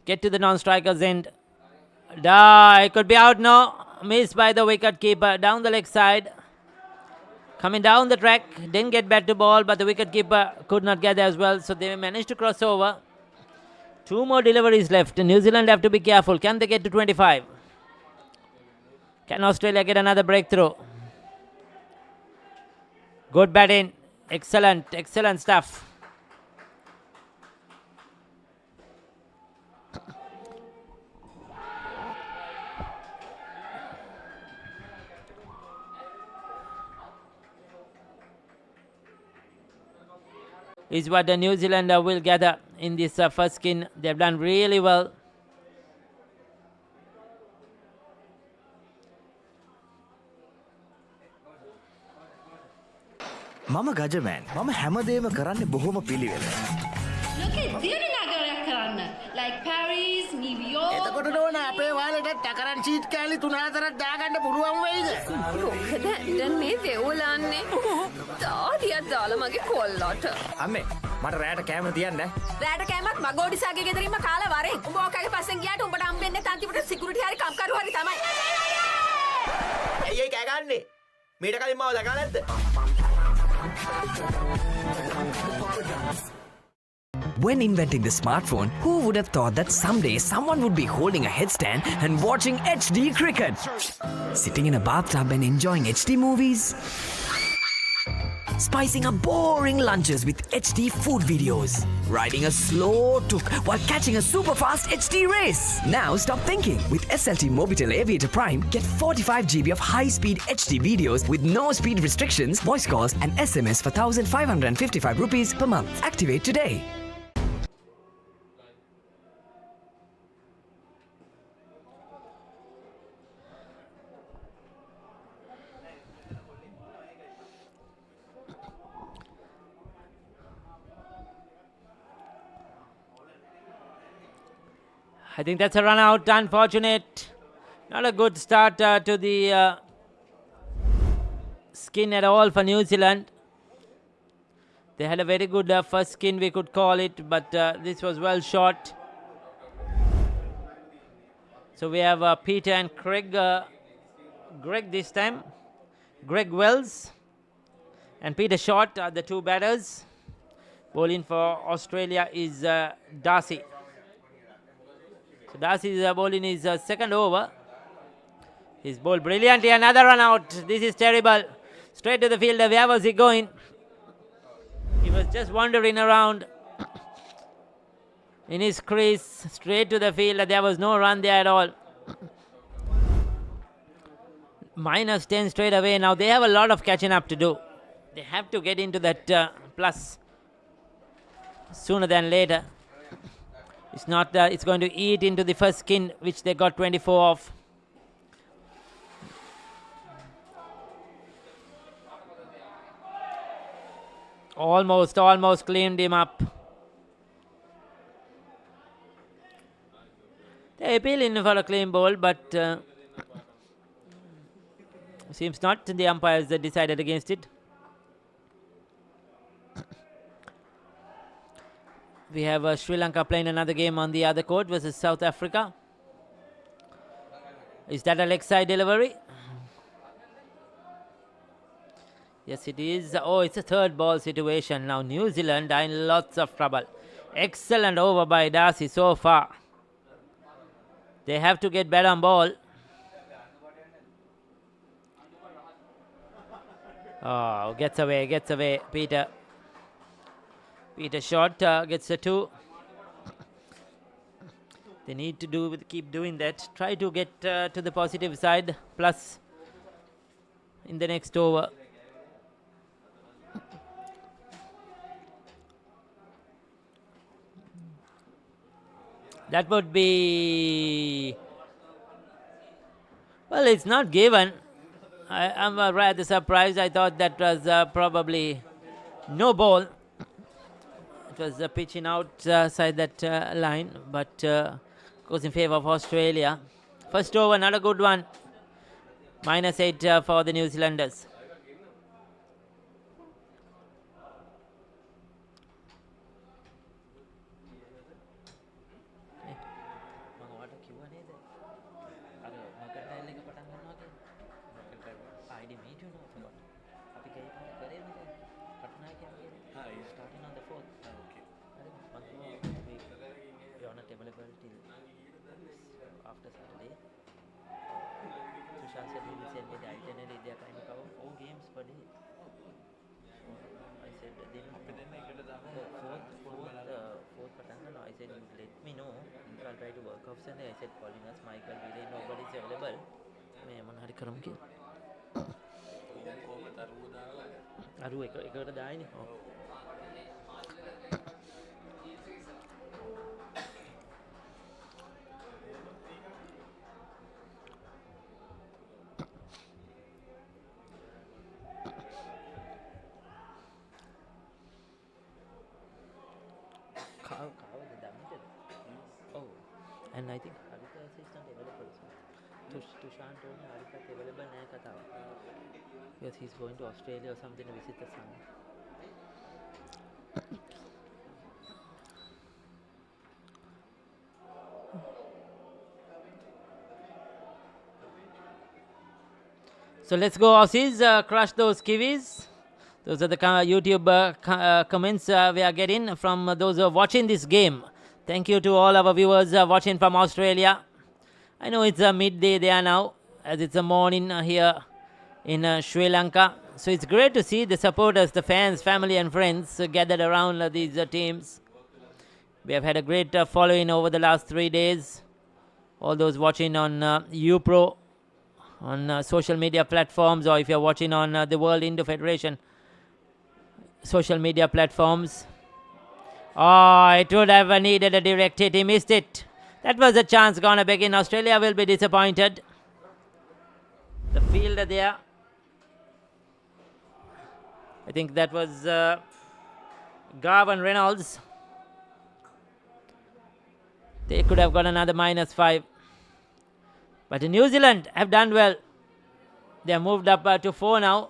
get to the non-strikers end. It could be out now. Missed by the wicket keeper down the leg side. Coming down the track, didn't get back to ball, but the wicket keeper could not get there as well. So they managed to cross over. 2 more deliveries left. New Zealand have to be careful. Can they get to 25? Can Australia get another breakthrough? Good batting. Excellent stuff. Is what the New Zealand will gather in this first skin. They've done really well. මම ගජමෑන් මම හැමදේම කරන්න බොහොම පිළිවෙල. ලෝකේ දියුණු නගරයක් කරන්න. Like Paris, New York. එතකොට නෝන අපේ වාලේට ටකරන් ෂීට් කෑලි 3-4ක් දාගන්න පුළුවන් වෙයිද? මොකද දැන් මේ දෙවුලන්නේ. තාඩියක් දාලා මගේ කොල්ලට. අම්මේ මට රෑට කෑම තියන්න. රෑට කෑමක් මගෝඩිසාගේ ගෙදරින්ම කාලා වරෙන්. උඹ ඔකගේ පස්සෙන් ගියාට උඹට හම්බෙන්නේ තන්තිපට සිකියුරිටි හරි කම්කරු හරි තමයි. ඇයි කෑ ගන්නෙ? මීට කලින් මාව දැකලා නැද්ද? When inventing the smartphone, who would have thought that someday someone would be holding a headstand and watching HD cricket? Sitting in a bathtub and enjoying HD movies? Spicing up boring lunches with HD food videos? Riding a slow tuk while catching a super fast HD race? Now stop thinking. With SLT-MOBITEL Aviator Prime, get 45 GB of high-speed HD videos with no speed restrictions, voice calls and SMS for 1,555 rupees per month. Activate today. I think that's a run out. Unfortunate. Not a good start to the skin at all for New Zealand. They had a very good first skin, we could call it, but this was well short. So we have Peter and Craig. Greg this time. Greg Wells and Peter Short are the two batters. Bowling for Australia is Darcy. So Darcy is bowling his second over. He's bowled brilliantly. Another run out. This is terrible. Straight to the fielder. Where was he going? He was just wandering around in his crease. Straight to the fielder. There was no run there at all. -10 straight away. Now they have a lot of catching up to do. They have to get into that plus sooner than later. It's not. It's going to eat into the first skin, which they got 24 of. Almost cleaned him up. They're appealing for a clean bowl, but seems not. The umpires decided against it. We have Sri Lanka playing another game on the other court versus South Africa. Is that a leg side delivery? Yes, it is. Oh, it's a third ball situation. Now New Zealand are in lots of trouble. Excellent over by Darcy so far. They have to get better on ball. Oh, gets away, Peter. Peter Short gets a 2. They need to keep doing that. Try to get to the positive side. Plus in the next over. That would be... Well, it's not given. I'm rather surprised. I thought that was probably no ball. It was pitching outside that line, but goes in favor of Australia. First over, not a good one. -8 for the New Zealanders. after Saturday. Sushant said he will send me the itinerary. They are trying to cover 4 games per day. I said they will fourth Patanga. No, I said let me know. So I'll try to work off Sunday. I said calling us Michael, we didn't nobody's available. මේ මොන හරි කරමු කියලා. අරු එකට දායිනේ. ඔව්. Oh, and I think Harika assistant available. Tushan told me Harika available nahi katawa. Because he's going to Australia or something to visit the son. So let's go Aussies, crush those Kiwis. Those are the YouTube comments we are getting from those who are watching this game. Thank you to all our viewers watching from Australia. I know it's midday there now, as it's a morning here in Sri Lanka. So it's great to see the supporters, the fans, family and friends gathered around these teams. We have had a great following over the last 3 days. All those watching on UPro, on social media platforms, or if you're watching on the World Indo Federation social media platforms. Oh, it would have needed a direct hit. He missed it. That was a chance gonna begin. Australia will be disappointed. The fielder there, I think that was Garvan Reynolds. They could have got another -5. But New Zealand have done well. They have moved up to 4 now.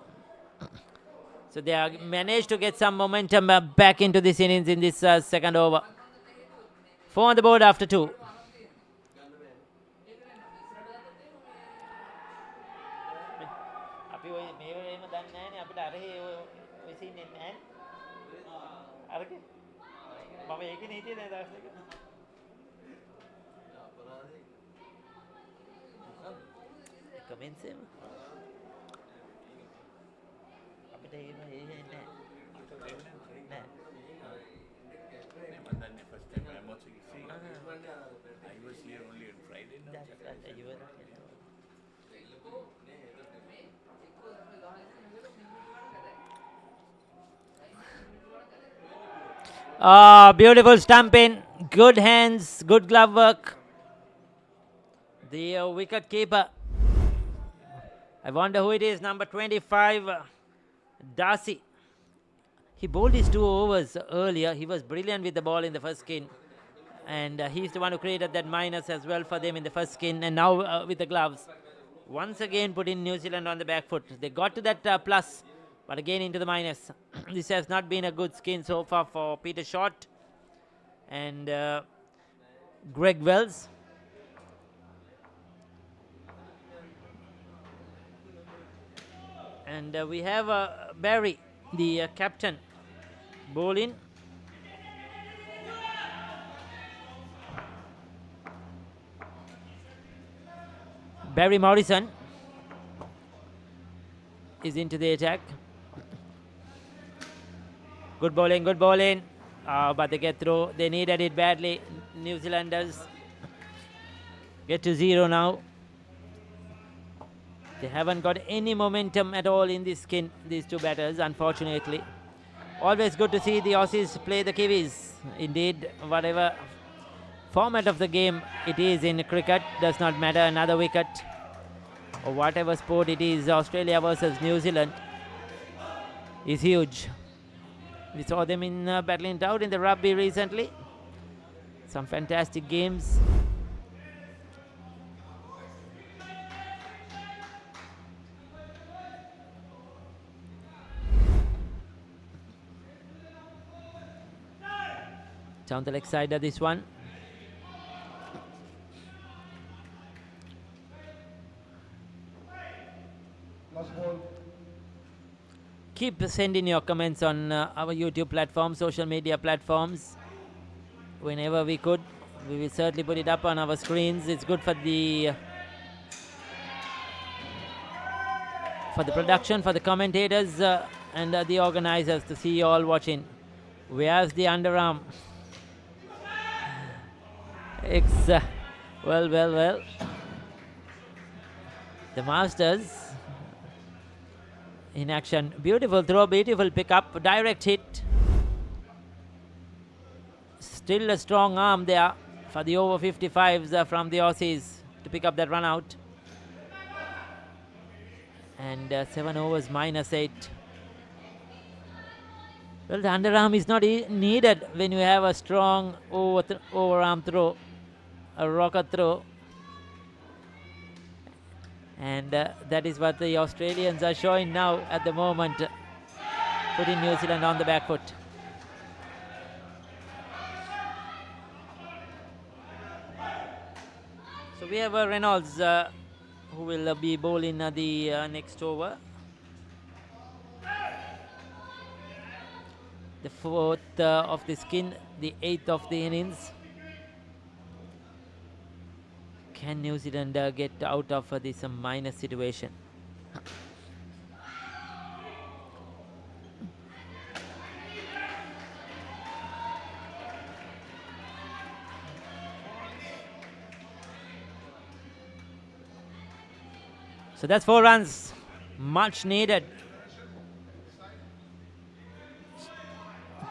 So they have managed to get some momentum back into this innings in this second over. 4 on the board after 2. Commencement. I was here only on Friday. No? Beautiful stumping, good hands, good glove work. The wicket keeper, I wonder who it is, number 25, Darcy. He bowled his 2 overs earlier. He was brilliant with the ball in the first skin. And he's the one who created that minus as well for them in the first skin. And now with the gloves, once again putting New Zealand on the back foot. They got to that plus, but again into the minus. This has not been a good skin so far for Peter Short and Greg Wells. And we have Barry, the captain, bowling. Barry Morrison is into the attack. Good bowling, good bowling. But they get through. They needed it badly. New Zealanders get to 0 now. They haven't got any momentum at all in this skin, these 2 batters, unfortunately. Always good to see the Aussies play the Kiwis. Indeed, whatever format of the game it is in cricket, does not matter. Another wicket or whatever sport it is, Australia versus New Zealand is huge. We saw them in battling it out in the rugby recently. Some fantastic games. Down the leg side of this one. Keep sending your comments on our YouTube platform, social media platforms, whenever we could. We will certainly put it up on our screens. It's good for the production, for the commentators and the organizers to see you all watching. Where's the underarm? It's well. The Masters in action. Beautiful throw, beautiful pickup, direct hit. Still a strong arm there for the over 55s from the Aussies to pick up that run out. And 7 overs -8. Well, the underarm is not needed when you have a strong overarm throw, a rocker throw. And that is what the Australians are showing now at the moment, putting New Zealand on the back foot. So we have Reynolds who will be bowling the next over. The 4th of the skin, the 8th of the innings. Can New Zealand get out of this minus situation? So that's 4 runs, much needed.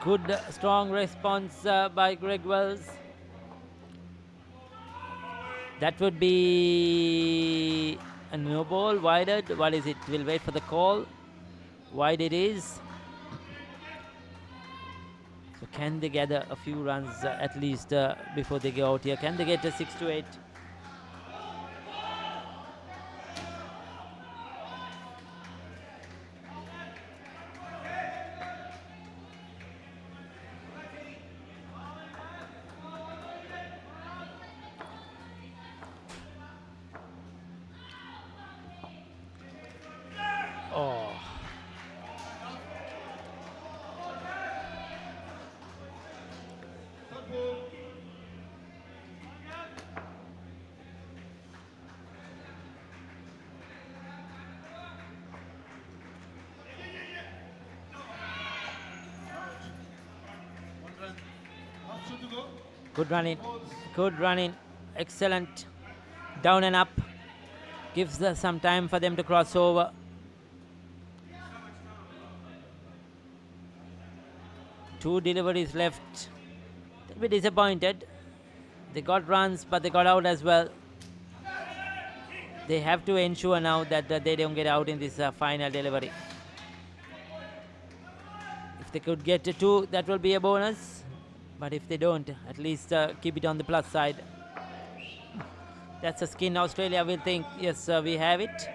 Good, strong response by Greg Wells. That would be a no ball, wided. What is it? We'll wait for the call. Wide it is. So can they gather a few runs at least before they go out here? Can they get a 6 to 8? Oh. Good running, excellent. Down and up, gives some time for them to cross over. Two deliveries left. A bit disappointed. They got runs, but they got out as well. They have to ensure now that they don't get out in this final delivery. If they could get to 2, that will be a bonus. But if they don't, at least keep it on the plus side. That's a skin Australia will think, yes, we have it.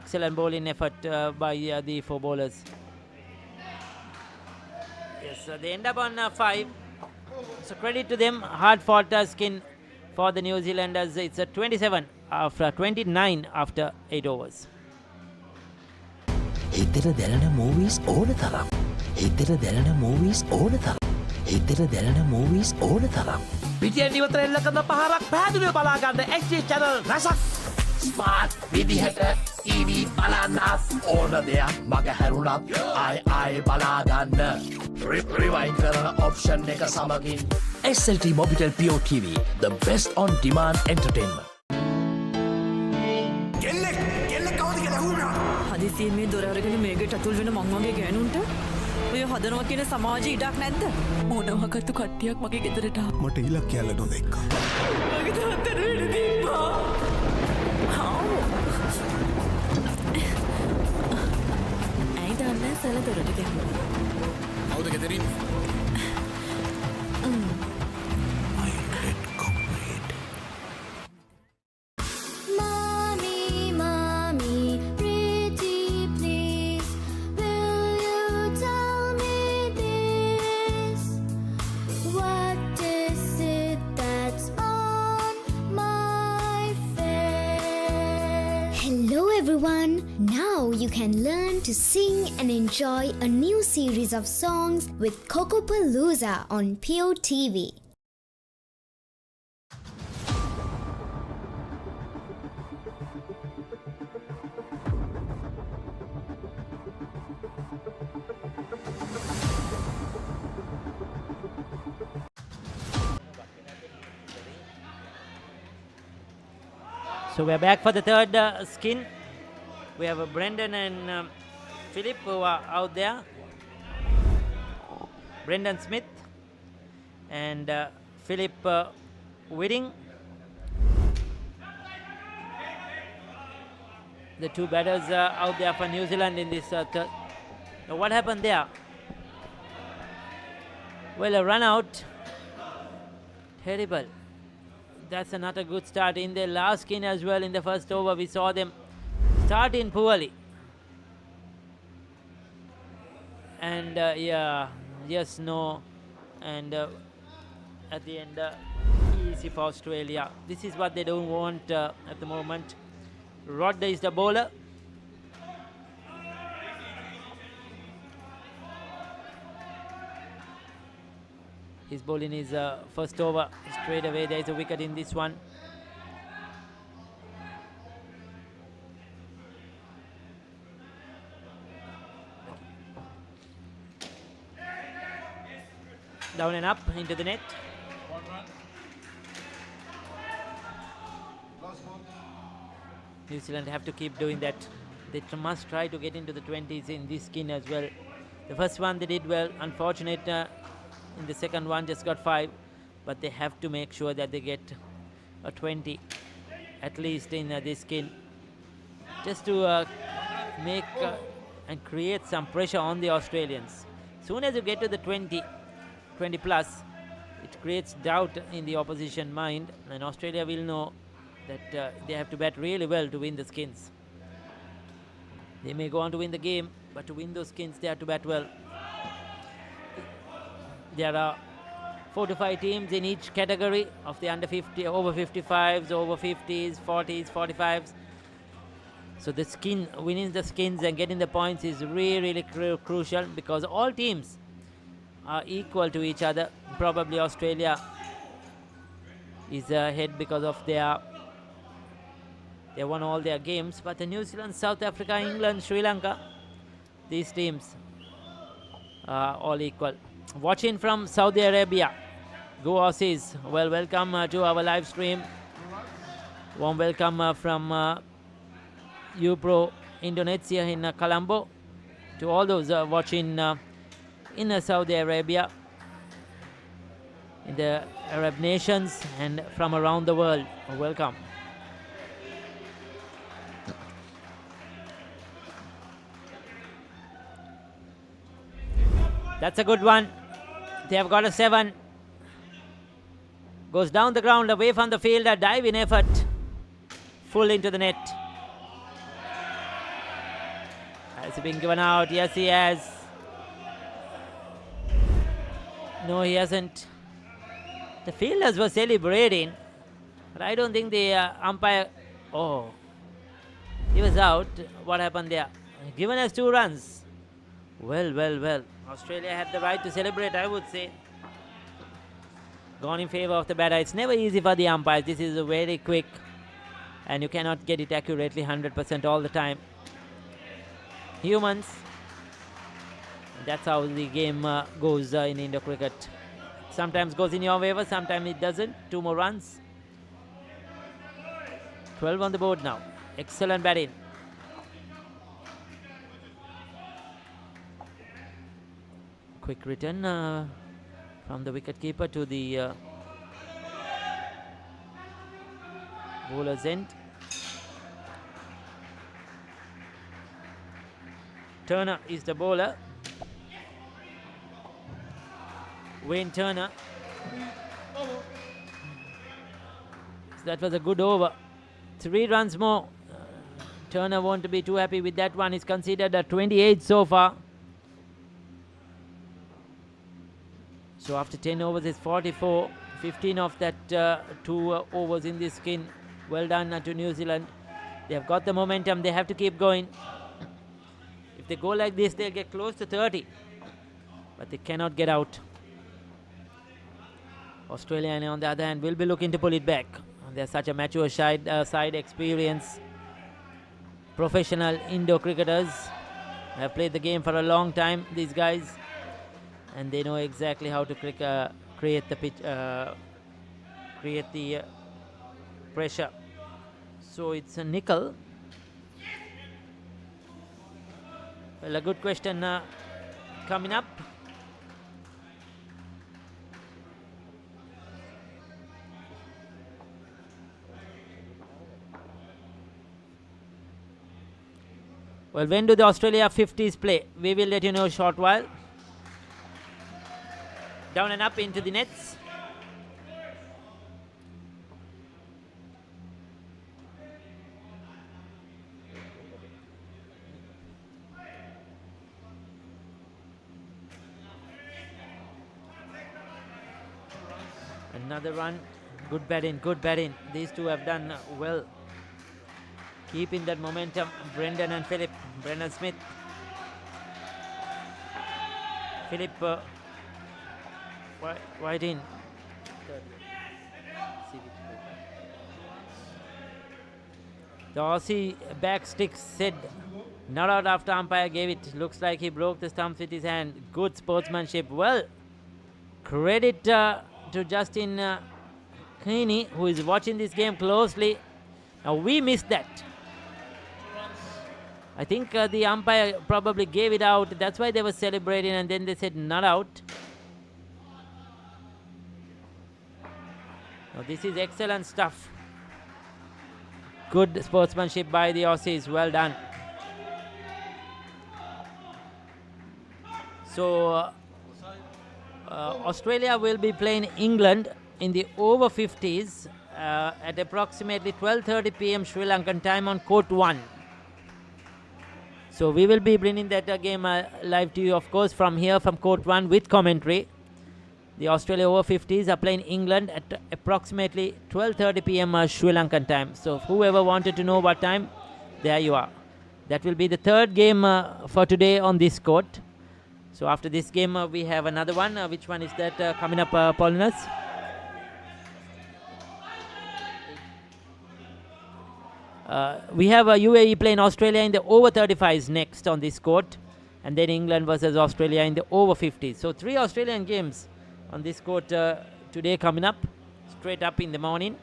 Excellent bowling effort by the 4 bowlers. Yes, they end up on 5. So credit to them. Hard fought skin for the New Zealanders. It's a 27 after 29 after 8 overs. හිතට දැනෙන movies ඕන තරම්. හිතට දැනෙන movies ඕන තරම්. හිතට දැනෙන movies ඕන තරම්. පිටියෙන් ඉවතර එල්ල කරන පහරක් පැහැදිලිව බලා ගන්න HD channel රසක්. ස්මාර්ට් විදිහට TV බලන්නත් ඕන දෙයක් මග හැරුණත් ආයි බලා ගන්න. Rewind කරන option එක සමගින් SLT-MOBITEL TV, the best on demand entertainment. හදිසියෙන් මේ දොර අරගෙන මේකට අතුල් වෙන මං වගේ ගෑනුන්ට ඔය හදනවා කියන සමාජයේ ඉඩක් නැද්ද? මොනවාකට කට්ටියක් මගේ ගෙදරට ආවා. මට ඉලක්ක යල්ල නොදෙක්කා. මගේ තාත්තට වෙඩ තිබ්බා. ඇයි දන්නේ සල දොරට ගැහුවා. කවුද ගෙදරින්? Everyone, now you can learn to sing and enjoy a new series of songs with Kokopalooza on PO TV. So we're back for the third skin. We have Brendan and Philip who are out there. Brendan Smith and Philip Whitting. The two batters out there for New Zealand in this third. Now what happened there? Well, a run out. Terrible. That's not a good start. In the last skin as well, in the first over, we saw them start in poorly. And yes, no. And at the end, easy for Australia. This is what they don't want at the moment. Rodda is the bowler. He's bowling his first over straight away. There is a wicket in this one. Down and up into the net. New Zealand have to keep doing that. They must try to get into the 20s in this skin as well. The first one they did well. Unfortunate in the second one just got 5. But they have to make sure that they get a 20 at least in this skin. Just to make and create some pressure on the Australians. Soon as you get to the 20 plus, it creates doubt in the opposition mind, and Australia will know that they have to bat really well to win the skins. They may go on to win the game, but to win those skins they have to bat well. There are 4 to 5 teams in each category of the under 50, over 55s, over 50s, 40s, 45s. So the skin, winning the skins and getting the points is really crucial, because all teams are equal to each other. Probably Australia is ahead because of they won all their games, but the New Zealand, South Africa, England, Sri Lanka, these teams are all equal. Watching from Saudi Arabia, go Aussies. Well, welcome to our live stream. Warm welcome from UPro Indonesia in Colombo, to all those watching in Saudi Arabia, in the Arab nations, and from around the world. Welcome. That's a good one. They have got a 7. Goes down the ground, away from the field, a dive-in effort. Full into the net. Has he been given out? Yes, he has. No, he hasn't. The fielders were celebrating, but I don't think the umpire... Oh, he was out. What happened there? Given us 2 runs. Well. Australia had the right to celebrate, I would say. Gone in favor of the batter. It's never easy for the umpires. This is very quick, and you cannot get it accurately 100% all the time. Humans. That's how the game goes in Indo cricket. Sometimes goes in your favor, sometimes it doesn't. 2 more runs. 12 on the board now. Excellent batting. Quick return from the wicketkeeper to the bowler's end. Turner is the bowler. Wayne Turner. So that was a good over. 3 runs more. Turner won't be too happy with that one. He's considered a 28 so far. So after 10 overs is 44. 15 of that 2 overs in this skin. Well done to New Zealand. They have got the momentum. They have to keep going. If they go like this, they'll get close to 30. But they cannot get out. Australia, on the other hand, will be looking to pull it back. They're such a mature side, experience. Professional Indo cricketers. Have played the game for a long time, these guys. And they know exactly how to create the pitch, create the pressure. So it's a nickel. Well, a good question coming up. Well, when do the Australia 50s play? We will let you know a short while. Down and up into the nets. Another run. Good batting, good batting. These two have done well. Keeping that momentum. Brendan and Philip. Brendan Smith. Philip wide in. The Aussie back sticks said not out after umpire gave it. Looks like he broke the stumps with his hand. Good sportsmanship. Well, credit to Justin Keeney, who is watching this game closely. Now we missed that. I think the umpire probably gave it out. That's why they were celebrating, and then they said not out. Now this is excellent stuff. Good sportsmanship by the Aussies. Well done. So Australia will be playing England in the over 50s at approximately 12:30 p.m. Sri Lankan time on court 1. So we will be bringing that game live to you, of course, from here, from court 1 with commentary. The Australia over 50s are playing England at approximately 12:30 p.m. Sri Lankan time. So whoever wanted to know what time, there you are. That will be the third game for today on this court. So after this game, we have another one. Which one is that coming up, Paulinus? We have UAE playing Australia in the over 35s next on this court. And then England versus Australia in the over 50s. So 3 Australian games on this court today coming up. Straight up in the morning.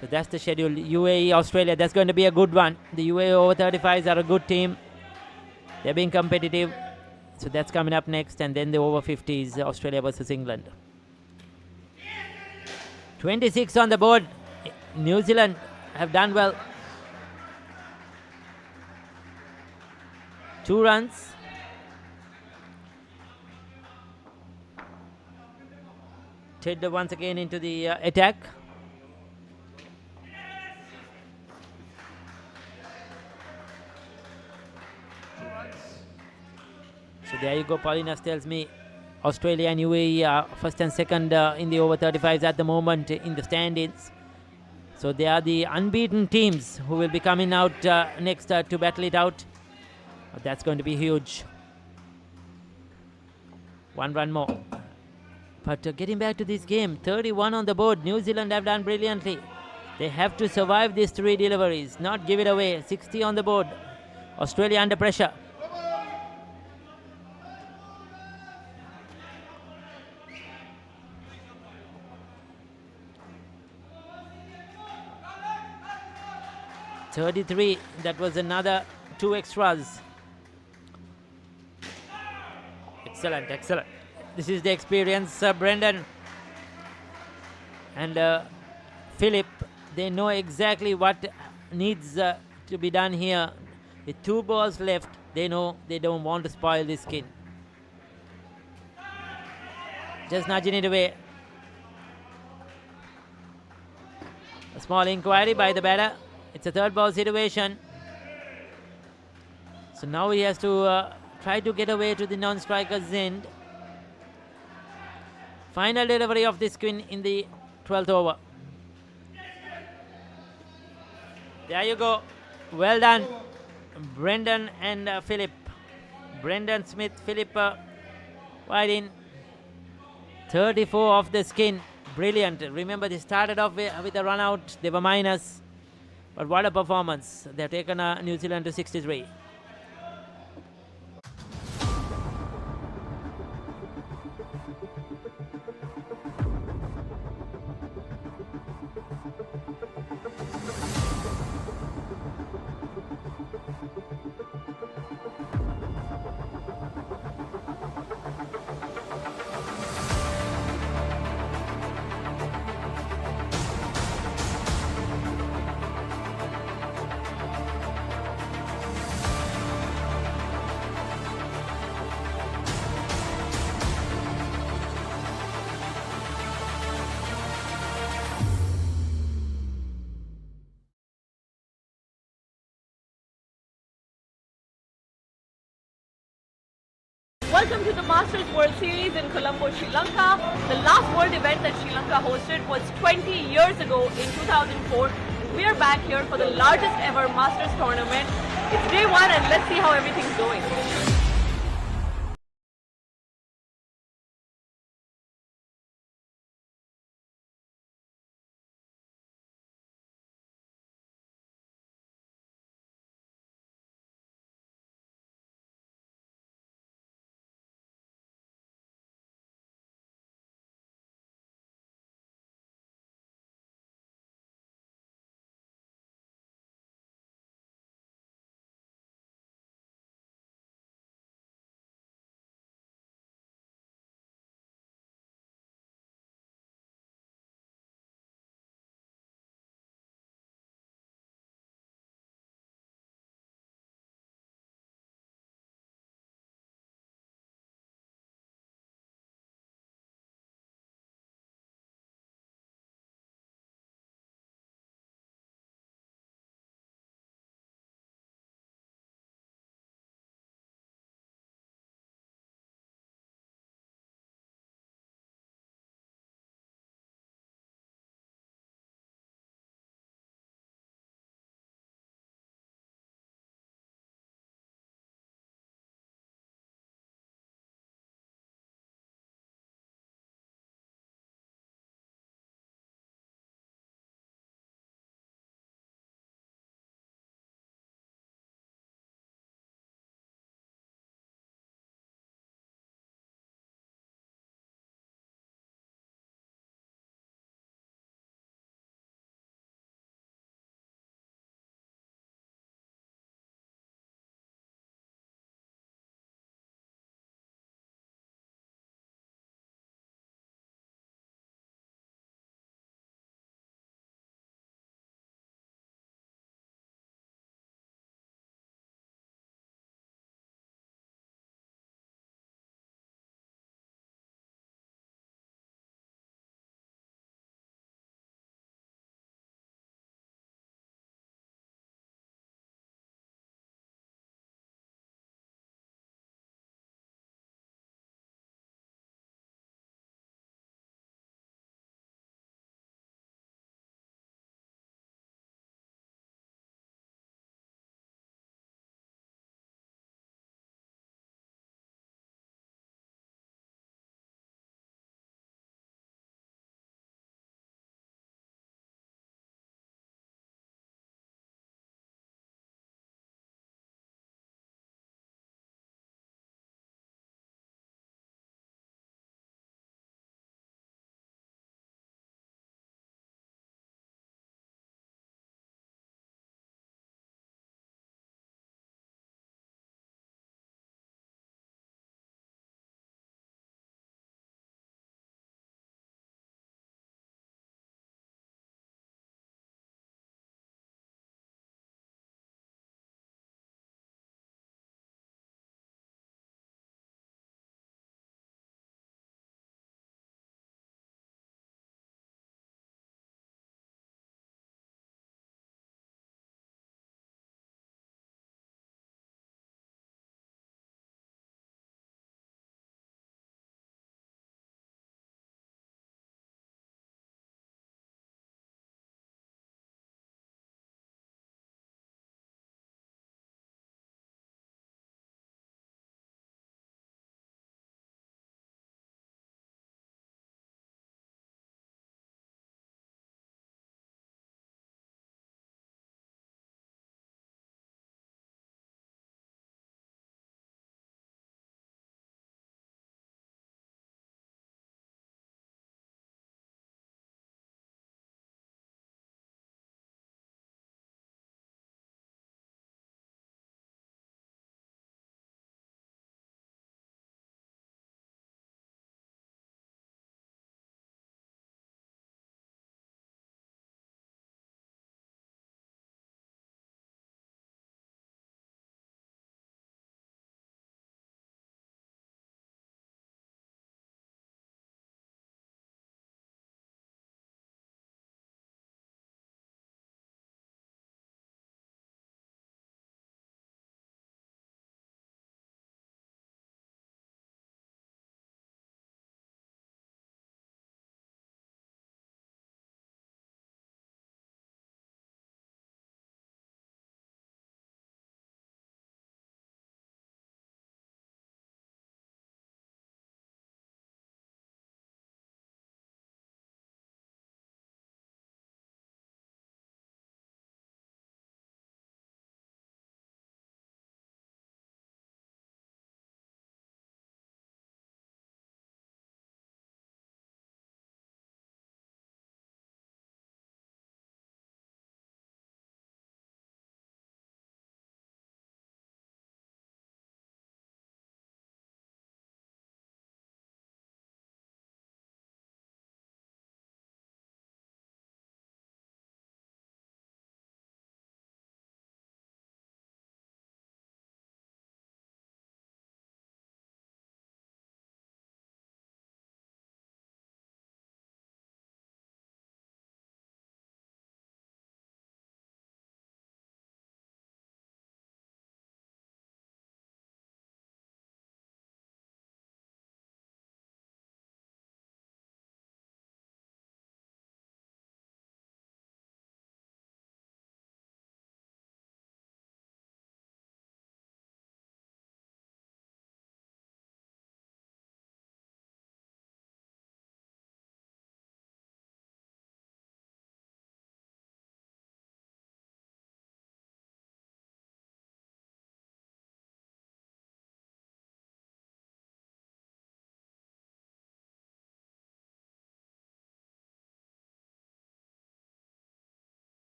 So that's the schedule. UAE, Australia, that's going to be a good one. The UAE over 35s are a good team. They're being competitive. So that's coming up next. And then the over 50s, Australia versus England. 26 on the board. New Zealand have done well. 2 runs. Ted once again into the attack. So there you go. Paulinus tells me Australia and UAE are first and second in the over 35s at the moment in the standings. So they are the unbeaten teams who will be coming out next to battle it out. That's going to be huge. 1 run more. But getting back to this game, 31 on the board. New Zealand have done brilliantly. They have to survive these 3 deliveries, not give it away. 60 on the board. Australia under pressure. .33. That was another 2 extras. Excellent, excellent. This is the experience. Brendan and Philip, they know exactly what needs to be done here. With 2 balls left, they know they don't want to spoil this skin. Just nudging it away. A small inquiry by the batter. It's a 3rd ball situation. So now he has to try to get away to the non-striker's end. Final delivery of this skin in the 12th over. There you go. Well done, Brendan and Philip. Brendan Smith, Philip wide in. 34 off the skin. Brilliant. Remember, they started off with a run out. They were minus. But what a performance. They've taken New Zealand to 63. Welcome to the Masters World Series in Colombo, Sri Lanka. The last world event that Sri Lanka hosted was 20 years ago in 2004. We are back here for the largest ever Masters tournament. It's day one and let's see how everything's going.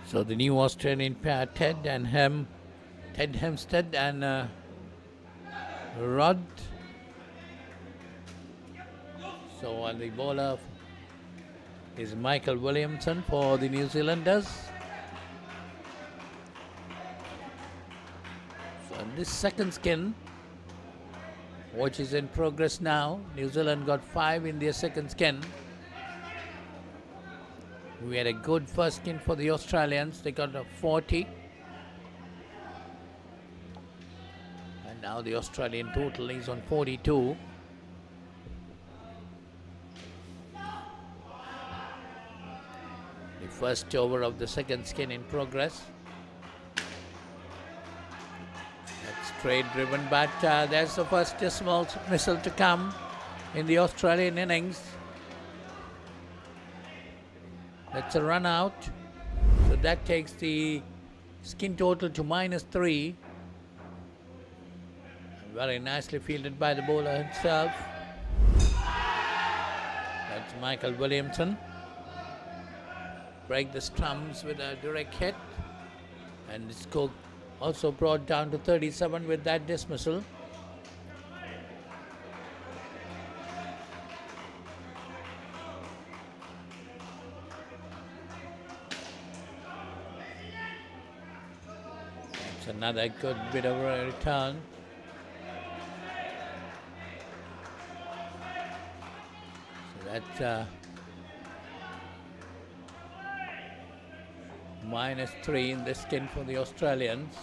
So the new Australian pair, Ted Hempstead and Rod. So on the bowler is Michael Williamson for the New Zealanders. So in this second skin, which is in progress now, New Zealand got 5 in their second skin. We had a good first skin for the Australians. They got a 40. And now the Australian total is on 42. The first over of the second skin in progress. That's straight driven, but there's the first decimal missile to come in the Australian innings. That's a run out. So that takes the skin total to -3. Very nicely fielded by the bowler himself. That's Michael Williamson. Break the stumps with a direct hit. And the score also brought down to 37 with that dismissal. That's another good bit of a return. So that's -3 in this skin for the Australians.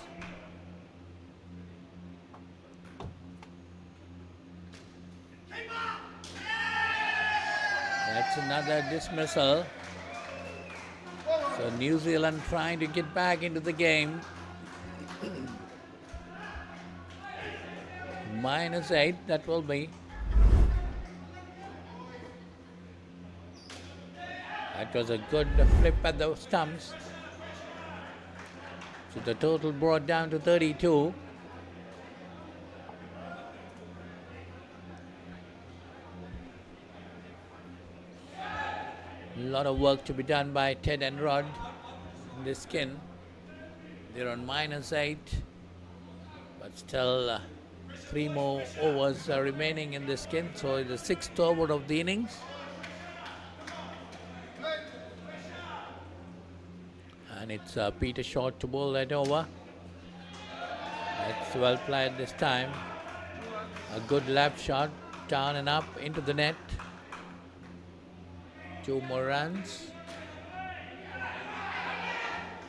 That's another dismissal. So New Zealand trying to get back into the game. -8, that will be. That was a good flip at the stumps. So the total brought down to 32. A lot of work to be done by Ted and Rod in this skin. They're on -8, but still 3 more overs are remaining in this skin. So the 6th over of the innings. And it's Peter Short to bowl that over. That's well played this time. A good lap shot, down and up into the net. 2 more runs.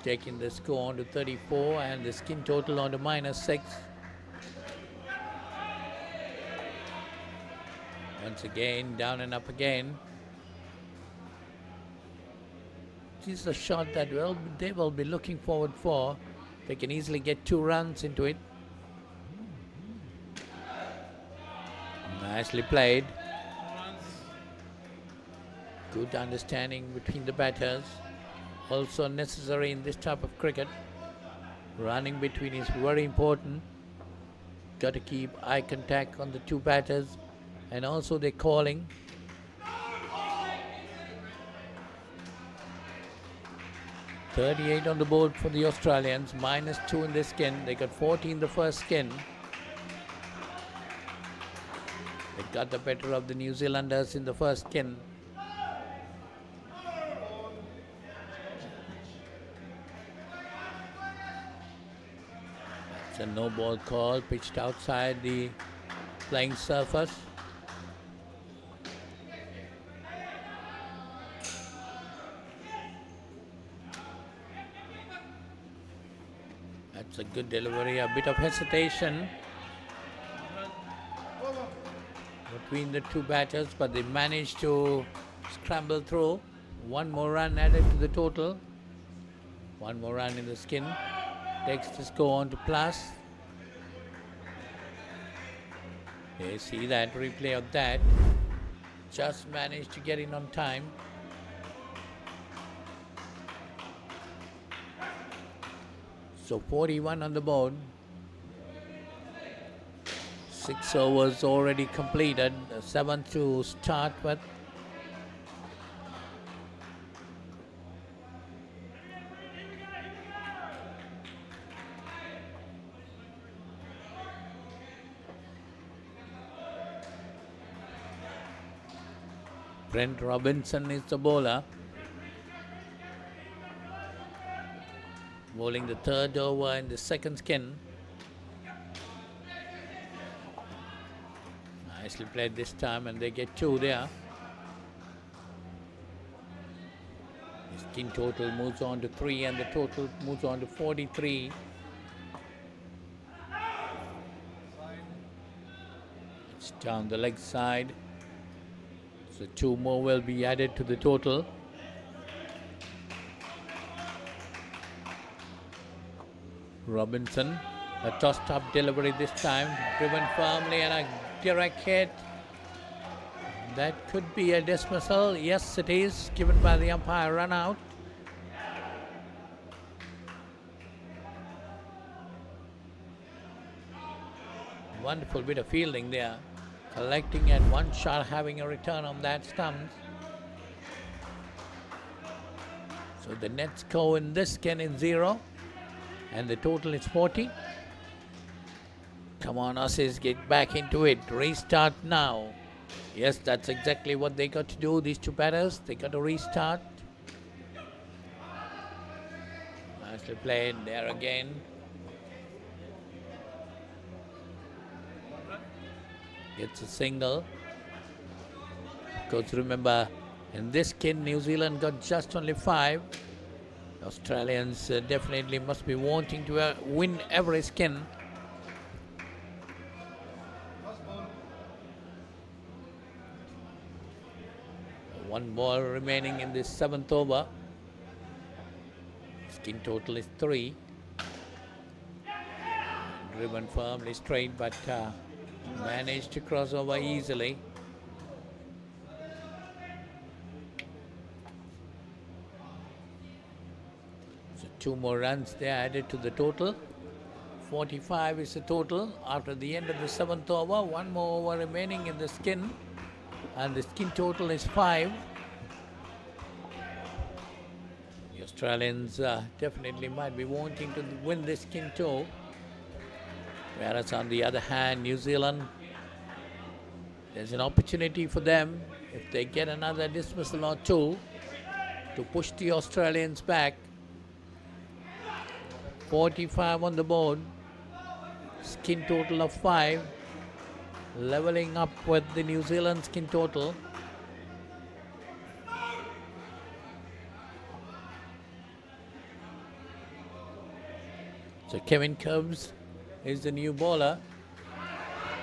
Taking the score on to 34 and the skin total on to -6. Once again, down and up again. This is a shot that they will be looking forward for. They can easily get 2 runs into it. Nicely played. Good understanding between the batters. Also necessary in this type of cricket. Running between is very important. Got to keep eye contact on the 2 batters and also their calling. $38 on the board for the Australians, -2 in this skin. They got 40 in the first skin. They got the better of the New Zealanders in the first skin. That's a no ball call, pitched outside the playing surface. That's a good delivery, a bit of hesitation between the 2 batters, but they managed to scramble through. 1 more run added to the total. 1 more run in the skin. Takes the score on to plus. You see that replay of that. Just managed to get in on time. So 41 on the board. 6 overs already completed. 7 to start with. Brent Robinson is the bowler. Bowling the third over in the second skin. Nicely played this time, and they get 2 there. The skin total moves on to 3, and the total moves on to 43. It's down the leg side. So 2 more will be added to the total. Robinson, a tossed up delivery this time, driven firmly and a direct hit. That could be a dismissal. Yes, it is, given by the umpire, run out. Wonderful bit of fielding there. Collecting at one shot, having a return on that stump. So the net score in this skin is 0. And the total is 40. Come on, Aussies, get back into it. Restart now. Yes, that's exactly what they got to do, these 2 batters. They got to restart. Nicely played there again. Gets a single. Of course, remember, in this skin, New Zealand got just only 5. Australians definitely must be wanting to win every skin. One ball remaining in this 7th over. Skin total is 3. Driven firmly straight, but managed to cross over easily. So 2 more runs there added to the total. 45 is the total after the end of the 7th over. 1 more over remaining in the skin, and the skin total is 5. The Australians definitely might be wanting to win this skin too. Whereas on the other hand, New Zealand, there's an opportunity for them, if they get another dismissal or 2, to push the Australians back. 45 on the board, skin total of 5, leveling up with the New Zealand skin total. So Kevin Cubbs is the new bowler,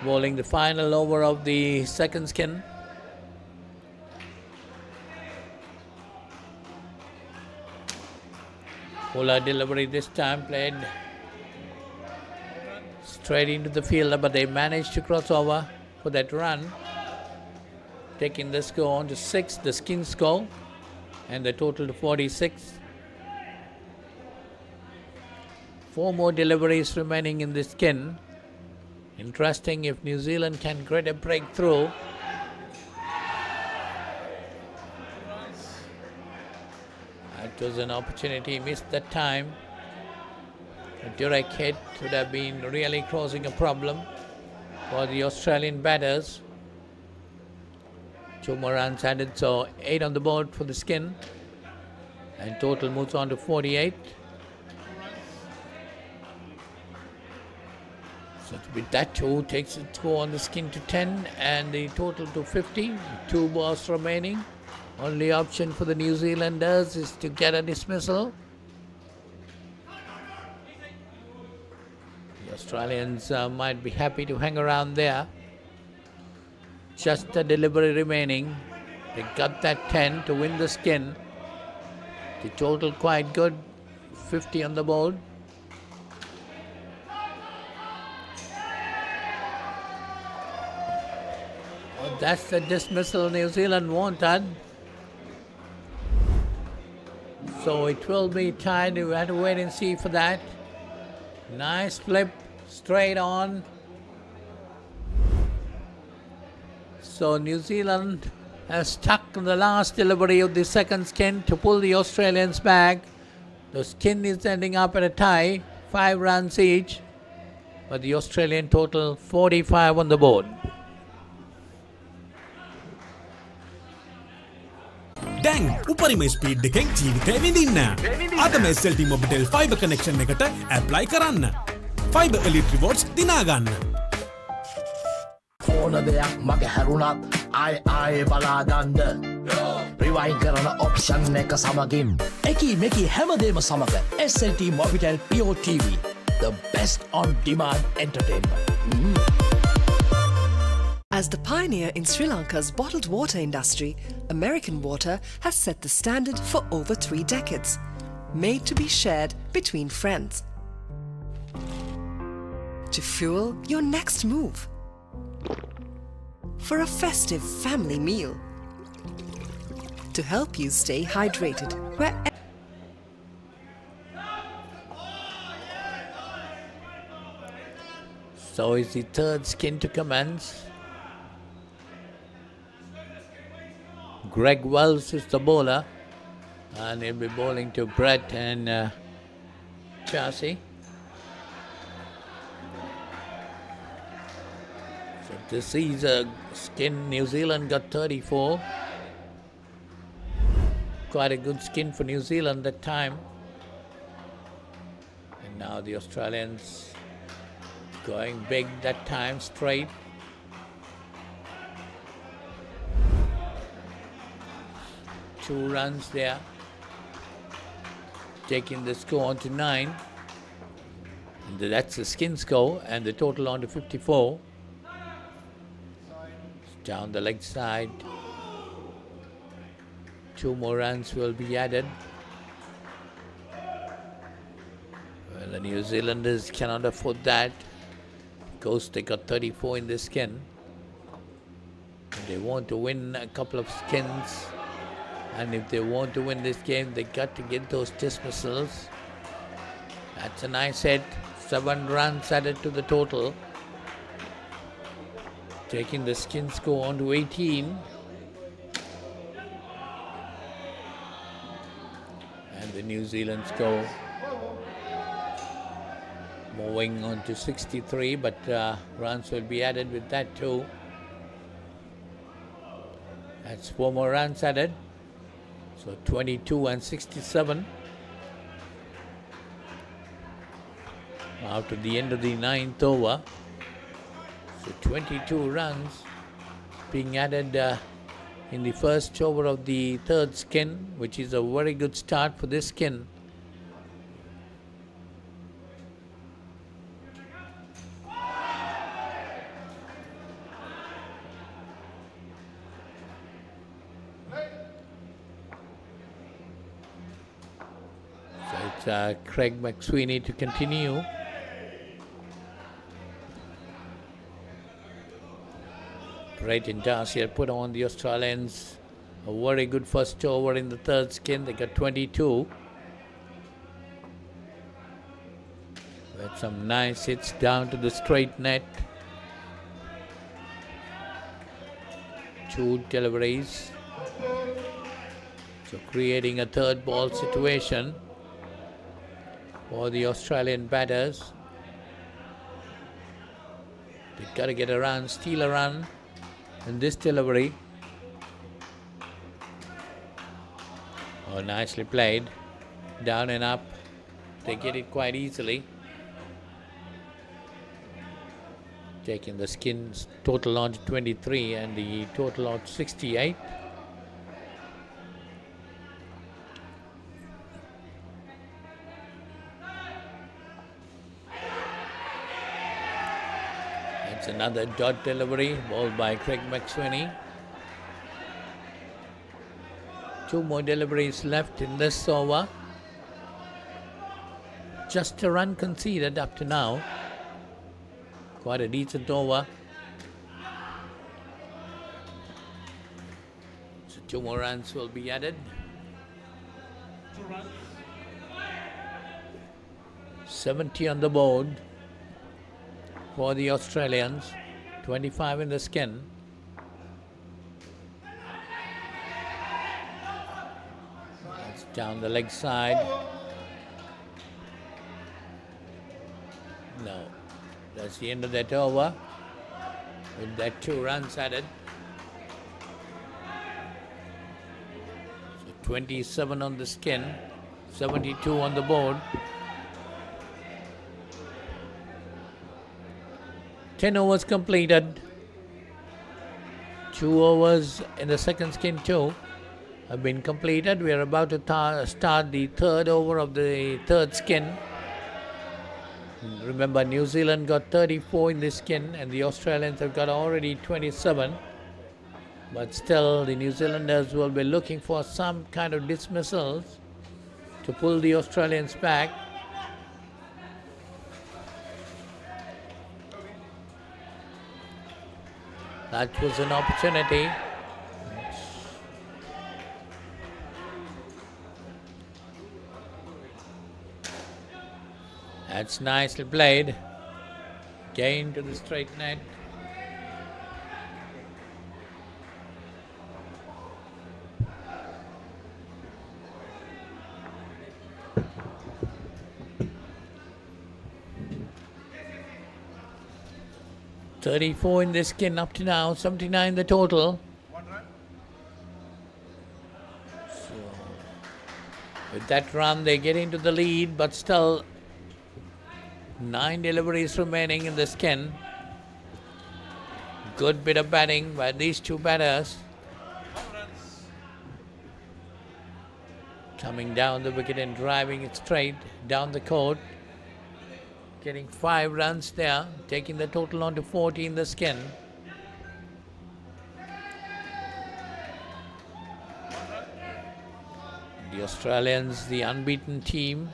bowling the final over of the second skin. Fuller delivery this time, played straight into the fielder, but they managed to cross over for that run, taking the score on to 6, the skin score, and the total to 46. 4 more deliveries remaining in the skin. Interesting if New Zealand can get a breakthrough. That was an opportunity, missed that time. A direct hit would have been really causing a problem for the Australian batters. 2 more runs added, so 8 on the board for the skin, and total moves on to 48. So with that 2 takes the score on the skin to 10 and the total to 50. 2 balls remaining. Only option for the New Zealanders is to get a dismissal. The Australians might be happy to hang around there. Just a delivery remaining. They got that 10 to win the skin. The total quite good, 50 on the board. That's the dismissal New Zealand wanted. So it will be tied. We have to wait and see for that. Nice flip, straight on. So New Zealand has stuck in the last delivery of the second skin to pull the Australians back. The skin is ending up at a tie, 5 runs each. But the Australian total 45 on the board. දැන් උපරිම speed එකෙන් ජීවිතේ විඳින්න. අදම SLT-MOBITEL Fiber connection එකට apply කරන්න. Fiber Elite Rewards දිනා ගන්න. ඕන දෙයක් මගේ හැරුණත් ආයේ බලාගන්න. රිවයින් කරන ඔප්ෂන් එක සමගින් එකී මේකී හැමදේම සමග SLT-MOBITEL Pure TV, the best on demand entertainment. As the pioneer in Sri Lanka's bottled water industry, American Water has set the standard for over 3 decades, made to be shared between friends. To fuel your next move, for a festive family meal, to help you stay hydrated wherever. So is the third skin to commence. Greg Wells is the bowler, and he'll be bowling to Brett and Chassis. So this is a skin. New Zealand got 34. Quite a good skin for New Zealand that time. And now the Australians going big that time, straight. Two runs there, taking the score on to 9. And that's the skin score, and the total on to 54. Down the leg side. 2 more runs will be added. Well, the New Zealanders cannot afford that, because they got 34 in the skin. And they want to win a couple of skins. And if they want to win this game, they got to get those dismissals. That's a nice hit. 7 runs added to the total. Taking the skin score on to 18. And the New Zealand score moving on to 63, but runs will be added with that too. That's 4 more runs added. So 22 and 67. After the end of the 9th over. So 22 runs being added in the first over of the third skin, which is a very good start for this skin. Craig McSweeney to continue. Brett and Darcy had put on the Australians a very good first over in the third skin. They got 22. With some nice hits down to the straight net. 2 deliveries. So creating a third ball situation for the Australian batters. They've got to get a run, steal a run in this delivery. Oh, nicely played. Down and up. They get it quite easily. Taking the skins total on to 23 and the total on to 68. Another dot delivery, bowled by Craig McSweeney. 2 more deliveries left in this over. Just a run conceded up to now. Quite a decent over. So 2 more runs will be added. 2 runs. 70 on the board for the Australians, 25 in the skin. That's down the leg side. No, that's the end of that over. With that 2 runs added. 27 on the skin, 72 on the board. 10 overs completed. 2 overs in the second skin too have been completed. We are about to start the third over of the third skin. Remember, New Zealand got 34 in this skin and the Australians have got already 27. But still, the New Zealanders will be looking for some kind of dismissals to pull the Australians back. That was an opportunity. That's nicely played. Gain to the straight net. .34 in this skin up to now, 79 the total. So, with that run, they get into the lead, but still 9 deliveries remaining in the skin. Good bit of batting by these two batters. Coming down the wicket and driving it straight down the court. Getting 5 runs there, taking the total on to 40 in the skin. The Australians, the unbeaten team.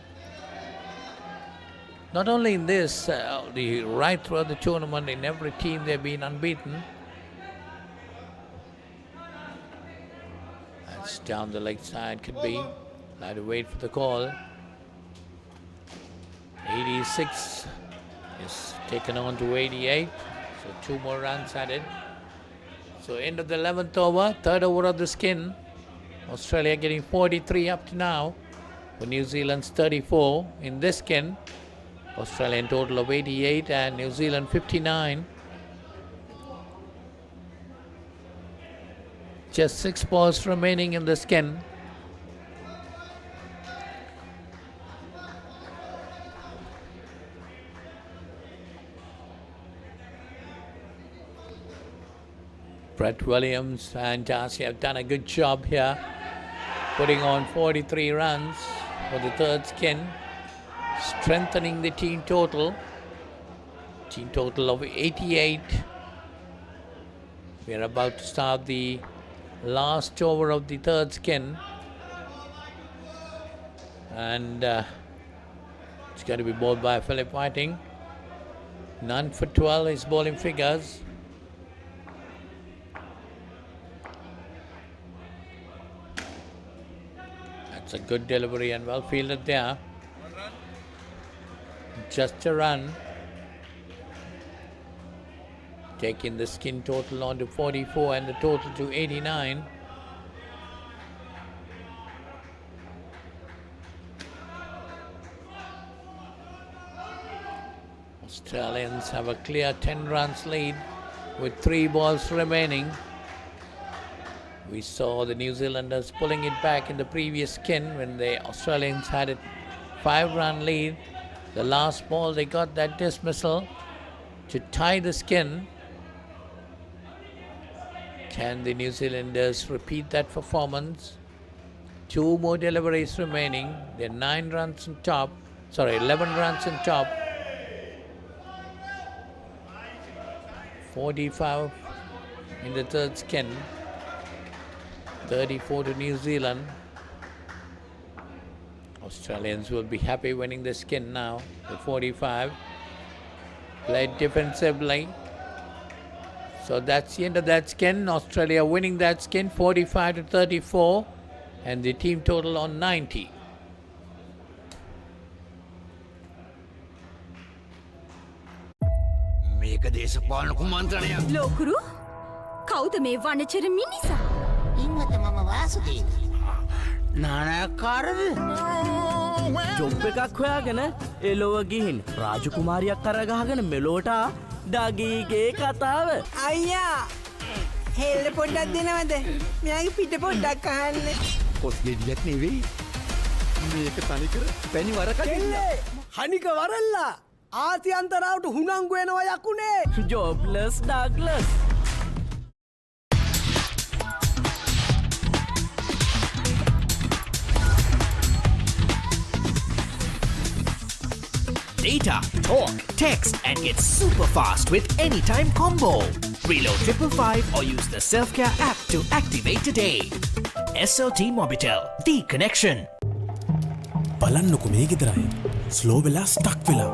Not only in this, right throughout the tournament, in every team they've been unbeaten. That's down the leg side, could be. I'll have to wait for the call. 86 is taken on to 88, so 2 more runs added. So end of the 11th over, third over of the skin. Australia getting 43 up to now, for New Zealand's 34 in this skin. Australian total of 88 and New Zealand 59. Just 6 balls remaining in the skin. Brett Williams and Darcy have done a good job here, putting on 43 runs for the third skin, strengthening the team total. Team total of 88. We are about to start the last over of the third skin. And it's going to be bowled by Philip Whiting. None for 12 is bowling figures. That's a good delivery and well fielded there. Just a run. Taking the skin total on to 44 and the total to 89. Australians have a clear 10 runs lead with 3 balls remaining. We saw the New Zealanders pulling it back in the previous skin when the Australians had a 5-run lead. The last ball they got that dismissal to tie the skin. Can the New Zealanders repeat that performance? 2 more deliveries remaining. They're 9 runs on top. 11 runs on top. 45 in the third skin. 34 to New Zealand. Australians will be happy winning the skin now. The 45. Played defensively. So that's the end of that skin. Australia winning that skin 45 to 34. And the team total on 90. මේක දේශපාලන කුමන්ත්‍රණයක්. ලෝකුරු කවුද මේ වනචර මිනිසා? ඉන්නත මම Vasudeva. නානකාරද? Job එකක් හොයාගෙන එලොව ගිහින් රාජකුමාරියක් කරගහගෙන මෙලෝට ඩගීගේ කතාව. අයියා හෙල්ල පොඩ්ඩක් දෙනවද? මෙයාගේ පිට පොඩ්ඩක් අහන්න. කොස් ගෙඩියක් නෙවෙයි. මේක තනිකර පැණි වරකඩිල්ල. හනික වරල්ලා ආති අන්තරාවට හුනංගු වෙනවා යකුනේ. ජෝබ්ලස් ඩාග්ලස්. Data, talk, text, and get super fast with Anytime Combo. Reload 555 or use the Self-Care app to activate today. SLT-MOBITEL, the connection. බලන්නකො මේ ගෙදරයි ස්ලෝ වෙලා ස්ටක් වෙලා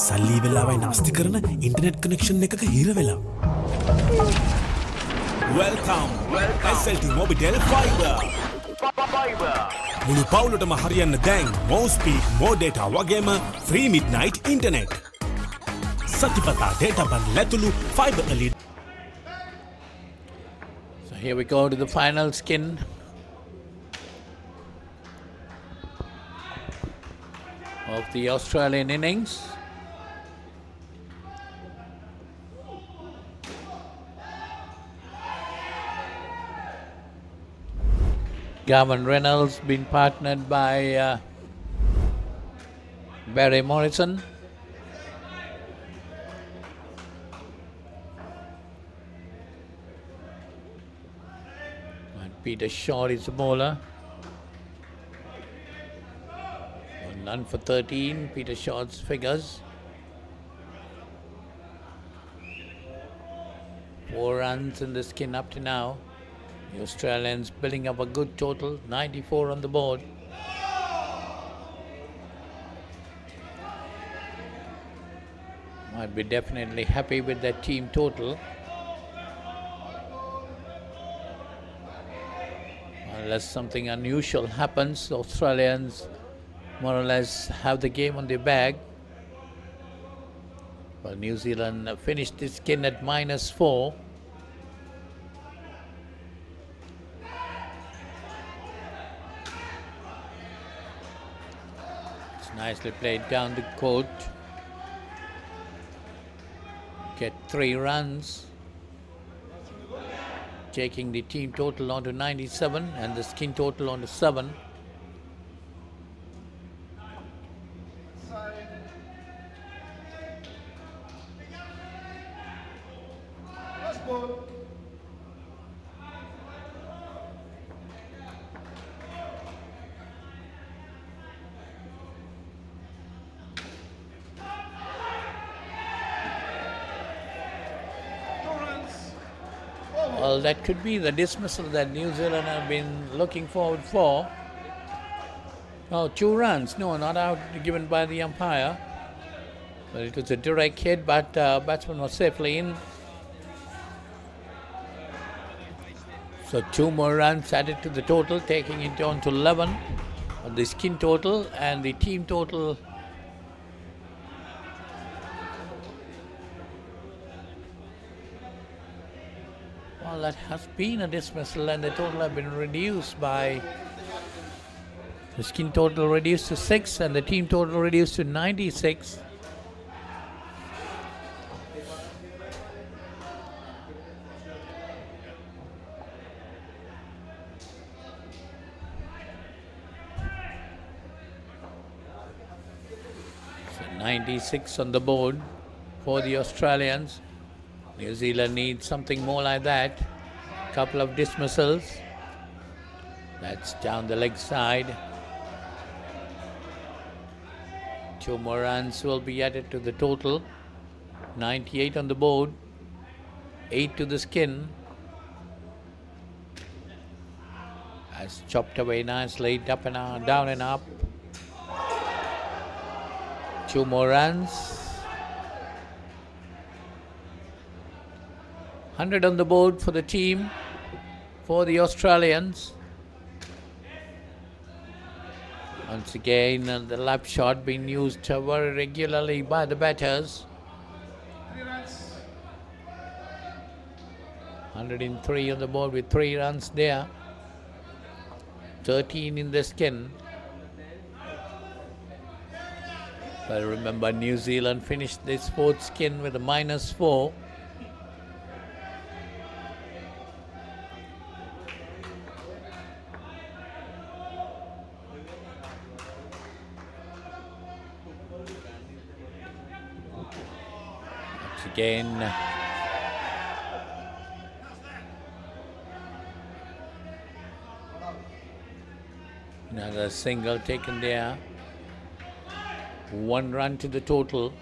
සල්ලි වෙලාවයි නාස්ති කරන ඉන්ටර්නෙට් කනෙක්ෂන් එකක හිර වෙලා Welcome SLT-MOBITEL Fiber මුළු පවුලටම හරියන්න දැන් more speed more data වගේම free midnight internet සතිපතා data bundle ඇතුළු fiber elite. So here we go to the final skin. Of the Australian innings. Gavin Reynolds been partnered by Barry Morrison. And Peter Shaw is the bowler. None for 13, Peter Shaw's figures. 4 runs in the skin up to now. The Australians building up a good total, 94 on the board. Might be definitely happy with that team total. Unless something unusual happens, the Australians more or less have the game on their bag. Well, New Zealand finished this skin at -4. It's nicely played down the court. Get 3 runs, taking the team total on to 97 and the skin total on to 7. Well, that could be the dismissal that New Zealand have been looking forward for. Oh, 2 runs. No, not out given by the umpire. Well, it was a direct hit, but batsman was safely in. So 2 more runs added to the total, taking it on to 11 on the skin total and the team total. Well, that has been a dismissal and the total have been reduced by the skin total reduced to 6 and the team total reduced to 96. So 96 on the board for the Australians. New Zealand needs something more like that. Couple of dismissals. That's down the leg side. 2 more runs will be added to the total. 98 on the board. 8 to the skin. Has chopped away nicely, up and down and up. 2 more runs. 100 on the board for the team, for the Australians. Once again, the lap shot being used very regularly by the batters. 103 on the board with 3 runs there. 13 in the skin. But remember, New Zealand finished this 4th skin with a -4. Once again, another single taken there. 1 run to the total,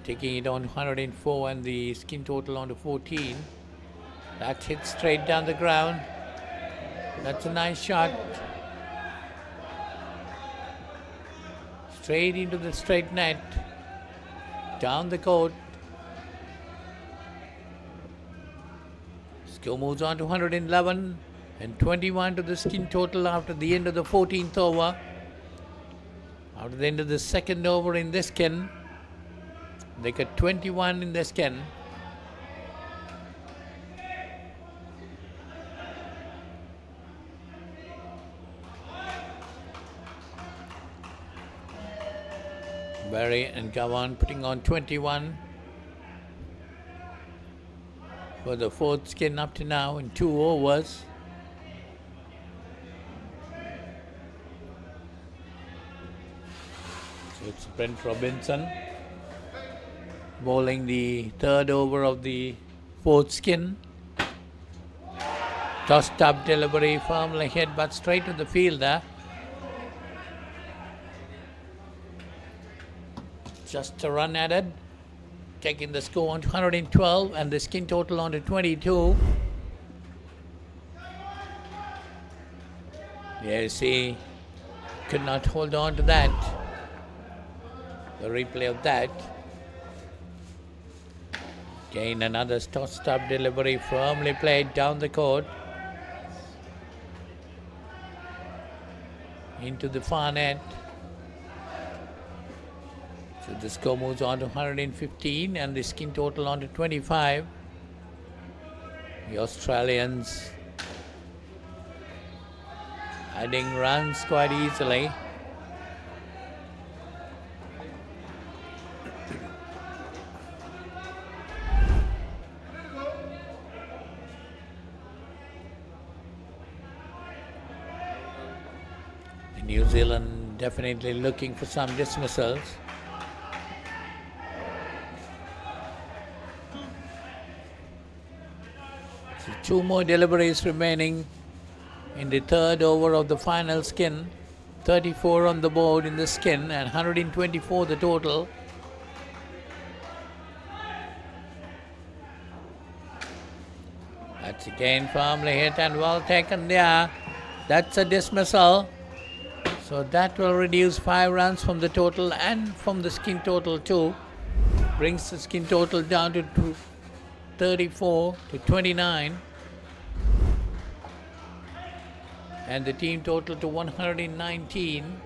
taking it on 104 and the skin total on to 14. That hit straight down the ground. That's a nice shot. Straight into the straight net. Down the court. Score moves on to 111 and 21 to the skin total after the end of the 14th over. After the end of the second over in this skin, they got 21 in the skin. Barry and Gavan putting on 21 for the fourth skin up to now in 2 overs. So it's Brent Robinson bowling the third over of the fourth skin. Tossed up delivery, firmly hit but straight to the fielder. Just a run added, taking the score on to 112 and the skin total on to 22. Yes, he could not hold on to that. The replay of that. Again, another tossed up delivery, firmly played down the court. Into the far net. So the score moves on to 115 and the skin total on to 25. The Australians adding runs quite easily. New Zealand definitely looking for some dismissals. So 2 more deliveries remaining in the third over of the final skin. 34 on the board in the skin and 124 the total. That's again firmly hit and well taken there. That's a dismissal. So that will reduce 5 runs from the total and from the skin total too. Brings the skin total down to 34 to 29. And the team total to 119.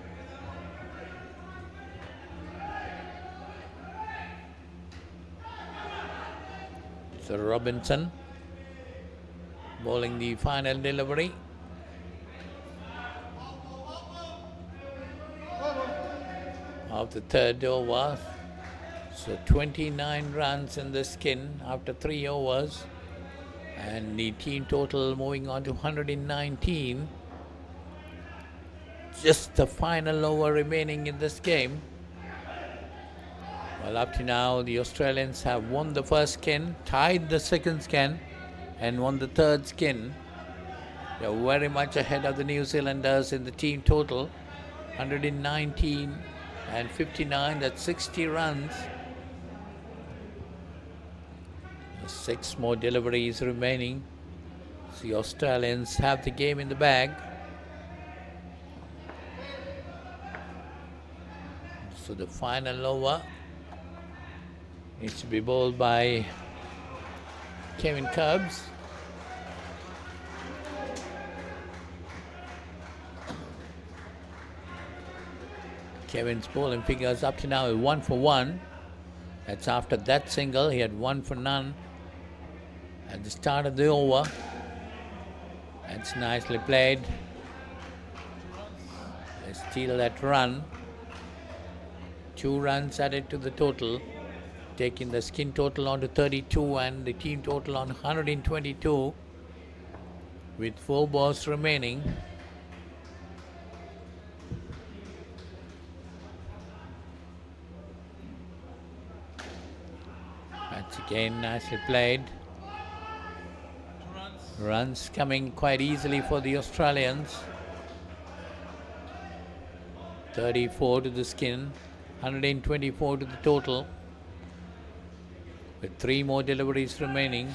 So Robinson bowling the final delivery. Of the third over. So 29 runs in the skin after 3 overs. And the team total moving on to 119. Just the final over remaining in this game. Well, up to now, the Australians have won the first skin, tied the second skin, and won the third skin. They're very much ahead of the New Zealanders in the team total. 119 and 59, that's 60 runs. 6 more deliveries remaining. The Australians have the game in the bag. So the final over needs to be bowled by Kevin Cubbs. Kevin's bowling figures up to now is 1 for 1. That's after that single. He had 1 for none at the start of the over. That's nicely played. They steal that run. 2 runs added to the total, taking the skin total on to 32 and the team total on 122 with 4 balls remaining. Once again, nicely played. Runs coming quite easily for the Australians. 34 to the skin, 124 to the total, with 3 more deliveries remaining.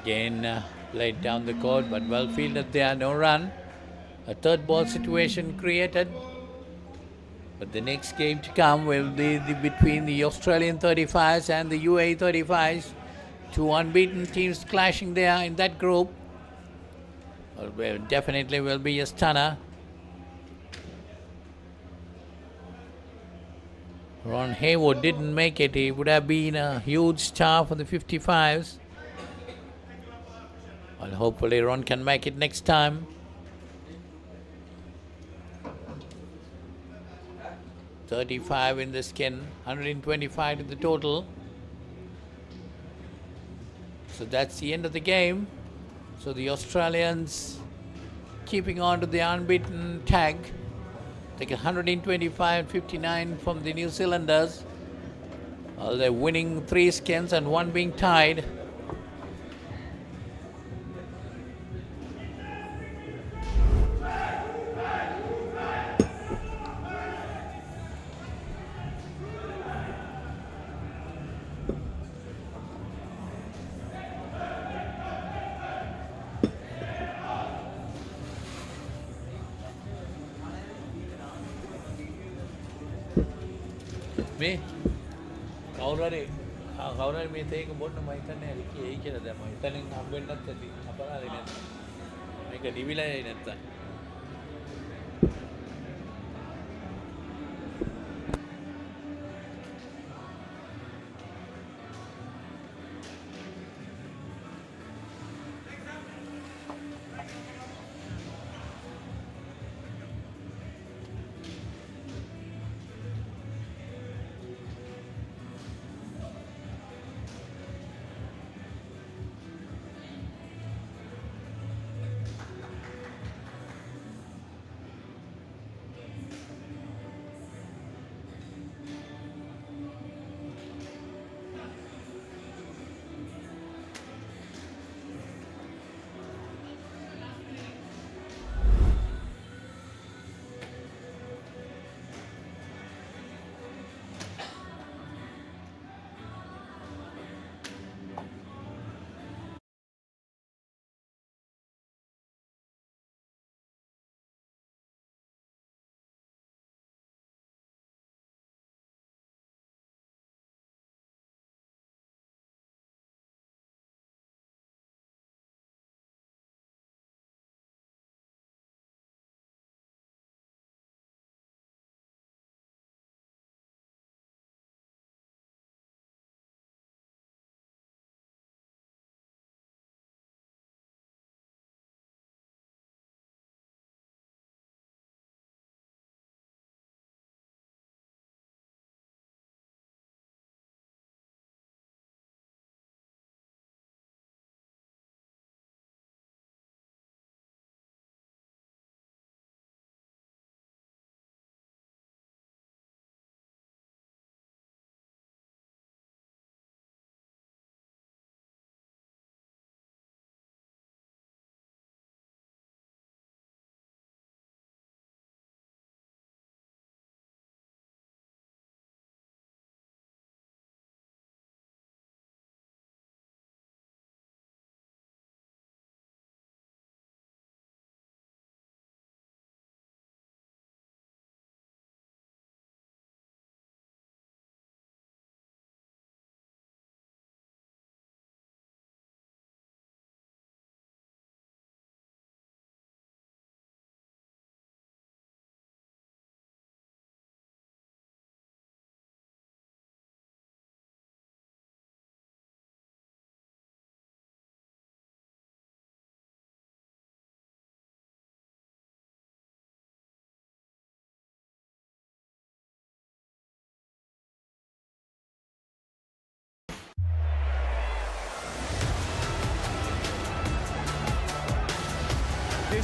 Again played down the court, but well fielded there, no run. A third ball situation created. But the next game to come will be between the Australian 35s and the UAE 35s. 2 unbeaten teams clashing there in that group. Well, definitely will be a stunner. Ron Hayward didn't make it. He would have been a huge star for the 55s. Well, hopefully Ron can make it next time. $35 in the skin, 125 to the total. So that's the end of the game. So the Australians keeping on to the unbeaten tag. Take 125-59 from the New Zealanders. Well, they're winning 3 skins and 1 being tied. මේ කවුරුහරි මේ තේක බොන්න මම හිතන්නේ එයි කියලා දැන් මම හිතන්නේ හම්බෙන්නත් ඇති අපරාධේ නැත්නම් මේක දිවිලා යයි නැත්නම්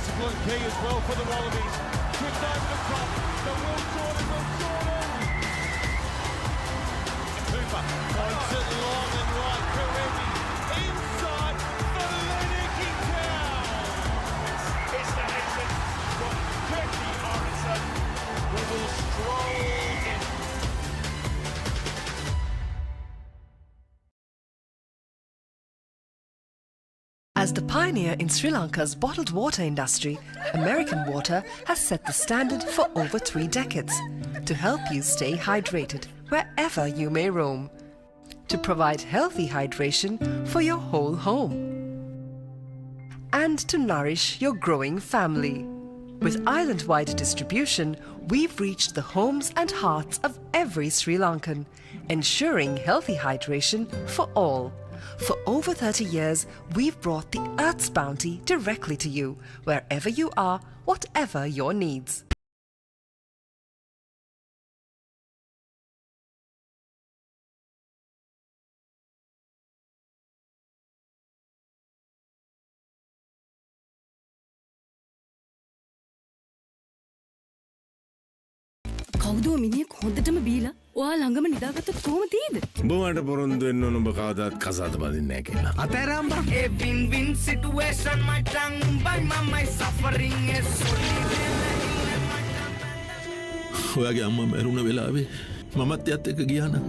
discipline key as well for the Wallabies. Tripped over the top. The Will Jordan. Cooper points it long and right. Karevi inside for Lennoxy Town. It's the Nation from Turkey Morrison. We will stroll in. As the pioneer in Sri Lanka's bottled water industry, American Water has set the standard for over 3 decades to help you stay hydrated wherever you may roam, to provide healthy hydration for your whole home, and to nourish your growing family. With island-wide distribution, we've reached the homes and hearts of every Sri Lankan, ensuring healthy hydration for all. For over 30 years, we've brought the Earth's bounty directly to you, wherever you are, whatever your needs. කවුද මිනිහෙක් හොඳටම බීලා ඔයා ළඟම නිදාගත්තොත් කොහොම තියෙද? උඹ මට පොරොන්දු වෙන්න ඕන උඹ කවදාත් කසාද බඳින්නේ නැහැ කියලා. අතෑරම් බා. A win-win situation my tongue by my suffering is ඔයාගේ අම්මා මැරුණ වෙලාවේ මමත් එයත් එක්ක ගියා නම්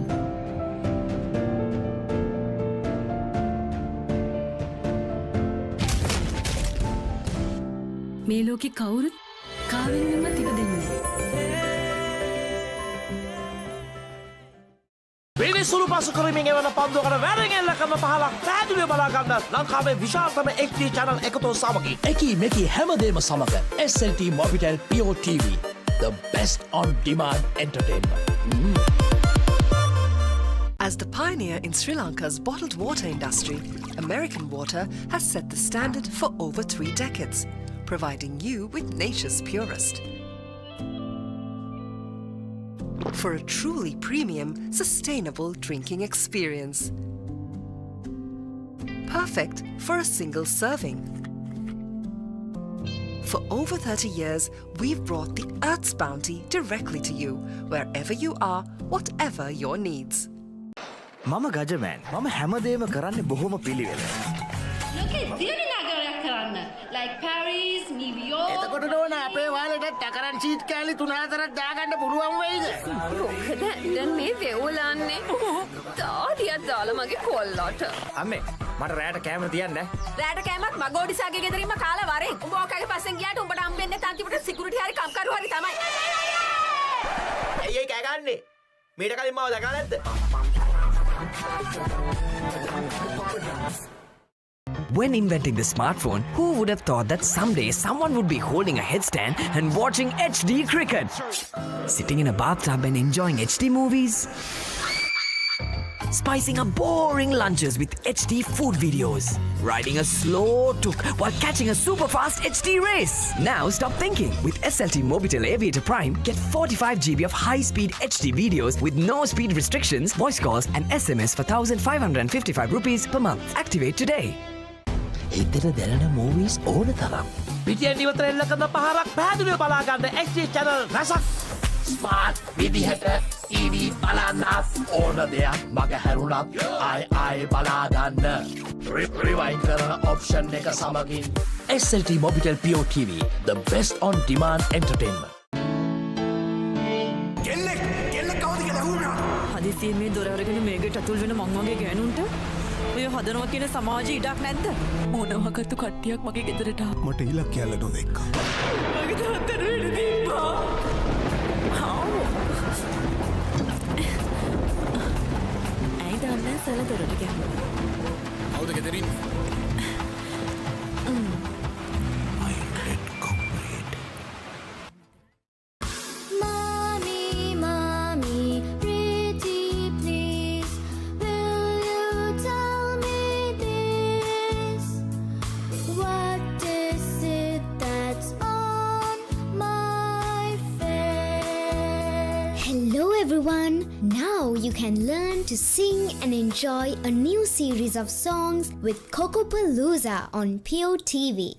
මේ ලෝකේ කවුරුත් කාවෙන්වත් ඉපදෙන්නේ නැහැ. සුළු පසු කරමින් එවන පන්දුවකට වැරෙන් එල්ලකම පහලක් පැහැදිලිව බලා ගන්න ලංකාවේ විශාලතම HD channel එකතු සමගින් එකී මෙකී හැමදේම සමග SLT-MOBITEL Pure TV, the best on demand entertainment. As the pioneer in Sri Lanka's bottled water industry, American Water has set the standard for over 3 decades, providing you with nature's purest. For a truly premium, sustainable drinking experience. Perfect for a single serving. For over 30 years, we've brought the Earth's bounty directly to you, wherever you are, whatever your needs. මම ගජමෑන් මම හැමදේම කරන්නේ බොහොම පිළිවෙල. ලෝකේ දියුණු නගරයක් කරන්න. Like Paris, New York. එතකොට නෝන අපේ වාලෙට ටකරන් ෂීට් කෑලි 3-4ක් දාගන්න පුළුවන් වෙයිද? මොකද දැන් මේ වෙවුලන්නේ තාඩියක් දාලා මගේ කොල්ලට. අම්මේ මට රැට කැමර තියන්න. රැට කෑමත් මගෝඩිසාගේ ගෙදරින්ම කාලා වරෙන්. උඹ ඔකගේ පස්සෙන් ගියාට උඹට හම්බෙන්නේ තන්තිපට සිකියුරිටි හරි කම්කරු හරි තමයි. ඇයි ඒ කෑගන්නේ? මීට කලින් මාව දැකලා නැද්ද? When inventing the smartphone, who would have thought that someday someone would be holding a headstand and watching HD cricket? Sitting in a bathtub and enjoying HD movies? Spicing up boring lunches with HD food videos? Riding a slow tuk while catching a super fast HD race? Now stop thinking. With SLT-MOBITEL Aviator Prime, get 45 GB of high-speed HD videos with no speed restrictions, voice calls and SMS for 1,555 rupees per month. Activate today. හිතට දැනෙන movies ඕන තරම්. පිටියෙන් ඉවතර එල්ලකම පහරක් පැහැදිලිව බලා ගන්න HD channel රසක්. Smart විදිහට TV බලන්නත් ඕන දෙයක් මග හැරුණත් ආයි බලා ගන්න. Rewind කරන option එක සමගින් SLT-MOBITEL Pure TV, the best on demand entertainment. කෙල්ල කවුද කියලා අහුණා. හදිසියෙන් මේ දොර අරගෙන මේකට අතුල් වෙන මං වගේ ගෑනුන්ට ඔය හදනවා කියන සමාජ ඉඩක් නැද්ද? මොනවා කරතු කට්ටියක් මගේ ගෙදරට ආවා. මට ඉලක්කයල්ල නොදෙක්කා. මගේ තාත්තට වෙඩි දීපා. ඇයි දන්නේ සල දොරට ගියා. කවුද ගෙදරින්? Everyone, now you can learn to sing and enjoy a new series of songs with Kokopalooza on Pure TV.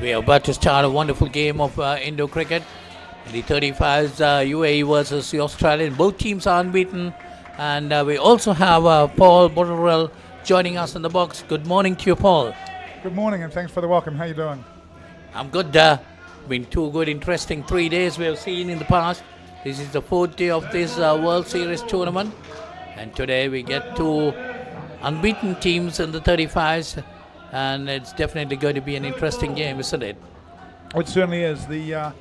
We are about to start a wonderful game of Indo cricket. The 35s, UAE versus the Australian. Both teams are unbeaten. And we also have Paul Botterell joining us in the box. Good morning to you, Paul. Good morning, and thanks for the welcome. How you doing? I'm good. Been 2 good, interesting 3 days we have seen in the past. This is the 4th day of this World Series tournament. And today we get 2 unbeaten teams in the 35s. And it's definitely going to be an interesting game, isn't it? It certainly is. The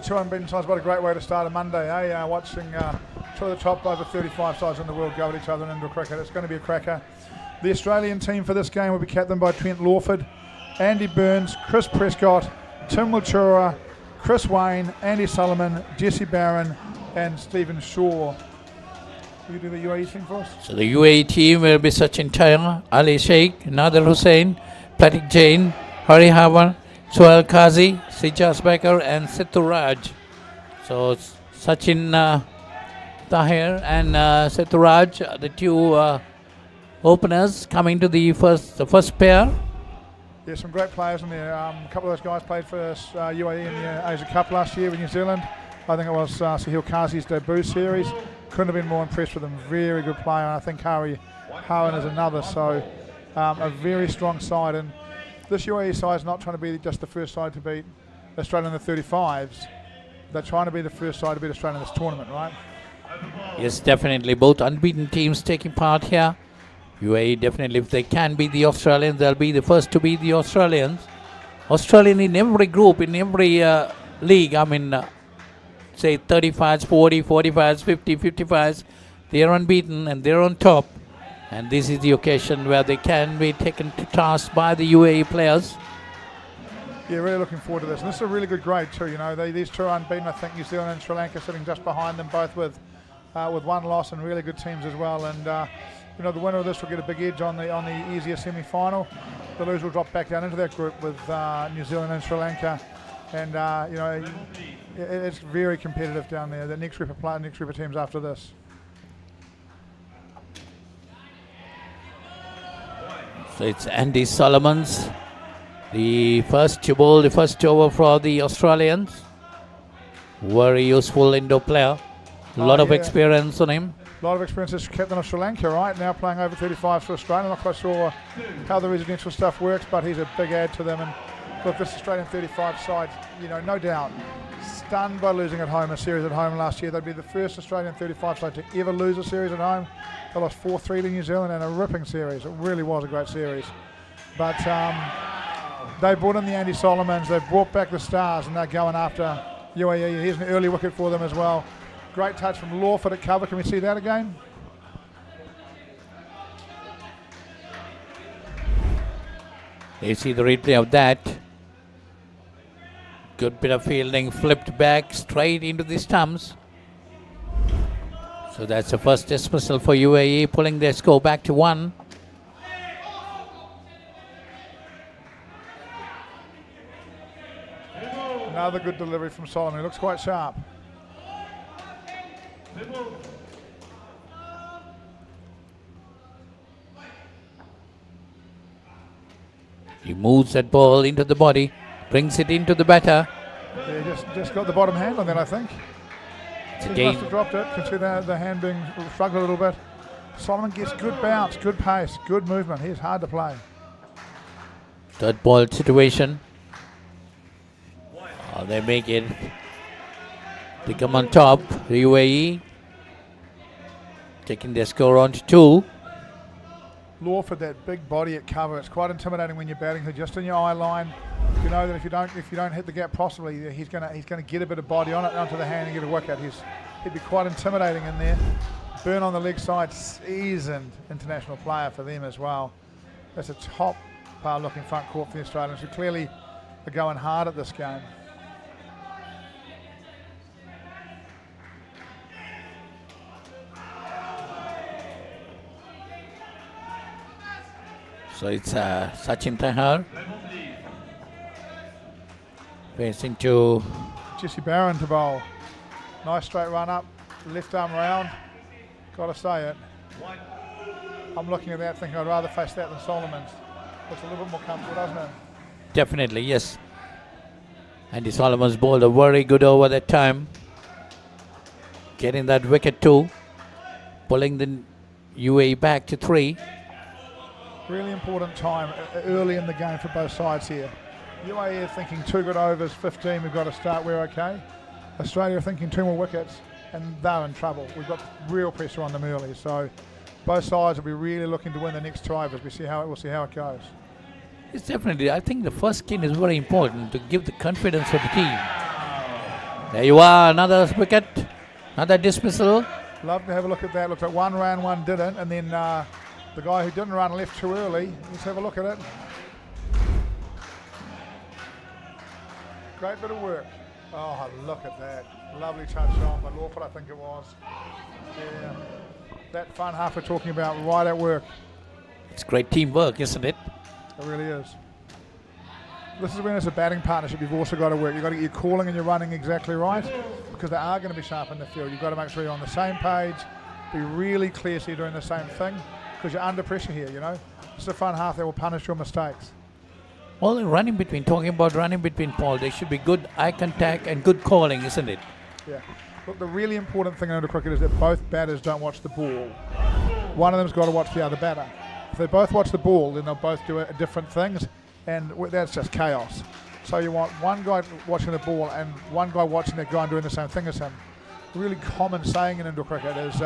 2 unbeaten sides, what a great way to start a Monday, eh? Watching 2 of the top over 35 sides in the world go at each other in indoor cricket. It's going to be a cracker. The Australian team for this game will be captained by Trent Lawford, Andy Burns, Chris Prescott, Tim Wiltura, Chris Wayne, Andy Solomon, Jesse Barron, and Stephen Shaw. Will you do the UAE team for us? So the UAE team will be Sachin Taylor, Ali Sheikh, Nader Hussain, Pratik Jain, Hari Havan, Sohail Qazi, Sijaz Becker, and Sethu Raj. So Sachin Tahir and Sethu Raj, the 2 openers coming to the first pair. Yeah, some great players in there. A couple of those guys played for UAE in the Asia Cup last year with New Zealand. I think it was Sohail Qazi's debut series. Couldn't have been more impressed with him. Very good player. And I think Hari Hawan is another. So a very strong side. And this UAE side is not trying to be just the first side to beat Australia in the 35s. They're trying to be the first side to beat Australia in this tournament, right? Yes, definitely. Both unbeaten teams taking part here. UAE definitely, if they can beat the Australians, they'll be the first to beat the Australians. Australian in every group, in every league, I mean, say 35s, 40, 45s, 50, 55s, they are unbeaten and they're on top. And this is the occasion where they can be taken to task by the UAE players. Yeah, really looking forward to this. And this is a really good grade too, you know. These 2 are unbeaten. I think New Zealand and Sri Lanka sitting just behind them, both with 1 loss and really good teams as well. And you know, the winner of this will get a big edge on the easier semi-final. The loser will drop back down into that group with New Zealand and Sri Lanka. And you know, it's very competitive down there. The next group of teams after this. So it's Andy Solomons, the first to bowl, the first over for the Australians. Very useful indoor player. A lot of experience on him. A lot of experience as captain of Sri Lanka, right? Now playing over 35 for Australia. I'm not quite sure how the residential stuff works, but he's a big add to them. And look, this Australian 35 side, you know, no doubt, stunned by losing at home, a series at home last year. They'd be the first Australian 35 side to ever lose a series at home. They lost 4-3 to New Zealand in a ripping series. It really was a great series. But they brought in the Andy Solomons, they've brought back the stars, and they're going after UAE. Here's an early wicket for them as well. Great touch from Lawford at cover. Can we see that again? You see the replay of that. Good bit of fielding, flipped back straight into the stumps. So that's the first dismissal for UAE, pulling their score back to 1. Another good delivery from Solomon. He looks quite sharp. He moves that ball into the body, brings it into the batter. Yeah, just got the bottom hand on that, I think. He must have dropped it. You can see the hand being shrugged a little bit. Solomon gets good bounce, good pace, good movement. He's hard to play. Third ball situation. Oh, they make it. They come on top. The UAE taking their score on to 2. Lawford, that big body at cover. It's quite intimidating when you're batting. They're just in your eye line. You know that if you don't hit the gap possibly, he's gonna get a bit of body on it onto the hand and get a wicket. He'd be quite intimidating in there. Burn on the leg side, seasoned international player for them as well. That's a top looking front court for the Australians, who clearly are going hard at this game. So it's Sachin Tahar facing to Jesse Barron to bowl. Nice straight run up, left arm round. Got to say it. I'm looking at that thinking I'd rather face that than Solomon's. Looks a little bit more comfortable, doesn't it? Definitely, yes. Andy Solomon's bowled a very good over that time, getting that wicket too, pulling the UAE back to 3. Really important time early in the game for both sides here. UAE are thinking 2 good overs, 15, we've got to start, we're okay. Australia are thinking 2 more wickets and they're in trouble. We've got real pressure on them early, so both sides will be really looking to win the next 2 overs. We'll see how it goes. It's definitely, I think the first skin is very important to give the confidence for the team. There you are, another wicket, another dismissal. Love to have a look at that. Looks like 1 ran, 1 didn't, and then the guy who didn't run left too early. Let's have a look at it. Great bit of work. Oh, look at that. Lovely touch on by Lawford, I think it was. Yeah. That fun half we're talking about, right at work. It's great teamwork, isn't it? It really is. This is when it's a batting partnership, you've also got to work. You've got to get your calling and your running exactly right, because they are going to be sharp in the field. You've got to make sure you're on the same page, be really clear so you're doing the same thing, because you're under pressure here, you know. It's a fun half that will punish your mistakes. Well, talking about running between, Paul, there should be good eye contact and good calling, isn't it? Yeah. Look, the really important thing under cricket is that both batters don't watch the ball. One of them's got to watch the other batter. If they both watch the ball, then they'll both do different things, and that's just chaos. So you want one guy watching the ball and one guy watching that guy and doing the same thing as him. A really common saying in indoor cricket is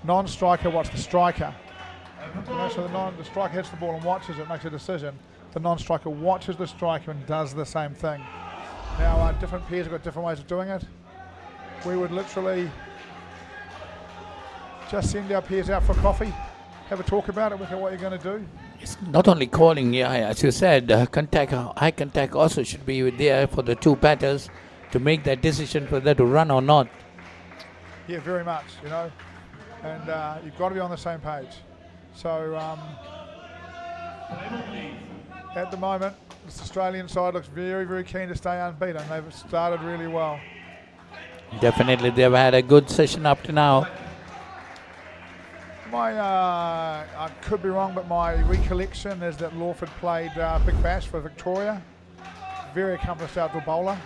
non-striker watch the striker. You know, so the striker hits the ball and watches it, makes a decision. The non-striker watches the striker and does the same thing. Now, different pairs have got different ways of doing it. We would literally just send our pairs out for coffee, have a talk about it, look at what you're going to do. It's not only calling, as you said, eye contact also should be there for the 2 batters to make that decision whether to run or not. Yeah, very much, you know, and you've got to be on the same page. So at the moment, this Australian side looks very, very keen to stay unbeaten. They've started really well. Definitely, they've had a good session up to now. I could be wrong, but my recollection is that Lawford played Big Bash for Victoria. Very accomplished outdoor bowler.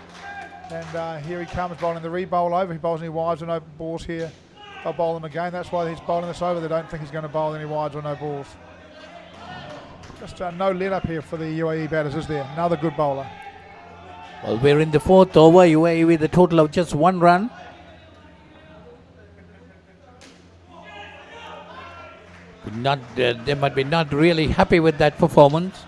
And here he comes bowling the re-bowl over. He bowls any wides or no balls here. They'll bowl them again. That's why he's bowling this over. They don't think he's going to bowl any wides or no balls. Just no let up here for the UAE batters, is there? Another good bowler. Well, we're in the 4th over, UAE with a total of just 1 run. They might be not really happy with that performance.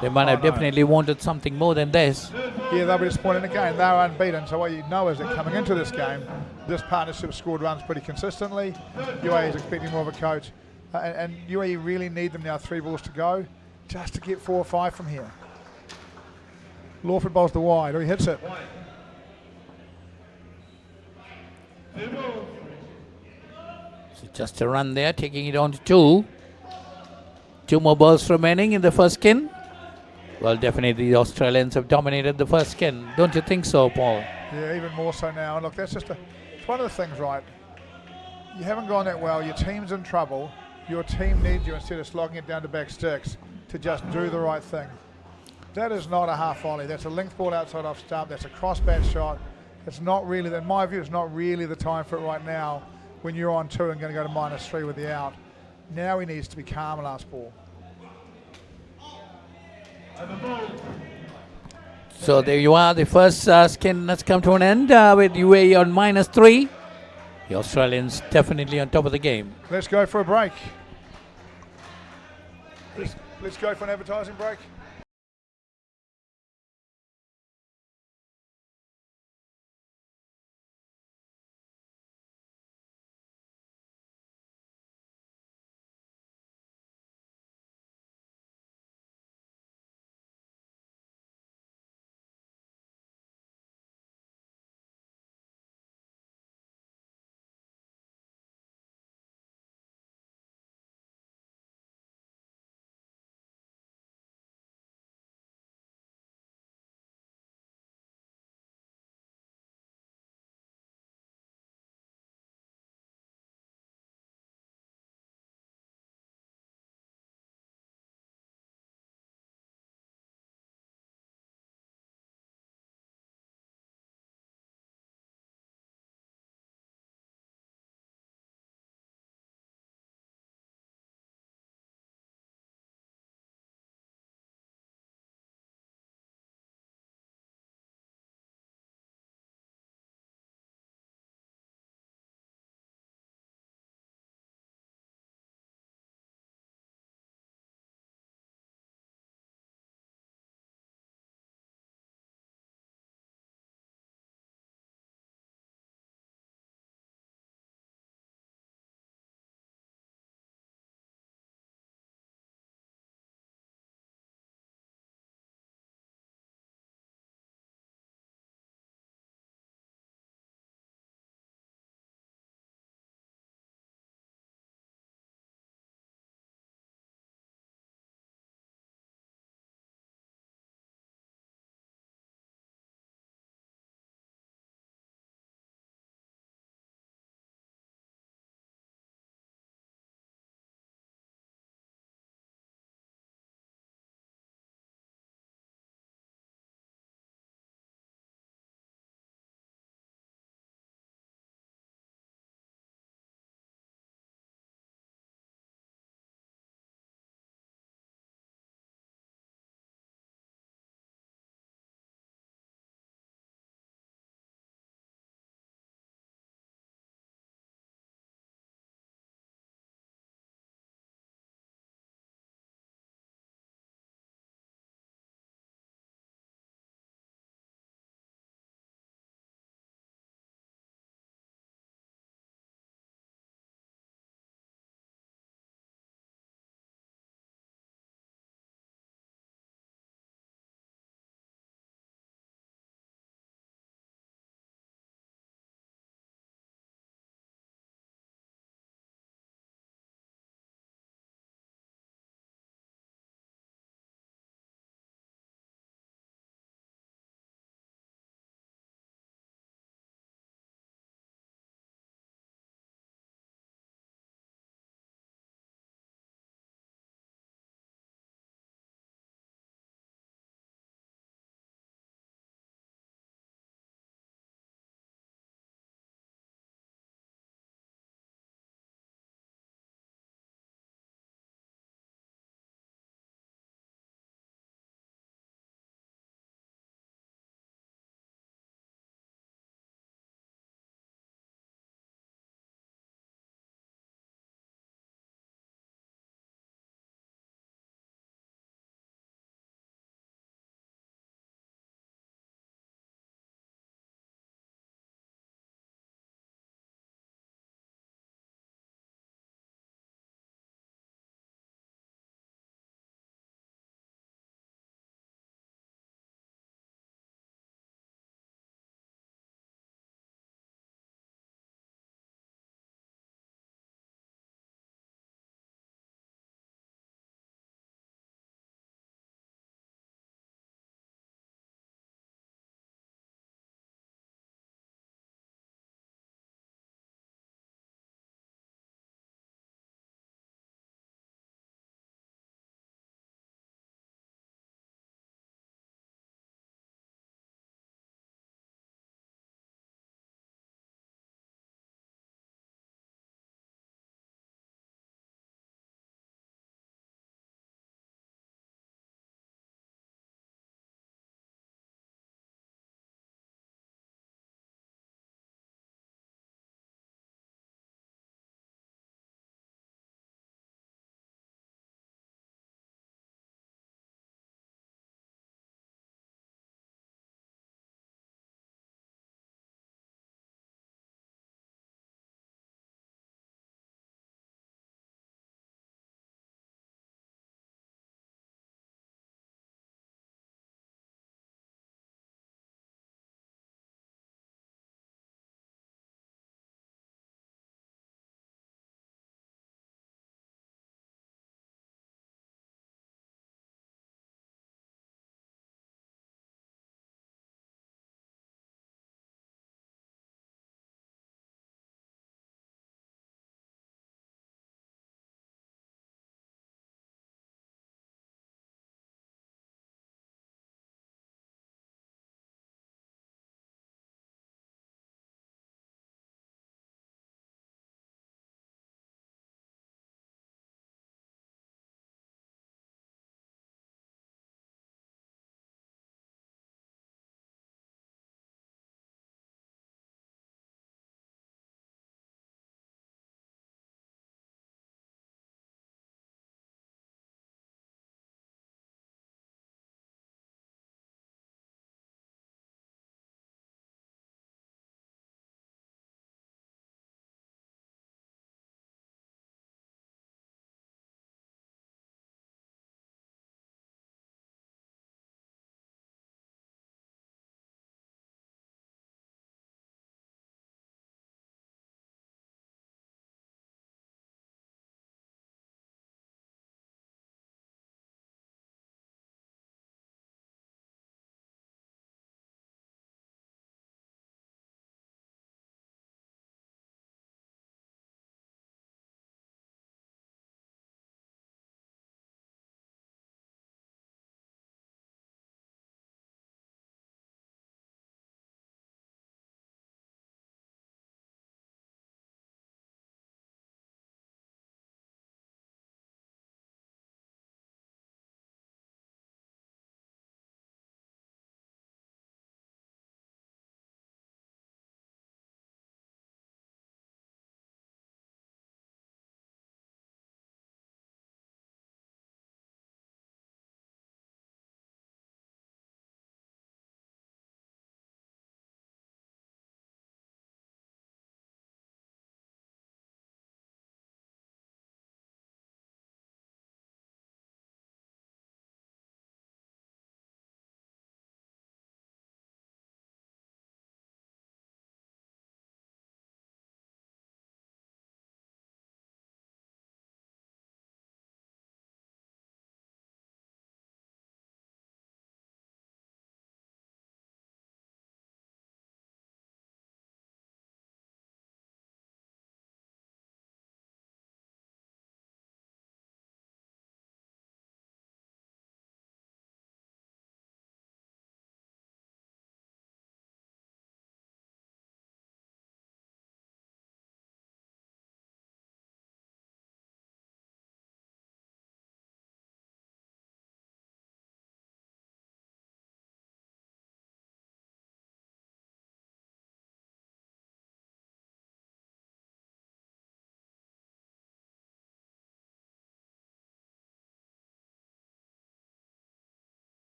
They might have definitely wanted something more than this. Yeah, they'll be disappointed again. They were unbeaten, so what you know is that coming into this game, this partnership scored runs pretty consistently. UAE is expecting more of a coach. And UAE really need them now, 3 balls to go, just to get 4 or 5 from here. Lawford bowls the wide, or he hits it. So just a run there, taking it on to 2. 2 more balls remaining in the first skin. Well, definitely the Australians have dominated the first skin. Don't you think so, Paul? Yeah, even more so now. And look, that's just it's one of the things, right? You haven't gone that well. Your team's in trouble. Your team needs you, instead of slogging it down to back sticks, to just do the right thing. That is not a half volley. That's a length ball outside off stump. That's a cross bat shot. It's not really, in my view, it's not really the time for it right now when you're on 2 and going to go to -3 with the out. Now he needs to be calm last ball. So there you are. The first skin has come to an end with UAE on -3. The Australians definitely on top of the game. Let's go for a break. Let's go for an advertising break.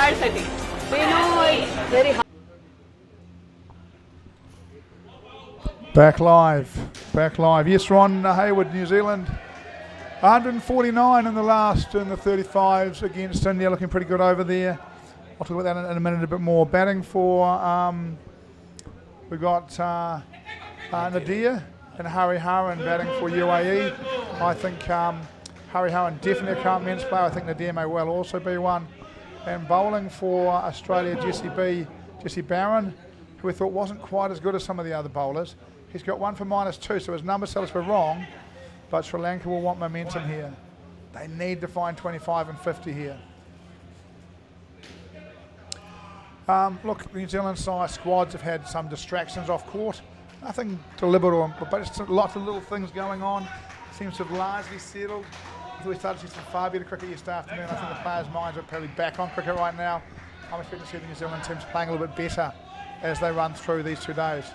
entire setting. We know it's very hard. Back live. Yes, Ron Hayward, New Zealand. 149 in the 35s against India, looking pretty good over there. I'll talk about that in a minute a bit more. Batting for, we've got Nadir and Hariharan batting for UAE. I think Hariharan definitely a current men's player. I think Nadir may well also be one. And bowling for Australia, Jesse Barron, who we thought wasn't quite as good as some of the other bowlers. He's got one for -2, so his number sellers were wrong, but Sri Lanka will want momentum here. They need to find 25 and 50 here. Look, the New Zealand side squads have had some distractions off court. Nothing deliberate, but it's lots of little things going on. Seems to have largely settled. We started to see some far better cricket yesterday afternoon. I think the players' minds are probably back on cricket right now. I'm expecting to see the New Zealand teams playing a little bit better as they run through these 2 days.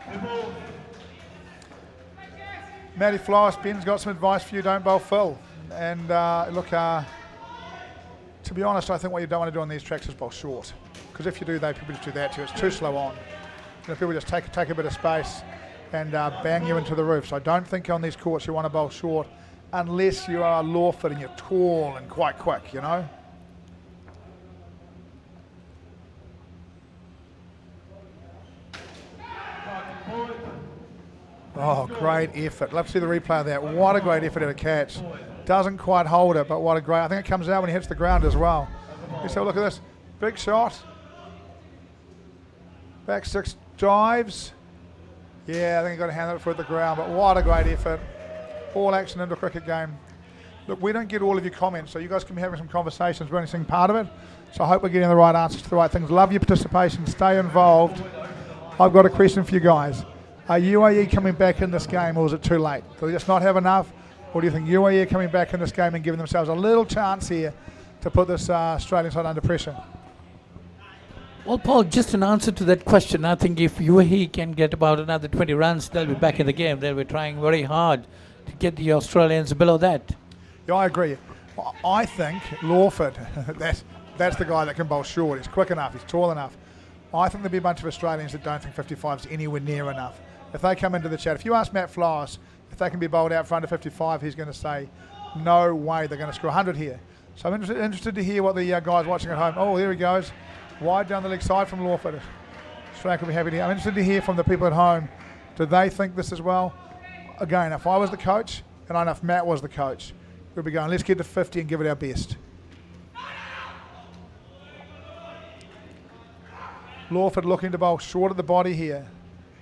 Matty Flores, Ben's got some advice for you, don't bowl Phil. And look, to be honest, I think what you don't want to do on these tracks is bowl short. Because if you do, people just do that too. It's too slow on. You know, people just take a bit of space and bang you into the roof. So I don't think on these courts you want to bowl short unless you are Lawford and you're tall and quite quick, you know. Oh, great effort. Love to see the replay of that. What a great effort at a catch. Doesn't quite hold it, but what a great... I think it comes out when he hits the ground as well. Let's have a look at this. Big shot. Back 6 dives. Yeah, I think he got a hand on it for the ground, but what a great effort. All action into a cricket game. Look, we don't get all of your comments, so you guys can be having some conversations. We're only seeing part of it, so I hope we're getting the right answers to the right things. Love your participation. Stay involved. I've got a question for you guys. Are UAE coming back in this game, or is it too late? Do they just not have enough, or do you think UAE are coming back in this game and giving themselves a little chance here to put this Australian side under pressure? Well, Paul, just an answer to that question. I think if UAE can get about another 20 runs, they'll be back in the game. They'll be trying very hard to get the Australians below that. Yeah, I agree. I think Lawford, that's the guy that can bowl short. He's quick enough. He's tall enough. I think there'll be a bunch of Australians that don't think 55 is anywhere near enough. If they come into the chat, if you ask Matt Flores if they can be bowled out for under 55, he's going to say, no way, they're going to score 100 here. So I'm interested to hear what the guys watching at home. Oh, there he goes. Wide down the leg side from Lawford. Australia will be happy to hear. I'm interested to hear from the people at home. Do they think this as well? Again, if I was the coach, and I know if Matt was the coach, we'd be going, let's get to 50 and give it our best. Lawford looking to bowl short of the body here.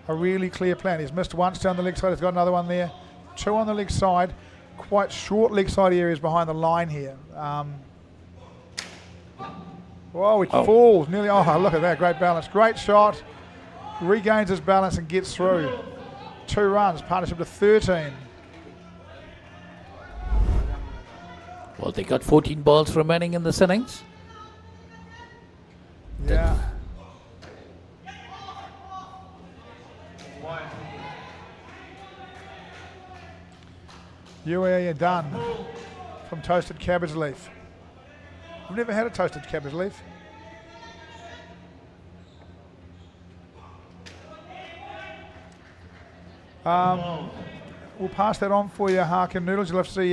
A really clear plan. He's missed once down the leg side. He's got another one there. 2 on the leg side. Quite short leg side areas behind the line here. Whoa, it falls nearly. Oh, look at that. Great balance. Great shot. Regains his balance and gets through. 2 runs. Partnership to 13. Well, they got 14 balls remaining in this innings. Yeah. UAE are done from toasted cabbage leaf. I've never had a toasted cabbage leaf. We'll pass that on for you, Harkin Noodles. You'll have to see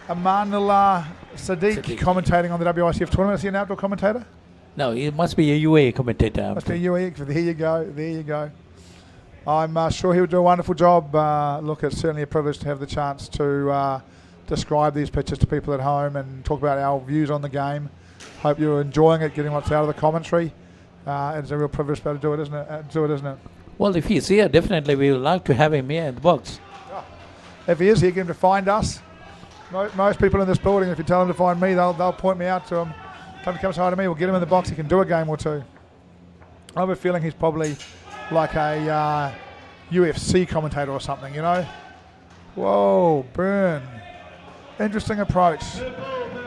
Amanullah Sadiq commentating on the WICF tournament. Is he an outdoor commentator? No, he must be a UAE commentator. Must be a UAE. There you go. There you go. I'm sure he would do a wonderful job. Look, it's certainly a privilege to have the chance to describe these pitches to people at home and talk about our views on the game. Hope you're enjoying it, getting what's out of the commentary. It's a real privilege to be able to do it, isn't it? Well, if he's here, definitely we would like to have him here in the box. If he is here, get him to find us. Most people in this building, if you tell them to find me, they'll point me out to him. Tell him to come say hi to me. We'll get him in the box. He can do a game or 2. I have a feeling he's probably like a UFC commentator or something, you know. Whoa, burn. Interesting approach.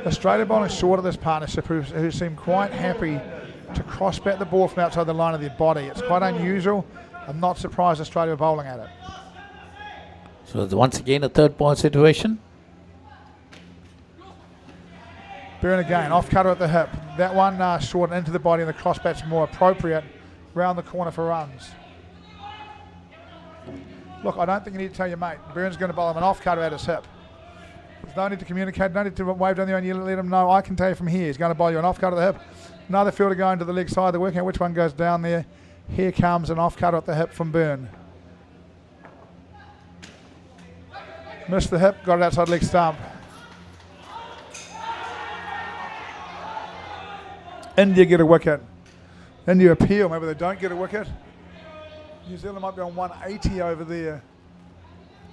Australia bowling short of this partnership who seem quite happy to cross back the ball from outside the line of their body. It's quite unusual. I'm not surprised Australia are bowling at it. So once again a 3rd ball situation. Burn again, off cutter at the hip. That one short into the body and the cross bat's more appropriate. Round the corner for runs. Look, I don't think you need to tell your mate. Byrne's going to bowl him an off-cutter at his hip. There's no need to communicate, no need to wave down there and you let him know. I can tell you from here, he's going to bowl you an off-cutter at the hip. Another fielder going to the leg side. They're working out which one goes down there. Here comes an off-cutter at the hip from Byrne. Missed the hip, got it outside leg stump. India get a wicket. India appeal, maybe they don't get a wicket. New Zealand might be on 180 over there.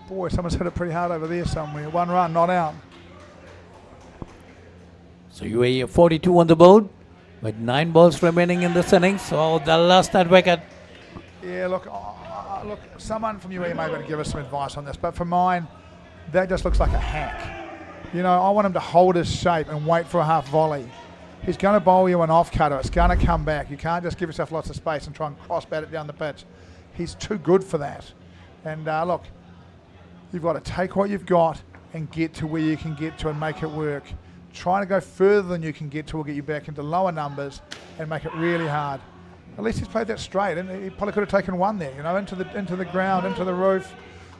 Boy, someone's hit it pretty hard over there somewhere. 1 run, not out. So UAE 42 on the board with 9 balls remaining in this innings. So they'll lost that wicket. Yeah, look, look. Someone from UAE may be able to give us some advice on this, but for mine, that just looks like a hack. You know, I want him to hold his shape and wait for a half volley. He's going to bowl you an off cutter. It's going to come back. You can't just give yourself lots of space and try and cross bat it down the pitch. He's too good for that. And look, you've got to take what you've got and get to where you can get to and make it work. Trying to go further than you can get to will get you back into lower numbers and make it really hard. At least he's played that straight, and he probably could have taken one there. You know, into the ground, into the roof,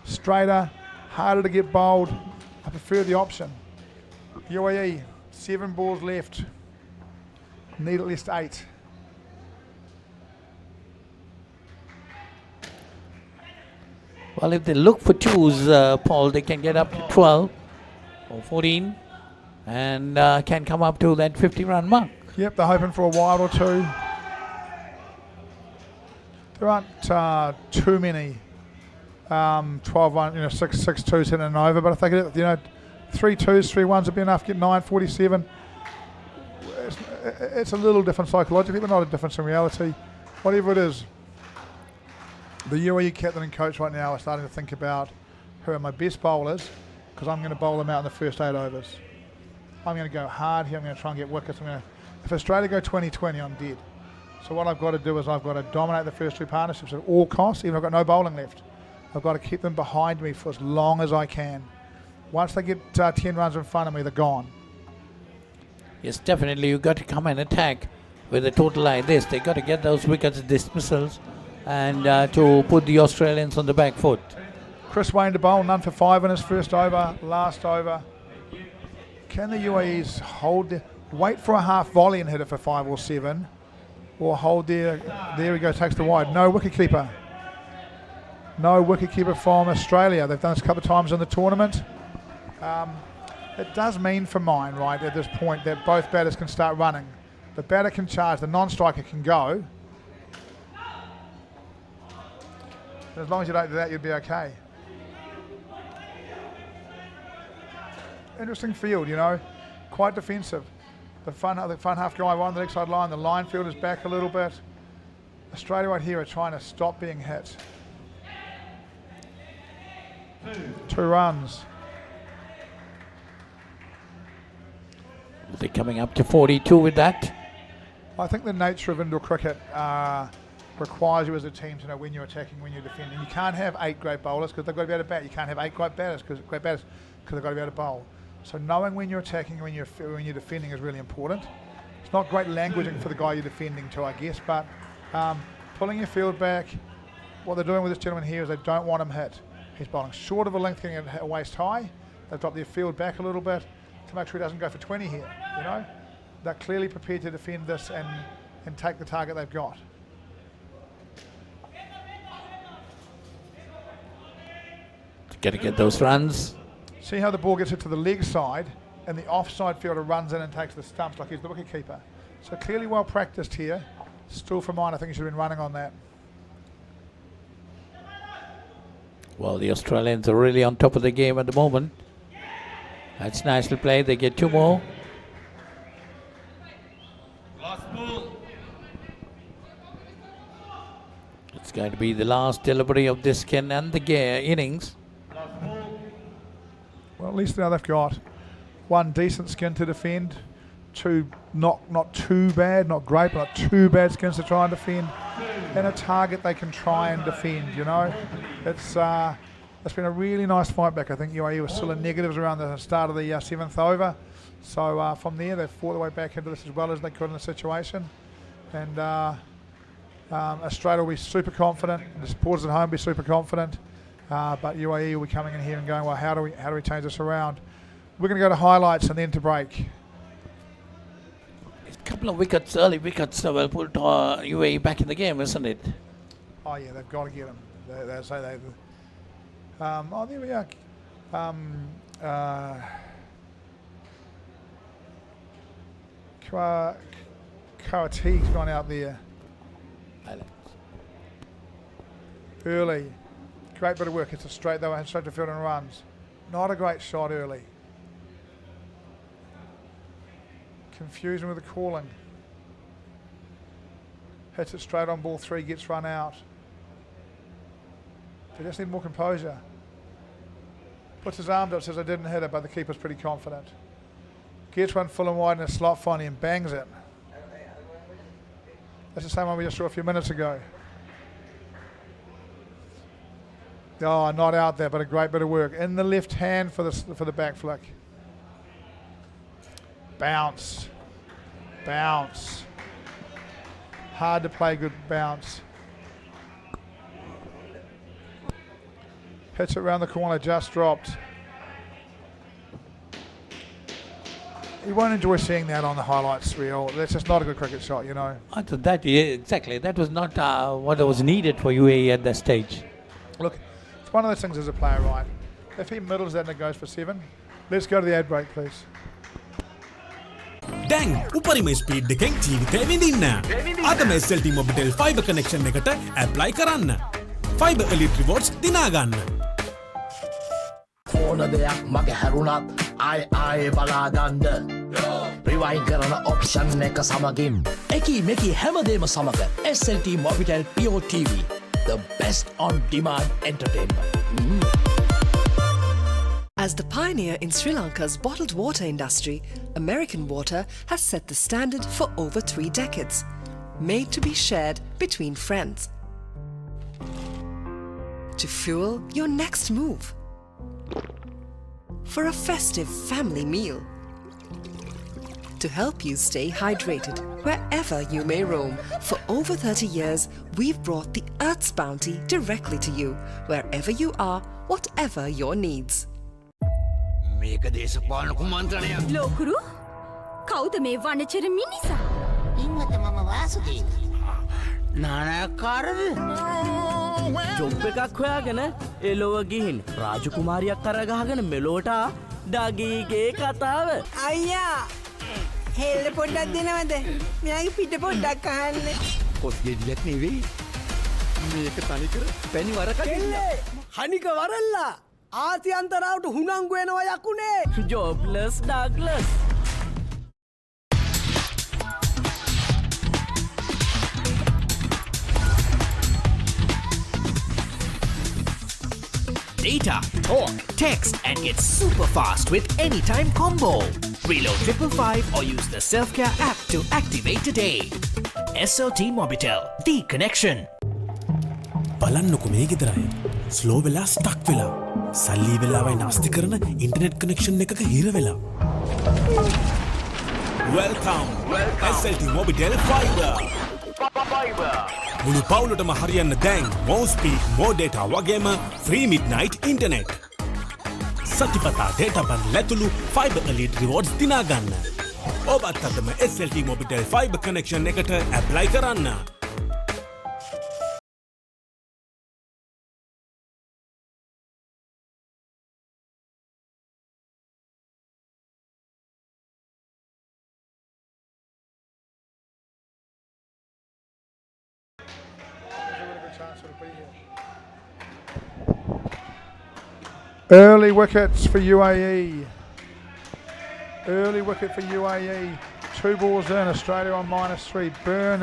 straighter, harder to get bowled. I prefer the option. UAE, 7 balls left. Need at least 8. Well, if they look for twos, Paul, they can get up to 12 or 14 and can come up to that 50-run mark. Yep, they're hoping for a wild or two. There aren't too many 12-1, you know, 6 twos hitting and over, but if they get, you know, 3 twos, 3 ones would be enough. Get 9, 47. It's a little different psychologically, but not a difference in reality. Whatever it is, the UAE captain and coach right now are starting to think about who are my best bowlers, because I'm going to bowl them out in the first 8 overs. I'm going to go hard here. I'm going to try and get wickets. If Australia go 20-20, I'm dead. So what I've got to do is I've got to dominate the first 2 partnerships at all costs, even if I've got no bowling left. I've got to keep them behind me for as long as I can. Once they get 10 runs in front of me, they're gone. Yes, definitely. You've got to come and attack with a total like this. They've got to get those wickets dismissals and to put the Australians on the back foot. Chris Wayne to bowl, none for 5 in his first over, last over. Can the UAEs wait for a half volley and hit it for 5 or 7, or hold there? There we go, takes the wide. No wicketkeeper. No wicketkeeper from Australia. They've done this a couple of times in the tournament. It does mean for mine, right, at this point, that both batters can start running. The batter can charge, the non-striker can go. As long as you don't do that, you'll be okay. Interesting field, you know, quite defensive. The front half guy on the leg side line, the line field is back a little bit. Australia right here are trying to stop being hit. 2 runs. They're coming up to 42 with that. I think the nature of indoor cricket requires you as a team to know when you're attacking, when you're defending. You can't have 8 great bowlers because they've got to be able to bat. You can't have 8 great batters because they've got to be able to bowl. So knowing when you're attacking and when you're defending is really important. It's not great languaging for the guy you're defending to, I guess, but pulling your field back. What they're doing with this gentleman here is they don't want him hit. He's bowling short of a length, getting it waist high. They've dropped their field back a little bit to make sure he doesn't go for 20 here. You know, they're clearly prepared to defend this and take the target they've got. Got to get those runs. See how the ball gets it to the leg side, and the offside fielder runs in and takes the stumps like he's the wicket keeper. So clearly well practiced here. Still for mine, I think he should have been running on that. Well, the Australians are really on top of the game at the moment. That's nicely played. They get 2 more. Last ball. It's going to be the last delivery of this and the innings. Well, at least now they've got 1 decent skin to defend, 2 not too bad, not great, but not too bad skins to try and defend, and a target they can try and defend. You know, it's been a really nice fight back. I think UAE was still in negatives around the start of the 7th over, So from there, they fought their way back into this as well as they could in the situation. And Australia will be super confident. The supporters at home will be super confident. But UAE will be coming in here and going, well, how do we change this around? We're going to go to highlights and then to break. A couple of wickets, early wickets, will put UAE back in the game, isn't it? Oh yeah, they've got to get them. They say they. Oh, there we are. Karate's gone out there early. Great bit of work. It's a straight though, and straight to field and runs. Not a great shot early. Confusion with the calling. Hits it straight on ball 3, gets run out. They just need more composure. Puts his arm up, says I didn't hit it, but the keeper's pretty confident. Gets one full and wide in a slot finally and bangs it. That's the same one we just saw a few minutes ago. Oh, not out there, but a great bit of work. In the left hand for the back flick. Bounce. Bounce. Hard to play, good bounce. Hits it around the corner, just dropped. You won't enjoy seeing that on the highlights reel. That's just not a good cricket shot, you know. I thought that, yeah, exactly. That was not what was needed for UAE at that stage. Look, it's one of those things as a player, right? If he middles that and it goes for 7, let's go to the ad break, please. දැන් උපරිම speed එකෙන් ජීවිතය විඳින්න. අදම SLT-MOBITEL Fiber connection එකට apply කරන්න. Fiber Elite Rewards දිනා ගන්න. ඕන දෙයක් මගේ හැරුණත් ආයේ බලාගන්න. Rewind කරන option එක සමගින් එකී මෙකී හැමදේම සමග SLT-MOBITEL Pure TV, the best on demand entertainment. As the pioneer in Sri Lanka's bottled water industry, American Water has set the standard for over 3 decades, made to be shared between friends. To fuel your next move. For a festive family meal. To help you stay hydrated wherever you may roam. For over 30 years, we've brought the Earth's bounty directly to you, wherever you are, whatever your needs. මේක දේශපාලන කුමන්ත්‍රණයක්. ලෝකුරු කවුද මේ වනචර මිනිසා? ඉන්නත මම වාසුදීන. නානකාරද? Job එකක් හොයාගෙන එලොව ගිහින් රාජකුමාරියක් කරගහගෙන මෙලෝට ඩගීගේ කතාව. අයියා හෙල්ල පොඩ්ඩක් දෙනවද? මෙයාගේ පිට පොඩ්ඩක් අහන්න. කොස් ගෙඩියක් නෙවෙයි. මේක තනිකර පැණි වරකඩින්න. හනික වරල්ලා. ආතියන්තරාවට හුනංගු වෙනවා යකුනේ. ජොබ්ලස් Douglas. Data, talk, text, and get super fast with Anytime Combo. Reload 555 or use the Self-Care app to activate today. SLT-MOBITEL, the connection. බලන්නකො මේ ගෙදරයි. ස්ලෝ වෙලා ස්ටක් වෙලා. සල්ලි වෙලාවයි නාස්ති කරන ඉන්ටර්නෙට් කනෙක්ෂන් එකක හිර වෙලා. Welcome. SLT-MOBITEL Fiber. මුළු පවුලටම හරියන්න දැන් more speed, more data වගේම free midnight internet. සතිපතා data bundle ඇතුළු Fiber Elite Rewards දිනා ගන්න. ඔබත් අදම SLT-MOBITEL Fiber connection එකට apply කරන්න. Early wickets for UAE. Early wicket for UAE. 2 balls in. Australia on -3. Byrne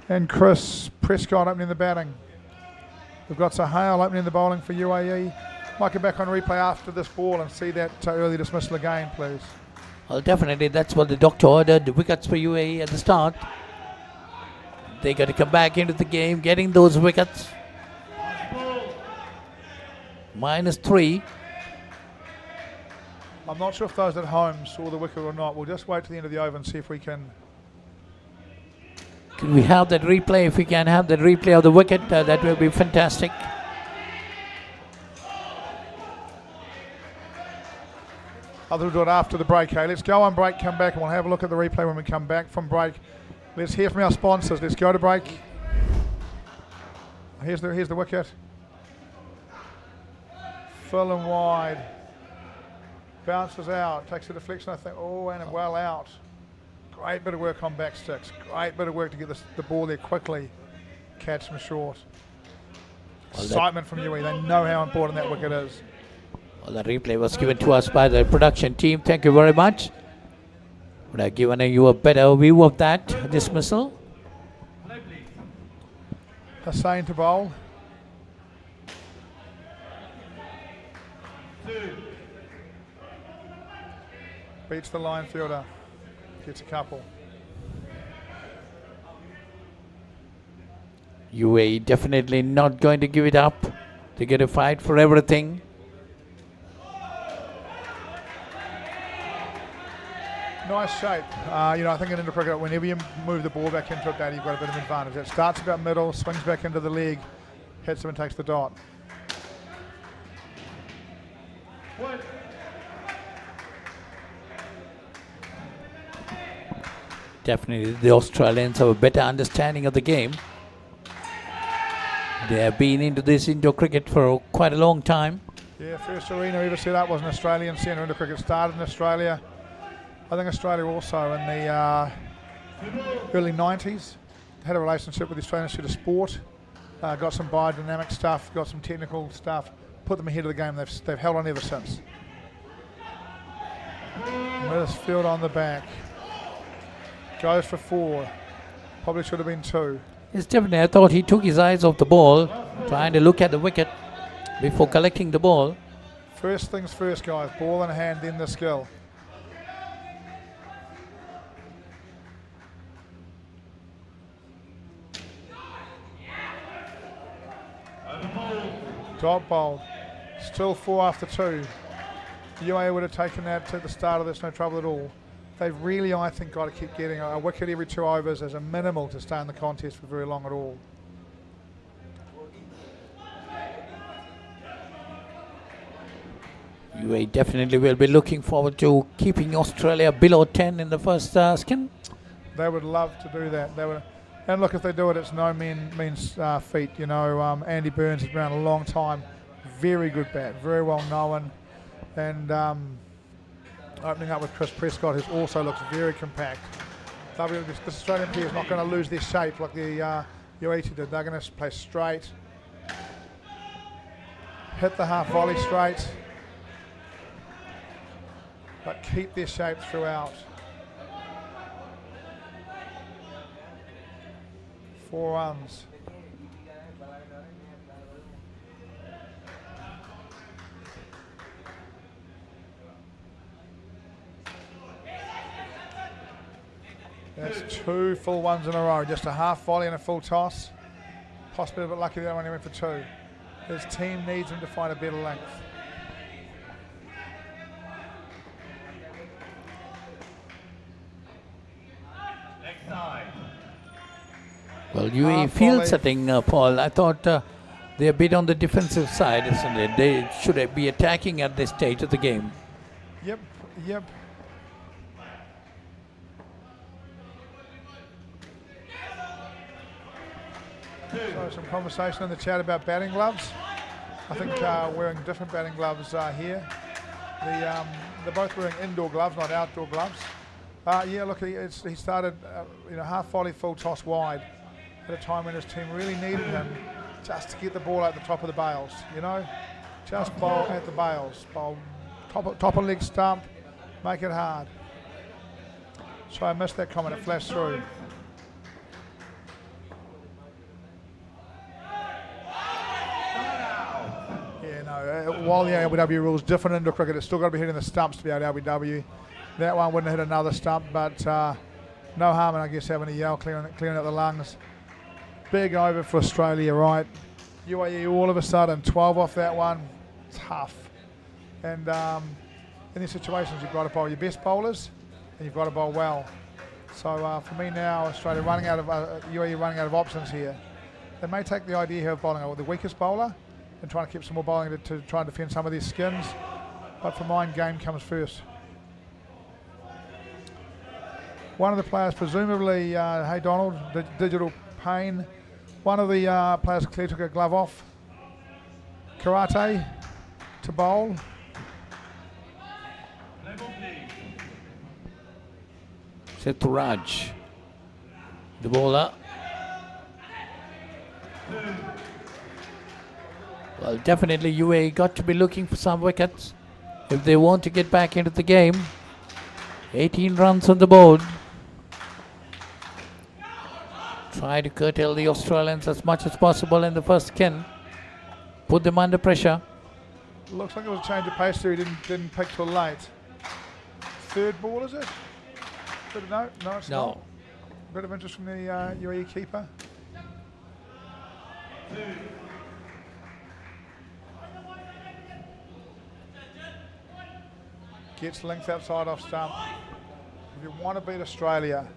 and Chris Prescott opening the batting. We've got Sahale opening the bowling for UAE. Might get back on replay after this ball and see that early dismissal again, please. Well, definitely that's what the doctor ordered. The wickets for UAE at the start. They got to come back into the game, getting those wickets. -3. I'm not sure if those at home saw the wicket or not. We'll just wait to the end of the over and see if we can. Can we have that replay? If we can have that replay of the wicket, that will be fantastic. I'll do it after the break. Hey, let's go on break, come back, and we'll have a look at the replay when we come back from break. Let's hear from our sponsors. Let's go to break. Here's the wicket. Full and wide. Bounces out. Takes a deflection, I think. Oh, and well out. Great bit of work on back sticks. Great bit of work to get the ball there quickly. Catch them short. Well, excitement from UE. They know how important that wicket is. Well, the replay was given to us by the production team. Thank you very much. Would have given you a better view of that dismissal. Hussain to bowl. Beats the line fielder. Gets a couple. UAE definitely not going to give it up. They get a fight for everything. Nice shape. I think in Indo cricket, whenever you move the ball back into a bat, you've got a bit of advantage. It starts about middle, swings back into the leg, hits him and takes the dot. Definitely the Australians have a better understanding of the game. They have been into this Indo cricket for quite a long time. Yeah, first arena ever set up was an Australian centre. Indo cricket started in Australia. I think Australia also in the early 90s had a relationship with the Australian Institute of Sport. Got some biodynamic stuff, got some technical stuff, put them ahead of the game. They've held on ever since. Midfield on the back. Goes for 4. Probably should have been 2. Yes, definitely. I thought he took his eyes off the ball, trying to look at the wicket before collecting the ball. First things first, guys. Ball in hand, then the skill. Dot bowled. Still 4 after 2. UAE would have taken that at the start of this, no trouble at all. They've really, I think, got to keep getting a wicket every 2 overs as a minimal to stay in the contest for very long at all. UAE definitely will be looking forward to keeping Australia below 10 in the first skin. They would love to do that. They would, and look, if they do it, it's no means feat. Andy Burns has been around a long time. Very good bat, very well known. And opening up with Chris Prescott, who also looks very compact. This Australian pair is not going to lose their shape like the UAE did. They're going to play straight. Hit the half volley straight. But keep their shape throughout. 4 runs. That's 2 full ones in a row. Just a half volley and a full toss. Possibly a bit lucky that one he went for 2. His team needs him to find a better length. Well, UAE field setting, Paul, I thought they're a bit on the defensive side, isn't it? They should be attacking at this stage of the game. Yep. So some conversation in the chat about batting gloves. I think wearing different batting gloves here. They're both wearing indoor gloves, not outdoor gloves. Yeah, look, he started half volley, full toss wide at a time when his team really needed him just to get the ball at the top of the bails. Just bowl at the bails, bowl top of leg stump, make it hard. So I missed that comment. It flashed through. While the LBW rules different into cricket, it's still got to be hitting the stumps to be out LBW. That one wouldn't have hit another stump, but no harm in, I guess, having a yell clearing out the lungs. Big over for Australia, right? UAE all of a sudden 12 off that one, tough. And in these situations, you've got to bowl your best bowlers and you've got to bowl well. So for me now, Australia running out of UAE running out of options here. They may take the idea here of bowling the weakest bowler and trying to keep some more bowling to try and defend some of these skins. But for mine, game comes first. One of the players, presumably, hey Donald, digital pain. One of the players clearly took a glove off. Karate to bowl. Seturaj, the bowler. Well, definitely UAE got to be looking for some wickets if they want to get back into the game. 18 runs on the board. Try to curtail the Australians as much as possible in the first skin. Put them under pressure. Looks like it was a change of pace there. He didn't pick till late. Third ball, is it? No, it's not. Bit of interest from the UAE keeper. Gets length outside off stump. If you want to beat Australia,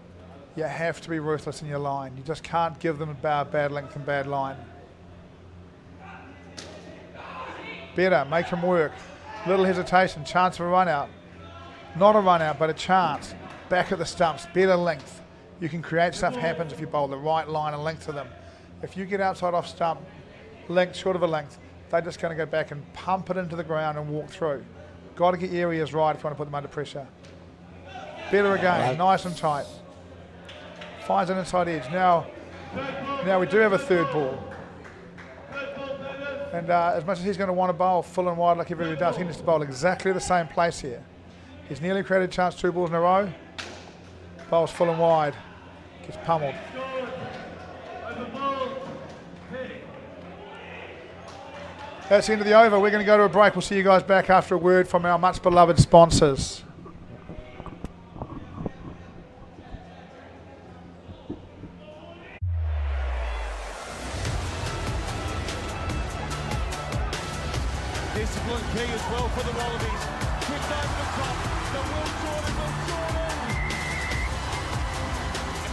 you have to be ruthless in your line. You just can't give them a bad length and bad line. Better, make them work. Little hesitation, chance of a run out. Not a run out, but a chance. Back at the stumps, better length. You can create stuff happens if you bowl the right line and length to them. If you get outside off stump, length, short of a length, they're just going to go back and pump it into the ground and walk through. Got to get your areas right if you want to put them under pressure. Better again, nice and tight. Finds an inside edge. Now we do have a third ball. And as much as he's going to want to bowl full and wide like everybody does, he needs to bowl exactly the same place here. He's nearly created a chance 2 balls in a row. Bowls full and wide. Gets pummeled. That's the end of the over. We're going to go to a break. We'll see you guys back after a word from our much beloved sponsors. Discipline key as well for the Wallabies. Kicked over the top. The Will Jordan.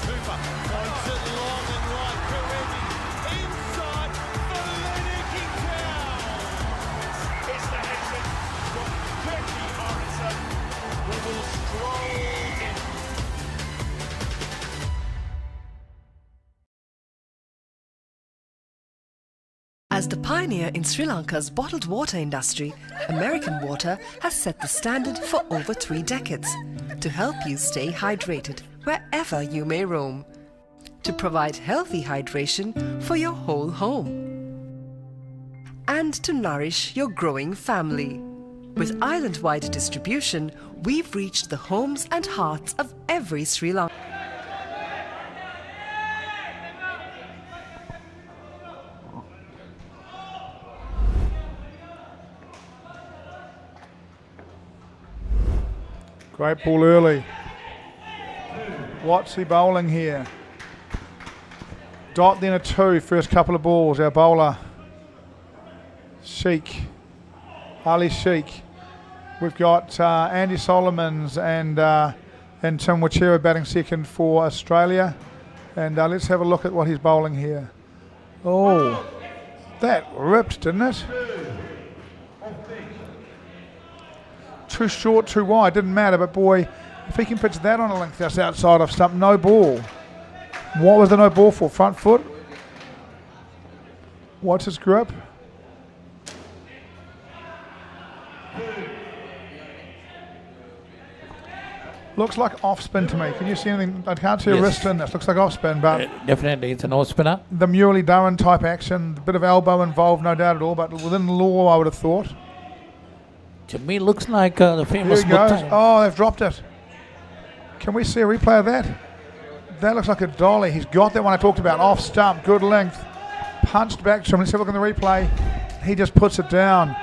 Cooper finds it long and right. Karevi inside for Lennocky Town. It's the Hexen from Turkey Morrison, who will stroll in. As the pioneer in Sri Lanka's bottled water industry, American Water has set the standard for over 3 decades to help you stay hydrated wherever you may roam, to provide healthy hydration for your whole home, and to nourish your growing family. With island-wide distribution, we've reached the homes and hearts of every Sri Lankan. Great ball early. What's he bowling here? Dot, then a 2, first couple of balls. Our bowler, Sheikh, Ali Sheikh. We've got Andy Solomons and Tim Wachera batting second for Australia. And let's have a look at what he's bowling here. Oh, that ripped, didn't it? Too short, too wide, didn't matter, but boy, if he can pitch that on a length just outside of stump, no ball. What was the no ball for? Front foot? What's his grip? Looks like off spin to me. Can you see anything? I can't see a wrist in this. Looks like off spin, but Definitely, it's an off spinner. the Murali Durran type action, a bit of elbow involved, no doubt at all, but within the law, I would have thought. To me, looks like the famous. Here he goes. Oh, they've dropped it. Can we see a replay of that? That looks like a dolly. He's got that one I talked about. Off stump, good length. Punched back to him. Let's have a look in the replay. He just puts it down.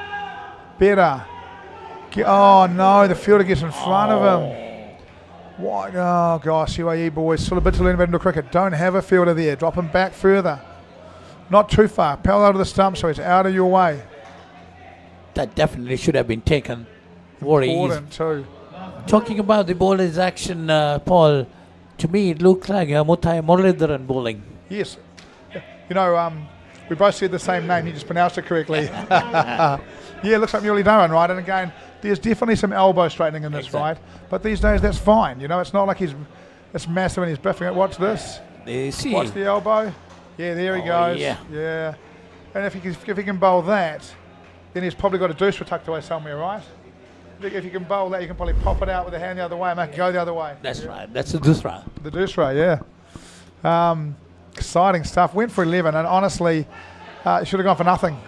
Better. Oh, no. The fielder gets in front of him. What? Oh, gosh. UAE boys. Still a bit to learn about into cricket. Don't have a fielder there. Drop him back further. Not too far. Parallel to the stump, so he's out of your way. That definitely should have been taken. Worry. Important too. Talking about the bowler's action, Paul, to me it looks like Muthai Muralidharan bowling. Yes. You know, we both said the same name. He just pronounced it correctly. Yeah, it looks like Muralidharan, right? And again, there's definitely some elbow straightening in this, right? But these days, that's fine. You know, it's not like it's massive and he's biffing it. Watch this. There you see. Watch the elbow. Yeah, there he goes. Yeah. And if he can bowl that, then he's probably got a deucer tucked away somewhere, right? If you can bowl that, you can probably pop it out with the hand the other way and make it go the other way. That's right. That's the dusra. The dusra, yeah. Exciting stuff. Went for 11, and honestly, should have gone for nothing.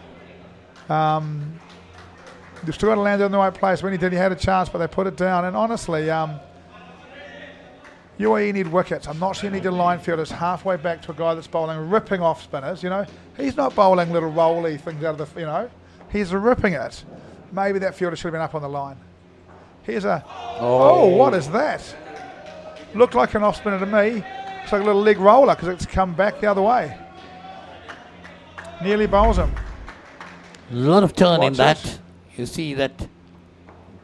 You've still got to land it in the right place. When he did, he had a chance, but they put it down. And honestly, UAE need wickets. I'm not sure you need a line fielders halfway back to a guy that's bowling, ripping off spinners. You know, he's not bowling little rolly things out of the, you know, he's ripping it. Maybe that fielder should have been up on the line. Here's a, oh, what is that? Looked like an off spinner to me. It's like a little leg roller because it's come back the other way. Nearly bowls him. A lot of turn in Watch that. it. You see that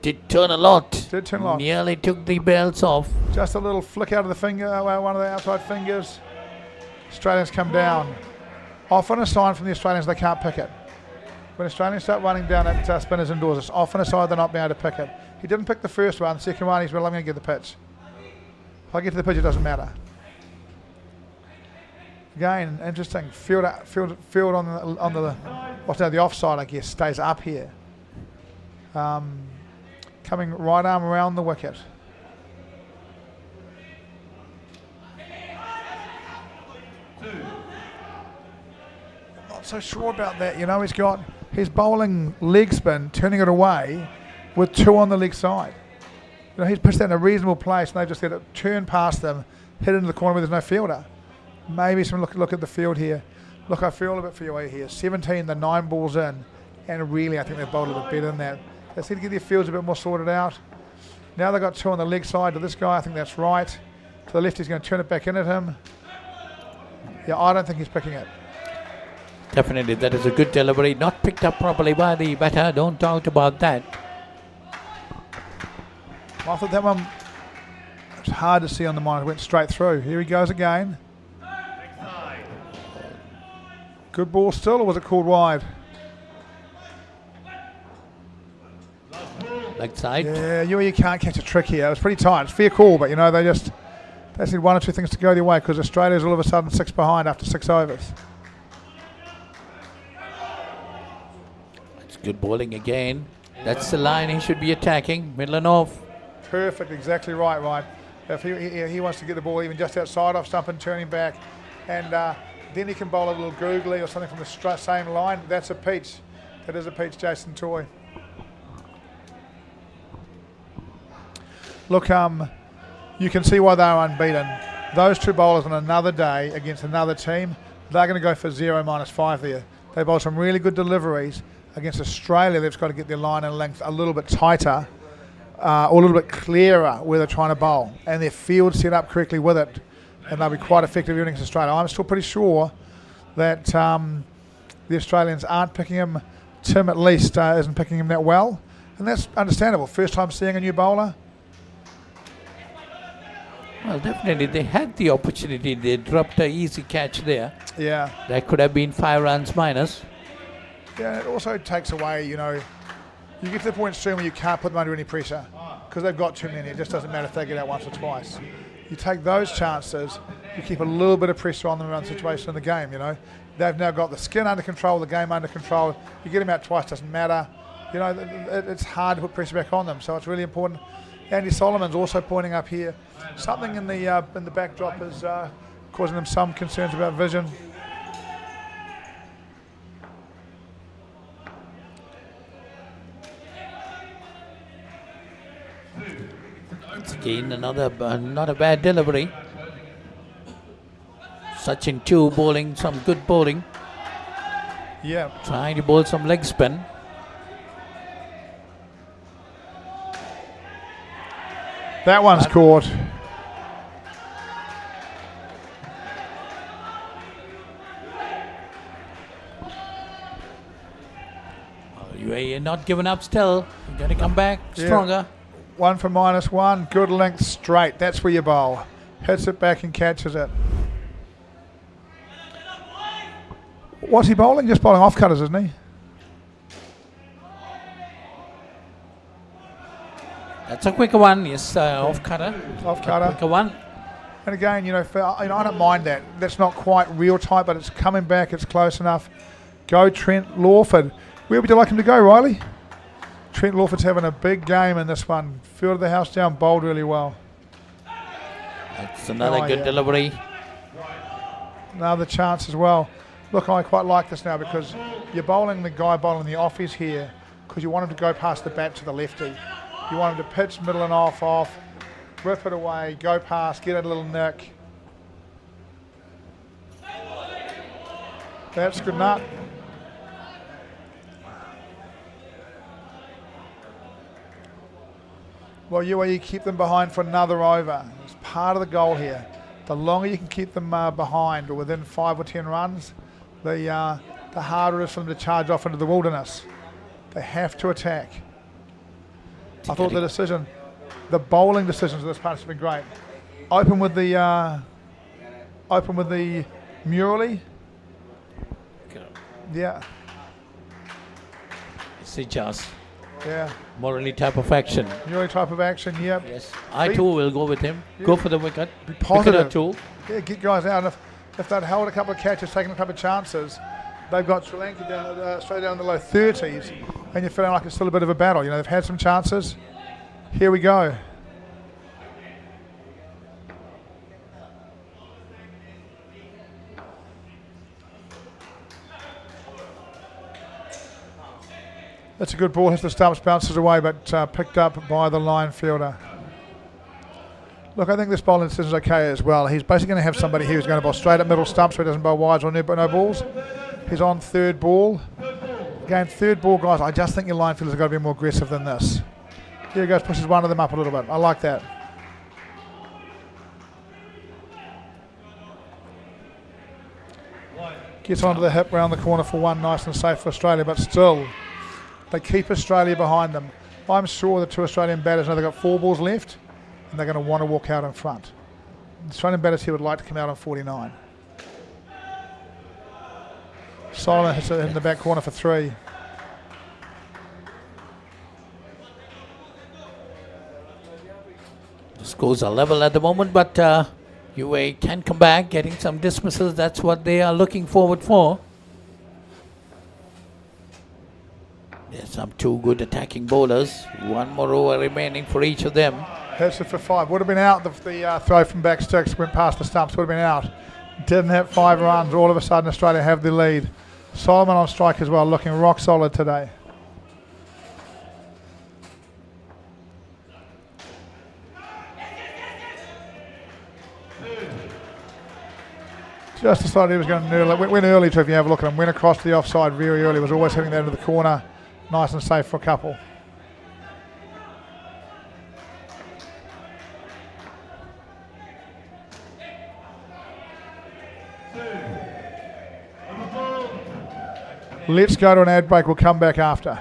did turn a lot. Did turn a lot. Nearly took the belts off. Just a little flick out of the finger, one of the outside fingers. Australians come down. Often a sign from the Australians they can't pick it. When Australians start running down at spinners indoors, it's often a sign they're not being able to pick it. He didn't pick the first one. The second one, he's well, I'm going to get the pitch. If I get to the pitch, it doesn't matter. Again, interesting. Field on the what's now the offside, I guess, stays up here. Coming right arm around the wicket. Not so sure about that. You know, he's bowling leg spin, turning it away with 2 on the leg side. You know, he's pitched that in a reasonable place, and they've just let it turn past them, hit into the corner where there's no fielder. Maybe some look at the field here. Look, I feel a bit for you here. 17, the 9 balls in, and really I think they've bowled a bit better than that. They seem to get their fields a bit more sorted out. Now they've got 2 on the leg side to this guy. I think that's right. To the left, he's going to turn it back in at him. Yeah, I don't think he's picking it. Definitely, that is a good delivery. Not picked up properly by the batter. Don't doubt about that. I thought that one was hard to see on the monitor. Went straight through. Here he goes again. Good ball still, or was it called wide? Leg side. Yeah, you can't catch a trick here. It was pretty tight. It's fair call, but you know, they just need 1 or 2 things to go their way because Australia's all of a sudden 6 behind after 6 overs. It's good bowling again. That's the line he should be attacking. Middle and off. Perfect, exactly right. If he wants to get the ball even just outside off stump and turning back, and then he can bowl a little googly or something from the same line. That's a peach. That is a peach, Jason Toy. Look, you can see why they are unbeaten. Those 2 bowlers on another day against another team, they're going to go for 0 -5 there. They bowled some really good deliveries against Australia. They've got to get their line and length a little bit tighter or a little bit clearer where they're trying to bowl, and their field set up correctly with it, and they'll be quite effective against Australia. I'm still pretty sure that the Australians aren't picking him. Tim, at least, isn't picking him that well, and that's understandable. First time seeing a new bowler. Well, definitely they had the opportunity. They dropped an easy catch there. Yeah. That could have been 5 runs minus. Yeah, it also takes away, you know, you get to the point soon where you can't put them under any pressure because they've got too many. It just doesn't matter if they get out once or twice. You take those chances, you keep a little bit of pressure on them around the situation in the game, you know. They've now got the skin under control, the game under control. You get them out twice, doesn't matter. You know, it's hard to put pressure back on them, so it's really important. Andy Solomon's also pointing up here. Something in the backdrop is causing them some concerns about vision. Once again, another not a bad delivery. Sachin too bowling some good bowling. Yeah. Trying to bowl some leg spin. That one's caught. You're not giving up still. You're going to come back stronger. 1 for -1. Good length straight. That's where you bowl. Hits it back and catches it. What's he bowling? Just bowling off cutters, isn't he? That's a quicker one. Yes, off cutter. Off cutter. Quicker one. And again, I don't mind that. That's not quite real tight, but it's coming back. It's close enough. Go Trent Lawford. Where would you like him to go, Riley? Trent Lawford's having a big game in this one. Fielded the house down, bowled really well. That's another good delivery. Another chance as well. Look, I quite like this now because you're bowling the guy bowling the offies here because you want him to go past the bat to the lefty. You want him to pitch middle and off, rip it away, go past, get a little nick. That's good enough. Well, you keep them behind for another over. It's part of the goal here. The longer you can keep them behind or within 5 or 10 runs, the harder it is for them to charge off into the wilderness. They have to attack. I thought the bowling decisions of this part have been great. Open with the Murali. Yeah. See, just. Yeah. Morally type of action. Murali type of action, yep. Yes. I too will go with him. Yeah. Go for the wicket. Be positive. Wicket or two. Yeah, get guys out. And if they'd held a couple of catches, taken a couple of chances, they've got Sri Lanka down, straight down in the low 30s, and you're feeling like it's still a bit of a battle. They've had some chances. Here we go. That's a good ball. Hits the stumps, bounces away, but picked up by the line fielder. Look, I think this bowling decision is okay as well. He's basically going to have somebody here who's going to bowl straight at middle stumps so he doesn't bowl wides or no balls. He's on third ball. Again, third ball, guys, I just think your line fielders have got to be more aggressive than this. Here he goes, pushes one of them up a little bit. I like that. Gets onto the hip round the corner for one, nice and safe for Australia, but still, they keep Australia behind them. I'm sure the two Australian batters know they've got 4 balls left, and they're going to want to walk out in front. The Australian batters here would like to come out on 49. Solomon hits it in the back corner for 3. The scores are level at the moment, but UA can come back, getting some dismissals. That's what they are looking forward for. There's some 2 good attacking bowlers. 1 more over remaining for each of them. Hits it for 5. Would have been out. The throw from back sticks went past the stumps. Would have been out. Didn't hit 5 runs. All of a sudden, Australia have the lead. Solomon on strike as well, looking rock solid today. Just decided he was going to went early too, if you have a look at him. Went across to the offside very early. Was always hitting that into the corner. Nice and safe for a couple. Let's go to an ad break. We'll come back after.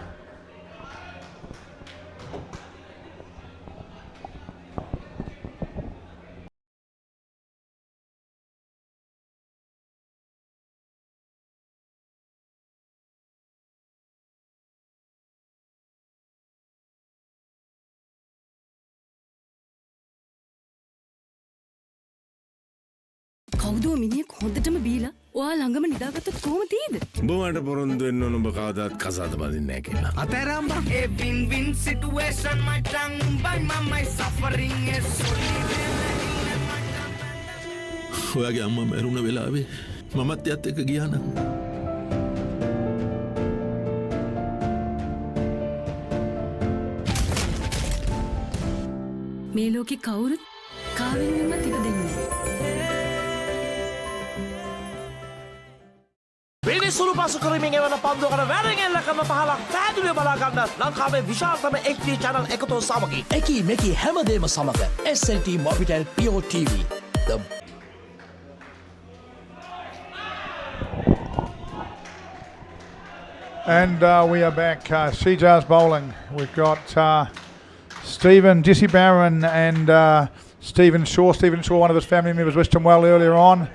කවුද මිනිහෙක් හොඳටම බීලා ඔයා ළඟම නිදාගත්තොත් කොහොම තියෙද? උඹට පොරොන්දු වෙන්න ඕන උඹ කවදාත් කසාද බඳින්නේ නැහැ කියලා. අතෑරම්බා. A win-win situation, my tongue by my suffering is ඔයාගේ අම්මා මැරුණ වෙලාවේ මමත් එයත් එක්ක ගියා නම් මේ ලෝකේ කවුරුත් කාවෙන්වත් ඉපදෙන්නේ පිරිසුරු පසු කරමින් එවන පන්දුවකට වැරෙන් එල්ල කරන පහලක් පැහැදිලිව බලා ගන්න ලංකාවේ විශාලතම HD channel එකතු සමගින් එකී මෙකී හැමදේම සමග SLT-MOBITEL Pure TV. The And we are back. CJ's bowling. We've got Jesse Barron and Stephen Shaw. Stephen Shaw, one of his family members, wished him well earlier on.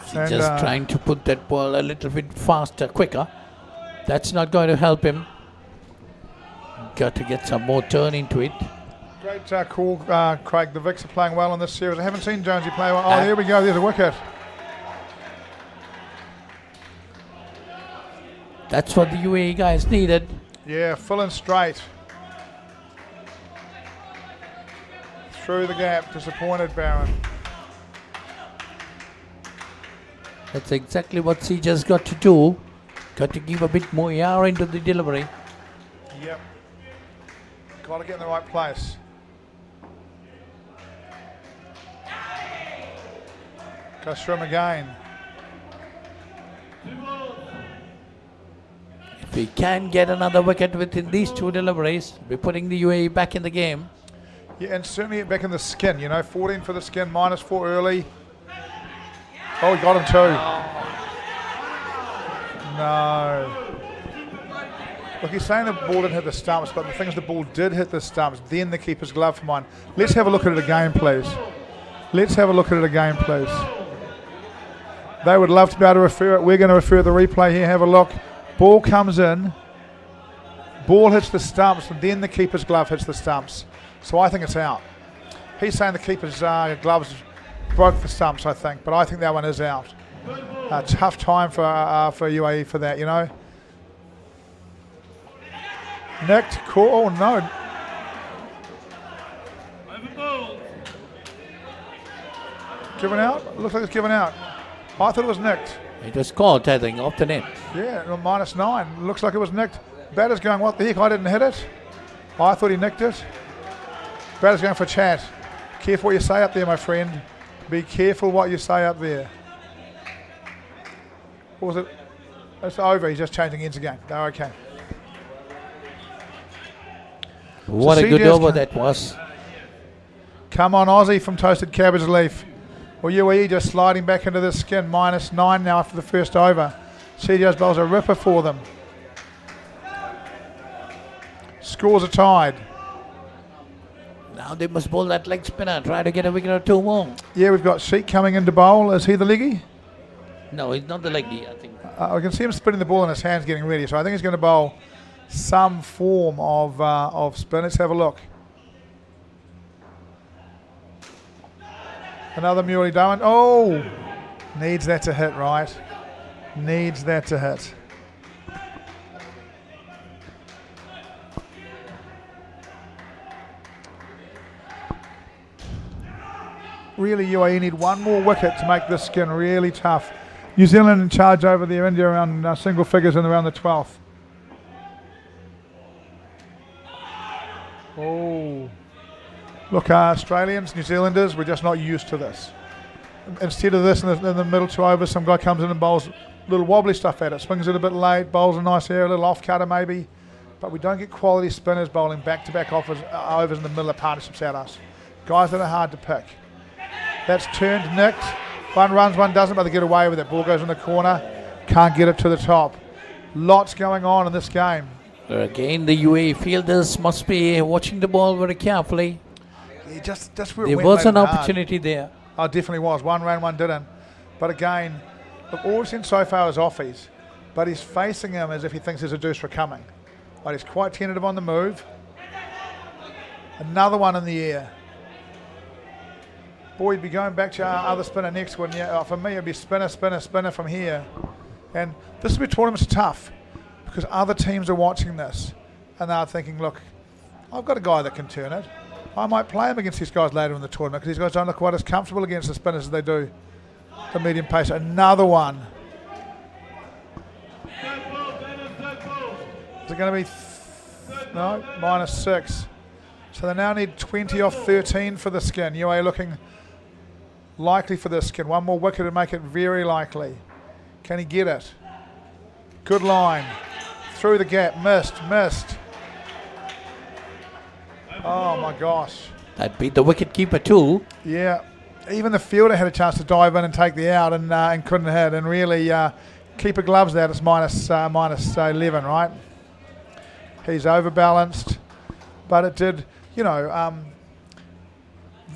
He's just trying to put that ball a little bit faster, quicker. That's not going to help him. Got to get some more turn into it. Great call, Craig. The Vicks are playing well in this series. I haven't seen Jonesy play well. Oh, there we go. There's a wicket. That's what the UAE guys needed. Yeah, full and straight. Through the gap. Disappointed, Barron. That's exactly what CJ's got to do. Got to give a bit more air into the delivery. Yep. Got to get in the right place. Goes through him again. If we can get another wicket within these two deliveries, we're putting the UAE back in the game. Yeah, and certainly back in the skin. 14 for the skin, -4 early. Oh, he got him too. No. Look, he's saying the ball didn't hit the stumps, but the thing is the ball did hit the stumps, then the keeper's glove for mine. Let's have a look at it again, please. Let's have a look at it again, please. They would love to be able to refer it. We're going to refer the replay here. Have a look. Ball comes in. Ball hits the stumps, and then the keeper's glove hits the stumps. So I think it's out. He's saying the keeper's gloves broke the stumps, I think, but I think that one is out. Tough time for UAE for that, Nicked, call, oh no. Given out? Looks like it's given out. I thought it was nicked. It was caught, I think, off the net. Yeah, -9. Looks like it was nicked. Batter's going, what the heck, I didn't hit it. I thought he nicked it. Batter's going for chat. Careful what you say up there, my friend. Be careful what you say up there. What was it? It's over. He's just changing ends again. They're okay. What a good over that was. Come on, Aussie from Toasted Cabbage Leaf. Well, UAE just sliding back into the skin. -9 now after the first over. CJ's bowls a ripper for them. Scores are tied. Now they must bowl that leg spinner. Try to get a wicket or two more. Yeah, we've got Sheik coming in to bowl. Is he the leggy? No, he's not the leggy, I think. I can see him spinning the ball in his hands getting ready. So I think he's going to bowl some form of spin. Let's have a look. Another Muley Darwin. Oh! Needs that to hit, right? Needs that to hit. Really, UAE need one more wicket to make this skin really tough. New Zealand in charge over there. India around single figures and around the 12th. Oh. Look, Australians, New Zealanders, we're just not used to this. Instead of this in the middle 2 overs, some guy comes in and bowls little wobbly stuff at it. Swings it a bit late, bowls a nice air, a little off cutter maybe. But we don't get quality spinners bowling back-to-back overs in the middle of partnerships at us. Guys that are hard to pick. That's turned, nicked. One runs, one doesn't, but they get away with it. Ball goes in the corner. Can't get it to the top. Lots going on in this game. Again, the UAE fielders must be watching the ball very carefully. Yeah, just where there was an opportunity there. Oh, definitely was. One ran, one didn't. But again, look, all we've seen so far is offies. But he's facing him as if he thinks there's a deuce for coming. But he's quite tentative on the move. Another one in the air. Boy, you'd be going back to our other spinner next, wouldn't you? For me, it'd be spinner, spinner, spinner from here. And this is where tournaments are tough because other teams are watching this and they're thinking, look, I've got a guy that can turn it. I might play him against these guys later in the tournament because these guys don't look quite as comfortable against the spinners as they do the medium pace. Another one. Is it going to be no? -6. So they now need 20 off 13 for the skin. UAE looking likely for this skin. One more wicket and make it very likely. Can he get it? Good line. Through the gap. Missed. Oh my gosh. That beat the wicket keeper too. Yeah. even the fielder had a chance to dive in and take the out and couldn't hit. And really, keeper gloves out. It's minus 11, right? He's overbalanced, but it did,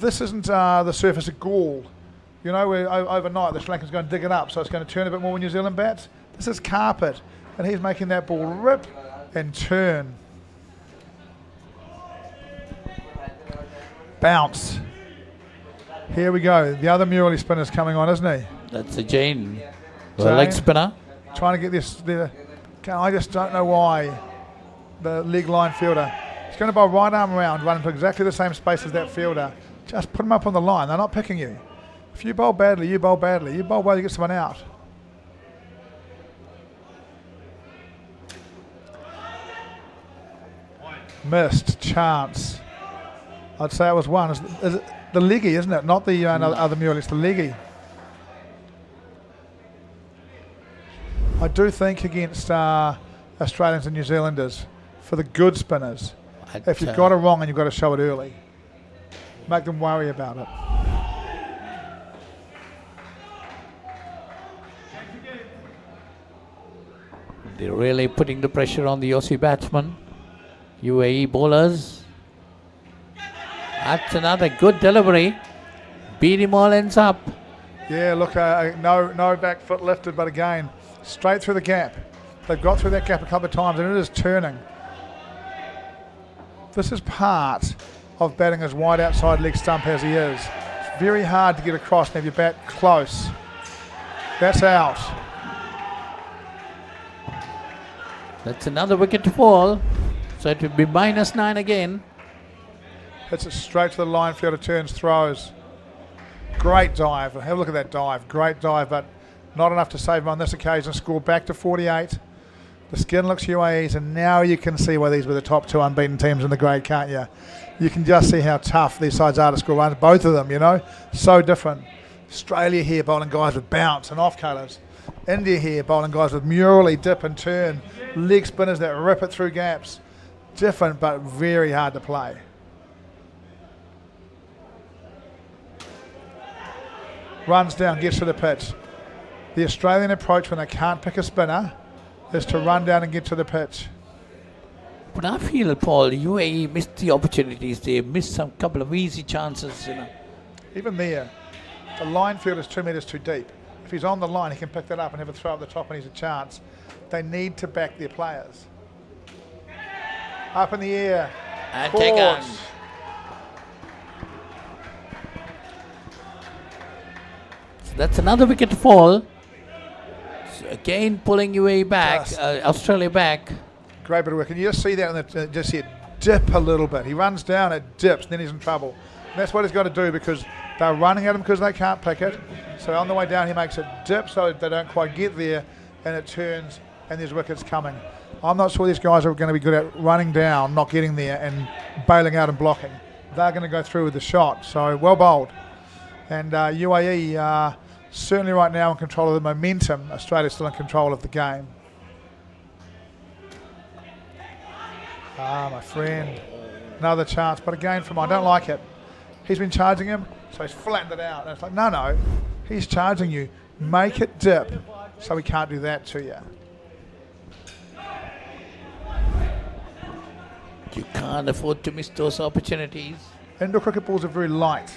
this isn't the surface of Gaul. Where overnight the Sri Lankan's going to dig it up, so it's going to turn a bit more when New Zealand bats. This is carpet, and he's making that ball rip and turn. Bounce. Here we go. The other Murali spinner's coming on, isn't he? That's a Jane. The leg spinner. Trying to get this. I just don't know why. The leg line fielder. He's going to bowl right arm around, run into exactly the same space as that fielder. Just put him up on the line. They're not picking you. If you bowl badly, you bowl badly. You bowl well, you get someone out. Missed chance. I'd say it was one. Is it the leggy, isn't it? Not the other Murali, it's the leggy. I do think against Australians and New Zealanders, for the good spinners, if you've got it wrong and you've got to show it early, make them worry about it. They're really putting the pressure on the Aussie batsmen. UAE bowlers. That's another good delivery. Beat him all ends up. Yeah, look, no back foot lifted, but again, straight through the gap. They've got through that gap a couple of times, and it is turning. This is part of batting as wide outside leg stump as he is. It's very hard to get across, and if you bat close, that's out. That's another wicket to fall. So it will be -9 again. Hits it straight to the line, fielder turns, throws. Great dive. Have a look at that dive. Great dive, but not enough to save him on this occasion. Score back to 48. The skin looks UAE's, and now you can see why these were the top two unbeaten teams in the grade, can't you? You can just see how tough these sides are to score runs. Both of them, so different. Australia here bowling guys with bounce and off colours. India here bowling guys with Murali, dip and turn. Leg spinners that rip it through gaps. Different, but very hard to play. Runs down, gets to the pitch. The Australian approach when they can't pick a spinner is to run down and get to the pitch. But I feel, Paul, UAE missed the opportunities. They missed some couple of easy chances. Even there, the line field is 2 metres too deep. If he's on the line, he can pick that up and have a throw at the top, and he's a chance. They need to back their players. Up in the air. And take on. So that's another wicket to fall. So again, pulling UAE back, Australia back. Great bit of work. And you just see that, and just see it dip a little bit. He runs down, it dips, and then he's in trouble. And that's what he's got to do, because they're running at him because they can't pick it. So on the way down, he makes it dip so they don't quite get there, and it turns, and there's wickets coming. I'm not sure these guys are going to be good at running down, not getting there, and bailing out and blocking. They're going to go through with the shot. So well bowled. And UAE certainly right now in control of the momentum. Australia's still in control of the game. My friend. Another chance, but again from I don't like it. He's been charging him, so he's flattened it out. And it's like, no, he's charging you. Make it dip so he can't do that to you. You can't afford to miss those opportunities. Indoor cricket balls are very light.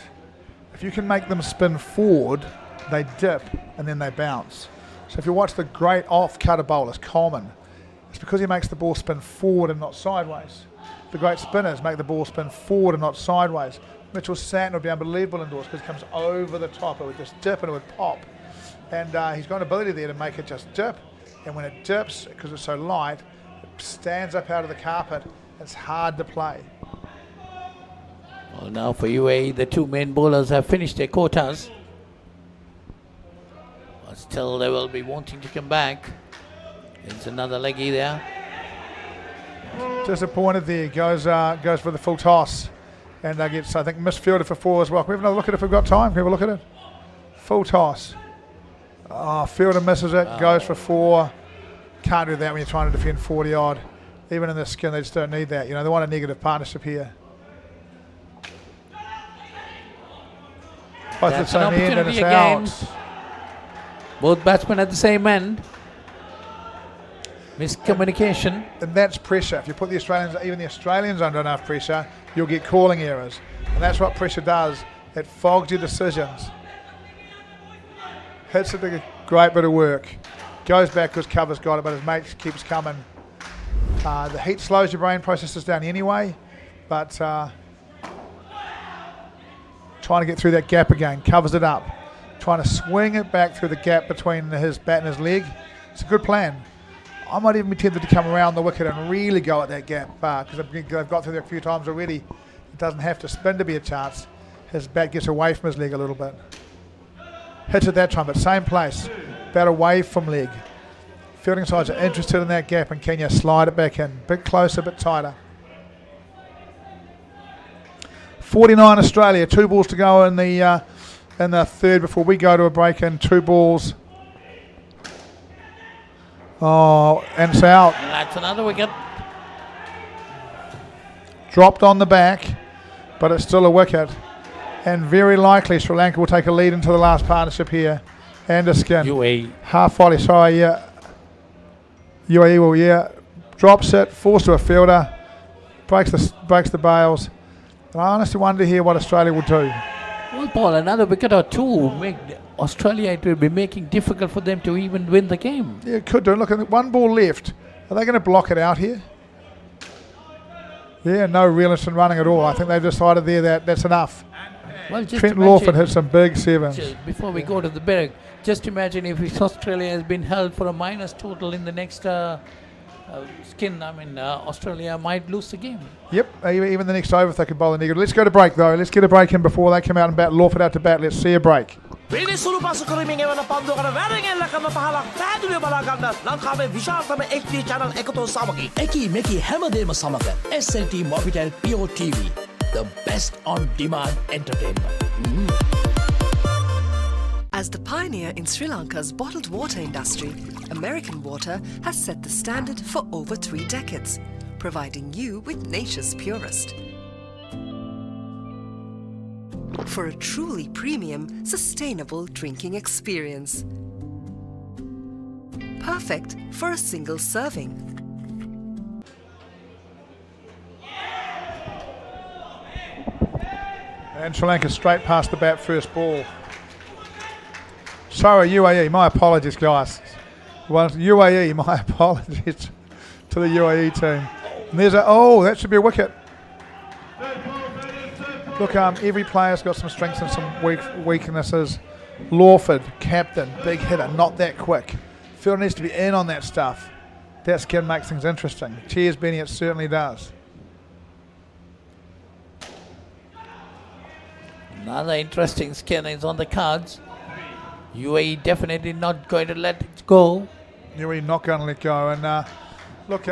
If you can make them spin forward, they dip and then they bounce. So if you watch the great off-cutter bowlers, Coleman, it's because he makes the ball spin forward and not sideways. The great spinners make the ball spin forward and not sideways. Mitchell Satin would be unbelievable indoors because it comes over the top. It would just dip and it would pop. And he's got an ability there to make it just dip. And when it dips, because it's so light, it stands up out of the carpet. It's hard to play. Well, now for UAE, the two main bowlers have finished their quotas. But still, they will be wanting to come back. It's another leggy there. Disappointed there. Goes for the full toss. And gets, I think, misfielded for 4 as well. Can we have another look at it if we've got time? Can we have a look at it? Full toss. Oh, fielder misses it. Goes for 4. Can't do that when you're trying to defend 40 odd. Even in the skin, they just don't need that. They want a negative partnership here. Both That's the an same end and opportunity it's again. out. Both batsmen at the same end. Miscommunication. And that's pressure. If you put the Australians, even the Australians under enough pressure, you'll get calling errors. And that's what pressure does. It fogs your decisions. Hits it a great bit of work. Goes back because cover's got it, but his mate keeps coming. The heat slows your brain processes down anyway, but trying to get through that gap again, covers it up. Trying to swing it back through the gap between his bat and his leg. It's a good plan. I might even be tempted to come around the wicket and really go at that gap because they've got through there a few times already. It doesn't have to spin to be a chance. His bat gets away from his leg a little bit. Hits it that time, but same place. Bat away from leg. Fielding sides are interested in that gap, and can you slide it back in? Bit closer, bit tighter. 49 Australia, 2 balls to go in the third before we go to a break, and 2 balls. Oh, and it's out. And that's another wicket. Dropped on the back, but it's still a wicket. And very likely Sri Lanka will take a lead into the last partnership here. Anderskin. UAE. Half volley, sorry, yeah. UAE will, yeah. Drops it, falls to a fielder, breaks the bails. And I honestly wonder here what Australia will do. Well, Paul, another wicket or two make Australia, it will be making difficult for them to even win the game. Yeah, it could do. Look, 1 ball left. Are they going to block it out here? Yeah, no real interest in running at all. I think they've decided there that that's enough. Well, just Trent Lawford hit some big sevens. Before we go to the break, just imagine if Australia has been held for a minus total in the next Australia might lose the game. Yep, even the next over if they can bowl a negative. Let's go to break though. Let's get a break in before they come out and bat. Lawford out to bat. Let's see a break. පිරිසුළු පසු කරමින් එවන පන්දු කර වැරගෙල්ලකම පහලක් පැහැදිලිව බලා ගන්න ලංකාවේ විශාලතම HD channel එකතු සමගි. Eki meki හැමදේම සමග SLT-MOBITEL Pure TV, the best on demand entertainment. As the pioneer in Sri Lanka's bottled water industry, American Water has set the standard for over 3 decades, providing you with nature's purest. For a truly premium, sustainable drinking experience. Perfect for a single serving. And Sri Lanka straight past the bat first ball. Sorry, UAE, my apologies, guys. Well, UAE, my apologies to the UAE team. And there's that should be a wicket. Look, every player's got some strengths and some weaknesses. Lawford, captain, big hitter, not that quick. Fielder needs to be in on that stuff. That's going to make things interesting. Cheers, Benny, it certainly does. Another interesting skin is on the cards. UAE definitely not going to let it go. UAE not going to let go. And look,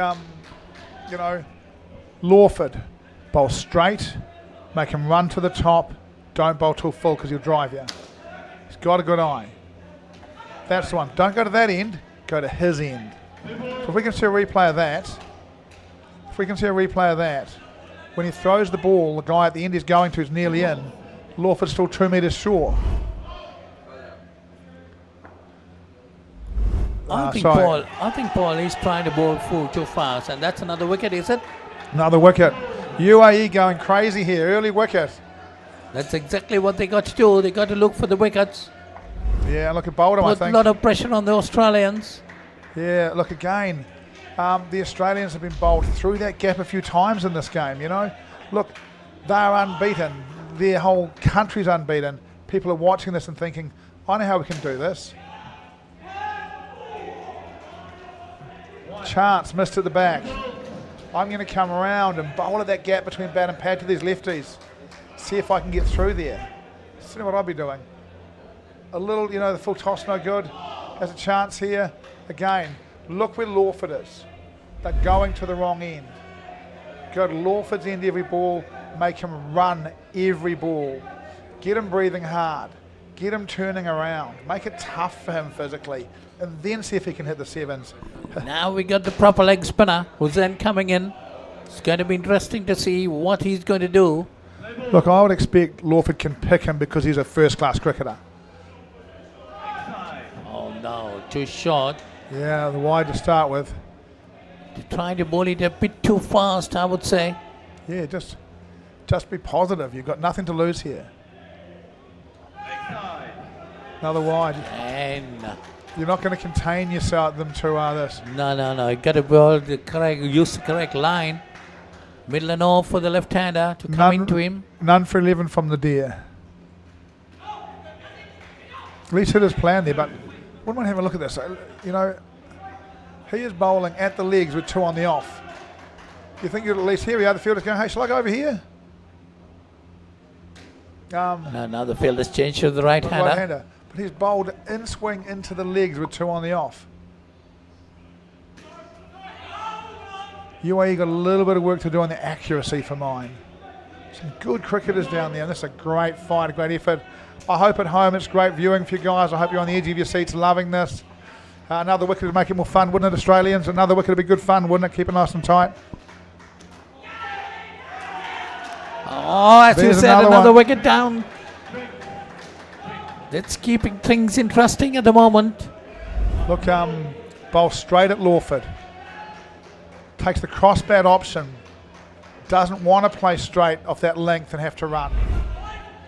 Lawford, bowl straight, make him run to the top. Don't bowl too full because he'll drive you. He's got a good eye. That's the one. Don't go to that end, go to his end. So if we can see a replay of that, when he throws the ball, the guy at the end he's going to is nearly in. Lawford's still 2 metres short. I think Paul is trying to bowl full too fast, and that's another wicket, is it? Another wicket. UAE going crazy here, early wicket. That's exactly what they got to do. They got to look for the wickets. Yeah, look at Boldham, I Put think. a lot of pressure on the Australians. Yeah, look again. The Australians have been bowled through that gap a few times in this game, Look, they're unbeaten. Their whole country's unbeaten. People are watching this and thinking, I know how we can do this. Chance missed at the back. I'm going to come around and bowl at that gap between bat and pad to these lefties. See if I can get through there. See what I'll be doing. A little, the full toss no good. Has a chance here. Again, look where Lawford is. They're going to the wrong end. Go to Lawford's end every ball. Make him run every ball. Get him breathing hard. Get him turning around. Make it tough for him physically. And then see if he can hit the sevens. Now we got the proper leg spinner who's then coming in. It's going to be interesting to see what he's going to do. Look, I would expect Lawford can pick him because he's a first-class cricketer. Oh no, too short. Yeah, the wide to start with. They're trying to bowl it a bit too fast, I would say. Yeah, just be positive. You've got nothing to lose here. Another wide. And you're not going to contain yourself them to this. No. You got to bowl the correct, use the correct line. Middle and off for the left-hander to come into him. None for 11 from the deer. At least hit his plan there, but wouldn't mind having a look at this. You know, he is bowling at the legs with 2 on the off. You think you'd at least hear the other fielder's going, hey, shall I go over here? Now the field has changed to the right-hander. But he's bowled in swing into the legs with 2 on the off. UAE got a little bit of work to do on the accuracy for mine. Some good cricketers down there, and this is a great fight, a great effort. I hope at home it's great viewing for you guys. I hope you're on the edge of your seats loving this. Another wicket to make it more fun, wouldn't it, Australians? Another wicket would be good fun, wouldn't it? Keep it nice and tight. Oh, as you said, another wicket down. That's keeping things interesting at the moment. Look, bowl straight at Lawford. Takes the cross bat option. Doesn't want to play straight off that length and have to run.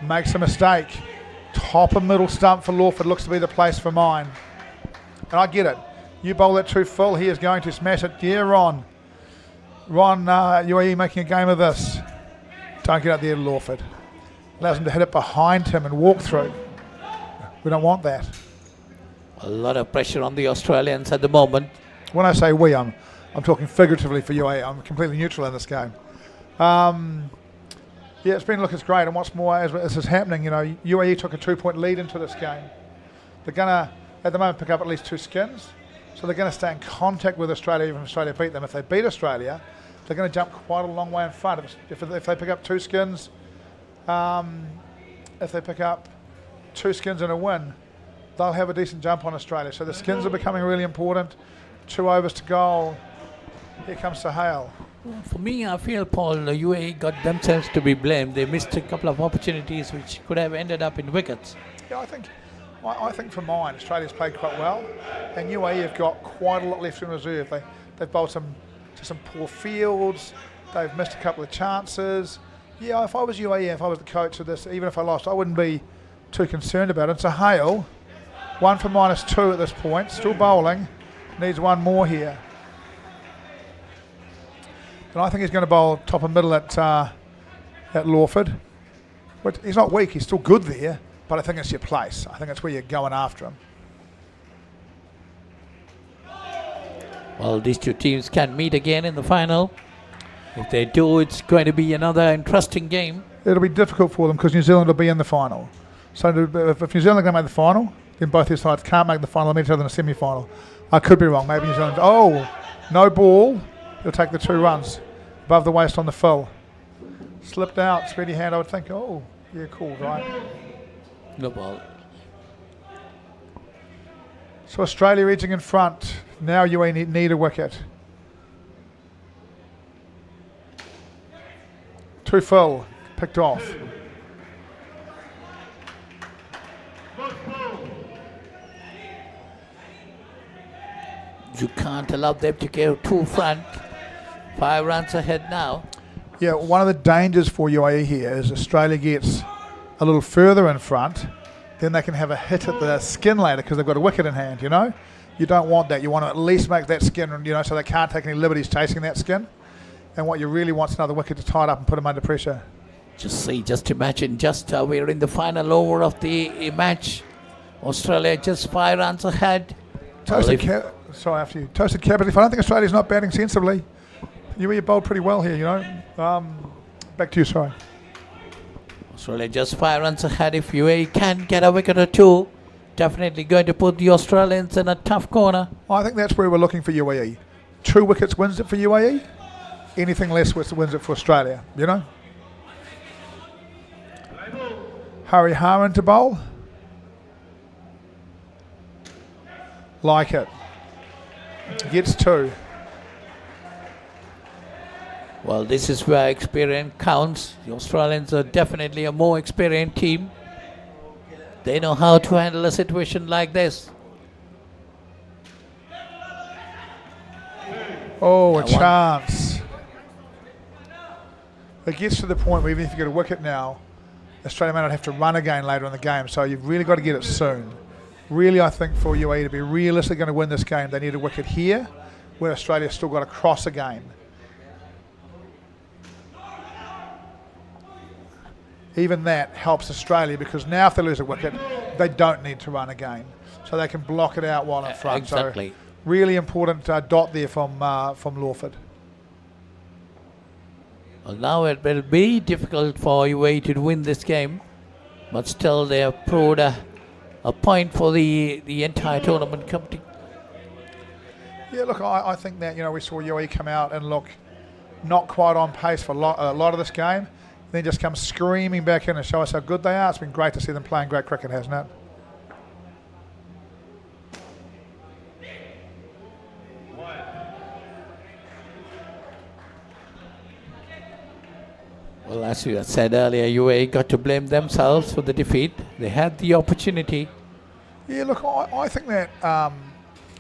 Makes a mistake. Top and middle stump for Lawford looks to be the place for mine. And I get it. You bowl that too full, he is going to smash it. Yeah, Ron. UAE making a game of this. Don't get up there to Lawford. Allows him to hit it behind him and walk through. We don't want that. A lot of pressure on the Australians at the moment. When I say we, I'm talking figuratively for UAE. I'm completely neutral in this game. Yeah, it's great. And what's more, as this is happening, you know, UAE took a 2-point lead into this game. They're going to, at the moment, pick up at least 2 skins. So they're going to stay in contact with Australia even if Australia beat them. If they beat Australia, they're going to jump quite a long way in front. If they pick up 2 skins, if they pick up 2 skins and a win, they'll have a decent jump on Australia. So the skins are becoming really important. 2 overs to goal. Here comes Sahel. For me, I feel, Paul, the UAE got themselves to be blamed. They missed a couple of opportunities which could have ended up in wickets. Yeah, I think for mine, Australia's played quite well, and UAE have got quite a lot left in reserve. They've bowled some poor fields. They've missed a couple of chances. Yeah, if I was UAE, if I was the coach of this, even if I lost, I wouldn't be too concerned about it. It's a Hale, 1 for -2 at this point. Still bowling, needs 1 more here. And I think he's going to bowl top and middle at Lawford. But he's not weak, he's still good there, but I think it's your place. I think it's where you're going after him. Well, these 2 teams can meet again in the final. If they do, it's going to be another interesting game. It'll be difficult for them because New Zealand will be in the final. So if New Zealand are going to make the final, then both these sides can't make the final, they'll meet each other in a semi-final. I could be wrong, maybe New Zealand, no ball. He'll take the 2 runs above the waist on the fill. Slipped out, speedy hand, I would think, yeah, cool, right? No ball. So Australia edging in front. Now UAE need a wicket. 2 fill, picked off. You can't allow them to go too front. 5 runs ahead now. Yeah, one of the dangers for UAE here is Australia gets a little further in front, then they can have a hit at the skin later because they've got a wicket in hand, you know? You don't want that. You want to at least make that skin, you know, so they can't take any liberties chasing that skin. And what you really want is another wicket to tie it up and put them under pressure. Just imagine, we're in the final over of the match. Australia just 5 runs ahead. Toasted Capital. If I don't think Australia's not batting sensibly, you bowled pretty well here, you know. Back to you, sorry. Australia just 5 runs ahead. If UAE can get a wicket or 2, definitely going to put the Australians in a tough corner. I think that's where we're looking for UAE. 2 wickets wins it for UAE. Anything less wins it for Australia, you know. Harry Harman to bowl. Like it. Gets 2. Well, this is where experience counts. The Australians are definitely a more experienced team. They know how to handle a situation like this. Oh, a chance. It gets to the point where even if you get a wicket now, Australia may not have to run again later in the game, so you've really got to get it soon. Really, I think for UAE to be realistically going to win this game, they need a wicket here, where Australia's still got to cross again. Even that helps Australia, because now if they lose a wicket, they don't need to run again. So they can block it out while in front. Exactly. So really important dot there from Lawford. Well, now it will be difficult for UAE to win this game, but still they have proved a point for the entire tournament committee. Yeah, look, I think that, we saw UAE come out and look not quite on pace for a lot of this game, then just come screaming back in and show us how good they are. It's been great to see them playing great cricket, hasn't it? Well, as you had said earlier, UAE got to blame themselves for the defeat. They had the opportunity. Yeah, look, I think that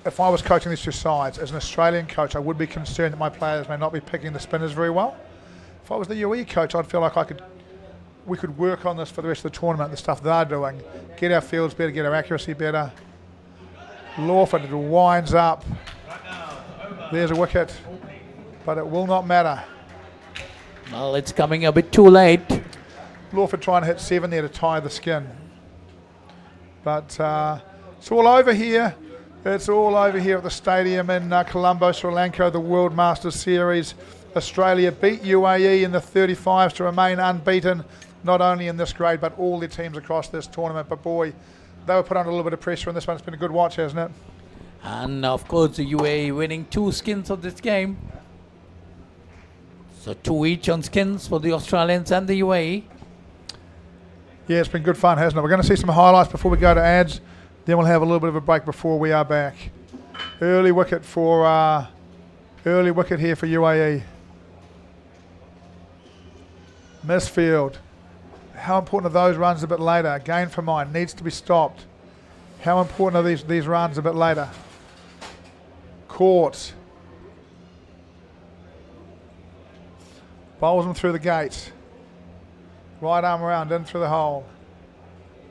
if I was coaching these two sides, as an Australian coach, I would be concerned that my players may not be picking the spinners very well. If I was the UAE coach, I'd feel like we could work on this for the rest of the tournament, the stuff they're doing, get our fields better, get our accuracy better. Lawford winds up. There's a wicket, but it will not matter. Well, it's coming a bit too late. Lawford trying to hit 7 there to tie the skin. But it's all over here. It's all over here at the stadium in Colombo, Sri Lanka, the World Masters Series. Australia beat UAE in the 35s to remain unbeaten, not only in this grade, but all their teams across this tournament. But boy, they were put under a little bit of pressure in this one. It's been a good watch, hasn't it? And of course, the UAE winning 2 skins of this game. So 2 each on skins for the Australians and the UAE. Yeah, it's been good fun, hasn't it? We're going to see some highlights before we go to ads. Then we'll have a little bit of a break before we are back. Early wicket here for UAE. Misfield. How important are those runs a bit later? Again for mine, needs to be stopped. How important are these runs a bit later? Caught. Bowls them through the gates. Right arm around, in through the hole.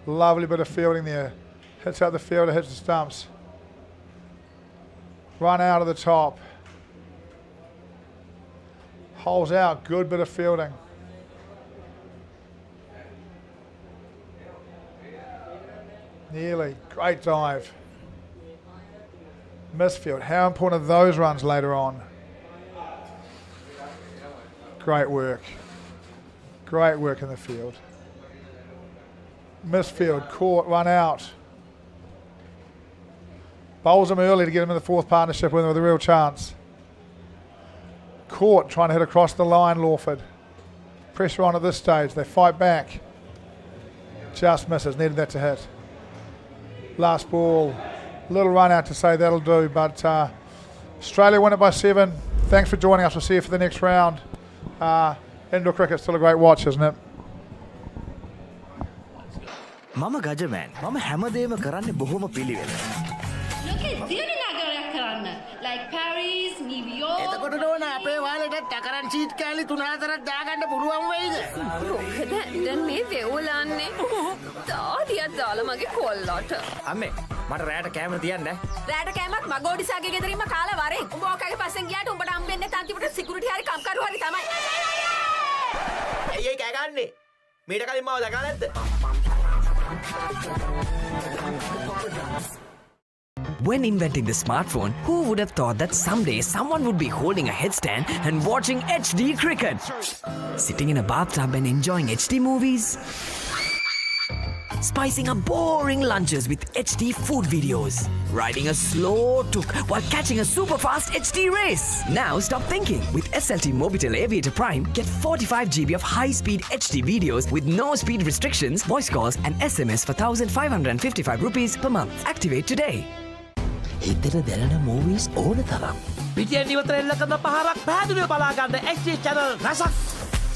Lovely bit of fielding there. Hits out the fielder, hits the stumps. Run out of the top. Holes out, good bit of fielding. Nearly, great dive. Misfield, how important are those runs later on? Great work. Great work in the field. Misfield, caught, run out. Bowls him early to get him in the 4th partnership with a real chance. Caught, trying to hit across the line, Lawford. Pressure on at this stage. They fight back. Just misses, needed that to hit. Last ball, little run out to say that'll do, but Australia win it by 7. Thanks for joining us. We'll see you for the next round. Indoor cricket's still a great watch, isn't it? මම ගජමෑන් මම හැමදේම කරන්නේ බොහොම පිළිවෙල. ලෝකේ දියුණු නගරයක් කරන්න. Like Paris, New York. එතකොට නෝන අපේ වාලේට ටකරන් ෂීට් කෑලි 3-4ක් දාගන්න පුළුවන් වෙයිද? මොකද දැන් මේ වෙවුලන්නේ තාඩියක් දාලා මගේ කොල්ලට. අම්මේ මට රැයට කැමර තියන්න. රැට කෑමක් මගෝඩිසාගේ ගෙදරින්ම කාලා වරෙන්. උඹ ඔකගේ පස්සෙන් ගියාට උඹට හම්බෙන්නේ තන්තිපට සිකියුරිටි හරි කම්කරු හරි තමයි. ඇයි කෑ ගන්නේ? මීට කලින් මාව දැකලා නැද්ද? When inventing the smartphone, who would have thought that someday someone would be holding a headstand and watching HD cricket? Sitting in a bathtub and enjoying HD movies? Spicing up boring lunches with HD food videos? Riding a slow tuk while catching a super fast HD race? Now stop thinking. With SLT-MOBITEL Aviator Prime, get 45 GB of high-speed HD videos with no speed restrictions, voice calls and SMS for 1,555 rupees per month. Activate today. හිතට දැනෙන movies ඕන තරම්. පිටියෙන් ඉවතර එල්ල කරන පහරක් පැහැදිලිව බලා ගන්න XG channel රසක්.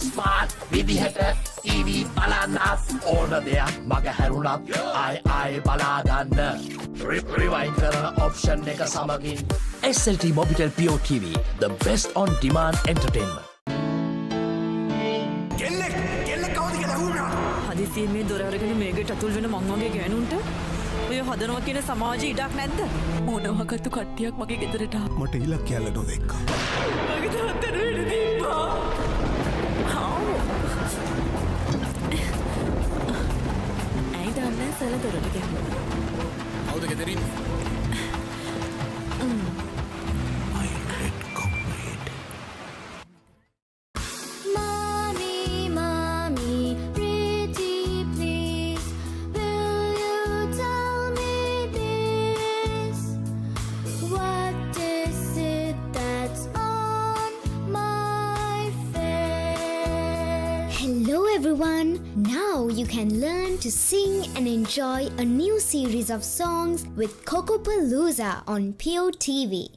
ස්මාර්ට් විදිහට TV බලන්නත් ඕන දෙයක් මග හැරුණත් ආයි බලාගන්න රිවයින් කරන ඔප්ෂන් එක සමගින් SLT-MOBITEL TV, the best on demand entertainment. හදිසියෙන් මේ දොර අරගෙන මේකට ඇතුල් වෙන මං වගේ ගෑනුන්ට ඔය හදනවා කියන සමාජයේ ඉඩක් නැද්ද? මොනවාකට කට්ටියක් මගේ ගෙදරට ආවා. මට ඉලක්කයල්ල නොදෙක්කා. මගේ තාත්තට වෙඩි තිබ්බා. ඇයි දන්නේ සල දොරට ගැහුවා. කවුද ගෙදරින්? Everyone, now you can learn to sing and enjoy a new series of songs with Kokopalooza on Pure TV.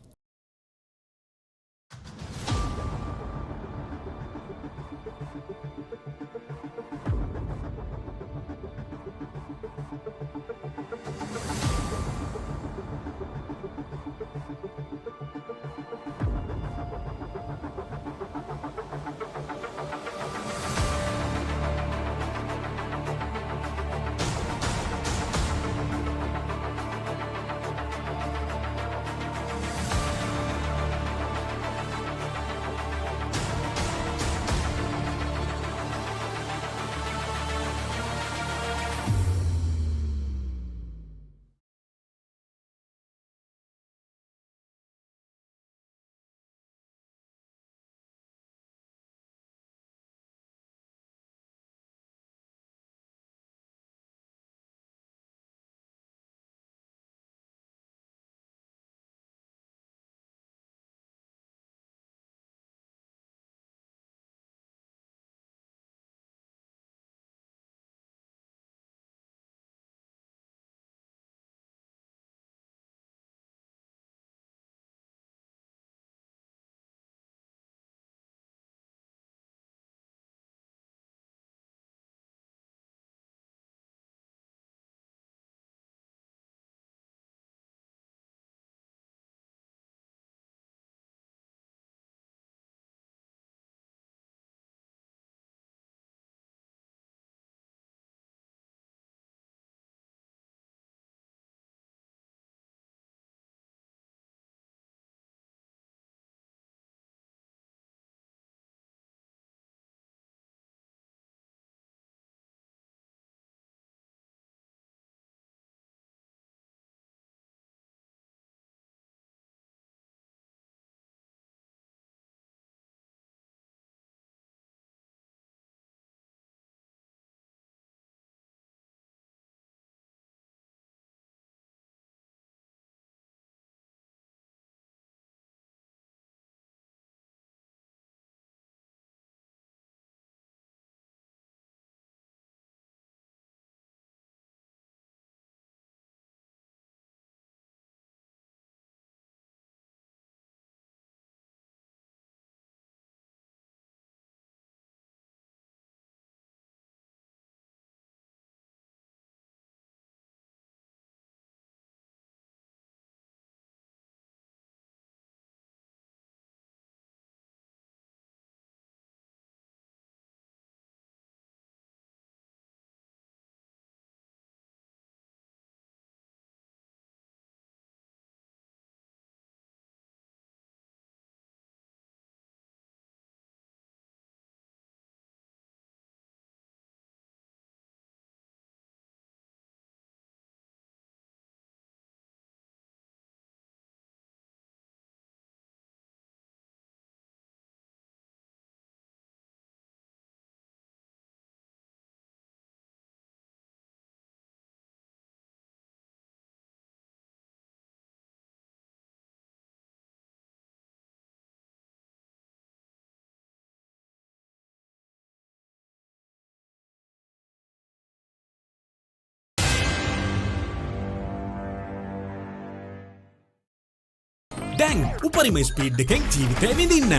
දැන් උපරිම ස්පීඩ් එකෙන් ජීවිතේ විඳින්න.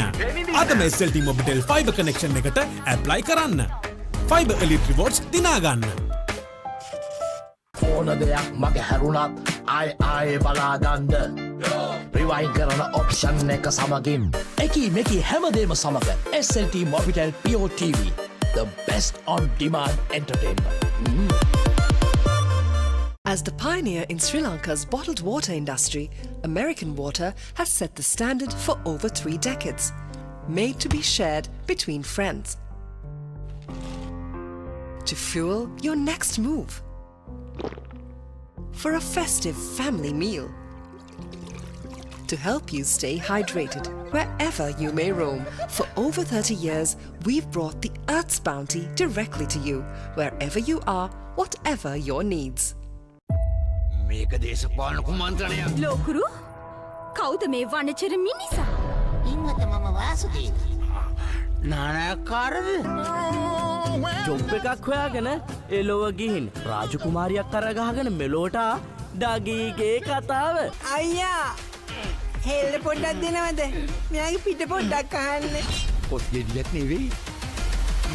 අදම SLT-MOBITEL Fiber connection එකට apply කරන්න. Fiber Elite Rewards දිනා ගන්න. ඕන දෙයක් මගේ හැරුණත් ආයේ බලාගන්න. රිවයින් කරන ඔප්ෂන් එක සමගින් එකී මෙකී හැමදේම සමග SLT-MOBITEL Pure TV, the best on demand entertainment. As the pioneer in Sri Lanka's bottled water industry, American Water has set the standard for over 3 decades, made to be shared between friends. To fuel your next move, for a festive family meal, to help you stay hydrated wherever you may roam. For over 30 years, we've brought the Earth's bounty directly to you, wherever you are, whatever your needs. මේක දේශපාලන කුමන්ත්‍රණයක්. ලෝකුරු කවුද මේ වනචර මිනිසා? ඉන්නත මම Vasudeva. නානාකාරද? Job එකක් හොයාගෙන එලොව ගිහින් රාජකුමාරියක් කරගහගෙන මෙලෝට ඩගීගේ කතාව. අයියා හෙල්ල පොඩ්ඩක් දෙනවද? මෙයාගේ පිට පොඩ්ඩක් අහන්න. පොත් ගෙඩියක් නෙවෙයි.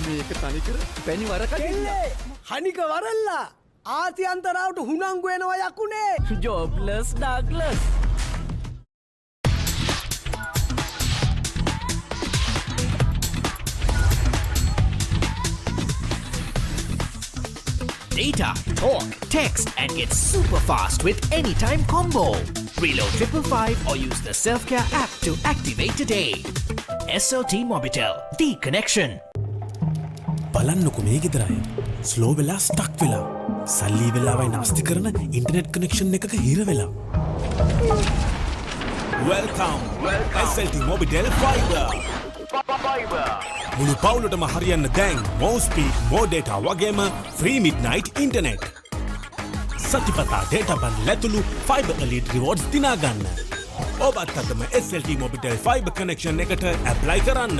මේක තනිකර පැණි වරකඩින්න. හනික වරල්ලා ආතියන්තරාවට හුනංගු වෙනවා යකුනේ. ජොබ්ලස් Douglas. Data, talk, text, and get super fast with anytime combo. Reload 555 or use the self-care app to activate today. SLT-MOBITEL, the connection. බලන්නකො මේ ගෙදරයි. ස්ලෝ වෙලා ස්ටක් වෙලා. සල්ලි වෙලාවයි නාස්ති කරන ඉන්ටර්නෙට් කනෙක්ෂන් එකක හිර වෙලා. Welcome. SLT-MOBITEL Fiber. මුළු පවුලටම හරියන්න දැන් more speed, more data වගේම free midnight internet. සතිපතා data bundle ඇතුළු Fiber Elite Rewards දිනා ගන්න. ඔබත් අදම SLT-MOBITEL Fiber connection එකට apply කරන්න.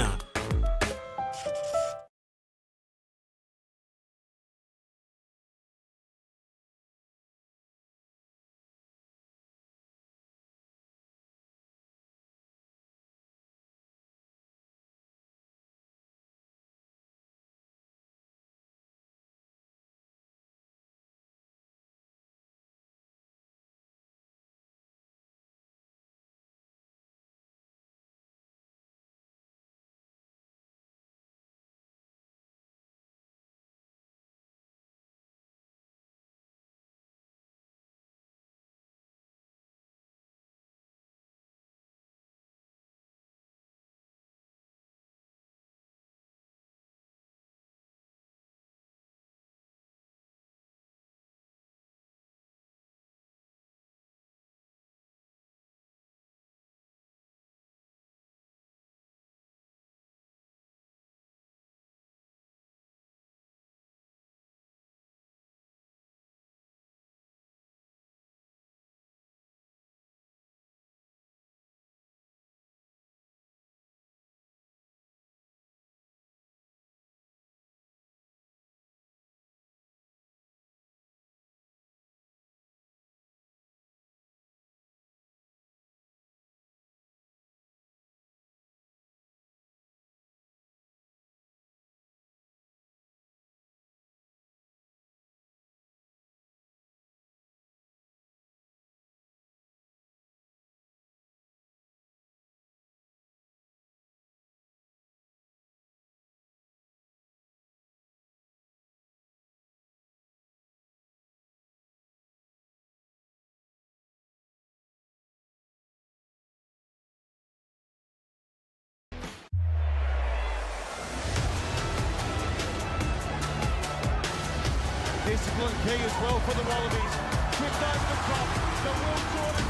Discipline key as well for the Wallabies. Tripped over the top. The Will Jordan.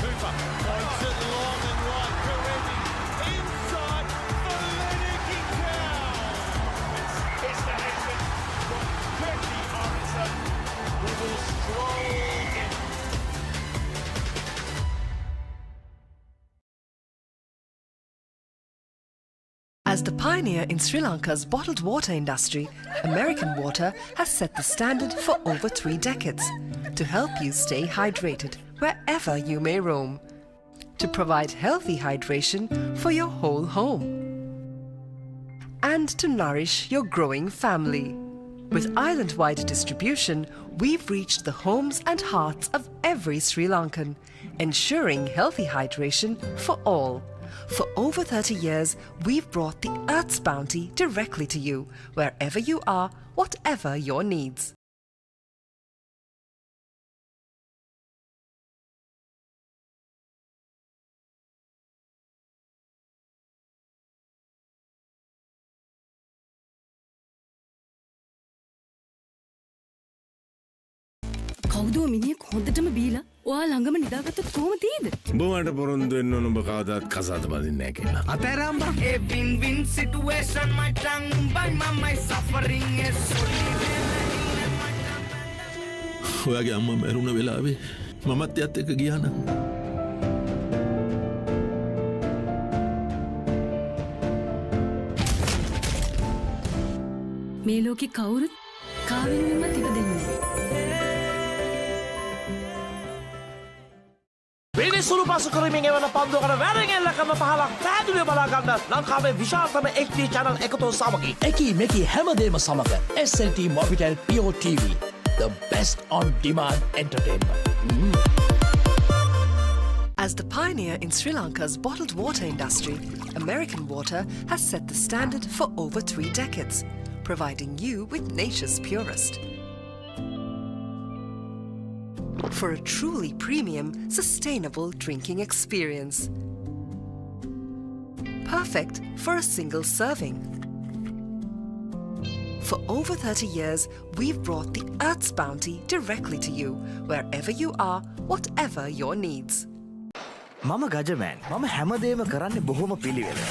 Cooper points it long and right. Karevi inside for Lennocky Town. It's the Hexman from Kirky Morrison. We will stroll in. As the pioneer in Sri Lanka's bottled water industry, American Water has set the standard for over 3 decades to help you stay hydrated wherever you may roam, to provide healthy hydration for your whole home, and to nourish your growing family. With island-wide distribution, we've reached the homes and hearts of every Sri Lankan, ensuring healthy hydration for all. For over 30 years, we've brought the Earth's bounty directly to you, wherever you are, whatever your needs. කවුද මිනිහෙක් හොඳටම බීලා ඔයා ළඟම නිදාගත්තොත් කොහොම තියෙද? උඹට පොරොන්දු වෙන්න ඕන උඹ කවදාත් කසාද බඳින්නේ නැහැ කියලා. අතෑරම්බා. A win-win situation, my tongue by my suffering is ඔයාගේ අම්මා මැරුණ වෙලාවේ මමත් එයත් එක්ක ගියා නම් මේ ලෝකේ කවුරුත් කාවෙන්වත් ඉපදෙන්නේ නැහැ. විනිසුළු පසු කරමින් එවන පන්දුවකට වැරෙන් එල්ලකම පහලක් පැහැදිලිව බලා ගන්න ලංකාවේ විශාලතම HD channel එකතු සමගින් එකී මෙකී හැමදේම සමග SLT-MOBITEL Pure TV, the best on demand entertainment. As the pioneer in Sri Lanka's bottled water industry, American Water has set the standard for over 3 decades, providing you with nature's purest. For a truly premium, sustainable drinking experience. Perfect for a single serving. For over 30 years, we've brought the Earth's bounty directly to you, wherever you are, whatever your needs. මම ගජමෑන් මම හැමදේම කරන්නේ බොහොම පිළිවෙලට.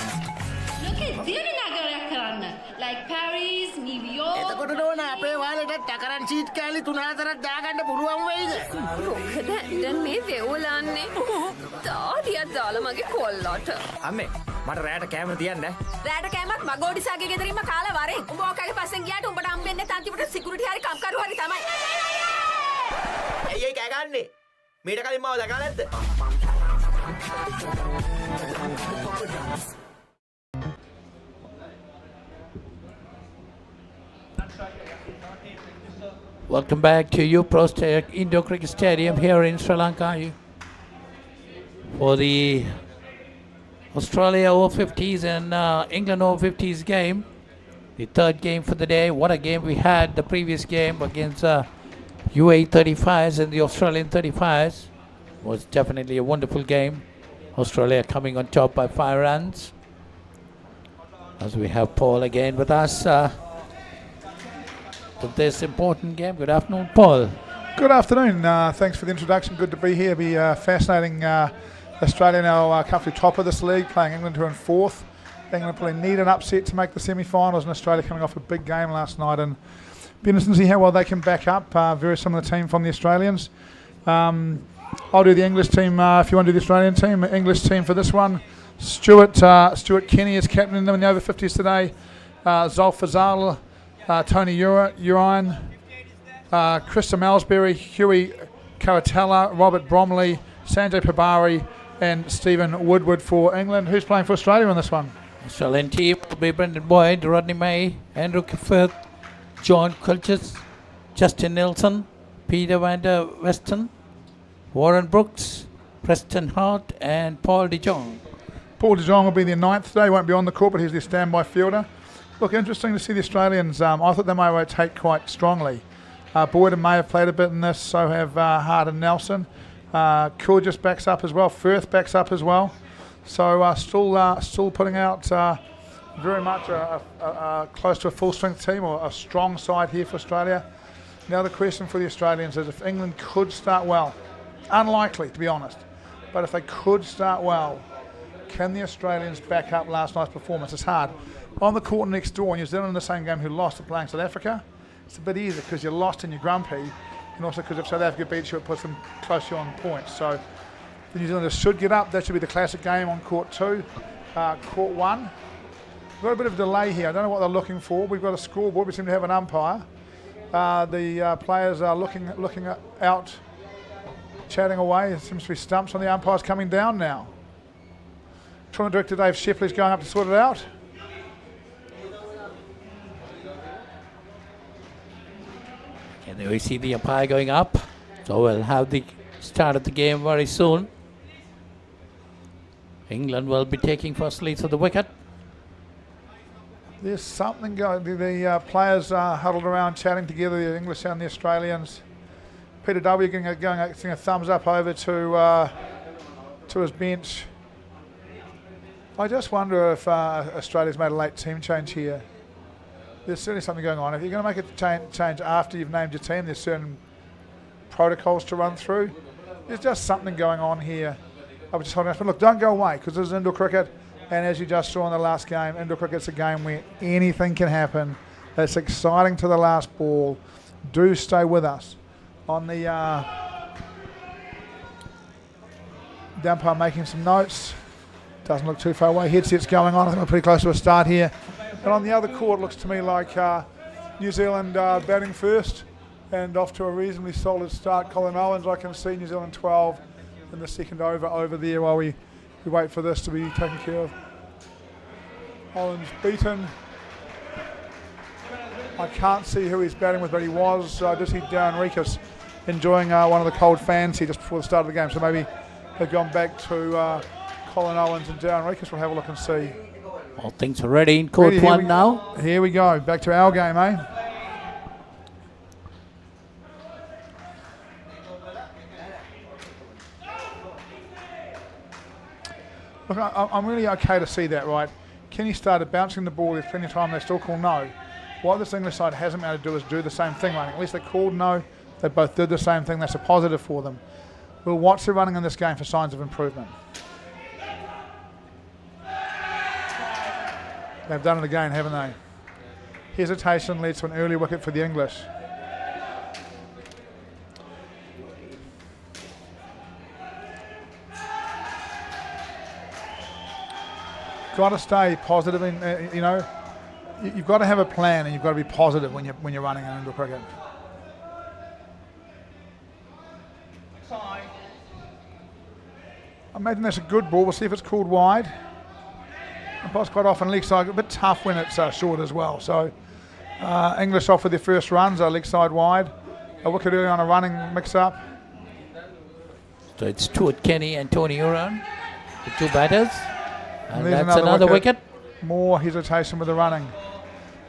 ලෝකේ දියුණු නගරයක් කරන්න. Like Paris, New York. එතකොට නෝන අපේ වාලෙට ටකරන් සීට් කෑලි 3-4ක් දාගන්න පුළුවන් වෙයිද? මොකද දැන් මේ වෙවුලන්නේ තාඩියක් දාලා මගේ කොල්ලට. අම්මේ මට රැට කැමර තියන්න. රැට කෑමත් මගෝඩිසාගේ ගෙදරින්ම කාලා වරෙන්. උඹ ඔකගේ පස්සෙන් ගියාට උඹට හම්බෙන්නේ තන්තිපට සිකියුරිටි හරි කම්කරු හරි තමයි. ඇයි ඒ කෑගන්නේ? මීට කලින් මාව දැකලා නැද්ද? Welcome back to Uprostec Indoor Cricket Stadium here in Sri Lanka for the Australia over-50s and England over-50s game. The third game for the day. What a game we had the previous game against UAE 35s and the Australian 35s. Was definitely a wonderful game. Australia coming on top by 5 runs. As we have Paul again with us. For this important game. Good afternoon, Paul. Good afternoon. Thanks for the introduction. Good to be here. It'll be fascinating. Australia now comfortably top of this league, playing England, who are in 4th. England probably need an upset to make the semi-finals, and Australia coming off a big game last night. And be interesting to see how well they can back up. Very similar team from the Australians. I'll do the English team if you want to do the Australian team. English team for this one. Stuart Kenny is captaining them in the over 50s today. Zolf Fazal, Tony Urine, Krista Malsbury, Huey Karatella, Robert Bromley, Sanjay Pabari and Stephen Woodward for England. Who's playing for Australia in this one? Australian team will be Brendan Boyd, Rodney May, Andrew Firth, John Culchers, Justin Nelson, Peter Vander Weston, Warren Brooks, Preston Hart and Paul de Jong. Paul de Jong will be the 9th today. Won't be on the court, but he's the standby fielder. Look, interesting to see the Australians. I thought they may rotate quite strongly. Boyd may have played a bit in this, so have Hart and Nelson. Kyrgios backs up as well. Firth backs up as well. So still putting out very much close to a full-strength team or a strong side here for Australia. Now the question for the Australians is if England could start well, unlikely to be honest, but if they could start well, can the Australians back up last night's performance? It's hard. On the court next door, New Zealand in the same game who lost to playing South Africa, it's a bit easier because you're lost and you're grumpy, and also because if South Africa beats you, it puts them close to you on points. So the New Zealanders should get up. That should be the classic game on court 2. Court 1, we've got a bit of a delay here. I don't know what they're looking for. We've got a scoreboard. We seem to have an umpire. The players are looking out chatting away. It seems to be stumps on the umpires coming down now. Tournament Director Dave Shipley's going up to sort it out. And there we see the umpire going up. So we'll have the start of the game very soon. England will be taking first leads of the wicket. There's something going. The players are huddled around chatting together, the English and the Australians. Peter W. going a thumbs up over to his bench. I just wonder if Australia's made a late team change here. There's certainly something going on. If you're going to make a change after you've named your team, there's certain protocols to run through. There's just something going on here. I was just holding up. But look, don't go away, because this is indoor cricket. And as you just saw in the last game, indoor cricket's a game where anything can happen. It's exciting to the last ball. Do stay with us. On the umpire making some notes. Doesn't look too far away. Headset's going on. I think we're pretty close to a start here. And on the other court, looks to me like New Zealand batting first and off to a reasonably solid start. Colin Owens, I can see New Zealand 12 in the second over there while we wait for this to be taken care of. Owens beaten. I can't see who he's batting with, but he was just see Darren Rekas enjoying one of the cold fans here just before the start of the game. So maybe they've gone back to Colin Owens and Darren Rekas. We'll have a look and see. All things are ready in court one now. Here we go. Back to our game, eh? Look, I'm really okay to see that, right? Kenny started bouncing the ball. There's plenty of time. They still call no. What this English side hasn't been able to do is do the same thing running. At least they called no. They both did the same thing. That's a positive for them. We'll watch the running in this game for signs of improvement. They've done it again, haven't they? Hesitation leads to an early wicket for the English. Got to stay positive. You've got to have a plan, and you've got to be positive when you're running in indoor cricket. I imagine that's a good ball. We'll see if it's called wide. Umpires quite often leg side, a bit tough when it's short as well. So English off with their first runs, leg side wide. A wicket early on a running mix-up. So it's Stuart Kenny and Tony Uran, the two batters. And that's another wicket. More hesitation with the running.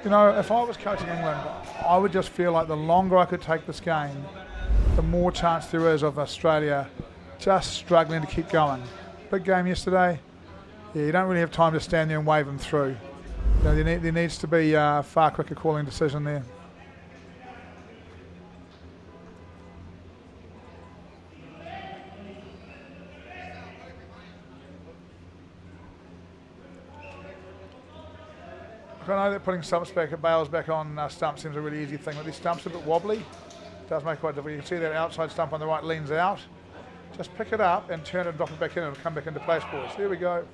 You know, if I was coaching England, I would just feel like the longer I could take this game, the more chance there is of Australia just struggling to keep going. Big game yesterday. Yeah, you don't really have time to stand there and wave them through. You know, there needs to be a far quicker calling decision there. I know that putting bails back on stumps seems a really easy thing, but these stumps are a bit wobbly. It does make quite difficult. You can see that outside stump on the right leans out. Just pick it up and turn it and drop it back in. It'll come back into place, boys. There we go.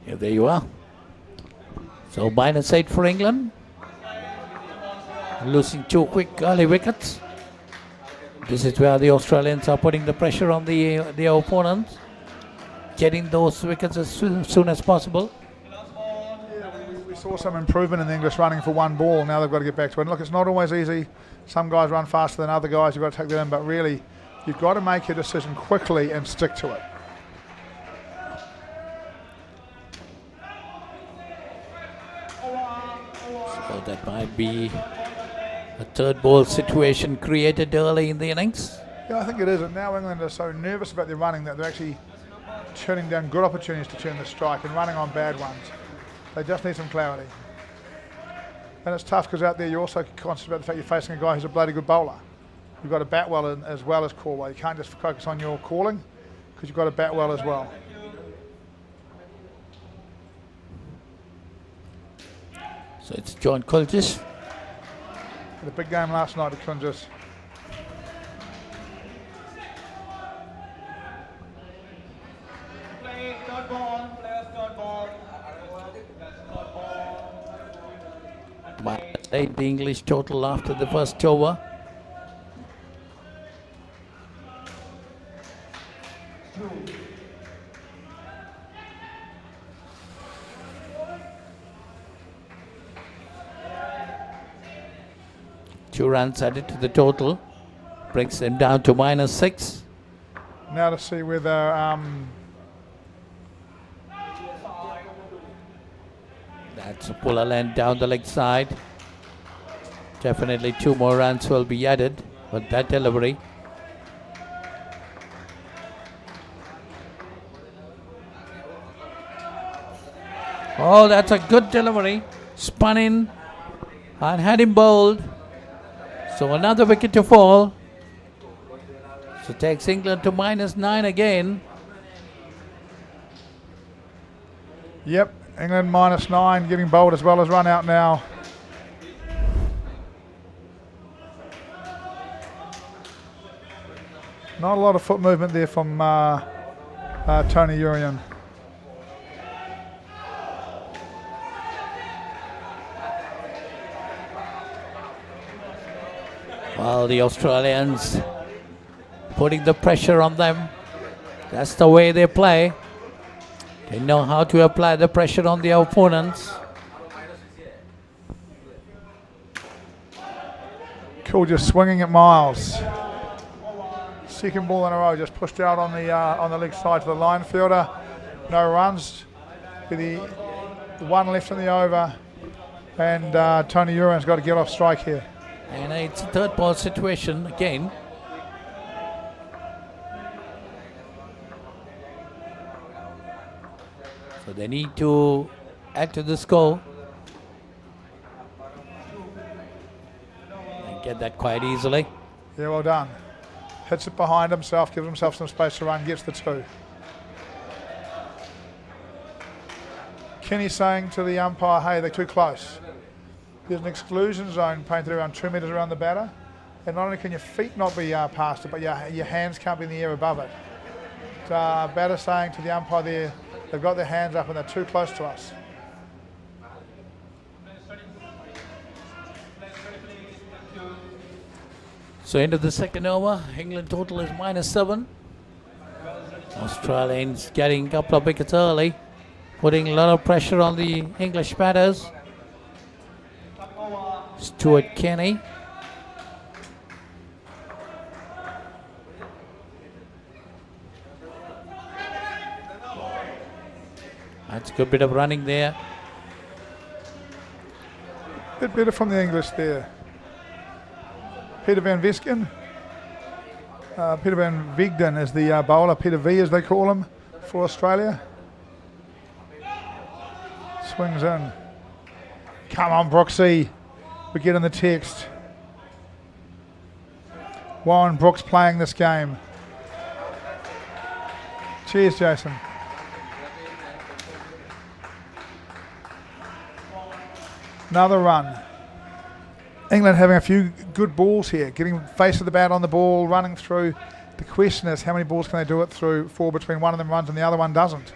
Yeah, there you are. So -8 for England. Losing 2 quick early wickets. This is where the Australians are putting the pressure on their opponents, getting those wickets as soon as possible. Yeah, we saw some improvement in the English running for one ball. Now they've got to get back to it. And look, it's not always easy. Some guys run faster than other guys. You've got to take that in. But really, you've got to make your decision quickly and stick to it. So that might be a third ball situation created early in the innings. Yeah, I think it is. And now England are so nervous about their running that they're actually turning down good opportunities to turn the strike and running on bad ones. They just need some clarity. And it's tough because out there you're also conscious about the fact you're facing a guy who's a bloody good bowler. You've got to bat well as well as call well. You can't just focus on your calling because you've got to bat well as well. So it's John Coltis. The big game last night at Clinges. late the English total after the first over. Two runs added to the total, brings them down to -6. Now to see whether that's a puller land down the leg side. Definitely 2 more runs will be added with that delivery. Oh, that's a good delivery. Spun in and had him bowled. So another wicket to fall. So takes England to -9 again. Yep, England -9, getting bowled as well as run out now. Not a lot of foot movement there from Tony Urian. Well, the Australians putting the pressure on them. That's the way they play. They know how to apply the pressure on the opponents. Cool, just swinging at Miles. Second ball in a row, just pushed out on the leg side to the line fielder. No runs. With the one left in the over, and Tony Urian's got to get off strike here. And it's a third ball situation again. So they need to add to the score. And get that quite easily. Yeah, well done. Hits it behind himself, gives himself some space to run, gets the 2. Kenny saying to the umpire, hey, they're too close. There's an exclusion zone painted around 2 metres around the batter. And not only can your feet not be past it, but your hands can't be in the air above it. Batter saying to the umpire there, they've got their hands up and they're too close to us. So into the second over, England total is -7. Australians getting a couple of wickets early, putting a lot of pressure on the English batters. Stuart Kenny. That's a good bit of running there. Bit better from the English there. Peter Van Vesken. Peter Van Vigden is the bowler, Peter V as they call him for Australia. Swings in. Come on, Brooksy. We're getting the text. Warren Brooks playing this game. Cheers, Jason. Another run. England having a few good balls here, getting face of the bat on the ball, running through. The question is, how many balls can they do it through for between one of them runs and the other one doesn't?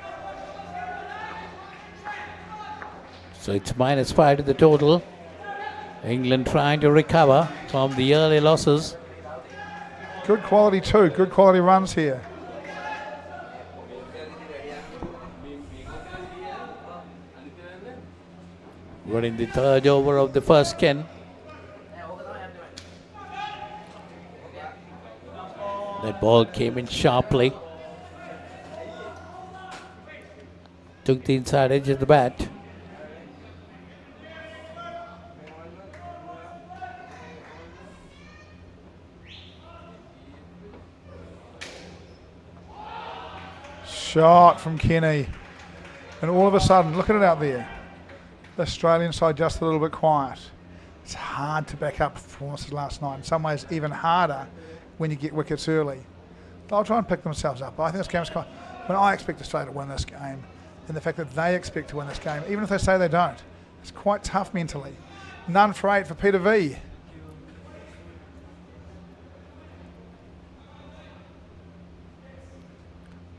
So it's -5 to the total. England trying to recover from the early losses. Good quality too, good quality runs here. We're in the third over of the first 10. That ball came in sharply. Took the inside edge of the bat. Shot from Kenny. And all of a sudden, look at it out there. The Australian side just a little bit quiet. It's hard to back up performances last night. In some ways, even harder when you get wickets early. They'll try and pick themselves up. But I think this game's quite... When I expect Australia to win this game, and the fact that they expect to win this game, even if they say they don't, it's quite tough mentally. None for 8 for Peter V.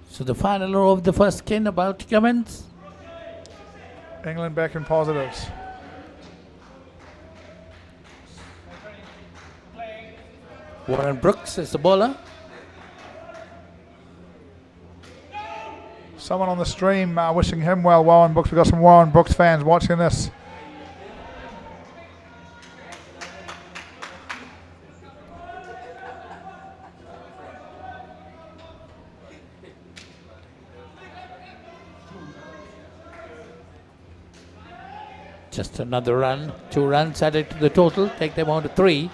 So the final row of the first 10 about to commence. England back in positives. Warren Brooks is the bowler. Someone on the stream wishing him well, Warren Brooks. We've got some Warren Brooks fans watching this. Just another run, 2 runs added to the total, take them on to 3.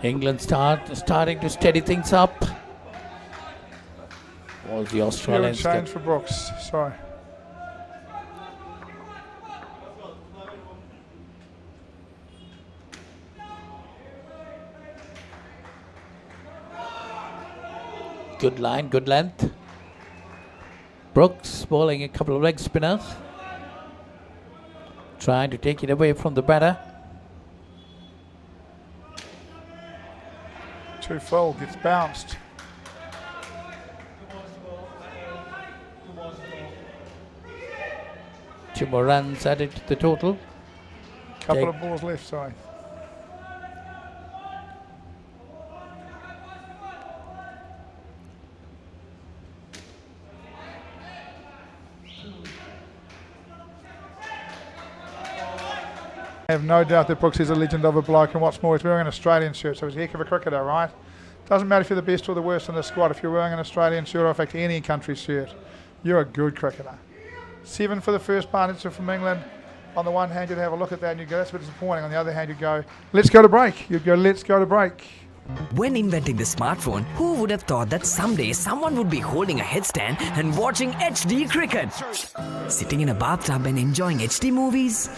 England starting to steady things up. All the Australians. Change for Brooks, sorry. Good line, good length. Brooks bowling a couple of leg spinners. Trying to take it away from the batter. Too full, gets bounced. Two more runs added to the total. Couple of balls left, sorry. I have no doubt that Brooks is a legend of a bloke, and what's more, he's wearing an Australian shirt, so he's a heck of a cricketer, right? Doesn't matter if you're the best or the worst in the squad, if you're wearing an Australian shirt or in fact any country's shirt, you're a good cricketer. 7 for the first partnership from England. On the one hand, you'd have a look at that and you go, that's a bit disappointing. On the other hand, you go, let's go to break. You'd go, let's go to break. When inventing the smartphone, who would have thought that someday someone would be holding a headstand and watching HD cricket? Sitting in a bathtub and enjoying HD movies?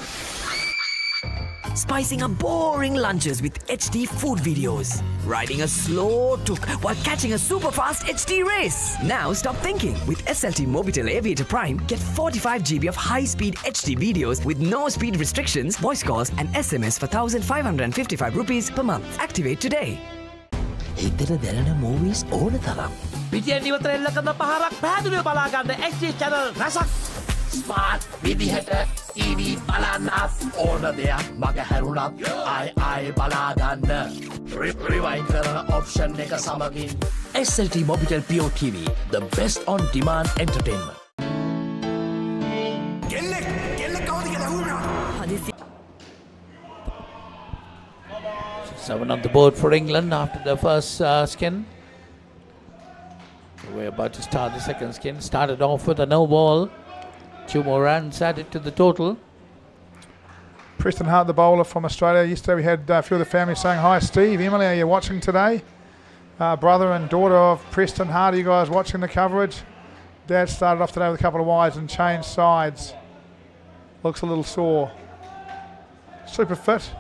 Spicing up boring lunches with HD food videos. Riding a slow tuk while catching a super fast HD race. Now stop thinking. With SLT-MOBITEL Aviator Prime, get 45 GB of high-speed HD videos with no speed restrictions, voice calls and SMS for 1,555 rupees per month. Activate today. හිතට දැනෙන movies ඕන තරම්. පිටියෙන් ඉවතර එල්ල කරන පහරක් පැහැදිලිව බලා ගන්න HD channel රසක්. ස්මාර්ට් විදිහට TV බලන්නත් ඕන දෙයක් මග හැරුණත් ආයි බලා ගන්න. Rewind කරන option එක සමගින් SLT-MOBITEL Pure TV, the best on demand entertainment. Seven on the board for England after the first skin. We're about to start the second skin. Started off with a no ball. 2 more runs added to the total. Preston Hart, the bowler from Australia. Yesterday we had a few of the family saying, hi Steve, Emily, are you watching today? Brother and daughter of Preston Hart, are you guys watching the coverage? Dad started off today with a couple of wides and changed sides. Looks a little sore. Super fit.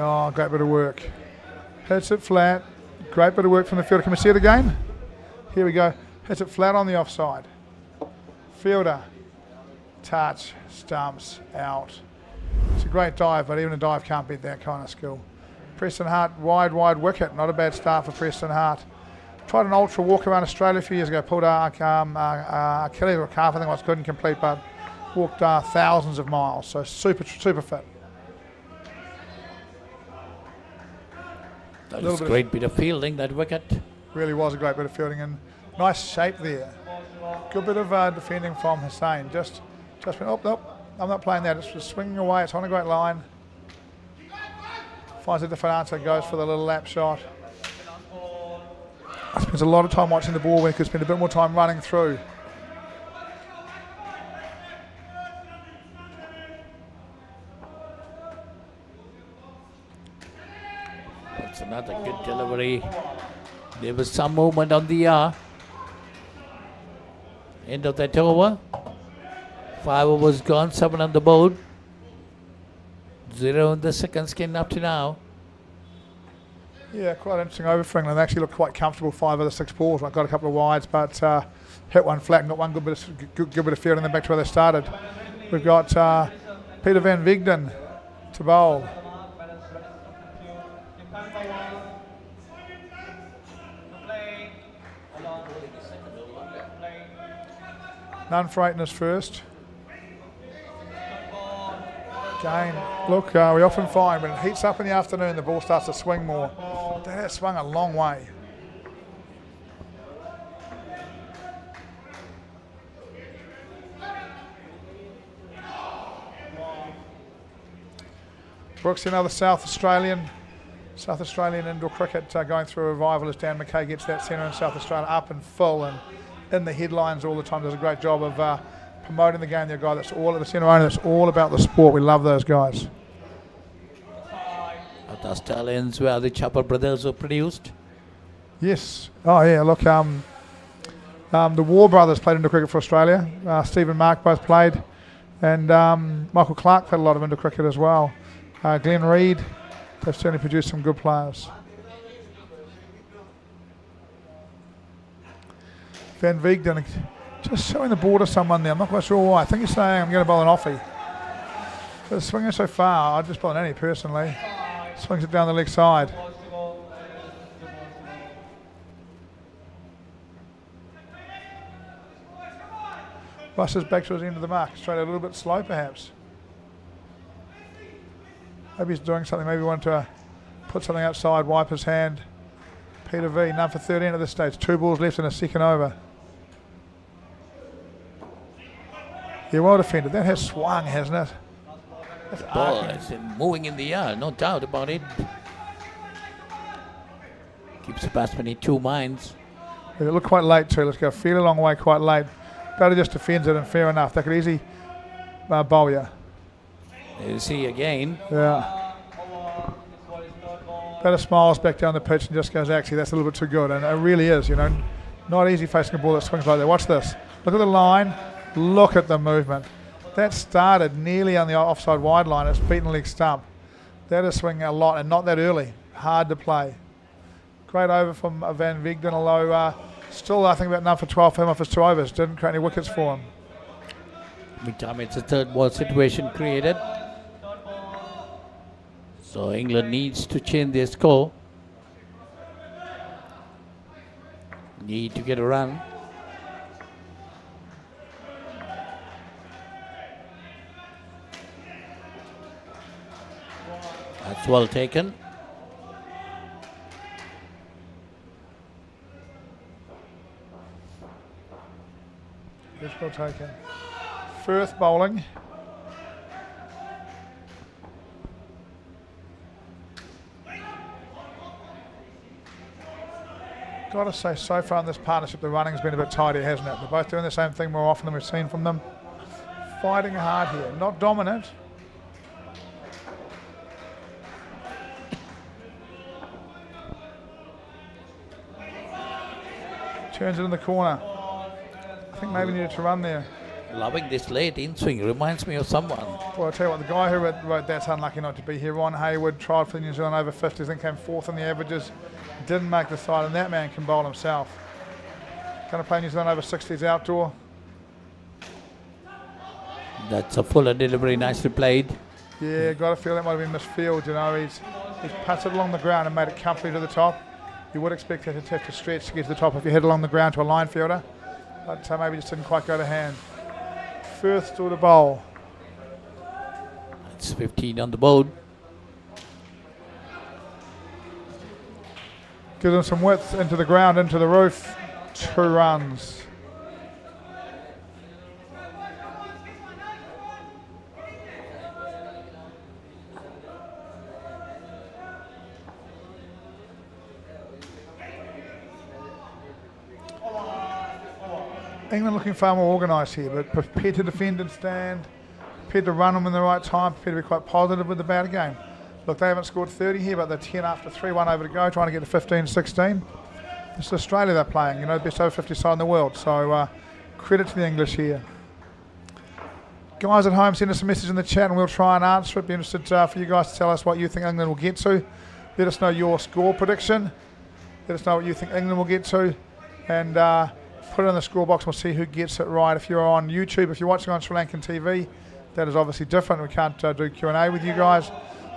Oh, great bit of work. Hits it flat. Great bit of work from the fielder. Can we see it again? Here we go. Hits it flat on the offside. Fielder. Touch. Stumps. Out. It's a great dive, but even a dive can't beat that kind of skill. Preston Hart, wide wicket. Not a bad start for Preston Hart. Tried an ultra walk around Australia a few years ago. Pulled Achilles or a calf, I think it was, couldn't complete, but walked thousands of miles. So super fit. That was a great bit of fielding, that wicket. Really was a great bit of fielding and nice shape there. Good bit of defending from Hussain. Just went, oh, nope, I'm not playing that. It's just swinging away. It's on a great line. Finds a different answer, goes for the little lap shot. I spent a lot of time watching the ball when he could spend a bit more time running through. That's another good delivery. There was some movement on the end of that over. 5 overs gone, 7 on the board. 0 in the second skin up to now. Yeah, quite interesting over for England. They actually looked quite comfortable, 5 of the 6 balls. I got a couple of wides, but hit one flat and got one good bit of fielding, and then back to where they started. We've got Peter van Vigden to bowl. None for 8 in his first. Again, look, we often find when it heats up in the afternoon, the ball starts to swing more. That has swung a long way. Brooks, another South Australian indoor cricket going through a revival as Dan McKay gets that centre in South Australia up and full and in the headlines all the time. Does a great job of promoting the game. They're a guy that's all at the centre owner. That's all about the sport. We love those guys. The Stallions where the Chopper brothers were produced. Yes. Oh yeah. Look, the War brothers played indoor cricket for Australia. Steve and Mark both played, and Michael Clark played a lot of indoor cricket as well. Glenn Reid. They've certainly produced some good players. Van Veegden just showing the ball to someone there. I'm not quite sure why. I think he's saying I'm going to bowl an offie. But swinging so far, I'd just bowl an any personally. Swings it down the leg side. Rushes back towards the end of the mark. Straight a little bit slow perhaps. Maybe he's doing something. Maybe he wanted to put something outside, wipe his hand. Peter V, none for 13 at this stage. 2 balls left in a second over. Yeah, well defended. That has swung, hasn't it? That's Ball is moving in the air, no doubt about it. Keeps the batsman in 2 minds. It looked quite late too. Let's go. Fairly long way, quite late. Batter just defends it, and fair enough. They could easily bowl you. You see again. Yeah. Batter smiles back down the pitch and just goes, actually, that's a little bit too good. And it really is, you know. Not easy facing a ball that swings like that. Watch this. Look at the line. Look at the movement. That started nearly on the offside wide line. It's beaten leg stump. That is swinging a lot and not that early. Hard to play. Great over from Van Veegden, although still I think about none for 12 for him off his 2 overs. Didn't create any wickets for him. Meantime, it's a 3rd ball situation created. So England needs to change their score. Need to get a run. That's well taken. That's well taken. Firth bowling. Got to say, so far in this partnership, the running's been a bit tighter, hasn't it? They're both doing the same thing more often than we've seen from them. Fighting hard here, not dominant. Turns it in the corner. I think maybe needed to run there. Loving this late in swing, reminds me of someone. Well, I'll tell you what, the guy who wrote that's unlucky not to be here, Ron Hayward, tried for New Zealand over 50s, then came 4th in the averages, didn't make the side, and that man can bowl himself. Going to play New Zealand over 60s outdoor. That's a fuller delivery, nicely played. Yeah, got to feel that might have been misfield, you know. He's patted along the ground and made it comfortably to the top. You would expect that to have to stretch to get to the top if you hit along the ground to a line fielder, but maybe just didn't quite go to hand. Firth still to bowl. It's 15 on the board. Gives him some width into the ground, into the roof. 2 runs. England looking far more organised here, but prepared to defend and stand, prepared to run them in the right time, prepared to be quite positive with the batter game. Look, they haven't scored 30 here, but they're 10 after 3-1 over to go, trying to get to 15-16. This is Australia they're playing, you know, best over 50 side in the world, so credit to the English here. Guys at home, send us a message in the chat and we'll try and answer it. Be interested for you guys to tell us what you think England will get to. Let us know your score prediction. Let us know what you think England will get to. And put it in the score box and we'll see who gets it right. If you're on YouTube, if you're watching on Sri Lankan TV, that is obviously different. We can't do Q&A with you guys,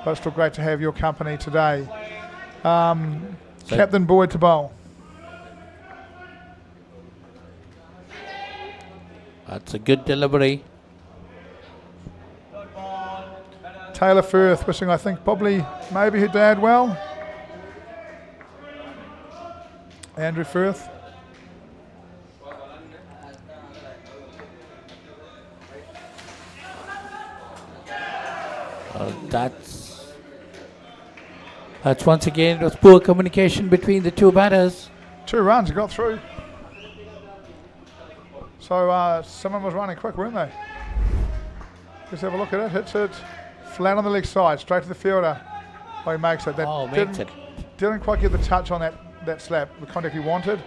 but it's still great to have your company today. Captain Boyd to bowl. That's a good delivery. Taylor Firth wishing, I think, probably maybe her dad well. Andrew Firth. That's once again, it was poor communication between the two batters. 2 runs, got through. So someone was running quick, weren't they? Just have a look at it. Hits it flat on the leg side, straight to the fielder. Oh, he makes it. Didn't quite get the touch on that slap, the contact he wanted.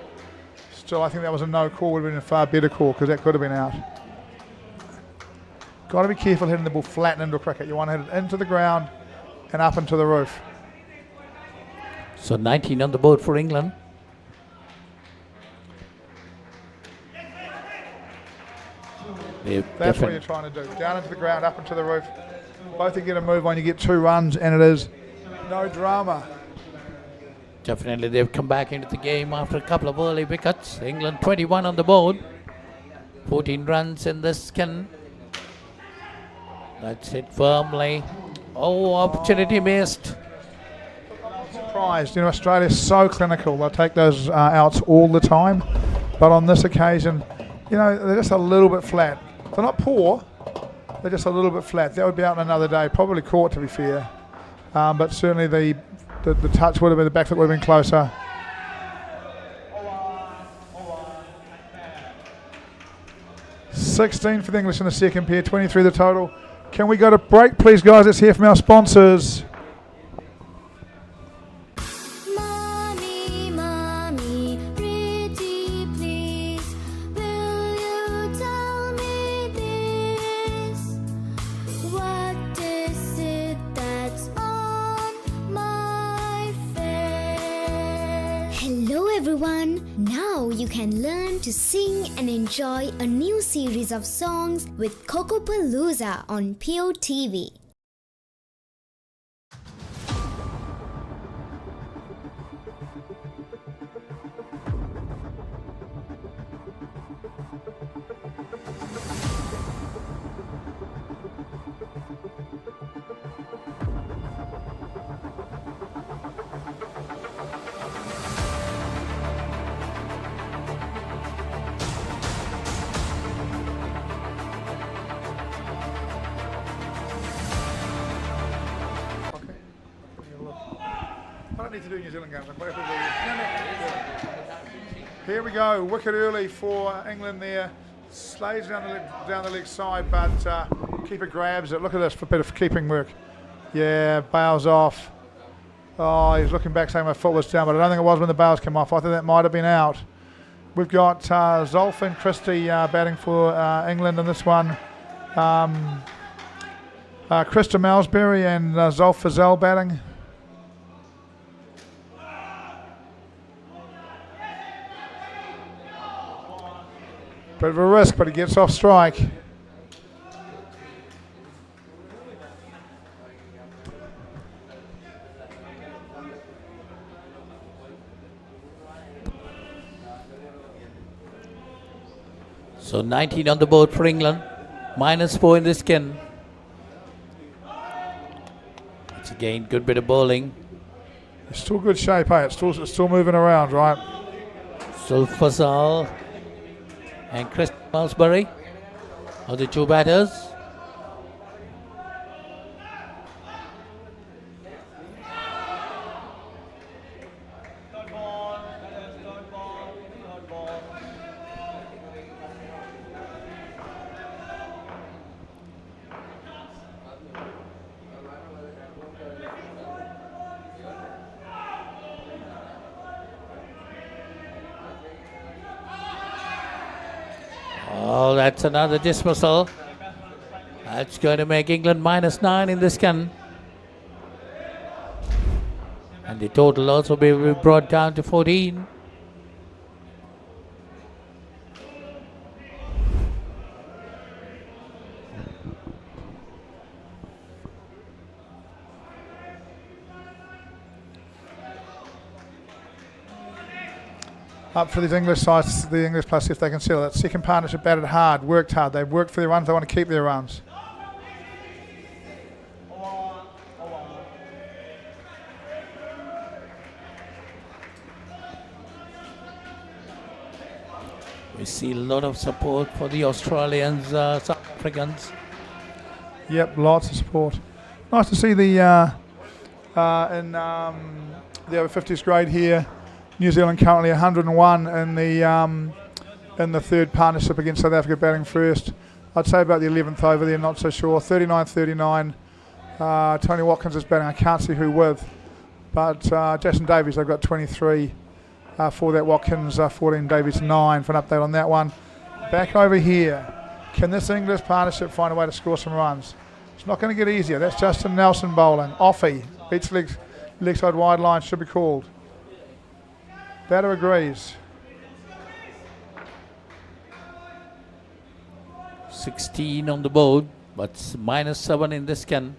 Still, I think that was a no call. Would have been a far better call because that could have been out. Got to be careful hitting the ball flat into a cricket. You want to hit it into the ground and up into the roof. So 19 on the board for England. That's what you're trying to do. Down into the ground, up into the roof. Both you get a move on, you get 2 runs, and it is no drama. Definitely they've come back into the game after a couple of early wickets. England 21 on the board. 14 runs in this skin. That's it firmly. Oh, opportunity missed. Surprised. You know, Australia's so clinical. They'll take those outs all the time. But on this occasion, you know, they're just a little bit flat. They're not poor. They're just a little bit flat. That would be out on another day. Probably caught, to be fair. But certainly the touch would have been, the back foot would have been closer. $16 for the English in the second pair, 23 the total. Can we go to break, please, guys? Let's hear from our sponsors. Mommy, mommy, pretty please, will you tell me this? What is it that's on my face? Hello everyone! Now you can learn to sing and enjoy a new series of songs with Cocopalooza on POTV. I don't need to do New Zealand games. Here we go. Wicket early for England there. Slays down the leg side, but keeper grabs it. Look at this for a bit of keeping work. Yeah, bails off. Oh, he's looking back saying my foot was down, but I don't think it was when the bails came off. I think that might have been out. We've got Zolf and Christie batting for England in this one. Krista Malmesbury and Zolf Fazell batting. Bit of a risk, but he gets off strike. So 19 on the board for England. -4 in the skin. It's again good bit of bowling. It's still good shape, hey? It's still moving around, right? Still Fazal and Chris Malmesbury are the 2 batters. Oh, that's another dismissal. That's going to make England -9 in this gun. And the total also be brought down to 14. Up for these English sides, the English plus, if they can settle. That second partnership batted hard, worked hard. They've worked for their runs, they want to keep their runs. We see a lot of support for the Australians, South Africans. Yep, lots of support. Nice to see the in the over 50s grade here. New Zealand currently 101 in the third partnership against South Africa batting first. I'd say about the 11th over there, not so sure. 39-39. Tony Watkins is batting. I can't see who with, but Jason Davies, they've got 23 for that. Watkins 14, Davies 9 for an update on that one. Back over here. Can this English partnership find a way to score some runs? It's not going to get easier. That's Justin Nelson bowling. Offie beats leg side wide line, should be called. Batter agrees. 16 on the board, but -7 in this scan.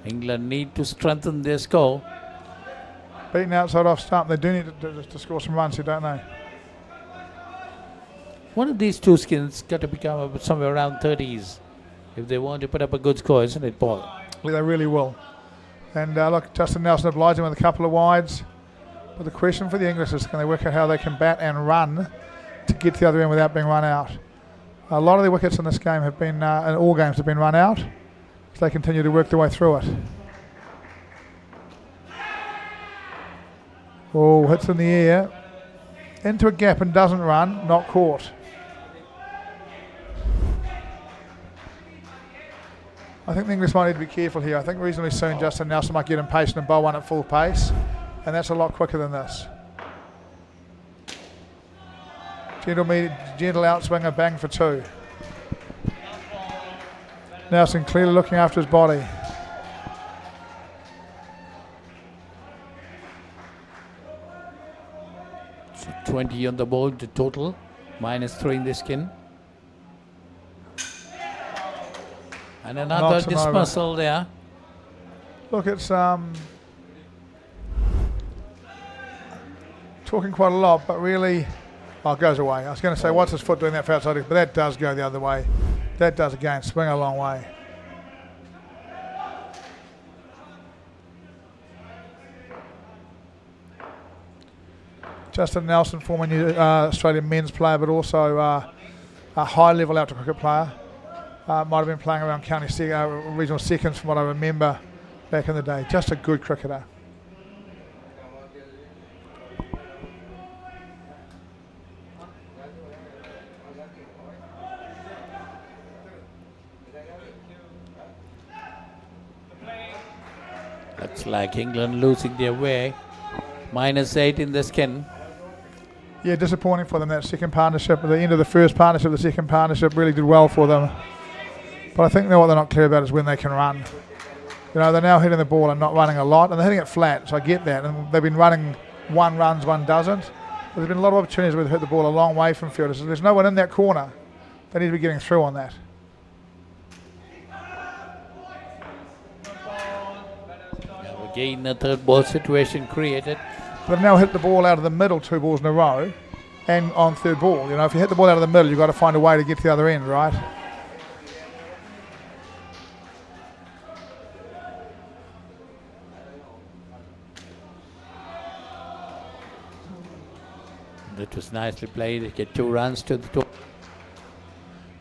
England need to strengthen their score. Beaten outside off stump. They do need to score some runs here, don't they? One of these two skins got to become somewhere around 30s if they want to put up a good score, isn't it, Paul? Well, they really will. And look, Justin Nelson obliging with a couple of wides. But the question for the English is, can they work out how they can bat and run to get to the other end without being run out? A lot of the wickets in this game have been, in all games, have been run out. So they continue to work their way through it. Oh, hits in the air. Into a gap and doesn't run, not caught. I think the English might need to be careful here. I think reasonably soon Justin Nelson might get impatient and bowl one at full pace. And that's a lot quicker than this. Gentle outswinger, bang for 2. Nelson clearly looking after his body. So 20 on the board, the total, -3 in the skin. And another dismissal there. Look, it's talking quite a lot, but really, oh, it goes away. I was going to say, what's his foot doing that for outside? But that does go the other way. That does again swing a long way. Justin Nelson, former Australian men's player, but also a high-level outdoor cricket player. Might have been playing around county regional seconds from what I remember back in the day. Just a good cricketer. Looks like England losing their way. -8 in the skin. Yeah, disappointing for them, that second partnership. At the end of the first partnership, the second partnership really did well for them. But I think what they're not clear about is when they can run. You know, they're now hitting the ball and not running a lot, and they're hitting it flat, so I get that. And they've been running, one runs, one doesn't. But there's been a lot of opportunities where they hit the ball a long way from fielders. So there's no one in that corner. They need to be getting through on that. Again, a third ball situation created. They've now hit the ball out of the middle 2 balls in a row and on third ball. You know, if you hit the ball out of the middle, you've got to find a way to get to the other end, right? That was nicely played. They get 2 runs to the top.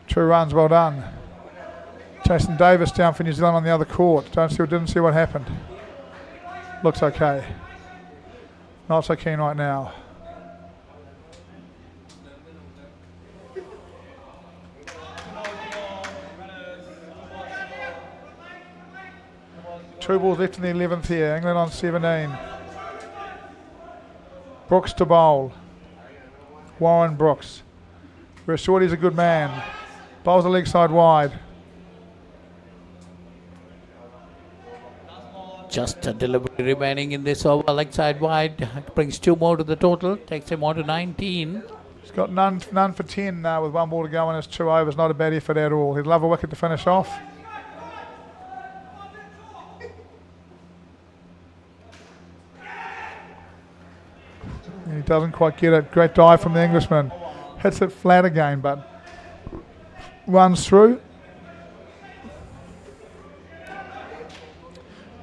2 runs, well done. Jason Davis down for New Zealand on the other court. Didn't see what happened. Looks okay. Not so keen right now. Two balls left in the 11th here. England on 17. Brooks to bowl. Warren Brooks. Shorty's a good man. Bowls the leg side wide. Just a delivery remaining in this over, leg side wide. Brings 2 more to the total. Takes him on to 19. He's got none for 10 now with 1 ball to go and his 2 overs. Not a bad effort at all. He'd love a wicket to finish off. He doesn't quite get it. Great dive from the Englishman. Hits it flat again, but runs through.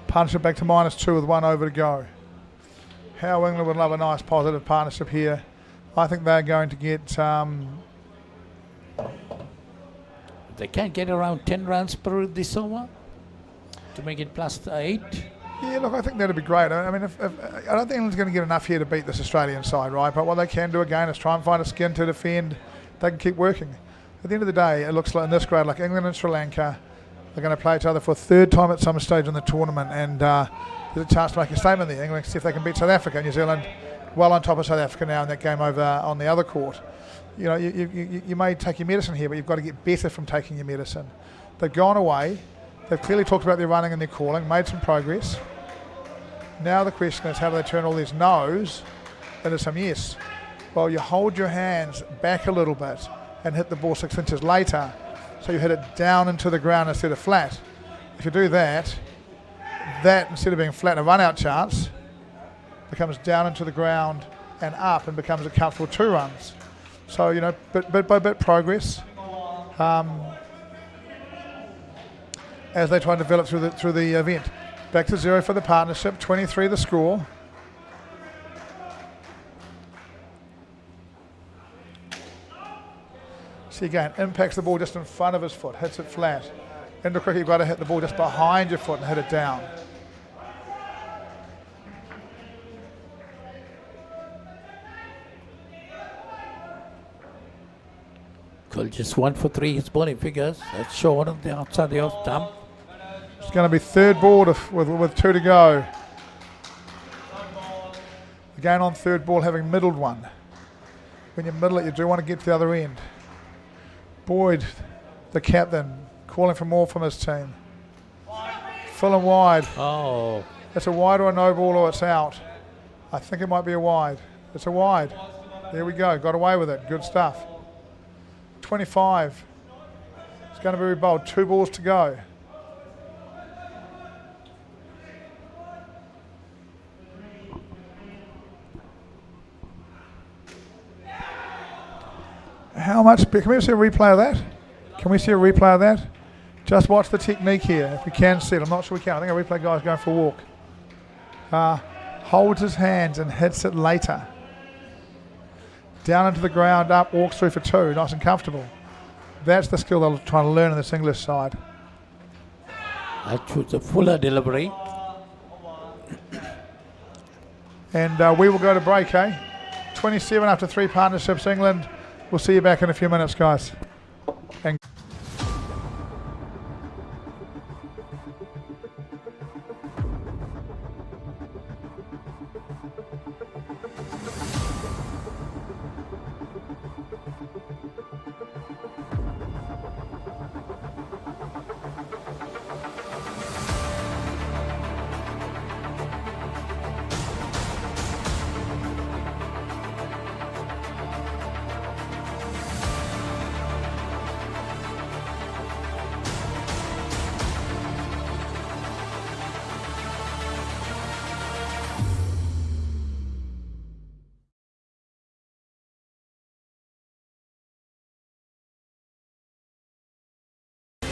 Partnership back to -2 with 1 over to go. How England would love a nice positive partnership here I think they're going to get... They can't get around 10 runs per this over to make it +8. Yeah, look, I think that'd be great. I mean, if I don't think England's going to get enough here to beat this Australian side, right? But what they can do again is try and find a skin to defend. They can keep working. At the end of the day, it looks like in this grade, like England and Sri Lanka, they're going to play each other for a third time at some stage in the tournament, and there's a chance to make a statement there. England, see if they can beat South Africa. New Zealand, well on top of South Africa now in that game over on the other court. You know, you may take your medicine here, but you've got to get better from taking your medicine. They've gone away. They've clearly talked about their running and their calling, made some progress. Now the question is, how do they turn all these no's into some yes? Well, you hold your hands back a little bit and hit the ball 6 inches later, so you hit it down into the ground instead of flat. If you do that instead of being flat and a run-out chance, becomes down into the ground and up and becomes a comfortable 2 runs. So, you know, bit by bit progress as they try and develop through the event. Back to 0 for the partnership, 23 the score. See again, impacts the ball just in front of his foot, hits it flat. Into cricket, you've got to hit the ball just behind your foot and hit it down. Just 1 for 3, his bowling figures. That's short on the outside the off stump. It's going to be third ball with 2 to go. Again on third ball, having middled one. When you middle it, you do want to get to the other end. Boyd, the captain, calling for more from his team. Full and wide. Oh. It's a wide or a no ball or it's out. I think it might be a wide. It's a wide. There we go. Got away with it. Good stuff. 25. It's going to be rebowled. 2 balls to go. How much? Can we see a replay of that? Can we see a replay of that? Just watch the technique here. If we can see it. I'm not sure we can. I think a replay guy's going for a walk. Holds his hands and hits it later. Down into the ground, up, walks through for 2. Nice and comfortable. That's the skill they're trying to learn in this English side. I choose a fuller delivery. And we will go to break, 27 after 3 partnerships, England. We'll see you back in a few minutes, guys. And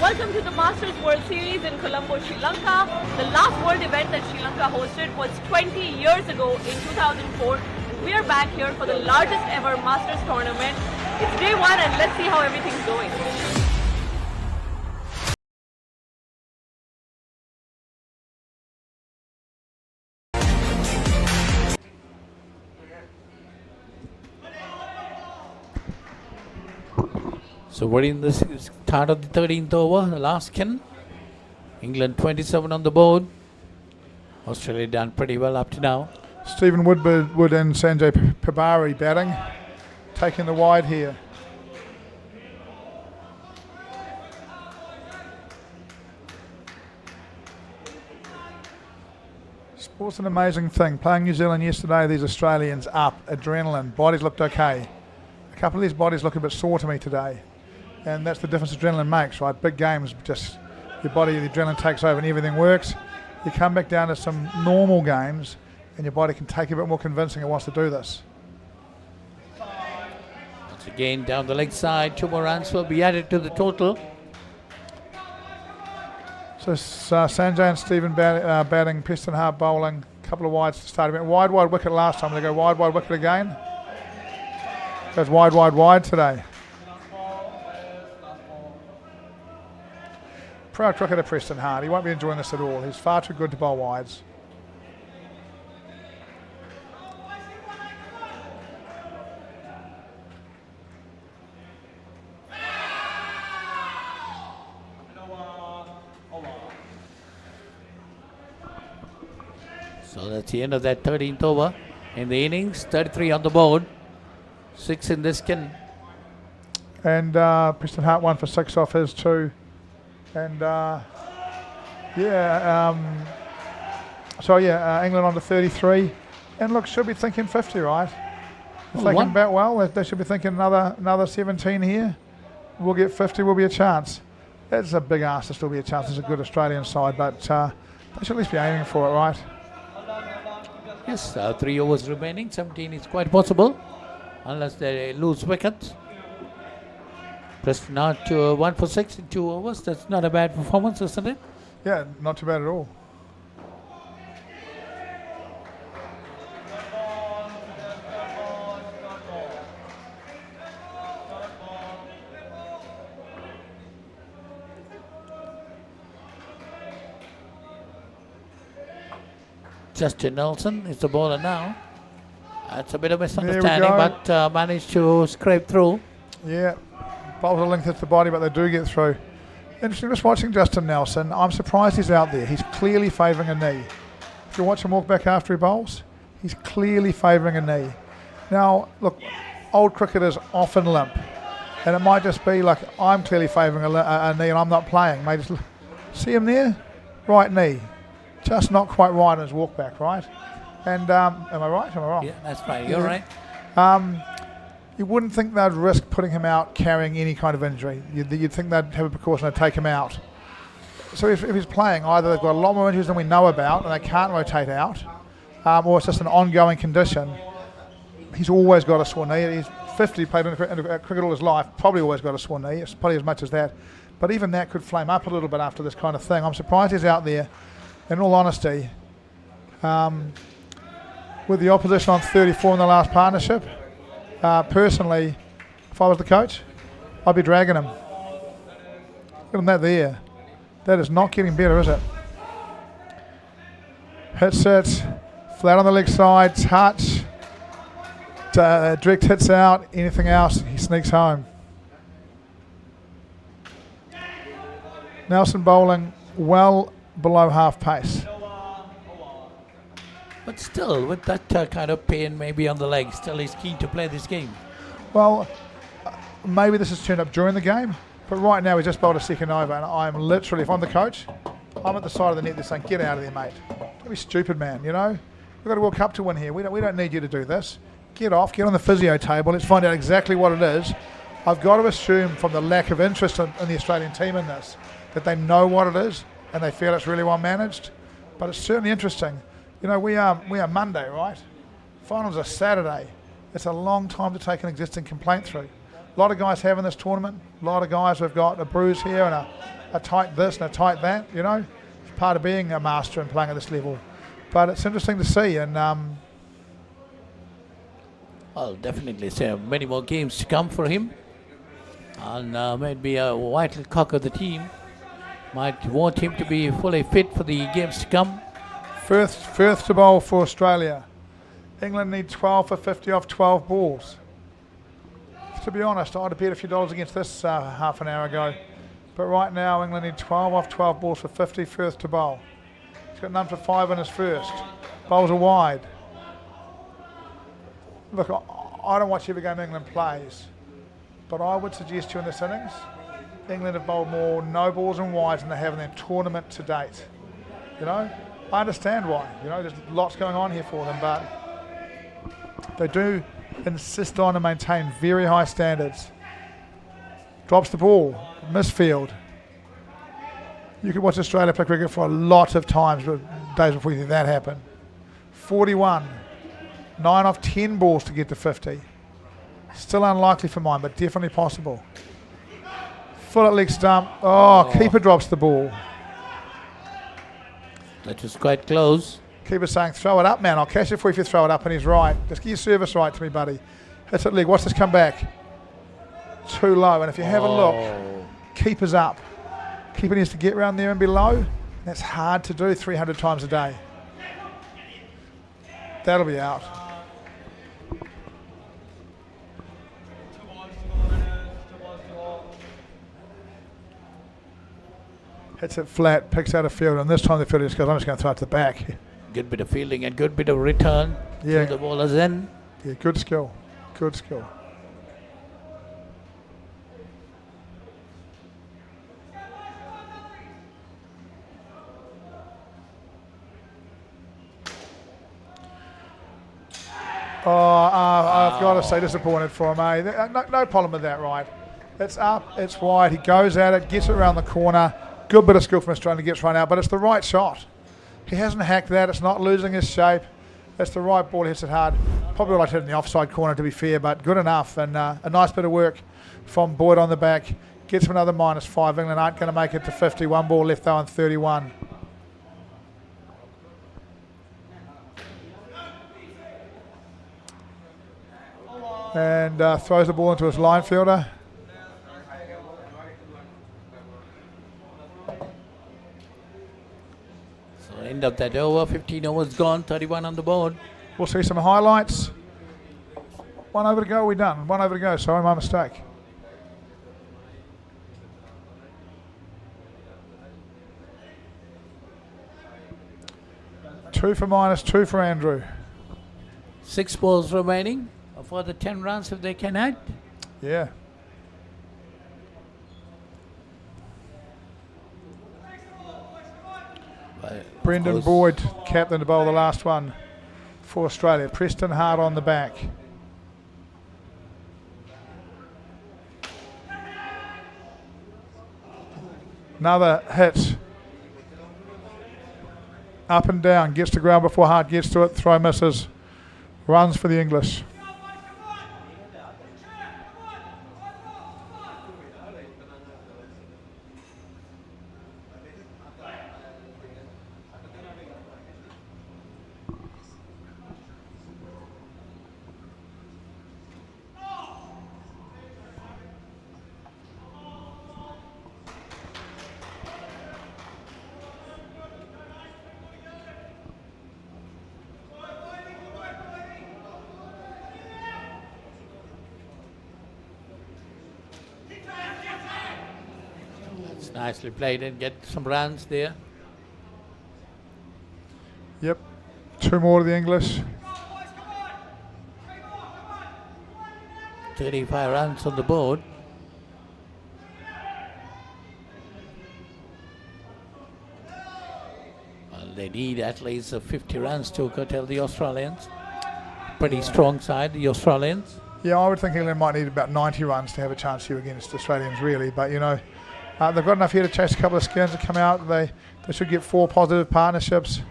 Welcome to the Masters World Series in Colombo, Sri Lanka. The last world event that Sri Lanka hosted was 20 years ago in 2004. We are back here for the largest ever Masters tournament. It's day 1 and let's see how everything's going. So we're in the start of the 13th over, the last can. England 27 on the board. Australia done pretty well up to now. Stephen Wood and Sanjay Pabari batting, taking the wide here. Sport's an amazing thing. Playing New Zealand yesterday, these Australians up, adrenaline, bodies looked okay. A couple of these bodies look a bit sore to me today. And that's the difference adrenaline makes, right? Big games, just your body, the adrenaline takes over and everything works. You come back down to some normal games and your body can take a bit more convincing it wants to do this. Once again, down the leg side, 2 more runs will be added to the total. So Sanjay and Stephen batting, Preston Hart bowling, a couple of wides to start. Wide wicket last time, they go wide wicket again. Goes wide, wide, wide today. Proud cricketer Preston Hart. He won't be enjoying this at all. He's far too good to bowl wides. So that's the end of that 13th over in the innings. 33 on the board. 6 in this skin. And Preston Hart 1 for 6 off his 2. And England on to 33. And look, should be thinking 50, right? If they can bat well, they should be thinking another 17 here. We'll get 50, will be a chance. It's a big ask to still be a chance. It's a good Australian side, but they should at least be aiming for it, right? Yes, 3 overs remaining. 17 is quite possible, unless they lose wickets. Preston Hart 1 for 6 in 2 overs. That's not a bad performance, isn't it? Yeah, not too bad at all. Justin Nelson is the bowler now. That's a bit of misunderstanding, but managed to scrape through. Yeah, bowls are linked to the body, but they do get through. Interesting, just watching Justin Nelson, I'm surprised he's out there. He's clearly favouring a knee. If you watch him walk back after he bowls, he's clearly favouring a knee. Now, look, old cricketers often limp, and it might just be like, I'm clearly favouring a knee and I'm not playing. Mate, just see him there? Right knee. Just not quite right on his walk back, right? And am I right? Am I wrong? Yeah, that's right. You're right. You wouldn't think they'd risk putting him out carrying any kind of injury. You'd think they'd have a precaution to take him out. So if he's playing, either they've got a lot more injuries than we know about and they can't rotate out, or it's just an ongoing condition. He's always got a sore knee. He's 50, played in cricket all his life, probably always got a sore knee. It's probably as much as that. But even that could flame up a little bit after this kind of thing. I'm surprised he's out there. In all honesty, with the opposition on 34 in the last partnership, personally, if I was the coach, I'd be dragging him. Look at him that there. That is not getting better, is it? Hits it, flat on the leg side, touch, direct hits out, anything else, he sneaks home. Nelson bowling well below half pace. But still, with that kind of pain maybe on the leg, still he's keen to play this game. Well, maybe this has turned up during the game, but right now he's just bowled a second over, and I'm literally, if I'm the coach, I'm at the side of the net there saying, get out of there, mate. Don't be stupid, man, you know? We've got a World Cup to win here. We don't need you to do this. Get off, get on the physio table, let's find out exactly what it is. I've got to assume from the lack of interest in the Australian team in this, that they know what it is, and they feel it's really well managed. But it's certainly interesting. You know, we are Monday, right? Finals are Saturday. It's a long time to take an existing complaint through. A lot of guys have in this tournament. A lot of guys have got a bruise here and a tight this and a tight that, you know. It's part of being a master and playing at this level. But it's interesting to see. And I'll definitely say many more games to come for him. And maybe a vital cock of the team. Might want him to be fully fit for the games to come. Firth to bowl for Australia. England need 12 for 50 off 12 balls. To be honest, I'd have bet a few dollars against this half an hour ago. But right now, England need 12 off 12 balls for 50, Firth to bowl. He's got none for 5 in his first. Bowls are wide. Look, I don't watch every game England plays. But I would suggest to you in this innings, England have bowled more no balls and wides than they have in their tournament to date. You know, I understand why. You know, there's lots going on here for them, but they do insist on and maintain very high standards. Drops the ball, misfield. You could watch Australia play cricket for a lot of times, but days before you think that happened. 41, 9 off 10 balls to get to 50. Still unlikely for mine, but definitely possible. Full at leg stump. Oh, keeper drops the ball. That was quite close. Keeper saying, throw it up, man. I'll catch it for you if you throw it up. And he's right. Just get your service right to me, buddy. Hits it leg. Watch this come back. Too low. And if you have a look, keeper's up. Keeper needs to get around there and below. That's hard to do 300 times a day. That'll be out. Hits it flat, picks out a field, and this time the fielder just goes, I'm just going to throw it to the back. Good bit of fielding and good bit of return. Yeah. To the bowler's end. Yeah, good skill. Good skill. I've got to say, disappointed for him, eh? No problem with that, right? It's up, it's wide, he goes at it, gets it around the corner. Good bit of skill from Australia, gets run out, but it's the right shot. He hasn't hacked that, it's not losing his shape. It's the right ball, hits it hard. Probably like hit in the offside corner to be fair, but good enough. And a nice bit of work from Boyd on the back. Gets him another -5. England aren't going to make it to 50. One ball left though on 31. And throws the ball into his line fielder. So end of that over, 15 overs gone, 31 on the board. We'll see some highlights. 1 over to go, we're done. 1 over to go, sorry, my mistake. Two for minus, 2 for Andrew. 6 balls remaining. For the 10 runs if they can add. Yeah. Brendan Boyd, captain to bowl the last one for Australia. Preston Hart on the back. Another hit. Up and down, gets to ground before Hart gets to it. Throw misses. Runs for the English. Nicely played and get some runs there. Yep. 2 more to the English. 35 runs on the board. Well, they need at least 50 runs to curtail the Australians. Pretty strong side, the Australians. Yeah, I would think England might need about 90 runs to have a chance here against Australians, really. But, you know, they've got enough here to chase a couple of skins and come out. They should get 4 positive partnerships.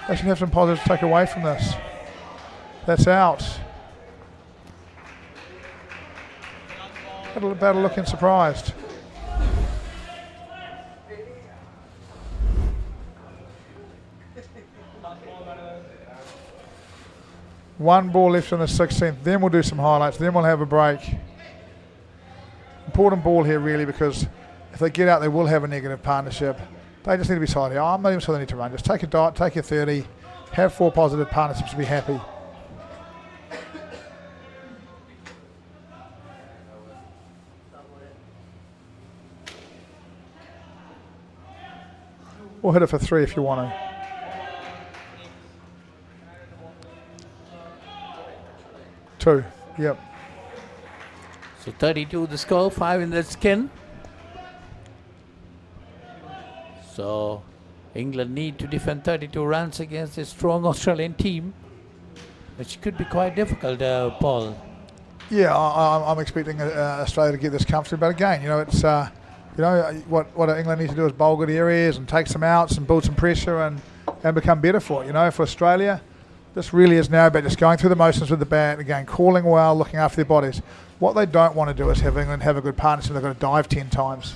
They should have some positives to take away from this. That's out. Battle looking surprised. One ball left in the 16th. Then we'll do some highlights. Then we'll have a break. Important ball here, really, because if they get out, they will have a negative partnership. They just need to be solid here. I'm not even sure they need to run. Just take a dot, take your 30, have 4 positive partnerships to be happy. Or hit it for 3 if you want to. Two, yep. So 32 the score, 5 in the skin. So England need to defend 32 runs against a strong Australian team, which could be quite difficult, Paul. Yeah, I'm expecting Australia to get this comfortably, but again, you know, it's you know what England needs to do is bowl good areas and take some outs and build some pressure and become better for it. You know, for Australia, this really is now about just going through the motions with the bat, again, calling well, looking after their bodies. What they don't want to do is have England have a good partnership. They've got to dive 10 times.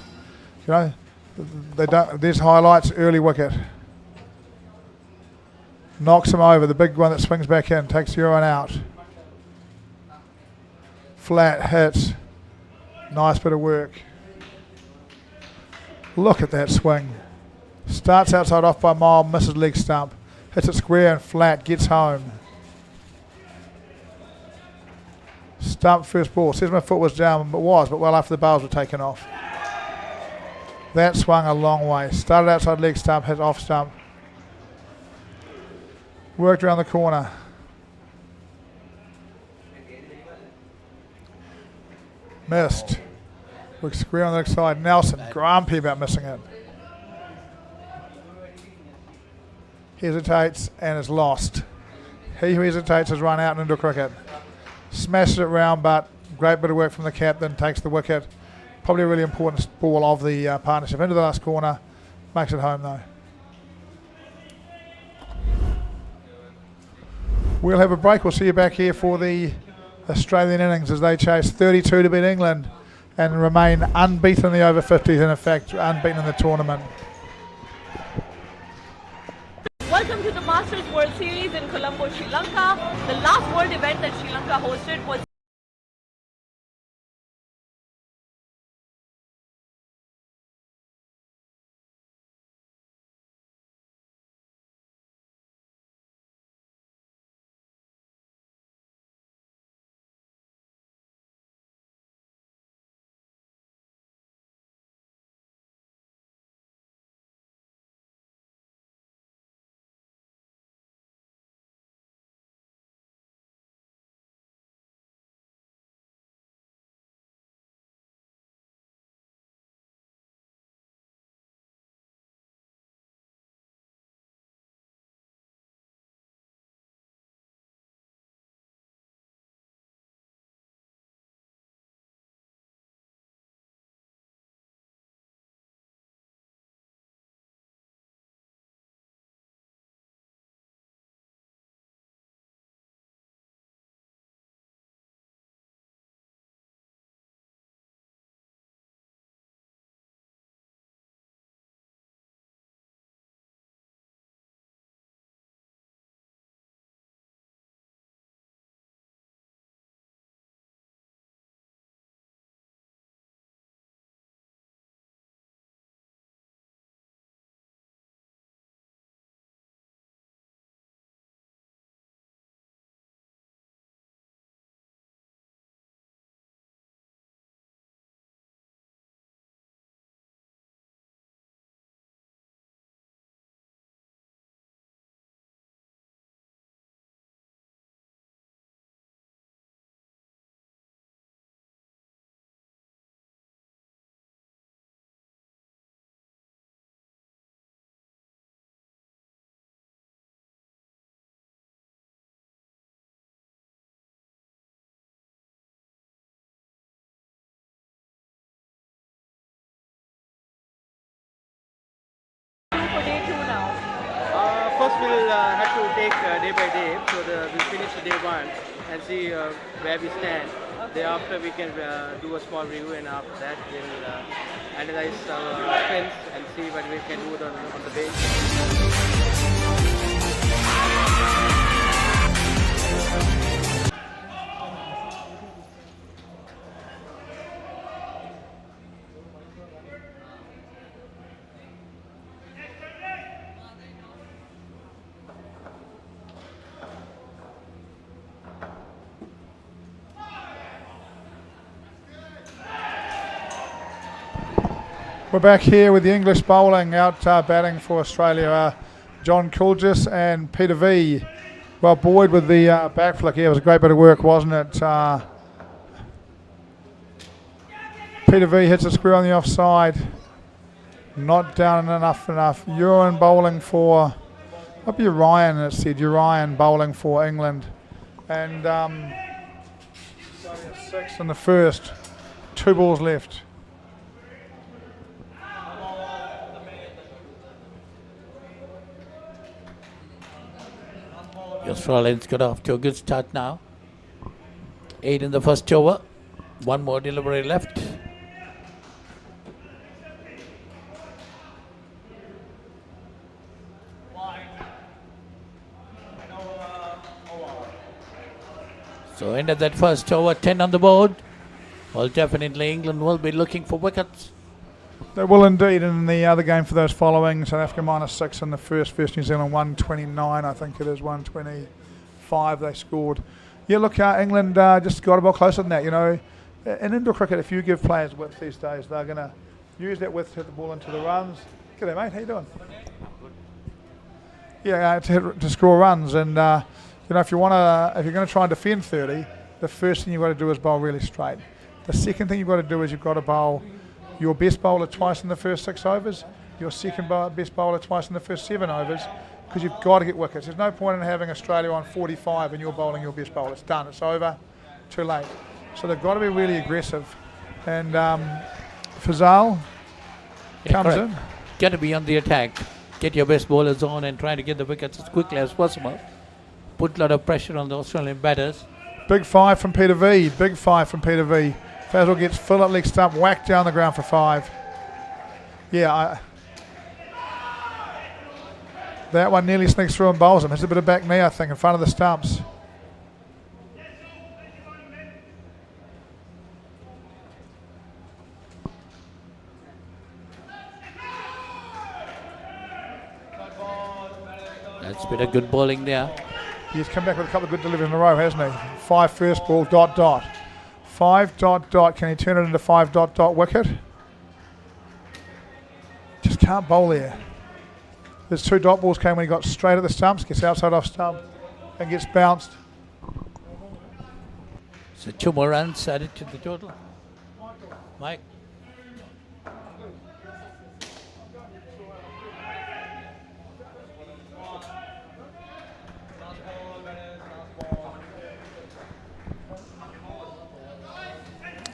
You know, they don't. There's highlights, early wicket. Knocks him over, the big one that swings back in, takes 0 and out. Flat hit. Nice bit of work. Look at that swing. Starts outside off by mile, misses leg stump. Hits it square and flat, gets home. Stump first ball. Says my foot was down, but well after the bales were taken off. That swung a long way. Started outside leg stump, hit off stump. Worked around the corner. Missed. Worked square on the next side. Nelson, grumpy about missing it. Hesitates and is lost. He who hesitates has run out and into cricket. Smashes it round, but great bit of work from the captain. Takes the wicket. Probably a really important ball of the partnership. Into the last corner. Makes it home though. We'll have a break. We'll see you back here for the Australian innings as they chase 32 to beat England and remain unbeaten in the over 50s and in fact unbeaten in the tournament. Welcome to the Masters World Series in Colombo, Sri Lanka. The last world event that Sri Lanka hosted was for day 2 now. First we'll have to take day by day, so we'll finish the day 1 and see where we stand. Thereafter we can do a small review and after that we'll analyze our spins and see what we can do on the bench. We're back here with the English bowling out batting for Australia. John Coolgis and Peter V. Well, Boyd with the back flick here. It was a great bit of work, wasn't it? Peter V hits a square on the offside. Not down enough. Ewan bowling for, might be Ryan, it said. Ryan bowling for England. And 6 in the first. 2 balls left. The Australians got off to a good start now. 8 in the first over. 1 more delivery left. So end of that first over, 10 on the board. Well, definitely England will be looking for wickets. They will indeed. In the other game for those following, South Africa -6 in the first New Zealand 129, I think it is 125 they scored. Yeah, look, England just got a bit closer than that. You know, in indoor cricket, if you give players width these days, they're going to use that width to hit the ball into the runs. G'day, mate. How you doing? Yeah, to score runs. And you know, if you're going to try and defend 30, the first thing you've got to do is bowl really straight. The second thing you've got to do is you've got to bowl your best bowler twice in the first 6 overs, your second best bowler twice in the first 7 overs, because you've got to get wickets. There's no point in having Australia on 45 and you're bowling your best bowler. It's done. It's over. Too late. So they've got to be really aggressive. And Fazal comes in. Got to be on the attack. Get your best bowlers on and try to get the wickets as quickly as possible. Put a lot of pressure on the Australian batters. Big 5 from Peter V. Big 5 from Peter V. Fazal gets full at leg stump, whacked down the ground for 5. Yeah, that one nearly sneaks through and bowls him. Hits a bit of back knee, I think, in front of the stumps. That's been a good bowling there. He's come back with a couple of good deliveries in a row, hasn't he? 5 first ball, ... 5 ... Can he turn it into 5 ... wicket? Just can't bowl there. There's 2 dot balls came when he got straight at the stumps, gets outside off stump and gets bounced. So 2 more runs added to the total. Mike.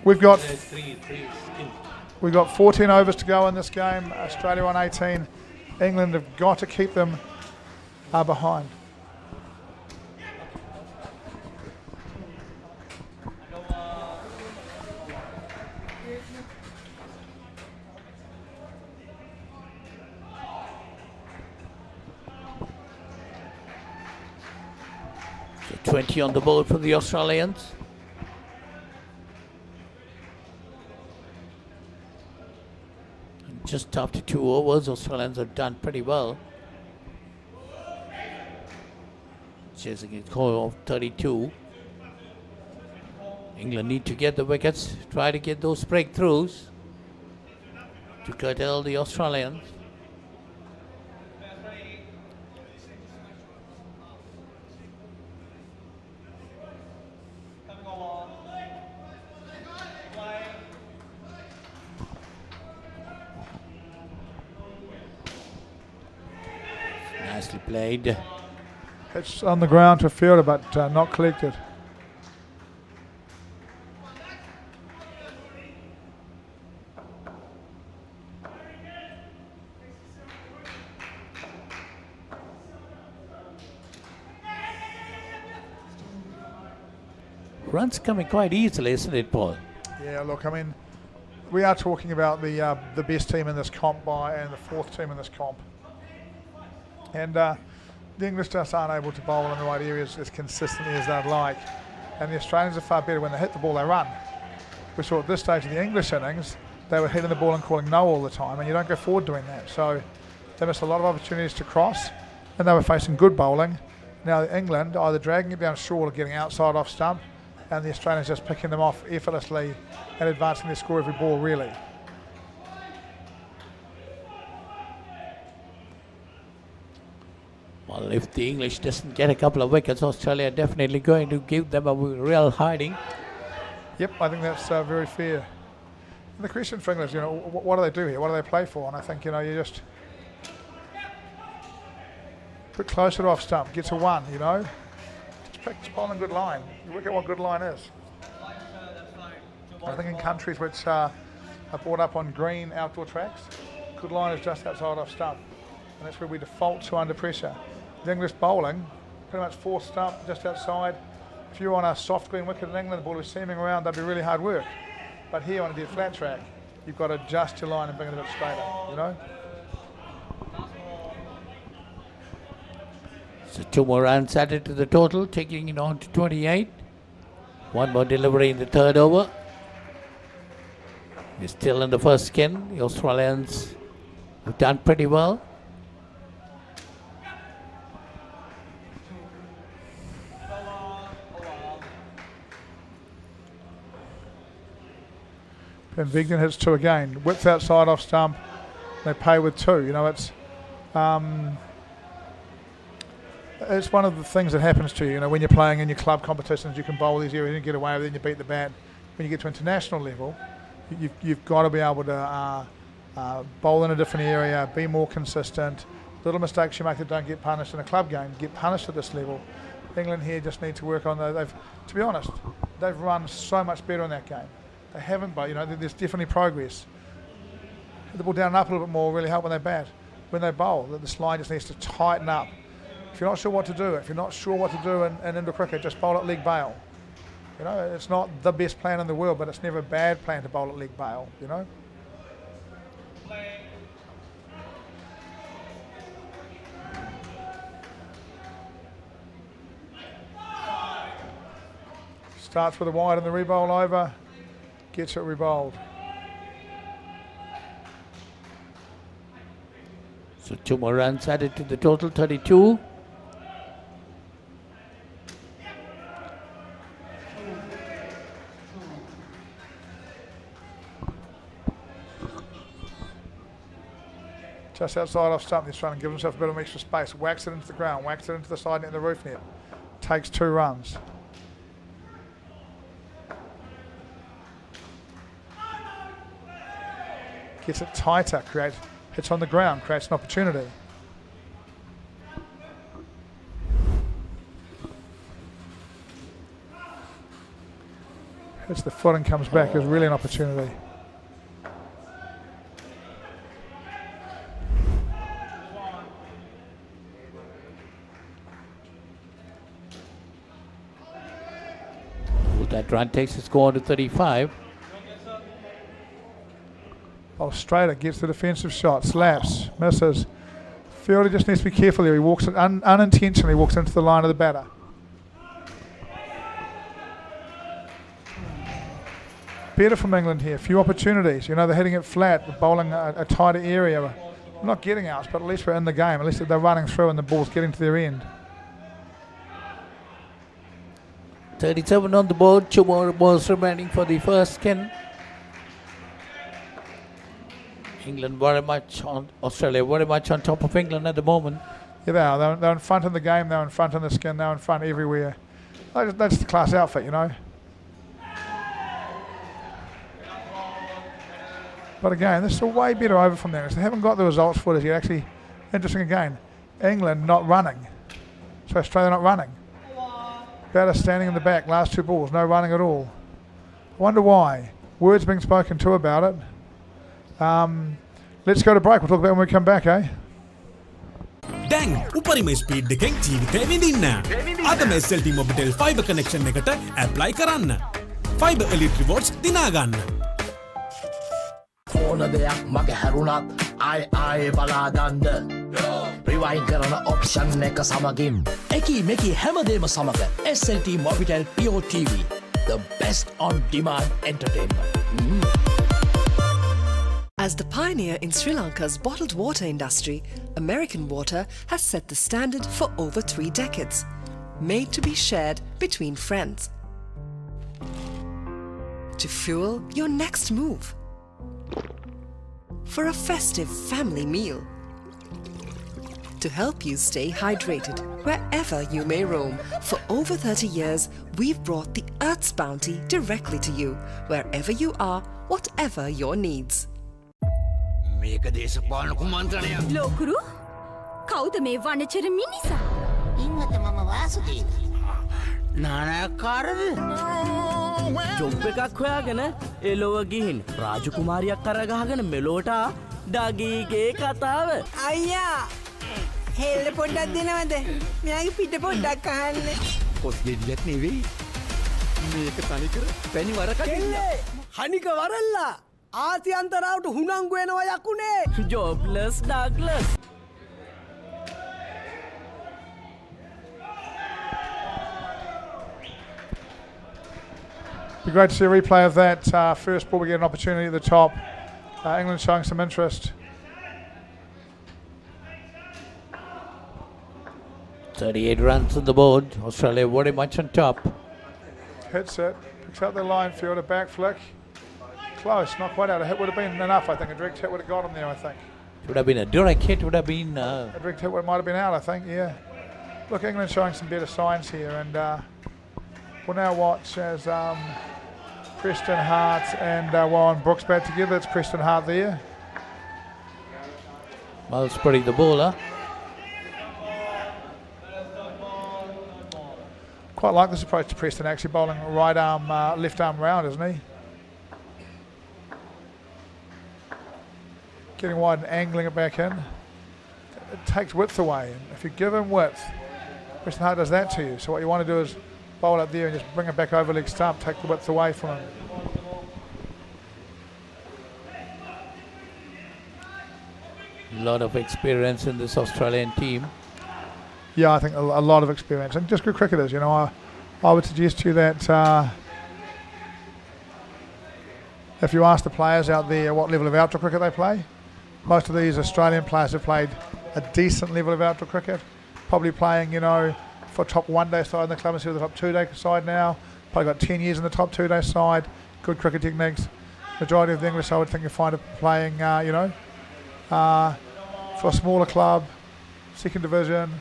We've got 14 overs to go in this game. Australia on 18. England have got to keep them behind. So 20 on the board for the Australians. Just after 2 overs, Australians have done pretty well. Chasing a score of 32. England need to get the wickets, try to get those breakthroughs to curtail the Australians. Nicely played. It's on the ground to fielder, but not collected. Runs coming quite easily, isn't it, Paul? Yeah, look, I mean, we are talking about the best team in this comp and the 4th team in this comp. And the English just aren't able to bowl in the right areas as consistently as they'd like. And the Australians are far better. When they hit the ball, they run. We saw at this stage of the English innings, they were hitting the ball and calling no all the time, and you don't go forward doing that. So they missed a lot of opportunities to cross, and they were facing good bowling. Now England either dragging it down short or getting outside off stump, and the Australians just picking them off effortlessly and advancing their score every ball, really. Well, if the English doesn't get a couple of wickets, Australia are definitely going to give them a real hiding. Yep, I think that's very fair. And the question for England is, you know, what do they do here? What do they play for? And I think, you know, you just put closer to off stump, get to 1, you know. Just practice bowling good line. You work out what good line is. I think in countries which are brought up on green outdoor tracks, good line is just outside off stump. And that's where we default to under pressure. The English bowling, pretty much 4 stump, just outside. If you're on a soft green wicket in England, the ball is seaming around, that'd be really hard work. But here on a dead flat track, you've got to adjust your line and bring it a bit straighter, you know? So 2 more runs added to the total, taking it on to 28. One more delivery in the third over. He's still in the first skin. The Australians have done pretty well. And Vignan hits 2 again. Whips outside off stump. They pay with 2. You know, it's one of the things that happens to you. You know, when you're playing in your club competitions, you can bowl these areas and get away with it, and you beat the bat. When you get to international level, you've got to be able to bowl in a different area, be more consistent. Little mistakes you make that don't get punished in a club game get punished at this level. England here just need to work on that. To be honest, they've run so much better in that game. They haven't, but you know, there's definitely progress. Hit the ball down and up a little bit more, really help when they bat. When they bowl, this line just needs to tighten up. If you're not sure what to do, in indoor cricket, just bowl at leg bail. You know, it's not the best plan in the world, but it's never a bad plan to bowl at leg bail, you know. Starts with a wide in the re-bowl over, gets it re-bowled. So 2 more runs added to the total, 32. Just outside off stump, he's trying to give himself a bit of extra space. Whacks it into the ground, whacks it into the side net and the roof net. Takes 2 runs. Gets it tighter, hits on the ground, creates an opportunity. Hits the foot and comes back, is really an opportunity. That run takes the score to 35. Straighter gets the defensive shot, slaps, misses. Fielder just needs to be careful here. He walks unintentionally walks into the line of the batter. Better from England here. Few opportunities. You know, they're hitting it flat, bowling a tighter area. We're not getting outs, but at least we're in the game. At least they're running through and the ball's getting to their end. 37 on the board. 2 more balls remaining for the first skin. England very much on Australia, very much on top of England at the moment. Yeah, they are. They're in front in the game, they're in front in the skin, they're in front everywhere. That's the class outfit, you know. But again, this is a way better over from them. They haven't got the results for this yet. Actually, interesting again. England not running. So Australia not running. Batter standing in the back, last 2 balls, no running at all. I wonder why. Words being spoken to about it. Let's go to break. We'll talk about it when we come back, eh? දැන් උපරිම speed එකෙන් ජීවිතේ විඳින්න. අදම SLT-MOBITEL Fiber connection එකට apply කරන්න. Fiber Elite Rewards දිනා ගන්න. ඕන දෙයක් මගේ හැරුණත් ආයේ බලා ගන්න. Rewind කරන option එක සමගින් එකී මේකී හැමදේම සමග SLT-MOBITEL Pure TV, the best on demand entertainment. As the pioneer in Sri Lanka's bottled water industry, American Water has set the standard for over 3 decades, made to be shared between friends. To fuel your next move. For a festive family meal. To help you stay hydrated wherever you may roam. For over 30 years, we've brought the Earth's bounty directly to you, wherever you are, whatever your needs. මේක දේශපාලන කුමන්ත්‍රණයක්. ලෝකුරු කවුද මේ වනචර මිනිසා? ඉන්නත මම Vasudeva. නානයක්කාරද? Job එකක් හොයාගෙන එලොව ගිහින් රාජකුමාරියක් කරගහගෙන මෙලෝට ඩගීගේ කතාව. අයියා හෙල්ල පොඩ්ඩක් දෙනවද? මෙයාගේ පිට පොඩ්ඩක් අහන්න. පොත් ගෙඩියක් නෙවෙයි. මේක තනිකර පැණි වරකඩිල්ල. හනික වරල්ලා ආසියන්තරාවට හුනංගු වෙනවා යකුනේ. ජොබ්ලස් Douglas. Be great to see a replay of that first ball. We get an opportunity at the top. England showing some interest. 38 runs on the board. Australia very much on top. Hits it. Picks out the line fielder. Back flick. Close. Not quite out. A hit would have been enough, I think. A direct hit would have got him there, I think. Would have been a direct hit. Would have been... A direct hit might have been out, I think, yeah. Look, England showing some better signs here. And we'll now watch as Preston Hart and Warren Brooks bat together. It's Preston Hart there. Malsbury, the bowler. Quite like this approach to Preston, actually bowling right arm, left arm round, isn't he? Getting wide and angling it back in. It takes width away. And if you give him width, Preston Hart does that to you. So what you want to do is bowl up there and just bring it back over leg stump, take the width away from him. A lot of experience in this Australian team. Yeah, I think a lot of experience and just good cricketers. You know, I would suggest to you that if you ask the players out there what level of outdoor cricket they play, most of these Australian players have played a decent level of outdoor cricket. Probably playing, you know, for top one-day side in the club instead of the top two-day side now. Probably got 10 years in the top two-day side. Good cricket techniques. Majority of the English, I would think, you find it playing, you know, for a smaller club, second division.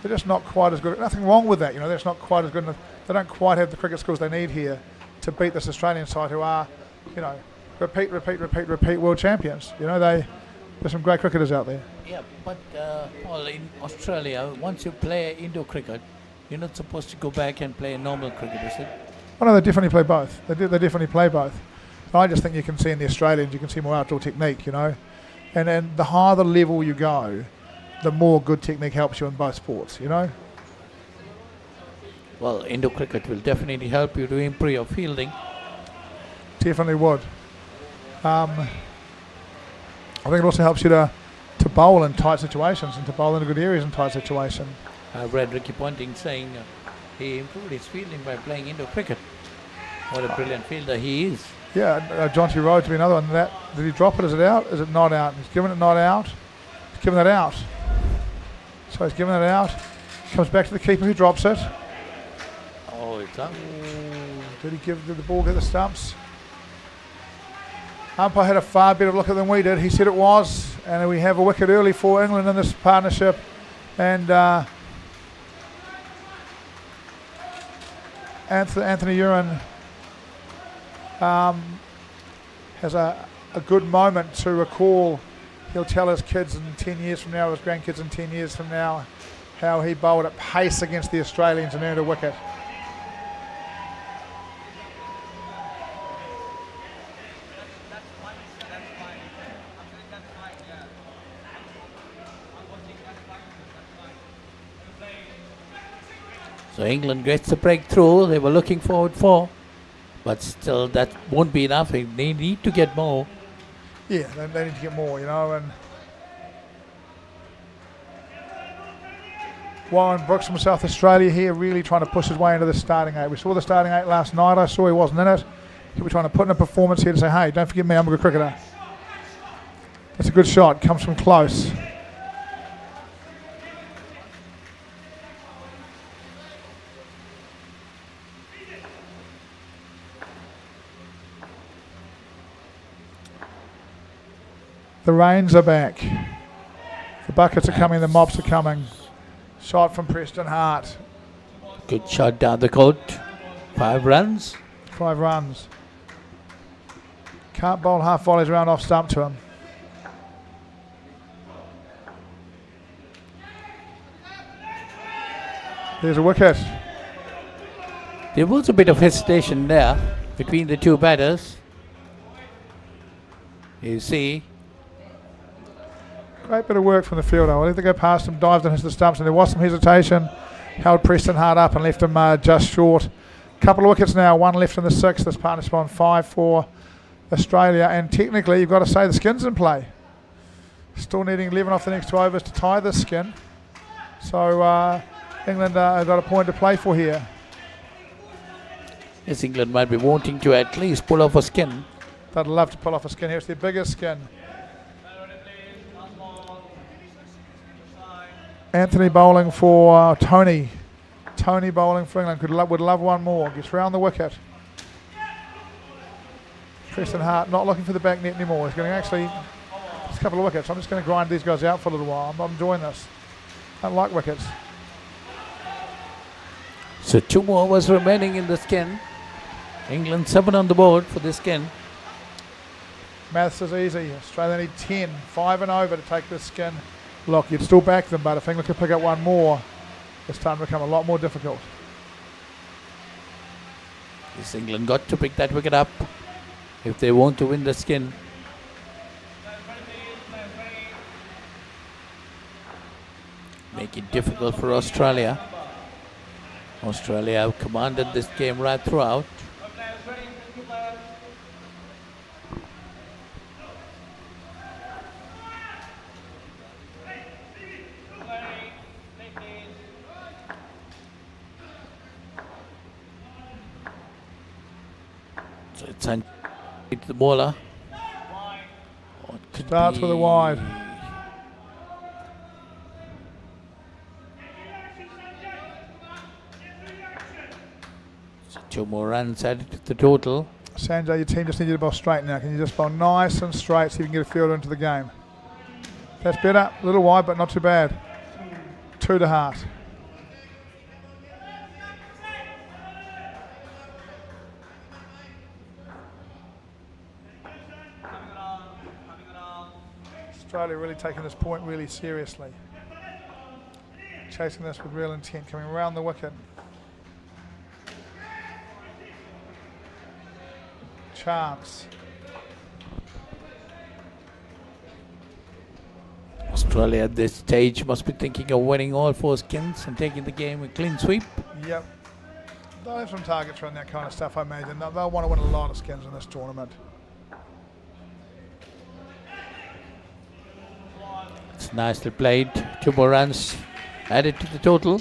They're just not quite as good. Nothing wrong with that, you know. That's not quite as good enough. They don't quite have the cricket skills they need here to beat this Australian side, who are, you know, repeat world champions. You know, there's some great cricketers out there. Yeah, but Paul, in Australia, once you play indoor cricket, you're not supposed to go back and play normal cricket, is it? Oh no, they definitely play both. They definitely play both. And I just think you can see in the Australians, you can see more outdoor technique, you know. And the higher the level you go, the more good technique helps you in both sports, you know. Well, indoor cricket will definitely help you to improve your fielding. Definitely would. I think it also helps you to bowl in tight situations and to bowl in good areas in tight situations. I read Ricky Ponting saying he improved his fielding by playing indoor cricket. What a brilliant fielder he is. Yeah, John T. Rowe to be another one. Did he drop it? Is it out? Is it not out? He's given it not out. He's given it out. So he's given it out. Comes back to the keeper who drops it. Oh, it's up. Did the ball get the stumps? Umpire had a far better look at than we did. He said it was, and we have a wicket early for England in this partnership. And Anthony Uren has a good moment to recall. He'll tell his kids in 10 years from now, his grandkids in 10 years from now, how he bowled at pace against the Australians and earned a wicket. So England gets the breakthrough they were looking forward for, but still that won't be enough. They need to get more. Yeah, they need to get more, you know. And Warren Brooks from South Australia here really trying to push his way into the starting eight. We saw the starting eight last night. I saw he wasn't in it. He'll be trying to put in a performance here to say, hey, don't forget me, I'm a good cricketer. That's a good shot. Comes from close. The rains are back. The buckets are coming, the mops are coming. Shot from Preston Hart. Good shot down the court. 5 runs. 5 runs. Can't bowl half volleys around off stump to him. There's a wicket. There was a bit of hesitation there between the two batters. You see. Great bit of work from the fielder. I let them go past him, dived and hit the stumps, and there was some hesitation. Held Preston Hart up and left him just short. Couple of wickets now, 1 left in the 6th. This partnership on 5 for Australia. And technically, you've got to say the skin's in play. Still needing 11 off the next 2 overs to tie the skin. So England have got a point to play for here. Yes, England might be wanting to at least pull off a skin. They'd love to pull off a skin here. It's their biggest skin. Anthony bowling for Tony. Tony bowling for England. Would love one more. Gets round the wicket. Preston Hart not looking for the back net anymore. He's going to actually, just a couple of wickets. I'm just going to grind these guys out for a little while. I'm enjoying this. I don't like wickets. So 2 more overs remaining in the skin. England 7 on the board for this skin. Maths is easy. Australia need 10. 5 and over to take this skin. Look, you'd still back them, but if England could pick up one more, it's starting to become a lot more difficult. Yes, England got to pick that wicket up if they want to win the skin. Make it difficult for Australia. Australia have commanded this game right throughout. So it's the bowler. Starts with a wide. So 2 more runs added to the total. Sanjay, your team just need you to bowl straight now. Can you just bowl nice and straight so you can get a fielder into the game? That's better. A little wide, but not too bad. 2 to Hart. Australia really taking this point really seriously. Chasing this with real intent, coming around the wicket. Chance. Australia at this stage must be thinking of winning all 4 skins and taking the game a clean sweep. Yep. They'll have some targets around that kind of stuff, I imagine. They'll want to win a lot of skins in this tournament. It's nicely played. 2 more runs added to the total.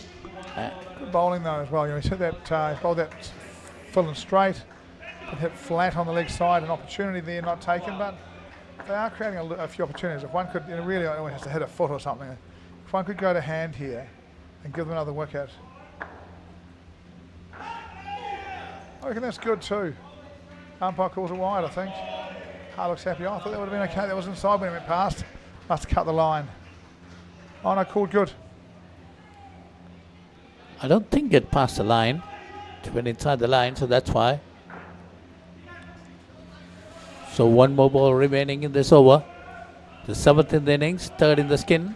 Good bowling though as well. You know, he said that he bowled that full and straight, and hit flat on the leg side. An opportunity there not taken, but they are creating a few opportunities. If one could, you know, really only has to hit a foot or something. If one could go to hand here and give them another wicket, I reckon that's good too. Umpire calls it wide, I think. Hart looks happy. Oh, I thought that would have been okay. That was inside when it went past. Must cut the line. Oh no, called good. I don't think it passed the line. It went inside the line, so that's why. So 1 more ball remaining in this over. The 7th in the innings, 3rd in the skin.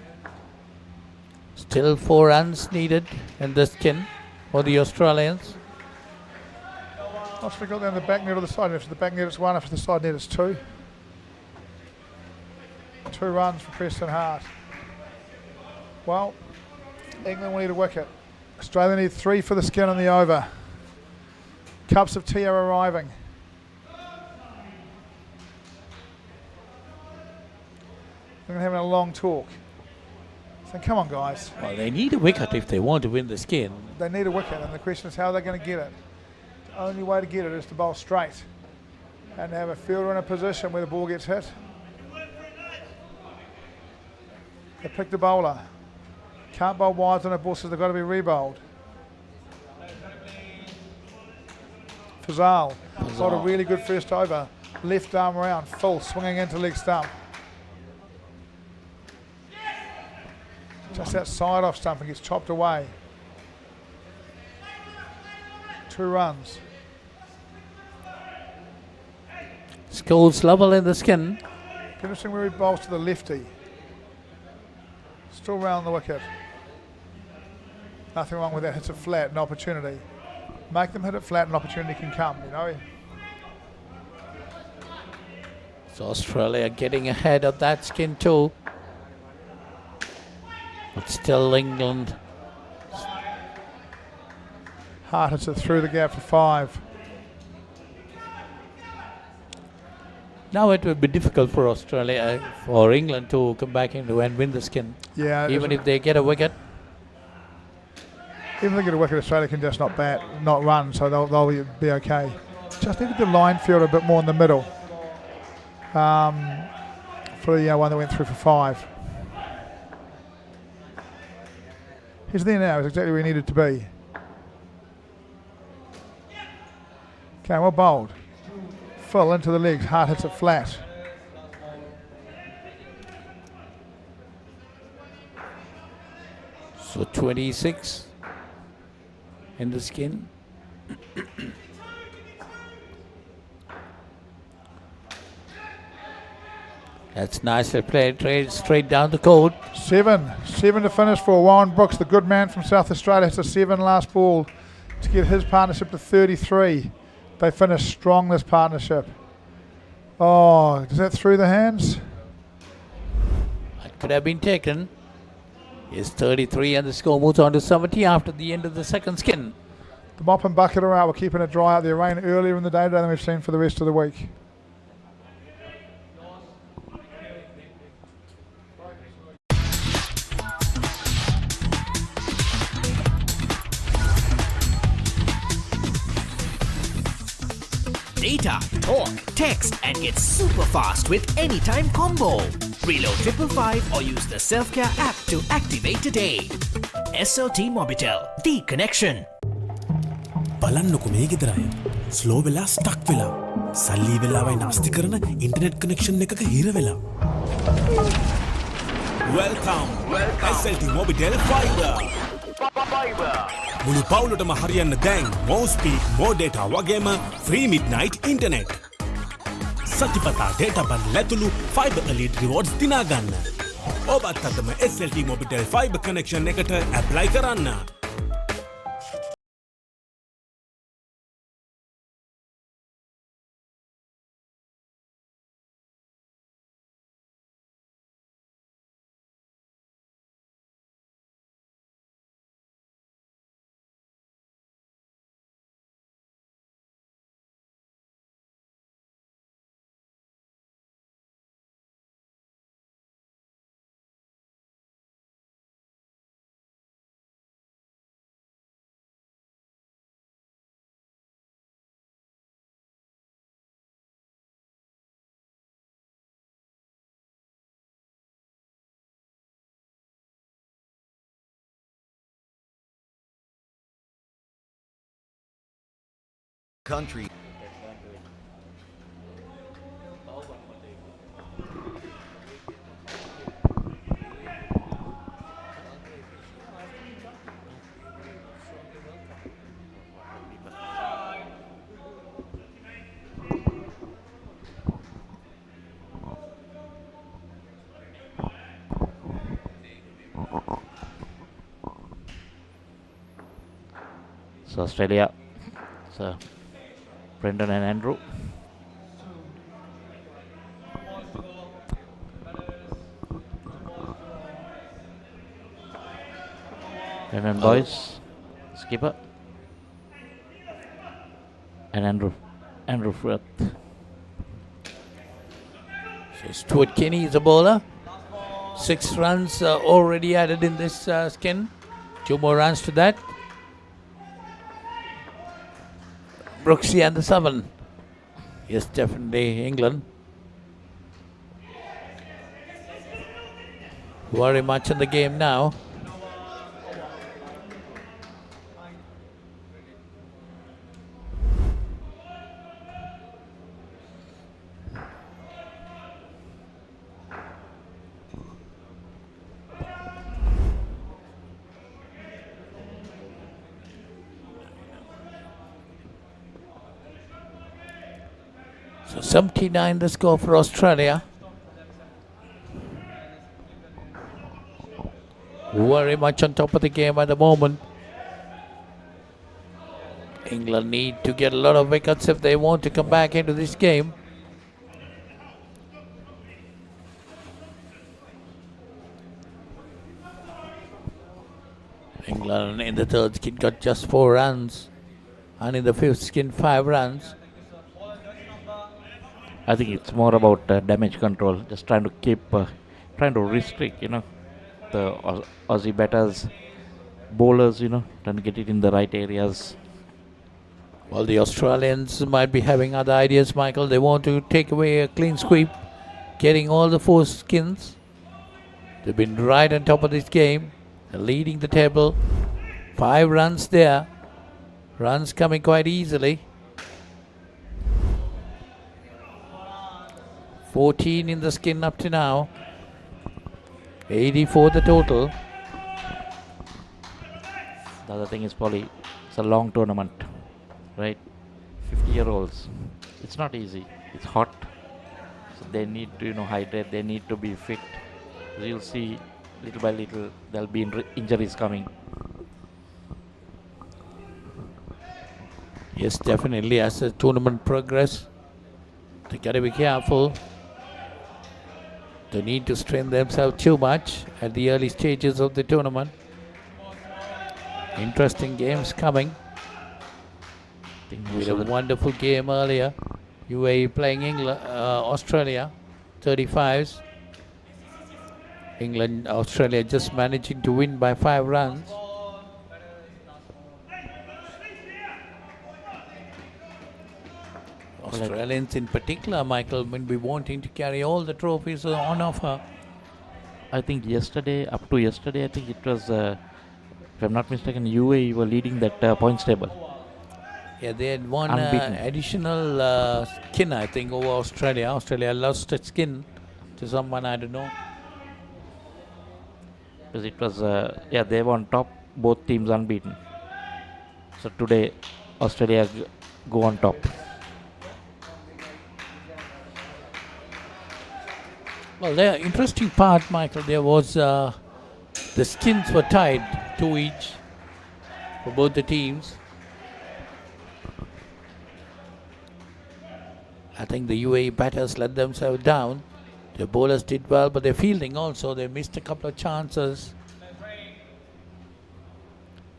Still 4 runs needed in the skin for the Australians. I've forgot down the back net or the side net. If it's the back net, it's 1. If it's the side net, it's 2. 2 runs for Preston Hart. Well, England will need a wicket. Australia need 3 for the skin on the over. Cups of tea are arriving. We're having a long talk. So come on, guys. Well, they need a wicket if they want to win the skin. They need a wicket, and the question is how they're going to get it. The only way to get it is to bowl straight and have a fielder in a position where the ball gets hit. They picked the bowler. Can't bowl wides on a ball, so they've got to be re-bowled. Fazal got a really good first over. Left arm round, full, swinging into leg stump. Just that side off stump and gets chopped away. 2 runs. Scholes level in the skin. Interesting where he bowls to the lefty. Still round the wicket. Nothing wrong with that. Hits it flat, an opportunity. Make them hit it flat, an opportunity can come, you know. So Australia getting ahead of that skin too. But still England. Hart hits it through the gap for 5. Now it will be difficult for Australia, for England to come back into and win the skin. Yeah. Even if they get a wicket. Even if they get a wicket, Australia can just not run, so they'll be okay. Just needed the line field a bit more in the middle for the one that went through for 5. He's there now. He's exactly where he needed to be. Okay, well bowled. Full into the legs. Hart hits it flat. So 26 in the skin. That's nicely played, straight down the court. 7 to finish for Warren Brooks, the good man from South Australia. It's a 7 last ball to get his partnership to 33. They finished strong, this partnership. Oh, is that through the hands? That could have been taken. It's 33 and the score moves on to 70 after the end of the second skin. The mop and bucket are out. We're keeping it dry out there. Rain earlier in the day today than we've seen for the rest of the week. Data, talk, text and get super fast with Anytime Combo. Reload 555 or use the Self-Care app to activate today. SLT-MOBITEL, the connection. බලන්නකො මේ ගෙදරය slow වෙලා stuck වෙලා සල්ලි වෙලාවයි නාස්ති කරන internet connection එකක හිර වෙලා Welcome SLT-MOBITEL Fiber මුළු පවුලටම හරියන්න දැන් more speed more data වගේම free midnight internet සතිපතා data bundle ඇතුළු fiber elite rewards දිනා ගන්න ඔබත් අදම SLT-MOBITEL Fiber connection එකට apply කරන්න country. So Australia, so Brendan and Andrew. Brendan boys, skipper, and Andrew Frith. So Stuart Kenny is a bowler. 6 runs already added in this skin. 2 more runs to that. Brooksy and the 7. Yes, definitely England. Very much in the game now. So 79 the score for Australia. Very much on top of the game at the moment. England need to get a lot of wickets if they want to come back into this game. England in the third skin got just 4 runs, and in the fifth skin 5 runs. I think it's more about damage control, just trying to restrict, the Aussie batters bowlers, trying to get it in the right areas. Well, the Australians might be having other ideas, Michael. They want to take away a clean sweep, getting all the 4 skins. They've been right on top of this game, leading the table. 5 runs there. Runs coming quite easily. 14 in the skin up to now. 84 the total. The other thing is probably it's a long tournament, right? 50-year-olds. It's not easy. It's hot. So they need to, hydrate. They need to be fit. You'll see little by little there'll be injuries coming. Yes, definitely. As the tournament progresses, they got to be careful. They need to strain themselves too much at the early stages of the tournament. Interesting games coming. We had a wonderful game earlier. UAE playing England, Australia, 35s. England, Australia just managing to win by 5 runs. Australians in particular, Michael, will be wanting to carry all the trophies on offer. I think up to yesterday, I think it was, if I'm not mistaken, UAE were leading that points table. Yeah, they had one additional skin, I think, over Australia. Australia lost a skin to someone, I don't know. Because it was, they were on top, both teams unbeaten. So today, Australia go on top. Well, the interesting part, Michael, there was the skins were tied 2 each for both the teams. I think the UAE batters let themselves down. The bowlers did well, but their fielding also, they missed a couple of chances.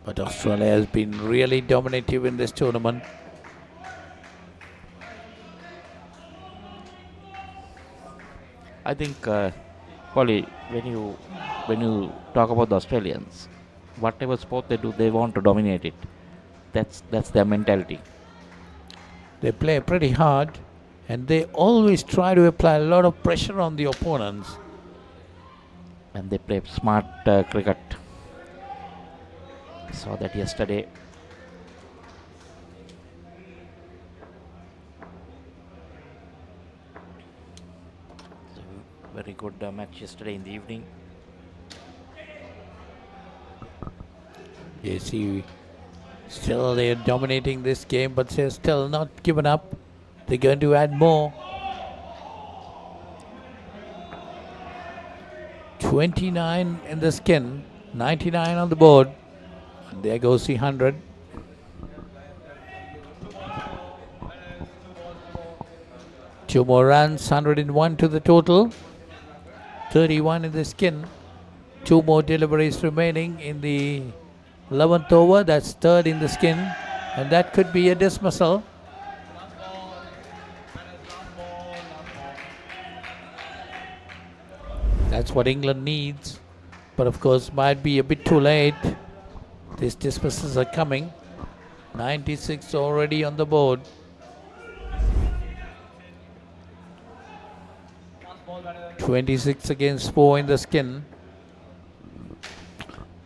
But Australia has been really dominative in this tournament. I think, Polly, when you talk about the Australians, whatever sport they do, they want to dominate it. That's their mentality. They play pretty hard, and they always try to apply a lot of pressure on the opponents. And they play smart cricket. Saw that yesterday. Very good match yesterday in the evening. You see, still they're dominating this game, but they're still not given up. They're going to add more. 29 in the skin, 99 on the board. And there goes the 100. Two more runs, 101 to the total. 31 in the skin. 2 more deliveries remaining in the 11th over. That's 3rd in the skin. And that could be a dismissal. That's what England needs. But of course, might be a bit too late. These dismissals are coming. 96 already on the board. .26 against 4 in the skin.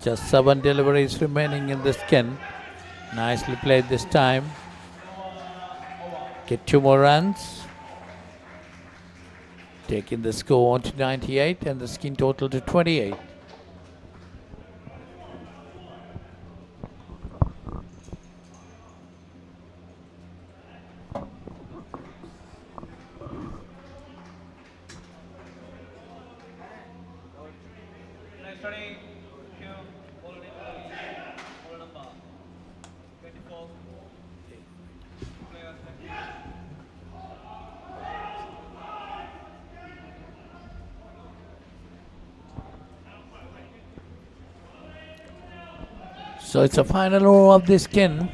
Just 7 deliveries remaining in the skin. Nicely played this time. Get 2 more runs. Taking the score on to 98 and the skin total to 28. So it's a final over of this skin.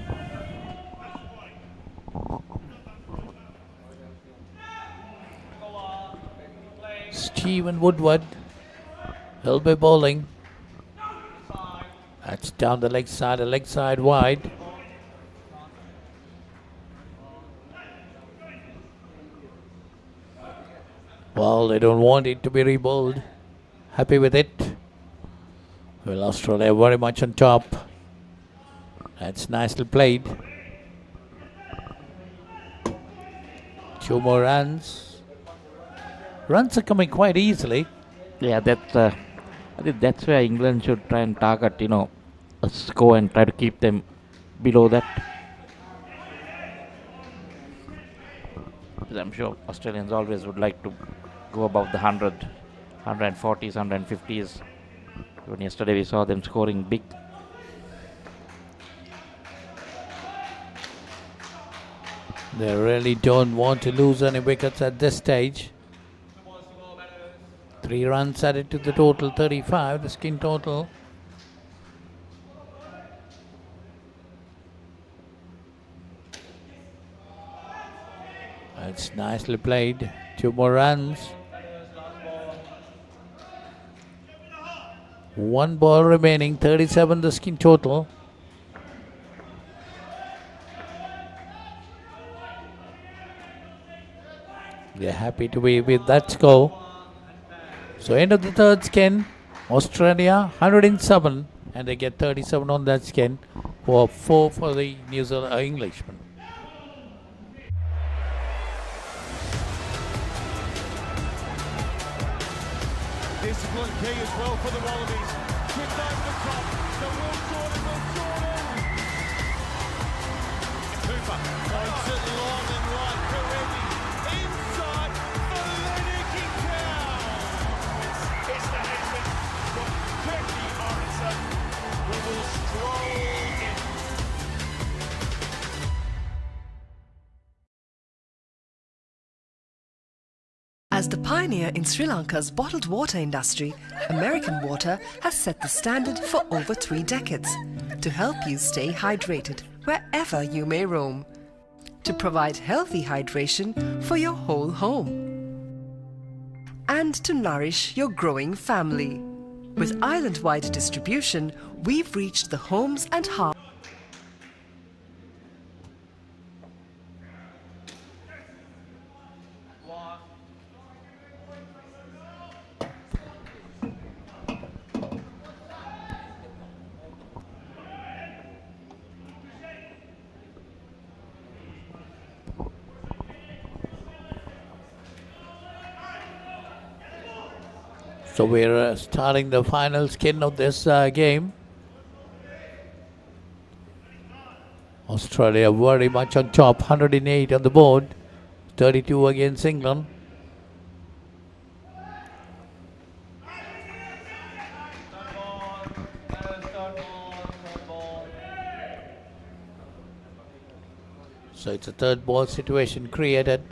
Stephen Woodward will be bowling. That's down the leg side wide. Well, they don't want it to be rebowled. Happy with it. Well, Australia very much on top. That's nicely played. 2 more runs. Runs are coming quite easily. Yeah, I think that's where England should try and target, a score and try to keep them below that. Because I'm sure Australians always would like to go above the 100, 140s, 150s. Even yesterday we saw them scoring big. They really don't want to lose any wickets at this stage. 3 runs added to the total, 35, the skin total. That's nicely played. 2 more runs. 1 ball remaining, 37 the skin total. They're happy to be with that score. So end of the 3rd skin, Australia 107, and they get 37 on that skin, for 4 for the New Zealand Englishman. Discipline key as well for the Wallabies. Tripped over the top. The Will Jordan. Cooper points it long and right. Karevi inside for Lennox Town. It's the headman from Kirky Morrison who will stroll in. As the pioneer in Sri Lanka's bottled water industry, American Water has set the standard for over 3 decades to help you stay hydrated wherever you may roam, to provide healthy hydration for your whole home, and to nourish your growing family. With island-wide distribution, we've reached the homes and hearts. So we're starting the final skin of this game. Australia very much on top, 108 on the board, 32 against England. So it's a 3rd ball situation created.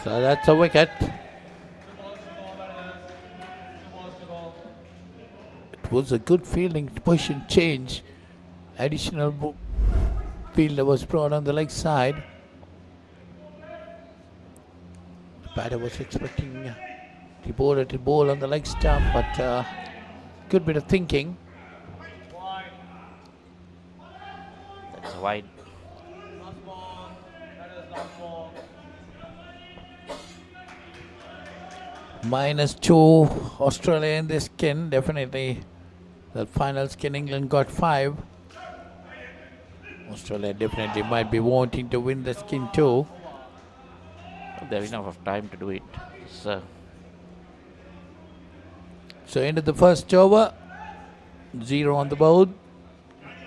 So that's a wicket. It was a good fielding position change. Additional fielder was brought on the leg side. The batter was expecting the bowler to bowl on the leg stump, but good bit of thinking. That's wide. -2 Australia in this skin, definitely. The final skin, England got 5. Australia definitely might be wanting to win the skin too. They have enough of time to do it. So end of the 1st over, 0 on the board.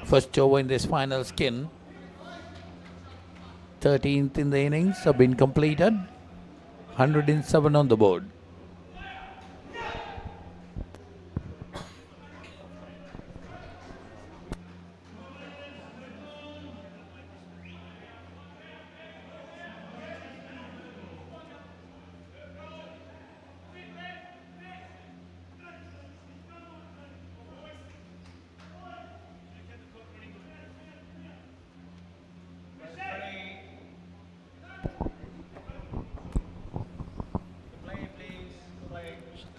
1st over in this final skin. 13th in the innings have been completed. 107 on the board.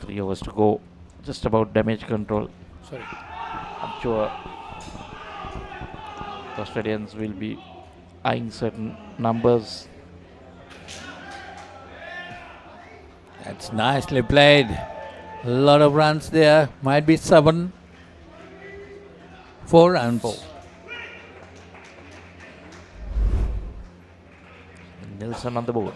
3 overs to go. Just about damage control. Sorry. I'm sure the Australians will be eyeing certain numbers. That's nicely played. A lot of runs there. Might be 7. 4 runs. 4. Nelson on the board.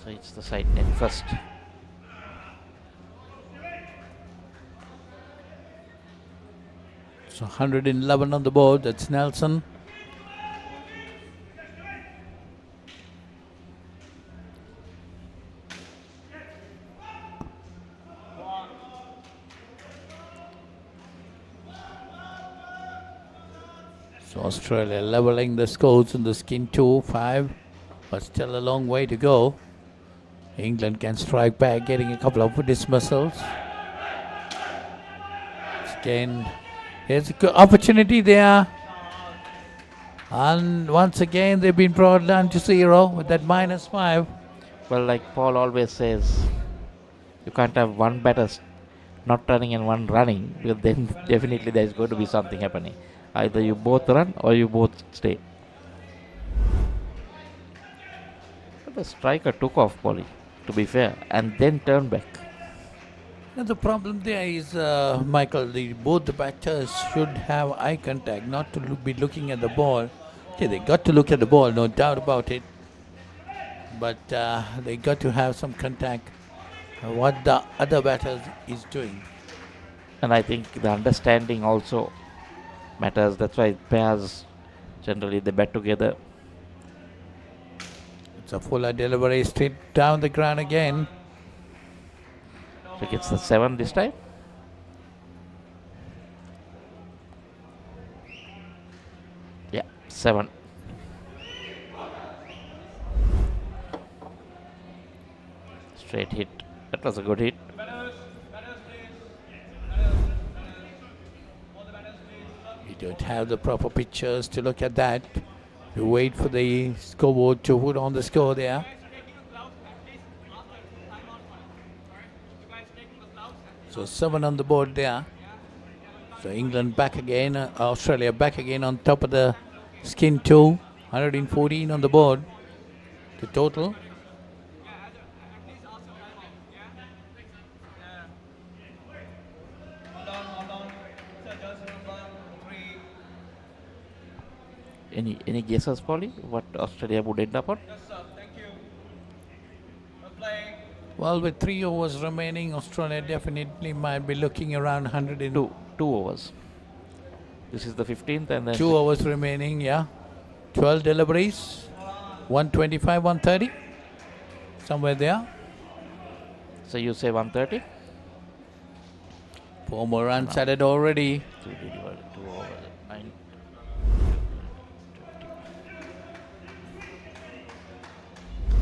So it's the side net first. So 111 on the board. That's Nelson. So Australia leveling the scores in the skin 2-5, but still a long way to go. England can strike back, getting a couple of dismissals. Again, there's a good opportunity there. And once again, they've been brought down to 0 with that -5. Well, like Paul always says, you can't have one batter not running and one running, because then definitely there's going to be something happening. Either you both run or you both stay. But the striker took off, Polly, to be fair, and then turned back. Now the problem there is, Michael, both the batters should have eye contact, not to be looking at the ball. Okay, they got to look at the ball, no doubt about it. But they got to have some contact what the other batter is doing. And I think the understanding also matters. That's why pairs generally they bat together. It's a fuller delivery straight down the ground again. So gets the 7 this time. Yeah, 7. Straight hit. That was a good hit. We don't have the proper pictures to look at that. We wait for the scoreboard to put on the score there. So 7 on the board there. So England back again, Australia back again on top of the skin 2. 114 on the board. The total. Any guesses, Polly, what Australia would end up on? Well, with 3 overs remaining, Australia definitely might be looking around 102. 2 overs. This is the 15th and then 2 overs remaining, yeah. 12 deliveries. 125, 130. Somewhere there. So you say 130? 4 more runs added already. 2 overs. 9.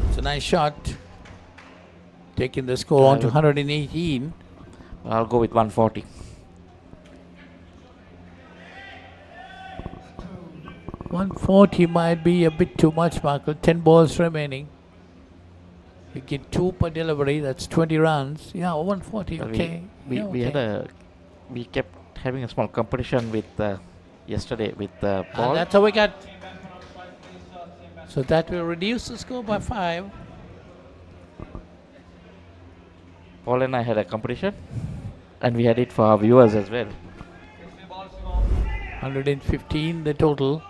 It's a nice shot. Taking the score on to 118. I'll go with 140. $140 might be a bit too much, Michael. 10 balls remaining. You get 2 per delivery. That's 20 runs. Yeah, 140. Okay. We kept having a small competition with yesterday with Paul. And that's how we got. So that will reduce the score by 5. Paul and I had a competition, and we had it for our viewers as well. 115 the total.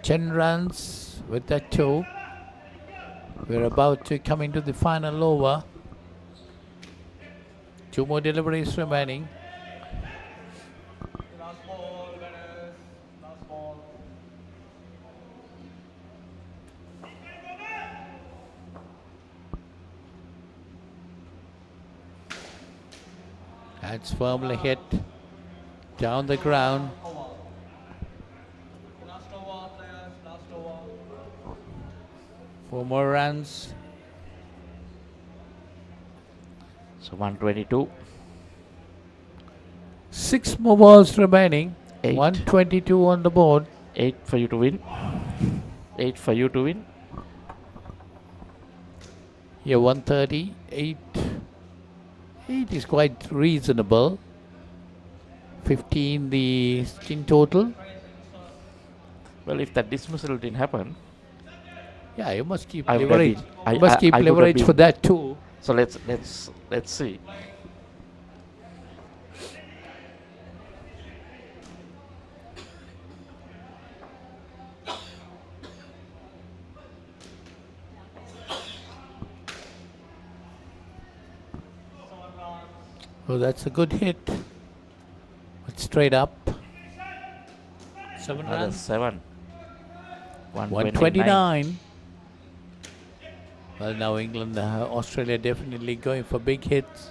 Ten runs with that 2. We're about to come into the final over. 2 more deliveries remaining. That's firmly hit down the ground. Four more runs. So 122. 6 more balls remaining. 8. 122 on the board. 8 for you to win. 8 for you to win. Yeah, 130. 8. 8 is quite reasonable. 15 the skin total. Well, if that dismissal didn't happen, yeah, you must keep I would have leverage. been- You must keep I would have leverage for been- that too. So let's see. Oh, that's a good hit. But straight up. 7 Another runs. 7. 129. Well, now England, Australia definitely going for big hits.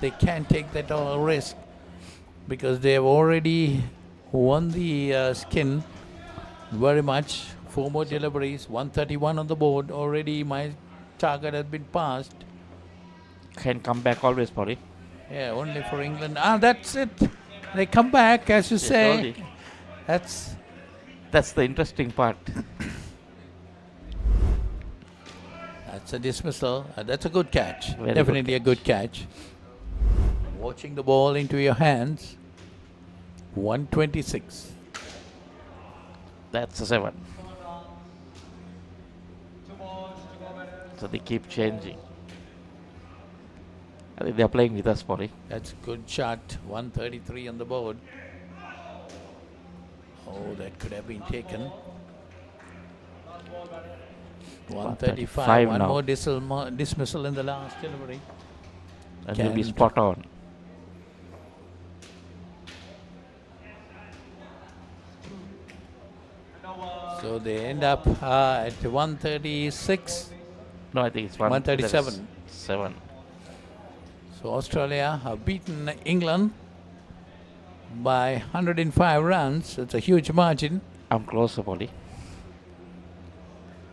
They can't take that risk because they have already won the skin very much. 4 more deliveries, 131 on the board. Already my target has been passed. Can come back always, Polly. Yeah, only for England. Ah, that's it. They come back, as you say. That's the interesting part. That's a dismissal. That's a good catch. Very Definitely good a good catch. Watching the ball into your hands. 126. That's a 7. So they keep changing. I think they're playing with us, Polly. That's a good shot. 133 on the board. Oh, that could have been taken. 135. One now. more dismissal in the last delivery. And he'll be spot on. So they end up at 136. No, I think it's 137. 7. So Australia have beaten England by 105 runs. It's a huge margin. I'm closer, Polly.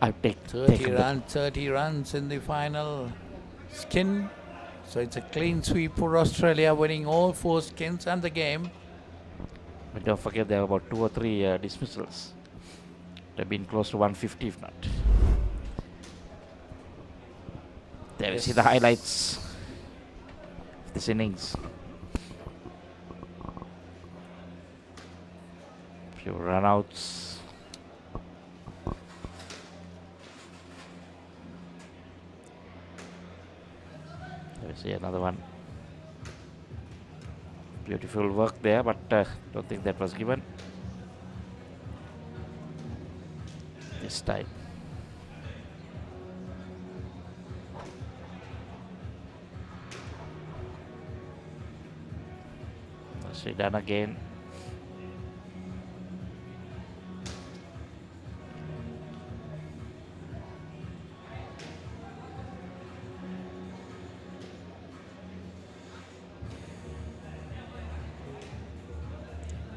I've taken 30 runs in the final skin. So it's a clean sweep for Australia, winning all 4 skins and the game. But don't forget there are about 2 or 3 dismissals. They've been close to 150 if not. There we see the highlights of this innings. Few runouts. There we see another one. Beautiful work there, but don't think that was given this time. Nicely done again.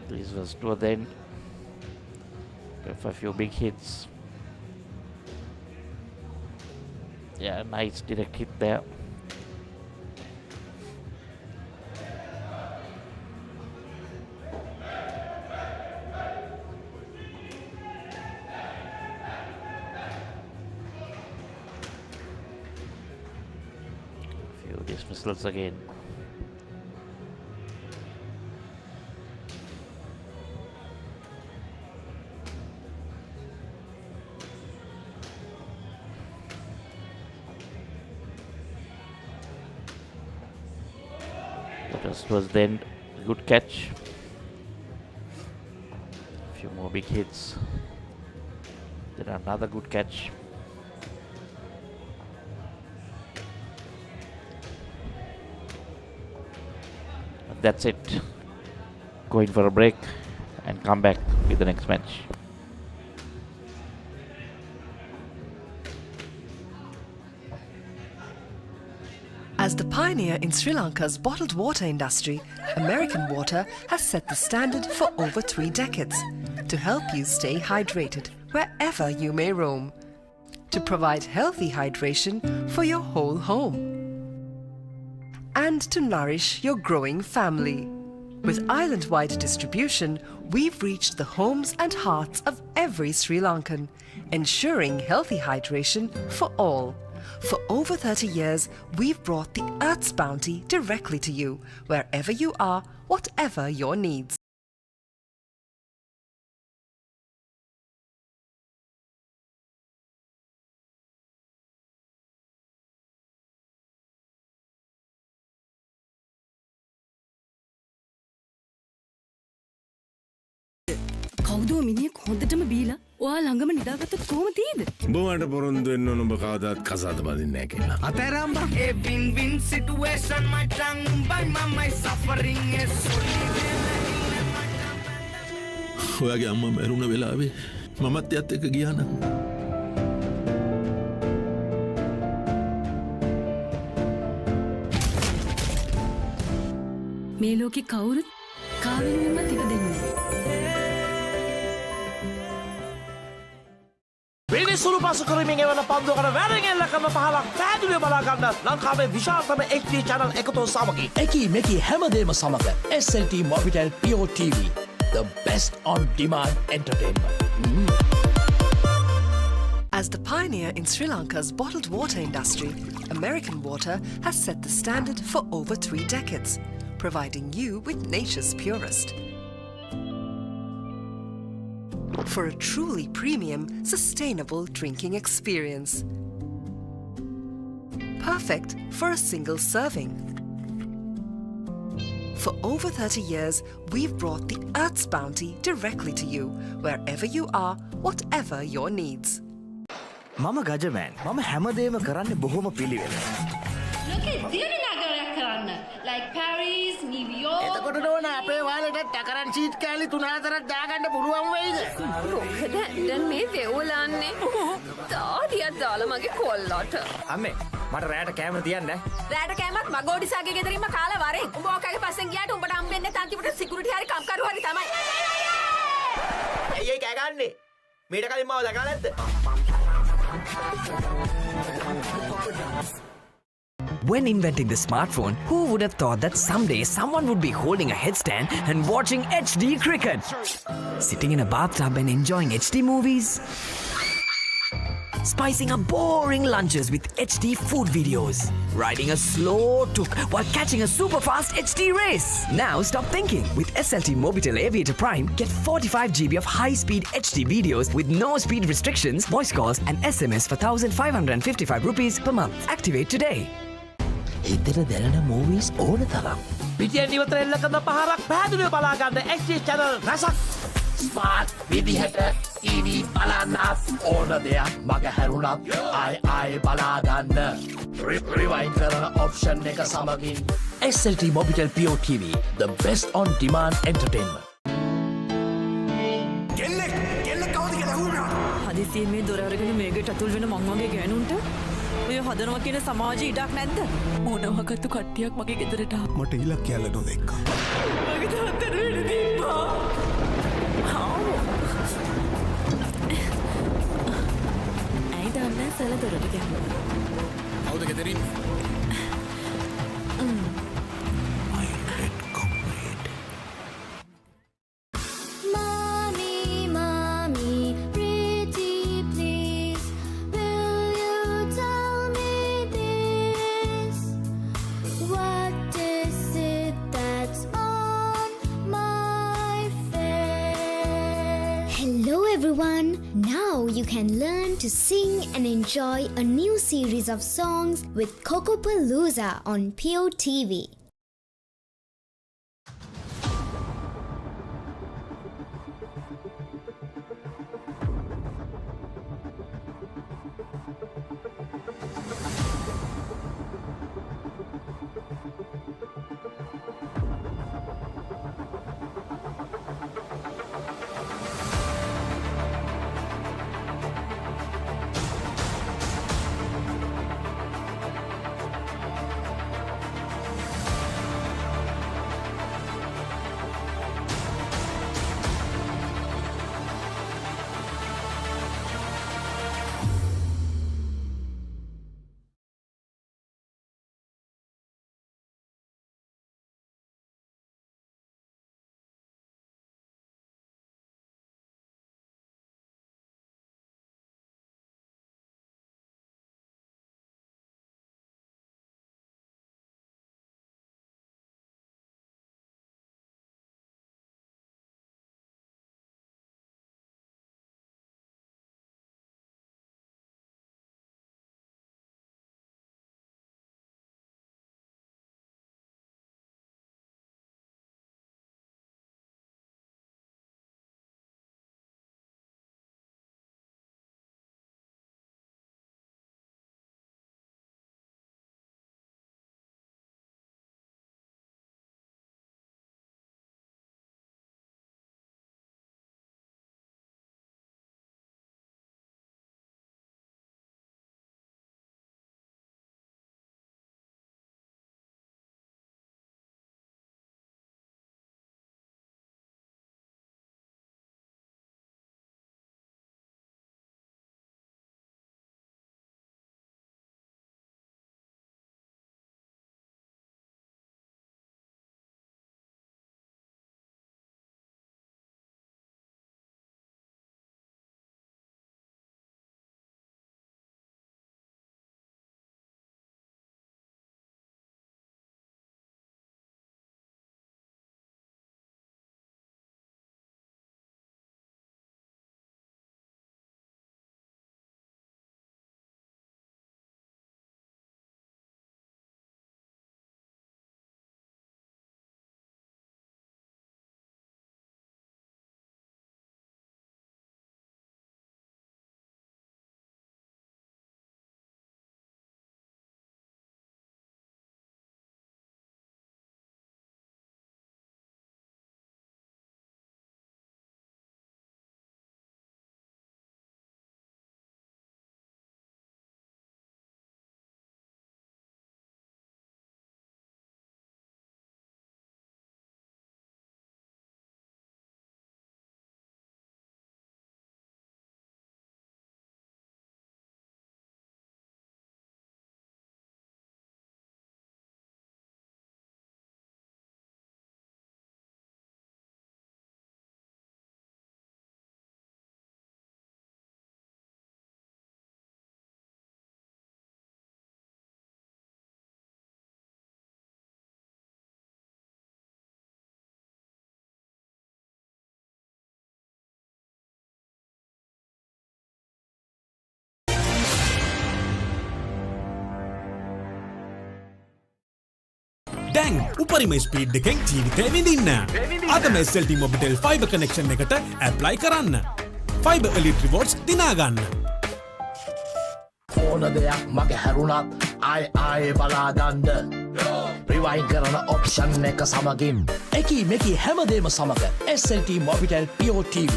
This was toward the end. With a few big hits. Yeah, nice direct hit there. Few dismissals again. That was then a good catch. A few more big hits. Then another good catch. And that's it. Going for a break and come back with the next match. As the pioneer in Sri Lanka's bottled water industry, American Water has set the standard for over 3 decades to help you stay hydrated wherever you may roam, to provide healthy hydration for your whole home, and to nourish your growing family. With island-wide distribution, we've reached the homes and hearts of every Sri Lankan, ensuring healthy hydration for all. For over 30 years, we've brought the Earth's bounty directly to you, wherever you are, whatever your needs. කවුදෝ මිනිහෙක් හොඳටම බීලා ඔයා ළඟම නිදාගත්තොත් කොහොම තියෙද? බොමට පොරොන්දු වෙන්න ඕන ඔබ කවදාත් කසාද බඳින්නේ නැහැ කියලා. අතෑරම්බා. A win-win situation my tongue by my suffering is ඔයාගේ අම්මා මැරුණ වෙලාවේ මමත් එයත් එක්ක ගියා නම් මේ ලෝකේ කවුරුත් කාවෙන්වත් ඉපදෙන්නේ නැහැ. පිළිසුළු පසු කරමින් එවන පන්දුවකට වැරෙන් එල්ලකම පහලක් පැහැදිලිව බලා ගන්න ලංකාවේ විශාලතම HD channel එකතු සමගින් එකී මෙකී හැමදේම සමග SLT-MOBITEL TV, the best on demand entertainment. As the pioneer in Sri Lanka's bottled water industry, American Water has set the standard for over 3 decades, providing you with nature's purest. For a truly premium, sustainable drinking experience. Perfect for a single serving. For over 30 years, we've brought the Earth's bounty directly to you, wherever you are, whatever your needs. මම ගජමෑන් මම හැමදේම කරන්නේ බොහොම පිළිවෙල. ලෝකේ දියුණු නගරයක් කරන්න. Like Paris, New York. එතකොට නෝන අපේ වාලේට ටකරන් සීට් කෑලි 3-4ක් දාගන්න පුළුවන් වෙයිද? මොකද දැන් මේ වෙවුලන්නේ තාඩියක් දාලා මගේ කොල්ලට. අම්මේ මට රැයට කෑම තියන්න. රැට කෑමක් මගෝඩිසාගේ ගෙදරින්ම කාලා වරෙන්. උඹ ඔකගේ පස්සෙන් ගියාට උඹට හම්බෙන්නේ තන්තිපට සිකියුරිටි හරි කම්කරු හරි තමයි. ඇයි කෑ ගන්නේ? මීට කලින් මාව දැකලා නැද්ද? When inventing the smartphone, who would have thought that someday someone would be holding a headstand and watching HD cricket? Sitting in a bathtub and enjoying HD movies? Spicing up boring lunches with HD food videos? Riding a slow tuk while catching a super fast HD race? Now stop thinking. With SLT-MOBITEL Aviator Prime, get 45 GB of high-speed HD videos with no speed restrictions, voice calls and SMS for 1,555 rupees per month. Activate today. එතන දැනෙන movies ඕන තරම්. පිටියෙන් ඉවතර එල්ලකම පහරක් පැහැදිලිව බලා ගන්න HD channel රසක්. Smart විදිහට TV බලන්නත් ඕන දෙයක් මග හැරුණත් ආයි බලා ගන්න. රිවයින්ඩ් කරන option එක සමගින් SLT-MOBITEL TV, the best on demand entertainment. හදිසියෙන් මේ දොර අරගෙන මේකට අතුල් වෙන මං වගේ ගෑනුන්ට ඔය හදනවා කියන සමාජයේ ඉඩක් නැද්ද? මොනවාකටු කට්ටියක් මගේ ගෙදරට ආවා. මට ඉලක් කියන්න නොදෙක්කා. මගේ තාත්තට වෙන්න දීපා. ඇයි දන්නේ සල දොරට ගියා. කවුද ගෙදරින්? Everyone, now you can learn to sing and enjoy a new series of songs with Kokopalooza on Pure TV. දැන් උපරිම ස්පීඩ් එකෙන් ජීවිතේ විඳින්න. අදම SLT-MOBITEL Fiber connection එකට apply කරන්න. Fiber Elite Rewards දිනා ගන්න. ඕන දෙයක් මගේ හැරුණත් ආයේ බලාගන්න. රිවයින් කරන ඔප්ෂන් එක සමගින් එකී මෙකී හැමදේම සමග SLT-MOBITEL Pure TV,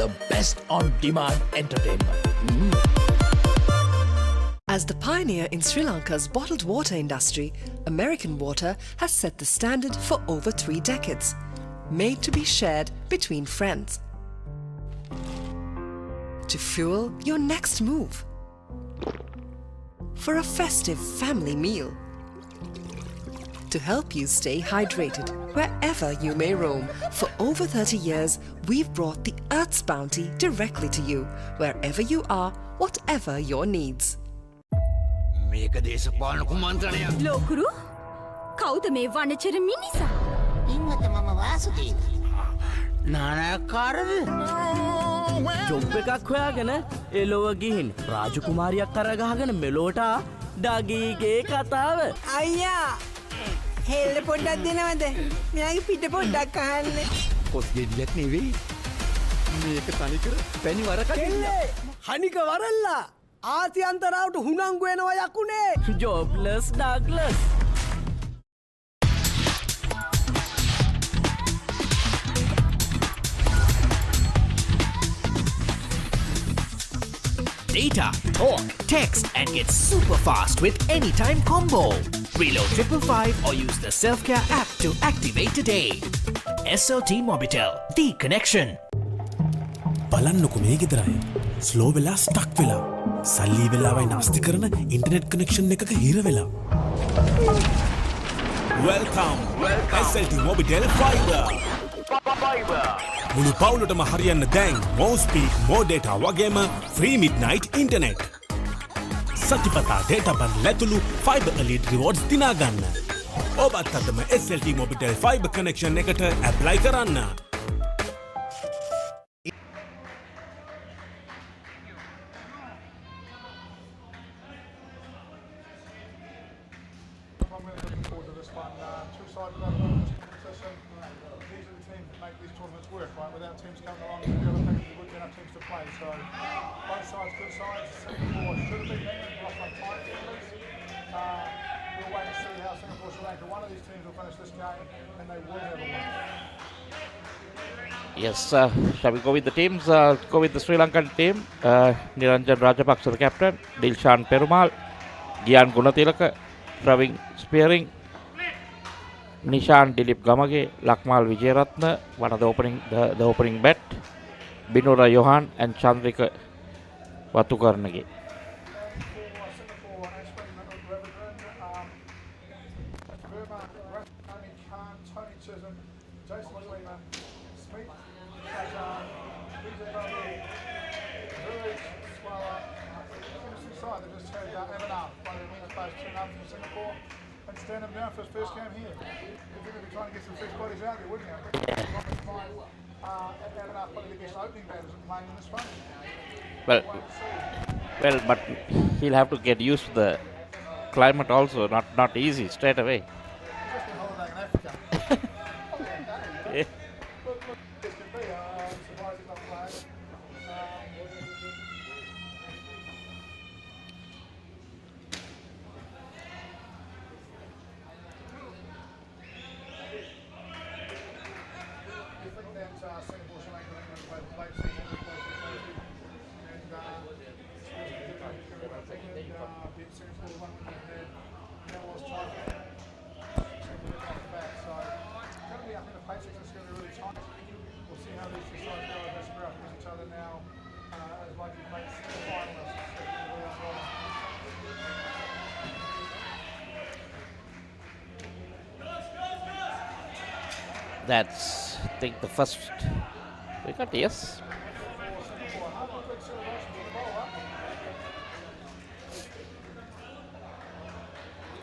the best on demand entertainment. As the pioneer in Sri Lanka's bottled water industry, American Water has set the standard for over 3 decades, made to be shared between friends. To fuel your next move, for a festive family meal, to help you stay hydrated wherever you may roam. For over 30 years, we've brought the Earth's bounty directly to you, wherever you are, whatever your needs. මේක දේශපාලන කුමන්ත්‍රණයක්. ලෝකුරු කවුද මේ වනචර මිනිසා? ඉන්නත මම වාසුදීප. නානකාරද? Job එකක් හොයාගෙන එලොව ගිහින් රාජකුමාරියක් කරගහගෙන මෙලෝට ඩගීගේ කතාව. අයියා හෙල්ල පොඩ්ඩක් දෙනවද? මෙයාගේ පිට පොඩ්ඩක් අහන්න. කොස් ගෙඩියක් නෙවෙයි. මේක තනිකර පැණි වරකට. හනික වරල්ලා ආසියන්තරාවට හුණංගු වෙනවා යකුනේ. ජොබ්ලස් Douglas. Data, talk, text, and get super fast with Anytime Combo. Reload 555 or use the Self-Care app to activate today. SLT-MOBITEL, the connection. බලන්නකො මේ ගෙදරයි. ස්ලෝ වෙලා ස්ටක් වෙලා. සල්ලි වෙලාවයි නාස්ති කරන ඉන්ටර්නෙට් කනෙක්ෂන් එකක හිර වෙලා. Welcome. SLT-MOBITEL Fiber. මුළු පවුලටම හරියන්න දැන් more speed, more data වගේම free midnight internet. සතිපතා data bundle ඇතුළු Fiber Elite Rewards දිනා ගන්න. ඔබත් අදම SLT-MOBITEL Fiber connection එකට apply කරන්න. Without teams coming along and the other things, we wouldn't have teams to play. So both sides, good sides. Singapore should have been England, lost by 5 teams. We'll wait and see how Singapore, Sri Lanka, one of these teams will finish this game and they will have a win. Yes, shall we go with the teams? Go with the Sri Lankan team. Niranjan Rajapaksa, the captain. Dilshan Perumal. Gyan Gunatilaka. Pravin Spearing. Nishan Dilip Gamage, Lakmal Vijayaratna, one of the opening bat, Binura Johan and Chandrika Vatukarnage. Stand him down for his first game here. You're going to be trying to get some fresh bodies out there, wouldn't you? Probably the best opening batters playing in this one. Well, but he'll have to get used to the climate also. Not easy straight away. Just been holidaying in Africa. Yeah. This can be surprising not playing. Singapore, Sri Lanka, England play the late season, and Singapore won when they had that was tight. Singapore got the back, so it's going to be, I think the pace is going to be really tight. We'll see how these two sides go as they square up against each other now as likely mates the finalists. That's, I think, the first wicket, yes.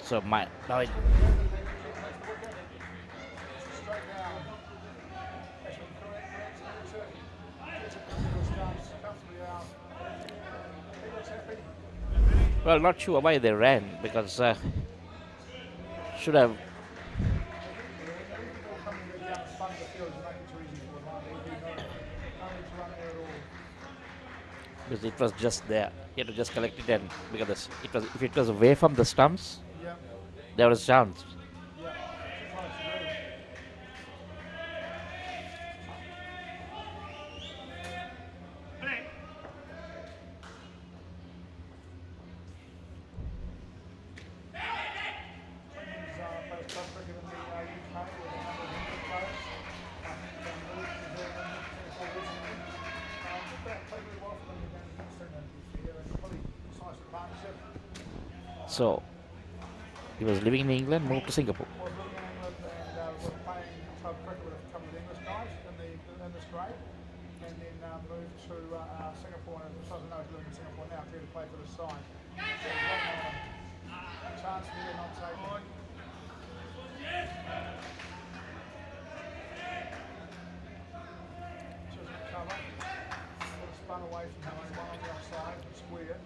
So now it, well, not sure why they ran, because should have Because it was just there. He had to just collect it, and because it was, if it was away from the stumps, there was a chance. So he was living in England, moved to Singapore. And then moved to Singapore, and as far as I know, he's living in Singapore now, here to play for the side. So chance here, not taken. Just cover. Sort of spun away from him, one on the offside, square.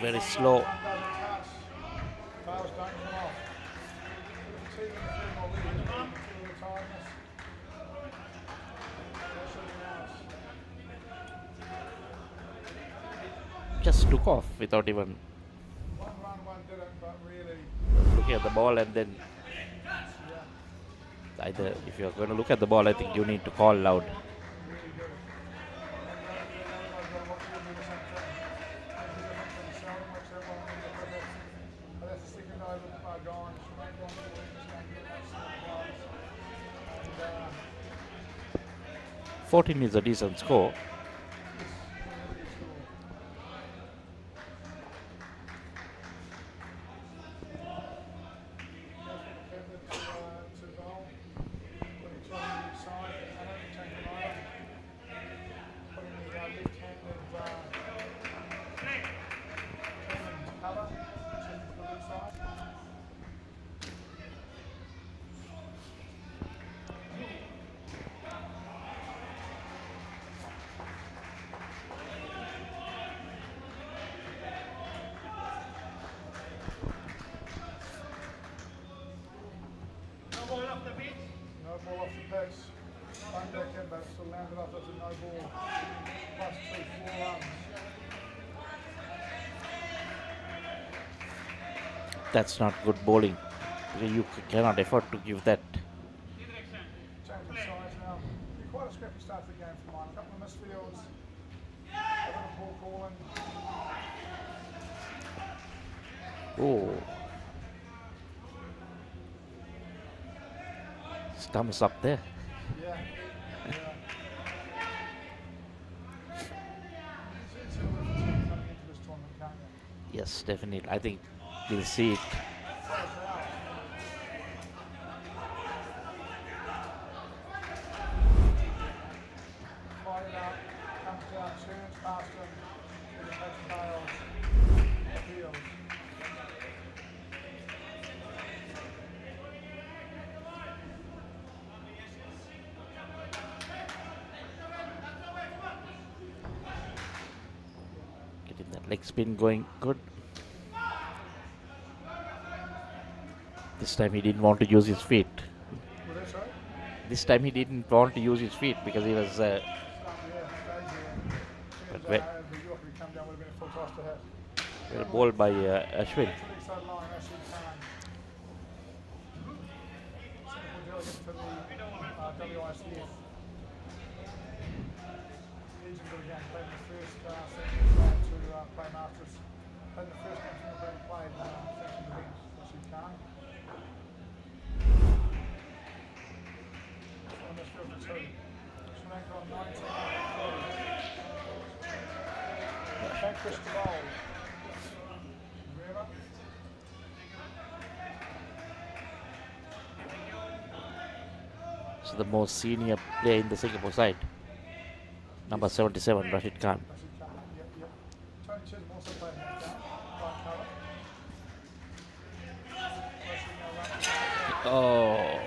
Very slow. Just took off without even looking at the ball, and then either if you're going to look at the ball, I think you need to call loud. Uh, 14 is a decent score. Ball off the pitch, one back in, but still landed off as a no ball. Plus 4 runs. That's not good bowling. You cannot afford to give that. Change of size now. Quite a scrappy start to the game for mine. A couple of misfields. A bit of ball calling. Oh. Thumbs up there. Yeah. Yes, definitely. I think we'll see it. Leg spin going good. This time he didn't want to use his feet. This time he didn't want to use his feet because he was well bowled by Ashwin. Play Masters. Played the first game Singapore played section events, which he can't. On this field for 2. Sri Lanka on 19. Thank Chris to bowl. So the most senior player in the Singapore side, number 77, Rashid Khan. Oh,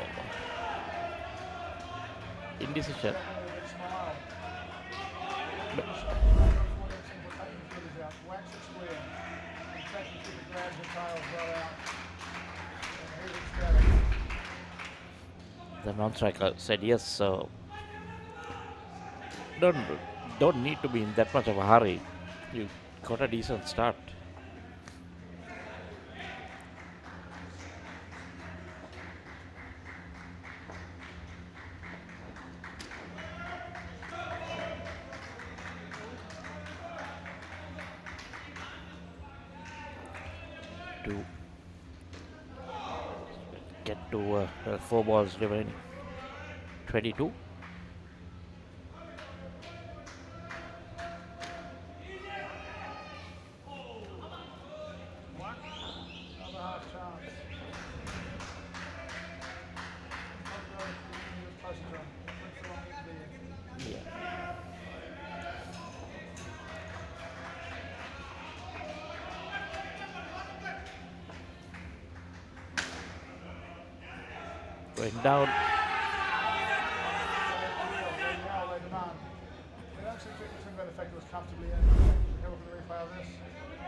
indecision. Wax it square. In fact, you keep the grabs and tails well out. And he's ecstatic. The non-striker said yes, so don't need to be in that much of a hurry. You got a decent start. To get to 4 balls remaining. 22. Going down.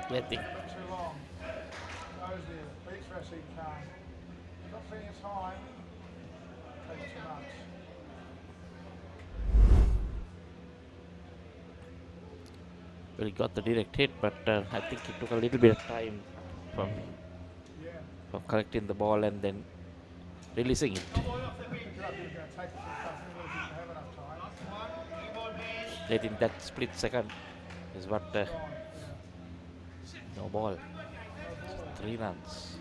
Letting. Too long. Goes there. Beats Rashid Khan. Not seeing his time. Takes too much. Well, he got the direct hit, but I think it took a little bit of time from collecting the ball and then releasing it. I think that split second is what no ball. 3 runs.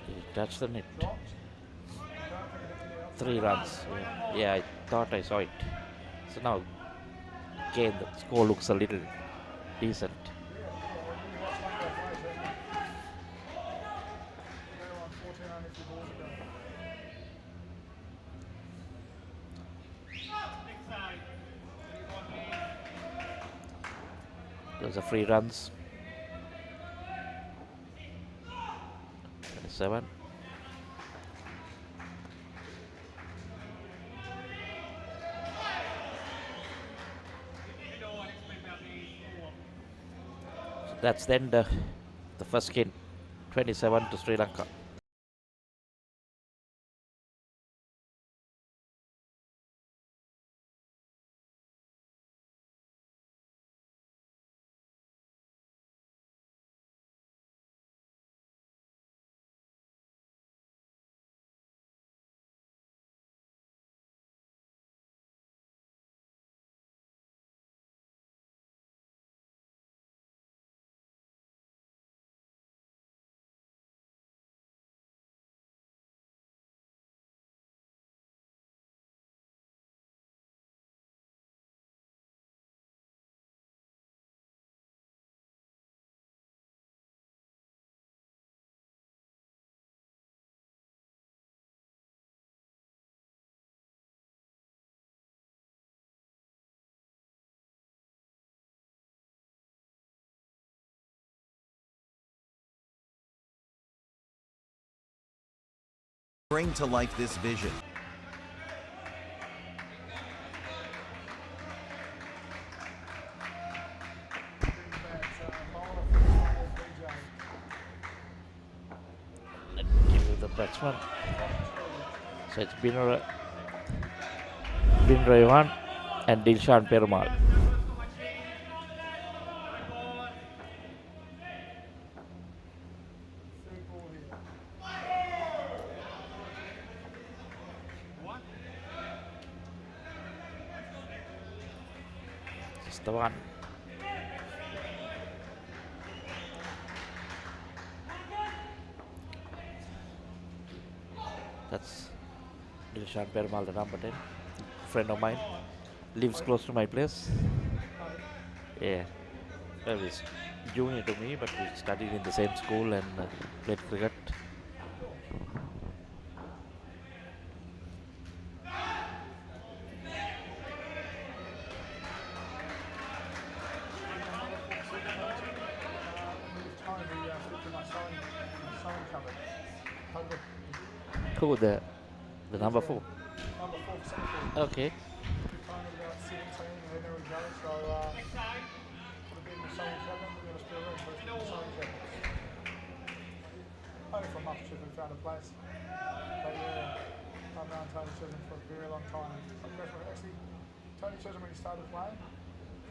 Did it touch the net? 3 runs. Yeah, I thought I saw it. So now again the score looks a little decent. Those are free runs. 27. So that's then the first game. 27 to Sri Lanka. Bring to life this vision. Give you the batsman. So it's Bin Raywan and Dilshan Perumal. Just the one. That's Dilshan Perumal, the number 10. Friend of mine. Lives close to my place. Yeah. Well, he's junior to me, but we studied in the same school and played cricket. Who the number 4? Number 4 for Singapore. Okay. Playing at about 17, and there we go. So, would have been the same seven. We're going to still room for the same seven. Only for a month or two we found a place. But yeah, I've known Tony Chisholm for a very long time. Actually, Tony Chisholm, when he started playing,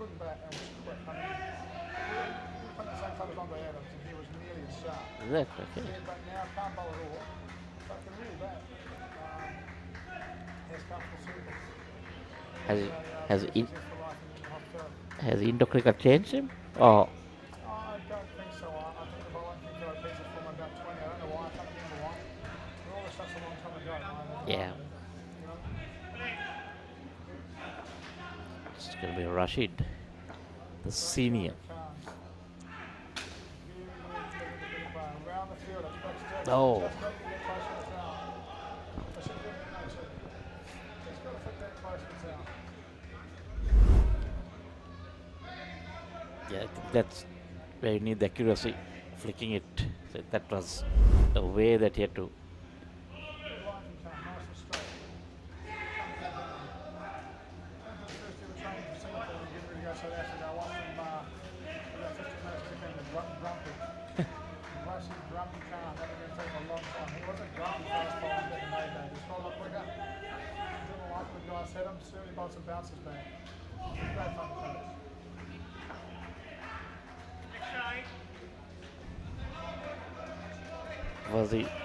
couldn't bat and was quick. I mean, he was playing the same club as Andre Adams, and he was nearly as sharp. Is that okay? Yeah, but now can't bowl at all. But can really bat. He has comfortable circles. Has Indo cricket changed him? Or I don't think so. I think the bowling thing got a pizza from about 20. I don't know why. I can't remember why. But all this stuff's a long time ago. yeah. It's going to be Rashid, the senior. Oh. Yeah, I think that's where you need the accuracy, flicking it. So that was the way that he had to. Certainly bought some bounces back. Great fun to finish.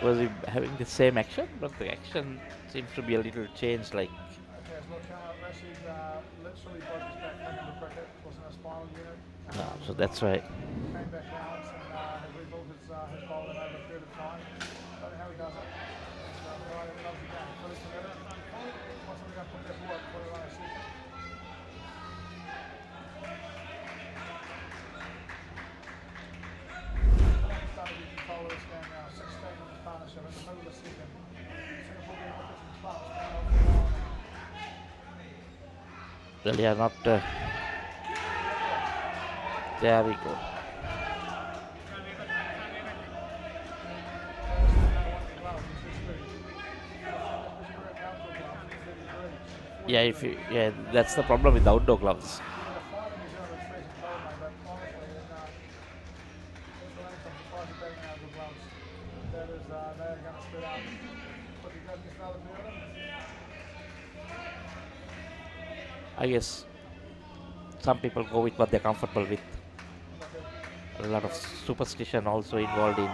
Was he having the same action? But the action seems to be a little changed. Like Okay, so look, Rashid literally broke his back coming to cricket. Wasn't a spinal unit. no, so that's right. Came back out and has rebuilt his bowling over a period of time. Don't know how he does it. Right, he loves the game. Fully committed. Once we're going to put that work, put it on a seat. Started to control this game now. 16 in the partnership in the middle of the season. Singapore getting wickets and clubs. Well, yeah, not. There we go. Yeah, that's the problem with outdoor gloves. I guess some people go with what they're comfortable with. A lot of superstition also involved in.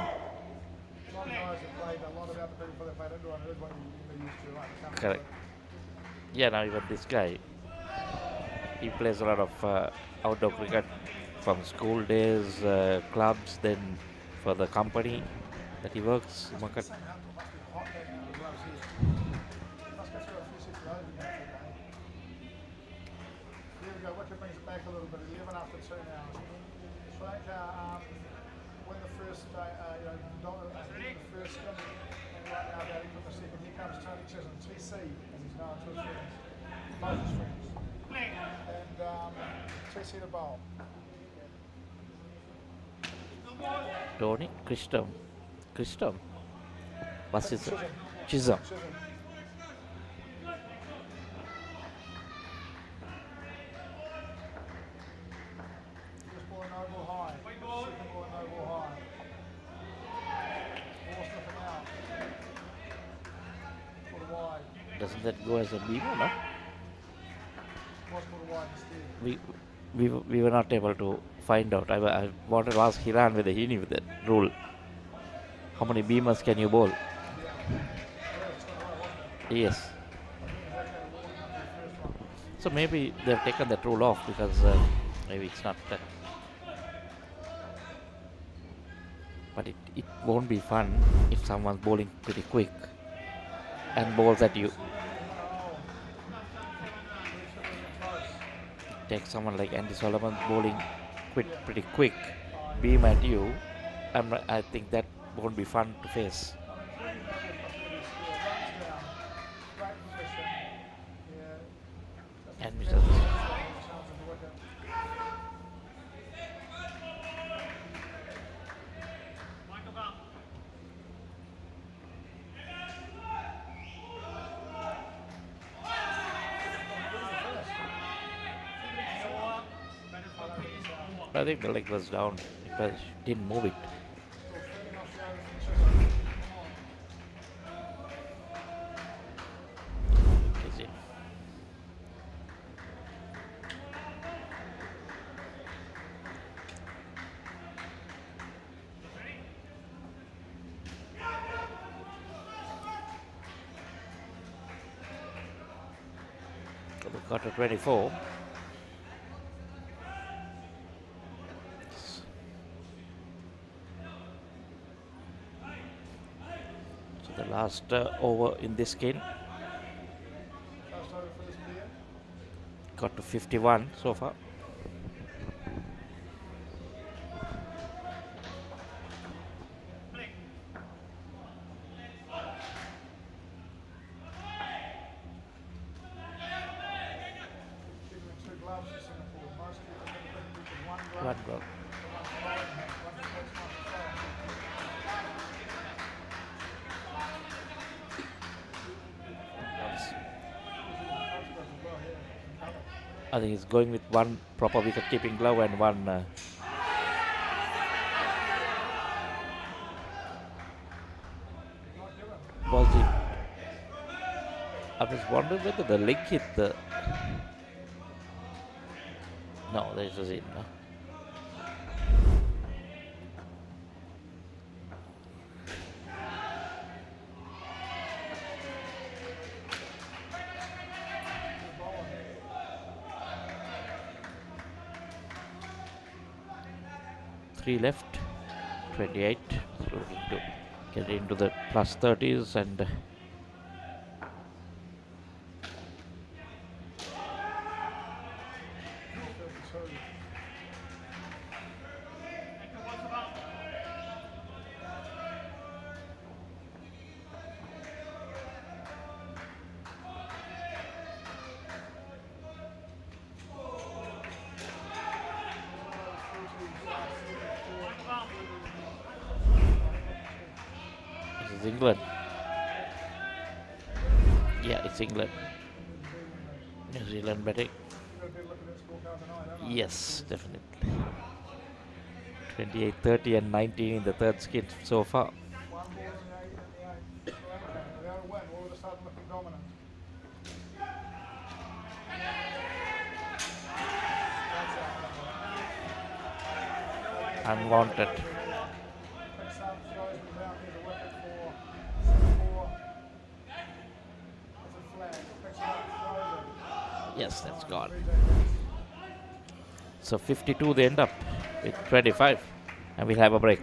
Correct. Yeah, now even this guy, he plays a lot of outdoor cricket from school days, clubs, then for the company that he works. Back a little bit, 11 after 2 now. Sri Lanka win the first, the first spin, and right now batting for the second. Here comes Tony Chisholm, TC, as he's known to his friends, both his friends, and TC to bowl. Tony Christom. What's his name? Chisholm. Doesn't that go as a beamer, no? We were not able to find out. I wanted to ask Hiran whether he knew that rule. How many beamers can you bowl? Yes. So maybe they've taken that rule off because maybe it's not. But it won't be fun if someone's bowling pretty quick and bowls at you. Take someone like Andy Solomon bowling pretty quick, beam at you. I think that won't be fun to face. And Mr. I think the leg was down because she didn't move it. Is it? So we got to 24. So the last over in this game. Got to 51 so far. One glove. I think he's going with one proper wicket keeping glove and one was it? I was wondering whether the leg hit the. No, this was it. No. Three left, 28. So looking to get into the plus 30s and. This is England. Yeah, it's England. New Zealand batting. Yes, definitely. 28, 30 and 19 in the third skid so far. Unwanted. Yes, that's gone. So 52 they end up with 25 and we'll have a break.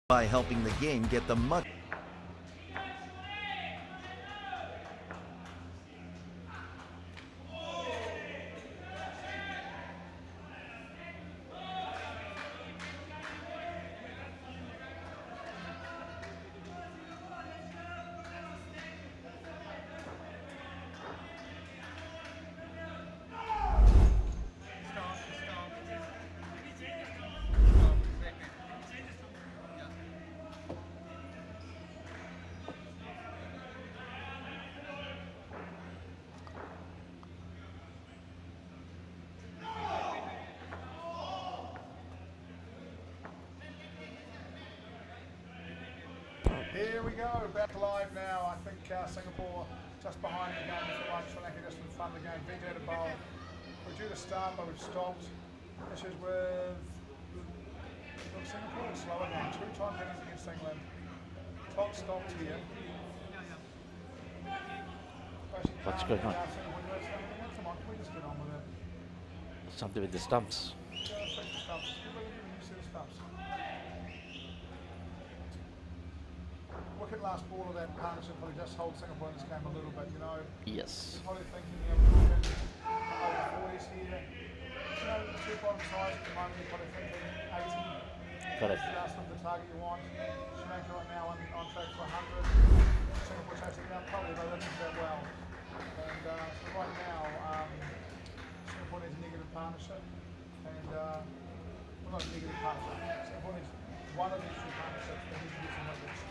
By helping the game get the money. Here we go, back live now. I think Singapore just behind the game for one. Sri Lanka just in front of the game. VJ to bowl. We're due to start, but we've stopped. Issues with Look, Singapore is slower now. 2-time winners against England. Top stopped here. What's going on? Come on, can we just get on with it? Something with the stumps. Yeah, fix the stumps. Give me a new set of stumps. Look at last ball of that partnership. Probably just hold Singapore in this game a little bit, you know. Yes. Probably thinking we're talking over 40s here. You know, the two bottom sides at the moment, you're probably thinking 80. Correct. That's the target you want. Sri Lanka right now on track for 100. Singapore chasing down probably, but they didn't do that well. And so right now, Singapore needs a negative partnership. And, well, not a negative partnership. Singapore needs one of these two partnerships. They need to get some wickets.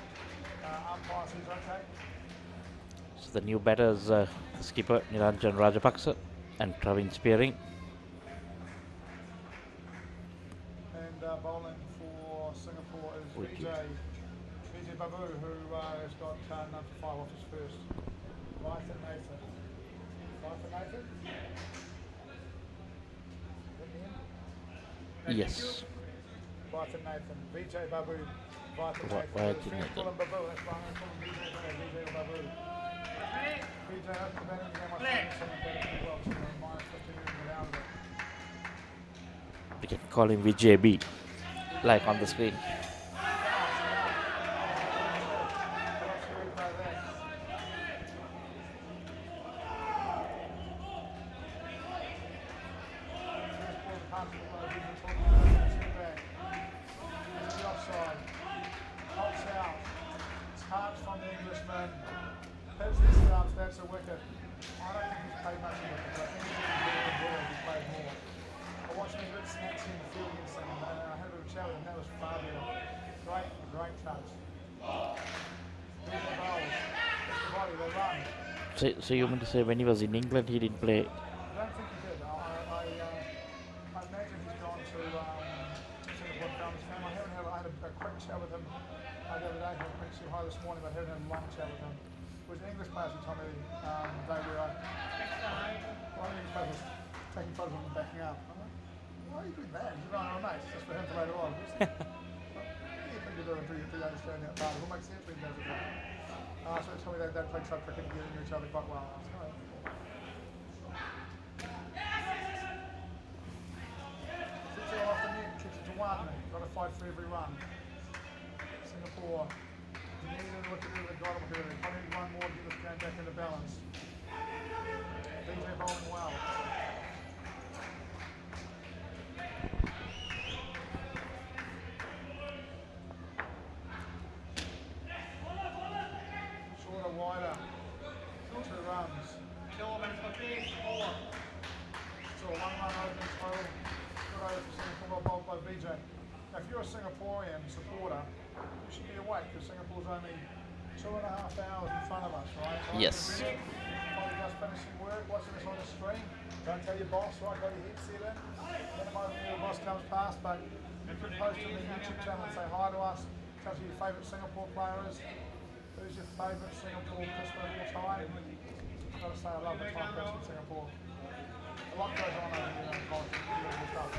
Umpire says okay. So the new batters, the skipper Niranjan Rajapaksa and Praveen Spearing. And bowling for Singapore is Vijay Babu, who has got none for 5 off his first. Nathan. Yes. Nathan. Vijay Babu. Nathan. Call him Babu. That's why I'm going to call him Vijay or Babu. Vijay opened the batting game. I think he's batting as well. So minus 15 to get out of it. We can call him VJB, like on the screen. That's a wicket. I don't think he's played much of wickets. I think he's played more. I watched him a bit snatchy in the field against him, and I had a bit of a chat with him. That was far better. Great touch. These are bowls. That's the body, they run. So you mean to say when he was in England he didn't play? I don't think he did. I imagine he's gone to Singapore Farmers Camp. I had a quick chat with him the other day. I had a quick chat this morning, but I haven't had a long chat with him. It was English players who told me the day where one of the English players was taking photos of him backing up. I'm like, why are you doing that? He's going, oh mate, it's just for him to later on. You think you're doing pretty understanding that part. It will make sense when he does it. So they told me they play club cricket together and knew each other quite well. I was like, six off the net, kicks it to 1. Got to fight for every run. Singapore. You need to look at the got him here. They probably need one more to get this game back into balance. Vijay bowling well. Shorter, wider. 2 runs. So 1 run open total. Good over for Singapore, bowled by Vijay. Now if you're a Singaporean supporter, you should be awake because Singapore's only 2.5 hours in front of us, right? So yes. Probably just finishing work, watching this on the screen. Don't tell your boss, right? Got your headset in. Minimize when your boss comes past, but you can post on the YouTube channel and say hi to us. Tell us who your favourite Singapore player is. Who's your favourite Singapore Christmas of all time? I've got to say I love the time Christmas in Singapore. A lot goes on over here in politics, political stuff,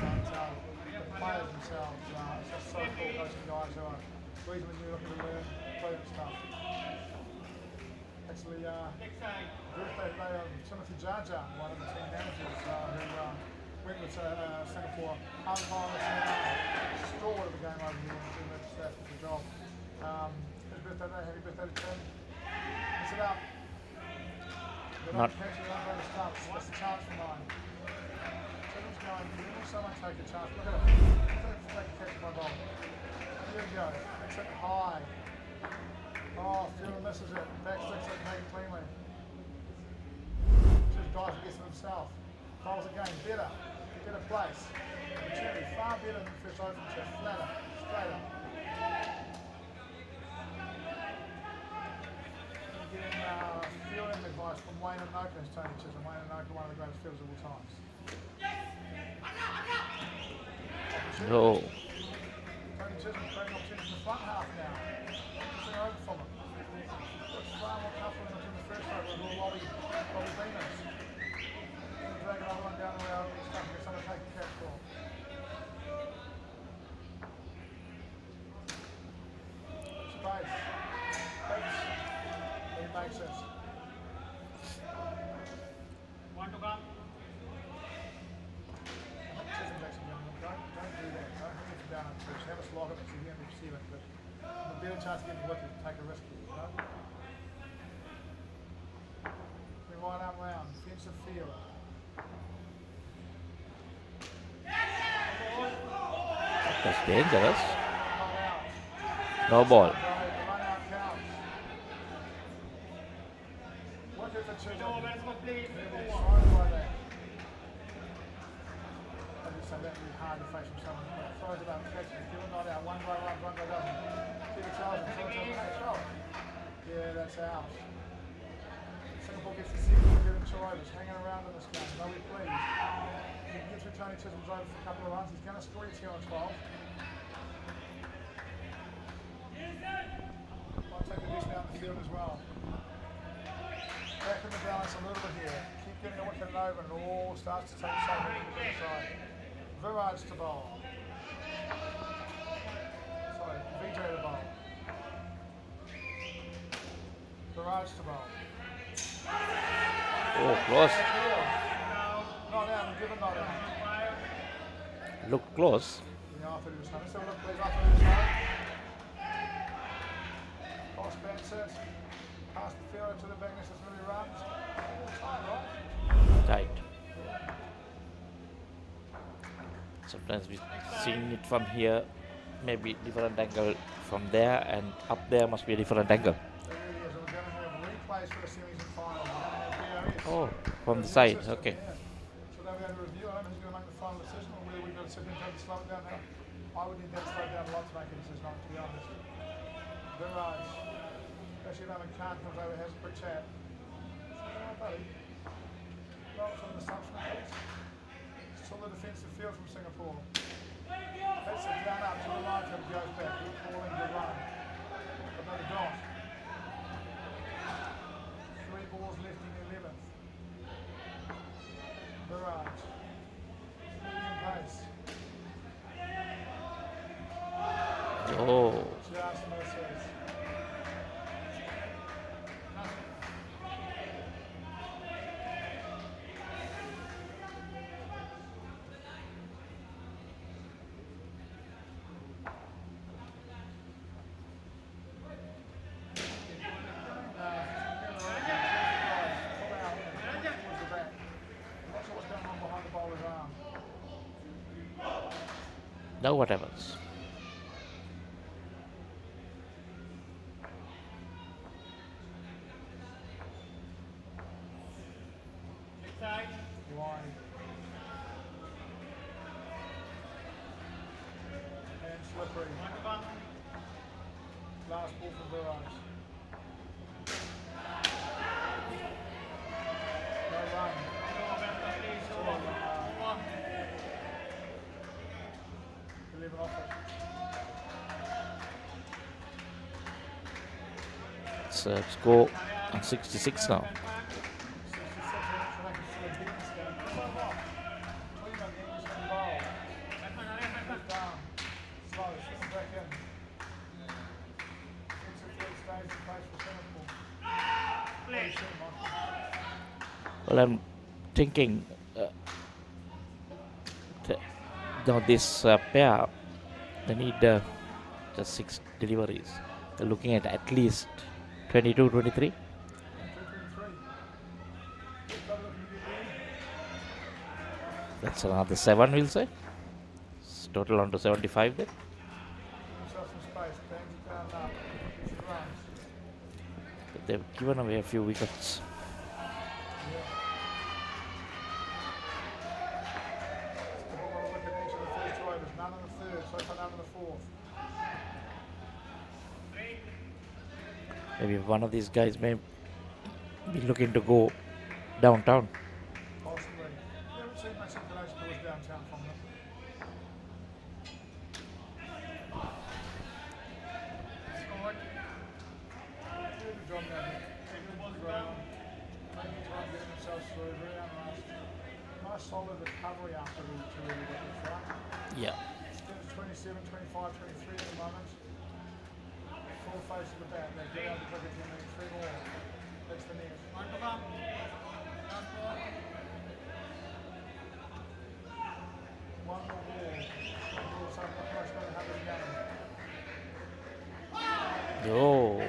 the players themselves, it's just so cool coaching guys who are reasonably new looking to learn brilliant stuff. Actually, birthday today of Timothy Jaja, one of the team managers who went with Singapore. Umpire is stalwart of the game over here and doing staff with the job. His birthday today, happy birthday to Tim. It's it up. They don't catch it, they don't go to stumps. That's a chance for mine. Tim's going, when someone take a chance, look at it. Take a catch my ball. Here we go. It's it high. Oh, Fielder misses it. Back sticks it, make it cleanly. Just dives against it himself. Bowls again, better place. Opportunity, far better than first open tip. Flatter, straighter. Getting fielding advice from Wayne and Noka, Tony Chisholm. Wayne and Noka, one of the greatest fielders of all times. No. Tony Chisholm creating opportunities in the front half now. Interesting over from him. Looks far more comfortable than in the first over with all Robbie Beamers. Drag another one down the way over and stuff and get someone to take the catch ball. chance of getting wicket, take a risk here, you know? Bring right arm round, defensive field. That's dangerous. No ball. Wicket for two. So that would be hard to face from someone who throws it up, catches it, give it not out, one guy runs, one guy doesn't. Keep it charging, yeah, that's out. Singapore gets the second wicket in 2 overs, hanging around in this game, no we please. He gets with Tony Chisholm's over for a couple of runs, he's going to score his here on 12. Might take a decent out in the field as well. Back in the balance a little bit here, keep getting a wicket over and it all starts to take shape on the other side. Viraj to bowl. Sorry, Vijay to bowl. Viraj to bowl. Oh, close. Not out, give it not out. Look close. Yeah, I thought he was home. Let's have a look, please. I thought he was home. Cross bounces. Past the fielder to the back, this is really runs. Time, right? Tight. Sometimes we've seen it from here, maybe different angle from there, and up there must be a different angle. There really is. We're going to have replays for the semis and finals. We're going to have VOS. Oh, from the side, okay. Yeah. So they're going to review. I don't know who's going to make the final decision or whether we've got to sit and try to slow it down now. I would need that slowed down a lot to make a decision on it, to be honest. Viraj. Especially if Alan Khan comes over, has a quick chat. Oh, buddy. Roll from the assumption, please. Still the defensive field from Singapore. That's it, down up to the right field, goes back. Good calling, good run. Another dot. 3 balls left in the 11th. Viraj. Medium pace. Oh. Just misses. Now what happens? Wide. And slippery. Last ball for Viraj. No run. Leave it off it. It's score on 66 now. Well, I'm thinking this pair, they need just 6 deliveries. They're looking at least 22, 23. That's another 7, we'll say. It's total on to 75 then. But they've given away a few wickets. Maybe one of these guys may be looking to go downtown. Possibly. You haven't seen much inclination towards downtown from them. Good job down here. Good ground. Taking time getting themselves through. Very unrushed. Nice solid recovery after the 2 early wickets, right? Yeah. It's 27, 25, 23 at the moment. Full face of the bat. They get out the cricket team. 3 more. That's the net. One more. One more ball. So much going to happen again. Oh,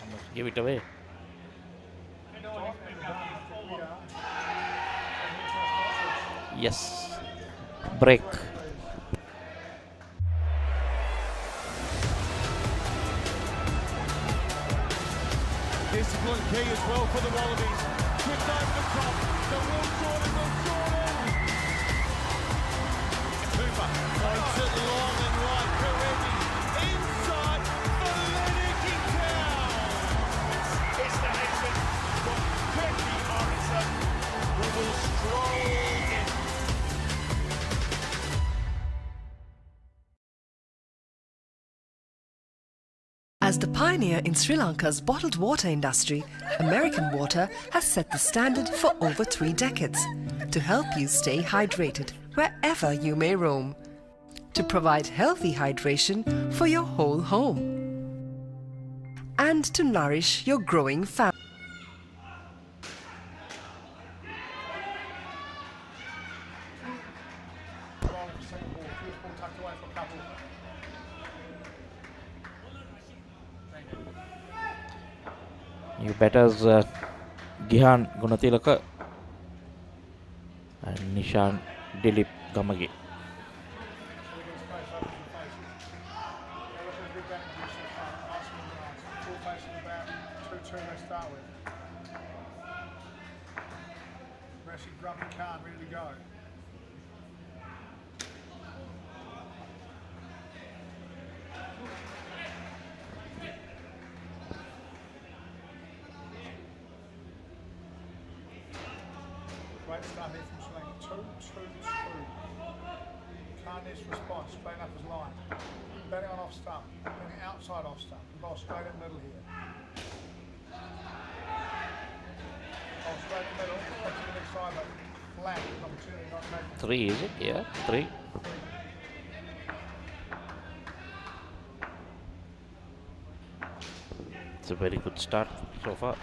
almost give it away. Yes, break. Discipline key as well for the Wallabies. Tripped over the top. The Will Jordan. Cooper floats it long and right. Karevi inside for Lennox Town. It's the nation from Becky Morrison who will stroll in. As the pioneer in Sri Lanka's bottled water industry, American Water has set the standard for over 3 decades to help you stay hydrated wherever you may roam, to provide healthy hydration for your whole home, and to nourish your growing family. New batters Gihan Gunatilaka and Nishan Dilip Gamage. Ready to go. Great start here from Sri Lanka. 2-2-2. Carney's response, straight up his line. Batting on off stump, batting outside off stump. Ball straight in the middle here. Ball straight in the middle, back to the next side, but flat. Opportunity not making. 3, is it? Yeah, 3. It's a very good start so far.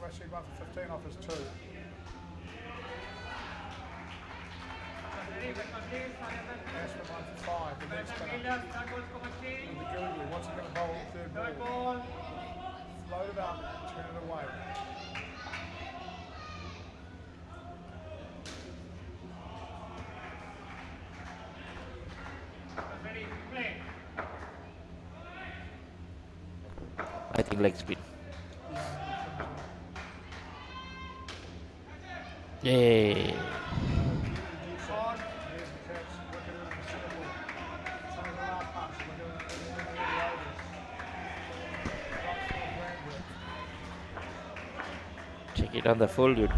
Rashid one for 15 off his 2. Ashford 1 for 5. The next spinner. And the Gilligan. What's he going to bowl? Third ball. Float it up. Turn it away. I think leg spin. Yay! Check it on the full, dude.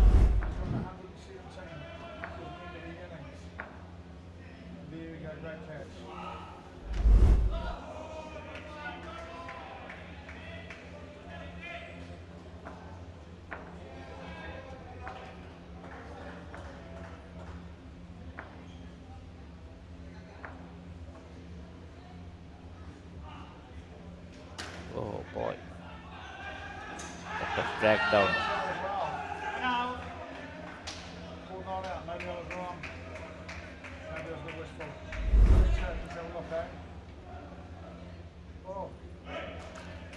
Oh boy. That was dragged down.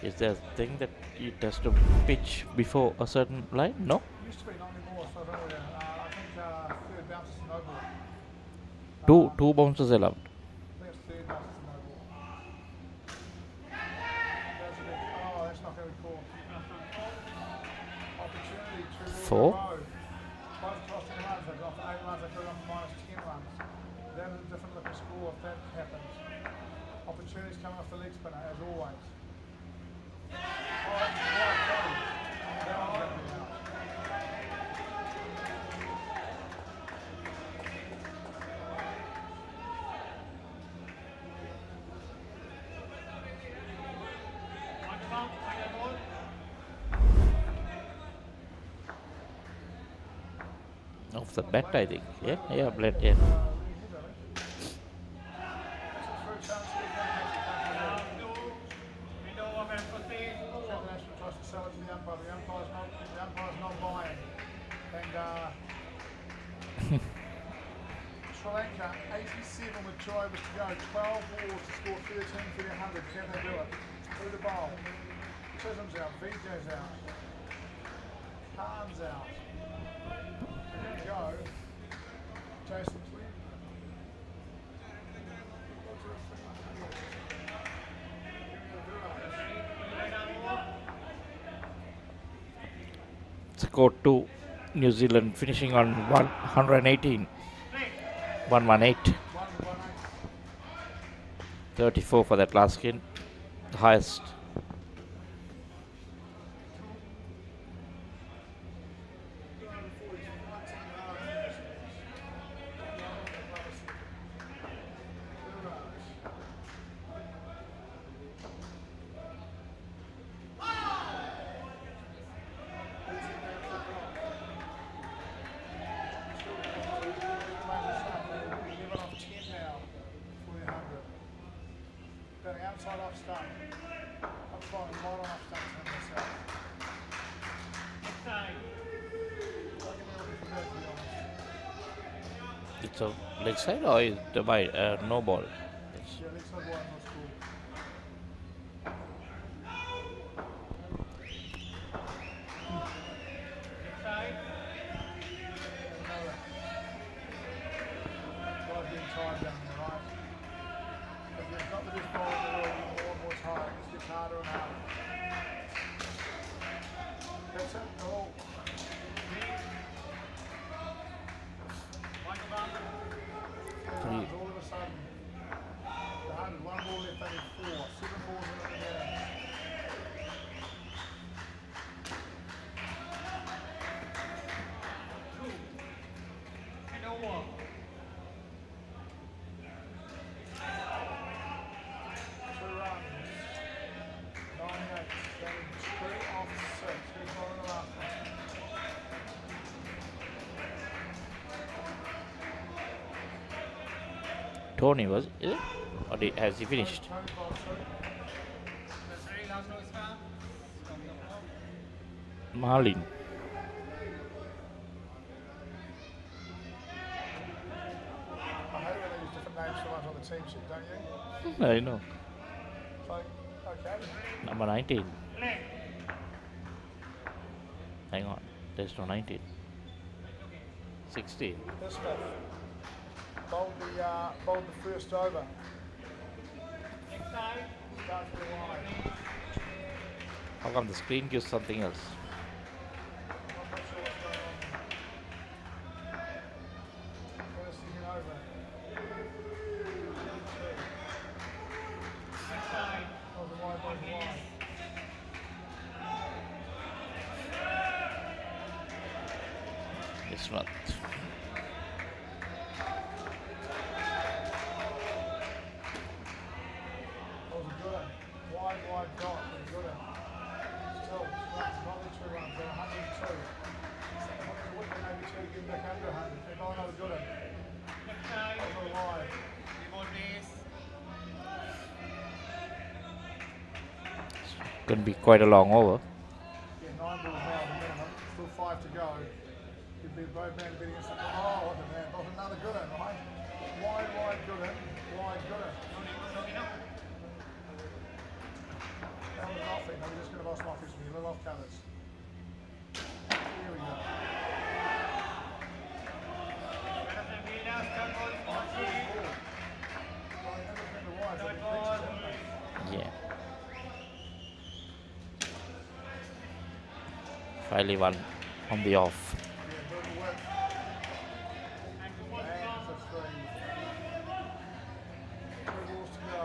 Is there a thing that it has to pitch before a certain line? No? Used to be, not anymore, so I don't know. I think third bounce is no ball. Two bounces allowed. I think it's third bounce is no ball. That's not going to be cool. Opportunity to 4. Both tossing runs, they've gone for 8 runs, they could have gone for -10 runs. That is a different looking score if that happens. Opportunities coming off the leg spinner, as always. Off the bat, I think. Yeah, bled, yeah. Sri Lanka, 87 with 2 overs to go, 12 balls to score 13 for the 100. Can they do it? Through the bowl. Chisholm's out, Vijay's out. Khan's out. There we go. Jason, please. Score 2. New Zealand finishing on 118. 118. 34 for that last skin. The highest. Outside off stump. I'm flying right on off stump to myself. It's a leg side or is the by no ball? Yeah, leg side wide, no score. Guy's getting tired down there, right? If you've got the best ball in the world, you're more and more tired. It gets harder and harder. That's it. Oh. All of a sudden, the 100, 1 ball left, they need 4. 7 balls in the air. Tony was, is it? Or has he finished? Marlin. I hate when they use different names so much on the team sheet, don't you? I know. So, okay. Number 19. Hang on. There's no 19. 16. This stuff. Bowled the first over. Starts with a wide. How come the screen gives something else? I'm not sure what's going on. First thing over. Bowled the wide, bowled the wide. It's not. Wide dot, pretty good. Still, runs, not the 2 runs, they're 102. Maybe 2 to get back under 100. They're going another good one. Over wide. Going to be quite a long over. Yeah, 9 balls now, the minimum. Still 5 to go. You'd be both men bidding against the oh, what the man. That was another good one, right? Wide, good one. Wide, good one. That was nothing. We're just going to lost off this one. Little off colours. Here we go. Yeah. Finally one on the off. And for 3. 3 balls to go.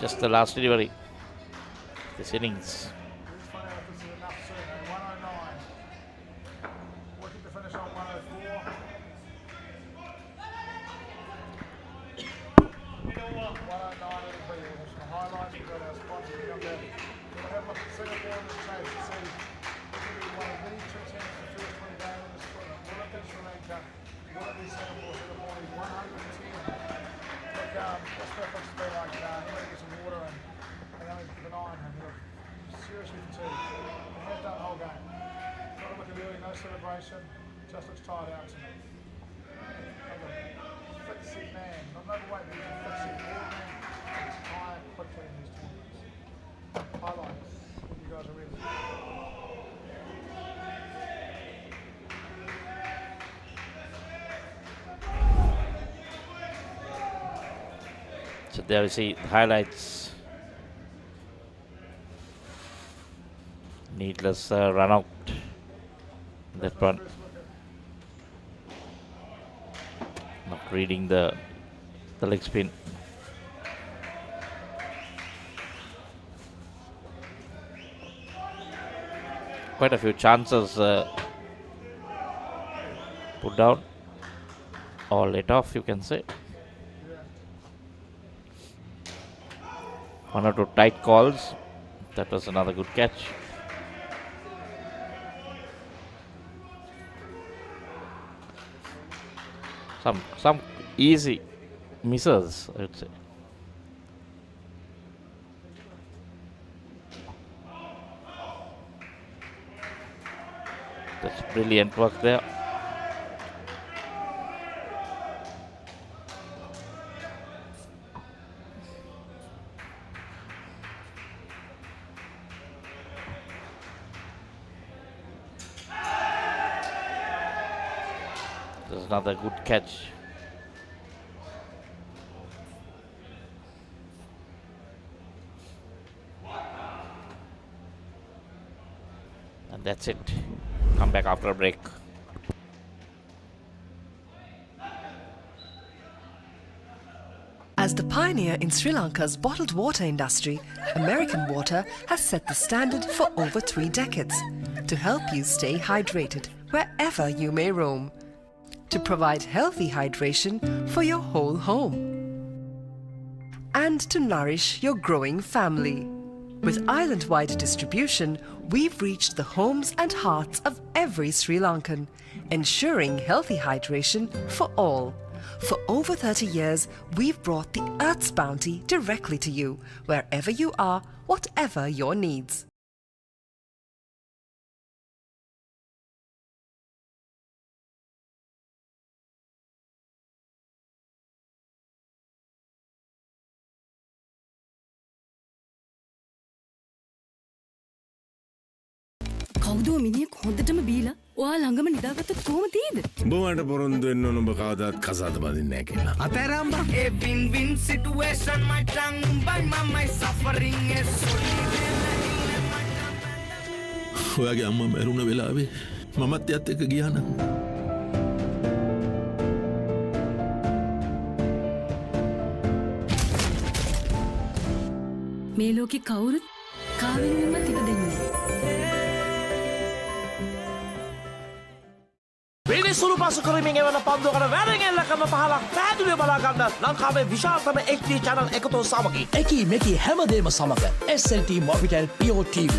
Just the last delivery. This innings. Working to finish on 104. 109 it'll be. We'll have some highlights. We've got our sponsors to come down. We'll have a look at Singapore in this chase to see if we one of these two teams in the first 20 games in this tournament. Will it be Sri Lanka? Will it be Singapore? Singapore is 110. Look, what's that looks to be like? He might get some water and only keep an eye on him. He'll seriously fatigued. He has done the whole game. Not looking early, no celebration. Just looks tired out to me. Thick set man, not overweight, but he's a thick set man. Tired quickly in these tournaments. Highlights, when you guys are ready. So there we see the highlights. Needless run out. That one. Not reading the leg spin. Quite a few chances put down or let off, you can say. One or two tight calls. That was another good catch. Some easy misses, I would say. That's brilliant work there. There's another good catch. And that's it. Come back after a break. As the pioneer in Sri Lanka's bottled water industry, American Water has set the standard for over 3 decades to help you stay hydrated wherever you may roam, to provide healthy hydration for your whole home, and to nourish your growing family. With island-wide distribution, we've reached the homes and hearts of every Sri Lankan, ensuring healthy hydration for all. For over 30 years, we've brought the Earth's bounty directly to you, wherever you are, whatever your needs. කවුදෝ මිනිහෙක් හොඳටම බීලා ඔයා ළඟම නිදාගත්තොත් කොහොම තියෙද? බොවන්ට පොරොන්දු වෙන්න ඕන ඔබ කවදාත් කසාද බඳින්නේ නැහැ කියලා. අතෑරම්බා. A win-win situation, my tongue by my suffering is ඔයාගේ අම්මා මැරුණ වෙලාවේ මමත් එයත් එක්ක ගියා නම් මේ ලෝකේ කවුරුත් කාවෙන්වත් ඉඩ දෙන්නේ නැහැ. පිළිසුරු පසු කරමින් එවන පන්දුවකට වැරෙන් එල්ලකම පහලක් පැහැදිලිව බලා ගන්න ලංකාවේ විශාලතම HD channel එකතු සමගින් එකී මෙකී හැමදේම සමග SLT-MOBITEL Pure TV,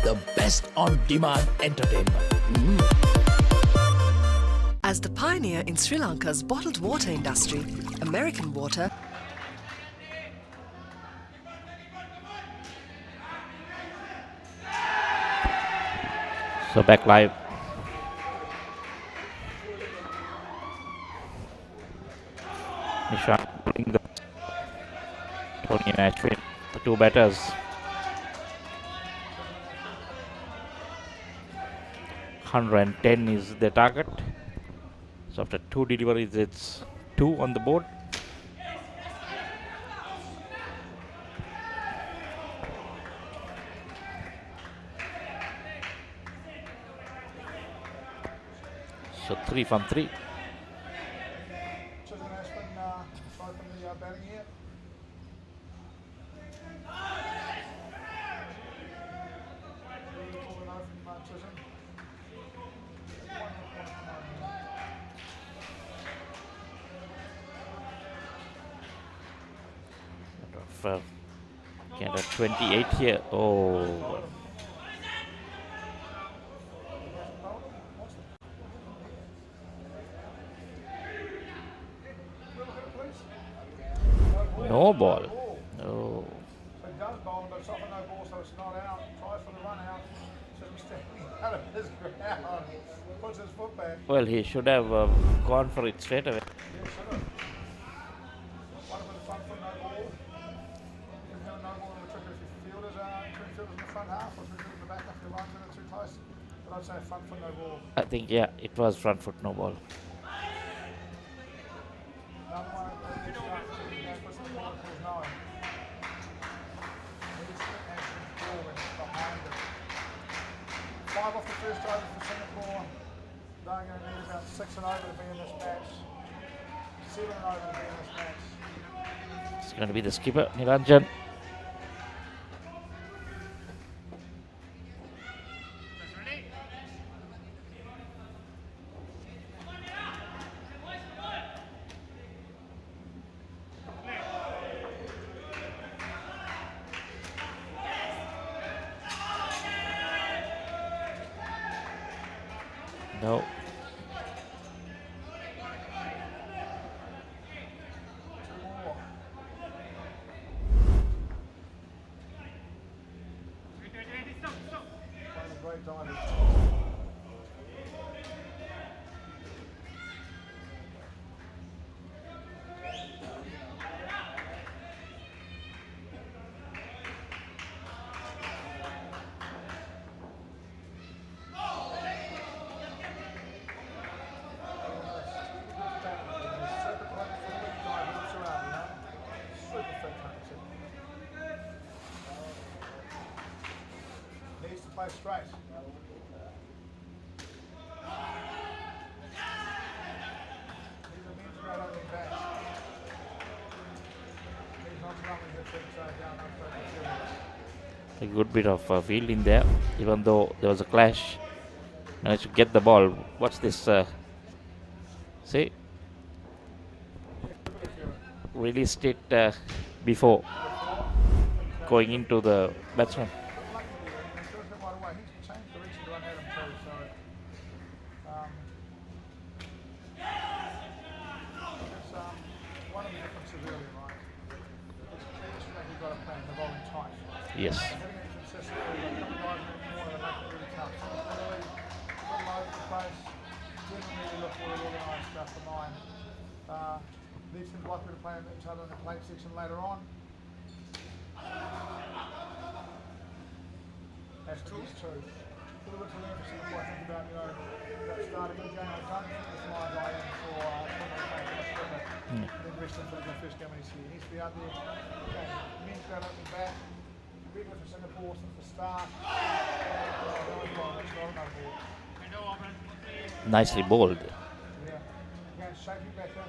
the best on demand entertainment. As the pioneer in Sri Lanka's bottled water industry, American Water So back live. Nishan pulling the Tony and Ashwin, the two batters. $110 is the target. So after 2 deliveries, it's 2 on the board. So 3 from 3. for Canada. 28 here. Oh. No ball. Oh. So he does bowl, but it's often no ball, so it's not out. Tries for the run out. Shouldn't standing out of his ground. Puts his foot back. Well, he should have gone for it straight away. Yeah, should have. One with the front foot, no ball. You can have a no ball in the trick if your fielders are two fielders in the front half or two fielders in the back half. Your lines are too close. But I'd say front foot, no ball. I think, yeah, it was front foot, no ball. Five off the first over for Singapore. They're going to need about 6 and over to be in this match. 7 and over to be in this match. It's going to be the skipper, Niranjan. No. Great diving. Needs to play straight. He's a men's grade opening bat. He's not coming to down up A good bit of fielding there, even though there was a clash. Managed to get the ball. What's this? See? Released it before going into the batsman. Yes. These teams likely to play each other in the plate section later on. As to these two. A little bit to learn for Singapore, I think about, about starting the game. I don't think this my guy in for then rest him for the first game when he's here. He needs to be out there. Okay. Men's grade opening bat. Regular for Singapore since the start. Nicely bowled. Yeah. Again, shaking back in.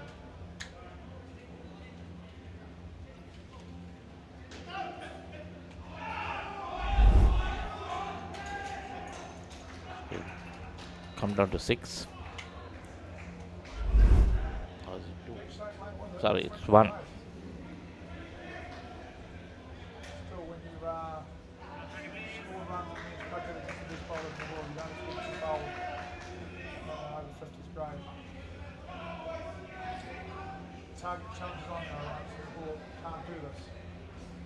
Come down to 6. Or is it 2? Sorry, it's 1. Still, when you score runs against cricket against the best bowlers in the world, you don't expect to bowl over 50s grade. Target challenges on though, right? Singapore can't do this.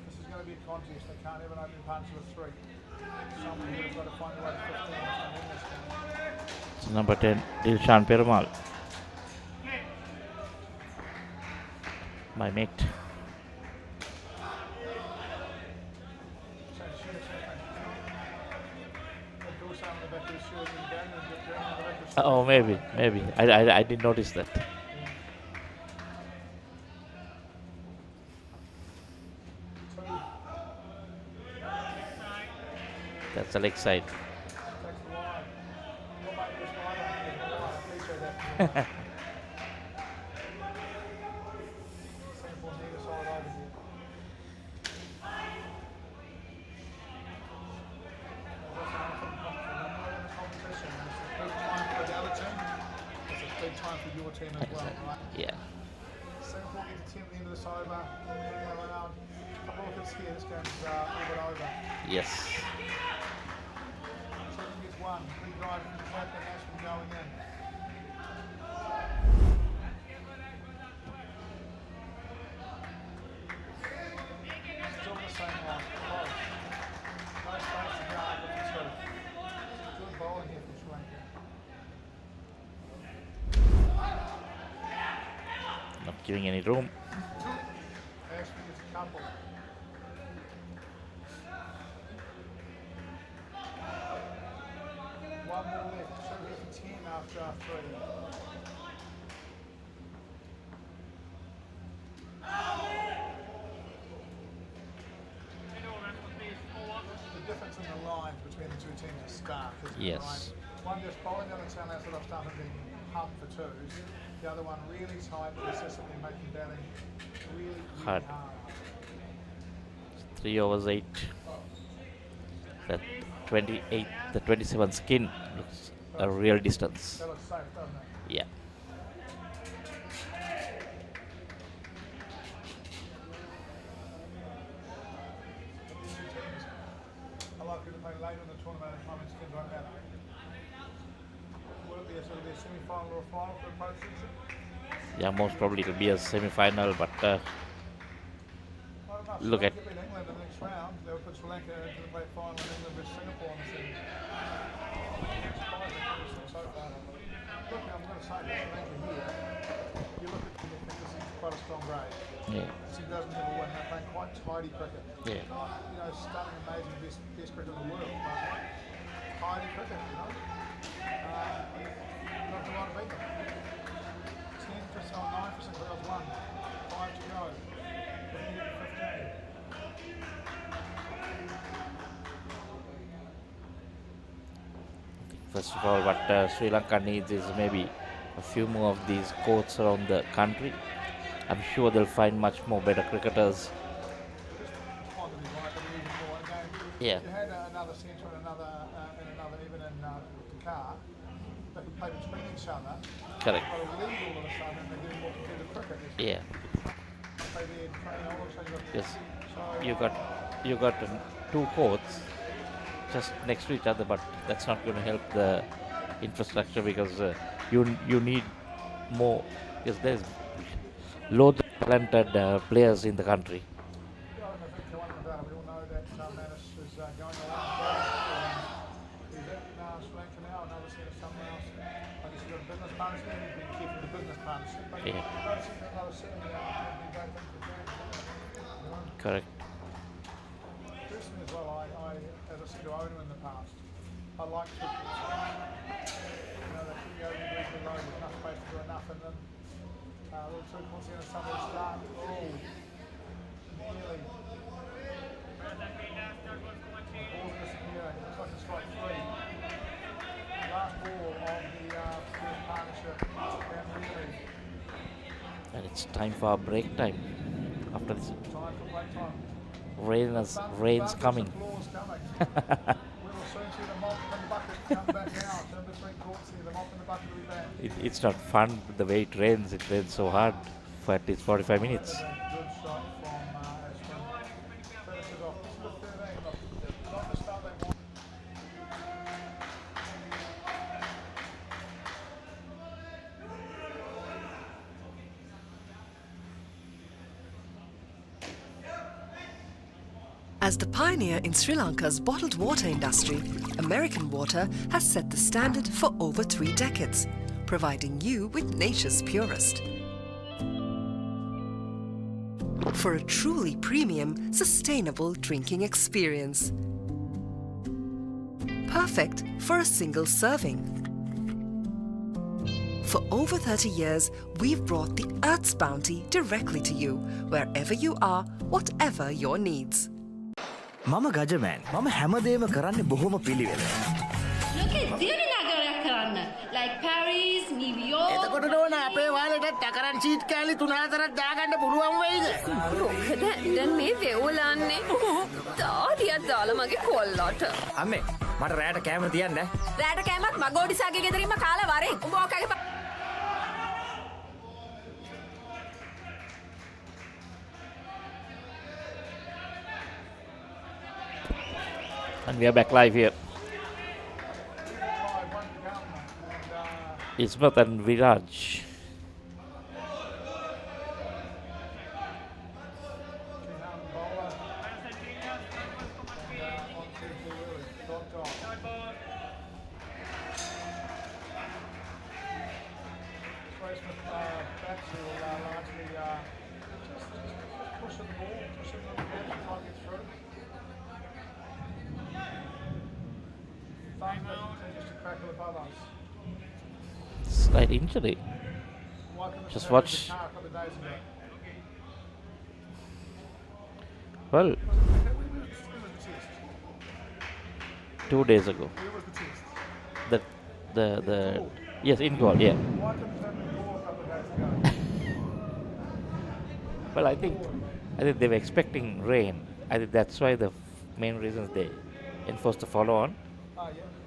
This is going to be a contest. They can't have an opening partnership with 3. Someone would have got to find a way to 15 and win this game. It's number 10, Dilshan Perumal. My mate. Oh, maybe. I didn't notice that. That's the leg side. Time for your team as well, right? Yeah. Singapore get to 10 at the end of this over. Hang around. A couple of wickets here. This game's all but over. Yes. Second gets one. Big drive from the captain. Ashwin going in. Still the same line. Close. No space to go up with the two. Good bowling here from Sri Lanka. Not giving any room. Ashwin gets a couple. One more left. 2 here for 10 after 3. The difference in the lines between the two teams is stark, isn't it? Yes. Right? One just bowling down the tail outside of starting being pumped for twos. The other one really tight, but consistently making batting really Hard. hard. 3 overs 8. That 28, the 27 skin looks a real distance. That looks safe, doesn't it? Yeah. I like it to play later in the tournament and time skins like that. Will it be a sort of a semi-final or a final for the post-season? Yeah, most probably it'll be a semi-final, but look at England in the next round. They would put Sri Lanka into the play final and England with Singapore on the semi. So far. Look, I'm going to say Sri Lanka here. You look at them, you think this is quite a strong grade. Yeah. This team doesn't have a win. They're playing quite tidy cricket. Yeah. Not, stunning, amazing, best cricket in the world, but tidy cricket, Not a lot of beat them. 10 for 9 for St. Wales won. 5 to go. Looking to 15. First of all, what Sri Lanka needs is maybe a few more of these courts around the country. I'm sure they'll find much more better cricketers. Yeah. If you had another centre and another, even in Dakar, they could play between each other. Correct. But a league all of a sudden, they're doing more competitive cricket. Yeah. Play there, all of a sudden Yes. So, You got 2 courts just next to each other, but that's not going to help the infrastructure because you need more. Because there's loads of talented players in the country. we all know that Manus is going along. He's at Sri Lanka now, another centre somewhere else. I guess you've got a business partnership, you've been keeping the business partnership. But Yeah. another centre now, would be great thing for them. Correct. Personally as well, I as I said to Owen in the past, I like to they keep going reasonably low with enough space to do enough, and then little two points in and somebody start. Oh, nearly. Ball's disappearing. Looks like a strike 3. Last ball of the first partnership, and really. And it's time for our break time. After this, Time for break time. rain's coming. We will soon see the mop and bucket come back out. In between courts here, the mop and the bucket will be back. It's not fun the way it rains. It rains so hard for at least 45 minutes. Good shot from Ashwin. Finishes off. This is the 13. Look, not the start they want. As the pioneer in Sri Lanka's bottled water industry, American Water has set the standard for over 3 decades, providing you with nature's purest. For a truly premium, sustainable drinking experience. Perfect for a single serving. For over 30 years, we've brought the Earth's bounty directly to you, wherever you are, whatever your needs. මම ගජමෑන් මම හැමදේම කරන්නේ බොහොම පිළිවෙල. ලෝකේ දියුණු නගරයක් කරන්න. like Paris, New York. එතකොට නෝන අපේ වාලෙට ටකරන් ෂීට් කෑලි 3-4ක් දාගන්න පුළුවන් වෙයිද? මොකද දැන් මේ වෙවුලන්නේ. තාඩියක් දාලා මගේ කොල්ලට. අම්මේ මට රැයට කෑම තියන්න. රැට කෑමක් මගෝඩිසාගේ ගෙදරින්ම කාලා වරේ. උඹ ඔකගේ And we are back live here. Ismath and Viraj. Slight injury. Just watch. Well, 2 days ago. The yes, in goal, yeah. Well, I think they were expecting rain. I think that's why the main reasons they enforced the follow on,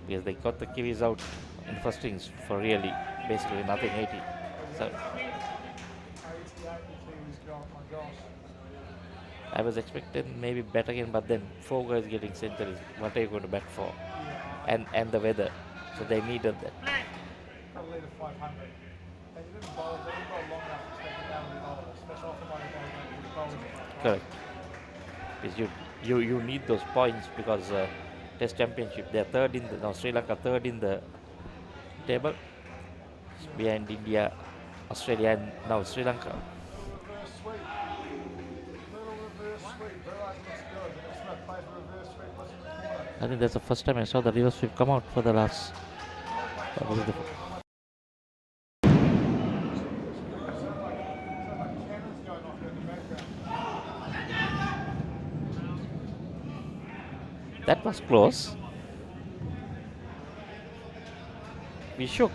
because they got the Kiwis out in the first innings for really basically nothing, 80. So I was expecting maybe bet again, but then 4 guys getting centuries. What are you going to bet for? And the weather, so they needed that. Correct. Because you need those points, because Test Championship, they're third in the, now Sri Lanka third in the table, behind India, Australia, and now Sri Lanka. I think that's the first time I saw the reverse sweep come out for the last. That was close. We shook.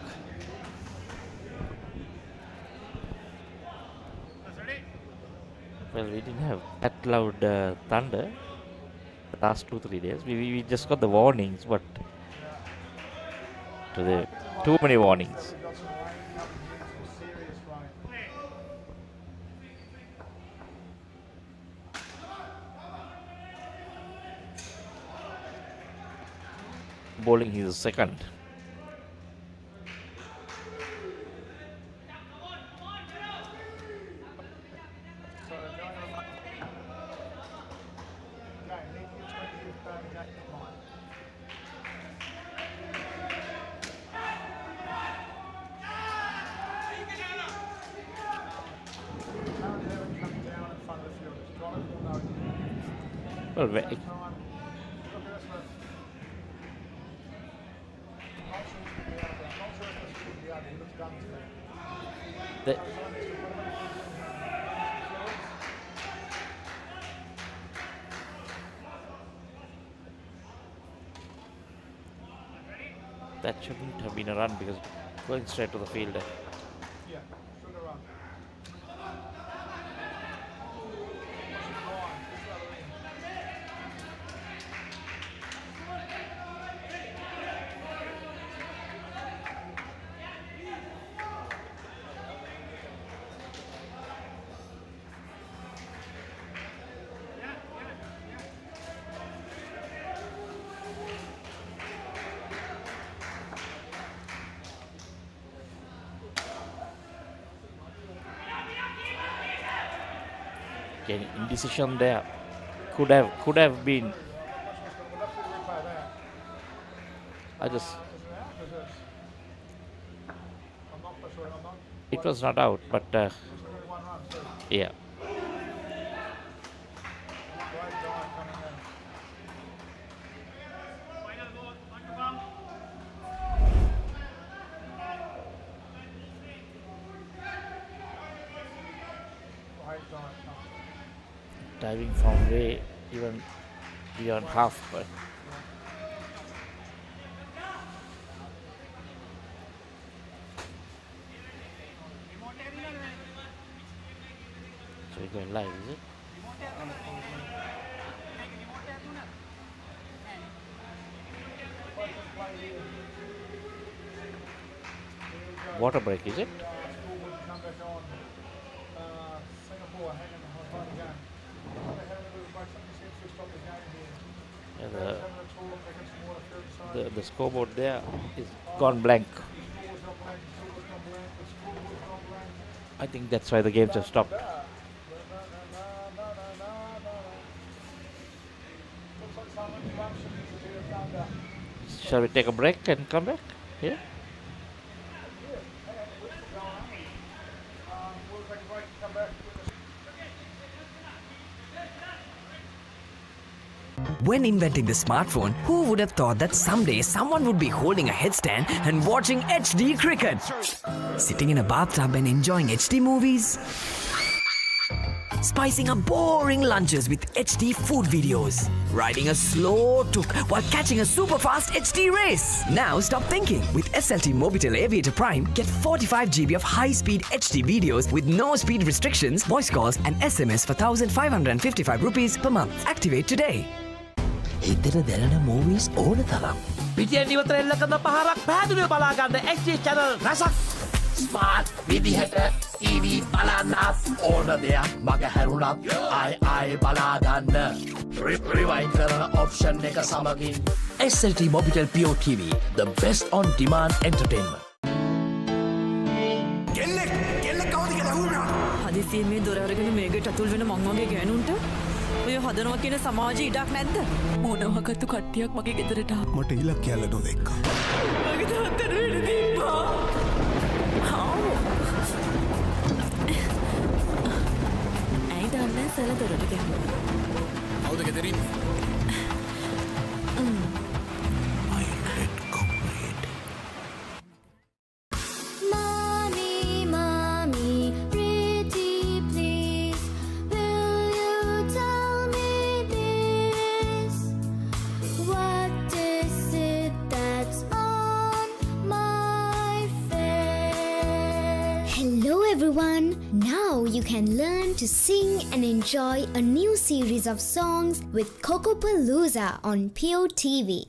Well, we didn't have that loud thunder the last 2-3 days. We just got the warnings, but too many warnings. Bowling his second. Well, that shouldn't have been a run, because going straight to the fielder. Indecision there. Could have been. It was not out, but yeah. Diving from way even beyond half, but so we're going live, is it? Water break, is it? Yeah, the scoreboard there is gone blank. I think that's why the games have stopped. Shall we take a break and come back? Yeah. When inventing the smartphone, who would have thought that someday someone would be holding a headstand and watching HD cricket? Sitting in a bathtub and enjoying HD movies? Spicing up boring lunches with HD food videos? Riding a slow tuk while catching a super fast HD race? Now stop thinking. With SLT-MOBITEL Aviator Prime, get 45 GB of high-speed HD videos with no speed restrictions, voice calls and SMS for 1,555 rupees per month. Activate today. හිතට දැනෙන movies ඕන තරම්. පිටියෙන් ඉවතර එල්ල කරන පහරක් පැහැදිලිව බලා ගන්න HD channel රසක්. ස්මාර්ට් විදිහට TV බලන්නත් ඕන දෙයක් මග හැරුණත් ආයි බලා ගන්න. Rewind කරන option එක සමගින් SLT-MOBITEL Pure TV, the best on demand entertainment. හදිසියෙන් මේ දොර අරගෙන මේකට අතුල් වෙන මං වගේ ගෑනුන්ට ඔය හදනවා කියන සමාජයේ ඉඩක් නැද්ද? මොනවකටු කට්ටියක් මගේ ගෙදරට ආවා. මට ඉලක්කයල්ල නොදෙක්කා. මගේ තාත්තට වෙඩි තිබ්බා. ඇයි දන්නේ සල දොරට ගැහුවා? කවුද ගෙදරින්? Everyone, now you can learn to sing and enjoy a new series of songs with Kokopalooza on Pure TV.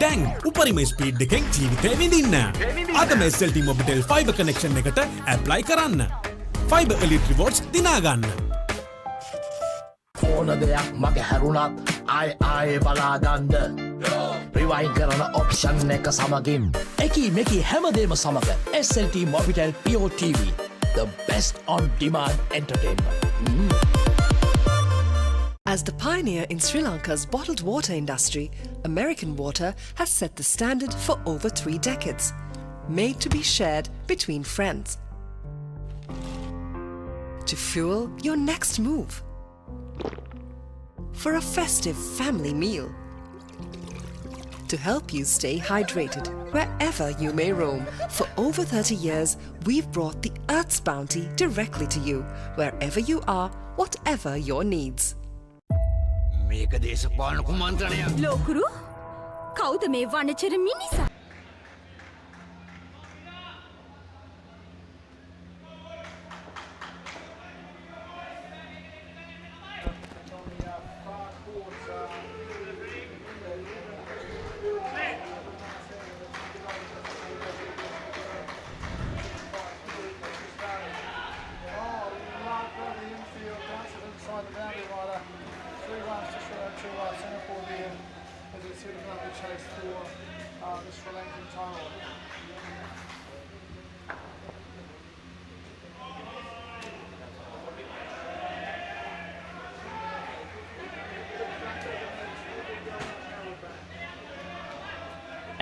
දැන් උපරිම ස්පීඩ් එකෙන් ජීවිතේ විඳින්න. අදම SLT-MOBITEL Fiber connection එකට apply කරන්න. Fiber Elite Rewards දිනා ගන්න. ඕන දෙයක් මගේ හැරුණත් ආයේ බලාගන්න. රිවයින් කරන ඔප්ෂන් එක සමගින් එකී මෙකී හැමදේම සමග SLT-MOBITEL Pure TV, the best on demand entertainment. As the pioneer in Sri Lanka's bottled water industry, American Water has set the standard for over 3 decades, made to be shared between friends. To fuel your next move, for a festive family meal, to help you stay hydrated wherever you may roam. For over 30 years, we've brought the Earth's bounty directly to you, wherever you are, whatever your needs. මේක දේශපාලන කුමන්ත්‍රණයක්. ලෝකුරු කවුද මේ වනචර මිනිසා?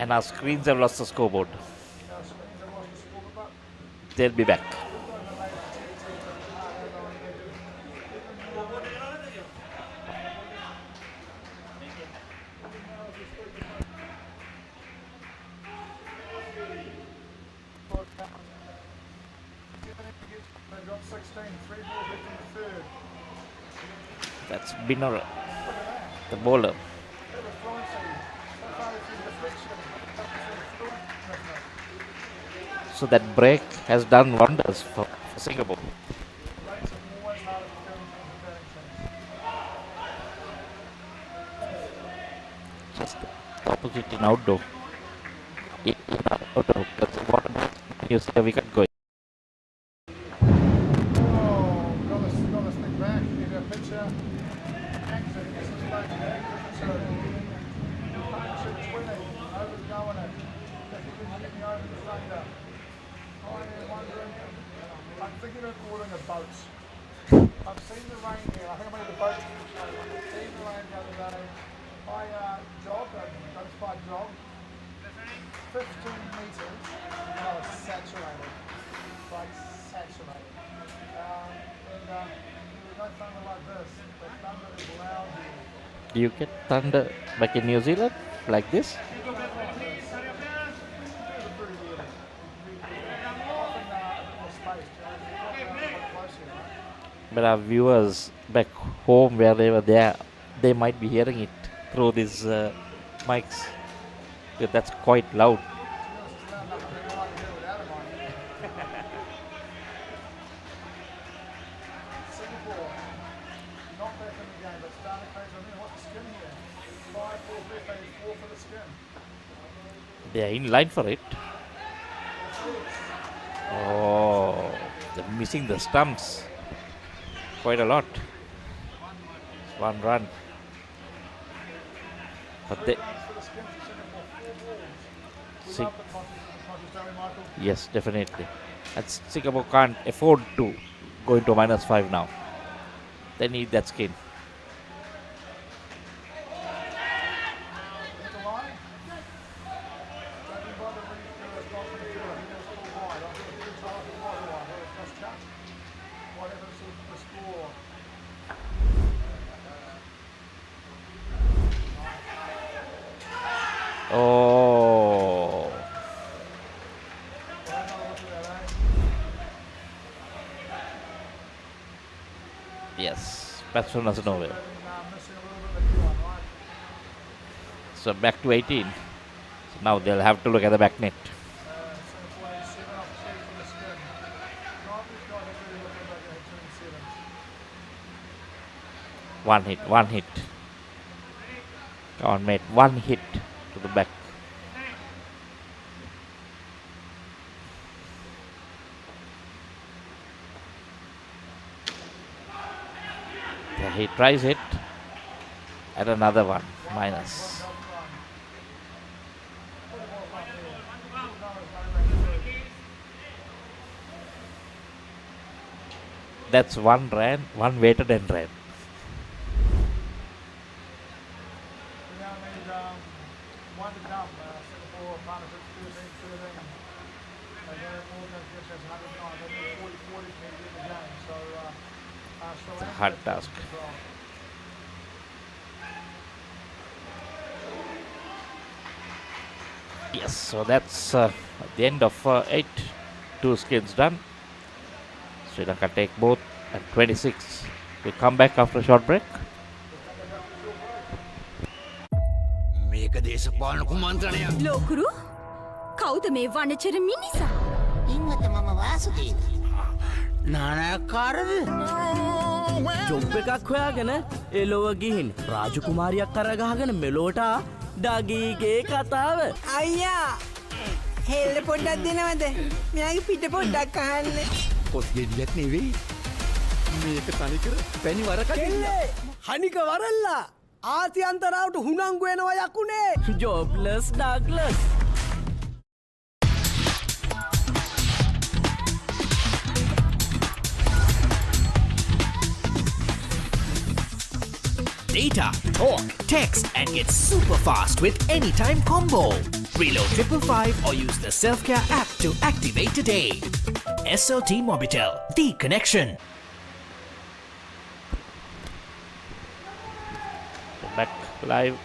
And our screens have lost the scoreboard. They'll be back. That's Binor, the bowler. So that break has done wonders for Singapore. Just the opposite in outdoor. In outdoor, that's what you see a wicket going. I'm thinking of ordering a boat. I've seen the rain here. I think I'm going to the boat. I've seen the rain the other day. I jogged, I notified jog, 15 metres, and I was saturated. Like saturated. And there's no thunder like this. The thunder is loud here. Do you get thunder back in New Zealand like this? But our viewers back home where they were there, they might be hearing it through these mics. Because that's quite loud. They are in line for it. Oh, they're missing the stumps quite a lot. It's 1 run. But they... Yes, definitely. And Singapore can't afford to go into -5 now. They need that skin. Oh. Yes, batsman was nowhere. So back to 18. So now they'll have to look at the back net. One hit. Come on, mate. One hit to the back. he tries it. And another one, minus. That's one ran, one waited and ran. It's a hard task. Yes, so that's at the end of 8. 2 skins done. Sri Lanka take both at 26. We come back after a short break. මේක දේශපාලන කුමන්ත්‍රණයක්. ලෝකුරු කවුද මේ වනචර මිනිසා? ඉන්නත මම වාසුදීද. නානයක්කාරද? Job එකක් හොයාගෙන එලොව ගිහින් රාජකුමාරියක් කරගහගෙන මෙලෝට ඩගීගේ කතාව. අයියා හෙල්ල පොඩ්ඩක් දෙනවද? මෙයාගේ පිට පොඩ්ඩක් අහන්න. පොත් ගෙඩියක් නෙවෙයි. මේක තනිකර පැණි වරකට. හනික වරල්ලා ආති අන්තරාවට හුනංගු වෙනවා යකුනේ. ජොබ්ලස් Douglas. Data, talk, text, and get super fast with Anytime Combo. Reload 555 or use the Self-Care app to activate today. SLT-MOBITEL, the connection. Back live.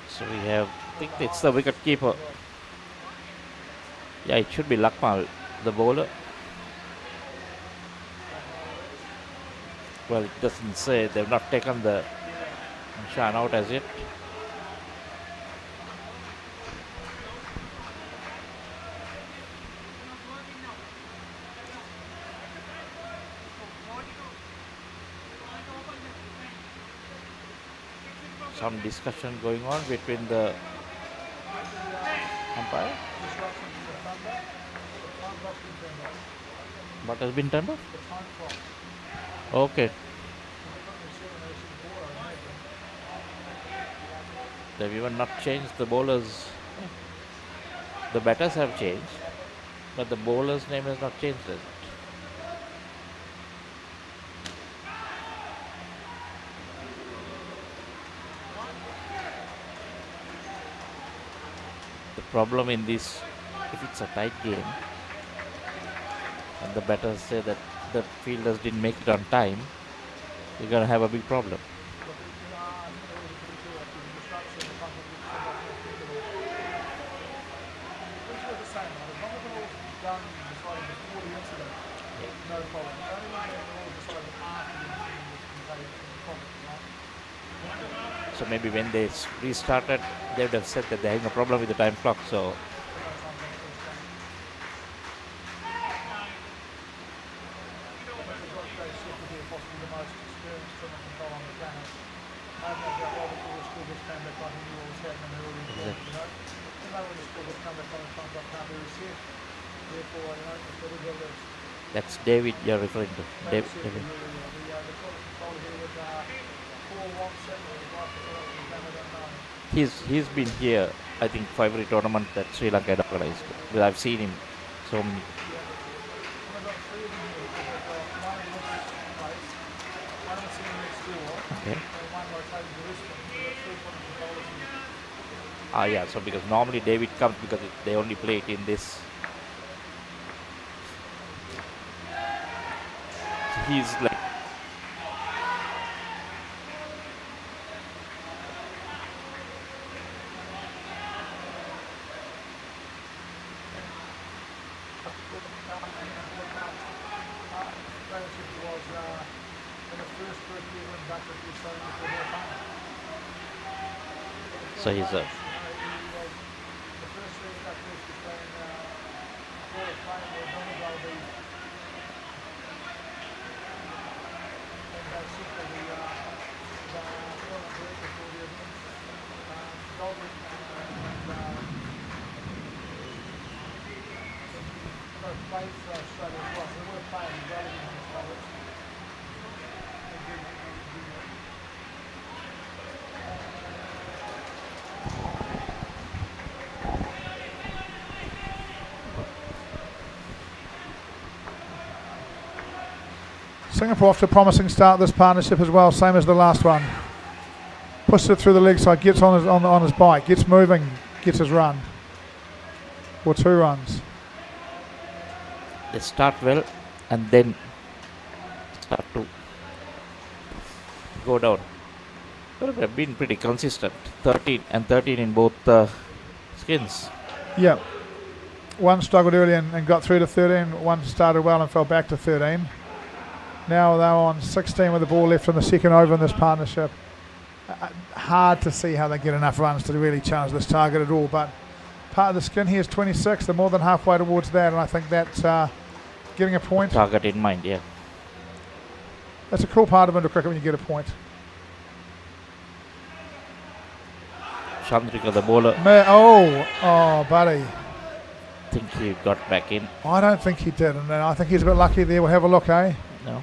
So we have, I think it's the wicket keeper. Yeah, it should be Lakmal, the bowler. Well, it doesn't say, they've not taken the Shan out as yet. Some discussion going on between the umpire. What has been turned off? Okay. They've even not changed the bowlers. The batters have changed, but the bowler's name has not changed, has it? The problem in this, if it's a tight game and the batters say that the fielders didn't make it on time, you're going to have a big problem. So maybe when they restarted, they would have said that they're having a problem with the time clock. So that's David you're referring to. David. He's been here, I think, for every tournament that Sri Lanka had organized. Well, I've seen him so many. Okay. Yeah, so because normally David comes because they only play it in this. So he's like. So he's a played for Australia as well, so they were playing relevant in Australia. Singapore off to a promising start this partnership as well, same as the last one. Pushes it through the leg side, gets on his bike, gets moving, gets his run. Or 2 runs. They start well and then start to go down. Well, they've been pretty consistent. 13 and 13 in both skins. Yeah. One struggled early and got through to 13. One started well and fell back to 13. Now they're on 16 with the ball left in the second over in this partnership. Hard to see how they get enough runs to really challenge this target at all, but part of the skin here is 26. They're more than halfway towards that, and I think that's getting a point. Target in mind, yeah. That's a cool part of indoor cricket when you get a point. Chandrika, the bowler. Oh, buddy. I think he got back in. I don't think he did, and I think he's a bit lucky there. We'll have a look, eh? No.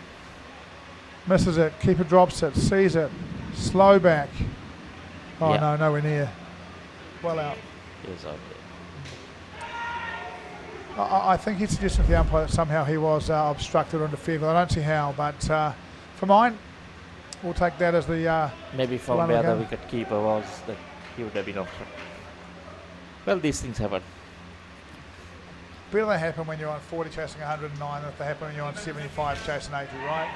Misses it. Keeper drops it. Sees it. Slow back. Oh, no, nowhere near. Well out. Yes, out there. I think he's suggesting to the umpire that somehow he was obstructed or interfered. I don't see how, but for mine, we'll take that as the maybe from the other wicket keeper was that he would have been obstructed. Well, these things happen. Better they happen when you're on 40 chasing 109 than if they happen when you're on 75 chasing 80, right?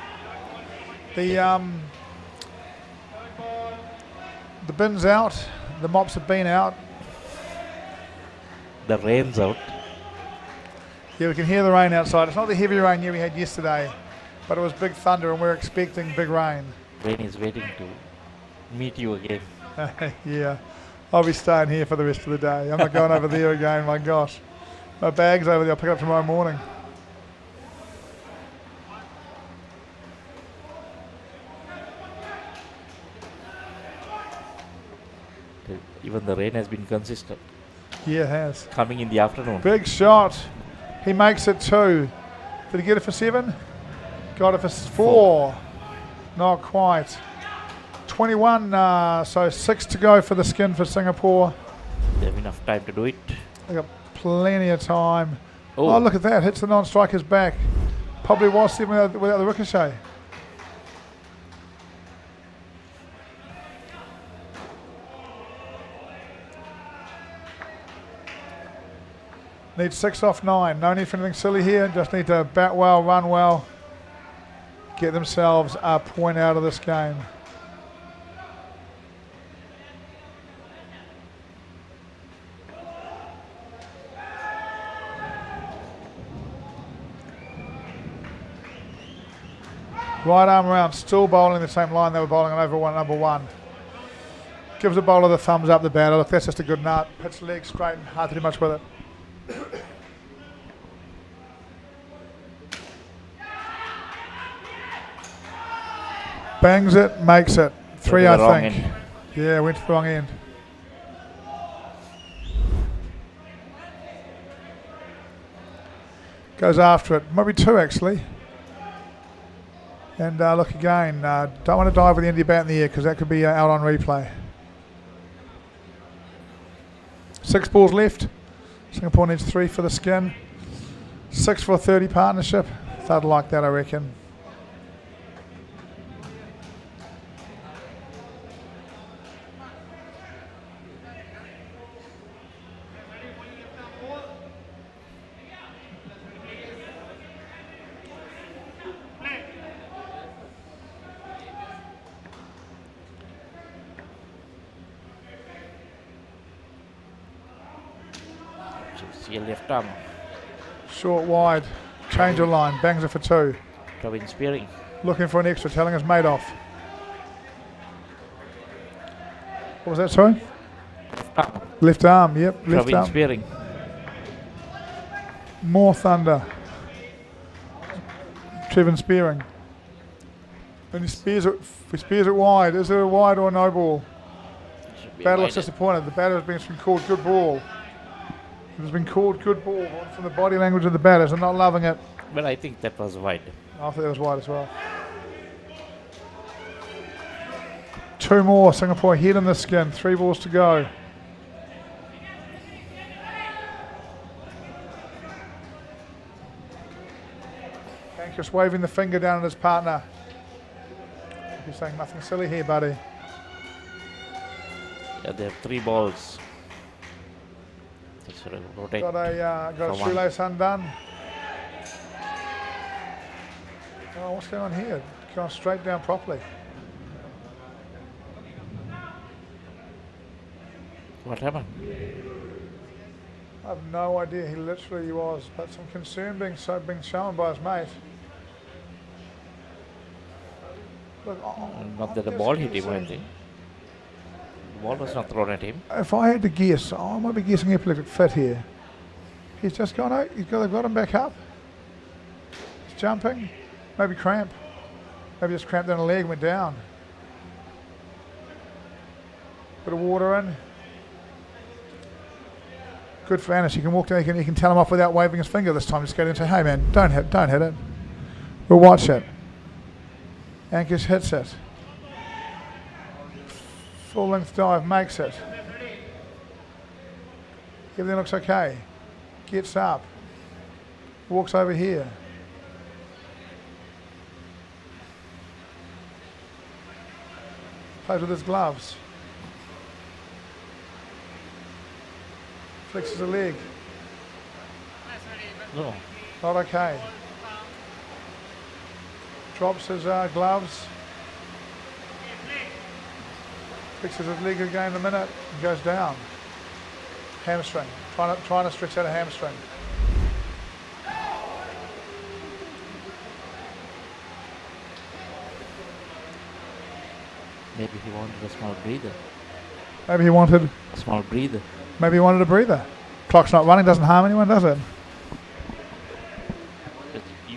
The bin's out, the mops have been out. The rain's out. Yeah, we can hear the rain outside. It's not the heavy rain we had yesterday, but it was big thunder and we're expecting big rain. Rain is waiting to meet you again. Yeah, I'll be staying here for the rest of the day. I'm not going over there again, my gosh. My bag's over there, I'll pick it up tomorrow morning. Even the rain has been consistent. Yeah, it has. Coming in the afternoon. Big shot. He makes it 2. Did he get it for 7? Got it for 4. Not quite. 21, so 6 to go for the skin for Singapore. They have enough time to do it. They got plenty of time. Oh, look at that. Hits the non-striker's back. Probably was 7 without the ricochet. Need 6 off 9. No need for anything silly here. Just need to bat well, run well. Get themselves a point out of this game. Right arm round, still bowling the same line they were bowling on over number 1. Gives the bowler the thumbs up, the batter. Look, that's just a good nut. Hits the leg straight and hard to do much with it. Bangs it, makes it. 3, I think. Yeah, went to the wrong end. Goes after it. Might be 2 actually. And look again. Don't want to dive with the end of your bat in the air because that could be out on replay. 6 balls left. Singapore needs 3 for the skin. 6 for a 30 partnership. They'd like that, I reckon. See a left arm. Short wide. Change of line. Bangs it for 2. Robin spearing. Looking for an extra. Telling us made off. What was that, sorry? Left arm, yep. Left Robin arm. spearing. More thunder. Trevin spearing. And he spears it wide. Is it a wide or a no ball? Batter looks disappointed. The batter has been called good ball. It has been called good ball from the body language of the batters. They're not loving it. But I think that was wide. I thought that was wide as well. 2 more. Singapore head in the skin. 3 balls to go. Just waving the finger down at his partner. He's saying nothing silly here, buddy. Yeah, they have 3 balls. Just rotate. Got a for one. shoelace undone. Oh, what's going on here? Going straight down properly. What happened? I have no idea. He literally was, but some concern being shown by his mate. Look, Not that the ball hit him or anything. The ball was not thrown at him. If I had to guess, I might be guessing epileptic fit here. He's just gone out. They've got him back up. He's jumping. Maybe cramp. Maybe just cramped down a leg and went down. Bit of water in. Good for Anis. You can walk down. You can tell him off without waving his finger this time. Just go in and say, "Hey man, don't hit it. We'll watch it." Ankish hits it. Full length dive makes it. Everything looks okay. Gets up. Walks over here. Plays with his gloves. Flexes a leg. No. Not okay. Drops his gloves. Fixes his leg again in a minute and goes down. Hamstring. Trying to stretch out a hamstring. Maybe he wanted a small breather. Maybe he wanted a small breather. Maybe he wanted a breather. Clock's not running, doesn't harm anyone, does it?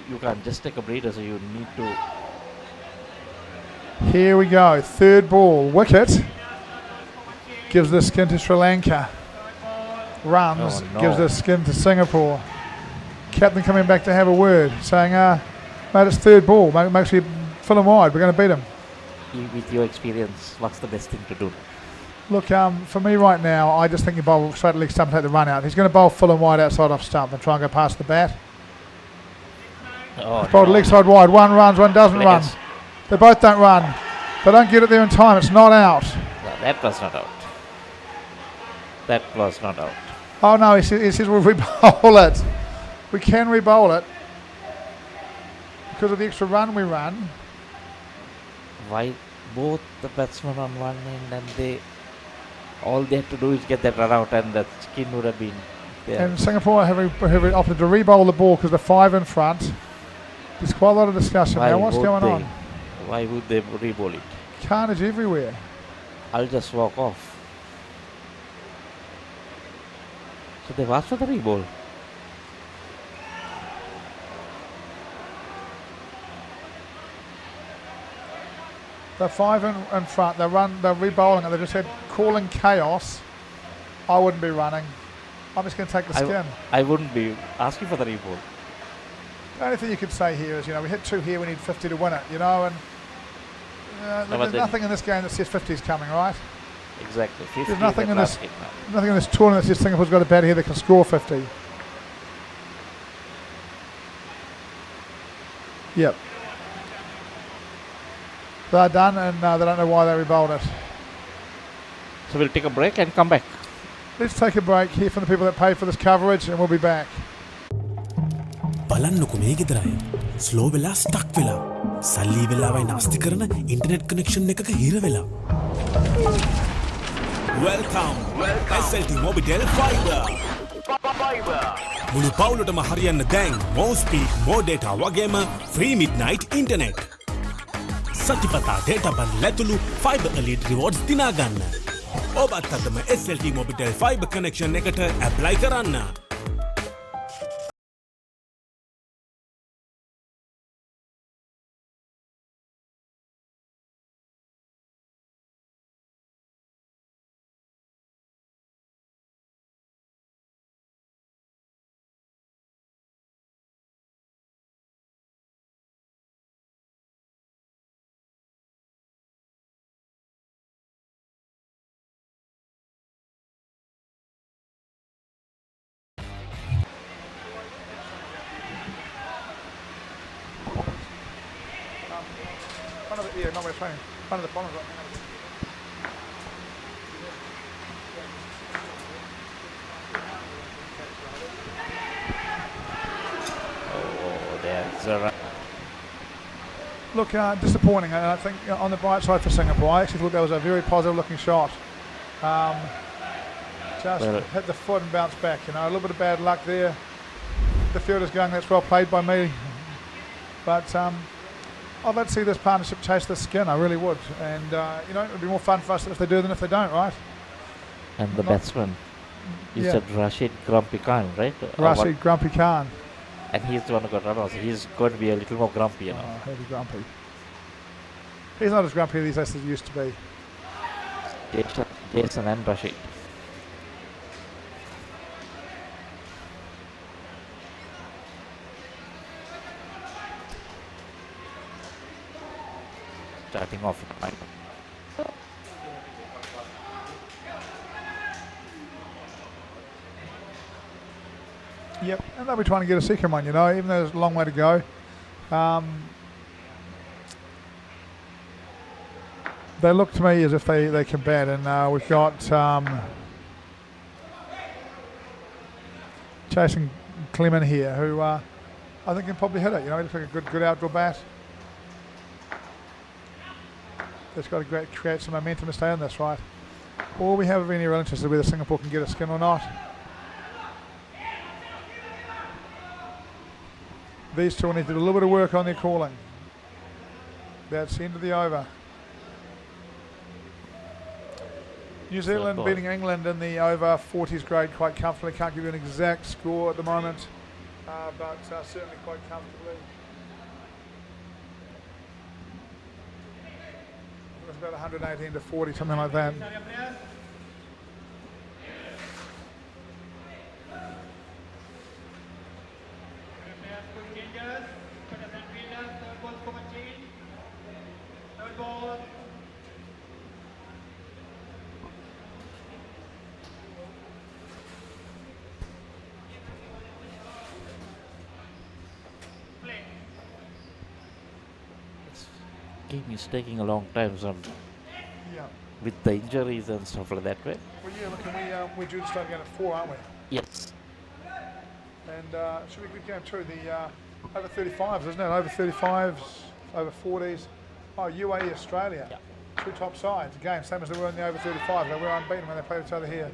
You can't just take a breather, so you need to. Here we go. 3rd ball. Wicket. Gives the skin to Sri Lanka. Runs. Oh, no. Gives the skin to Singapore. Captain coming back to have a word, saying, mate, it's 3rd ball. Make sure you fill him wide. We're going to beat him. With your experience, what's the best thing to do? Look, for me right now, I just think you bowl straight at leg stump and take the run out. He's going to bowl full and wide outside off stump and try and go past the bat. Oh, He's bowled leg side wide. One runs, one doesn't run. They both don't run. They don't get it there in time. It's not out. No, that was not out. That was not out. Oh no, he says we'll re-bowl it. We can re-bowl it because of the extra run we run. Why both the batsmen on one end and all they had to do is get that run out and the skin would have been there. And Singapore have opted to re-bowl the ball because the 5 in front. There's quite a lot of discussion now. What's going on? Why would they re-bowl it? Carnage everywhere. I'll just walk off. So they've asked for the re-bowl. The 5 in front, they're re-bowling it. They just said calling chaos. I wouldn't be running. I'm just going to take the skin. I wouldn't be asking for the re-bowl. The only thing you could say here is, we hit 2 here, we need 50 to win it, and there's nothing in this game that says 50 is coming, right? Exactly. 50 there's nothing in this tournament that says Singapore's got a bat here that can score 50. Yep. They're done, and they don't know why they re-bowled it. So we'll take a break and come back. Let's take a break, hear from the people that pay for this coverage, and we'll be back. බලන්නකො මේ ගෙදරයි slow වෙලා stuck වෙලා සල්ලි වෙලාවයි නාස්ති කරන internet connection එකක හිර වෙලා Welcome SLT-MOBITEL Fiber මුළු පවුලටම හරියන්න දැන් more speed more data වගේම free midnight internet සතිපතා data බන් ලැතුළු fiber elite rewards දිනා ගන්න ඔබත් අදම SLT-MOBITEL Fiber connection එකට apply කරන්න team, not West Training. One of the Bombers right now. Oh, there's a run. Look, disappointing. And I think on the bright side for Singapore, I actually thought that was a very positive looking shot. Just hit the foot and bounce back. A little bit of bad luck there. The fielder's going, that's well played by me. But I'd like to see this partnership chase the skin. I really would. And, it would be more fun for us if they do than if they don't, right? And the batsman. You said Rashid Grumpy Khan, right? Rashid Grumpy Khan. And he's the one who got run off. So he's going to be a little more grumpy, Heavy grumpy. He's not as grumpy these days as he used to be. Jason and Rashid. Starting off with Mike. Yep, and they'll be trying to get a second one, even though there's a long way to go. They look to me as if they can bat, and we've got Jason Clement here, who I think can probably hit it. He looks like a good outdoor bat. That's got to create some momentum to stay on this, right? All we have any real interest is whether Singapore can get a skin or not. These two need to do a little bit of work on their calling. That's the end of the over. New Zealand beating England in the over 40s grade quite comfortably. Can't give you an exact score at the moment, but certainly quite comfortably. It was about 118 to 40, something like that. Game is taking a long time, so with the injuries and stuff like that, right? Well, yeah, look, we're due to start again at 4, aren't we? Yes. And it should be a good game too. The over 35s, isn't it? Over 35s, over 40s. Oh, UAE, Australia. Yeah. Two top sides. Again, same as they were in the over 35s. They were unbeaten when they played each other here.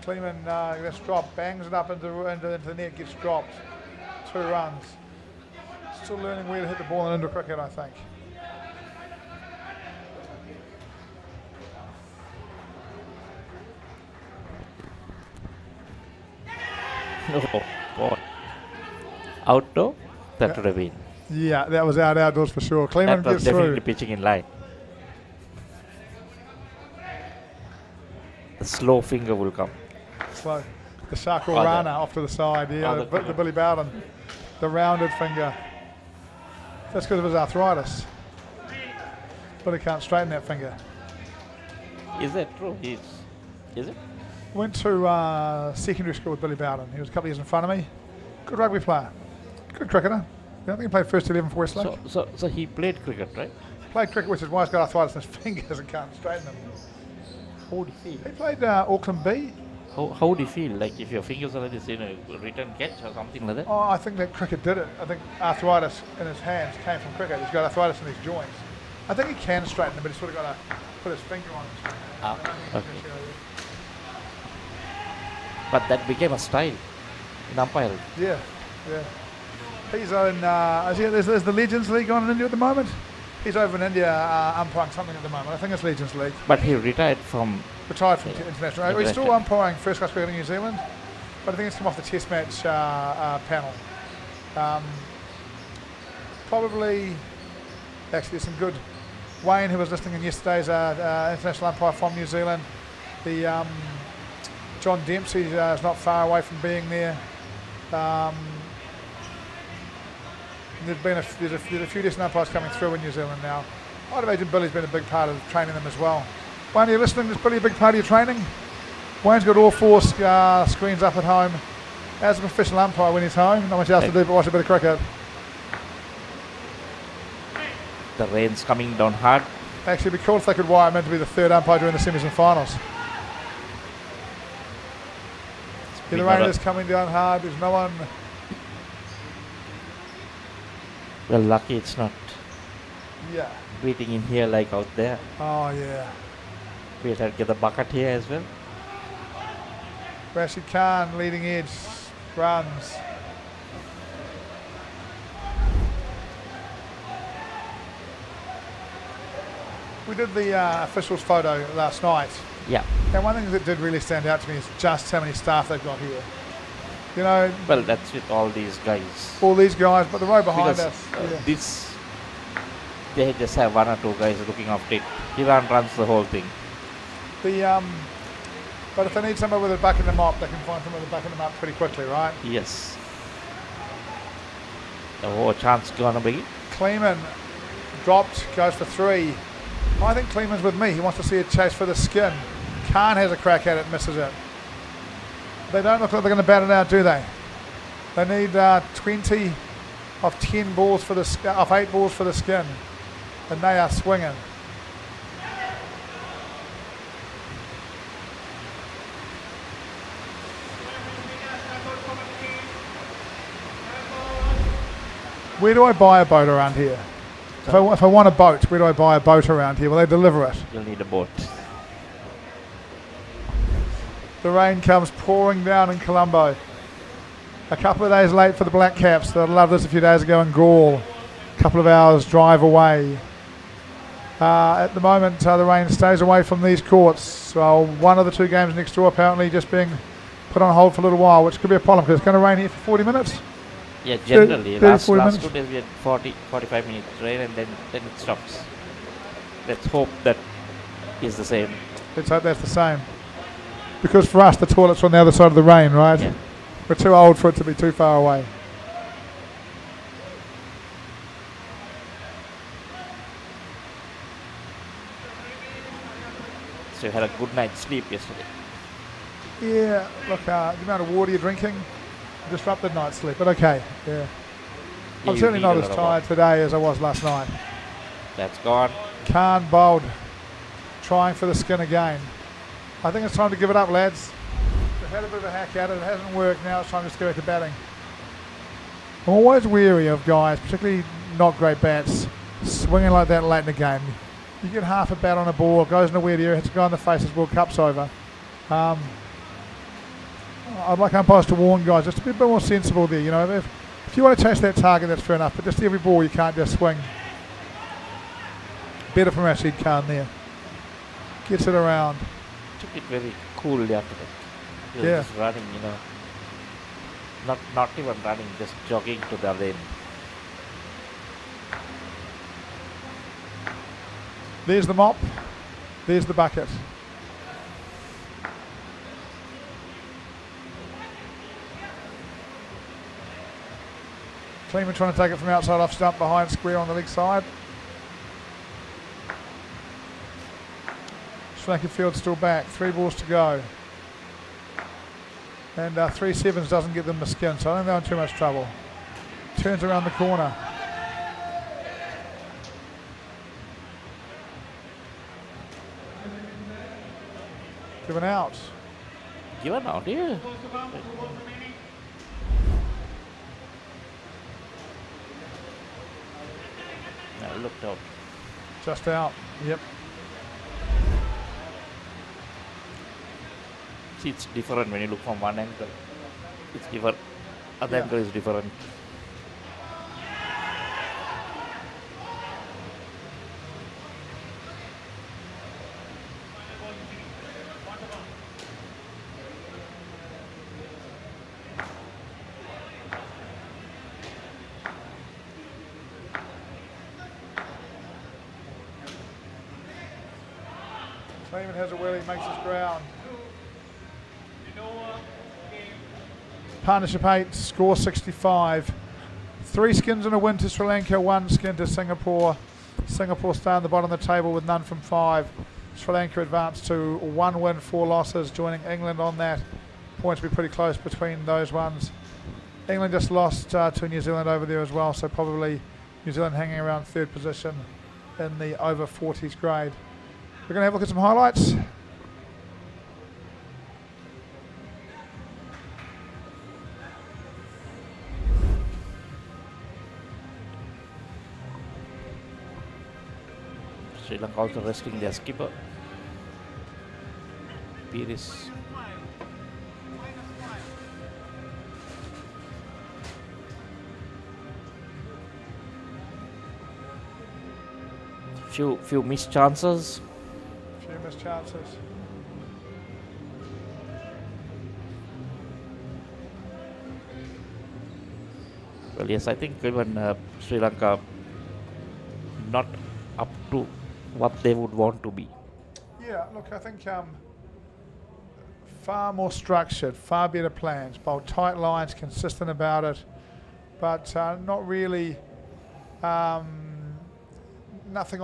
Kleeman gets dropped, bangs it up into the net, gets dropped. 2 runs. Still learning where to hit the ball in indoor cricket, I think. Oh, boy. Outdoor? That would have been. Yeah, that was outdoors for sure. Kleeman that was gets definitely through. pitching in line. The slow finger will come. Slow. The Shakul Rana off to the side. Yeah, the Billy Bowden. The rounded finger. That's because of his arthritis. But he can't straighten that finger. Is that true? Is it? Went to secondary school with Billy Bowden. He was a couple of years in front of me. Good rugby player. Good cricketer. I think he played first 11 for Westlake. So he played cricket, right? Played cricket, which is why he's got arthritis in his fingers and can't straighten them. How would he feel? He played Auckland B. How would he feel? Like if your fingers are like this, return catch or something like that? Oh, I think that cricket did it. I think arthritis in his hands came from cricket. He's got arthritis in his joints. I think he can straighten them, but he's sort of got to put his finger on it. Okay. But that became a style in umpiring. Yeah. He's in, there's the Legends League on in India at the moment. He's over in India umpiring something at the moment. I think it's Legends League. But he retired from... international. He's still umpiring first class cricket in New Zealand, but I think he's come off the test match panel. Probably, actually there's some good... Wayne, who was listening in yesterday's international umpire from New Zealand. The John Dempsey is not far away from being there. There's a few decent umpires coming through in New Zealand now. I'd imagine Billy's been a big part of training them as well. Wayne, are you listening? Is Billy a big part of your training? Wayne's got all 4 screens up at home. As a professional umpire when he's home, not much else to do but watch a bit of cricket. The rain's coming down hard. Actually, it'd be cool if they could wire meant to be the third umpire during the semis and finals. Yeah, the rain is coming down hard. There's no one. Well, lucky it's not Yeah. beating in here like out there. Oh, yeah. We'll have to get the bucket here as well. Rashid Khan, leading edge, runs. We did the officials photo last night. Yeah. And one thing that did really stand out to me is just how many staff they've got here. You know. Well, that's with all these guys. All these guys, but the row behind Because, us. Yeah. This, they just have one or two guys looking after it. Iran runs the whole thing. But if they need somebody with a bucket and a mop, they can find somebody with a bucket and a mop pretty quickly, right? Yes. Oh, chance gonna be. Kleeman dropped, goes for 3. I think Kleeman's with me. He wants to see a chase for the skin. Khan has a crack at it, misses it. They don't look like they're going to bat it out, do they? They need 20 of 10 balls for the of 8 balls for the skin, and they are swinging. Where do I buy a boat around here? If I want a boat, where do I buy a boat around here? Will they deliver it? You'll need a boat. The rain comes pouring down in Colombo. A couple of days late for the Black Caps. They loved this a few days ago in Gaul. A couple of hours drive away. At the moment, the rain stays away from these courts. So one of the 2 games next door apparently just being put on hold for a little while, which could be a problem because it's going to rain here for 40 minutes. Yeah, generally, 30, last 40 2 days we had 45 minutes rain and then it stops. Let's hope that is the same. Let's hope that's the same. Because for us, the toilet's on the other side of the rain, right? Yeah. We're too old for it to be too far away. So you had a good night's sleep yesterday. Yeah, look, the amount of water you're drinking disrupted night's sleep, but okay, yeah. I'm certainly not as tired today as I was last night. That's gone. Khan bowled, trying for the skin again. I think it's time to give it up, lads. They've had a bit of a hack at it. It hasn't worked. Now it's time to go back to batting. I'm always weary of guys, particularly not great bats, swinging like that late in the game. You get half a bat on a ball, goes in a weird area, hits a guy in the face as World Cup's over. I'd like umpires to warn guys just to be a bit more sensible there. You know, if you want to chase that target, that's fair enough. But just every ball, you can't just swing. Better from Rashid Khan there. Gets it around. Took it very coolly after that. He was just running, you know. Not even running, just jogging to the other end. There's the mop. There's the bucket. Kleeman trying to take it from outside off stump behind square on the leg side. Sri Lanka field still back. 3 balls to go. And 3 sevens doesn't get them the skin, so I don't think they're in too much trouble. Turns around the corner. Given out. Given out, yeah. No, looked out. Just out. Yep. See, it's different when you look from one angle. It's different. Other angle is different. Kleeman has a wheelie, makes his ground. Partnership 8, score 65. 3 skins and a win to Sri Lanka, 1 skin to Singapore. Singapore stay on the bottom of the table with none from 5. Sri Lanka advanced to 1 win, 4 losses, joining England on that. Points will be pretty close between those ones. England just lost to New Zealand over there as well, so probably New Zealand hanging around 3rd position. in the over 40s grade. We're going to have a look at some highlights. Sri Lanka also resting their skipper. Pires. Few missed chances. Few missed chances. Well, yes, I think even Sri Lanka not up to what they would want to be. Yeah, look, I think far more structured, far better plans, bold tight lines, consistent about it, but not really nothing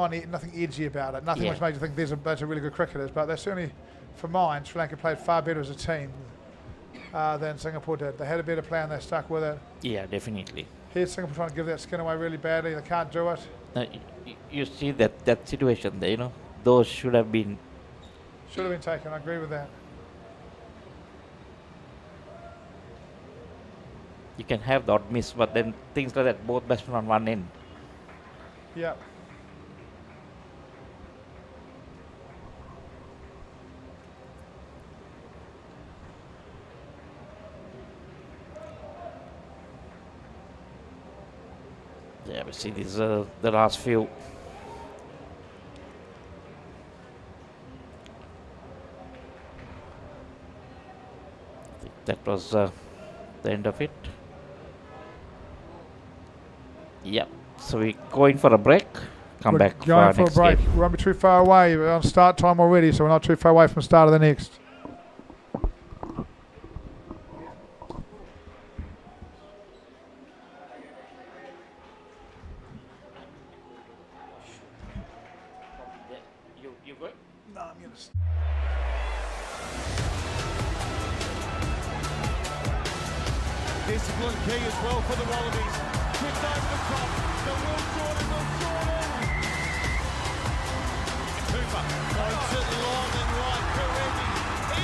edgy about it. Nothing which made you think those are really good cricketers, but they certainly, for mine, Sri Lanka played far better as a team than Singapore did. They had a better plan, they stuck with it. Yeah, definitely. Here's Singapore trying to give that skin away really badly, they can't do it. You see that situation there, you know, those should have been taken, I agree with that. You can have the odd miss, but then things like that, both batsmen on one end. Yeah. Yeah, we see these the last few. I think that was the end of it. Yep. So we're going for a break. Come back for our next break. game. We won't be too far away. We're on start time already, so we're not too far away from the start of the next. You good? No, I'm going to... Discipline key as well for the Wallabies. Tripped over the top. The Will Jordan. Cooper points it long and right. Karevi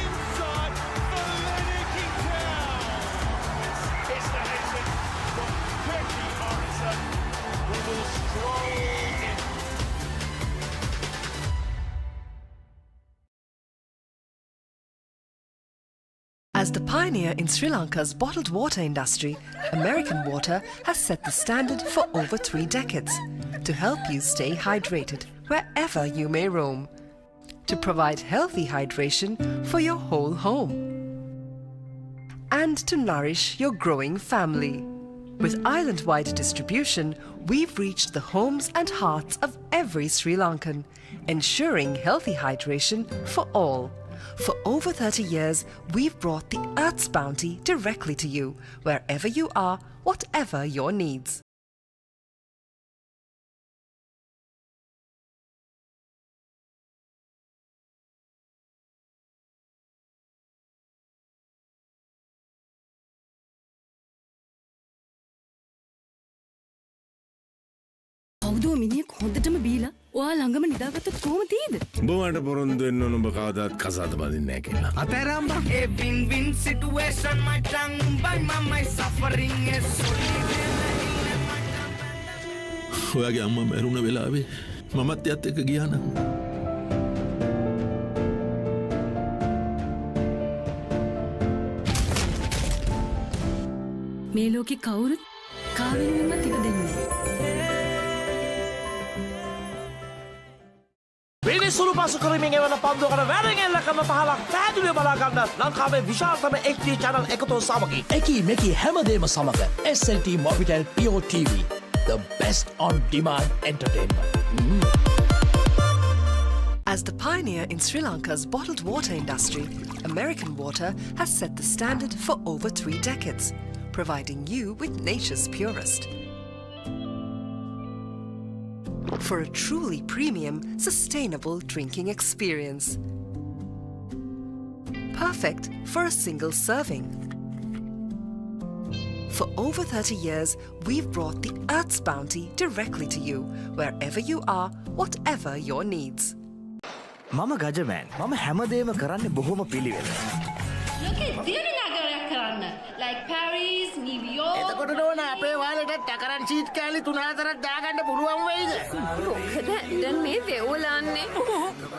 inside for Lennox Town. It's the Nation from Becky Morrison, who will stroll in. As the pioneer in Sri Lanka's bottled water industry, American Water has set the standard for over 3 decades to help you stay hydrated wherever you may roam, to provide healthy hydration for your whole home, and to nourish your growing family. With island-wide distribution, we've reached the homes and hearts of every Sri Lankan, ensuring healthy hydration for all. For over 30 years, we've brought the Earth's bounty directly to you, wherever you are, whatever your needs. කවුදෝ මිනිහෙක් හොඳටම බීලා ඔයා ළඟම නිදාගත්තොත් කොහොම තියෙද? උඹට පොරොන්දු වෙන්න ඕන උඹ කවදාත් කසාද බඳින්නේ නැහැ කියලා. Ateramba. A win-win situation, my tongue by my suffering is ඔයාගේ අම්මා මැරුණ වෙලාවේ මමත් එයත් එක්ක ගියා නම් මේ ලෝකේ කවුරුත් කාවෙන්වත් ඉපදෙන්නේ නැහැ. විනිසුරු පසු කරමින් එවන පන්දුවකට වැරෙන් එල්ලකම පහලක් පැහැදිලිව බලා ගන්න ලංකාවේ විශාලතම HD channel එකතු සමගින් එකී මෙකී හැමදේම සමග SLT-MOBITEL TV, the best on demand entertainment. As the pioneer in Sri Lanka's bottled water industry, American Water has set the standard for over 3 decades, providing you with nature's purest. For a truly premium, sustainable drinking experience. Perfect for a single serving. For over 30 years, we've brought the Earth's bounty directly to you, wherever you are, whatever your needs. මම ගජමෑන් මම හැමදේම කරන්නේ බොහොම පිළිවෙල. like Paris, New York. එතකොට නෝන අපේ වාලෙට ටකරන් sheet කෑලි 3-4ක් දාගන්න පුළුවන් වෙයිද? මොකද දැන් මේ වෙවුලන්නේ.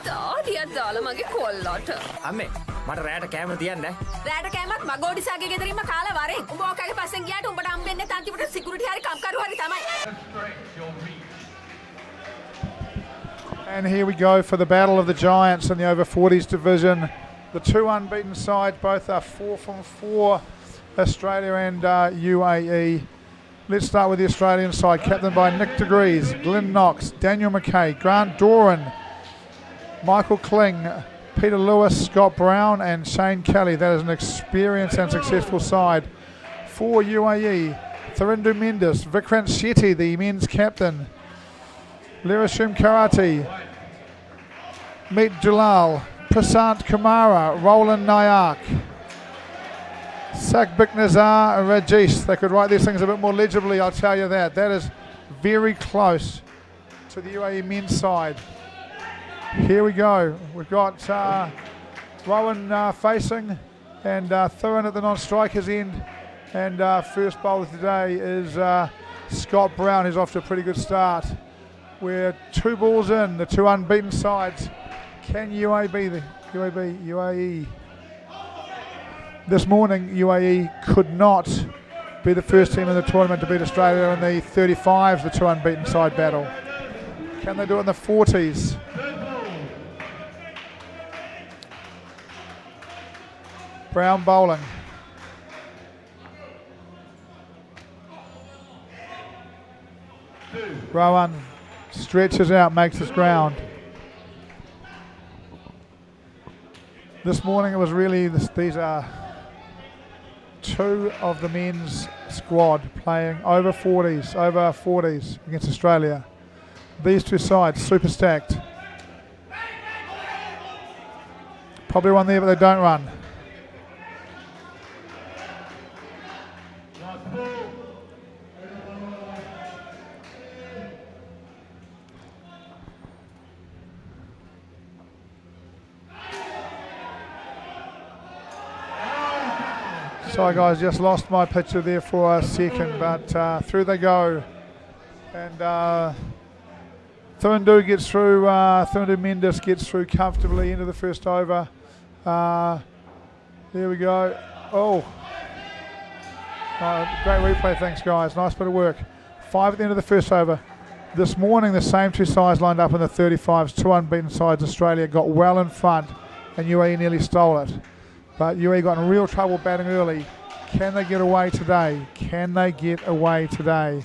තාඩියක් දාලා මගේ කොල්ලට. අම්මේ මට රැට කෑම තියන්න. රැට කෑමත් මගෝඩිසාගේ ගෙදරින්ම කාලා වරේ. උඹ ඔකගේ පස්සෙන් ගියාට උඹට හම්බෙන්නේ තන්තිපට සිකියුරිටි හරි කම්කරු හරි තමයි. And here we go for the battle of the giants in the over 40s division. The two unbeaten sides, both are 4 from 4, Australia and UAE. Let's start with the Australian side, captained by Nick Degrees, Glenn Knox, Daniel McKay, Grant Doran, Michael Kling, Peter Lewis, Scott Brown and Shane Kelly. That is an experienced and successful side. For UAE, Thirindu Mendes, Vikrant Shetty, the men's captain, Lirashim Karate, Meet Jalal, Prasant Kumara, Roland Nayak, Sakbik Nazar and Rajesh. They could write these things a bit more legibly, I'll tell you that. That is very close to the UAE men's side. Here we go. We've got Rowan facing and Thurin at the non-strikers end. And first bowler today is Scott Brown, who's off to a pretty good start. We're 2 balls in, the 2 unbeaten sides. Can UAE? This morning, UAE could not be the first team in the tournament to beat Australia in the 35s, the 2 unbeaten side battle. Can they do it in the 40s? Brown bowling. Rowan stretches out, makes his ground. This morning it was really, these are 2 of the men's squad playing over 40s against Australia. These 2 sides, super stacked. Probably one there, but they don't run. Sorry guys, just lost my picture there for a second, but through they go. And Thirindu gets through, Thirindu Mendes gets through comfortably into the first over. There we go. Oh, great replay, thanks guys, nice bit of work. 5 at the end of the first over. This morning the same 2 sides lined up in the 35s, 2 unbeaten sides. Australia got well in front and UAE nearly stole it. But UAE got in real trouble batting early. Can they get away today? Can they get away today?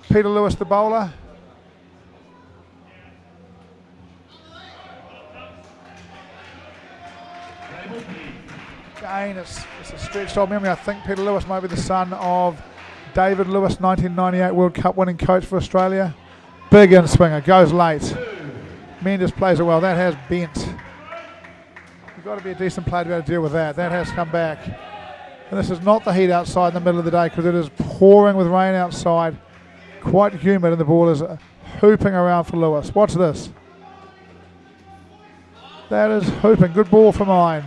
Peter Lewis, the bowler. Again, it's a stretched old memory. I think Peter Lewis might be the son of David Lewis, 1998 World Cup winning coach for Australia. Big in swinger, goes late. Mendes plays it well. That has bent. Got to be a decent player to be able to deal with that. That has come back. And this is not the heat outside in the middle of the day because it is pouring with rain outside. Quite humid and the ball is hooping around for Lewis. Watch this. That is hooping. Good ball for mine.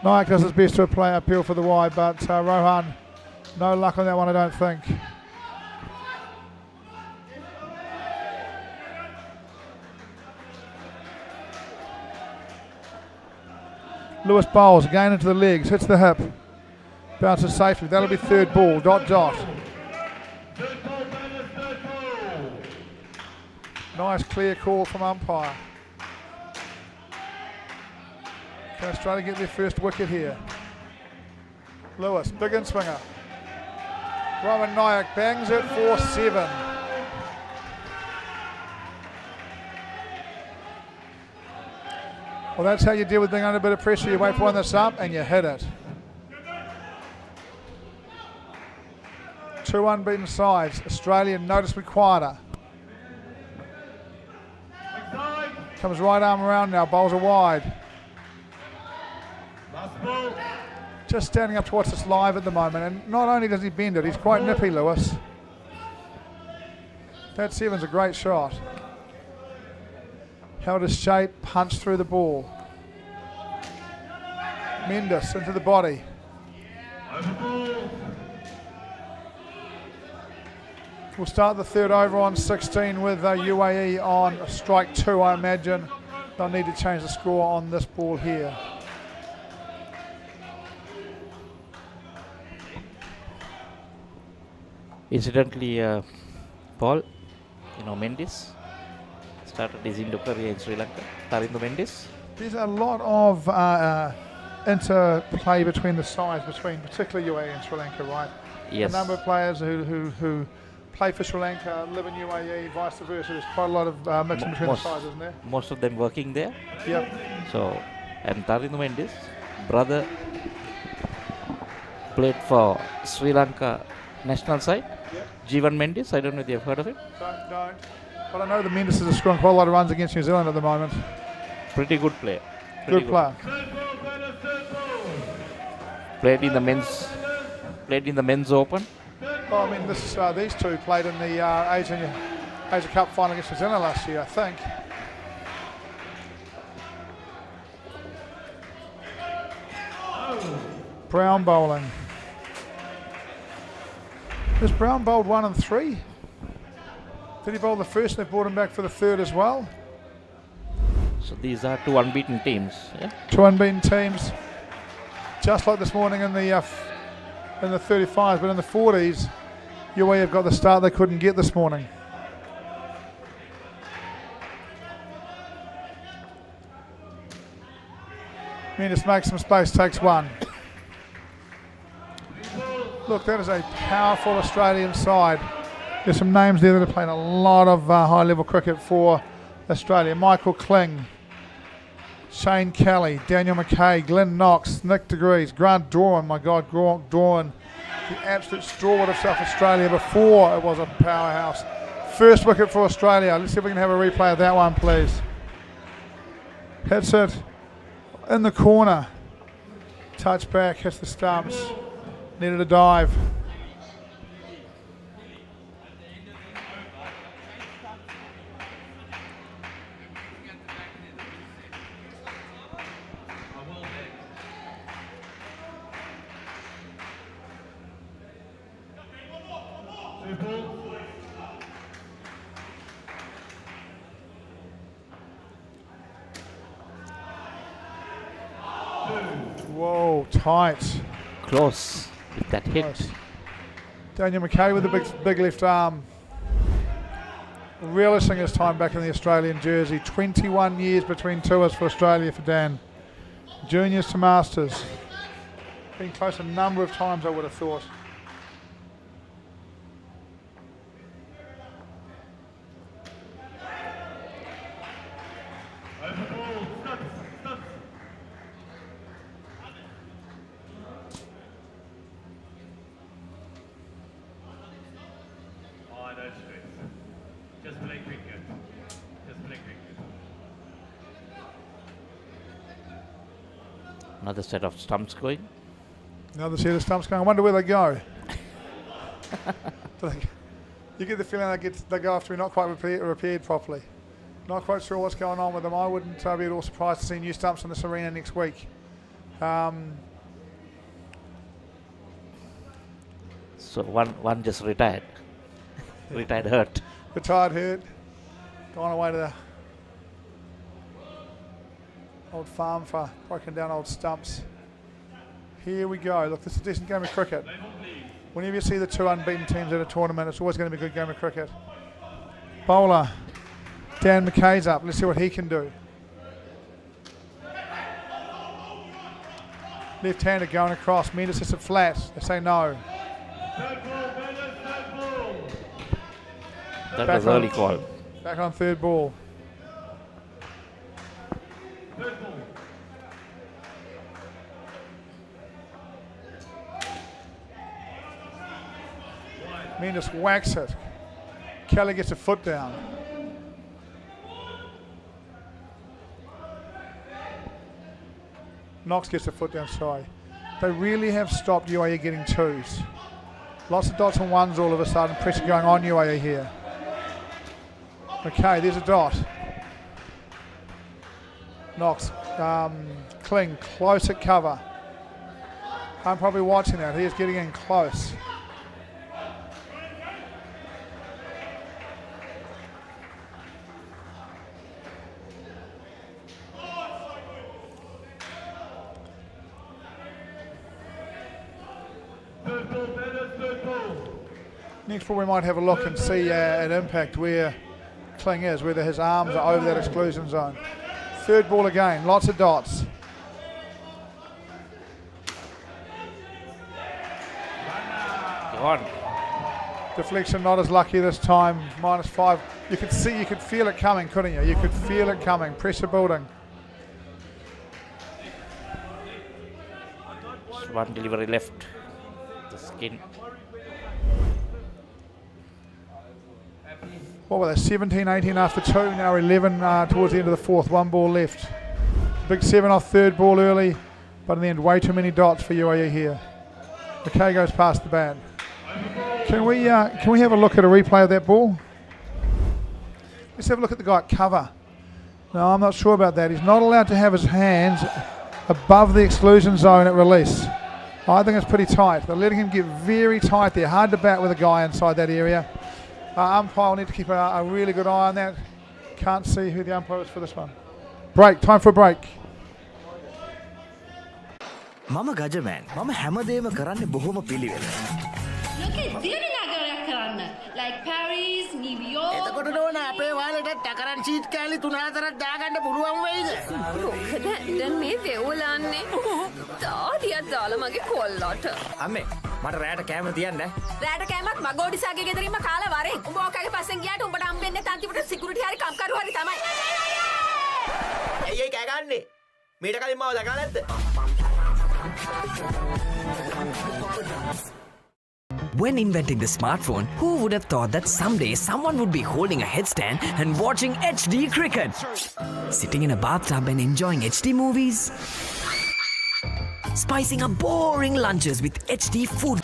Nayak does his best to appeal for the wide, but Rohan, no luck on that one I don't think. Lewis bowls again into the legs, hits the hip, bounces safely. That'll be 3rd ball, dot. Nice clear call from umpire. Can Australia get their first wicket here? Lewis, big in swinger. Rowan Nayak bangs it for 7. Well, that's how you deal with being under a bit of pressure. You wait for one that's up and you hit it. 2 unbeaten sides. Australia noticeably quieter. Comes right arm around now, bowls are wide. Just standing up to watch this live at the moment, and not only does he bend it, he's quite nippy, Lewis. That seven's a great shot. Held his shape, punched through the ball. Mendes into the body. We'll start the third over on 16 with UAE on strike 2, I imagine. They'll need to change the score on this ball here. Incidentally, Paul, Mendes started his Indo career in Sri Lanka. Tarindo Mendes. There's a lot of interplay between the sides, particularly UAE and Sri Lanka, right? Yes. A number of players who play for Sri Lanka, live in UAE, vice versa. There's quite a lot of mixing between the sides, isn't there? Most of them working there. Yep. So, and Tarindo Mendes, brother, played for Sri Lanka national side. Yep. Jeevan Mendes, I don't know if you've heard of him. Don't. But I know the Mendes is scoring quite a lot of runs against New Zealand at the moment. Pretty good player. Good player. Played in the men's open. Well, I mean, these two played in the Asia Cup final against New Zealand last year, I think. Brown bowling. Has Brown bowled 1 and 3? Did he bowl the first and they brought him back for the third as well? So these are 2 unbeaten teams. Yeah? 2 unbeaten teams. Just like this morning in the 35s, but in the 40s, UAE have got the start they couldn't get this morning. Mendes makes some space, takes 1. Look, that is a powerful Australian side. There's some names there that are playing a lot of high-level cricket for Australia. Michael Kling, Shane Kelly, Daniel McKay, Glenn Knox, Nick DeGrees, Grant Doran, my God, Grant Doran, the absolute stalwart of South Australia before it was a powerhouse. First wicket for Australia. Let's see if we can have a replay of that one, please. Hits it in the corner. Touch back, hits the stumps. Needed a dive. Whoa, tight. Close with that hit. Close. Daniel McKay with the big left arm. Relishing his time back in the Australian jersey. 21 years between tours for Australia for Dan. Juniors to Masters. Been close a number of times, I would have thought. Another set of stumps going. Another set of stumps going. I wonder where they go. You get the feeling they go after not quite repaired properly. Not quite sure what's going on with them. I wouldn't be at all surprised to see new stumps in this arena next week. So one just retired. Retired hurt. Retired hurt. Gone away to the old farm for broken down old stumps. Here we go. Look, this is a decent game of cricket. Whenever you see the 2 unbeaten teams at a tournament, it's always going to be a good game of cricket. Bowler, Dan McKay's up. Let's see what he can do. Left-hander going across. Mendes hits it flat. They say no. That was early call. Back on third ball. Mendes whacks it. Kelly gets a foot down. Knox gets a foot down, sorry. They really have stopped UAE getting twos. Lots of dots and ones all of a sudden. Pressure going on UAE here. Okay, there's a dot. Knox, Kling close at cover. I'm probably watching that. He is getting in close. Next ball we might have a look and see at impact where Kling is, whether his arms are over that exclusion zone. Third ball again, lots of dots. Gone. Deflection not as lucky this time, -5. You could feel it coming, couldn't you? You could feel it coming, pressure building. Just one delivery left. The skin. What were they, 17, 18 after 2, now 11 towards the end of the fourth, one ball left. Big 7 off third ball early, but in the end way too many dots for UAE here. McKay goes past the bat. Can we have a look at a replay of that ball? Let's have a look at the guy at cover. No, I'm not sure about that. He's not allowed to have his hands above the exclusion zone at release. I think it's pretty tight. They're letting him get very tight there. Hard to bat with a guy inside that area. Umpire will need to keep a really good eye on that. Can't see who the umpire is for this one. Break, time for a break. මම ගජමෑන් මම හැමදේම කරන්න බොහොම පිළිවෙල. Like Paris, New York. එතකොට නෝන අපේ වාලෙට ටකරන් sheet කෑලි 3-4ක් දාගන්න පුළුවන් වෙයිද? මොකද දැන් මේ වෙවුලන්නේ. තාදියක් දාලා මගේ කොල්ලට. අම්මේ මට රැට කෑම තියන්න. රැට කෑමක් මගෝඩිසාගේ ගෙදරින්ම කාලා වරෙන්. උඹ ඔකගේ පස්සෙන් ගියාට උඹට හම්බෙන්නේ තන්තිපට සිකියුරිටි හරි කම්කරු හරි තමයි. ඇයි කෑ ගන්නේ? මීට කලින් මාව දැකලා නැද්ද? When inventing the smartphone, who would have thought that someday someone would be holding a headstand and watching HD cricket? Sitting in a bathtub and enjoying HD movies? Spicing up boring lunches with HD food.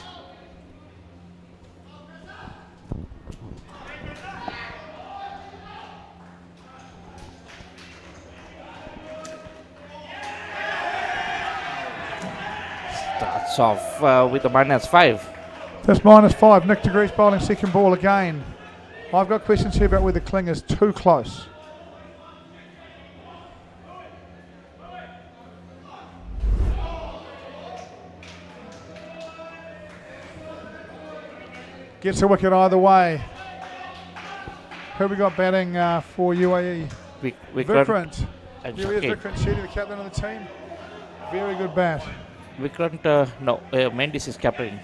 Starts off with a -5. That's -5. Nick DeGrees bowling second ball again. I've got questions here about whether Kling is too close. Gets a wicket either way. Who we got batting for UAE? Vikrant. And Here he is, Vikrant Shetty, the captain of the team. Very good bat. Vikrant, no, Mendes is captain.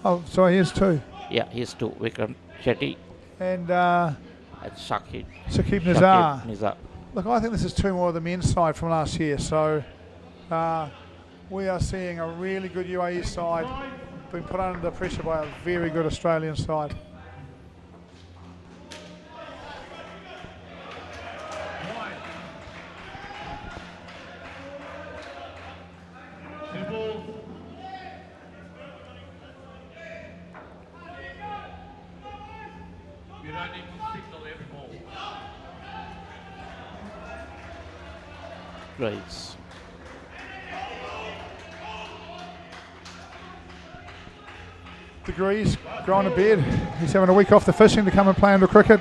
Oh, sorry, he is too. Yeah, he's two. Vikrant Shetty And Shakib Nizar. Look, I think this is two more of the men's side from last year. So we are seeing a really good UAE side being put under pressure by a very good Australian side. Right. Degrees going to bed. He's having a week off the fishing to come and play under cricket.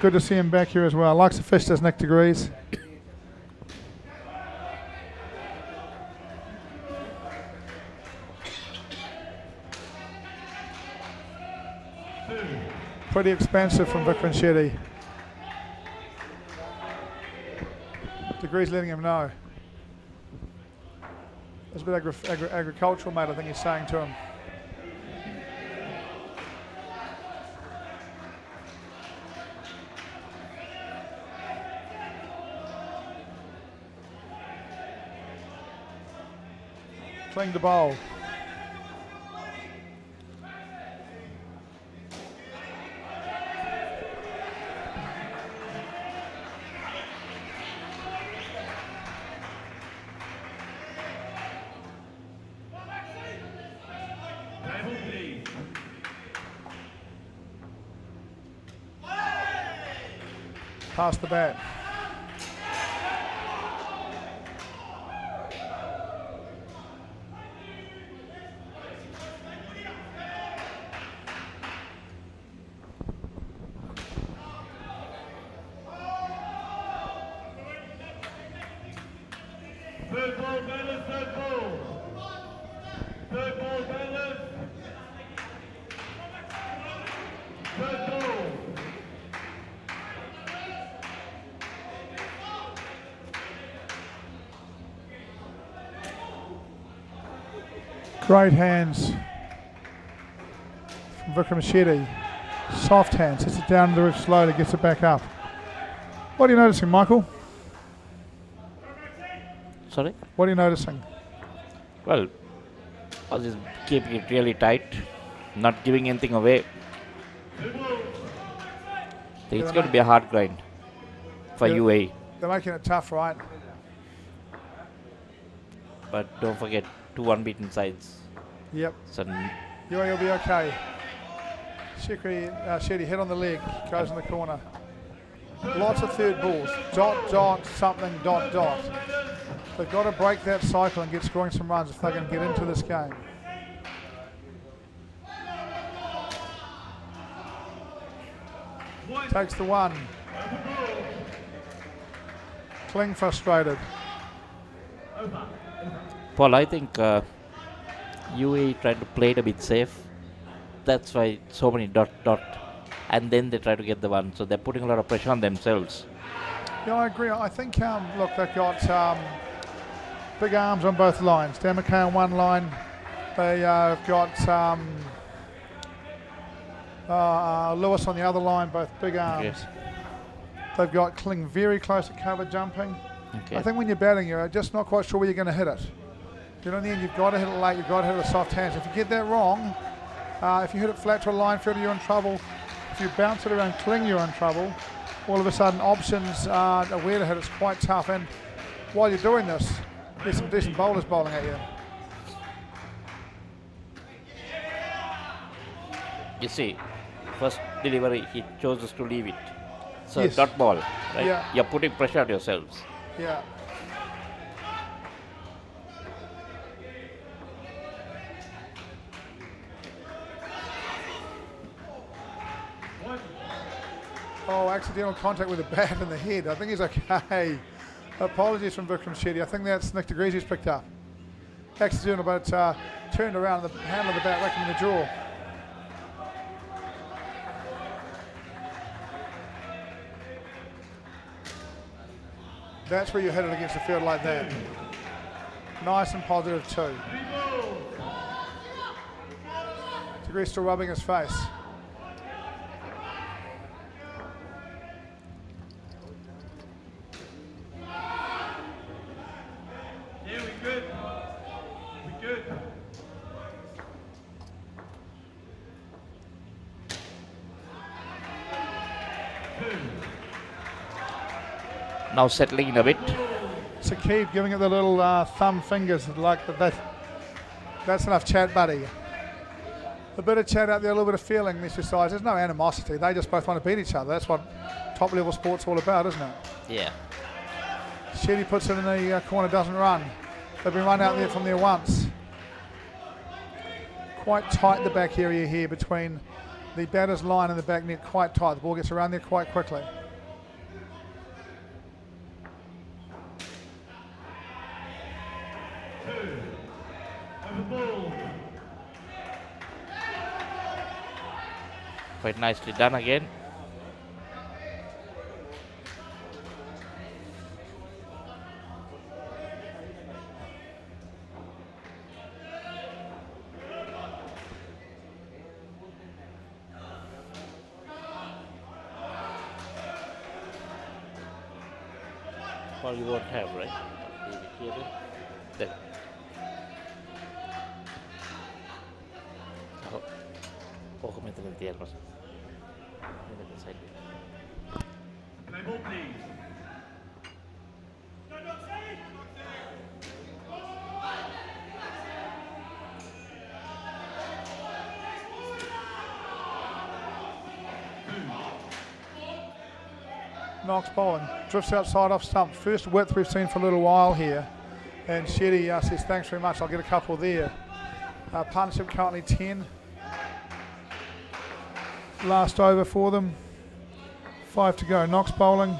Good to see him back here as well. Likes to fish, does Nick Degrees. Pretty expansive from Vikrant Shetty. Degrees letting him know. It's a bit agricultural, mate, I think he's saying to him. Kling to bowl. Past the bat. Third ball, batters, third ball. Third ball, batters. Third ball. Great hands from Vikram Shetty. Soft hands, hits it down to the roof slowly, gets it back up. What are you noticing, Michael? Sorry? What are you noticing? Well, I was just keeping it really tight, not giving anything away. It's going to be a hard grind for UAE. They're making it tough, right? But don't forget, 2 unbeaten sides. Yep. So UAE will be okay. Shetty hit on the leg, goes in the corner. Lots of third balls. Dot, dot, something, dot, dot. They've got to break that cycle and get scoring some runs if they're going to get into this game. Takes the one. Kling frustrated. Paul, I think UAE tried to play it a bit safe. That's why so many dot, dot. And then they try to get the one. So they're putting a lot of pressure on themselves. Yeah, I agree. I think, look, they've got big arms on both lines. Dan McKay on one line. They've got Lewis on the other line, both big arms. Yes. They've got Kling very close to cover jumping. Okay. I think when you're batting, you're just not quite sure where you're going to hit it. You know, in the end, you've got to hit it late, you've got to hit it with soft hands. If you get that wrong, if you hit it flat to a line fielder, you're in trouble. If you bounce it around Kling, you're in trouble. All of a sudden, options are where to hit it's quite tough. And while you're doing this, there's some decent bowlers bowling at you. You see, first delivery, he chooses to leave it. So Yes. dot ball, right? Yeah. You're putting pressure on yourselves. Yeah. Oh, accidental contact with the bat in the head. I think he's okay. Apologies from Vikram Shetty. I think that's Nick DeGrees he's picked up. Accidental, but turned around and the handle of the bat whacked him in the jaw. That's where you hit it against the field like that. Nice and positive too. DeGrees still rubbing his face. Yeah, we good. We good. Now settling in a bit. Saqib giving it the little thumb fingers like that's enough chat, buddy. A bit of chat out there, a little bit of feeling. These two sides, there's no animosity. They just both want to beat each other. That's what top level sport's all about, isn't it? Yeah. Shetty puts it in the corner, doesn't run. They've been run out there from there once. Quite tight the back area here between the batter's line and the back net, quite tight. The ball gets around there quite quickly. Quite nicely done again. Well, you won't have, right? Then. Oh, meter nanti ya, Mas. Ini side. Play ball, please. Knox bowling. Drifts outside off stump. First width we've seen for a little while here. And Shetty says, thanks very much, I'll get a couple there. Partnership currently 10. Last over for them. 5 to go. Knox bowling.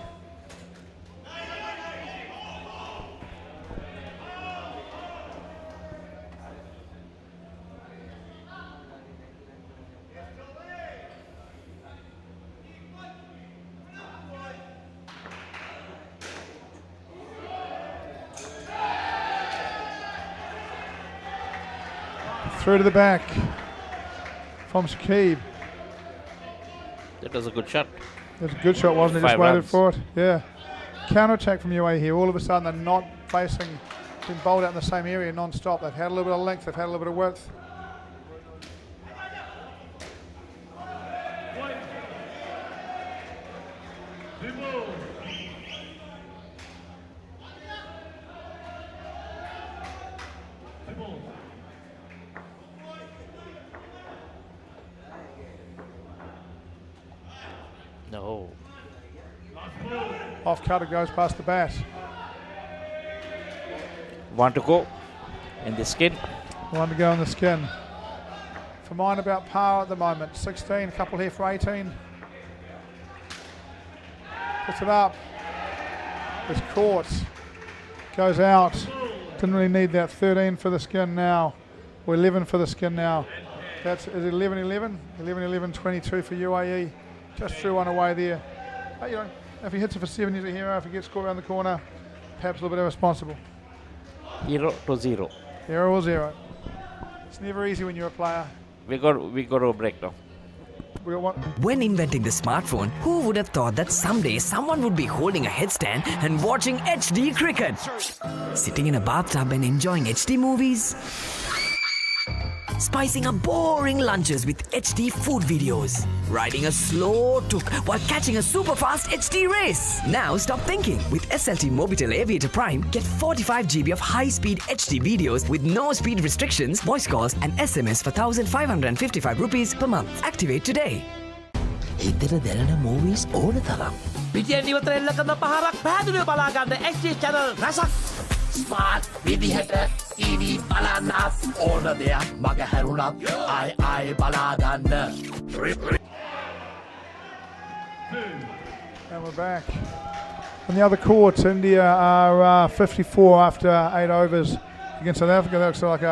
Through to the back from Shakib. That was a good shot. It was a good shot, wasn't it? Just waited for it. Yeah. Counter attack from UAE here. All of a sudden they're not facing, being bowled out in the same area non-stop. They've had a little bit of length, they've had a little bit of width. No. Off cutter goes past the bat. One to go in the skin. One to go in the skin. For mine about par at the moment. 16, a couple here for 18. Puts it up. It's caught. Goes out. Didn't really need that. 13 for the skin now. Or 11 for the skin now. That's is 11-11. 11-11, 22 for UAE. Just threw one away there. But, you know, if he hits it for 7, he's a hero. If he gets caught around the corner, perhaps a little bit irresponsible. 0 to 0. 0 or 0. It's never easy when you're a player. We got a break now. When inventing the smartphone, who would have thought that someday someone would be holding a headstand and watching HD cricket? Sitting in a bathtub and enjoying HD movies? Spicing up boring lunches with HD food videos. Riding a slow tuk while catching a super fast HD race. Now stop thinking. With SLT-MOBITEL Aviator Prime, get 45 GB of high-speed HD videos with no speed restrictions, voice calls and SMS for 1,555 rupees per month. Activate today. හිතට දැනෙන movies ඕන තරම්. පිටියෙන් ඉවතර එල්ල කරන පහරක් පැහැදිලිව බලා ගන්න HD channel රසක්. ස්මාර්ට් විදිහට TV බලන්නත් ඕන දෙයක් මග හැරුණත් ආයි බලා ගන්න. And we're back. On the other courts, India are 54 after 8 overs against South Africa. That looks like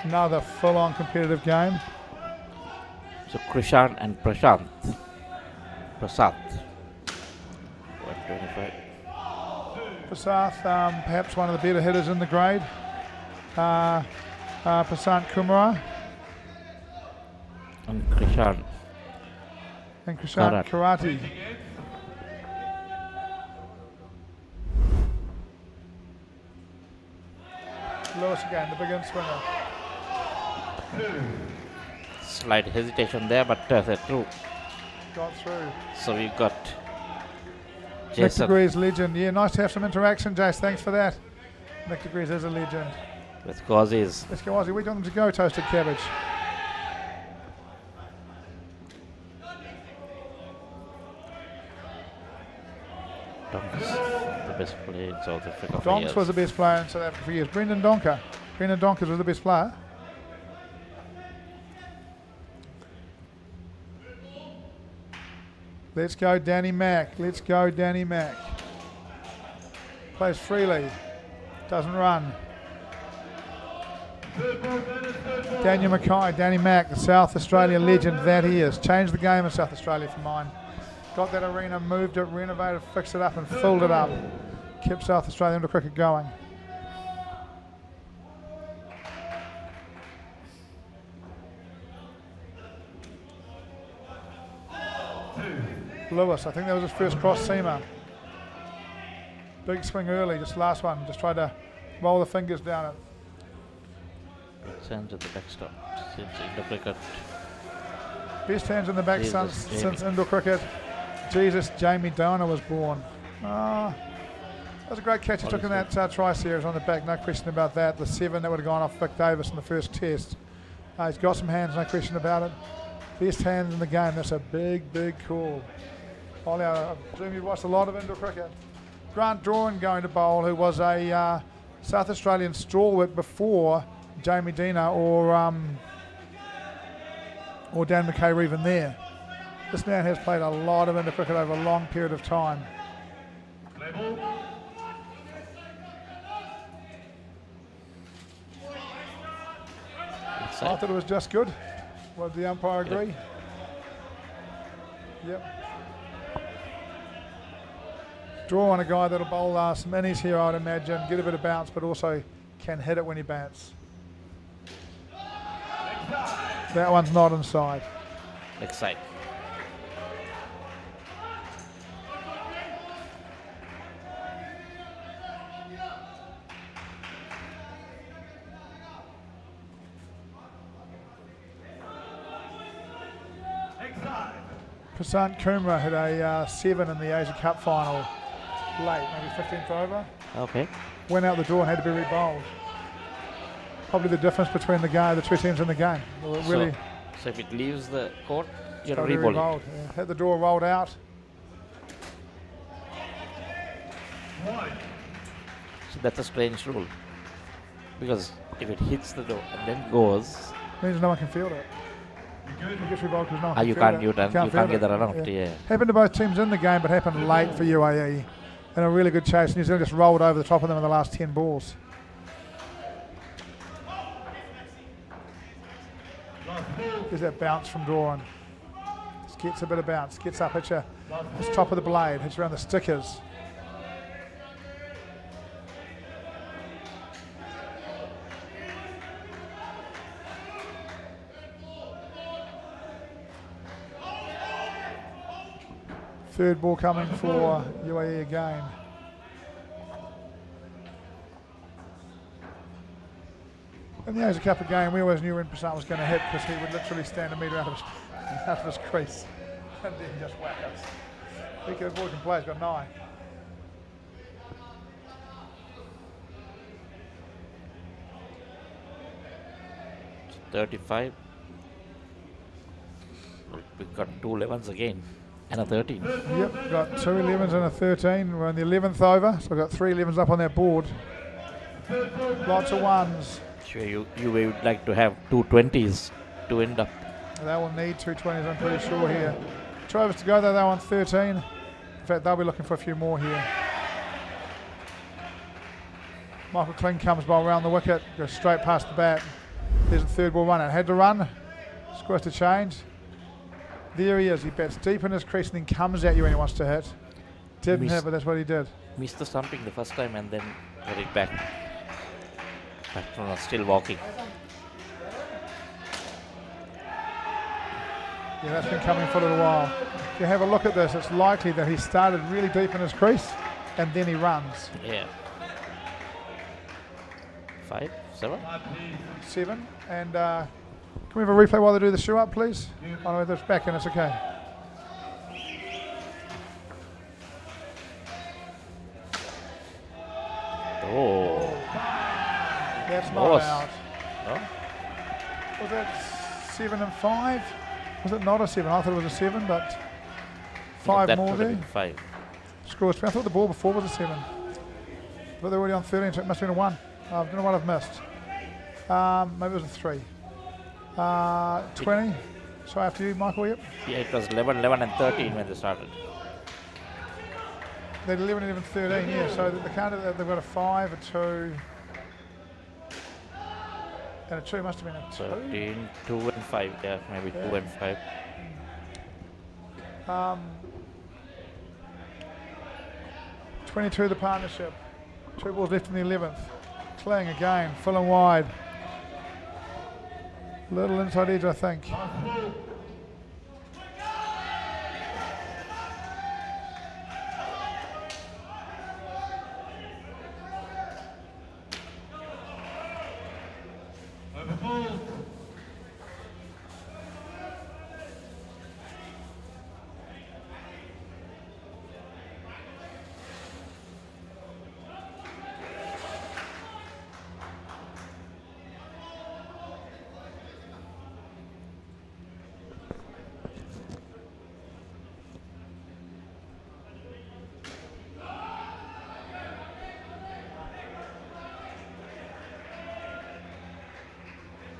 another full-on competitive game. So Krishan and Prasad. 125. Prasad, perhaps one of the better hitters in the grade. Prasad Kumara. And Krishan. And Krishan Karate. Lewis again, the big in swinger. Slight hesitation there, but through. Got through. So we got Nick Jason. Degrees, legend. Yeah, nice to have some interaction, Jace. Thanks for that. Nick Degrees is a legend. With Gauzies. Let's go, Ozzy. Where do you want them to go, Toasted Cabbage? Donkus, the best player in South Africa. for Donks years. was the best player in South Africa for years. Brendan Donker. Brendan Donkers was the best player. Let's go, Danny Mack. Let's go, Danny Mack. Plays freely. Doesn't run. Daniel Mackay, Danny Mack, the South Australian legend that he is. Changed the game in South Australia for mine. Got that arena, moved it, renovated, fixed it up and filled it up. Kept South Australia into cricket going. Lewis, I think that was his first cross seamer. Big swing early, just last one. Just tried to roll the fingers down it. Good hands at the backstop since indoor cricket. Best hands in the back since indoor cricket. Jesus, Jamie Downer was born. That was a great catch he took in that try series on the back, no question about that. The 7 that would have gone off Vic Davis in the first test. He's got some hands, no question about it. Best hands in the game, that's a big, big call. Ollie, I presume you watched a lot of indoor cricket. Grant Drawn going to bowl, who was a South Australian stalwart before Jamie Dina or Dan McKay were even there. This man has played a lot of indoor cricket over a long period of time. I thought it was just good. Would the umpire agree? Yep. Draw on a guy that'll bowl some innings here, I'd imagine, get a bit of bounce, but also can hit it when he bats. That one's not inside. Next side. Prasant Kumra hit a 7 in the Asia Cup final late, maybe 15th over. Okay. Went out the door and had to be re-bowled. Probably the difference between the two teams in the game. Really, so if it leaves the court, you're gotta be re-bowling. re-bowled. Yeah. Hit the door, rolled out. So that's a strange rule. Because if it hits the door and then goes, means no one can field it. It gets re-bowled because no one you can can't, field it. you can't field get it. the run out. Yeah. Happened to both teams in the game, but happened late for UAE. And a really good chase. New Zealand just rolled over the top of them in the last 10 balls. There's that bounce from Doran. Just gets a bit of bounce. Gets up, hits you. It's top of the blade. Hits around the stickers. Third ball coming for UAE again. In the Asia Cup game, we always knew when Prasant was going to hit because he would literally stand a metre out of his crease and then just whack us. He can avoid and play, he's got 9. It's 35. We've got 2 11s again. And a 13. Yep, got 2 11s and a 13. We're on the 11th over, so we've got 3 11s up on that board. Lots of ones. Sure, you would like to have 2 20s to end up. They will need 2 20s, I'm pretty sure here. 2 overs to go though, they're on 13. In fact, they'll be looking for a few more here. Michael Kling comes by around the wicket, goes straight past the bat. There's the third ball runner. Had to run, squares to change. There he is, he bats deep in his crease and then comes at you when he wants to hit. Didn't hit, but that's what he did. Missed the stumping the first time and then got it back. But still walking. Yeah, that's been coming for a little while. If you have a look at this, it's likely that he started really deep in his crease and then he runs. Yeah. 5, 7? 7. And can we have a replay while they do the shoe up, please? Oh no, that's back in, it's okay. Oh. That's not out. No? Was that 7 and 5? Was it not a 7? I thought it was a 7, but 5 more there. 5. Scores. I thought the ball before was a 7. But they're already on 13, so it must have been a 1. I don't know what I've missed. Maybe it was a 3. 20. So after you, Michael, yep. Yeah, it was 11 and 13 when they started. They're 11, 11, 13, yeah. So they can't have, they've got a 5, a 2, and a 2 must have been a 2. 13, 2 and 5, yeah, maybe 2 and 5. 22 the partnership. 2 balls left in the 11th. Kling again, full and wide. Little inside edge, I think.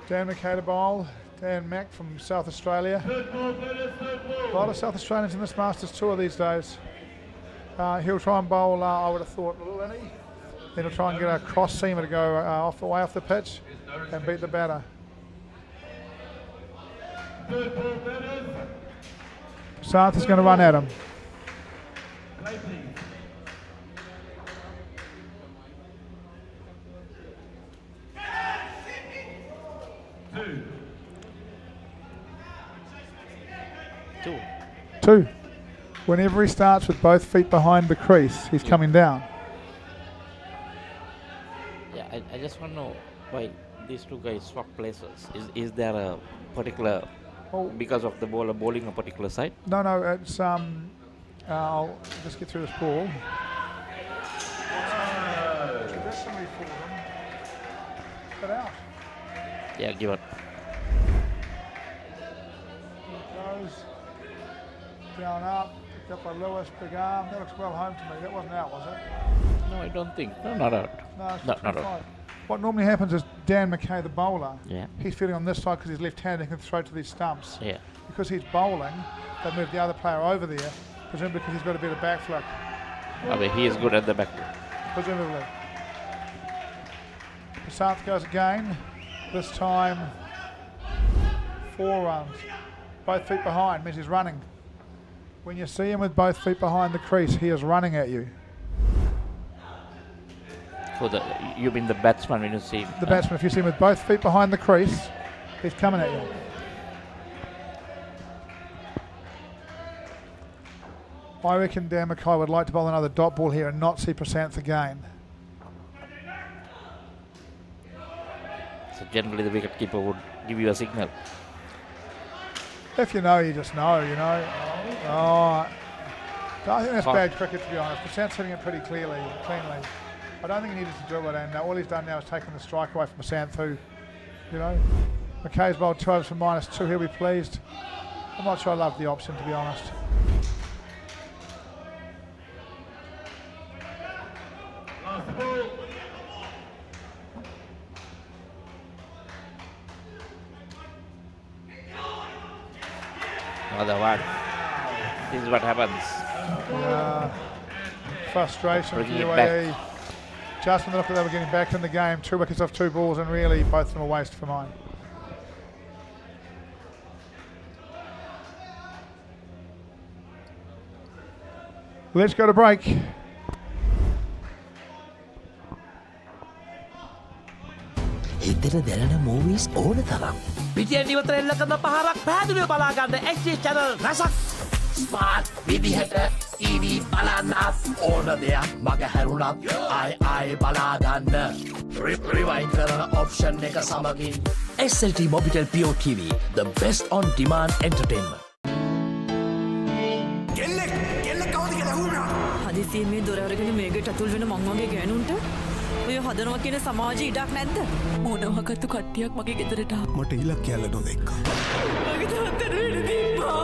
Dan McKay to bowl. Dan Mack from South Australia. A lot of South Australians in this Masters Tour these days. He'll try and bowl, I would have thought, a little innie. Then he'll try and get a cross seamer to go way off the pitch and beat the batter. Sarth is going to run at him. Two. Whenever he starts with both feet behind the crease, he's coming down. Yeah, I just want to know why these two guys swap places. Is there a particular, because of the bowler bowling a particular side? No, it's I'll just get through this ball. Traditionally for them, cut out. Yeah, give it. Goes down up, picked up by Lewis, big arm. That looks well home to me. That wasn't out, was it? No, I don't think. No, not out. No, it's not out. What normally happens is Dan McKay, the bowler, Yeah. he's feeling on this side because he's left-handed and can throw to these stumps. Yeah. Because he's bowling, they move the other player over there, presumably because he's got a bit of back flick. I mean, he is good at the back. Presumably. Prasanth goes again. This time, 4 runs. Both feet behind means he's running. When you see him with both feet behind the crease, he is running at you. You mean the batsman when you see him? The batsman, if you see him with both feet behind the crease, he's coming at you. I reckon Dan McKay would like to bowl another dot ball here and not see Prasanth again. So generally the wicketkeeper would give you a signal. If you know, you just know, you know. Oh, I think that's bad cricket, to be honest. Prasanth's hitting it pretty cleanly. I don't think he needed to do it, and all he's done now is taken the strike away from Prasanth, who, you know, McKay's bowled 2 overs for -2. He'll be pleased. I'm not sure I love the option, to be honest. Another one. This is what happens. Frustration for Bringing it UAE. Just when they looked like they were getting back in the game, 2 wickets off 2 balls, and really both of them are waste for mine. Let's go to break. හිතට දැනෙන movies ඕන තරම්. පිටියෙන් ඉවතර එල්ල කරන පහරක් පැහැදිලිව බලා ගන්න HD channel රසක්. ස්මාර්ට් විදිහට TV බලන්නත් ඕන දෙයක් මග හැරුණත් ආයි බලා ගන්න. රිවයින්ඩ් කරන ඔප්ෂන් එක සමගින් SLT-MOBITEL TV, the best on demand entertainment. හදිසියෙන් මේ දොර අරගෙන මේකට අතුල් වෙන මං වගේ ගෑනුන්ට ඔය හදනවා කියන සමාජයේ ඉඩක් නැද්ද? මොනවාකටද කට්ටියක් මගේ ගෙදරට ආවා. මට ඉලක්කයල්ල නොදෙක්කා. මගේ තාත්තට වෙන්න තිබ්බා.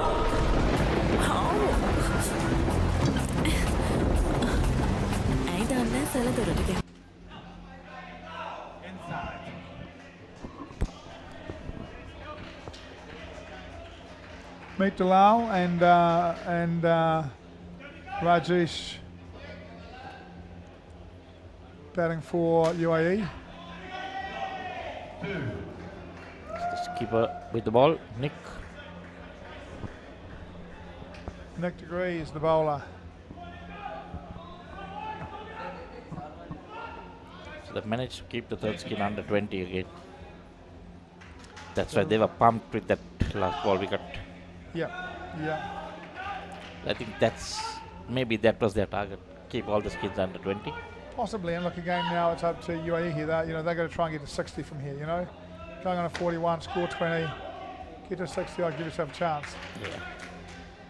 ඇයි දන්නේ සල දොරට ගියා. Meet Dalal and Rajesh batting for UAE. The skipper with the ball, Nick. Nick Degree is the bowler. So they've managed to keep the third skin under 20 again. That's why they were pumped with that last ball wicket. Yeah. I think maybe that was their target. Keep all the skins under 20. Possibly, and look again now. It's up to UAE here. They're going to try and get to 60 from here. You know, going on a 41, score 20, get to 60. I'll give yourself a chance. Yeah.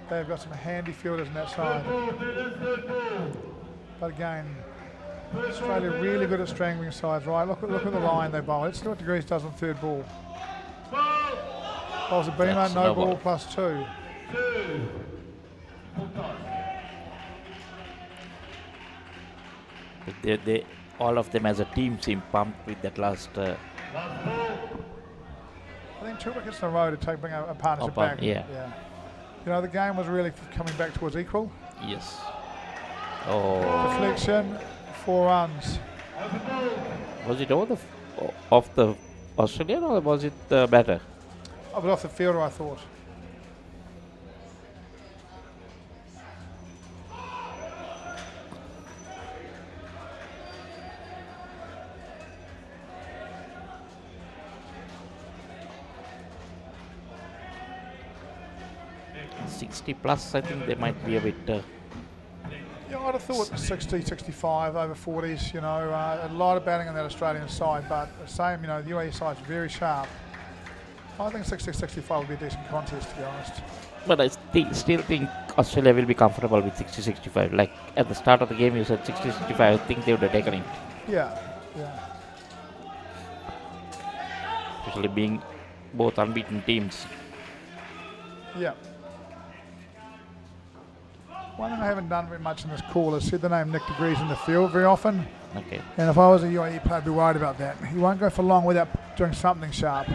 They've got some handy fielders on that side. But again, Australia really good at strangling sides. Right? Look at the line they bowl. Let's see what Degrees does on third ball. Bowls a beamer, no ball, +2. They all of them as a team seem pumped with that last I think 2 wickets in a row to bring a partnership back. Yeah. You know, the game was really coming back towards equal. Yes. Oh. Deflection, 4 runs. Was it over off the Australian or was it the batter? I was off the fielder, I thought. +60, I think they might be a bit. Yeah, I'd have thought 60, 65, over 40s, you know, a lot of batting on that Australian side, but the same, you know, the UAE side's very sharp. I think 60, 65 will be a decent contest, to be honest. But I still think Australia will be comfortable with 60, 65. Like at the start of the game, you said 60, 65. I think they would have taken it. Yeah. Especially being both unbeaten teams. Yeah. One thing I haven't done very much in this call is said the name Nick Degrees in the field very often. Okay. And if I was a UAE player, I'd be worried about that. He won't go for long without doing something sharp.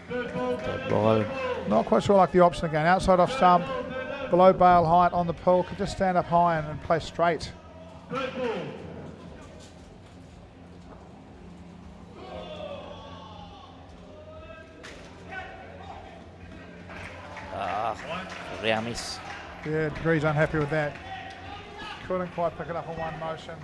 Third ball. Not quite sure I like the option again. Outside off stump, below bail height on the pull. Could just stand up high and play straight. Rare miss. Yeah, Degrees unhappy with that. Couldn't quite pick it up in one motion.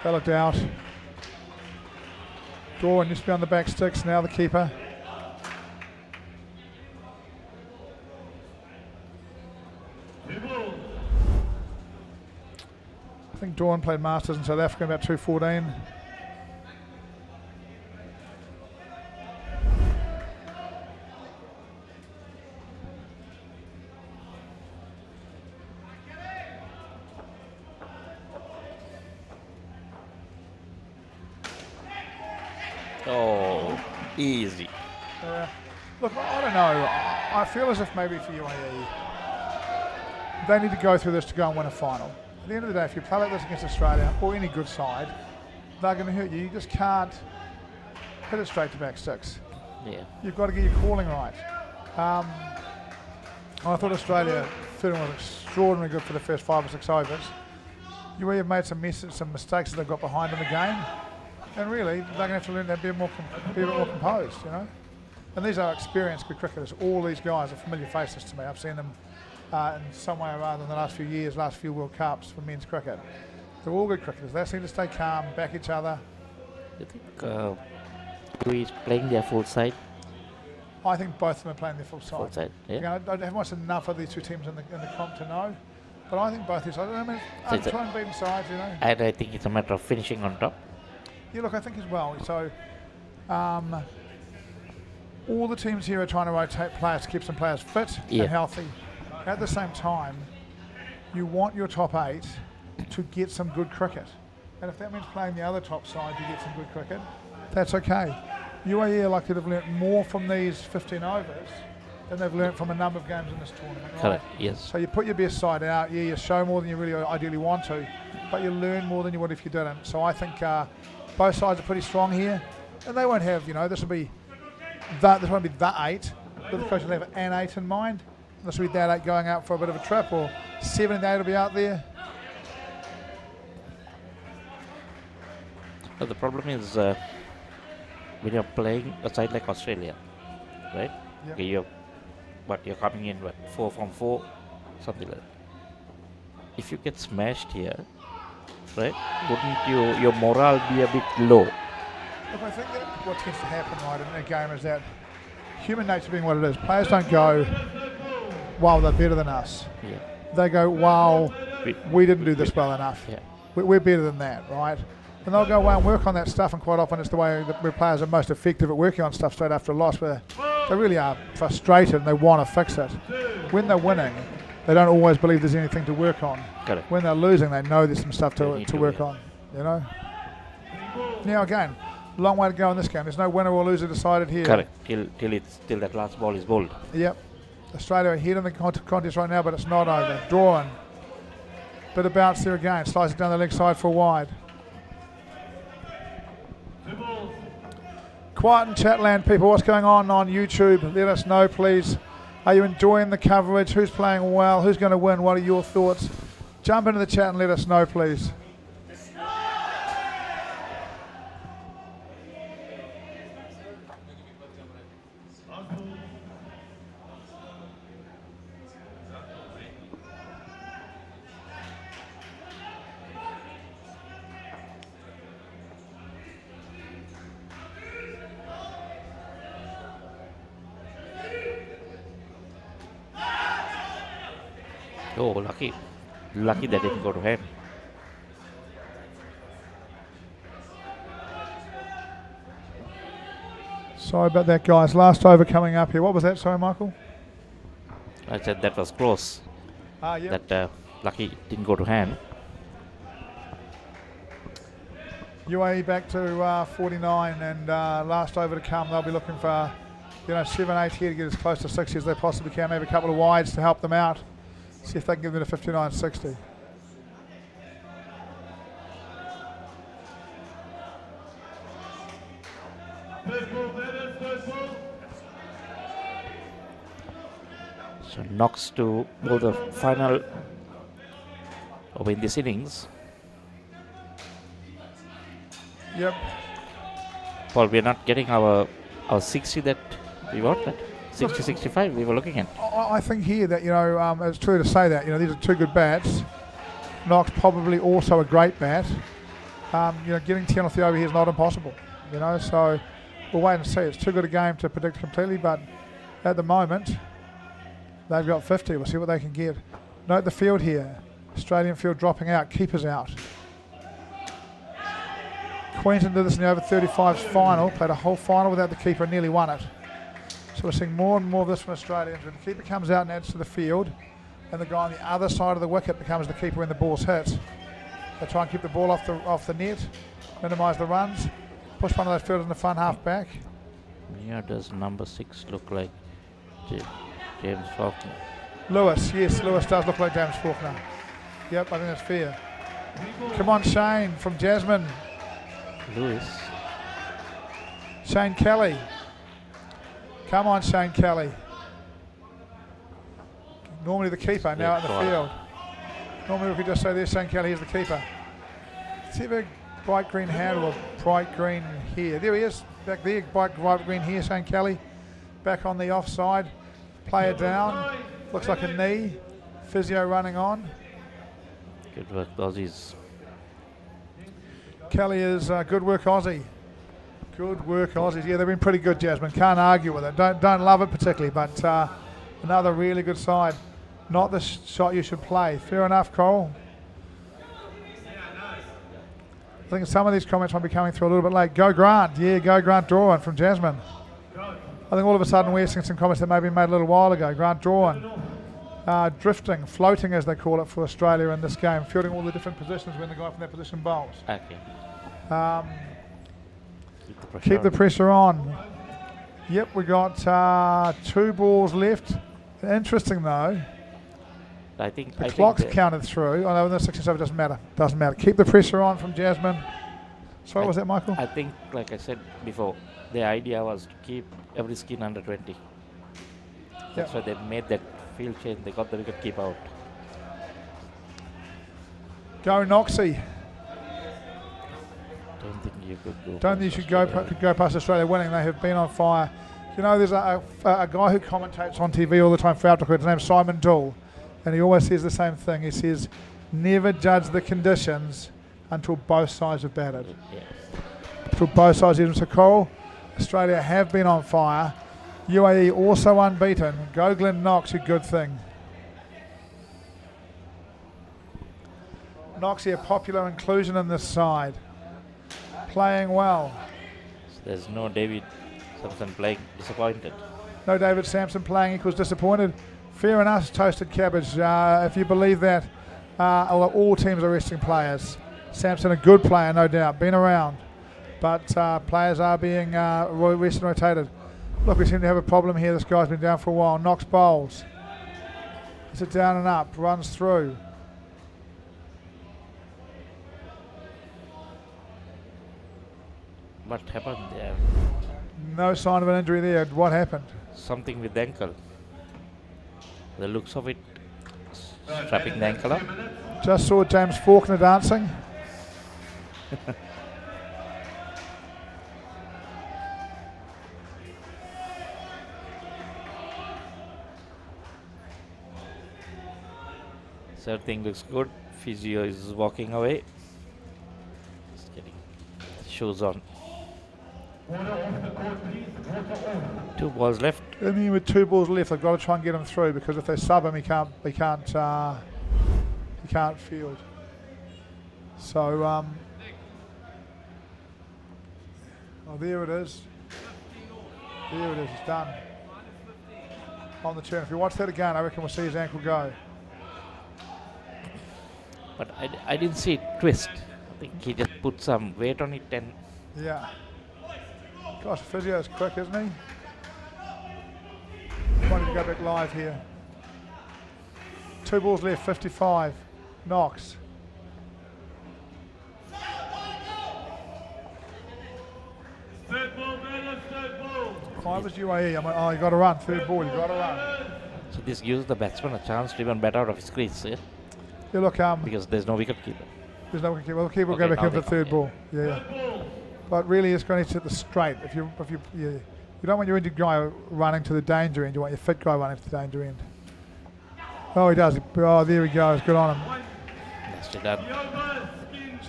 Fell it out. Gorman used to be on the back sticks, now the keeper. I think Dawn played Masters in South Africa about 214. Oh, easy. Look, I don't know. I feel as if maybe for UAE, they need to go through this to go and win a final. At the end of the day, if you play like this against Australia or any good side, they're going to hurt you. You just can't hit it straight to back sticks. Yeah. You've got to get your calling right. I thought Australia fielding was extraordinarily good for the first 5 or 6 overs. UAE have made some mistakes that they've got behind in the game, and really they're going to have to learn to be a bit more composed, you know. And these are experienced good cricketers. All these guys are familiar faces to me. I've seen them in some way or other in the last few years, last few World Cups for men's cricket. They're all good cricketers. They seem to stay calm, back each other. You think UAE is playing their full side? I think both of them are playing their full side. Full side, yeah. You know, I haven't watched enough of these two teams in the comp to know, but I think both these sides. I mean, So try and beat sides, you know. And I think it's a matter of finishing on top. Yeah, look, I think as well. So, all the teams here are trying to rotate players to keep some players fit and healthy. At the same time, you want your top 8 to get some good cricket. And if that means playing the other top side to get some good cricket, that's okay. UAE are likely to have learnt more from these 15 overs than they've learnt from a number of games in this tournament. Right? Correct, yes. So you put your best side out, you show more than you really ideally want to, but you learn more than you would if you didn't. So I think both sides are pretty strong here, and they won't have, you know, this won't be the 8, but the coach will have an 8 in mind. This will be that 8 going out for a bit of a trip, or 7 and 8 will be out there. But the problem is when you're playing a side like Australia, right? Yep. Okay, you're coming in 4 from 4, something like that. If you get smashed here, right? Wouldn't your morale be a bit low? Look, I think that what tends to happen, right, in a game is that human nature being what it is, players don't go, wow, they're better than us. Yeah. They go, wow, we didn't do this well enough. Yeah. We're better than that, right? And they'll go away and work on that stuff, and quite often it's the way that where players are most effective at working on stuff straight after a loss, where they really are frustrated and they want to fix it. When they're winning, they don't always believe there's anything to work on. Correct. When they're losing, they know there's some stuff to work on, you know? Now again, Long way to go in this game. There's no winner or loser decided here. Correct. Till that last ball is bowled. Yep. Australia ahead in the contest right now, but it's not over. Drawn. Bit of bounce there again. Slices down the leg side for wide. Quiet in Chatland, people. What's going on YouTube? Let us know, please. Are you enjoying the coverage? Who's playing well? Who's going to win? What are your thoughts? Jump into the chat and let us know, please. Oh, lucky. Lucky that didn't go to hand. Sorry about that, guys. Last over coming up here. What was that? Sorry, Michael? I said that was close. Yep. That lucky didn't go to hand. UAE back to 49 and last over to come. They'll be looking for 7-8 here to get as close to 60 as they possibly can. Maybe a couple of wides to help them out. See if they can give them to 59-60. So Knox to bowl the final over in this innings. Yep. Paul, we are not getting our 60 that we want. That 60-65 we were looking at. I think here that it's true to say that these are two good bats. Knox probably also a great bat. Getting 10 off the over here is not impossible. So we'll wait and see. It's too good a game to predict completely, but at the moment they've got 50. We'll see what they can get. Note the field here. Australian field dropping out. Keepers out. Queensland did this in the over 35s final. Played a whole final without the keeper and nearly won it. So we're seeing more and more of this from Australians. When the keeper comes out and adds to the field, and the guy on the other side of the wicket becomes the keeper when the ball's hit. They try and keep the ball off the net, minimise the runs, push one of those fielders in the front half back. Yeah, does number 6 look like James Faulkner? Lewis, yes, Lewis does look like James Faulkner. Yep, I think that's fair. Come on, Shane from Jasmine. Lewis. Shane Kelly. Come on, Shane Kelly. Normally the keeper, now in the field. Normally we could just say there's Shane Kelly, here's the keeper. See a big bright green hat or bright green hair. There he is, back there, bright green hair, Shane Kelly. Back on the offside. Player down. Looks like a knee. Physio running on. Good work, Aussies. Kelly is good work, Aussie. Good work, Aussies. Yeah, they've been pretty good, Jasmine. Can't argue with it. Don't love it particularly, but another really good side. Not the shot you should play. Fair enough, Cole. I think some of these comments might be coming through a little bit late. Go Grant. Yeah, go Grant Drawn from Jasmine. I think all of a sudden we're seeing some comments that may have been made a little while ago. Grant Drawn. Drifting, floating as they call it for Australia in this game. Fielding all the different positions when the guy from that position bowls. Okay. Keep the pressure on. Yep, we got 2 balls left. Interesting though. I think the clock's counted through. I know in the 67 doesn't matter. Doesn't matter. Keep the pressure on from Jasmine. Sorry, what was that, Michael? I think, like I said before, the idea was to keep every skin under 20. That's why they made that field change. They got the wicket keep out. Go Noxie. Don't think you could go. Don't think you should go past Australia winning. They have been on fire. There's a guy who commentates on TV all the time for Outdoor. His name's Simon Dool, and he always says the same thing. He says, never judge the conditions until both sides have batted. Yes. Until both sides have. So Cole, Australia have been on fire. UAE also unbeaten. Go Glenn Knox, a good thing. Knoxie, a popular inclusion in this side. Playing well. So there's no David Sampson playing disappointed. No David Sampson playing equals disappointed. Fair enough, Toasted Cabbage. If you believe that, all teams are resting players. Sampson, a good player, no doubt. Been around. but players are being rest and rotated. Look, we seem to have a problem here. This guy's been down for a while. Knox bowls. Is it down and up? Runs through. What happened there? No sign of an injury there. What happened? Something with the ankle. The looks of it, strapping the ankle up. Just saw James Faulkner dancing. Everything looks good. Physio is walking away. Just getting shoes on. 2 balls left. I mean, with 2 balls left, they've got to try and get him through, because if they sub him, he can't field. So, oh, there it is. There it is. It's done. On the turn. If you watch that again, I reckon we'll see his ankle go. But I didn't see it twist. I think he just put some weight on it and... Yeah. Gosh, Physio is quick, isn't he? Wanted to go back live here. 2 balls left, 55. Knox. Third ball, Bella, third ball. 5 is UAE. I'm like, oh, you got to run. 3rd ball, you got to run. So this gives the batsman a chance to even bat out of his crease, yeah? Yeah, look, because there's no wicket keeper. There's no wicket keeper. Well, the keeper will go back in for the 3rd ball. Yeah. But really, it's going to hit the straight. You don't want your injured guy running to the danger end. You want your fit guy running to the danger end. Oh, he does. Oh, there he goes. Good on him. Nicely done.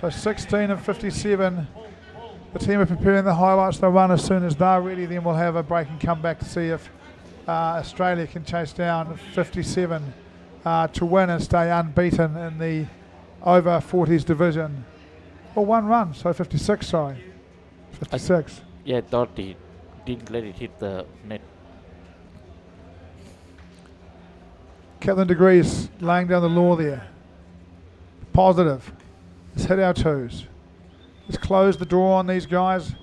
So 16 and 57. The team are preparing the highlights. They'll run as soon as they're ready. Then we'll have a break and come back to see if Australia can chase down 57 to win and stay unbeaten in the over 40s division. Or 1 run, so 56, sorry. 56. Yeah, I thought he didn't let it hit the net. Captain Degrees laying down the law there. Positive. Let's hit our 2s. Let's close the door on these guys.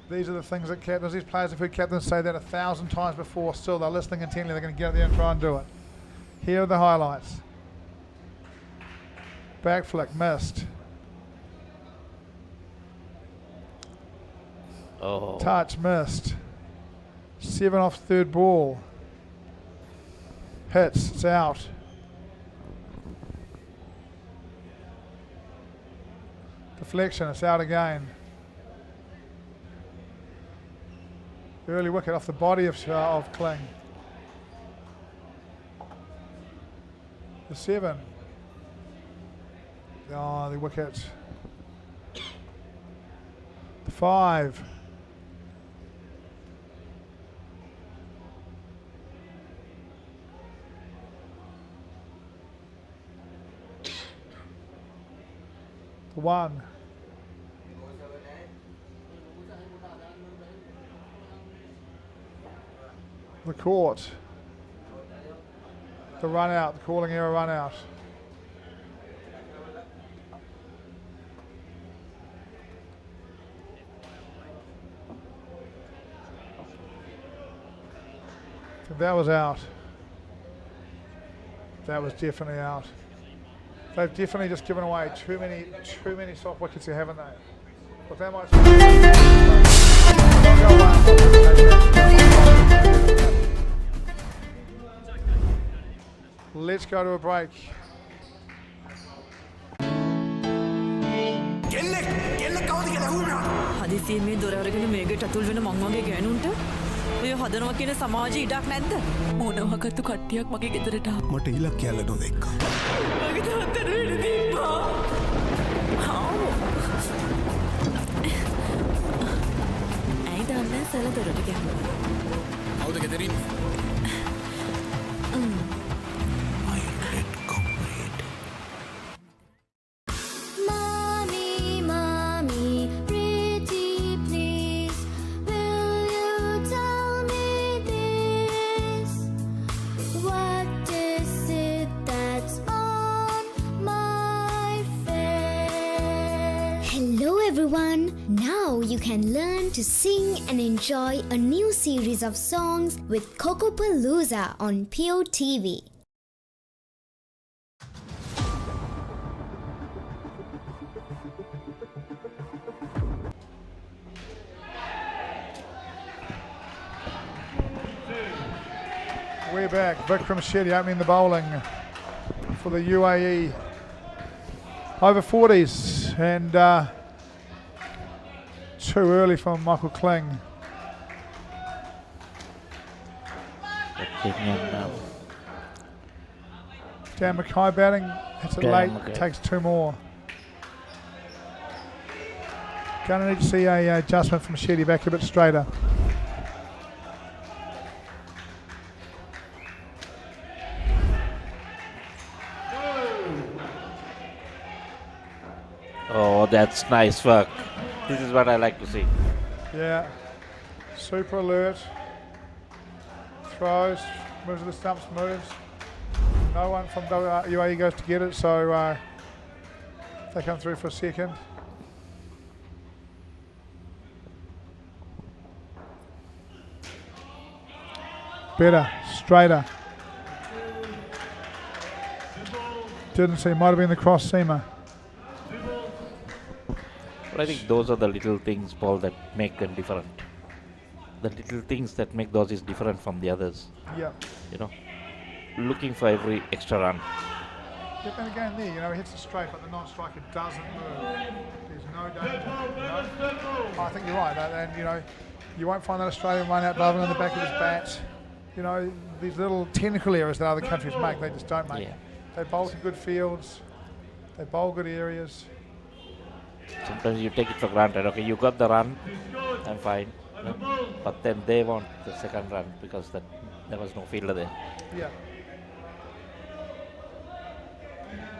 These are the things that captains, these players have heard captains say that 1,000 times before. Still, they're listening intently. They're going to get out there and try and do it. Here are the highlights. Back flick, missed. Oh. Touch, missed. 7 off 3rd ball. Hits, it's out. Deflection, it's out again. Early wicket off the body of Kling. The 7. Oh, the wicket. The 5. The 1. The court. The run out, the calling error run out. That was out. That was definitely out. They've definitely just given away too many soft wickets here, haven't they? But that might. Let's go to a break. හදිසියෙන් මේ දොර අරගෙන මේකට අතුල් වෙන මං වගේ ගෑනුන්ට ඔය හදනවා කියන සමාජයේ ඉඩක් නැද්ද? මොනවාකටද කට්ටියක් මගේ ගෙදරට ආවා. මට ඉලක්ක යල්ල නොදෙක්කා. මගේ තාත්තට වෙන්න දීපා. ඇයි දන්නේ සල දොරට ගියා. කවුද ගෙදරින්? Everyone, Now you can learn to sing and enjoy a new series of songs with Kokopalooza on Pure TV. We're back. Vikram Shetty opening the bowling for the UAE. Over 40s and too early from Michael Kling. Dan Mackay batting. It's a late. Takes two more. Gonna need to see a adjustment from Shetty back a bit straighter. Oh, that's nice work. This is what I like to see. Yeah. Super alert. Throws. Moves to the stumps, moves. No one from UAE goes to get it, so they come through for a second. Better, straighter. Didn't see, might have been the cross seamer. But I think those are the little things, Paul, that make them different. The little things that make those is different from the others. Yeah. You know, looking for every extra run. Yeah, but again there, you know, he hits the straight, but the non-striker doesn't move. There's no danger. You know? I think you're right, and you know, you won't find that Australian run out loving on the back of his bat. You know, these little technical errors that other countries make, they just don't make. Yeah. They bowl to good fields. They bowl good areas. Sometimes you take it for granted. Okay, you got the run, I'm fine. No? But then they want the second run because there was no fielder there. Yeah.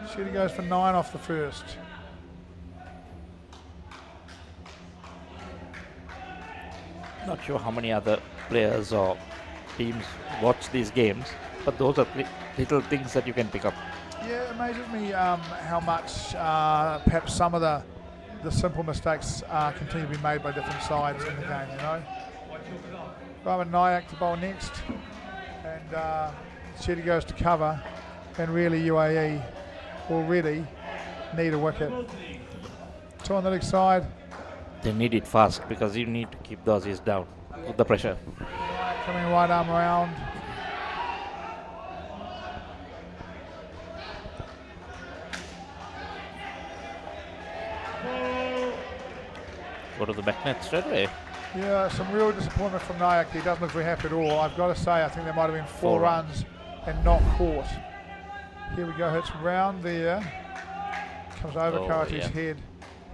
Shetty goes for 9 off the first. Not sure how many other players or teams watch these games, but those are little things that you can pick up. Yeah, it amazes me how much perhaps some of the simple mistakes continue to be made by different sides in the game, you know. Raman Nayak to bowl next, and Shetty goes to cover, and really UAE already need a wicket. 2 on the leg side. They need it fast because you need to keep the Aussies down. Put the pressure. Coming right arm round. Go to the back net straight away. Yeah, some real disappointment from Nayak. He doesn't look very happy at all. I've got to say, I think there might have been 4 runs and not caught. Here we go, hits round there. Comes over Karate's head.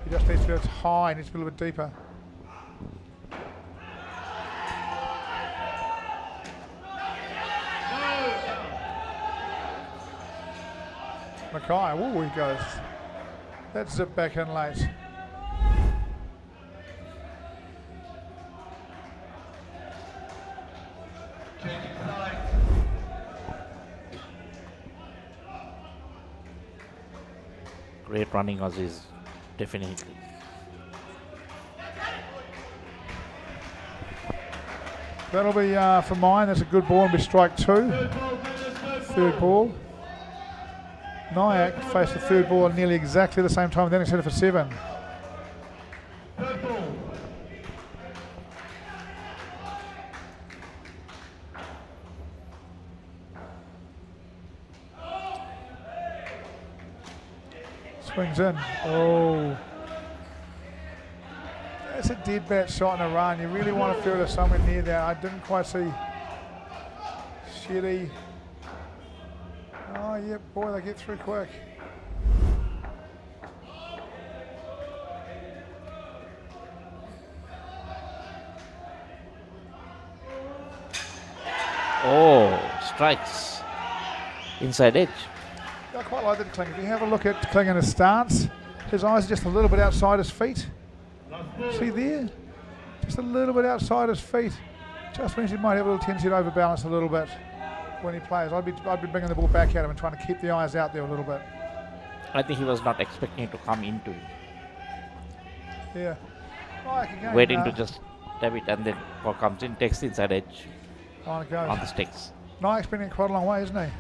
He just needs to go high, needs to be a little bit deeper. Mackay, ooh, he goes. That's zipped back in late. Great running Aussies, definitely. That'll be for mine. That's a good ball and be strike 2. Third ball. Nayak faced the third ball at nearly exactly the same time, then he set it for 7. Swings in. Oh. That's a dead bat shot in a run. You really want to feel it somewhere near there. I didn't quite see Shetty. Oh, yeah, boy, they get through quick. Oh, strikes. Inside edge. I quite like that Kling. If you have a look at Kling in his stance, his eyes are just a little bit outside his feet. See there? Just a little bit outside his feet. Just means he might have a little tendency to overbalance a little bit when he plays. I'd be bringing the ball back at him and trying to keep the eyes out there a little bit. I think he was not expecting it to come into him. Yeah. again, waiting to just tap it, and then ball comes in, takes the inside edge on it goes. on the sticks. Nike's been in quite a long way, isn't he?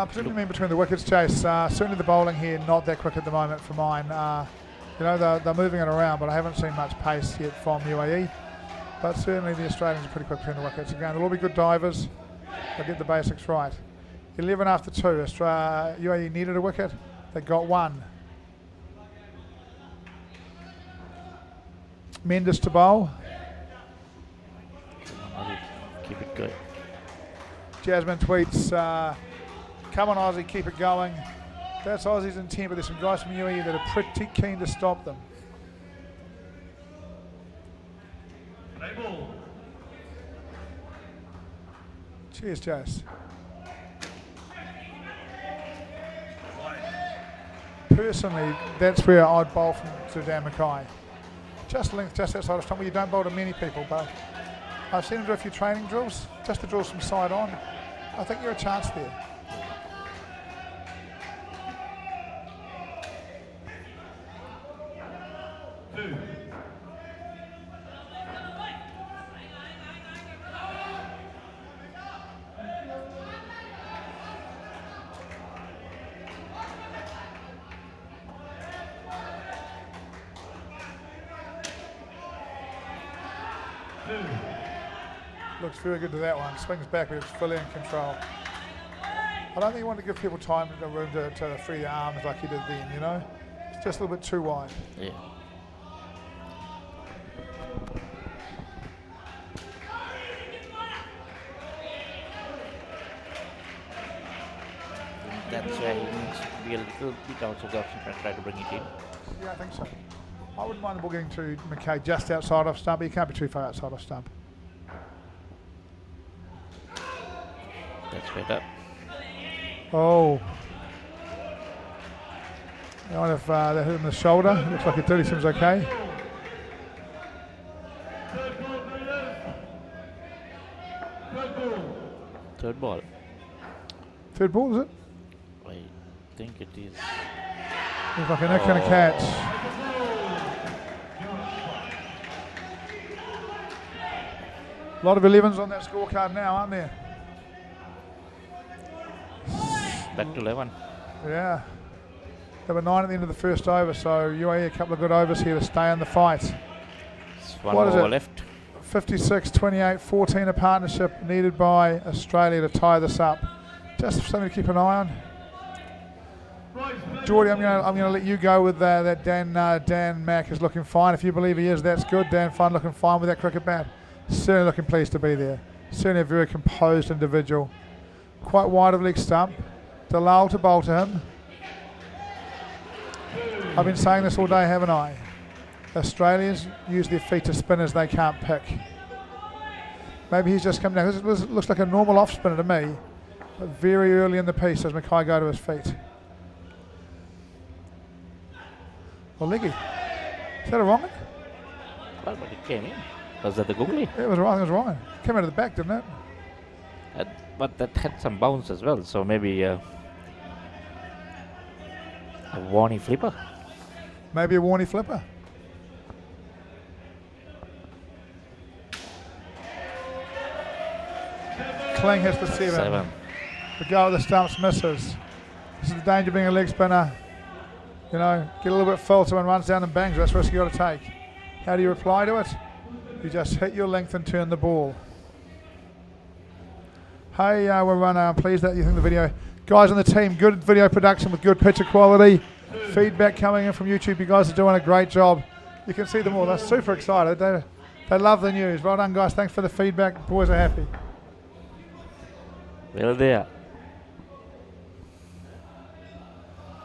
Presumably in between the wickets, Chase. Certainly the bowling here not that quick at the moment for mine. They're moving it around, but I haven't seen much pace yet from UAE. But certainly the Australians are pretty quick between the wickets. Again, they'll all be good divers. They'll get the basics right. 11 after 2. UAE needed a wicket. They got one. Mendes to bowl. Keep it good. Jasmine tweets, come on Aussie, keep it going. That's Aussie's intent, but there's some guys from UAE that are pretty keen to stop them. Cheers, Jas. Personally, that's where I'd bowl from Sudan Mackay. Just length, just outside of stump, where you don't bowl to many people, but I've seen him do a few training drills, just the drills from side on. I think you're a chance there. Looks very good to that one. Swings back, but it's fully in control. I don't think you want to give people time and room to free their arms like you did then, you know? It's just a little bit too wide. Yeah. That's why he needs to be a little bit outside the option and try to bring it in. Yeah, I think so. I wouldn't mind the ball getting to McKay just outside off stump, but you can't be too far outside off stump. That's better. Oh. I wonder if that hit him in the shoulder. Looks like it did. He seems okay. Third ball. Third ball, is it? I think it is. Looks like a neck and a catch. A lot of 11s on that scorecard now, aren't there? Back to 11. Yeah. There were 9 at the end of the first over, so UAE a couple of good overs here to stay in the fight. One What is over it? left. 56, 28, 14 a partnership needed by Australia to tie this up. Just something to keep an eye on. Geordie, I'm gonna let you go with that. Dan Mack is looking fine. If you believe he is, that's good. Dan Fine looking fine with that cricket bat. Certainly looking pleased to be there. Certainly a very composed individual. Quite wide of leg stump. Dalal to bowl to him. I've been saying this all day, haven't I? Australians use their feet to spinners they can't pick. Maybe he's just come down. This looks like a normal off spinner to me, but very early in the piece as Mackay go to his feet. Well, leggy. Is that a wrong one? Well, but it came in. Was that the googly? It was wrong. It was wrong. Came out of the back, didn't it? But that had some bounce as well, so maybe a Warney flipper. Maybe a Warney flipper. Kling hits the 7. The go at the stumps misses. This is the danger of being a leg spinner. You know, get a little bit full, someone runs down and bangs. That's the risk you got to take. How do you reply to it? You just hit your length and turn the ball. Hey, we're pleased that you think the video. Guys on the team, good video production with good picture quality. Feedback coming in from YouTube. You guys are doing a great job. You can see them all. They're super excited. They love the news. Well done, guys. Thanks for the feedback. Boys are happy. Well, there.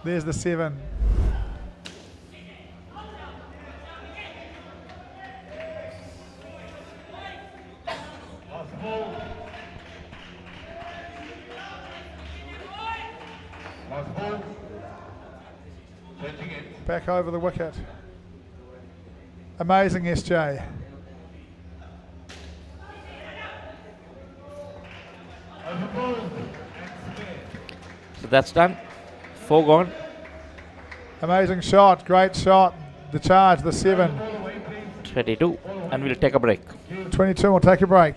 There's the 7. Back over the wicket. Amazing SJ. So that's done. 4 gone. Amazing shot, great shot. The charge, the 7. 22. And we'll take a break. 22, we'll take a break.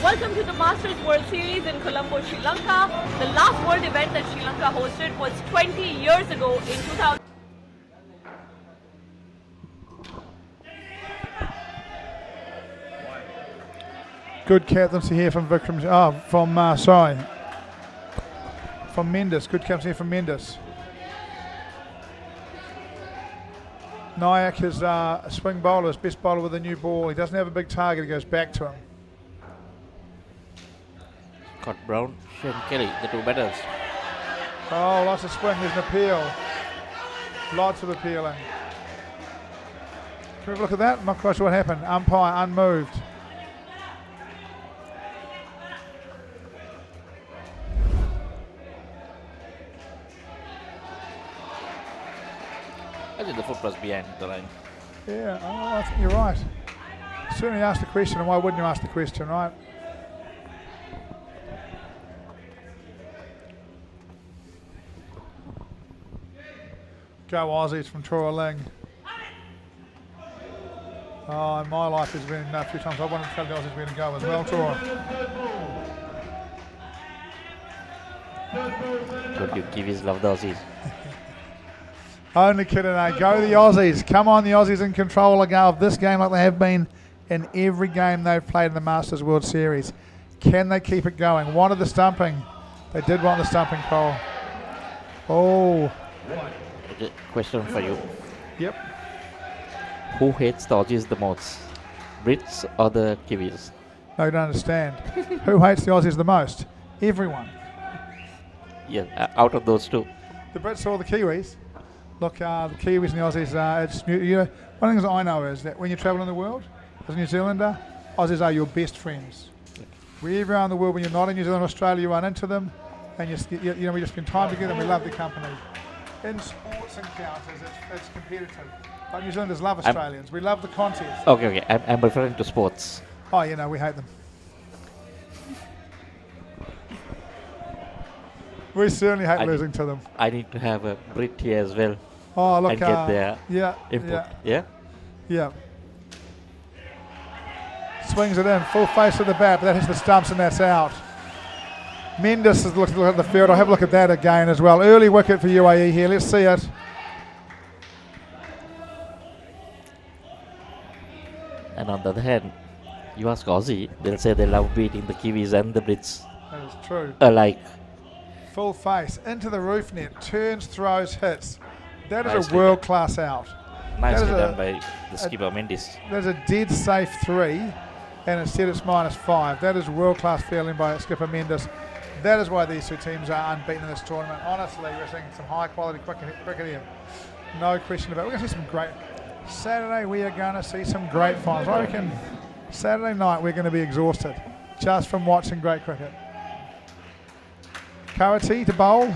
Welcome to the Masters World Series in Colombo, Sri Lanka. The last world event that Sri Lanka hosted was 20 years ago in 2000. Good captaincy here from Vikram. From Mendes. Good captaincy here from Mendes. Nayak is a swing bowler, his best bowler with a new ball. He doesn't have a big target, he goes back to him. Scott Brown, Shane Kelly, the 2 batters. Oh, lots of swing, there's an appeal. Lots of appealing. Can we have a look at that? I'm not quite sure what happened. Umpire unmoved. I think the foot was behind the line. Yeah, I think you're right. Certainly asked the question, and why wouldn't you ask the question, right? Go Aussies from Troy Ling. Oh, in my life there's been a few times I wanted to tell the Aussies where to go as well, Troy. Don't you Kiwis love the Aussies? Only kidding, eh? Go the Aussies. Come on, the Aussies in control of this game like they have been in every game they've played in the Masters World Series. Can they keep it going? Wanted the stumping. They did want the stumping, Cole. Oh. Okay, question for you. Yep. Who hates the Aussies the most? Brits or the Kiwis? No, you don't understand. Who hates the Aussies the most? Everyone. Yeah, out of those 2. The Brits or the Kiwis? Look, the Kiwis and the Aussies, it's, you know, one of the things I know is that when you travel in the world, as a New Zealander, Aussies are your best friends. Wherever around the world, when you're not in New Zealand or Australia, you run into them, and you know, we just spend time together and we love the company. In sports encounters, it's competitive. But New Zealanders love Australians. We love the contest. Okay, I'm referring to sports. Oh, you know, we hate them. We certainly hate losing to them. I need to have a Brit here as well. Oh, look, and get their input. Yeah. Swings it in, full face of the bat, but that hits the stumps and that's out. Mendes is looking at the field. I'll have a look at that again as well. Early wicket for UAE here. Let's see it. And on the other hand, you ask Aussie, they'll say they love beating the Kiwis and the Brits. That is true. Alike. Full face, into the roof net, turns, throws, hits. That is a world-class out. Nicely done by the skipper Mendes. There's a dead safe 3, and instead it's -5. That is world-class fielding by skipper Mendes. That is why these 2 teams are unbeaten in this tournament. Honestly, we're seeing some high-quality cricket here. No question about it. We're going to see some great... Saturday, we are going to see some great finals. I reckon Saturday night we're going to be exhausted just from watching great cricket. Kawati to bowl.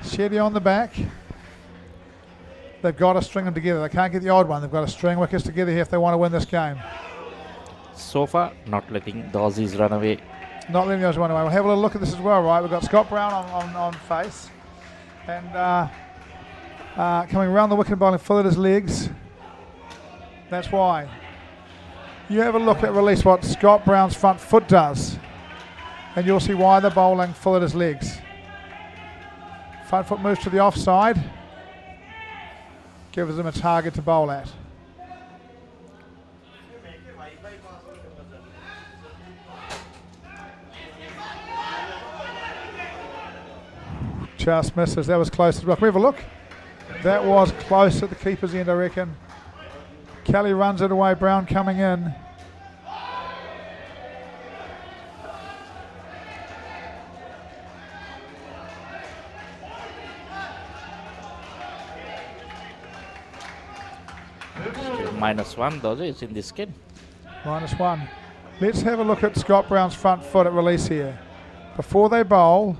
Shetty on the back. They've got to string them together. They can't get the odd one. They've got to string wickets together here if they want to win this game. So far, not letting the Aussies run away. Not letting the Aussies run away. We'll have a little look at this as well, right? We've got Scott Brown on face. And coming around the wicket and bowling full at his legs. That's why. You have a look at release what Scott Brown's front foot does. And you'll see why they're bowling full at his legs. Front foot moves to the offside. Gives them a target to bowl at. Just misses. That was close as well. Can we have a look? That was close at the keeper's end, I reckon. Kelly runs it away. Brown coming in. Still -1 though, it's in the skin. -1. Let's have a look at Scott Brown's front foot at release here. Before they bowl.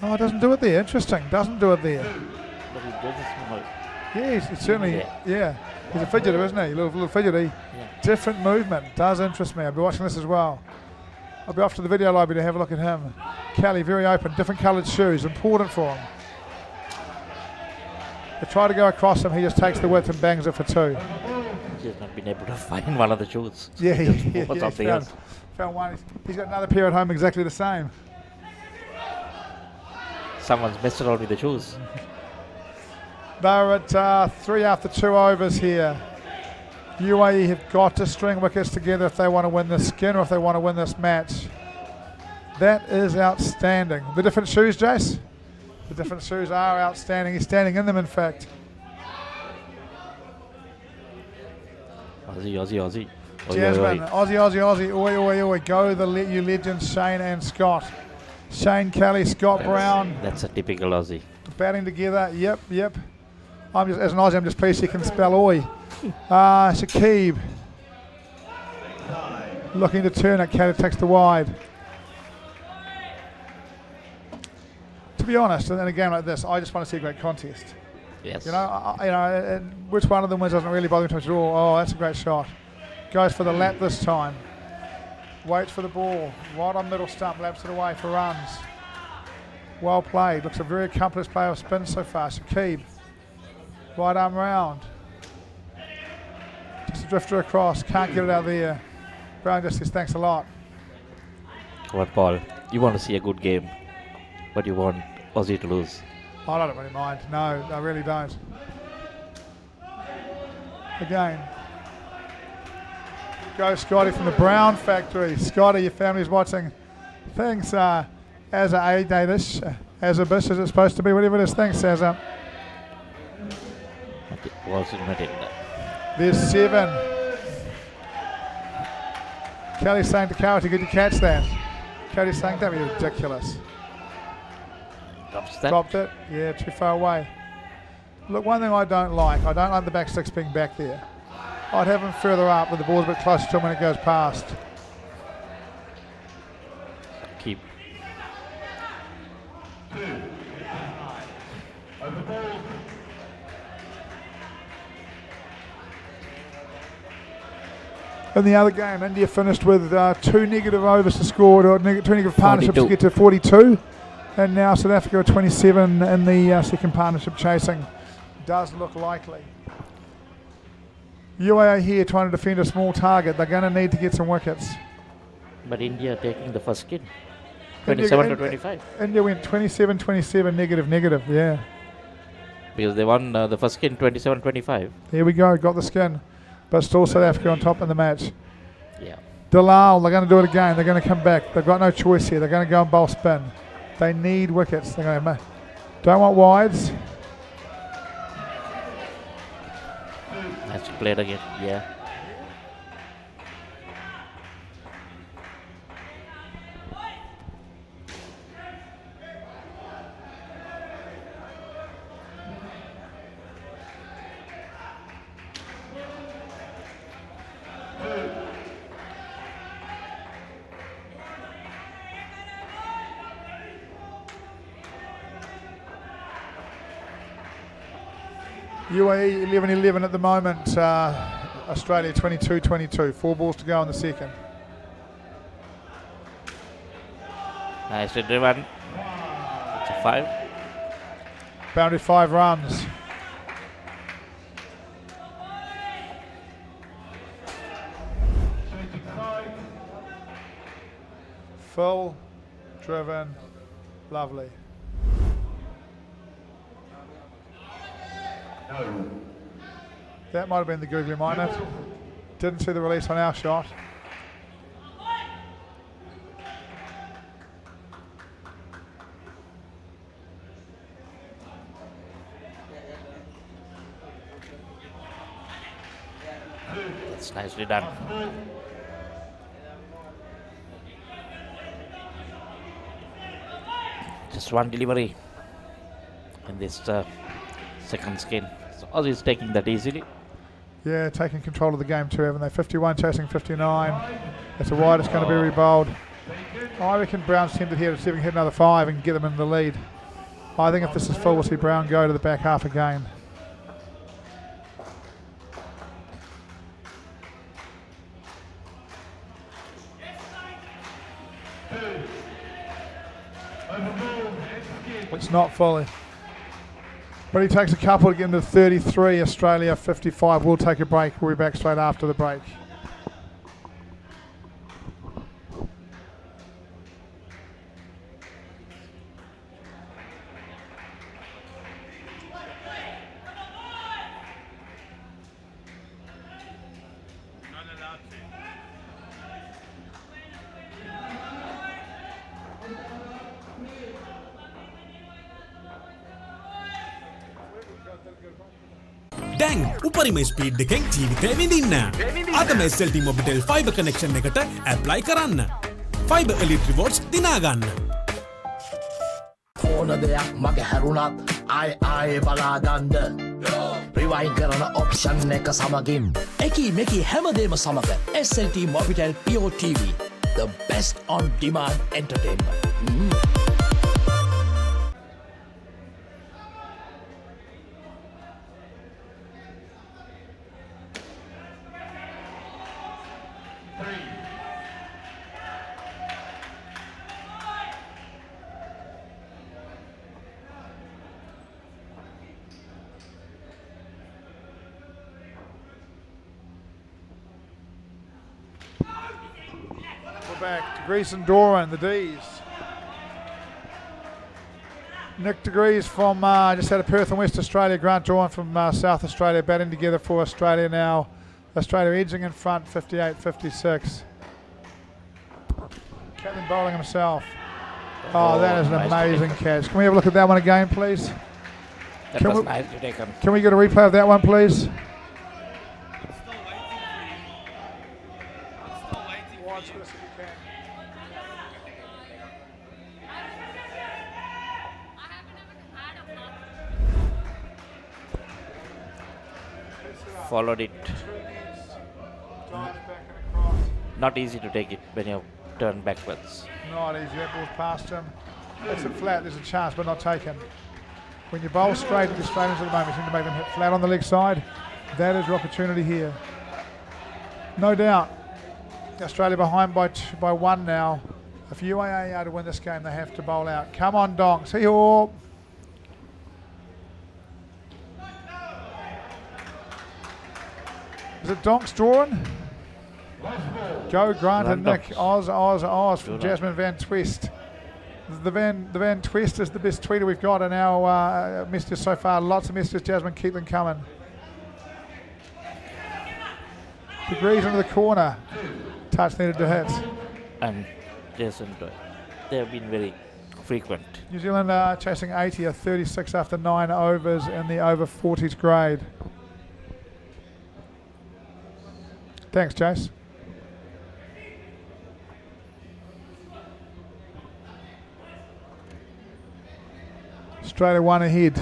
Oh, it doesn't do it there. Interesting. Doesn't do it there. But he does it small. Yeah, he's certainly, yeah. He's a fidgeter, isn't he? A little fidgety. Yeah. Different movement. Does interest me. I'll be watching this as well. I'll be off to the video library to have a look at him. Kelly, very open. Different coloured shoes. Important for him. They try to go across him. He just takes the width and bangs it for 2. He's not been able to find one of the shoes. Yeah, Something else. Found one. He's got another pair at home exactly the same. Someone's messed around with the shoes. They're at 3 after 2 overs here. UAE have got to string wickets together if they want to win this skin or if they want to win this match. That is outstanding. The different shoes, Jace? The different shoes are outstanding. He's standing in them, in fact. Aussie. Oi, Jasmine, oi, oi. Aussie. Oi. Go you legends, Shane and Scott. Shane Kelly, Scott Brown. That's a typical Aussie. Batting together. Yep. I'm just, as an Aussie, I'm just pleased he can spell oi. Shakib. Looking to turn it. Kelly takes the wide. To be honest, in a game like this, I just want to see a great contest. Yes. Which one of them wins doesn't really bother me too much at all. Oh, that's a great shot. Goes for the lap this time. Waits for the ball. Right on middle stump. Laps it away for runs. Well played. Looks a very accomplished player of spin so far. Shakib. Right arm round. Just a drifter across. Can't get it out there. Brown just says thanks a lot. What, Paul? You want to see a good game, but you want Aussie to lose. I don't really mind. No, I really don't. Again. Go Scotty from the Brown factory. Scotty, your family's watching. Thanks, as a Danish, as a bish, is it supposed to be? Whatever it is. Thanks, Saza. There's 7. Kelly's saying to Carrot, did you catch that? Kelly's saying that was ridiculous. Dropped it. Yeah, too far away. Look, one thing I don't like the back six being back there. I'd have him further up with the ball's a bit closer to him when it goes past. Keep. In the other game, India finished with 2 negative overs to score, or 2 negative partnerships to get to 42. And now South Africa are 27 in the second partnership chasing. Does look likely. UAE here trying to defend a small target. They're going to need to get some wickets. But India taking the first skin. 27 to 25. India went 27-27, negative, yeah. Because they won the first skin 27-25. Here we go, got the skin. But still South Africa on top in the match. Yeah. Dalal, they're going to do it again. They're going to come back. They've got no choice here. They're going to go and bowl spin. They need wickets. They're going to don't want wides. Has to play it again, yeah. UAE 11-11 at the moment. Australia 22-22. 4 balls to go in the second. Nicely driven. It's a 5. Boundary 5 runs. Full, driven, lovely. That might have been the googly, mightn't it? Didn't see the release on our shot. That's nicely done. Just one delivery in this second skin. So Aussie is taking that easily. Yeah, taking control of the game too, haven't they? 51 chasing 59. That's a wide, it's going to be rebowled. I reckon Brown's tempted here to see if we can hit another 5 and get them in the lead. I think if this is full, we'll see Brown go to the back half again. It's not fully. But he takes a couple to get into 33, Australia 55. We'll take a break. We'll be back straight after the break. දැන් උපරිම speed එකෙන් ජීවිතය විඳින්න. අදම SLT-MOBITEL Fiber connection එකට apply කරන්න. Fiber Elite Rewards දිනා ගන්න. ඕන දෙයක් මගේ හැරුණත් ආයේ බලාගන්න. Rewind කරන option එක සමගින් එකී මේකී හැමදේම සමග SLT-MOBITEL Pure TV, the best on demand entertainment. Back to Grease and Doran, the D's. Nick DeGrees from just out of Perth in West Australia. Grant Doran from South Australia batting together for Australia now. Australia edging in front, 58-56. Captain bowling himself. Oh, that is an amazing catch. Can we have a look at that one again, please? That was nicely taken. Can we get a replay of that one, please? Followed it. Not easy to take it when you turn backwards. Not easy, that ball's past him. It's a flat, there's a chance, but not taken. When you bowl straight at the Australians at the moment, you seem to make them hit flat on the leg side. That is your opportunity here. No doubt. Australia behind by 1 now. If UAE are to win this game, they have to bowl out. Come on, Donks. Hee-haw. Is it Donks Doran? Go Grant and Nick. Oz from Jasmine Van Twist. The Van Twist is the best tweeter we've got in our messages so far. Lots of messages, Jasmine. Keep them coming. Degrees into the corner. Touch needed to hit. And Jason, they have been very frequent. New Zealand are chasing 80, a 36 after 9 overs in the over 40s grade. Thanks, Chase. Australia 1 ahead.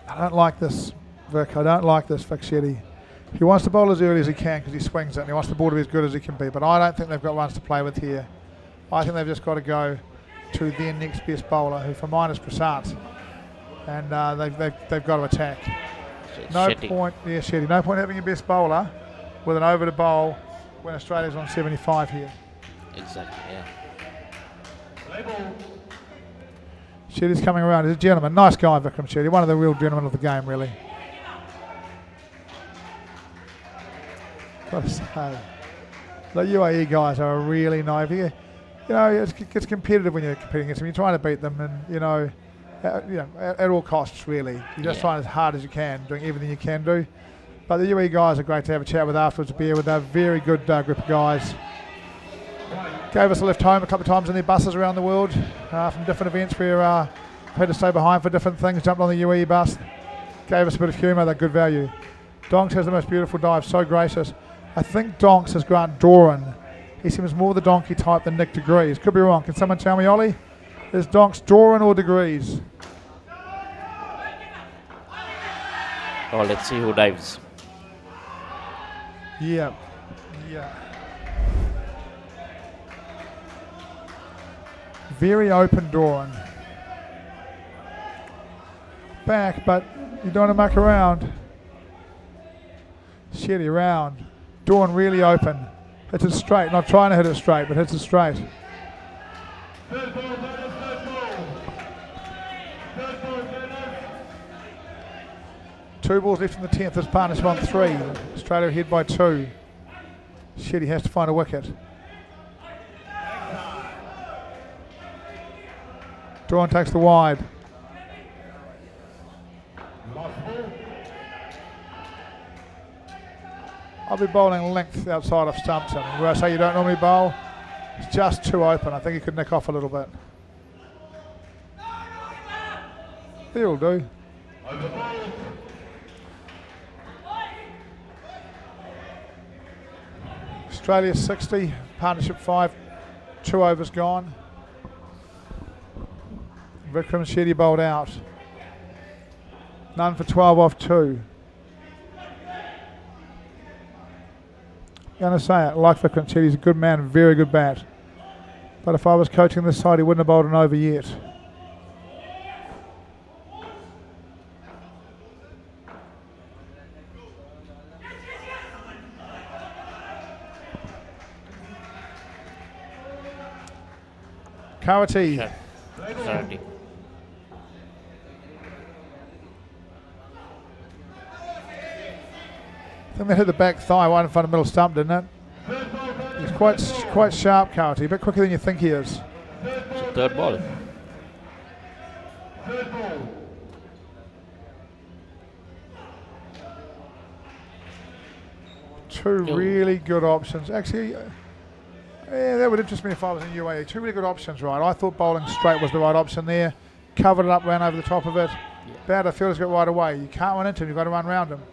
I don't like this, Vic. I don't like this, Vic Shetty. He wants to bowl as early as he can because he swings it and he wants the ball to be as good as he can be. But I don't think they've got runs to play with here. I think they've just got to go to their next best bowler, who for mine is Prasad. And they've got to attack. No Shetty. point, yeah, Shetty. No point having your best bowler with an over to bowl when Australia's on 75 here. Exactly, yeah. Shetty's coming around. He's a gentleman. Nice guy, Vikram Shetty. One of the real gentlemen of the game, really. Got to say, the UAE guys are really nice. You know, it's competitive when you're competing against them. You're trying to beat them, and at all costs, really. You're just trying as hard as you can, doing everything you can do. But the UAE guys are great to have a chat with afterwards, a beer with. They're a very good group of guys. Gave us a lift home a couple of times in their buses around the world from different events where we had to stay behind for different things. Jumped on the UAE bus. Gave us a bit of humour, they're good value. Donks has the most beautiful dive, so gracious. I think Donks is Grant Doran. He seems more the donkey type than Nick Degrees. Could be wrong. Can someone tell me, Ollie? Is Donks Doran or Degrees? Oh, let's see who dives. Yeah. Yeah. Very open Doran. Back, but you don't want to muck around. Shitty round. Dawn really open. Hits it straight. Not trying to hit it straight, but hits it straight. Two balls left in the 10th. This partnership on 3. Australia ahead by 2. Shitty has to find a wicket. Dawn takes the wide. I'll be bowling length outside of Stumpton. Where I say you don't normally bowl, it's just too open. I think he could nick off a little bit. That'll do. Australia 60, partnership 5, 2 overs gone. Vikram Shetty bowled out. None for 12 off 2. Going to say it, like Vikram Shetty, he's a good man, very good bat. But if I was coaching this side, he wouldn't have bowled an over yet. Kawati. Kawati. I think they hit the back thigh right in front of middle stump, didn't it? He's quite sharp, Kawati, a bit quicker than you think he is. It's a third ball. Two really good options. Actually, yeah, that would interest me if I was in UAE. Two really good options, right? I thought bowling straight was the right option there. Covered it up, ran over the top of it. Bad, fielder's got right away. You can't run into him, you've got to run round him.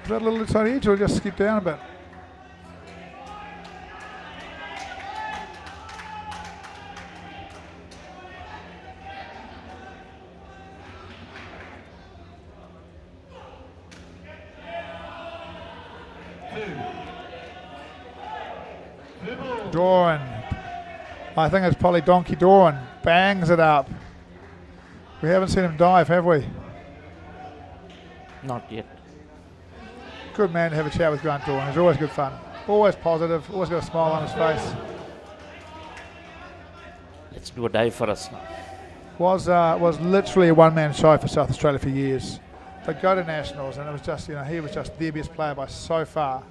Is that a little inside edge or just skip down a bit? Doran. I think it's probably Donkey Doran. Bangs it up. We haven't seen him dive, have we? Not yet. Good man to have a chat with Grant Doran. He's always good fun. Always positive. Always got a smile on his face. Let's do a dive for us now. Was literally a one-man show for South Australia for years. They go to nationals, and it was just, he was just their best player by so far.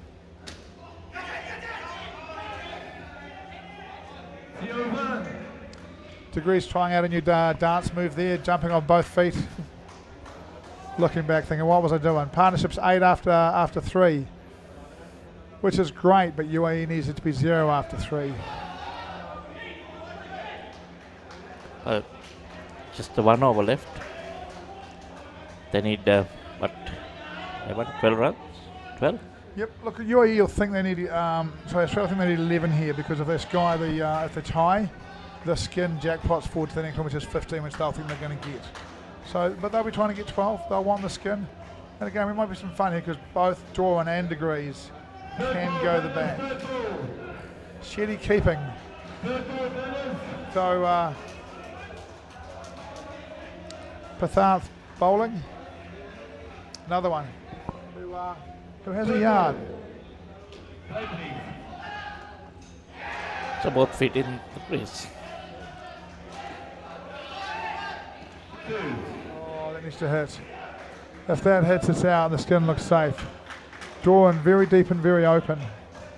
Degrees trying out a new dance move there, jumping on both feet. Looking back, thinking, what was I doing? Partnership's 8 after 3, which is great, but UAE needs it to be 0 after 3. Just the 1 over left. They need, 12 runs? 12? Yep, look, at UAE will think they need, Australia think they need 11 here because of this guy, if they tie, the skin jackpots forward to the next one, which is 15, which they'll think they're going to get. So, but they'll be trying to get 12. They'll want the skin. And again, we might be some fun here because both Doran and Degrees can go the back. Shetty keeping. So, Patharth bowling. Another one who has a yard. So both feet in the crease. Oh, that needs to hit. If that hits, it's out and the skin looks safe. Doran very deep and very open.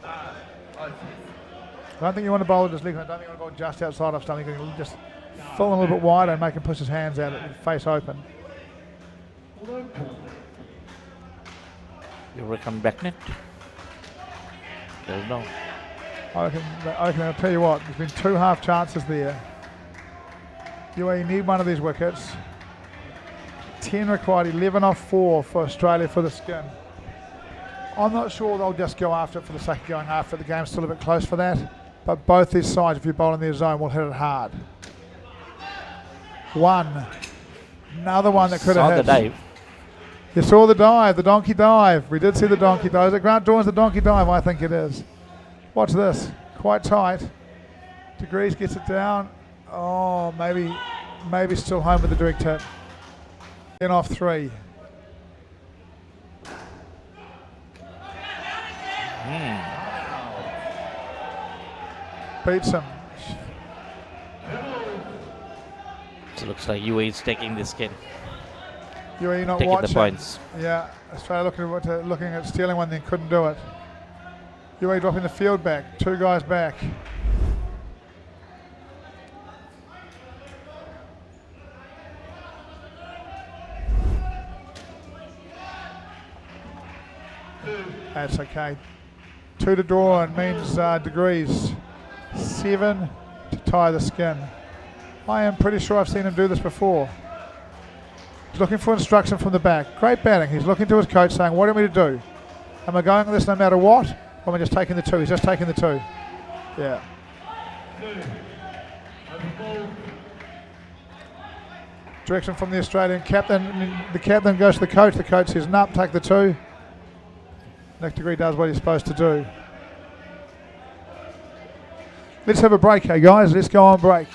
I don't think you want to bowl just legal. I don't think you want to bowl just outside of something. You can just fill him a little bit wider and make him push his hands out and face open. You reckon back net? There's no. I can tell you what, there's been 2 half chances there. UAE need one of these wickets. 10 required, 11 off 4 for Australia for the skin. I'm not sure they'll just go after it for the sake of going after it. The game's still a bit close for that. But both these sides, if you bowl in their zone, will hit it hard. One. Another one that could have hit. Saw the dive. You saw the dive, the donkey dive. We did see the donkey dive. Is it Grant Dawn's the donkey dive? I think it is. Watch this. Quite tight. Degrees gets it down. Oh, maybe still home with the direct hit. 10 off 3. Beats him. So it looks like UAE is taking the skin. UAE not taking watching. the points. Yeah, Australia looking at stealing one, then couldn't do it. UAE dropping the field back. 2 guys back. That's okay. 2 to draw and means Degrees. 7 to tie the skin. I am pretty sure I've seen him do this before. He's looking for instruction from the back. Great batting. He's looking to his coach saying, what do you want me to do? Am I going with this no matter what? Or am I just taking the 2? He's just taking the 2. Yeah. Direction from the Australian captain. The captain goes to the coach. The coach says, nope, take the 2. Nick Degree does what he's supposed to do. Let's have a break, hey guys. Let's go on break.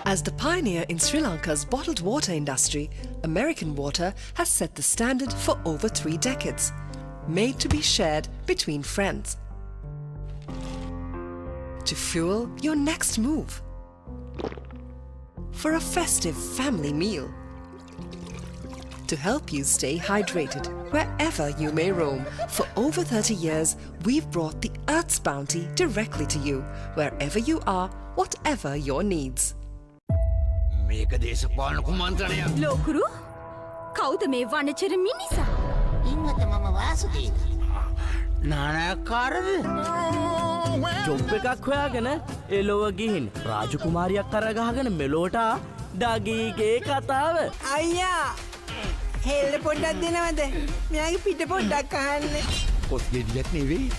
As the pioneer in Sri Lanka's bottled water industry, American Water has set the standard for over 3 decades, made to be shared between friends. To fuel your next move. For a festive family meal. To help you stay hydrated wherever you may roam. For over 30 years, we've brought the Earth's bounty directly to you, wherever you are, whatever your needs. Lokuru කවුද මේ වනචර මිනිසා? ඉන්නත මම Vasudeva. නානකාරද? Job එකක් හොයාගෙන එලොව ගිහින් රාජකුමාරියක් කරගහගෙන මෙලෝට ඩගීගේ කතාව. අයියා හෙල්ල පොඩ්ඩක් දෙනවද? මෙයාගේ පිට පොඩ්ඩක් අහන්න. කොස් ගෙඩියක් නෙවෙයි.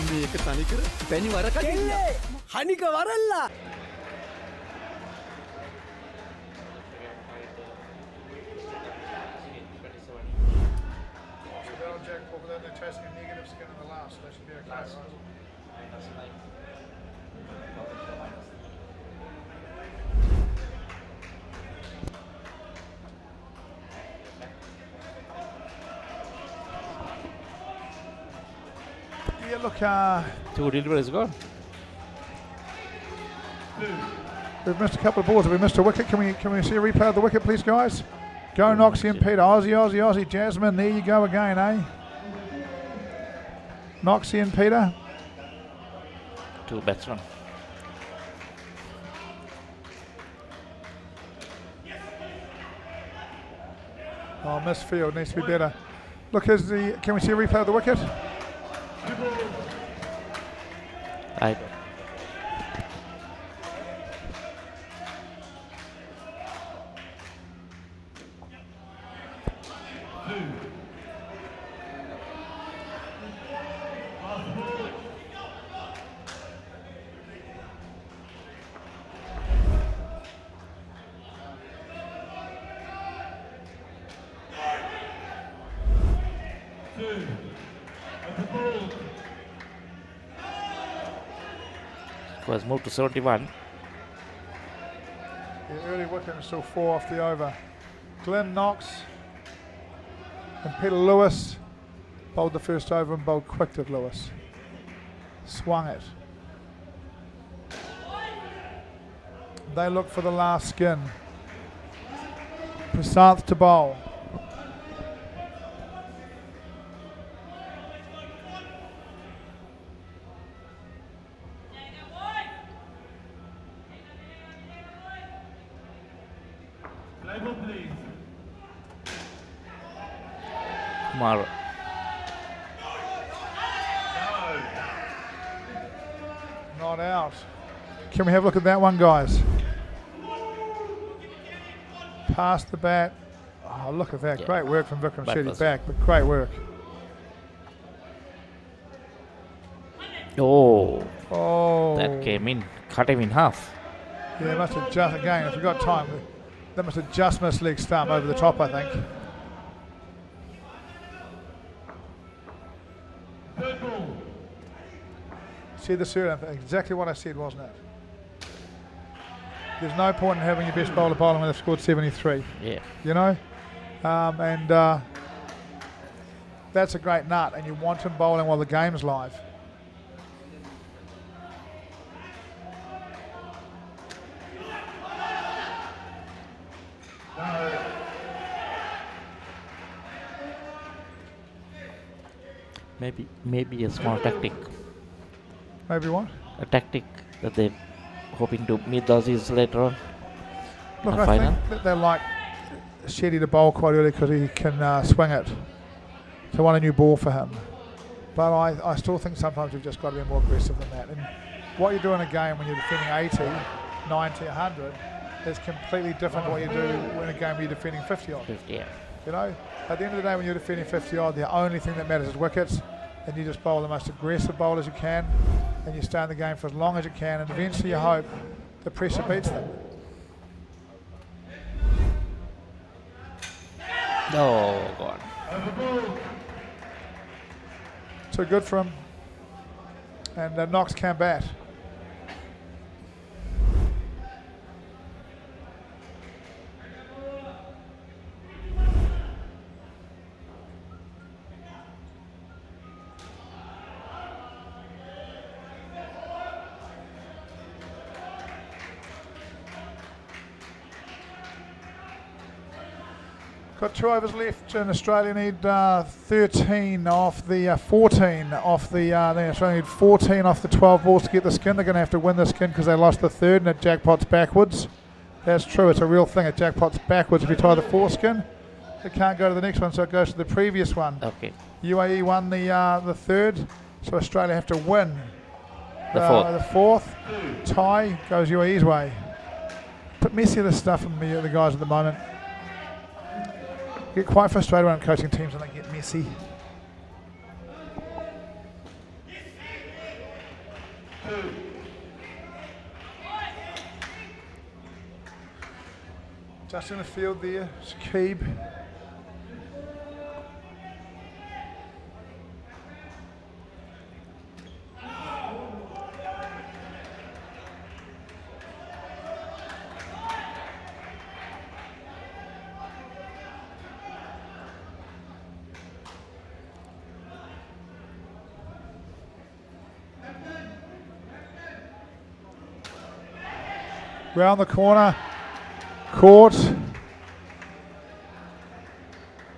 මේක තනිකර පැණි වරකඩිල්ල. හනික වරල්ලා. Yeah, look, 2 deliveries gone. We've missed a couple of balls. Have we missed a wicket? Can we see a replay of the wicket, please, guys? Go Noxie and Peter. Aussie. Jasmine, there you go again, eh? Noxie and Peter. 2 batsmen. Oh, missed field. Needs to be better. Look, can we see a replay of the wicket? I was moved to 71. The early wicket is still 4 off the over. Glenn Knox and Peter Lewis bowled the first over and bowled quick to Lewis. Swung it. They look for the last skin. Prasanth to bowl. not out. Can we have a look at that one, guys? Past the bat. Oh, look at that. Yeah. Great work from Vikram Bat Shetty was- back, but great work. Oh, Oh. that came in. Cut him in half. Yeah, must have just, again, if we've got time, that must have just missed leg stump over the top, I think. See the suit, exactly what I said, wasn't it? There's no point in having your best bowler bowling when they've scored 73. Yeah. You know? That's a great nut, and you want him bowling while the game's live. Maybe a small tactic. Maybe what? A tactic that they're hoping to meet the Aussies later on. Look, And I final. think that they like Shetty to bowl quite early because he can swing it. So want a new ball for him. But I still think sometimes you've just got to be more aggressive than that. And what you do in a game when you're defending 80, 90, 100 is completely different to what you do in a game where you're defending 50 odd. 50, yeah. You know, at the end of the day when you're defending 50 odd, the only thing that matters is wickets, and you just bowl the most aggressive bowlers you can, and you stay in the game for as long as you can, and eventually you hope the pressure beats them. Oh, God. So good for him. And Knox can bat. Got 2 overs left, and Australia need 13 off the 14 off the. Then Australia need 14 off the 12 balls to get the skin. They're going to have to win the skin because they lost the third, and it jackpots backwards. That's true. It's a real thing. It jackpots backwards if you tie the 4 skin. It can't go to the next one, so it goes to the previous one. Okay. UAE won the third, so Australia have to win The fourth. Tie goes UAE's way. Bit messy this stuff from the guys at the moment. Get quite frustrated when I'm coaching teams when they get messy. Just in the field there, Shakib. Round the corner, caught.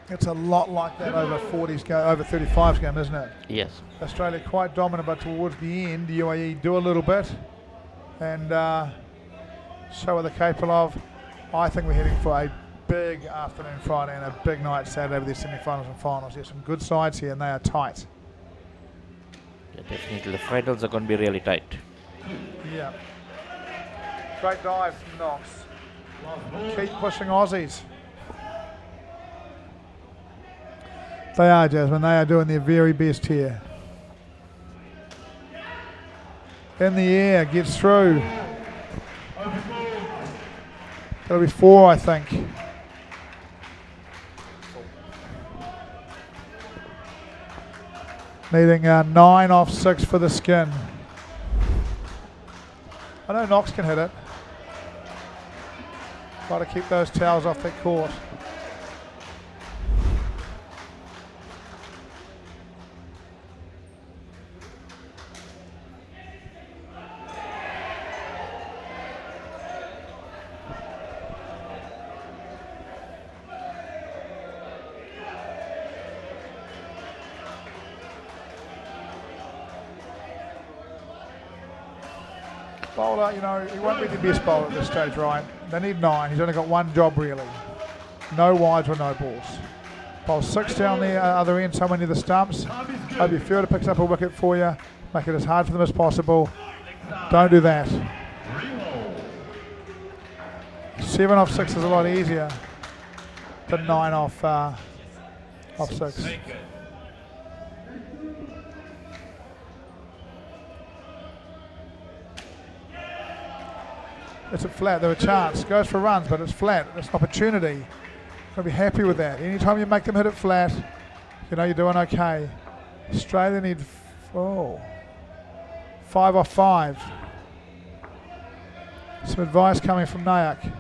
It's a lot like that over 40s game, over 35s game, isn't it? Yes. Australia quite dominant, but towards the end, the UAE do a little bit, and so are they capable of. I think we're heading for a big afternoon Friday and a big night Saturday with the semi-finals and finals. There's some good sides here, and they are tight. Yeah, definitely. The finals are going to be really tight. Yeah. Great dive from Knox. Keep pushing Aussies. They are, Jasmine. They are doing their very best here. In the air, gets through. That'll be 4, I think. Needing 9 off 6 for the skin. I know Knox can hit it. Try to keep those towels off that court. Bowler, you know, he won't be the best bowler at this stage, right? They need 9. He's only got one job, really. No wides or no balls. Bowl 6 down the other end, somewhere near the stumps. Hope your fielder picks up a wicket for you. Make it as hard for them as possible. Don't do that. 7 off 6 is a lot easier than 9 off 6. It's a flat, there a chance. Goes for runs, but it's flat. It's an opportunity. Got to be happy with that. Anytime you make them hit it flat, you know you're doing okay. Australia need 5 off 5. Some advice coming from Nayak.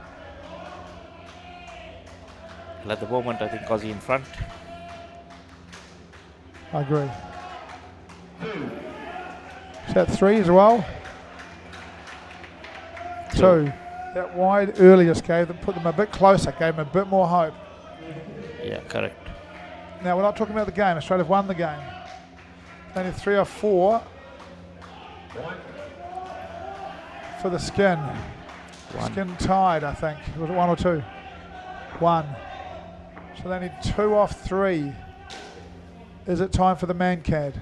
At the moment, I think Aussie in front. I agree. Is that 3 as well? 2. That wide earlier gave them, put them a bit closer, gave them a bit more hope. Yeah, correct. Now we're not talking about the game. Australia have won the game. Only 3 or 4 for the skin. One. Skin tied, I think. Was it 1 or 2? 1. So they need 2 off 3. Is it time for the Mancad?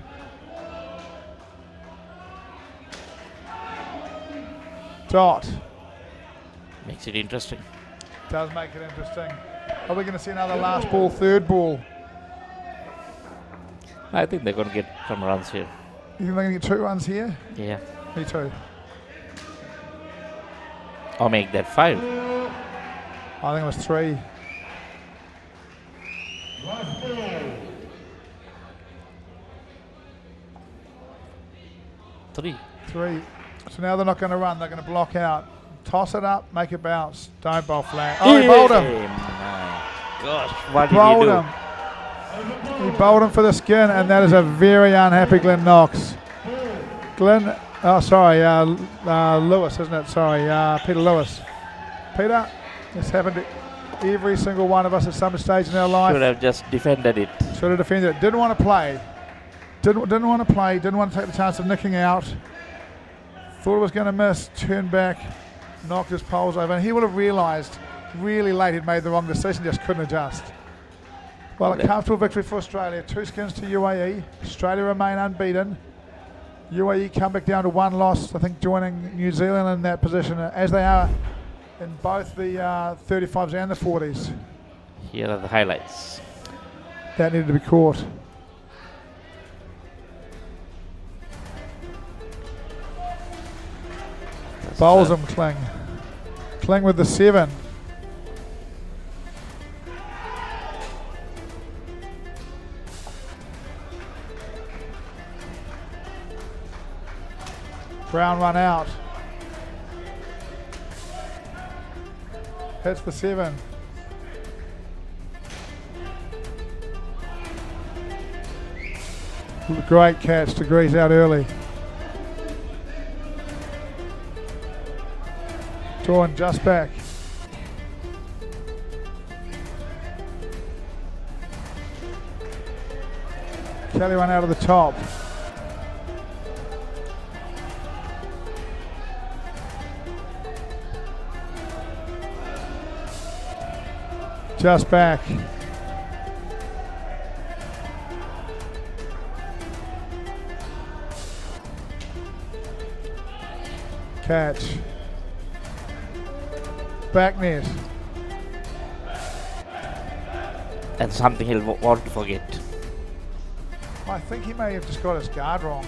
Dot. Makes it interesting. Does make it interesting. Are we going to see another last ball, third ball? I think they're going to get some runs here. You think they're going to get 2 runs here? Yeah. Me too. Or make that 5. I think it was 3. Three. So now they're not going to run. They're going to block out. Toss it up. Make it bounce. Don't bowl flat. Oh, he bowled him. My gosh, what did Bowled he do? him. He bowled him for the skin, and that is a very unhappy Glenn Knox. Lewis, isn't it? Sorry, Peter Lewis. Peter, this happened to every single one of us at some stage in our life. Should have just defended it. Should have defended it. Didn't want to play. Didn't want to play. Didn't want to take the chance of nicking out. Thought it was going to miss. Turned back. Knocked his poles over. And he would have realised really late he'd made the wrong decision. Just couldn't adjust. Well, a comfortable victory for Australia. 2 skins to UAE. Australia remain unbeaten. UAE come back down to 1 loss. I think joining New Zealand in that position as they are in both the 35s and the 40s. Here are the highlights. That needed to be caught. Bowls him, Kling. Kling with the 7. Brown run out. Hits the 7. Great catch to grease out early. Torn just back. Kelly run out of the top. Just back. Catch. Back net. And something he'll want to forget. I think he may have just got his guard wrong.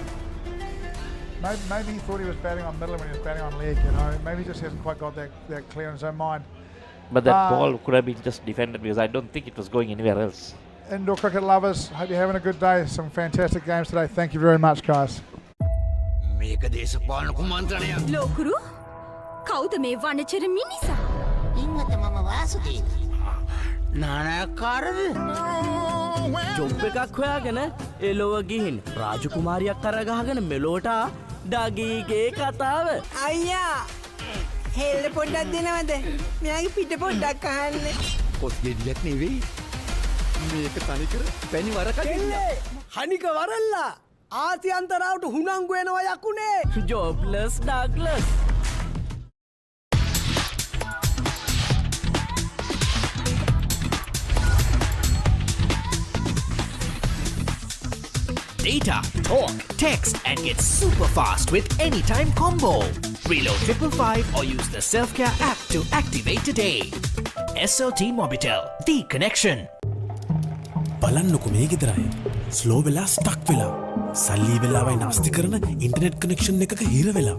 Maybe he thought he was batting on middle when he was batting on leg, you know. Maybe he just hasn't quite got that clear in his own mind. But that ball could have been just defended because I don't think it was going anywhere else. Indoor cricket lovers, hope you're having a good day. Some fantastic games today. Thank you very much, guys. Lokuru කවුද මේ වනචර මිනිසා? ඉන්නත මම Vasudeva. නානකාරද? Job එකක් හොයාගෙන එලොව ගිහින් රාජකුමාරියක් කරගහගෙන මෙලෝට ඩගීගේ කතාව. අයියා හෙල්ල පොඩ්ඩක් දෙනවද? මෙයාගේ පිට පොඩ්ඩක් අහන්න. පොත් ගෙඩියක් නෙවෙයි. මේක තනිකර පැණි වරකඩිල්ල. හනික වරල්ලා. ආසියන්තරාවට හුණංගු වෙනවා යකුනේ. ජොබ්ලස් Douglas. data, talk, text, and get super fast with Anytime Combo. Reload 555 or use the Self-Care app to activate today. SLT-MOBITEL, the connection. බලන්නකො මේ ගෙදරය ස්ලෝ වෙලා ස්ටක් වෙලා සල්ලි වෙලාවයි නාස්ති කරන ඉන්ටර්නෙට් කනෙක්ෂන් එකක හිර වෙලා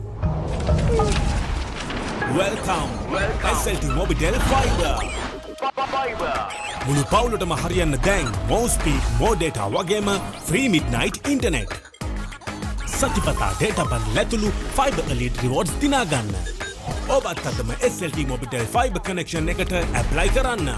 Welcome SLT-MOBITEL Fiber මුළු පවුලටම හරියන්න දැන් more speed more data වගේම free midnight internet සතිපතා data bundle ඇතුළු fiber elite rewards දිනා ගන්න ඔබත් අදම SLT-MOBITEL Fiber connection එකට apply කරන්න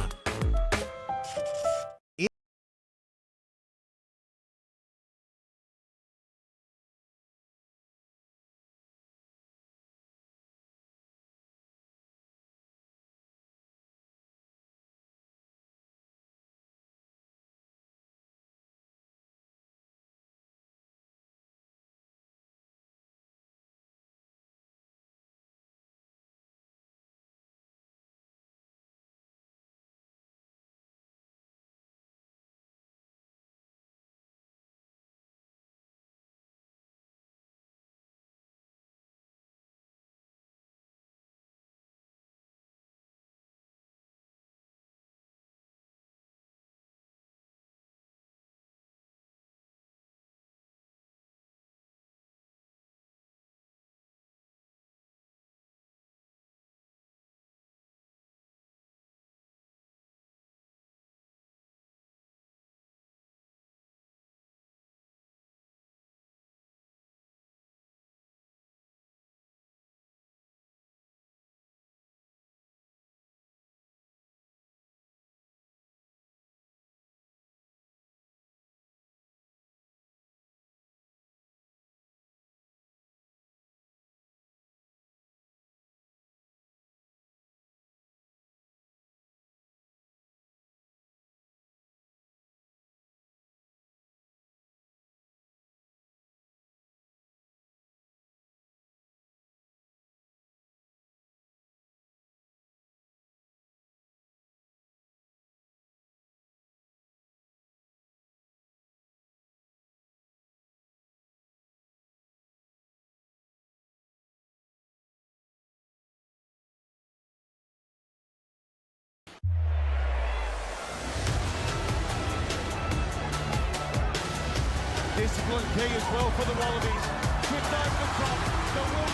Discipline key as well for the Wallabies. Tripped over the top. The Will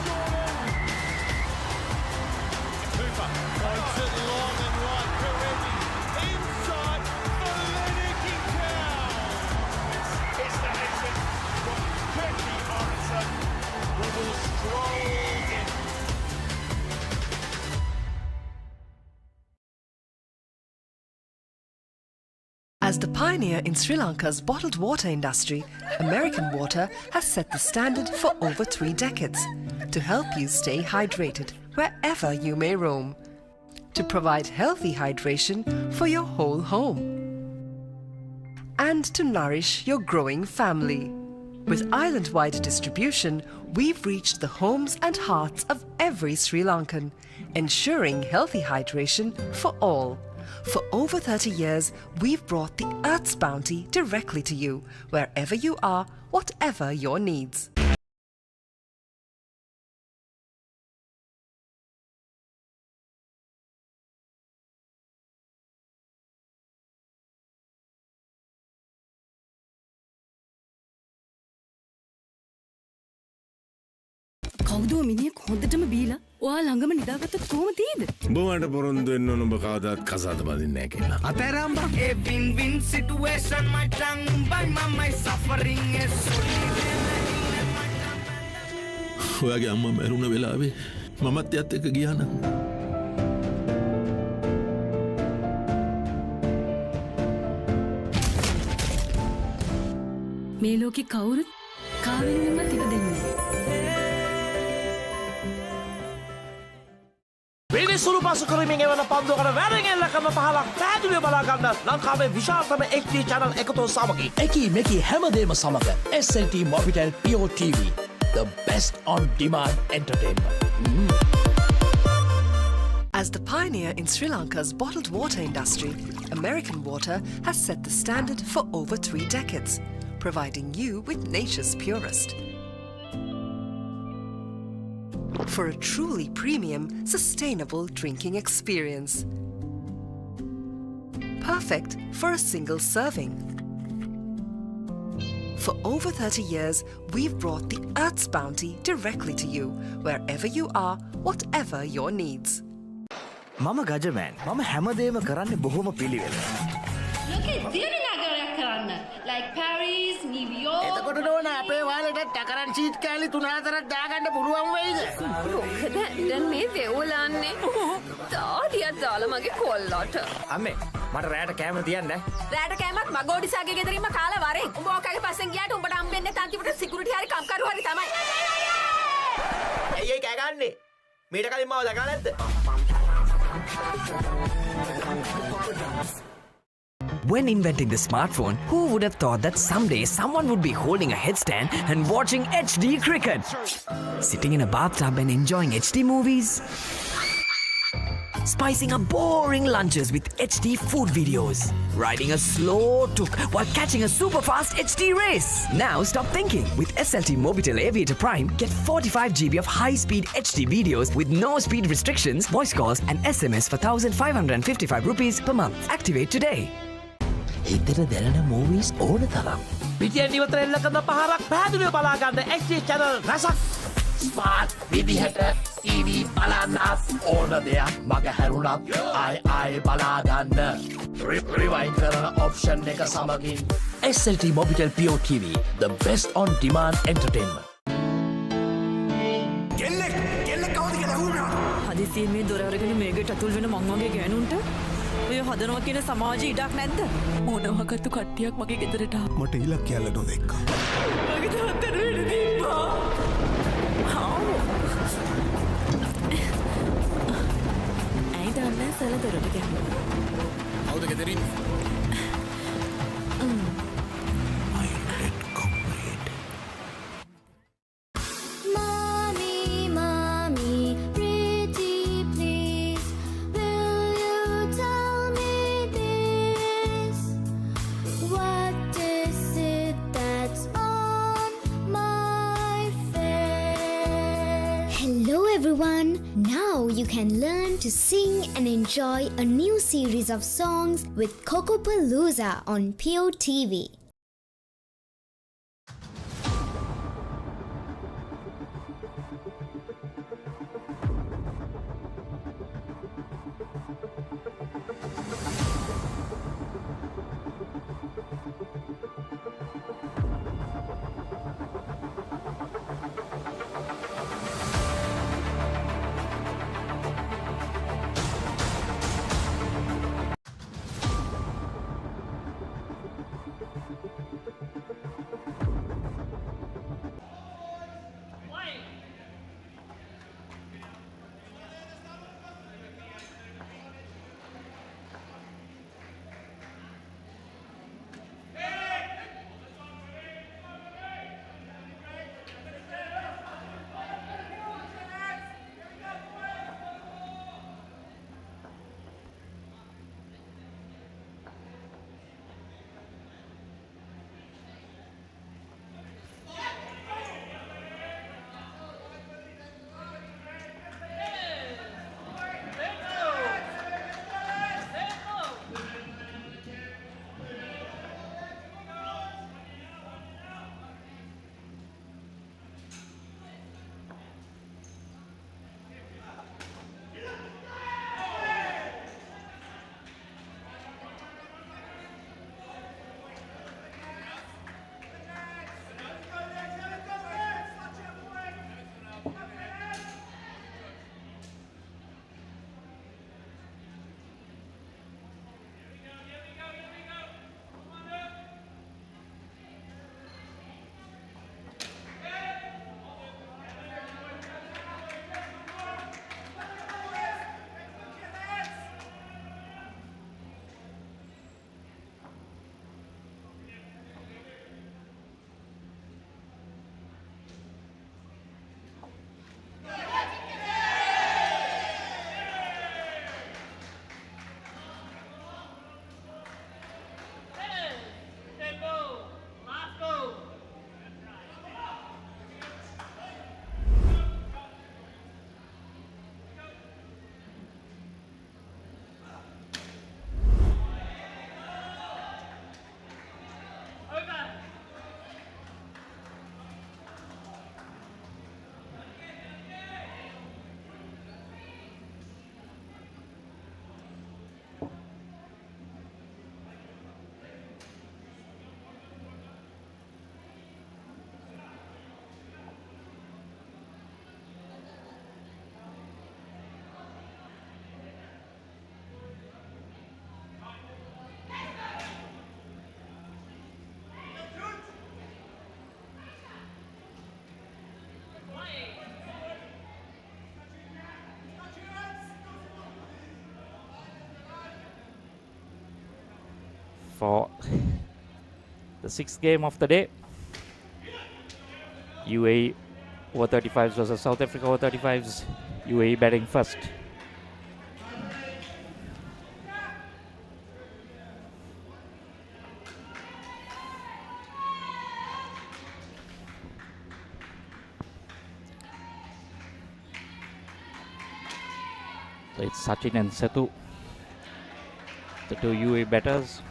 Jordan. Cooper points it long and right. Karevi inside for Lennox Town. It's the Nixon from Turkey Morrison, who will stroll in. As the pioneer in Sri Lanka's bottled water industry, American Water has set the standard for over 3 decades to help you stay hydrated wherever you may roam, to provide healthy hydration for your whole home, and to nourish your growing family. With island-wide distribution, we've reached the homes and hearts of every Sri Lankan, ensuring healthy hydration for all. For over 30 years, we've brought the Earth's bounty directly to you, wherever you are, whatever your needs. කවුදෝ මිනිහෙක් හොඳටම බීලා ඔයා ළඟම නිදාගත්තොත් කොහොම තියෙද? බොවන්ට පොරොන්දු වෙන්න ඕන ඔබ කවදාත් කසාද බඳින්නේ නැහැ කියලා. Ateramba. A win-win situation, my tongue by my suffering is ඔයාගේ අම්මා මැරුණ වෙලාවේ මමත් එයත් එක්ක ගියා නම් මේ ලෝකේ කවුරුත් කාවෙන්වත් ඉඩ දෙන්නේ නැහැ. පිරිසුරු පසු කරමින් එවන පන්දුවකට වැරෙන් එල්ලකම පහලක් පැහැදිලිව බලා ගන්න ලංකාවේ විශාලතම HD channel එකතු සමගින් එකී මෙකී හැමදේම සමග SLT-MOBITEL Pure TV, the best on demand entertainment. As the pioneer in Sri Lanka's bottled water industry, American Water has set the standard for over 3 decades, providing you with nature's purest. For a truly premium, sustainable drinking experience. Perfect for a single serving. For over 30 years, we've brought the Earth's bounty directly to you, wherever you are, whatever your needs. මම ගජමෑන් මම හැමදේම කරන්න බොහොම පිළිවෙල. ලෝකේ දියුණු නගරයක් කරන්න. Like Paris, New York. එතකොට නෝන අපේ වාලෙට ටකරන් සීට් කෑලි 3-4ක් දාගන්න පුළුවන් වෙයිද? මොකද දැන් මේ දෙවුලන්නේ. තාඩියක් දාලා මගේ කොල්ලට. අම්මේ මට රැයට කෑම තියන්න. රැට කෑමක් මගෝඩිසාගේ ගෙදරින්ම කාලා වරෙන්. උඹ ඔකගේ පස්සෙන් ගියාට උඹට හම්බෙන්නේ තන්තිපට සිකියුරිටි හරි කම්කරු හරි තමයි. ඇයි කෑ ගන්නේ? මීට කලින් මාව දැකලා නැද්ද? When inventing the smartphone, who would have thought that someday someone would be holding a headstand and watching HD cricket? Sitting in a bathtub and enjoying HD movies? Spicing up boring lunches with HD food videos? Riding a slow tuk while catching a super fast HD race? Now stop thinking. With SLT-MOBITEL Aviator Prime, get 45 GB of high-speed HD videos with no speed restrictions, voice calls and SMS for 1,555 rupees per month. Activate today. හිතට දැනෙන movies ඕන තරම්. පිටියෙන් ඉවතර එල්ල කරන පහරක් පැහැදිලිව බලා ගන්න HD channel රසක්. ස්මාර්ට් විදිහට TV බලන්නත් ඕන දෙයක් මග හැරුණත් ආයි බලා ගන්න. රිවයින්ඩ් කරන option එක සමගින් SLT-MOBITEL Pure TV, the best on demand entertainment. හදිසියෙන් මේ දොර අරගෙන මේකට ඇතුල් වෙන මං වගේ ගෑනුන්ට ඔය හදනවා කියන සමාජයේ ඉඩක් නැද්ද? මොනවාකට කට්ටියක් මගේ ගෙදරට ආවා. මට ඉලක්කයල්ල නොදෙක්කා. මගේ තාත්තට වෙන්න තිබ්බා. ඇයි දන්නේ සල දොරට ගැහුවා. කවුද ගෙදරින්? Everyone, now you can learn to sing and enjoy a new series of songs with Kokopalooza on Pure TV. for the sixth game of the day. UAE over 35s versus South Africa over 35s. UAE batting first. So it's Sachin and Setu, the two UAE batters.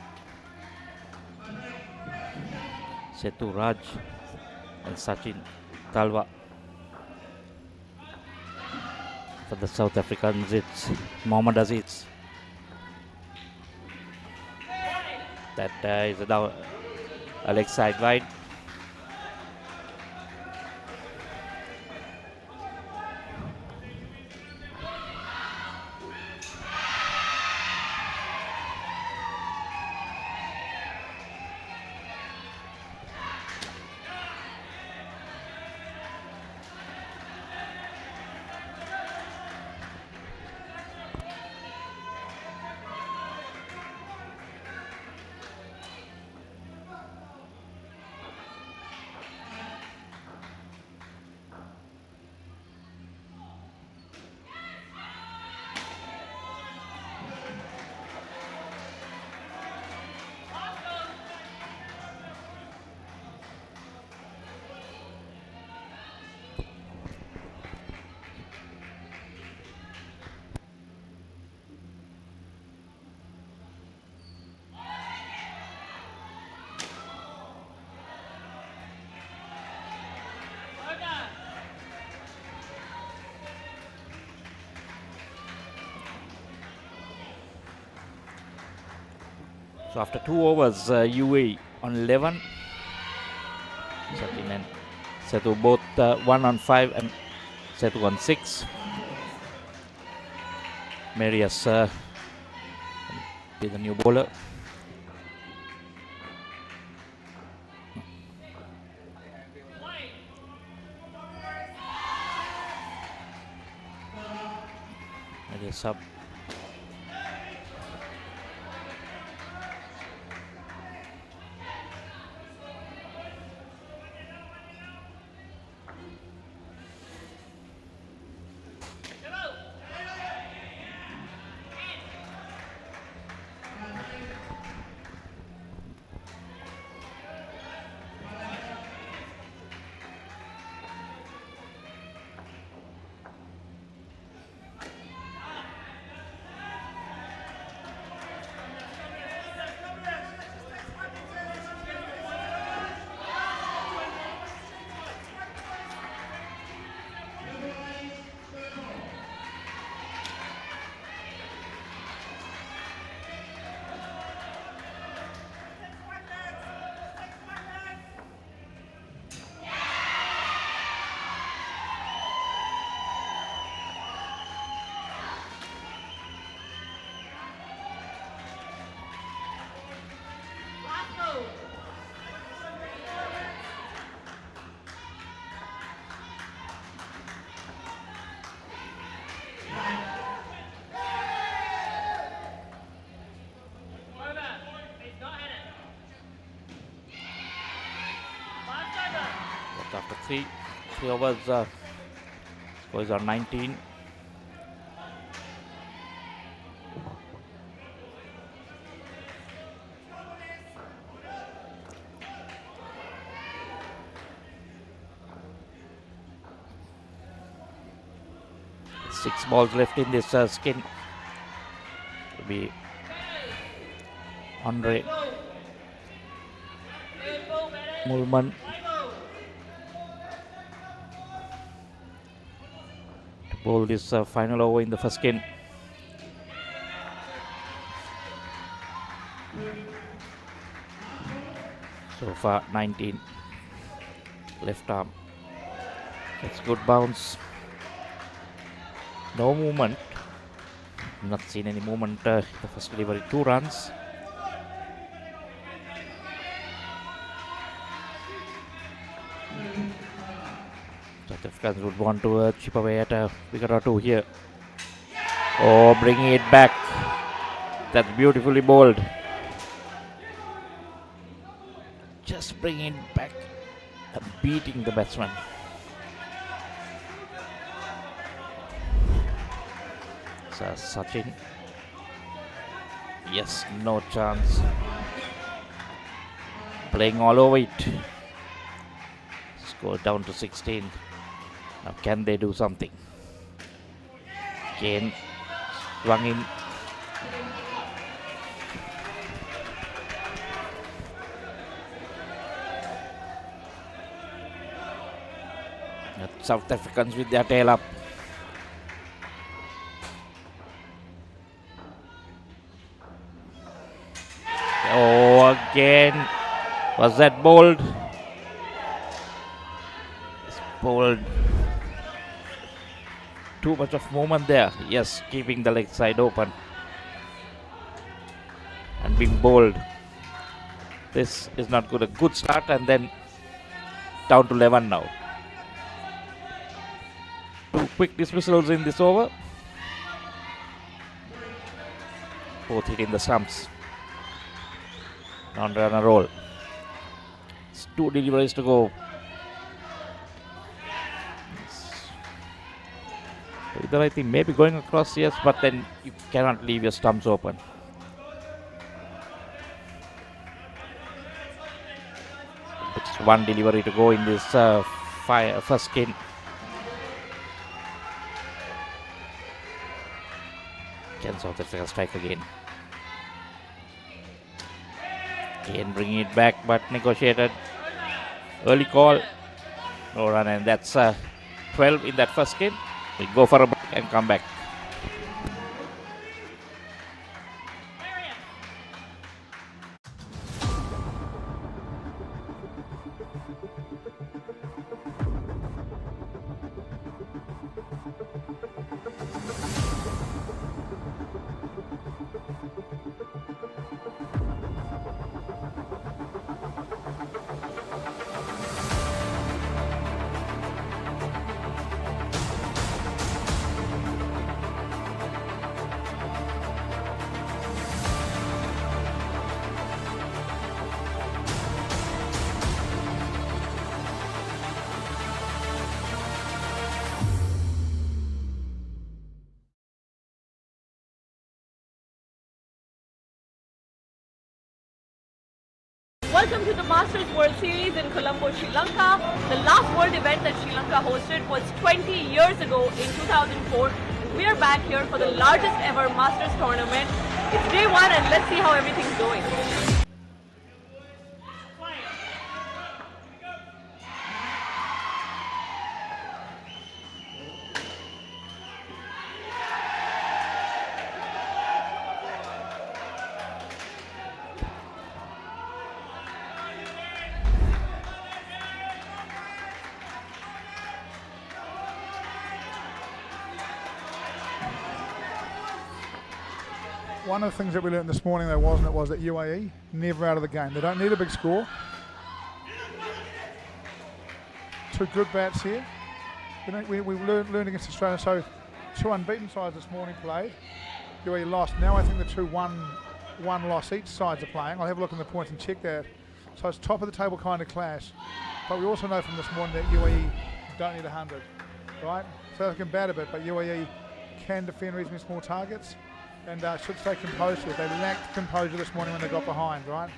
Setu Raj and Sachin Talwa. For the South Africans, it's Mohammad Aziz. That is now a leg side wide. So after 2 overs, UAE on 11. Sachin and Setu both 1 on 5 and Setu on 6. Marius is the new bowler. Marius sub. After three overs, scores are 19. Six balls left in this skin. Will be Andre Mulman. Bowl this final over in the first skin. So far 19. Left arm. It's good bounce. No movement. Not seen any movement. The first delivery 2 runs. South Africans would want to chip away at a wicket or two here. Oh, bringing it back. That's beautifully bowled. just bringing it back and beating the batsman. So Sachin, yes, no chance. Playing all over it. Score down to 16. Now can they do something? Kane swung in. South Africans with their tail up. Oh, again. Was that bold? It's bold. Too much of movement there. Yes, keeping the leg side open. And being bold. This is not good. A good start and then down to 11 now. 2 quick dismissals in this over. Both hitting the stumps. Non-runner roll. It's 2 deliveries to go. Either I think maybe going across, yes, but then you cannot leave your stumps open. It's 1 delivery to go in this first skin. Can South Africa strike again? Kane bringing it back, but negotiated. Early call. No run, and that's 12 in that first game. We go for a break and come back. Welcome to the Masters World Series in Colombo, Sri Lanka. The last world event that Sri Lanka hosted was 20 years ago in 2004. We are back here for the largest ever Masters tournament. It's day 1 and let's see how everything's going. One of the things that we learned this morning, though, was that UAE never out of the game. They don't need a big score. 2 good bats here. We learned against Australia, so 2 unbeaten sides this morning played. UAE lost. Now I think the 2 one loss each sides are playing. I'll have a look in the points and check that. So it's top of the table kind of clash. But we also know from this morning that UAE don't need 100, right? So they can bat a bit, but UAE can defend reasonably small targets. And should stay composed here. They lacked composure this morning when they got behind, right?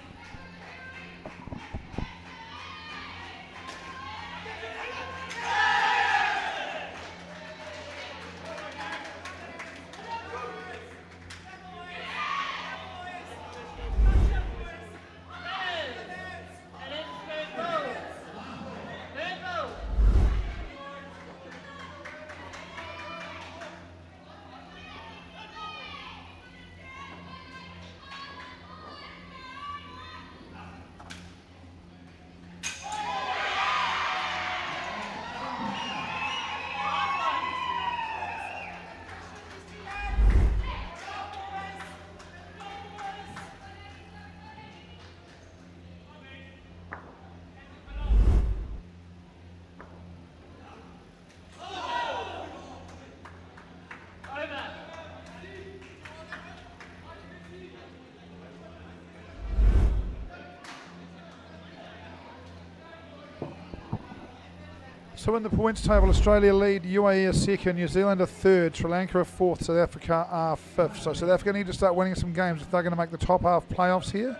So in the points table, Australia lead, UAE are second, New Zealand are third, Sri Lanka are fourth, South Africa are fifth. So South Africa need to start winning some games if they're going to make the top half playoffs here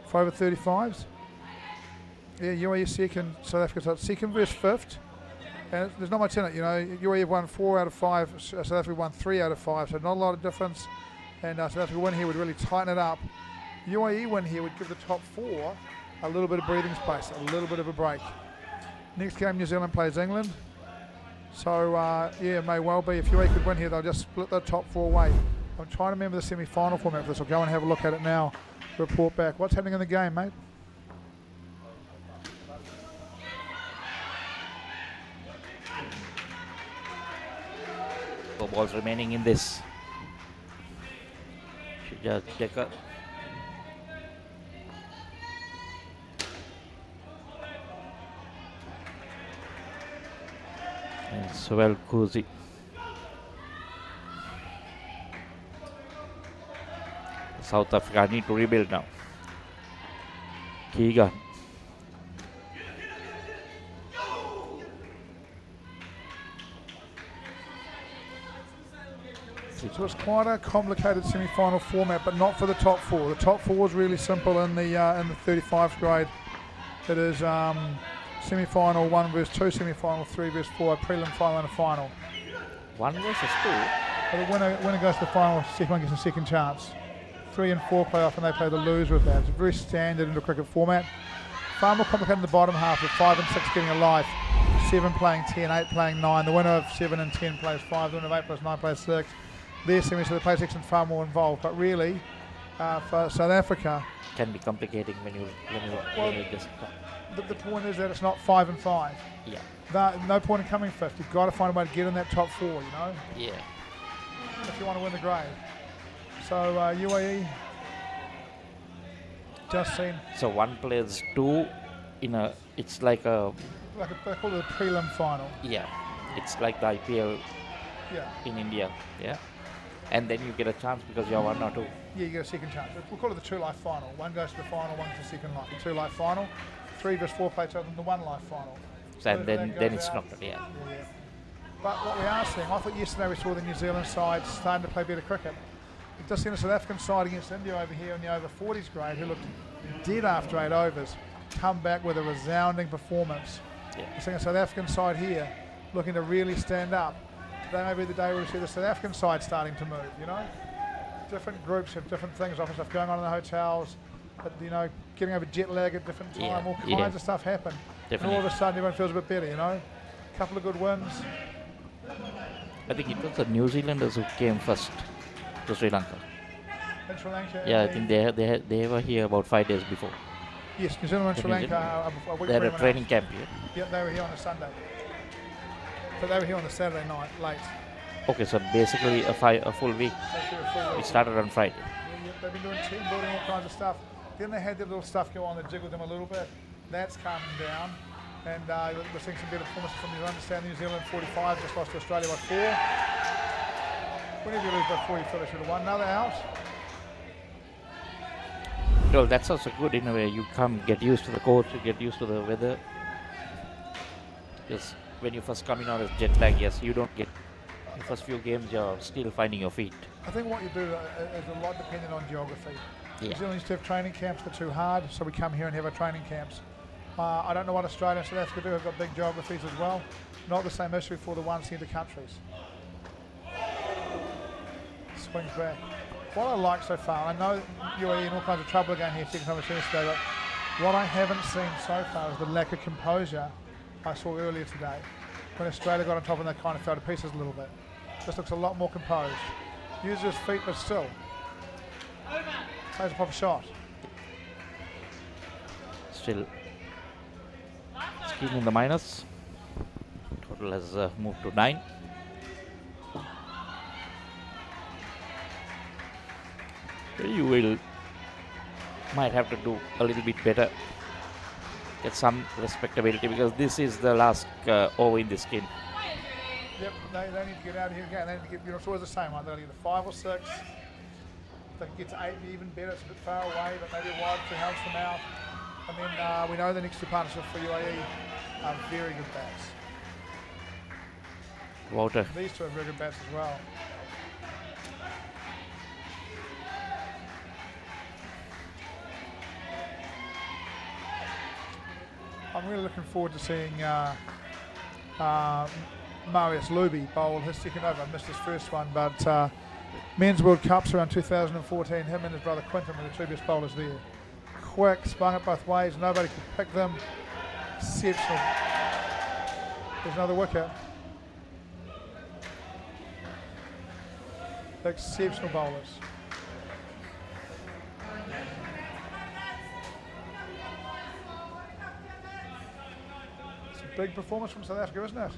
for over 35s. Yeah, UAE second, South Africa second versus fifth. And there's not much in it, you know. UAE have won 4 out of 5, South Africa won 3 out of 5, so not a lot of difference. And South Africa win here would really tighten it up. UAE win here would give the top 4 a little bit of breathing space, a little bit of a break. Next game, New Zealand plays England. So, yeah, it may well be. If UAE could win here, they'll just split the top 4 away. I'm trying to remember the semi-final format for this. I'll go and have a look at it now. Report back. What's happening in the game, mate? Four balls remaining in this. Should just check up. And Swell Kuzi. South Africa need to rebuild now. Keegan. So it's quite a complicated semi-final format, but not for the top 4. The top 4 is really simple in the 35th grade. It is semi-final 1 versus 2, semi-final 3 versus 4, a prelim, final, and a final. 1 versus 2. But the winner goes to the final. Second one gets a second chance. 3 and 4 play off, and they play the loser with that. It's very standard in the cricket format. Far more complicated in the bottom half, with 5 and 6 getting a life, 7 playing 10, 8 playing 9. The winner of 7 and 10 plays 5. The winner of 8 plus 9 plays 6. Their semi, so the play section far more involved. But really, for South Africa, can be complicating when you just. The point is that it's not 5 and 5. Yeah. No point in coming 5th. You've got to find a way to get in that top 4. You know. Yeah. If you want to win the grade. So UAE just seen. So 1 plays 2 in a. It's like a. They call it a prelim final. Yeah. It's like the IPL. Yeah. In India. Yeah. And then you get a chance because you're 1 or 2. Yeah, you get a second chance. We'll call it the 2 life final. 1 goes to the final, 1 to the second life. The 2 life final. 3 versus 4 play each other in the 1 life final. So and then it's not. Yeah. But what we are seeing, I thought yesterday we saw the New Zealand side starting to play better cricket. We've just seen a South African side against India over here in the over 40s grade, who looked dead after 8 overs, come back with a resounding performance. Yeah. We're seeing a South African side here looking to really stand up. Today may be the day where we see the South African side starting to move, you know. Different groups have different things, often stuff going on in the hotels, but, you know, getting over jet lag at different time, all kinds of stuff happen. Definitely. And all of a sudden everyone feels a bit better, you know. A couple of good wins. I think it was the New Zealanders who came first to Sri Lanka. In Sri Lanka? Yeah, I think they were here about 5 days before. Yes, New Zealand and Sri Lanka a week. They had a training camp here. Yeah, they were here on a Sunday. But they were here on a Saturday night, late. Okay, so basically a full week. We started on Friday. Yeah, they've been doing team building, all kinds of stuff. Then they had their little stuff go on that jiggled them a little bit. That's calming down. And we're seeing some better performances from New Zealand. Understand New Zealand 45, just lost to Australia by 4. Whenever you lose by 4, you feel they should have won. Another out. Well, that's also good in a way. You get used to the coach, you get used to the weather. Because when you first come in on a jet lag, yes, you don't get. The first few games, you're still finding your feet. I think what you do is a lot dependent on geography. Yeah. New Zealand used to have training camps that are too hard, so we come here and have our training camps. I don't know what Australia and South Africa do. Have got big geographies as well. Not the same issue for the one centre countries. Swings back. What I like so far, I know UAE in all kinds of trouble again here, second time today, but what I haven't seen so far is the lack of composure I saw earlier today. When Australia got on top and they kind of fell to pieces a little bit. This looks a lot more composed. Uses his feet, but still. Plays a proper shot. Still. Scheme in the minus. Total has moved to 9. You might have to do a little bit better. Get some respectability because this is the last over in this game. Yep, they need to get out of here again. They need to get, it's always the same, right? They'll get a 5 or 6. If they can get to 8, even better. It's a bit far away, but maybe a wide to helps them out. And then we know the next two partnerships for UAE are very good bats. Walter. These two are very good bats as well. I'm really looking forward to seeing Marius Luby bowl his second over. I missed his first one, but Men's World Cups around 2014, him and his brother Quinton were the two best bowlers there. Quick, spun it both ways, nobody could pick them. Exceptional. There's another wicket. Exceptional bowlers. It's a big performance from South Africa, isn't it?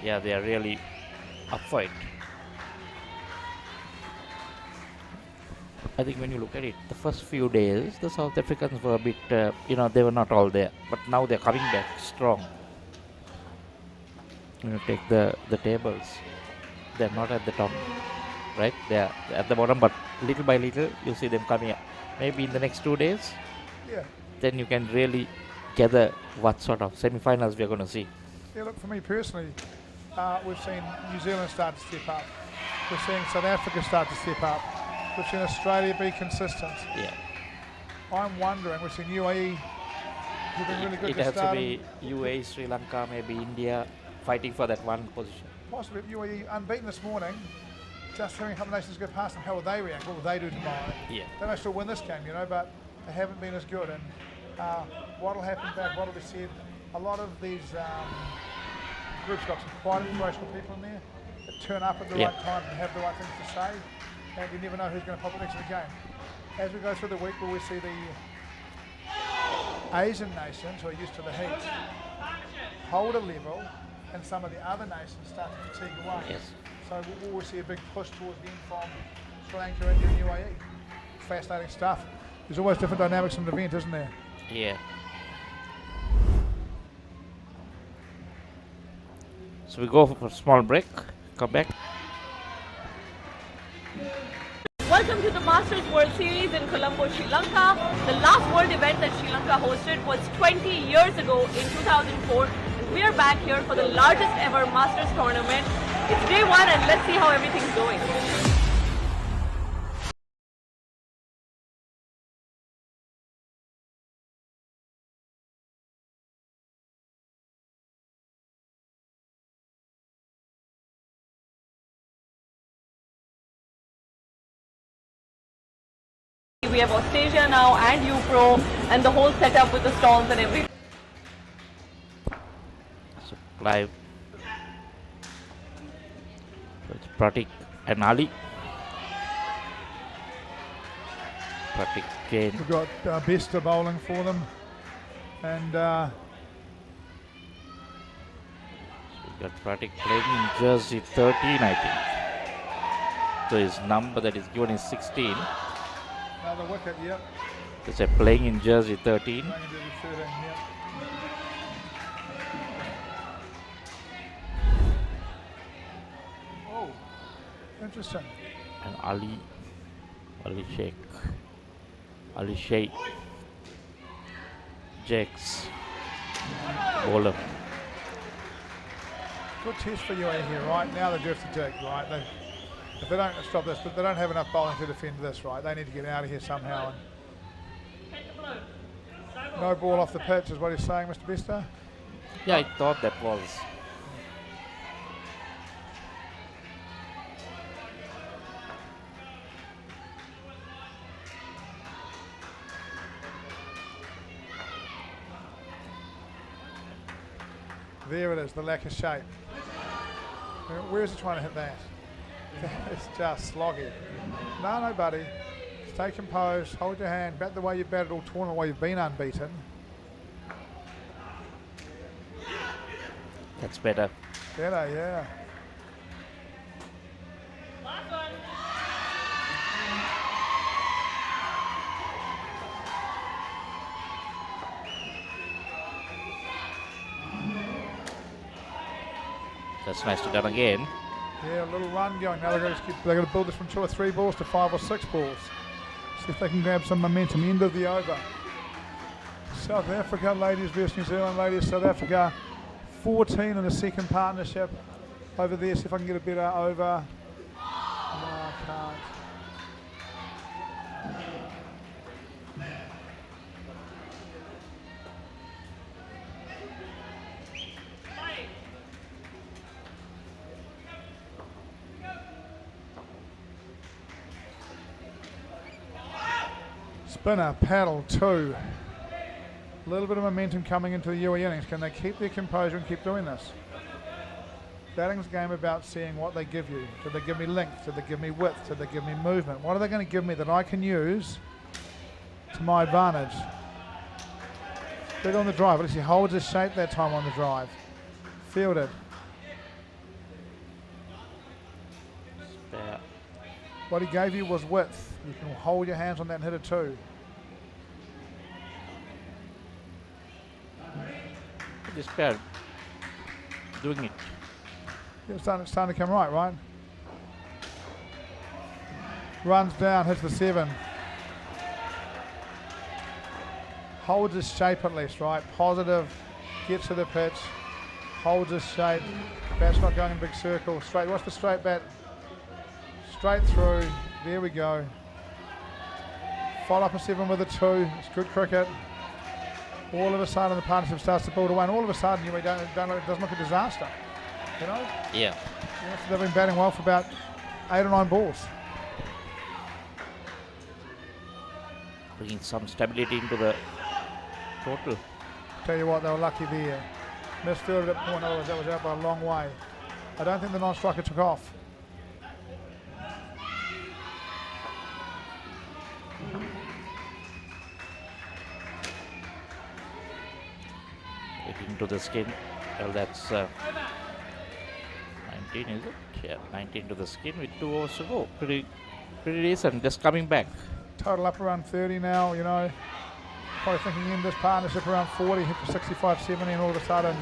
Yeah, they are really up for it. I think when you look at it, the first few days, the South Africans were a bit, they were not all there. But now they're coming back strong. Take the tables. They're not at the top, right? They're at the bottom, but little by little, you see them coming up. Maybe in the next 2 days, then you can really gather what sort of semi-finals we're going to see. Yeah, look, for me personally, we've seen New Zealand start to step up. We're seeing South Africa start to step up. We've seen Australia be consistent. Yeah. I'm wondering, we've seen UAE who've been really good. It has to be UAE, Sri Lanka, maybe India fighting for that one position. Possibly UAE unbeaten this morning, just having a couple of nations go past them. How will they react? What will they do tomorrow? Yeah. They may still win this game, but they haven't been as good. And what will happen back, what will be said, a lot of these groups got some quite inspirational people in there that turn up at the right time and have the right things to say. And you never know who's going to pop up next to the game. As we go through the week, will we see the Asian nations who are used to the heat hold a level, and some of the other nations start to fatigue away. Yes. So will we see a big push towards the end from Sri Lanka, India and UAE? Fascinating stuff. There's always different dynamics in an event, isn't there? Yeah. So we go for a small break, come back. Welcome to the Masters World Series in Colombo, Sri Lanka. The last world event that Sri Lanka hosted was 20 years ago in 2004. And we are back here for the largest ever Masters tournament. It's day one and let's see how everything's going. We have Australia now and UPro and the whole setup with the stalls and everything. So live. So it's Pratik and Ali. Pratik Jane. We've got Besta bowling for them. And we've got Pratik playing in jersey 13, I think. So his number that is given is 16. another wicket, yep. Because they're playing in jersey 13. Playing in jersey 13, yep. Oh, interesting. And Ali Sheikh, Jakes, bowler. Good test for UAE here, right? Now they do have to dig, right? If they don't stop this, but they don't have enough bowling to defend this, right? They need to get out of here somehow. And no ball off the pitch is what he's saying, Mr. Besta? Yeah, I thought that was. There it is, the lack of shape. Where is he trying to hit that? It's just sloggy. No, buddy. Stay composed, hold your hand, bat the way you've batted all tournament, while you've been unbeaten. That's better. Better, yeah. That's nicely done again. Yeah, a little run going. Now they've got to build this from 2 or 3 balls to 5 or 6 balls. See if they can grab some momentum. End of the over. South Africa ladies versus New Zealand ladies. South Africa 14 in the second partnership over there. See if I can get a better over. No, I can't. Spinner, paddle, 2. A little bit of momentum coming into the UE innings. Can they keep their composure and keep doing this? Batting's a game about seeing what they give you. Did they give me length? Did they give me width? Did they give me movement? What are they going to give me that I can use to my advantage? Big on the drive. At least he holds his shape that time on the drive. Fielded. Spare. What he gave you was width. You can hold your hands on that and hit a 2. This pair doing it. Yeah, it's starting to come right? Runs down, hits the 7. Holds his shape at least, right? Positive, gets to the pitch, holds his shape. Bat's not going in big circles. Straight, watch the straight bat. Straight through, there we go. Follow up a 7 with a 2, it's good cricket. All of a sudden the partnership starts to build away, and all of a sudden it doesn't look a disaster, you know? Yeah. So they've been batting well for about 8 or 9 balls. Bringing some stability into the total. Tell you what, they were lucky there. Misfielded at point, otherwise that was out by a long way. I don't think the non-striker took off. Into the skin. Well, that's 19, is it? Yeah, 19 to the skin with 2 overs to go. Pretty decent. Just coming back. Total up around 30 now, you know. Probably thinking in this partnership around 40, hit for 65, 70, and all of a sudden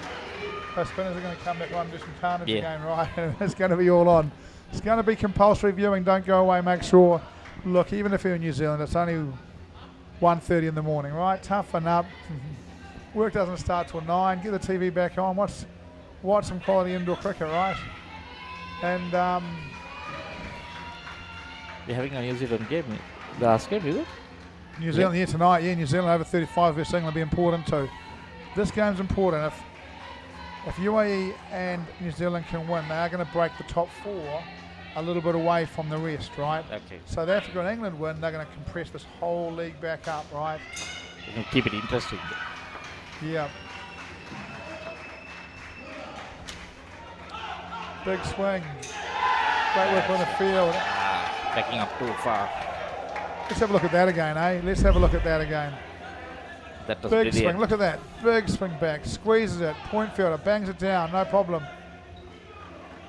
those spinners are going to come back on and do some carnage again, right? It's going to be all on. It's going to be compulsory viewing. Don't go away. Make sure. Look, even if you're in New Zealand, it's only 1:30 in the morning, right? Toughen up. Work doesn't start till 9. Get the TV back on. Watch some quality indoor cricket, right? And we're having a New Zealand game. The last game, is it? New Zealand here tonight. Yeah, New Zealand over 35 versus England will be important too. This game's important. If UAE and New Zealand can win, they are going to break the top 4 a little bit away from the rest, right? Okay. So if Africa and England win, they're going to compress this whole league back up, right? You can keep it interesting. Yeah. Big swing. Great work on the field. Backing up too far. Let's have a look at that again, eh? Let's have a look at that again. That was big brilliant. swing. Look at that. Big swing back. Squeezes it. Point fielder. Bangs it down. No problem.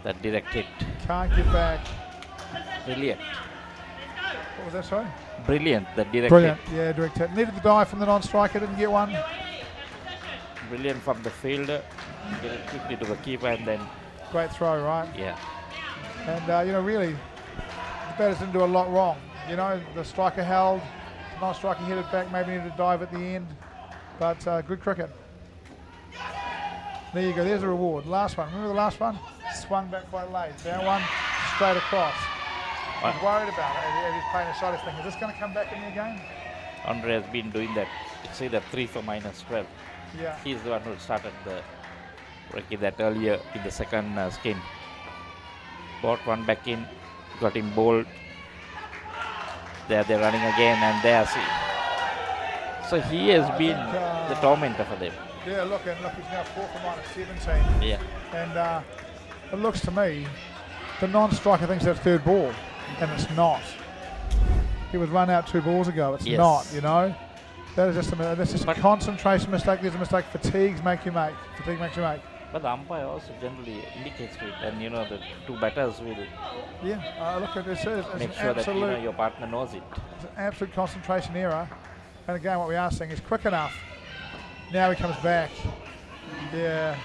That direct hit. Can't get back. Brilliant. What was that, sorry? Brilliant. The direct Brilliant. hit. Yeah, direct hit. Needed the dive from the non-striker. Didn't get one. Brilliant from the fielder. Get it quickly to the keeper and then. Great throw, right? Yeah. And, you know, really, the batters didn't do a lot wrong. You know, the striker held, the non-striker hit it back, maybe needed a dive at the end. But good cricket. There you go, there's a reward. Last one, remember the last one? Swung back quite late. Down one, straight across. He's worried about it as he's playing the side. He's thinking, is this going to come back in the game? Andre has been doing that. It's either 3 for -12. Yeah. He's the one who started the breaking that earlier in the second skin. Brought one back in, got him bowled. There they're running again, and there see. So he has been the tormentor for them. Yeah, look, he's now 4 for -17. Yeah. And it looks to me, the non-striker thinks that's third ball, and it's not. He was run out 2 balls ago. It's not, you know. That is just a concentration mistake. There's a mistake. Fatigue makes you make. But the umpire also generally indicates it, and you know the 2 batters will. Yeah, look at this. It's make sure that you know your partner knows it. It's an absolute concentration error. And again, what we are seeing is quick enough. Now he comes back. Yeah.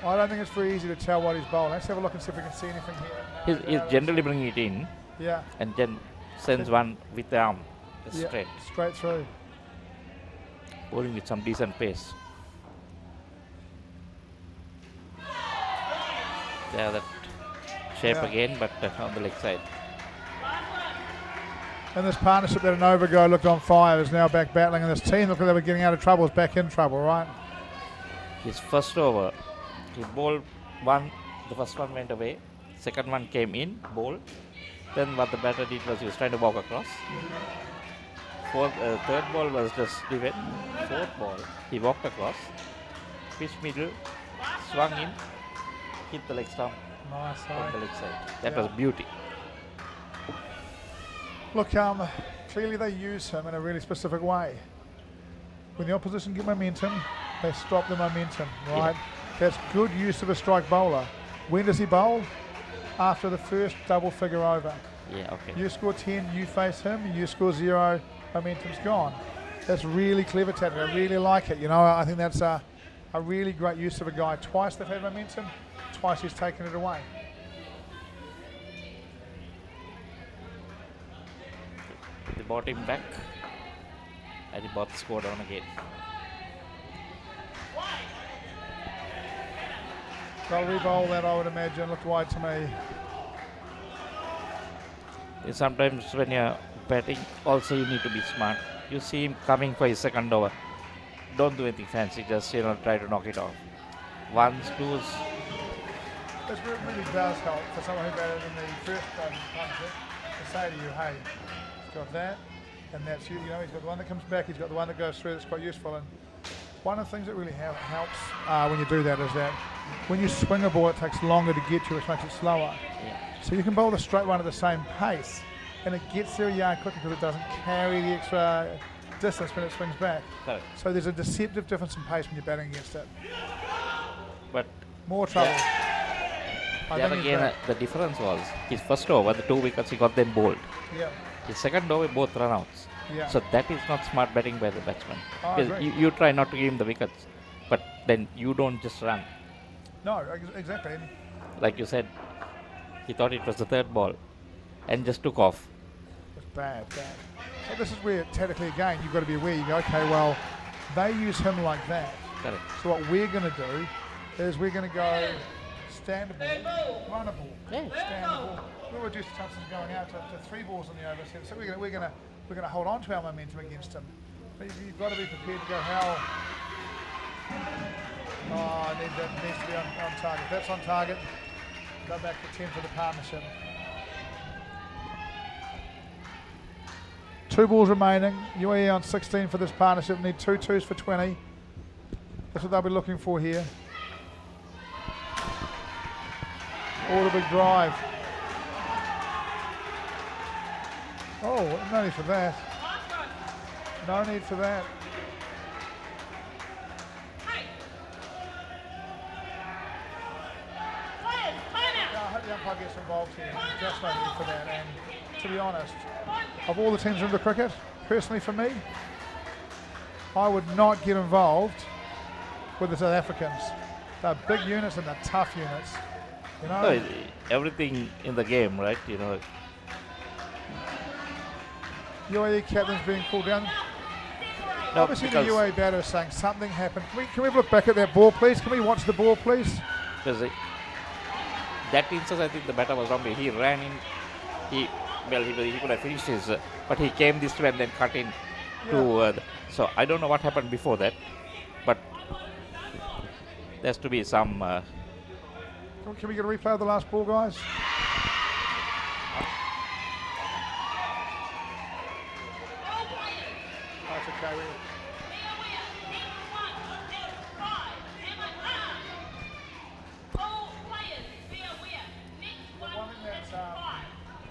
I don't think it's very easy to tell what he's bowling. Let's have a look and see if we can see anything here. He's generally bringing it in. Yeah. And then sends one with the arm straight. Straight through. Bowling with some decent pace. They have that shape Yeah. again, but on the leg side. And this partnership that an overgo looked on fire is now back battling, and this team looked like they were getting out of trouble is back in trouble, right? His first over, he bowled one, the first one went away, second one came in, bowled. Then what the batter did was he was trying to walk across. Third ball was just given. Fourth ball, he walked across, pitch middle, swung in, hit the leg stump Nice, on the leg side. That Yeah. was beauty. Look, clearly they use him in a really specific way. When the opposition get momentum, they stop the momentum, right? That's good use of a strike bowler. When does he bowl? After the first double figure over. Yeah, okay. You score 10, you face him, you score 0, momentum's gone. That's really clever tactic. I really like it. You know, I think that's a really great use of a guy. Twice they've had momentum, twice he's taken it away. They brought him back and he brought the score down again. They'll re-bowl that, I would imagine. Looked wide to me. Sometimes when you're batting, also you need to be smart. You see him coming for his second over. Don't do anything fancy, just try to knock it off. Ones, twos. This really does help for someone who batted in the first partnership to say to you, hey, he's got that, and that's you. You know, he's got the one that comes back, he's got the one that goes through. That's quite useful. And one of the things that really helps when you do that is that when you swing a ball, it takes longer to get to, which makes it slower. So you can bowl a straight one at the same pace, and it gets there a yard quicker because it doesn't carry the extra distance when it swings back. Correct. So there's a deceptive difference in pace when you're batting against it. But more trouble. Then again, the difference was his first over, the 2 wickets, he got them bowled. Yeah. His second over, both run-outs. Yeah. So that is not smart batting by the batsman. I Because agree. you try not to give him the wickets, but then you don't just run. No, exactly. Like you said, he thought it was the third ball and just took off. It's bad. So this is where tactically again you've got to be aware. You go, okay, well, they use him like that. Correct. So what we're going to do is we're going to go stand a ball, run a ball, stand a ball. We'll reduce the chances of going out to 3 balls in the over. So we're going to hold on to our momentum against him. But you've got to be prepared to go how. Oh, that needs to be on target. That's on target. Go back to 10 for the partnership. 2 balls remaining. UAE on 16 for this partnership. Need 2 twos for 20. That's what they'll be looking for here. All the big drive. Oh, no need for that. No need for that. I hope the umpire gets involved here. Just no need for that. And to be honest, of all the teams in the cricket, personally for me, I would not get involved with the South Africans. They're big units and they're tough units. You know? No, everything in the game, right? UAE captain's being pulled down. No, Obviously the because- UAE batter is saying something happened. Can we look back at that ball, please? Can we watch the ball, please? Because that instance, I think the batter was wrong. He ran in. He could have finished his, but he came this way and then cut in. So I don't know what happened before that, but there has to be some. Can we get a replay of the last ball, guys? That's okay.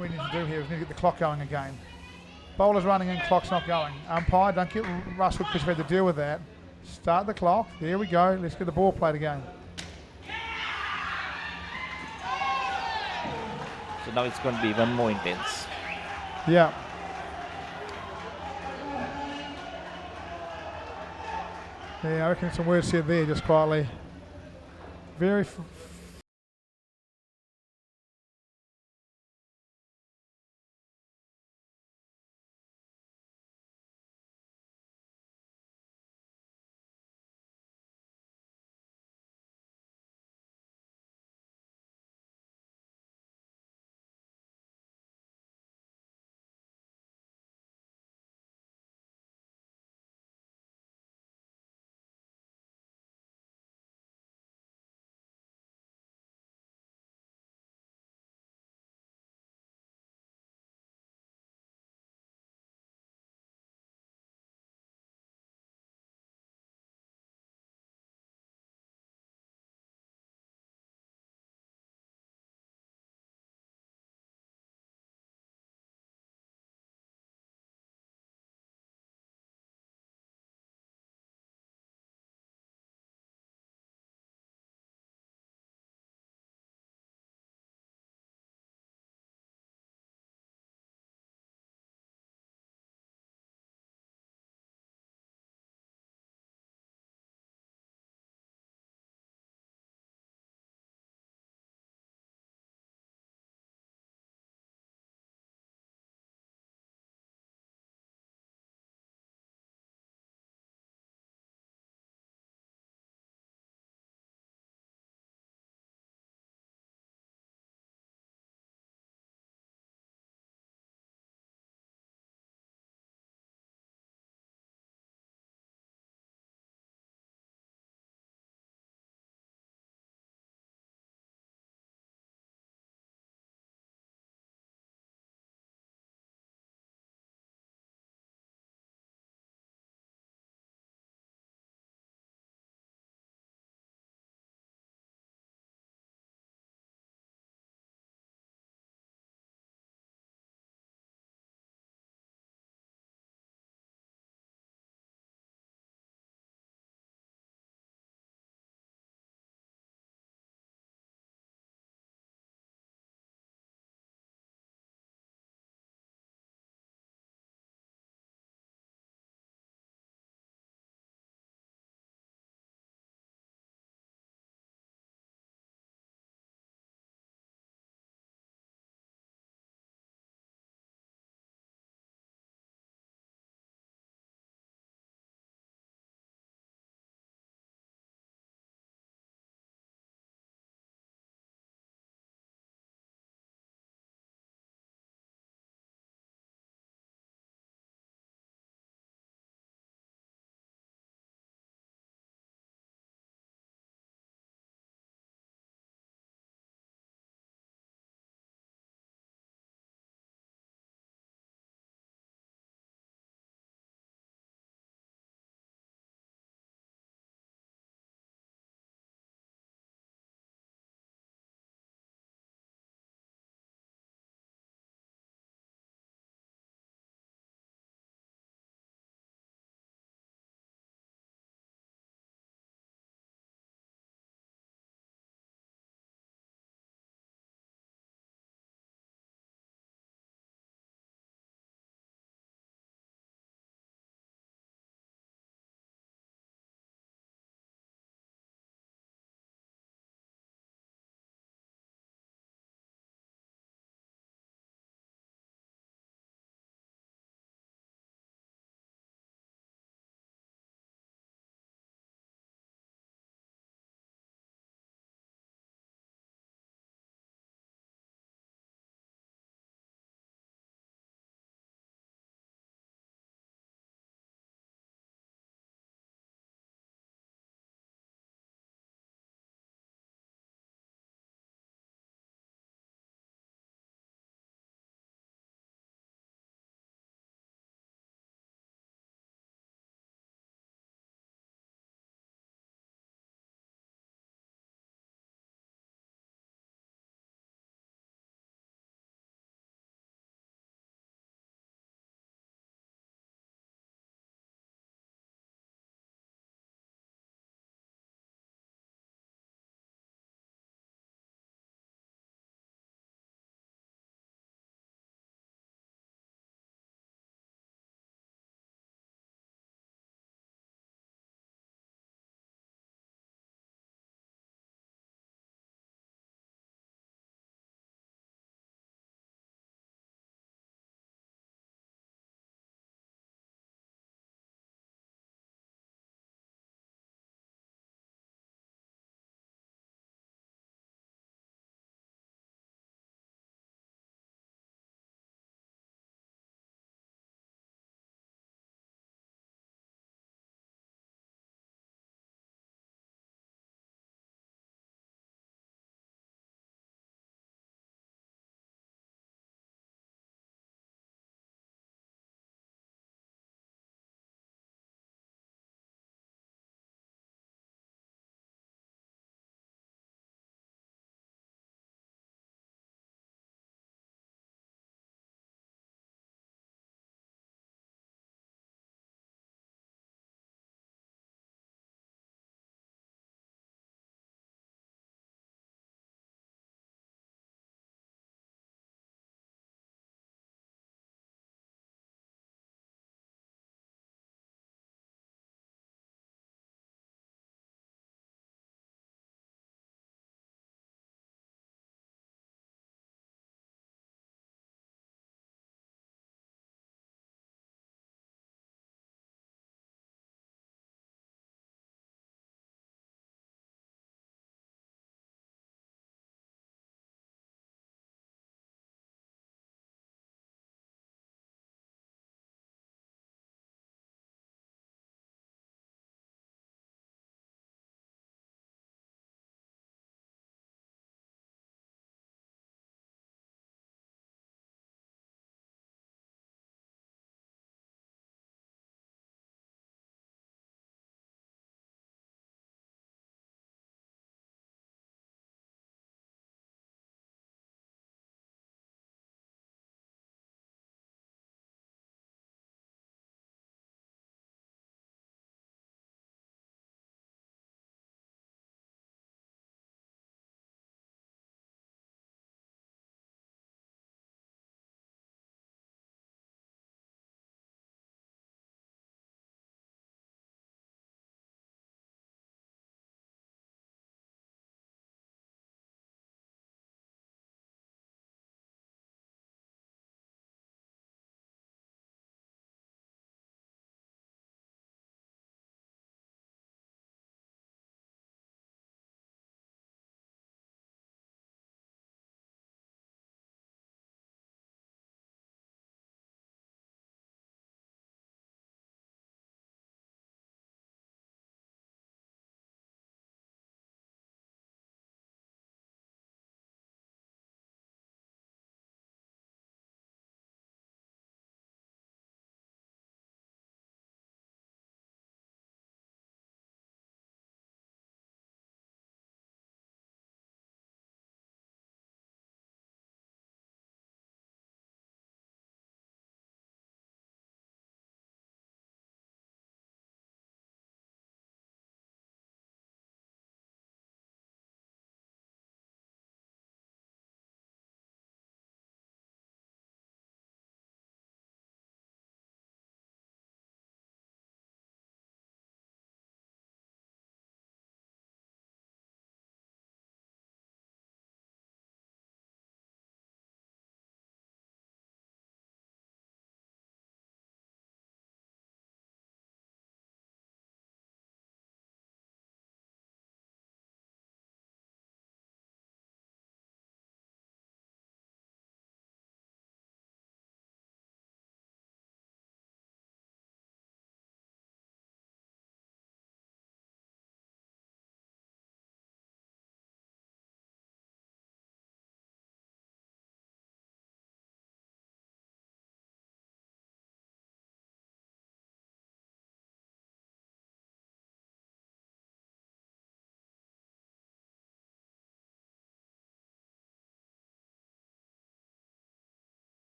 We need to do here is we need to get the clock going again. Bowler's running in, clock's not going. Umpire, don't get Russell because we've had to deal with that. Start the clock. There we go. Let's get the ball played again. So now it's going to be even more intense. Yeah. Yeah, I reckon some words said there just quietly. Very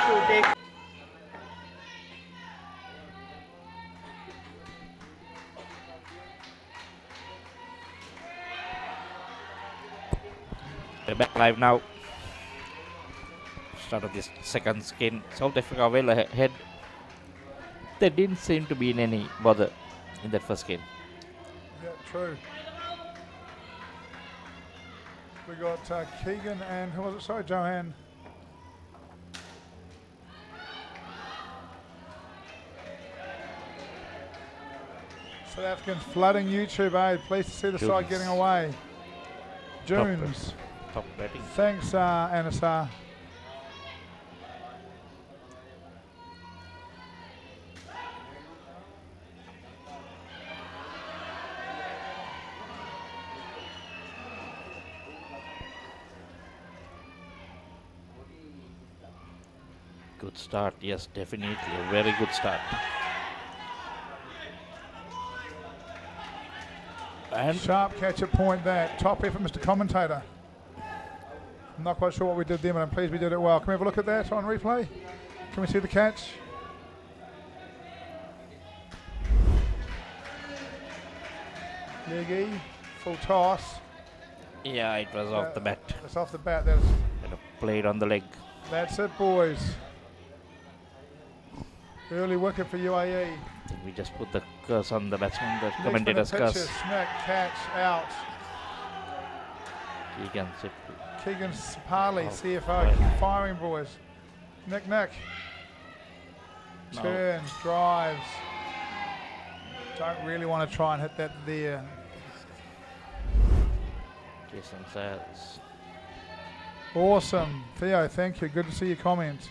to take. We're back live now. Start of this second skin. South Africa well ahead. There didn't seem to be in any bother in that first game. Yeah, true. We got Keegan and who was it? Sorry, Johan. South Africans flooding YouTube, Pleased to see the side getting away. Jones. Top batting. Thanks, Anasar. Good start, yes, definitely a very good start. And sharp catch at point that. Top effort, Mr. Commentator. I'm not quite sure what we did there, but I'm pleased we did it well. Can we have a look at that on replay? Can we see the catch? Leggy, full toss. yeah, it was off the bat. It's off the bat. That's Kind of played on the leg. That's it, boys. Early wicket for UAE. I think we just put the curse on the batsman, the Next commentator's minute curse. pitches, smack, catch, out. Keegan Parley, CFO, firing, boys. Nick. No. Turns, drives. Don't really want to try and hit that there. Jason says. Awesome. Theo, thank you. Good to see your comments.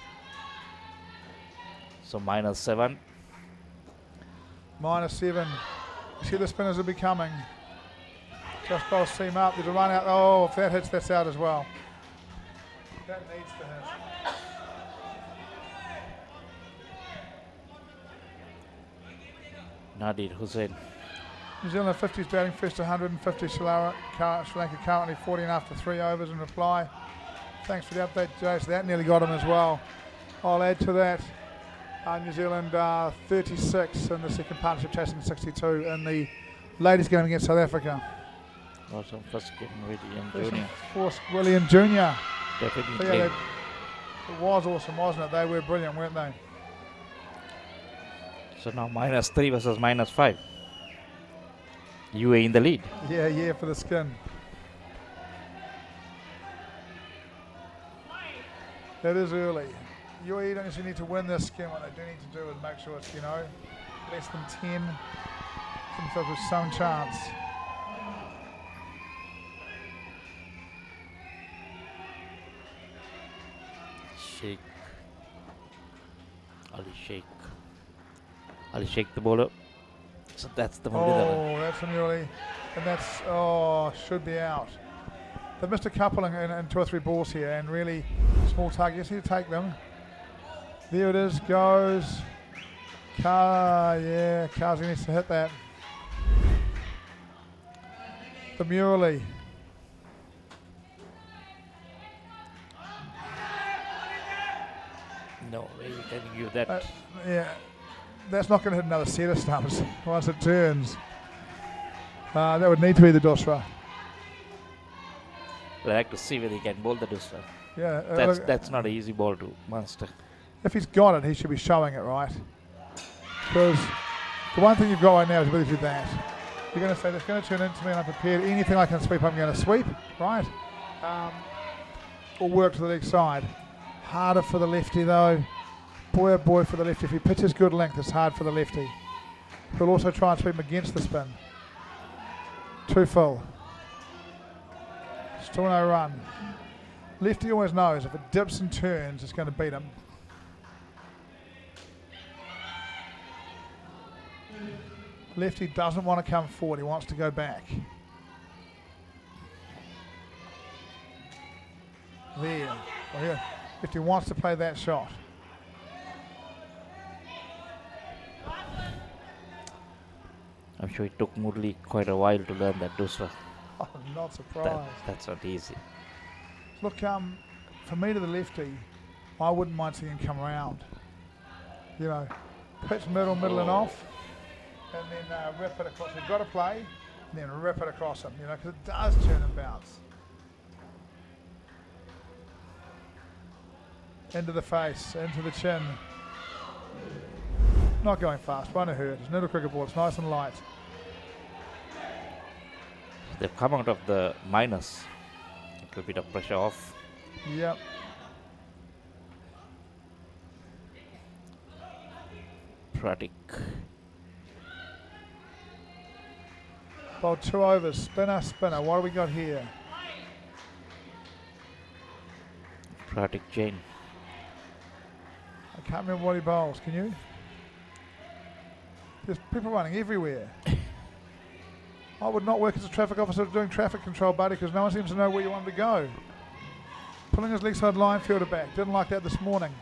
So -7. -7. You see the spinners will be coming. Just both seam up. There's a run out. Oh, if that hits, that's out as well. That needs to hit. Nadir Hussain. New Zealand 50s batting first 150. Sri Lanka currently 40 and after 3 overs in reply. Thanks for the update, Jace. That nearly got him as well. I'll add to that. New Zealand 36 in the second partnership, chasing 62 in the ladies game against South Africa. Awesome first game, William Jr. Force William Jr. Definitely. Yeah, it was awesome, wasn't it? They were brilliant, weren't they? So now -3 versus -5. UAE in the lead. Yeah, for the skin. That is early. UAE don't necessarily need to win this skin. What they do need to do is make sure it's, less than 10. Themselves with some chance. Sheikh. Ali Sheikh the bowler. So that's the Oh, that's an early. And that's, should be out. They've missed a couple in 2 or 3 balls here, and really small target. Yes, need to take them. There it is, goes. Kazi needs to hit that. The Murley. No way you can give that. That's not going to hit another set of stumps once it turns. That would need to be the Dosra. I like to see whether he can bowl the Dusra. Yeah, that's not an easy ball to master. If he's got it, he should be showing it, right? Because the one thing you've got right now is really do that. You're going to say, that's going to turn into me and I'm prepared. Anything I can sweep, I'm going to sweep, right? Or work to the leg side. Harder for the lefty, though. Boy, oh boy, for the lefty. If he pitches good length, it's hard for the lefty. He'll also try and sweep him against the spin. 2 full. Still no run. Lefty always knows if it dips and turns, it's going to beat him. Lefty doesn't want to come forward, he wants to go back. There. Well, here. Lefty wants to play that shot. I'm sure it took Murli quite a while to learn that Dusra. Oh, I'm not surprised. That's not easy. Look, for me to the lefty, I wouldn't mind seeing him come around. You know, pitch middle and off, and then rip it across. You've got to play, and then rip it across him, you know, because it does turn and bounce. Into the face, into the chin. Not going fast, won't hurt. It's not a cricket ball, it's nice and light. They've come out of the minus. A little bit of pressure off. Yep. Pratik. Ball 2 overs, spinner. What do we got here? Pratik Jain. I can't remember what he bowls, can you? There's people running everywhere. I would not work as a traffic officer doing traffic control, buddy, because no one seems to know where you want to go. Pulling his leg side line fielder back. Didn't like that this morning.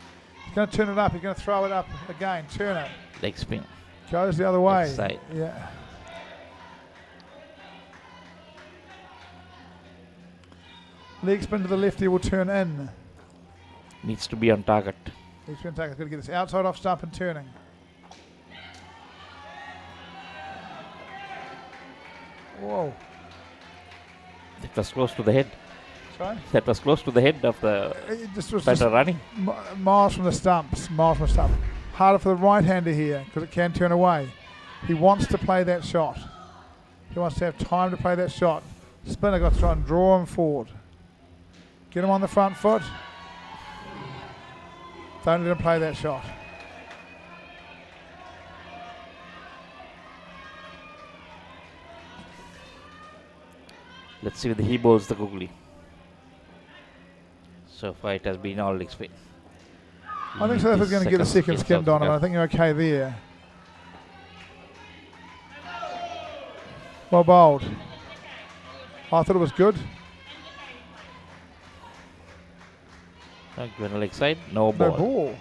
He's going to turn it up. He's going to throw it up again. Turn it. Leg spin. Goes the other way. Left side. Yeah. Leg spin to the left, he will turn in. Needs to be on target. Leg spin target. Got to get this outside off stump and turning. Whoa. That was close to the head. Sorry? That was close to the head of the batter running. Miles from the stumps. Miles from the stump. Harder for the right-hander here because it can turn away. He wants to play that shot. He wants to have time to play that shot. Spinner got to try and draw him forward. Get him on the front foot. Don't let him play that shot. Let's see whether he bowls the googly. So far it has been all leg spin. I think South Africa's going to get a second skin on him. I think you're okay there. Well bowled. I thought it was good. Given a leg side, no ball. No ball.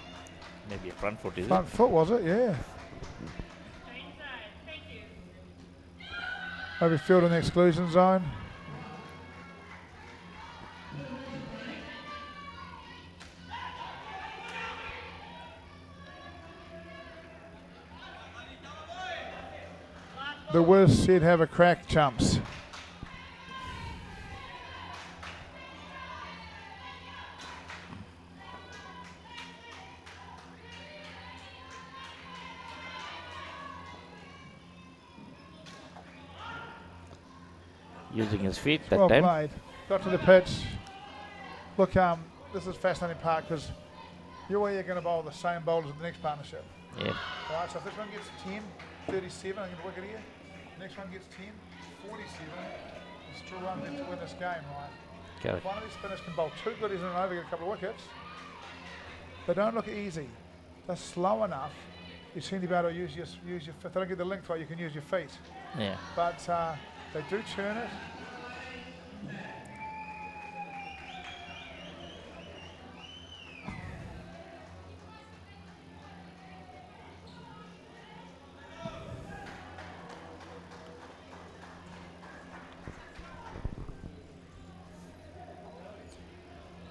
Maybe a front foot, is Front foot, was it? Yeah. Over field in the exclusion zone. The worst said have a crack, chumps. Using his feet that well time. Played. Got to the pitch. Look, this is fascinating part because you're going to bowl the same bowlers as the next partnership. Yeah. All right, so if this one gets 10, 37, I'm going to work it here. Next one gets 10, 47. There's still run left to win this game, right? Okay. If one of these spinners can bowl 2 goodies in an over, get a couple of wickets. They don't look easy. They're slow enough. You seem to be able to use your if they don't get the length right, you can use your feet. Yeah. But they do turn it.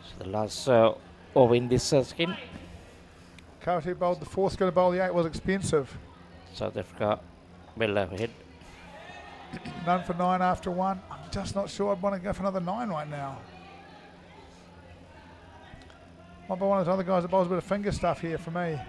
So the last over in this skin. Carty bowled the 4th, going to bowl the 8 was expensive. South Africa well ahead. None for 9 after 1. I'm just not sure I'd want to go for another 9 right now. Might be one of those other guys that bowls a bit of finger stuff here for me.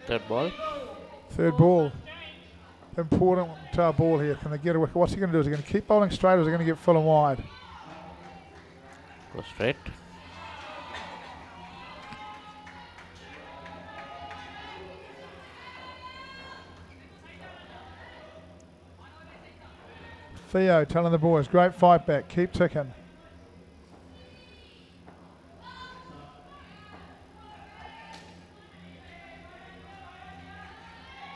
Third ball. Third ball. Important ball here. Can they get a wicket? What's he going to do? Is he going to keep bowling straight or is he going to get full and wide? Go straight. Theo telling the boys, great fight back. Keep ticking.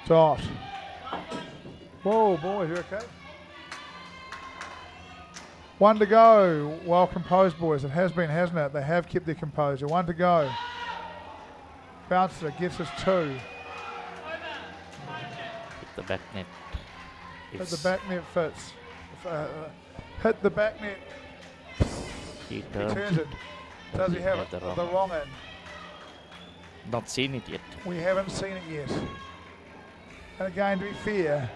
Dot. Whoa, boys, you okay? 1 to go. Well composed, boys. It has been, hasn't it? They have kept their composure. 1 to go. Bouncer gets us 2. Hit the back net. Hit the back net fits. Hit the back net. He turns it. Does he have it? The wrong end. Not seen it yet. We haven't seen it yet. And again, to be fair,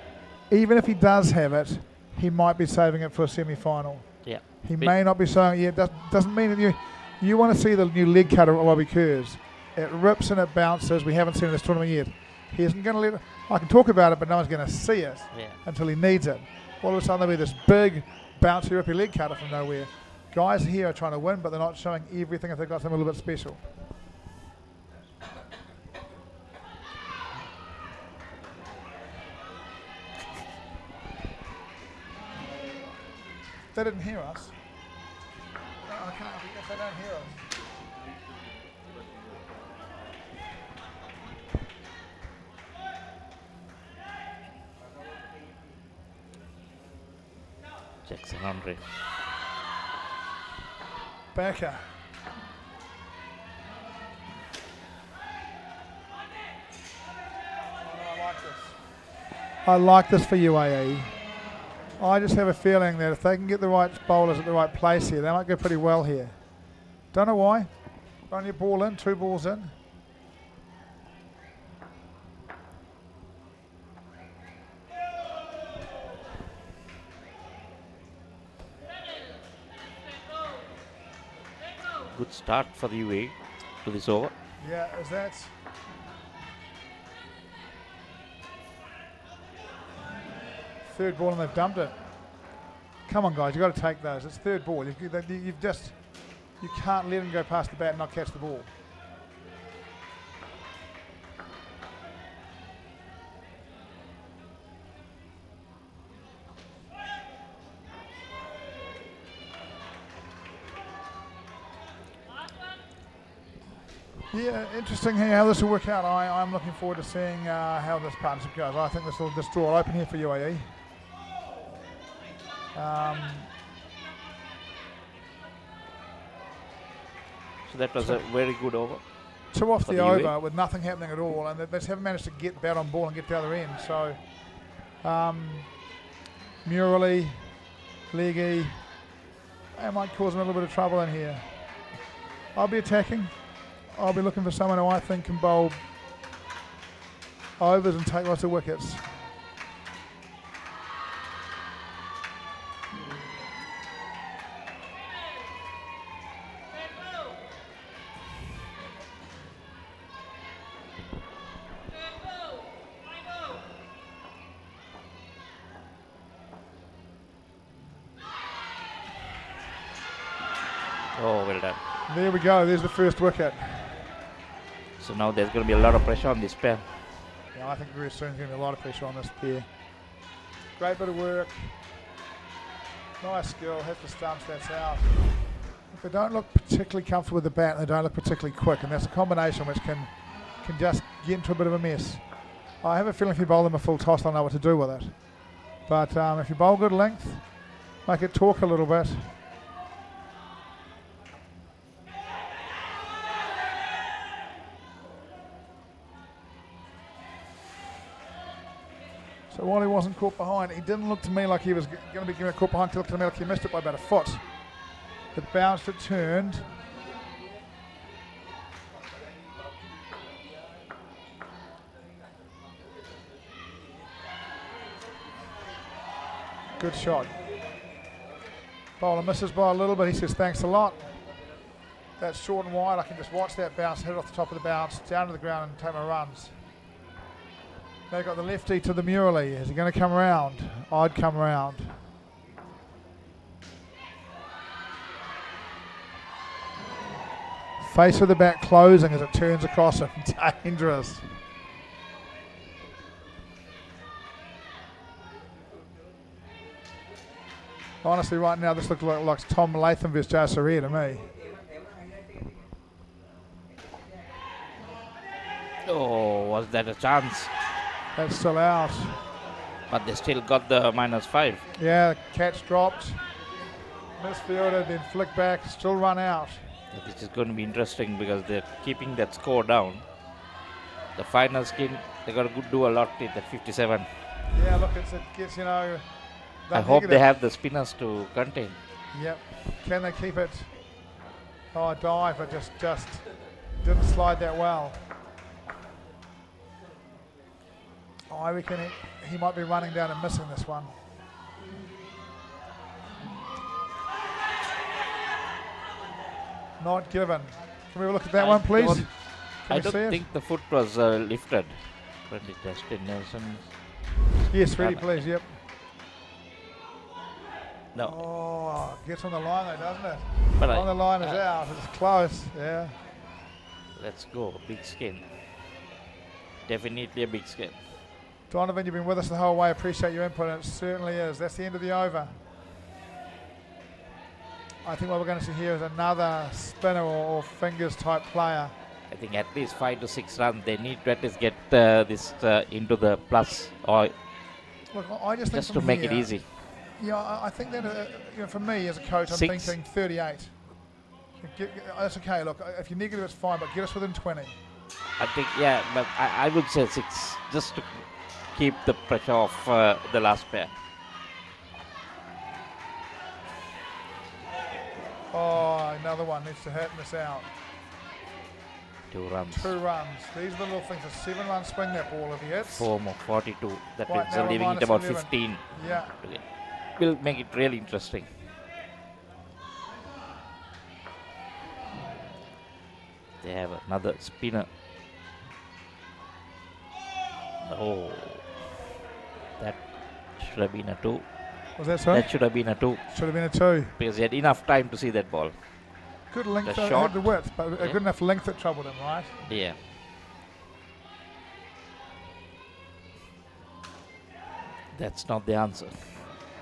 even if he does have it, he might be saving it for a semi-final. Yeah. He may not be saying it yet. Doesn't mean that you want to see the new leg cutter at Wabi Curves. It rips and it bounces. We haven't seen it in this tournament yet. He isn't going to let it. I can talk about it, but no one's going to see it until he needs it. All of a sudden, there'll be this big, bouncy, rippy leg cutter from nowhere. Guys here are trying to win, but they're not showing everything if they've got something a little bit special. They didn't hear us. No, I can't if they don't hear us. Jackson Andre. Backer. I like this for UAE. I just have a feeling that if they can get the right bowlers at the right place here, they might go pretty well here. Don't know why. Run your ball in, 2 balls in. Good start for the UAE to this over. Yeah, is that... Third ball and they've dumped it. Come on, guys, you've got to take those. It's third ball. You can't let them go past the bat and not catch the ball. Yeah, interesting how this will work out. I'm looking forward to seeing how this partnership goes. I think this draw will open here for UAE. So that was a very good over. 2 off the UAE. over with nothing happening at all, and they just haven't managed to get bat on ball and get to the other end. So, Murali, Leggy, they might cause them a little bit of trouble in here. I'll be attacking. I'll be looking for someone who I think can bowl overs and take lots of wickets. Oh, well done. There we go. There's the first wicket. So now there's going to be a lot of pressure on this pair. Yeah, I think very soon there's going to be a lot of pressure on this pair. Great bit of work. Nice skill. Hit the stumps. That's out. If they don't look particularly comfortable with the bat, they don't look particularly quick, and that's a combination which can just get into a bit of a mess. I have a feeling if you bowl them a full toss, they'll know what to do with it. But if you bowl good length, make it talk a little bit. So while he wasn't caught behind, he didn't look to me like he was going to be caught behind. He looked to me like he missed it by about a foot. It bounced, it turned. Good shot. Bowler misses by a little bit. He says thanks a lot. That's short and wide. I can just watch that bounce, hit it off the top of the bounce, down to the ground and take my runs. They've got the lefty to the Murali. Is he going to come around? I'd come around. Face of the bat closing as it turns across him. Dangerous. Honestly, right now, this looks like Tom Latham versus Joe Sarria to me. Oh, was that a chance? That's still out. But they still got the -5. Yeah, catch dropped. Misfielded, then flick back, still run out. This is going to be interesting because they're keeping that score down. The final skin, they're going to do a lot with that 57. Yeah, look, it gets, you know... I hope they have the spinners to contain. Yep. Can they keep it? Oh, dive, but just didn't slide that well. Oh, I reckon he might be running down and missing this one. Not given. Can we have a look at that one, please? I don't think the foot was lifted. Justin Nelson. Yes, ready, please. Yep. No. Oh, gets on the line though, doesn't it? But on the line is out. It's close. Yeah. Let's go. Big skin. Definitely a big skin. Donovan, you've been with us the whole way. Appreciate your input. And it certainly is. That's the end of the over. I think what we're going to see here is another spinner or fingers type player. I think at least 5 to 6 runs. They need to at least get this into the plus, or look, I just think to make it easy. Yeah, I think that you know, for me as a coach, I'm 6. thinking 38. That's okay. Look, if you're negative, it's fine, but get us within 20. I think, yeah, but I would say 6, just to keep the pressure off the last pair. Oh, another one needs to hit and miss out. 2 runs. 2 runs. These are the little things. A 7-run swing that ball if he hits. 4 more, 42. That Right means now leaving we're it about -11. 15. Yeah. Will make it really interesting. They have another spinner. Oh, that should have been a 2. Was that so? That should have been a 2. Should have been a 2. Because he had enough time to see that ball. Good length, The had shot. the width, but a good enough length that troubled him, right? Yeah. That's not the answer.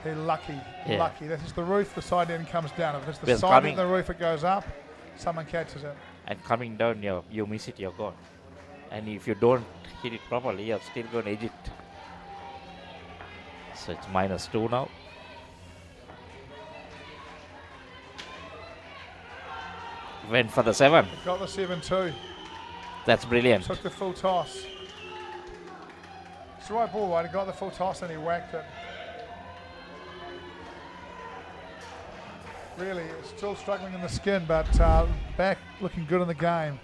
They're lucky, Yeah. lucky. This is the roof, the side end comes down. If it's the Because side coming- end of the roof, it goes up, someone catches it. And coming down, you miss it, you're gone. And if you don't hit it properly, you're still going to edge it. So it's -2 now. Went for the 7. Got the 7-2. That's brilliant. Took the full toss. It's the right ball, right? He got the full toss and he whacked it. Really, still struggling in the skin, but back looking good in the game.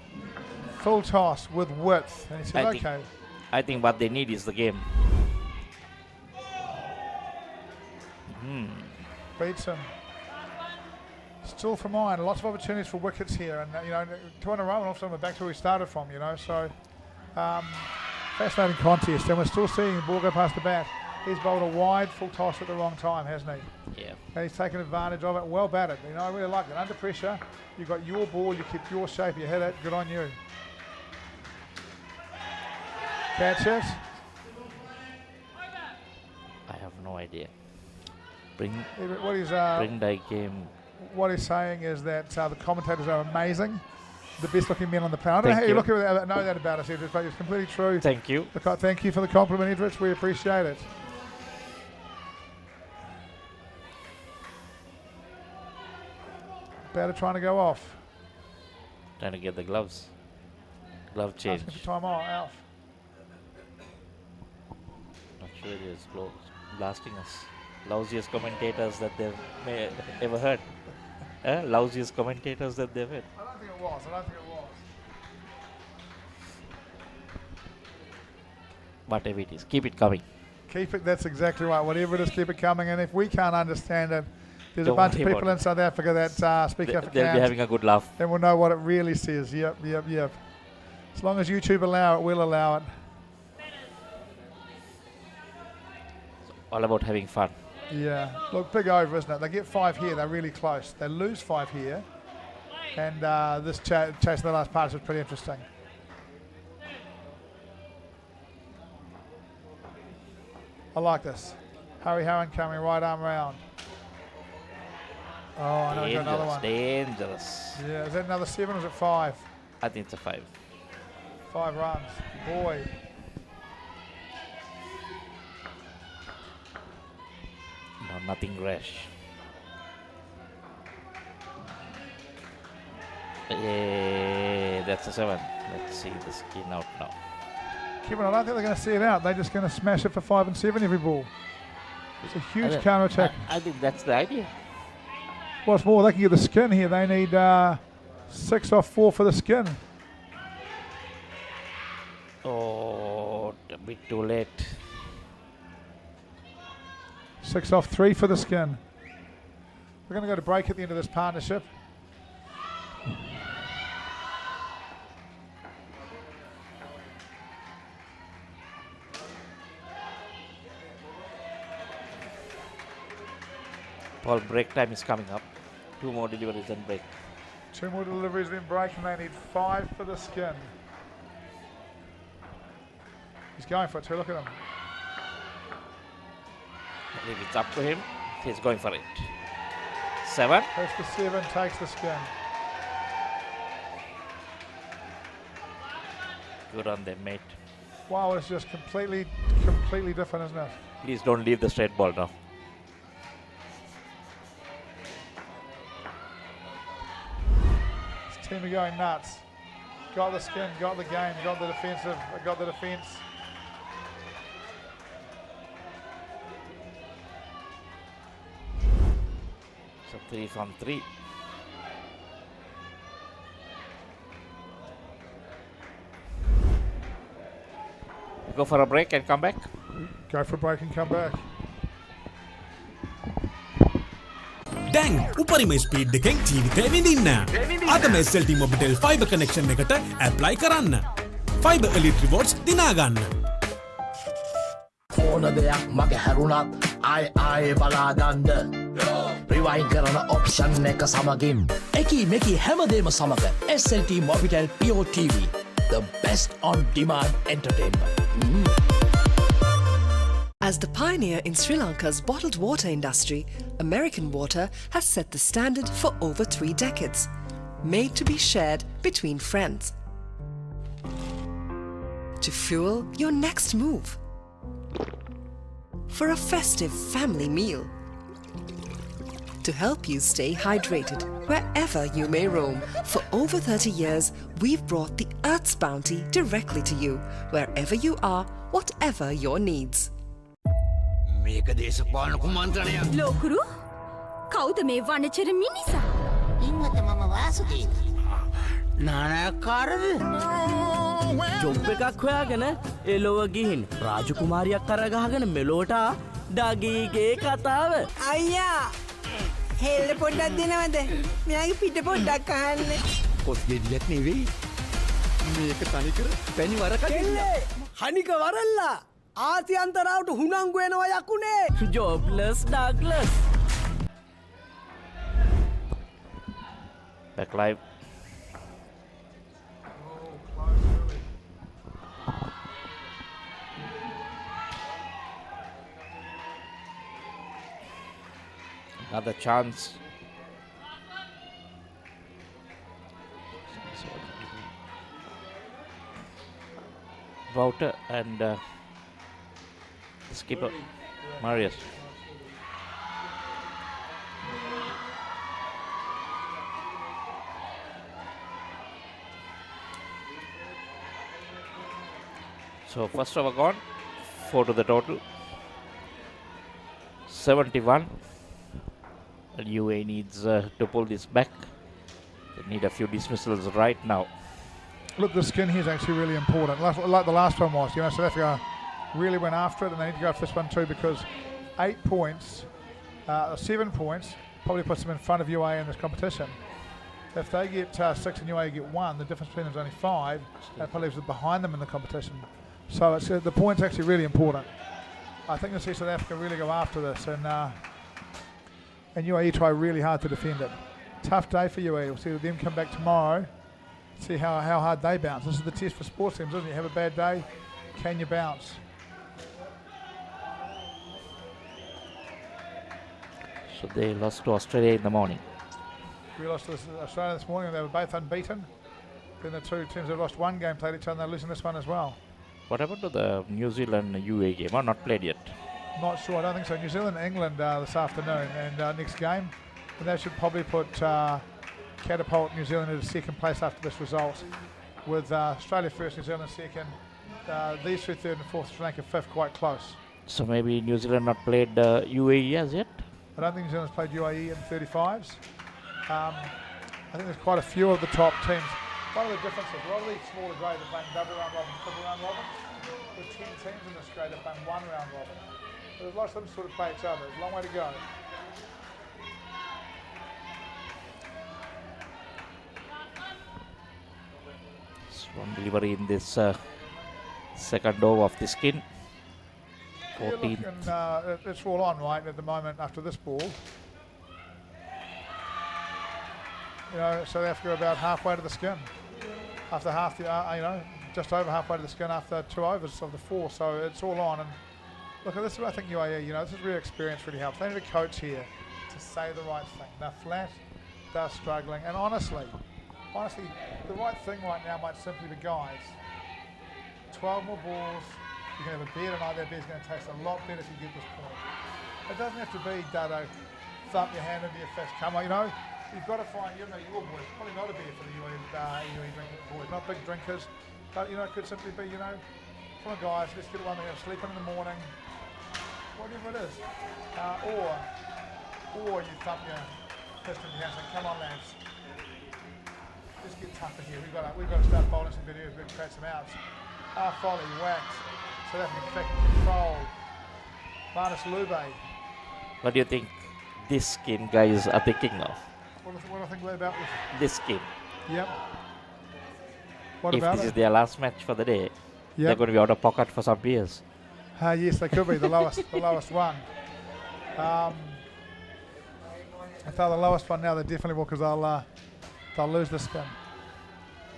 Full toss with width. And he said, okay. I think what they need is the game. Beats him. Still for mine, lots of opportunities for wickets here, and you know, 2 in a row, and also we're back to where we started from. You know, so fascinating contest, and we're still seeing the ball go past the bat. He's bowled a wide full toss at the wrong time, hasn't he? Yeah. And he's taken advantage of it. Well batted. You know, I really like it. Under pressure, you got your ball, you keep your shape, you hit it. Good on you. Catch it. I have no idea. Bring die game. What he's saying is that the commentators are amazing, the best looking men on the planet. I don't know how you look at that, know that about us, Idris, but it's completely true. Thank you. Thank you for the compliment, Idris. We appreciate it. Batter trying to go off. Trying to get the gloves. Glove change. Asking for time off. Not sure it is blasting us. Lousiest commentators that they've ever heard. Lousiest commentators that they've heard. I don't think it was. Whatever it is, keep it coming. Keep it, that's exactly right. Whatever it is, keep it coming. And if we can't understand it, there's Don't a bunch of worry people about in South Africa that speak Afrikaans. They'll be having a good laugh. And we'll know what it really says. Yep. As long as YouTube allow it, we'll allow it. It's all about having fun. Yeah, look, big over, isn't it? They get 5 here, they're really close. They lose 5 here, and this chase in the last part is pretty interesting. I like this. Harry Harron coming right arm round. Oh, I know we got another one. Dangerous. Yeah, is that another 7 or is it 5? I think it's a 5. 5 runs. Boy. nothing rash. That's a 7. Let's see the skin out now. Kevin, I don't think they're going to see it out. They're just going to smash it for 5 and 7 every ball. It's a huge counter attack. I think that's the idea. What's more, they can get the skin here. They need 6 off 4 for the skin. Oh, a bit too late. 6 off 3 for the skin. We're going to go to break at the end of this partnership. Paul, break time is coming up. 2 more deliveries and break. 2 more deliveries then break, and they need 5 for the skin. He's going for it too, look at him. If it's up to him, he's going for it. 7. Goes for 7, takes the skin. Good on them, mate. Wow, it's just completely different, isn't it? Please don't leave the straight ball now. This team are going nuts. Got the skin, got the game, got the defensive, got the defense. So 3 from 3. Go for a break and come back. Go for a break and come back. දැන් උපරිම speed එකෙන් ජීවිතය විඳින්න. අදම SLT-MOBITEL Fiber connection එකට apply කරන්න. Fiber Elite Rewards දිනා ගන්න. ඕන දෙයක් මගේ හැරුණත් ආයේ බලා ගන්න. Rewind කරන option එක සමගින් එකී මේකී හැමදේම සමග SLT-MOBITEL Pure TV, the best on demand entertainment. As the pioneer in Sri Lanka's bottled water industry, American Water has set the standard for over 3 decades, made to be shared between friends. To fuel your next move, for a festive family meal, to help you stay hydrated wherever you may roam. For over 30 years, we've brought the Earth's bounty directly to you, wherever you are, whatever your needs. මේක දේශපාලන කුමන්ත්‍රණයක්. ලෝකුරු කවුද මේ වනචර මිනිසා? ඉන්නත මම Vasudeva. නානකාරද? Job එකක් හොයාගෙන එලොව ගිහින් රාජකුමාරියක් කරගහගෙන මෙලෝට ඩගීගේ කතාව. අයියා හෙල්ල පොඩ්ඩක් දෙනවද? මෙයාගේ පිට පොඩ්ඩක් අහන්න. පොත් ගෙඩියක් නෙවෙයි. මේක තනිකර පැණි වරකඩිල්ල. හනික වරල්ලා. ආසියන්තරාවට හුනංගු වෙනවා යකුනේ. ජොබ්ලස් Douglas. Back live. Another chance. Wouter and skipper Marius. So first over gone, 4 to the total, 71. And UA needs to pull this back. They need a few dismissals right now. Look, the skin here is actually really important. Like the last one was, South Africa really went after it, and they need to go for this one too, because 8 points, 7 points, probably puts them in front of UA in this competition. If they get 6 and UA get 1, the difference between them is only 5. That probably leaves them behind them in the competition. So it's, the point's actually really important. I think you'll see South Africa really go after this, and UAE try really hard to defend it. Tough day for UAE. We'll see them come back tomorrow, see how hard they bounce. This is the test for sports teams, isn't it? You have a bad day, can you bounce? So they lost to Australia in the morning. We lost to Australia this morning, and they were both unbeaten. Then the two teams have lost one game, played each other, and they're losing this one as well. What happened to the New Zealand UA game? Not played yet. Not sure. I don't think so. New Zealand, England this afternoon, and next game, and that should probably put catapult New Zealand into second place after this result, with Australia first, New Zealand second. These two third and fourth, Sri Lanka fifth, quite close. So maybe New Zealand not played UAE as yet? I don't think New Zealand's played UAE in 35s. I think there's quite a few of the top teams. One of the differences, a lot of these smaller grades are playing double round robin, triple round robin. With 10 teams in this grade are playing one round robin. So there's lots of them sort of play each other. There's a long way to go. One delivery in this second over of the skin. 14. It's all on right at the moment after this ball. You know, South Africa about halfway to the skin. After half the, just over halfway to the skin after 2 overs of the 4. So it's all on. And look, this is what I think UAE, this is real experience really helps. They need a coach here to say the right thing. They're flat, they're struggling, and honestly, the right thing right now might simply be, guys, 12 more balls, you can have a beer tonight, that beer's going to taste a lot better if you get this point. It doesn't have to be, Dado, thump your hand into your fist, come on, you've got to find, your boys, probably not a beer for the UAE drinking boys, not big drinkers, but, it could simply be, come on guys, let's get one, sleep in the morning, whatever it is. Or you thump your fist in your hand and say, come on lads, let's get tougher here. We've got to start bowling some videos, we've got to create some outs. Folly, wax, South African kick, control, Marnus Lube. What do you think this skin guys are thinking of? What do I think about this skin? Yep. If this is their last match for the day, they're going to be out of pocket for some beers. Yes, they could be the lowest one. If they're the lowest one now, they definitely will, because they'll lose the spin.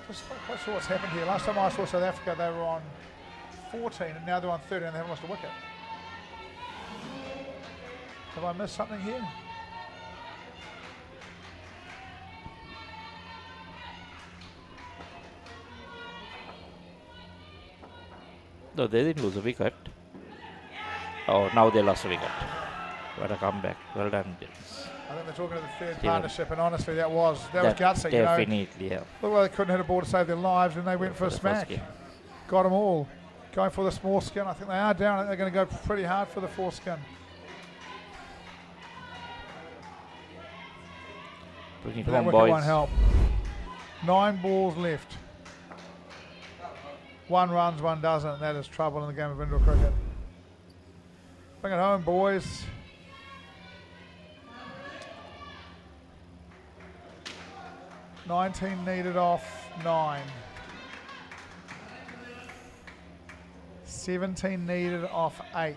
Just quite sure what's happened here. Last time I saw South Africa, they were on 14, and now they're on 30, and they haven't lost a wicket. Have I missed something here? No, they didn't lose a wicket. Oh, now they lost a wicket. What a comeback. Well done, gents. I think they're talking to the third partnership, and honestly, that was gutsy. Definitely, yeah. Look like they couldn't hit a ball to save their lives, and they went for a smack. Got them all. Going for the small skin. I think they are down. I think they're going to go pretty hard for the 4 skin. Bring it That home, wicket boys. won't help. 9 balls left. 1 runs, 1 doesn't. That is trouble in the game of indoor cricket. Bring it home, boys. $19 needed off 9. 17 needed off 8.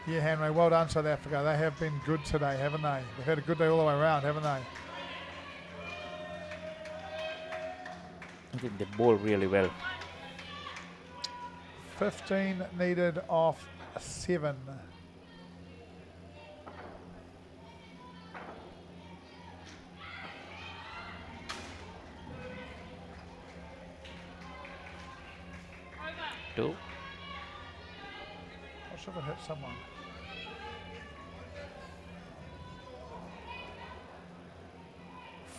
Yeah, Henry, well done, South Africa. They have been good today, haven't they? They've had a good day all the way around, haven't they? I think they bowl really well. 15 needed off 7. Two. Not sure if it hit someone.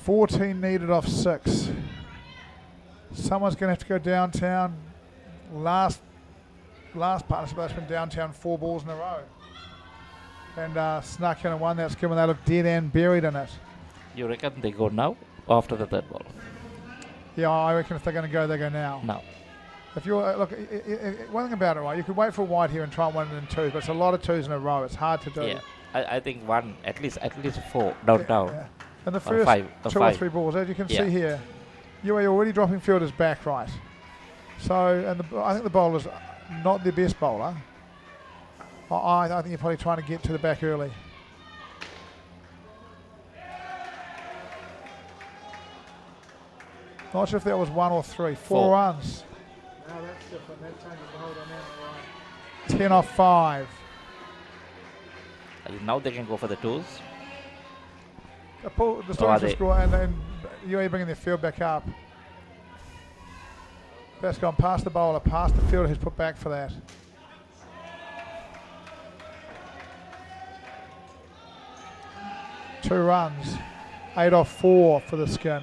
$14 needed off 6. Someone's going to have to go downtown. Last partnership that's been downtown 4 balls in a row. And snuck in and won that skim, and they look dead and buried in it. You reckon they go now or after the 3rd ball? Yeah, I reckon if they're going to go, they go now. No. If you're look, one thing about it, right? You could wait for white here and try and win it in 2s, but it's a lot of 2s in a row. It's hard to do. Yeah, I think one at least 4 downtown. Yeah. And the first 2 or 3 balls, as you can see here, you are already dropping fielders back right. So, and I think the bowler's not the best bowler. I think you're probably trying to get to the back early. Not sure if that was 1 or 3. 4 runs. No, that's different. That changes the whole dynamic. 10 off 5. Now they can go for the 2s. The Stormers will score, and then UAE bringing their field back up. That's gone past the bowler, past the fielder who's put back for that. Two runs, 8 off 4 for the skin.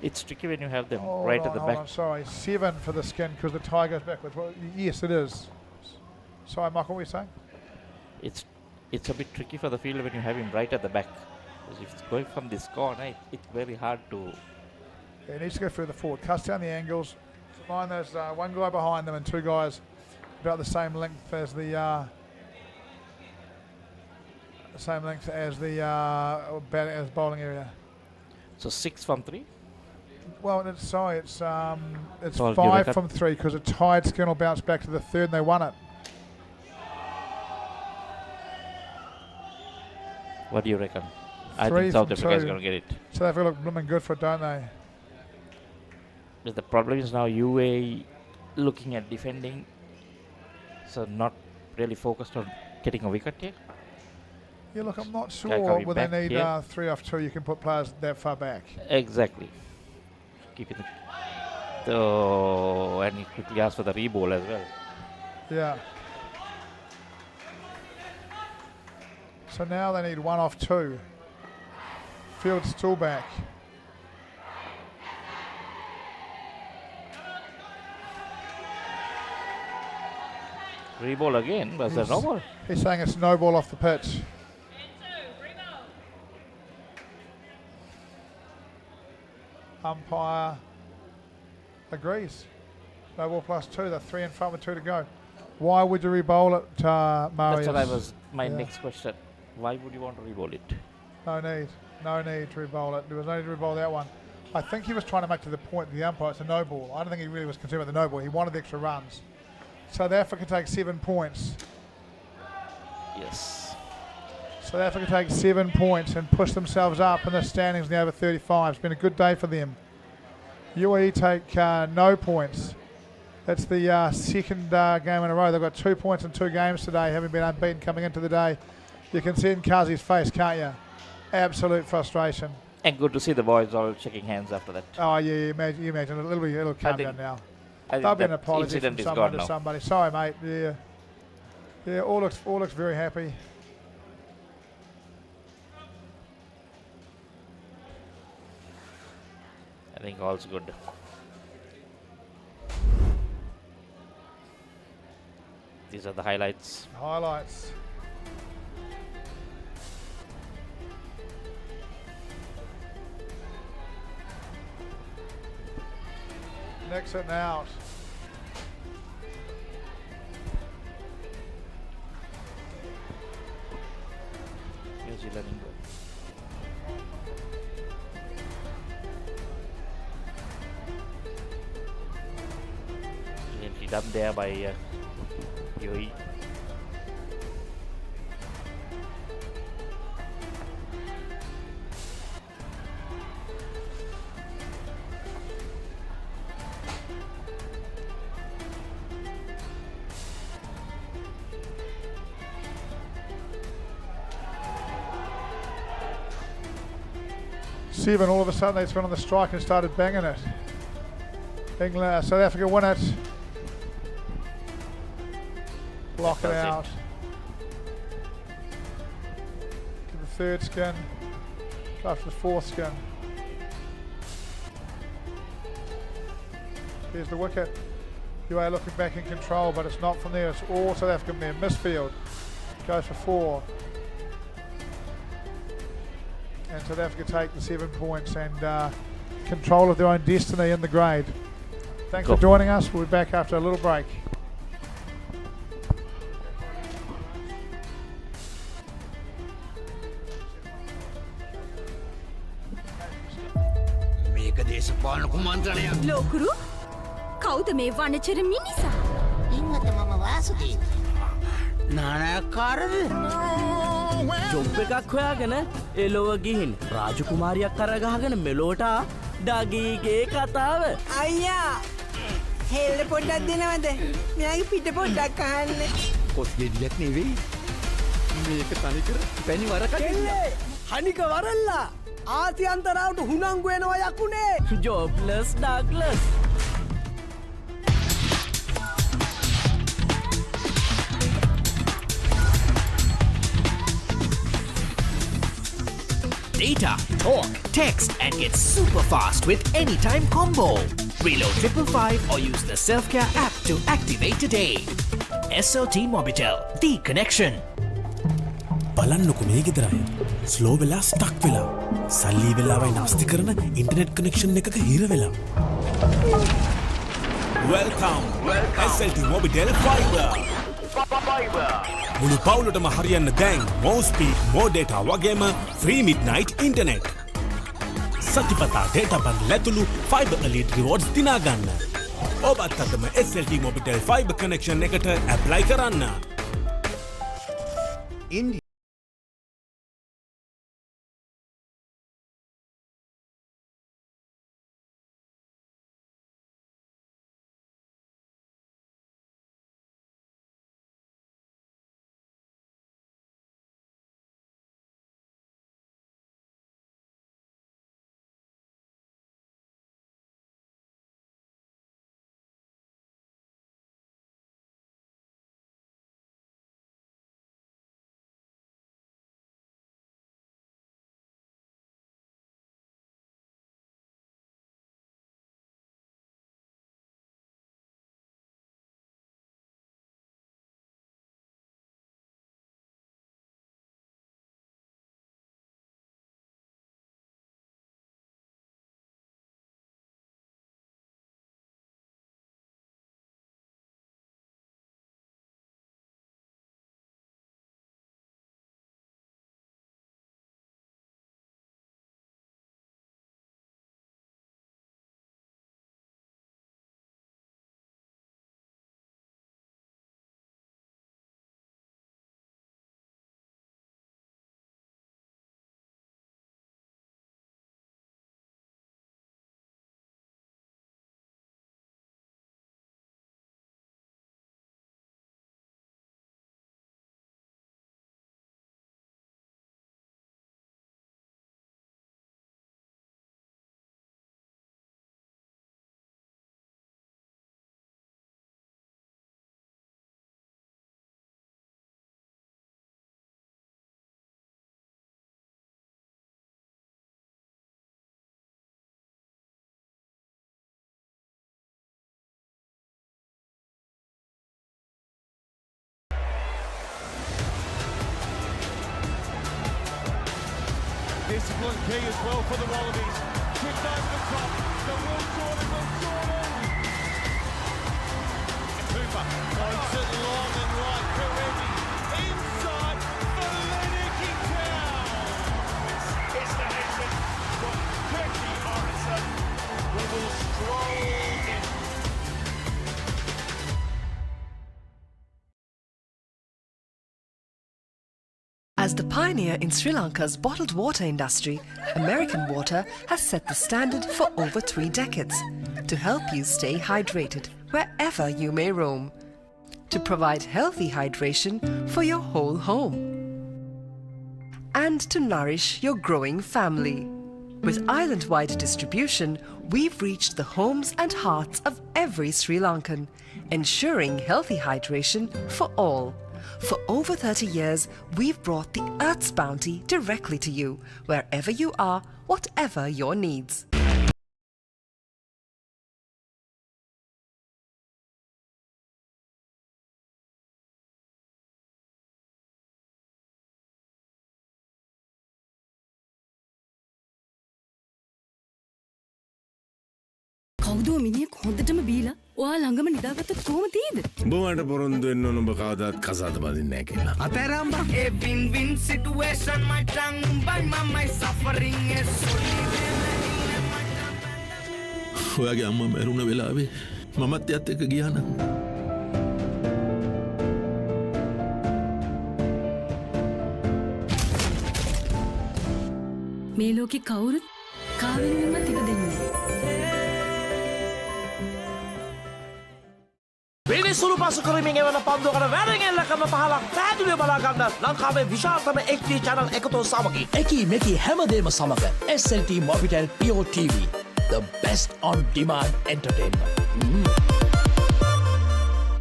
It's tricky when you have them Hold right on, at the hold back. on, sorry, 7 for the skin because the tie goes backwards. Well, yes, it is. Sorry, Michael, what were you saying? It's a bit tricky for the fielder when you have him right at the back. Because if it's going from this corner, it's very hard to... Yeah, he needs to go through the forward. Cuts down the angles. Mind there's one guy behind them and two guys about the same length as the bowling area. So 6 from 3? Well, it's 5 from 3 because a tied skin will bounce back to the third and they won it. What do you reckon? I 3 think South from Africa is 2. going to get it. South Africa look blooming good for it, don't they? But the problem is now UAE looking at defending, so not really focused on getting a wicket here. Yeah, look, I'm not Guy sure coming when they back need here. 3 off 2 you can put players that far back. Exactly. Keeping the... Oh, and he quickly asked for the re-ball as well. Yeah. So now they need 1 off 2. Field's still back. Re-ball again? Was there no ball? He's saying it's no ball off the pitch. Umpire agrees. No ball plus 2. They're 3 in front with 2 to go. Why would you re-bowl it, Marius? That's what my next question. Why would you want to re-bowl it? No need. No need to re-bowl it. There was no need to re-bowl that one. I think he was trying to make to the point the umpire it's a no ball. I don't think he really was concerned with the no ball. He wanted the extra runs. South Africa takes 7 points. Yes. South Africa takes 7 points and push themselves up in the standings in the over 35. It's been a good day for them. UAE take no points. That's the second game in a row. They've got 2 points in 2 games today, having been unbeaten coming into the day. You can see it in Kazi's face, can't you? Absolute frustration. And good to see the boys all shaking hands after that. Oh yeah, you imagine it'll calm down now. I think There'll be an that apology from incident is someone gone to now. somebody. Sorry, mate. Yeah. All looks very happy. I think all's good. These are the highlights. Highlights. Next and out. New Zealand England. Brilliantly done there by UAE. Seven, all of a sudden they've gone on the strike and started banging it. England, South Africa win it. Block it That's it. out. To the third skin. After the fourth skin. Here's the wicket. UAE looking back in control, but it's not from there. It's all South African there. Misfield. Goes for 4. And South Africa take the 7 points and control of their own destiny in the grade. Thanks for joining us. We'll be back after a little break. Lokuru කවුද මේ වනචර මිනිසා? ඉන්නත මම වාසුදීව. නානකාරද? Job එකක් හොයාගෙන එලොව ගිහින් රාජකුමාරියක් කරගහගෙන මෙලෝට ඩගීගේ කතාව. අයියා හෙල්ල පොඩ්ඩක් දෙනවද? මෙයාගේ පිට පොඩ්ඩක් අහන්න. කොස් ගෙඩියක් නෙවෙයි. මේක තනිකර පැණි වරකට. හනික වරල්ලා ආසියන්තරාවට හුනංගු වෙනවා යකුනේ. ජෝබ්ලස් ඩාග්ලස්. Data, talk, text, and get super fast with Anytime Combo. Reload 555 or use the Self-Care app to activate today. SLT-MOBITEL, the connection. බලන්නකු මේ ගෙදරය ස්ලෝ වෙලා ස්ටක් වෙලා සල්ලි වෙලාවයි නාස්ති කරන ඉන්ටර්නෙට් කනෙක්ෂන් එකක හිර වෙලා Welcome SLT-MOBITEL Fiber මුළු පවුලටම හරියන්න දැන් more speed more data වගේම free midnight internet සතිපතා data bundle ඇතුළු Fiber Elite rewards දිනා ගන්න ඔබත් අදම SLT-MOBITEL Fiber connection එකට apply කරන්න Discipline key as well for the Wallabies. Kicked over the top. The Will Jordan. Cooper points it long and right. Karevi inside for Lennoxy Town. It's the Nation from Turkey Morrison. We will stroll in. As the pioneer in Sri Lanka's bottled water industry, American Water has set the standard for over 3 decades to help you stay hydrated wherever you may roam, to provide healthy hydration for your whole home, and to nourish your growing family. With island-wide distribution, we've reached the homes and hearts of every Sri Lankan, ensuring healthy hydration for all. For over 30 years, we've brought the Earth's bounty directly to you, wherever you are, whatever your needs. කවුදෝ මිනිහෙක් හොඳටම බීලා ඔයා ළඟම නිදාගත්තොත් කොහොම තියෙද? බොමට පොරොන්දු වෙන්න ඕන ඔබ කවදාත් කසාද බඳින්නේ නැහැ කියලා. Ateramba. A win-win situation, my tongue by my suffering is ඔයාගේ අම්මා මැරුණ වෙලාවේ මමත් එයත් එක්ක ගියා නම් මේ ලෝකේ කවුරුත් කාවෙන්වත් ඉඩ දෙන්නේ නැහැ. එවැනි සුළු පසු කරමින් එවන පන්දුවකට වැරෙන් එල්ල කරන පහලක් පැහැදිලිව බලා ගන්න ලංකාවේ විශාලතම HD channel එකතු සමගින් එකී මෙකී හැමදේම සමග SLT-MOBITEL Pure TV, the best on demand entertainment.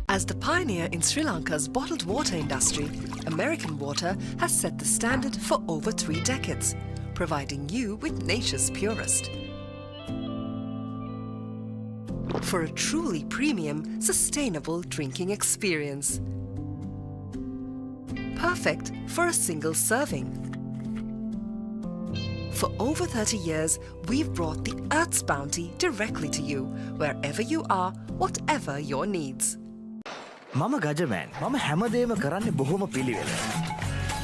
As the pioneer in Sri Lanka's bottled water industry, American Water has set the standard for over 3 decades, providing you with nature's purest. For a truly premium, sustainable drinking experience. Perfect for a single serving. For over 30 years, we've brought the Earth's bounty directly to you, wherever you are, whatever your needs. මම ගජමෑන් මම හැමදේම කරන්නේ බොහොම පිළිවෙල.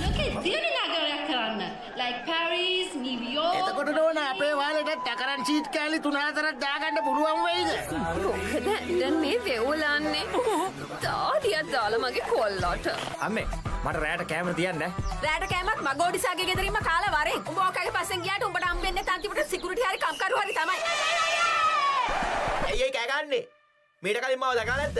ලෝකේ දියුණු නගරයක් කරන්න. like Paris, New York. එතකොට නෝන අපේ වාලේට ටකරන් ෂීට් කෑලි 3-4ක් දාගන්න පුළුවන් වෙයිද? මොකද දැන් මේ වෙවුලන්නේ. තාඩියක් දාලා මගේ කොල්ලට. අම්මේ මට රැයට කැමර තියන්න. රැයට කෑමක් මගෝඩිසාගේ ගෙදරින්ම කාලා වරෙන්. උඹ ඔකගේ පස්සෙන් ගියාට උඹට හම්බෙන්නේ තන්තිපට සිකියුරිටි හරි කම්කරු හරි තමයි. ඇයි කෑ ගන්නේ? මීට කලින් මාව දැකලා නැද්ද?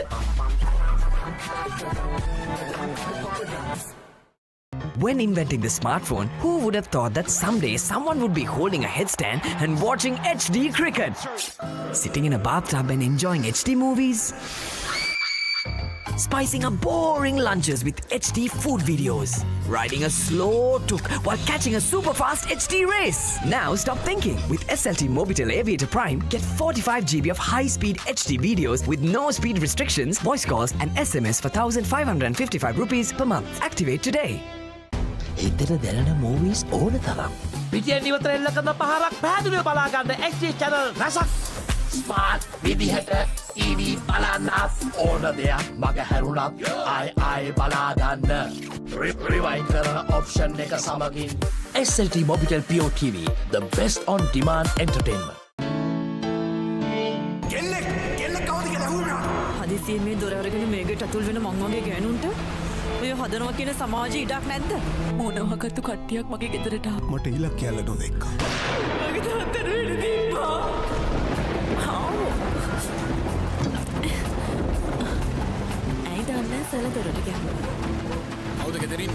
When inventing the smartphone, who would have thought that someday someone would be holding a headstand and watching HD cricket? Sitting in a bathtub and enjoying HD movies? Spicing up boring lunches with HD food videos? Riding a slow tuk while catching a super fast HD race? Now stop thinking. With SLT-MOBITEL Aviator Prime, get 45 GB of high-speed HD videos with no speed restrictions, voice calls and SMS for 1,555 rupees per month. Activate today. එතන දැනෙන movies ඕන තරම්. පිටියෙන් ඉවතර එල්ල කරන පහරක් පැහැදිලිව බලා ගන්න HD channel රසක්. ස්මාර්ට් විදිහට TV බලන්නත් ඕන දෙයක් මග හැරුණත් ආයි බලා ගන්න. රිවයින්ඩ් කරන option එක සමගින් SLT-MOBITEL Pure TV, the best on demand entertainment. හදිසියෙන් මේ දොර අරගෙන මේකට අතුල් වෙන මං වගේ ගෑනුන්ට ඔය හදනවා කියන සමාජයේ ඉඩක් නැද්ද? මොනවාකට කට්ටියක් මගේ ගෙදරට ආවා. මට ඉලක්කයල්ල නොදෙක්කා. මගේ තාත්තට වෙඩි දීපා. ඇයි දන්නේ සල දොරට ගියා. කවුද ගෙදරින්?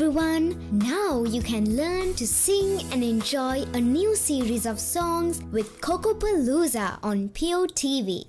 Everyone, now you can learn to sing and enjoy a new series of songs with Kokopalooza on Pure TV.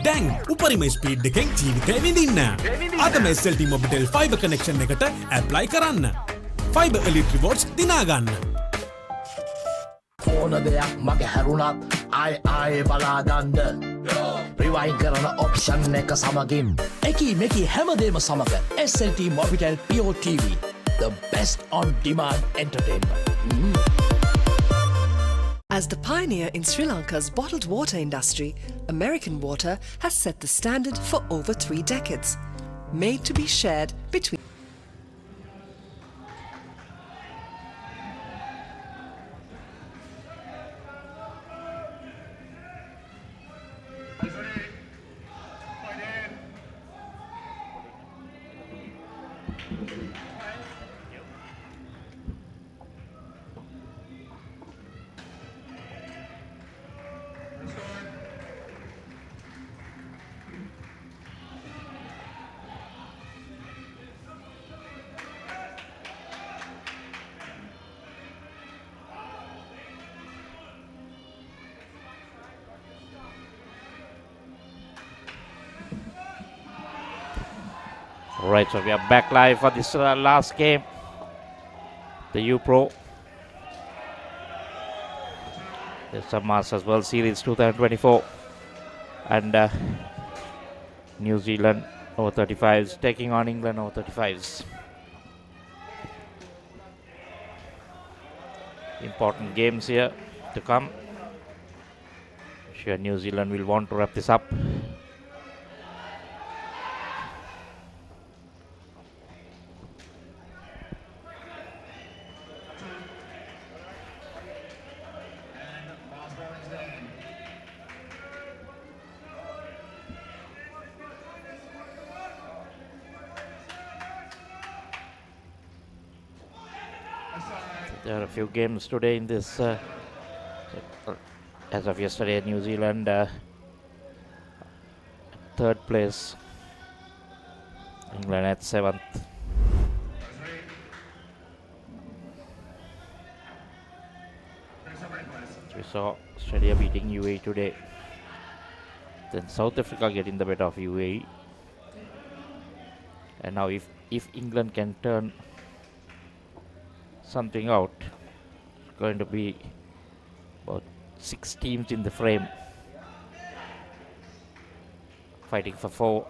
දැන් උපරිම ස්පීඩ් එකෙන් ජීවිතේ විඳින්න. අදම SLT-MOBITEL Fiber connection එකට apply කරන්න. Fiber Elite Rewards දිනා ගන්න. ඕන දෙයක් මගේ හැරුණත් ආයේ බලාගන්න. රිවයින් කරන ඔප්ෂන් එක සමගින් එකී මෙකී හැමදේම සමග SLT-MOBITEL Pure TV, the best on demand entertainment. As the pioneer in Sri Lanka's bottled water industry, American Water has set the standard for over 3 decades, made to be shared between. Right, so we are back live for this last game, the U-Pro. There's a Masters World Series 2024, and New Zealand over 35s taking on England over 35s. Important games here to come. I'm sure New Zealand will want to wrap this up. There are a few games today in this. As of yesterday, New Zealand 3rd place, England at 7th. We saw Australia beating UAE today. Then South Africa getting the better of UAE. And now if England can turn something out, it's going to be about 6 teams in the frame fighting for 4.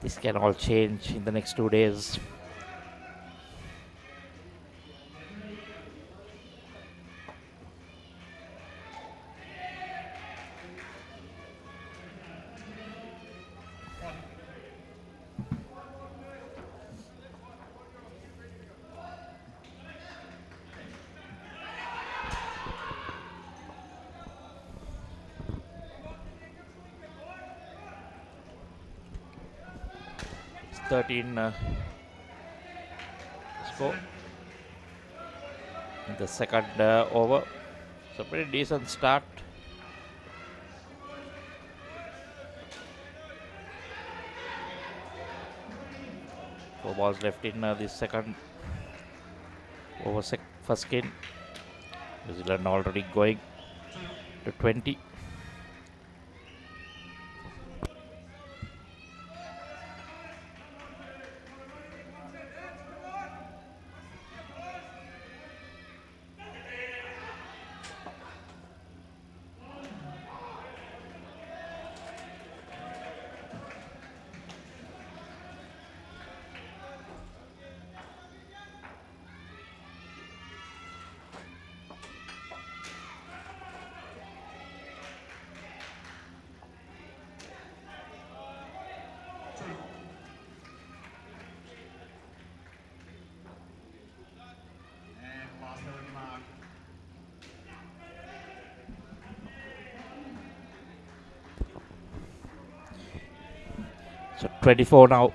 This can all change in the next 2 days. It's 13 score in the second over. So pretty decent start. Four balls left in the second over first game. New Zealand already going to 20. So 24 now.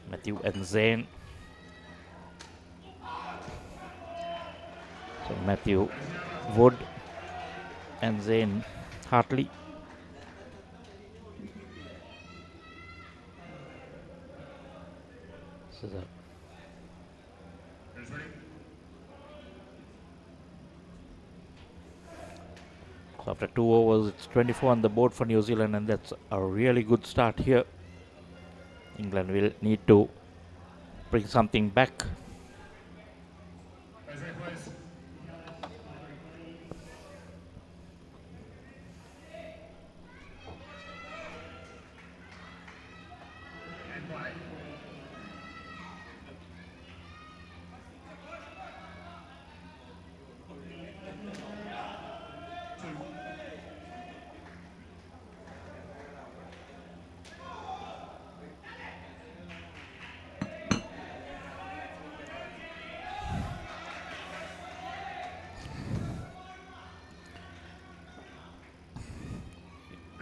Matthew and Zane. So Matthew Wood and Zane Hartley. So the So after 2 overs, it's 24 on the board for New Zealand, and that's a really good start here. England will need to bring something back.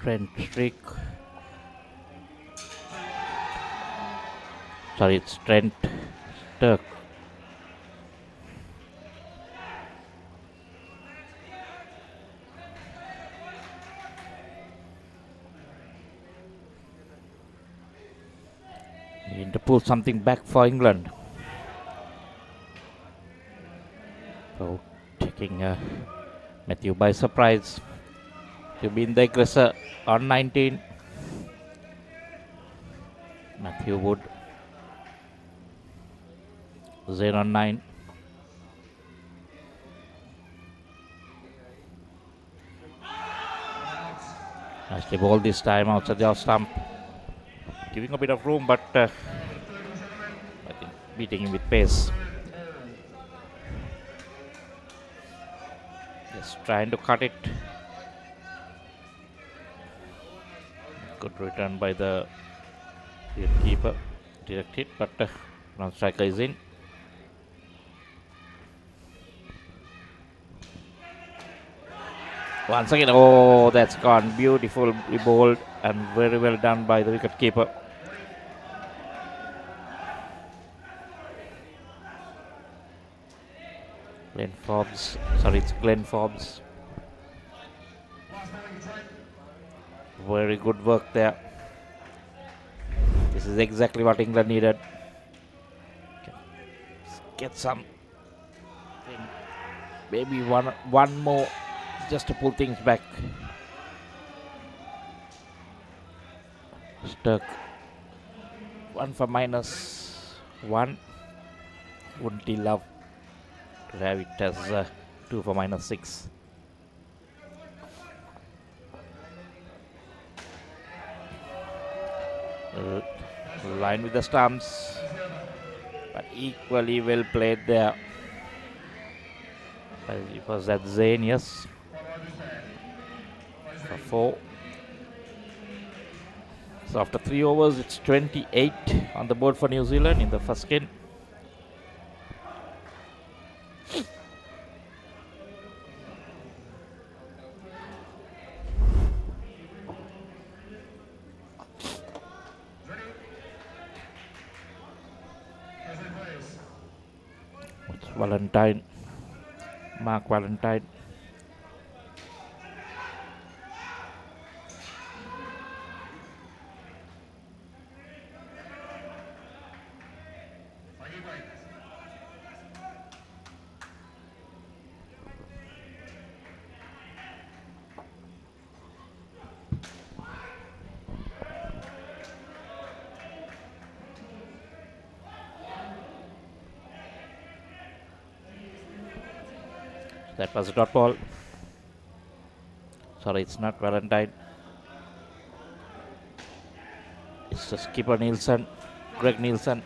Trent Strick. Sorry, it's Trent Sturck. Need to pull something back for England. So taking Matthew by surprise. To be in the aggressor on 19. Matthew Wood. Zayn on 9. Nicely ball this time outside the off stump. Giving a bit of room, but I think beating him with pace. Just trying to cut it. Good return by the keeper. Direct hit, but non-striker is in. Once again, oh, that's gone. Beautifully bowled and very well done by the wicket keeper. It's Glenn Forbes. Very good work there. This is exactly what England needed. Get some, maybe one more, just to pull things back. Stuck. 1 for -1. Wouldn't he love to have it as 2 for -6? Line with the stumps, but equally well played there. It was that Zayn, yes. For 4. So after 3 overs, it's 28 on the board for New Zealand in the first skin. Valentine, Mark Valentine. That was a dot ball. Sorry, it's not Valentine. It's the skipper Nielsen, Greg Nielsen.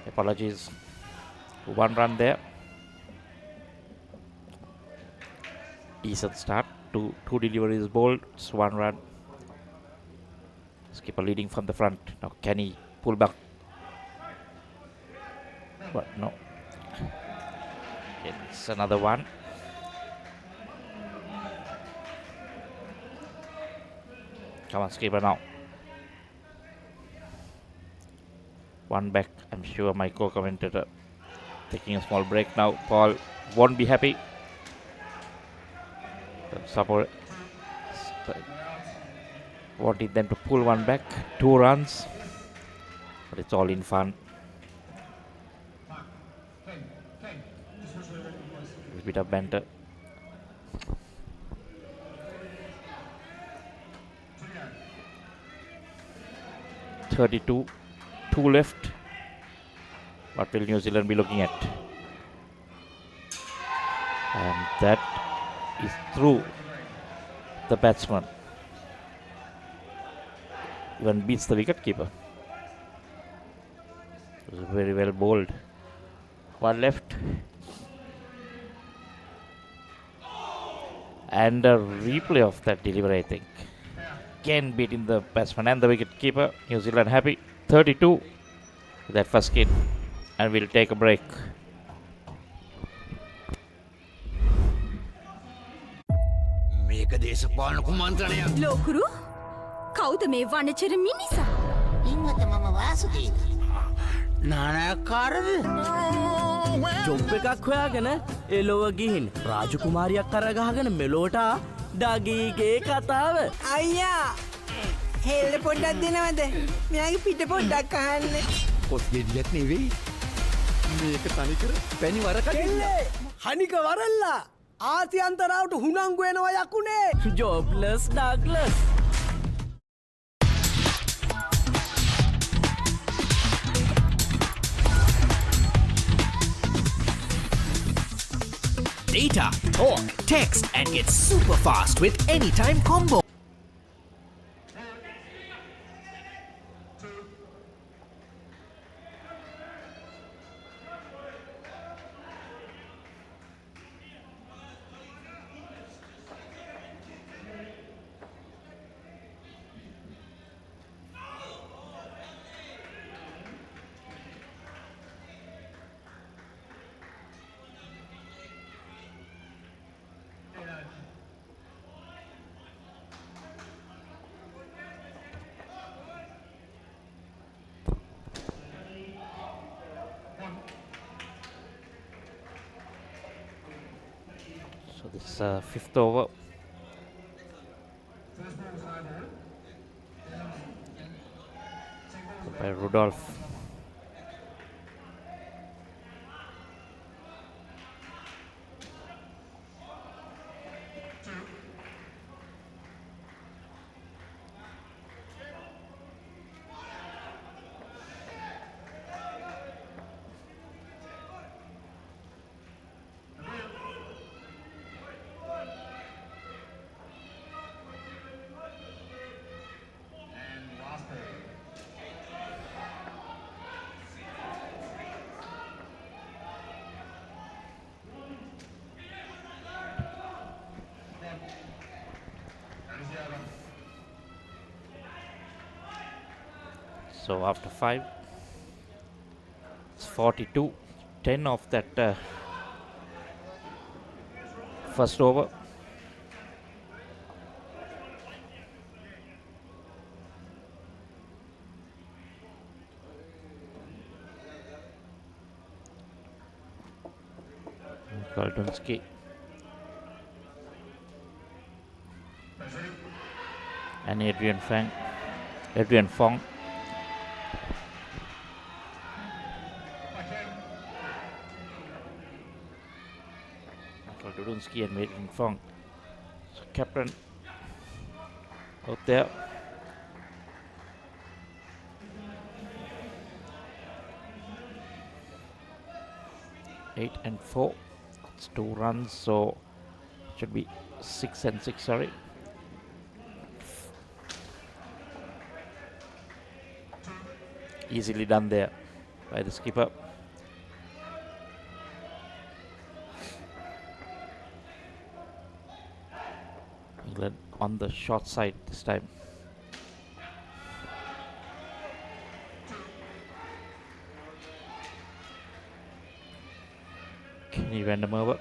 Apologies. 1 run there. Decent start. Two deliveries bowled. It's 1 run. Skipper leading from the front. Now can he pull back? What? No. It's another one. Come on, skipper now. 1 back. I'm sure my co-commentator taking a small break now. Paul won't be happy. Support. Wanted them to pull 1 back. 2 runs. But it's all in fun. bit of banter. (32) 2 left. What will New Zealand be looking at? And that is through the batsman. Even beats the wicketkeeper. It was very well bowled. 1 left. And a replay of that delivery, I think. Again beating the batsman and the wicketkeeper. New Zealand happy. 32 with that first hit. And we'll take a break. Lokuru කවුද මේ වනචර මිනිසා? ඉන්නත මම Vasudeva. නානකාරද? Job එකක් හොයාගෙන එලොව ගිහින් රාජකුමාරියක් කරගහගෙන මෙලෝට ඩගීගේ කතාව. අයියා හෙල්ල පොඩ්ඩක් දෙනවද? මෙයාගේ පිට පොඩ්ඩක් අහන්න. කොස් ගෙඩියක් නෙවෙයි. මේක තනිකර පැණි වරකට. හනික වරල්ලා ආසියන්තරාවට හුනංගු වෙනවා යකුනේ. ජොබ්ලස් Douglas. Data, talk, text, and get super fast with Anytime Combo. So this is 5th over. By Rudolph. So after 5, it's 42, 10 of that first over. Goldunski. And Adrian Fong. Dudunsky and Adrian Fong. So captain out there. Eight and 4. It's 2 runs, so should be 6 and 6. Sorry. Easily done there by the skipper. England on the short side this time. Kenny Vandermeer.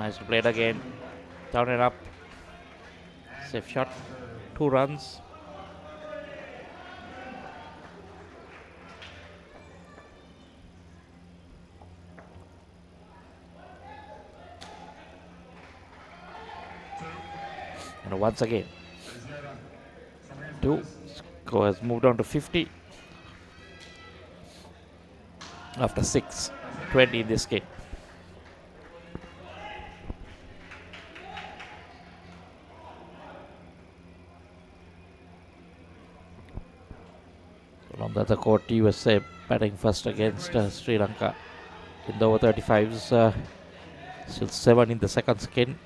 Nice played again. Down and up. Safe shot. 2 runs. And once again, 2. Score has moved on to 50 after 6. 20 in this game. On the other court, USA batting first against Sri Lanka in the over 35s. Still 7 in the second skin.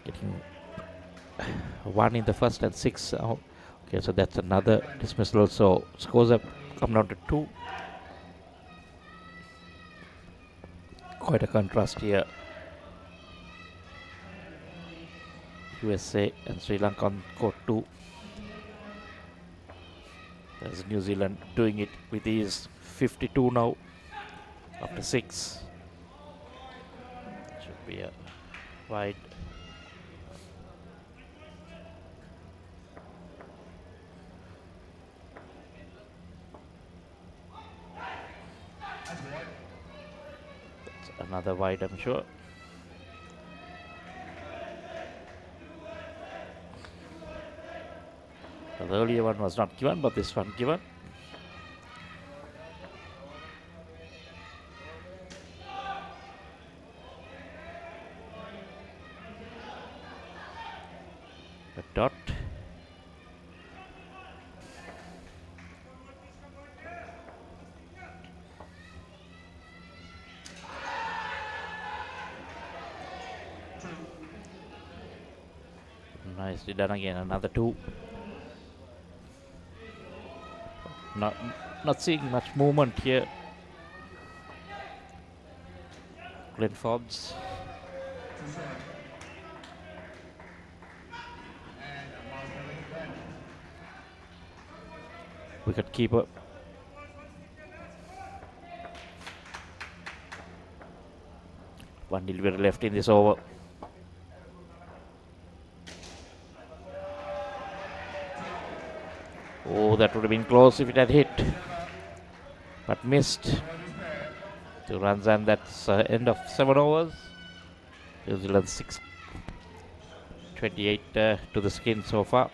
Getting 1 in the first and 6 out. Okay, so that's another dismissal. So scores have come down to 2. Quite a contrast here. USA and Sri Lanka on court 2. There's New Zealand doing it with ease. 52 now after 6. Should be a wide. That's another wide, I'm sure. The earlier one was not given, but this one given. A dot. Nicely done again, another 2. Not seeing much movement here. Glenn Forbes. Wicket keeper. One delivery left in this over. Oh, that would have been close if it had hit, but missed. 2 runs, and that's end of 7 overs. New Zealand 6, 28 to the skin so far.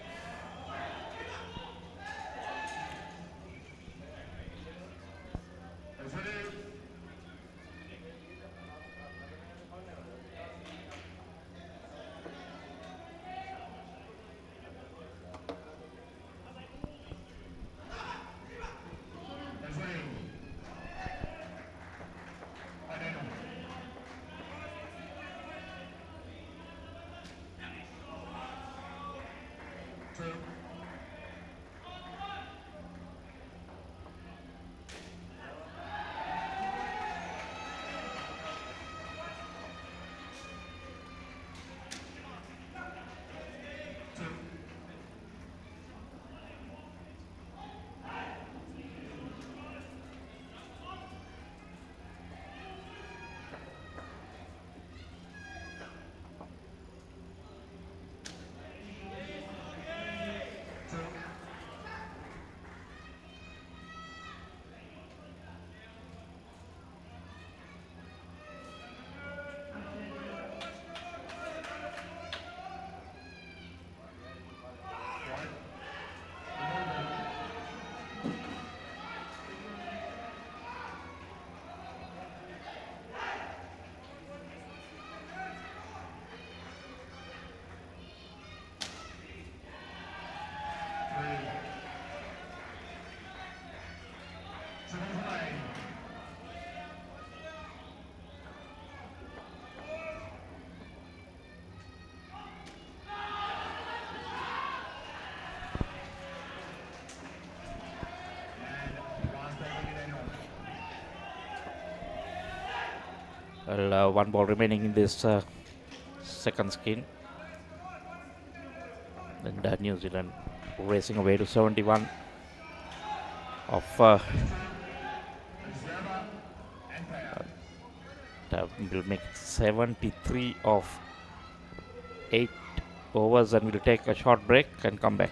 Well, 1 ball remaining in this second skin. And New Zealand racing away to 71 of will make 73 of 8 overs, and we'll take a short break and come back.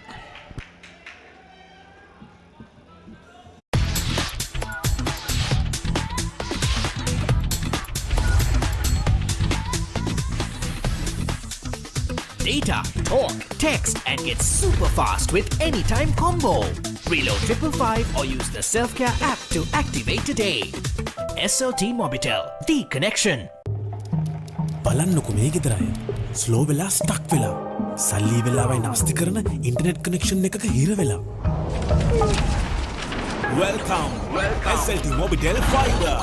Data, talk, text, and get super fast with Anytime Combo. Reload 555 or use the Self-Care app to activate today. SLT-MOBITEL, the connection. බලන්නකො මේ ගෙදරය slow වෙලා stuck වෙලා සල්ලි වෙලාවයි නාස්ති කරන internet connection එකක හිර වෙලා Welcome SLT-MOBITEL Fiber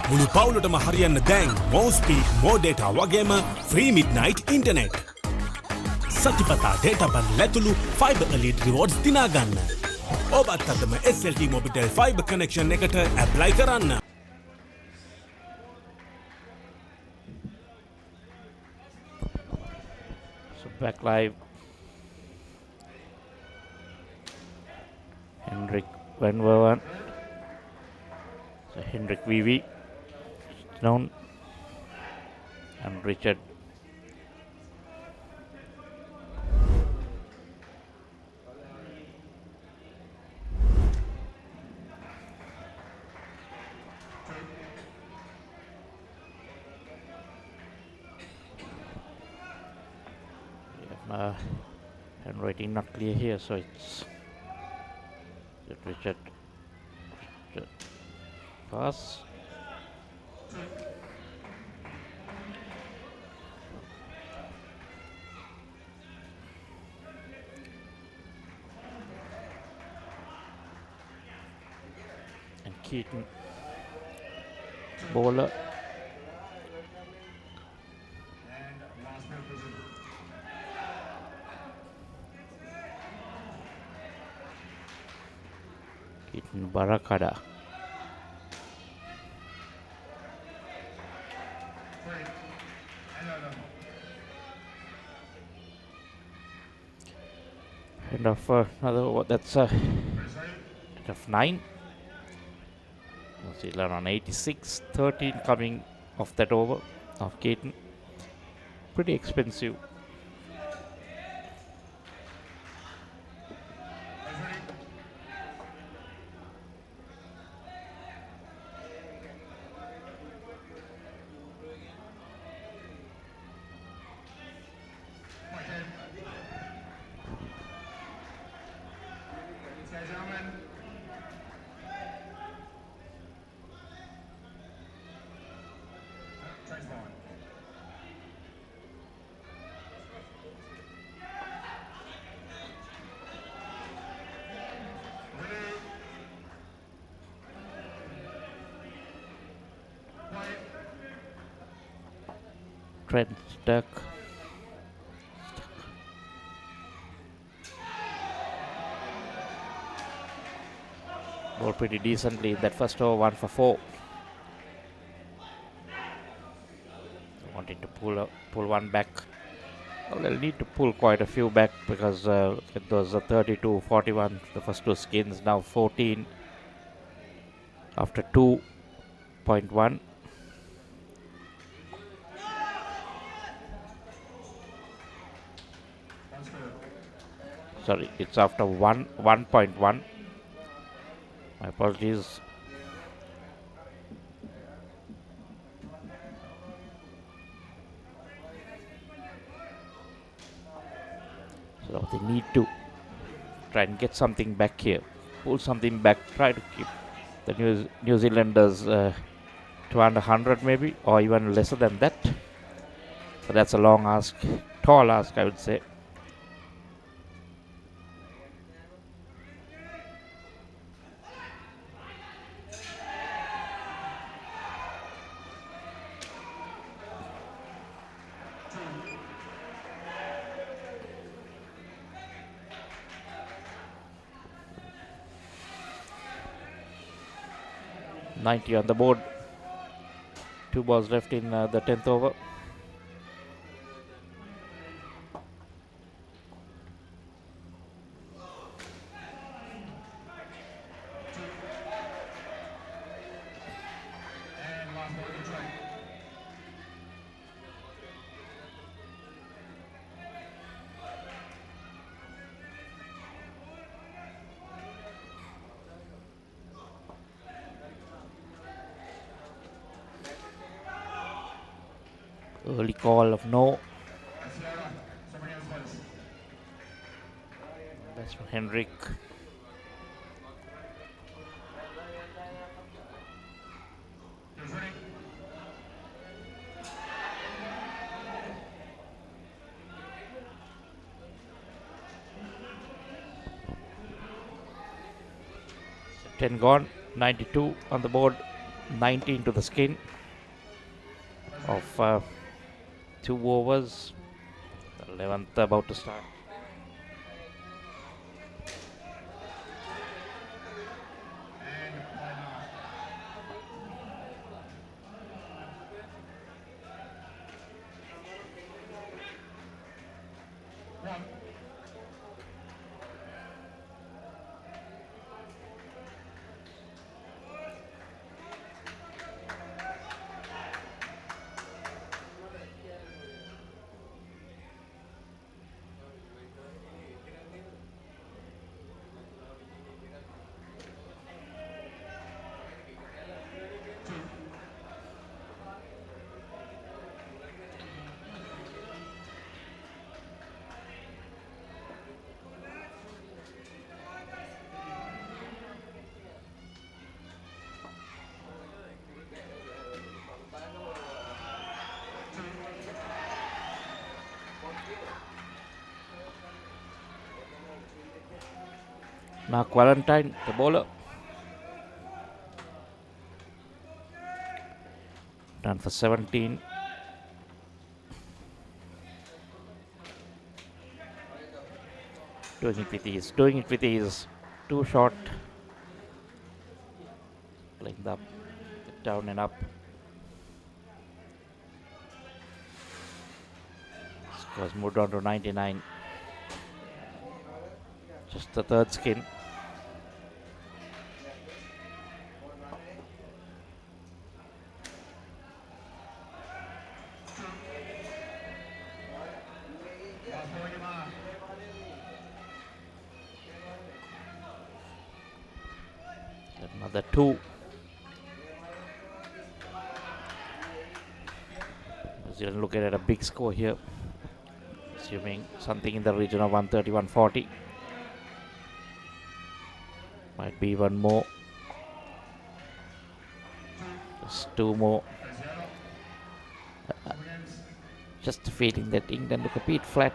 මුළු පවුලටම හරියන්න දැන් more speed more data වගේම free midnight internet සතිපතා data බන් ලැතුළු fiber elite rewards දිනා ගන්න ඔබත් අදම SLT-MOBITEL Fiber connection එකට apply කරන්න Back live. Hendrik Van Werven. So Hendrik VV down, and Richard. Handwriting not clear here, so it's Richard pass. And Keaton bowler. Barakada. End of another over. That's end of 9. New Zealand on 86. 13 coming off that over of Keaton. Pretty expensive. Trent stuck. Bowled pretty decently in that first over, 1 for 4. Wanting to pull one back. Well, they'll need to pull quite a few back because it was a 32, 41 the first two skins, now 14 after 2.1. Sorry, it's after 1.1. My apologies. So they need to try and get something back here. Pull something back. Try to keep the New Zealanders to under 100 maybe, or even lesser than that. So that's a long ask, tall ask I would say. On the board. 2 balls left in the 10th over. Early call of no. Batsman Henrik. So 10 gone, 92 on the board, 19 to the skin of 2 overs. 11th about to start. Mark Valentine, the bowler. Done for 17. Doing it with ease. Too short. Playing up, down and up. Scores moved on to 99. Just the third skin. Another 2. New Zealand looking at a big score here, assuming something in the region of 130, 140. Might be one more. Just 2 more. Just a feeling that England look a bit flat.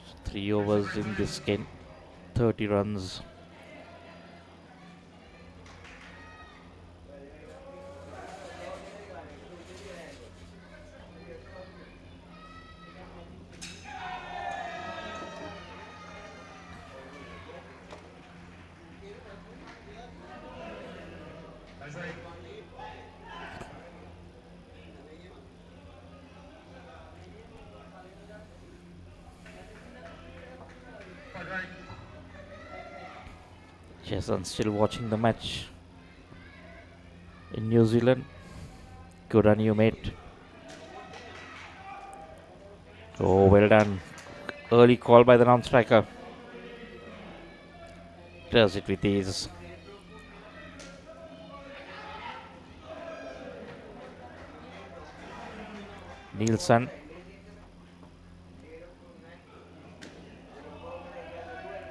Just 3 overs in this game, 30 runs. Jason still watching the match in New Zealand. Good on you, mate. Oh, well done. Early call by the non-striker. Does it with ease. Nielsen.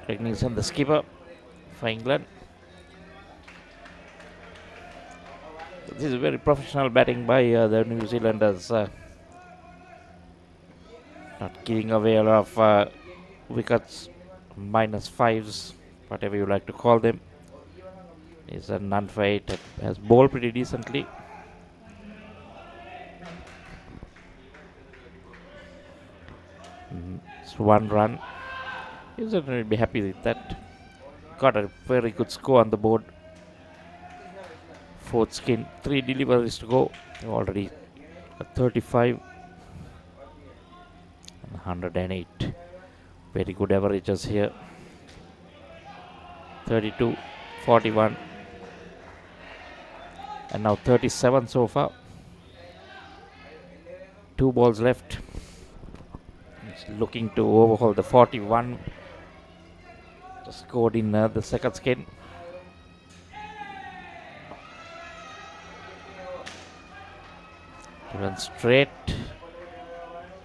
Greg Nielsen, the skipper for England. This is very professional batting by the New Zealanders. Not giving away a lot of wickets, -5s, whatever you like to call them. Is a none for 8. Has bowled pretty decently. It's 1 run. He will be happy with that. Got a very good score on the board. 4th skin, 3 deliveries to go. Already at 35 and 108. Very good averages here. 32, 41 and now 37 so far. 2 balls left. It's looking to overhaul the 41. Just scored in the second skin. 7 straight.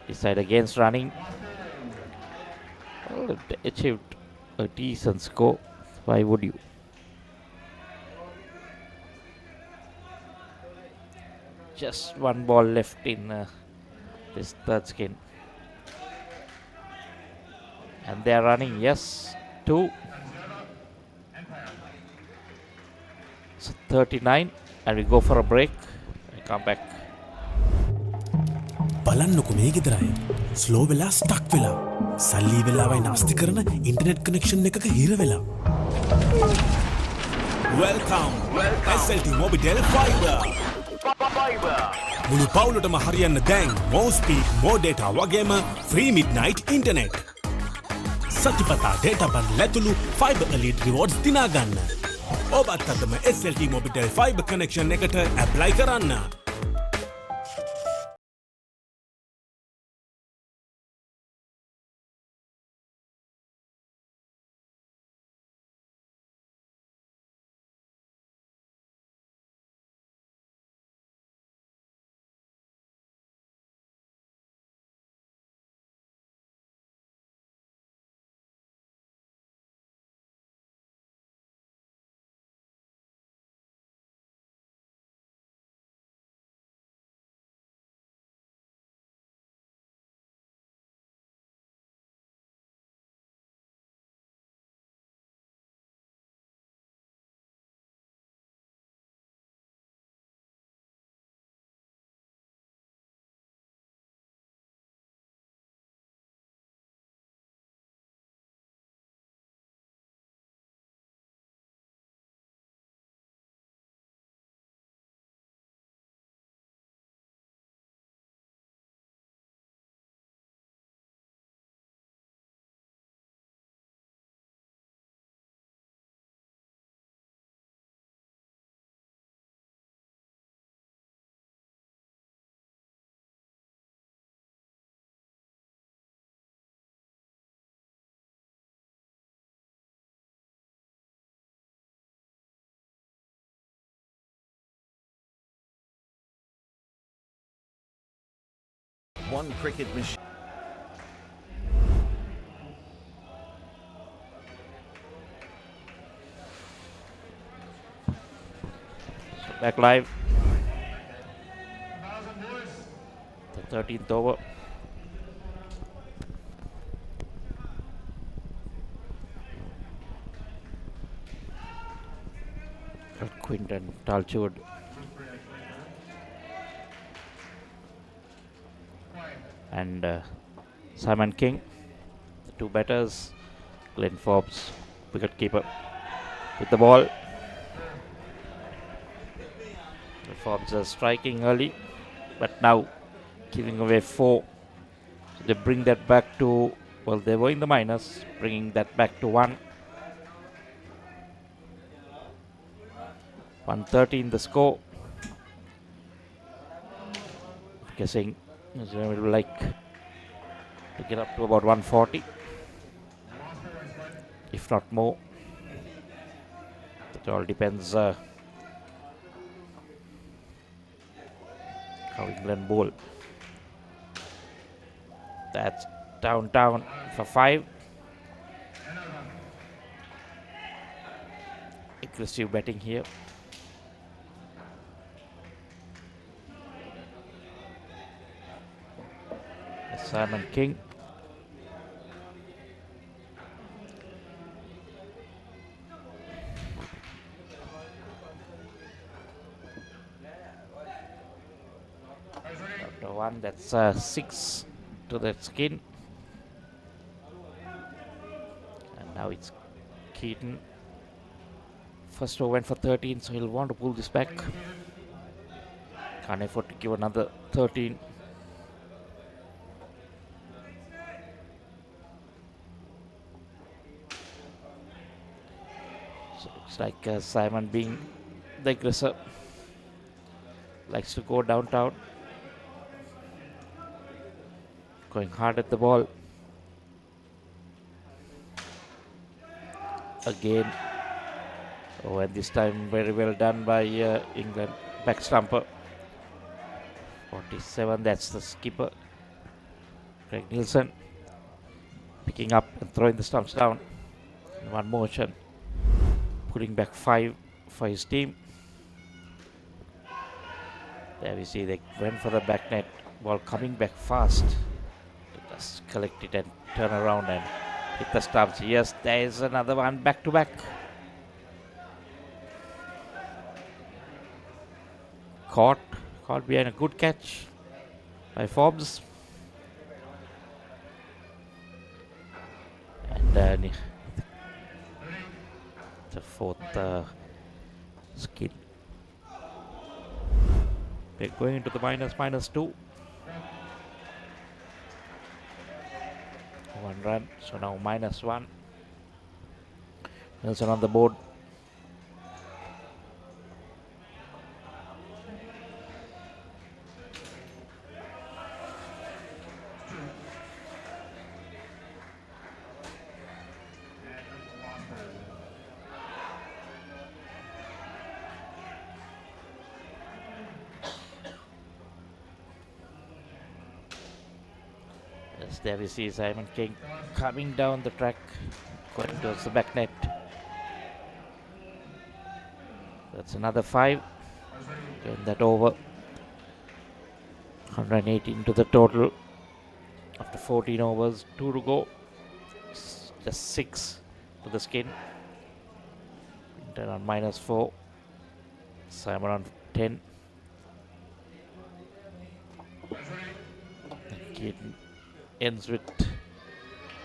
Decide against running. Well, they achieved a decent score. Why would you? Just one ball left in this third skin. And they are running, yes, 2. So 39, and we go for a break and come back. බලන්නකො මේ ගෙදරයි slow වෙලා stuck වෙලා සල්ලි වෙලාවයි නාස්ති කරන internet connection එකක හිර වෙලා Welcome SLT-MOBITEL Fiber මුළු පවුලටම හරියන්න දැන් more speed more data වගේම free midnight internet සතිපතා data බන් ලැතුළු Fiber Elite rewards දිනා ගන්න ඔබත් අදම SLT-MOBITEL Fiber connection එකට apply කරන්න One cricket machine. Back live. The 13th over. Quinton Talchwood. And Simon King, the 2 batters. Glenn Forbes, wicket keeper, with the ball. Forbes are striking early, but now giving away 4. So they bring that back to, well, they were in the minus, bringing that back to 1. 113 the score. Guessing we would like to get up to about 140, if not more. It all depends how England bowl. That's down for 5. Aggressive batting here. Simon King. After 1, that's 6 to that skin. And now it's Keaton. First over went for 13, so he'll want to pull this back. Can't afford to give another 13. Like Simon being the aggressor, likes to go downtown, going hard at the ball. Again, and this time very well done by England back stumper. 47, that's the skipper, Craig Nielsen, picking up and throwing the stumps down in one motion, putting back 5 for his team. There we see they went for the back net, ball coming back fast. Just collect it and turn around and hit the stumps. Yes, there is another one back to back. Caught behind a good catch by Forbes. And then the fourth skin. They're going into the -2. 1 run, so now -1. Nelson on the board. There we see Simon King coming down the track, going towards the back net. That's another 5. Getting that over. 118 to the total. After 14 overs, 2 to go. Just 6 to the skin. Then on -4. Simon on 10. Keaton ends with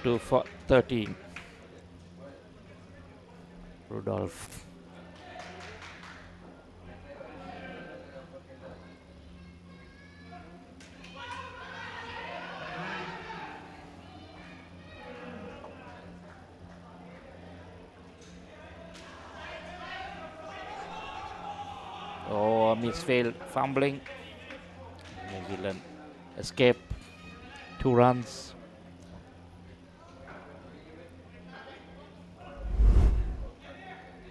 2 for 13. Rudolph. Oh, misfailed, fumbling. New Zealand escape. 2 runs.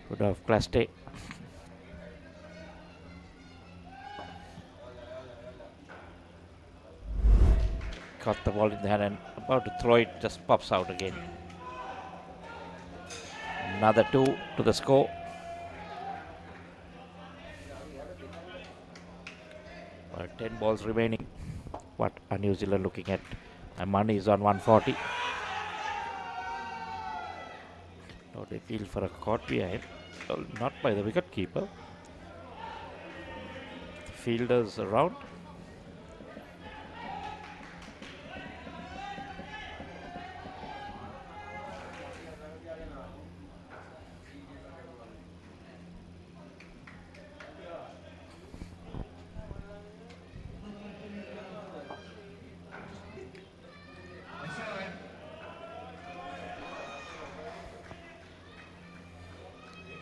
Rudolph Claste. Caught the ball in the hand and about to throw it, just pops out again. Another 2 to the score. Well, 10 balls remaining. What are New Zealand looking at? My money is on 140. Now they feel for a caught behind. Well, not by the wicket keeper. The fielders around.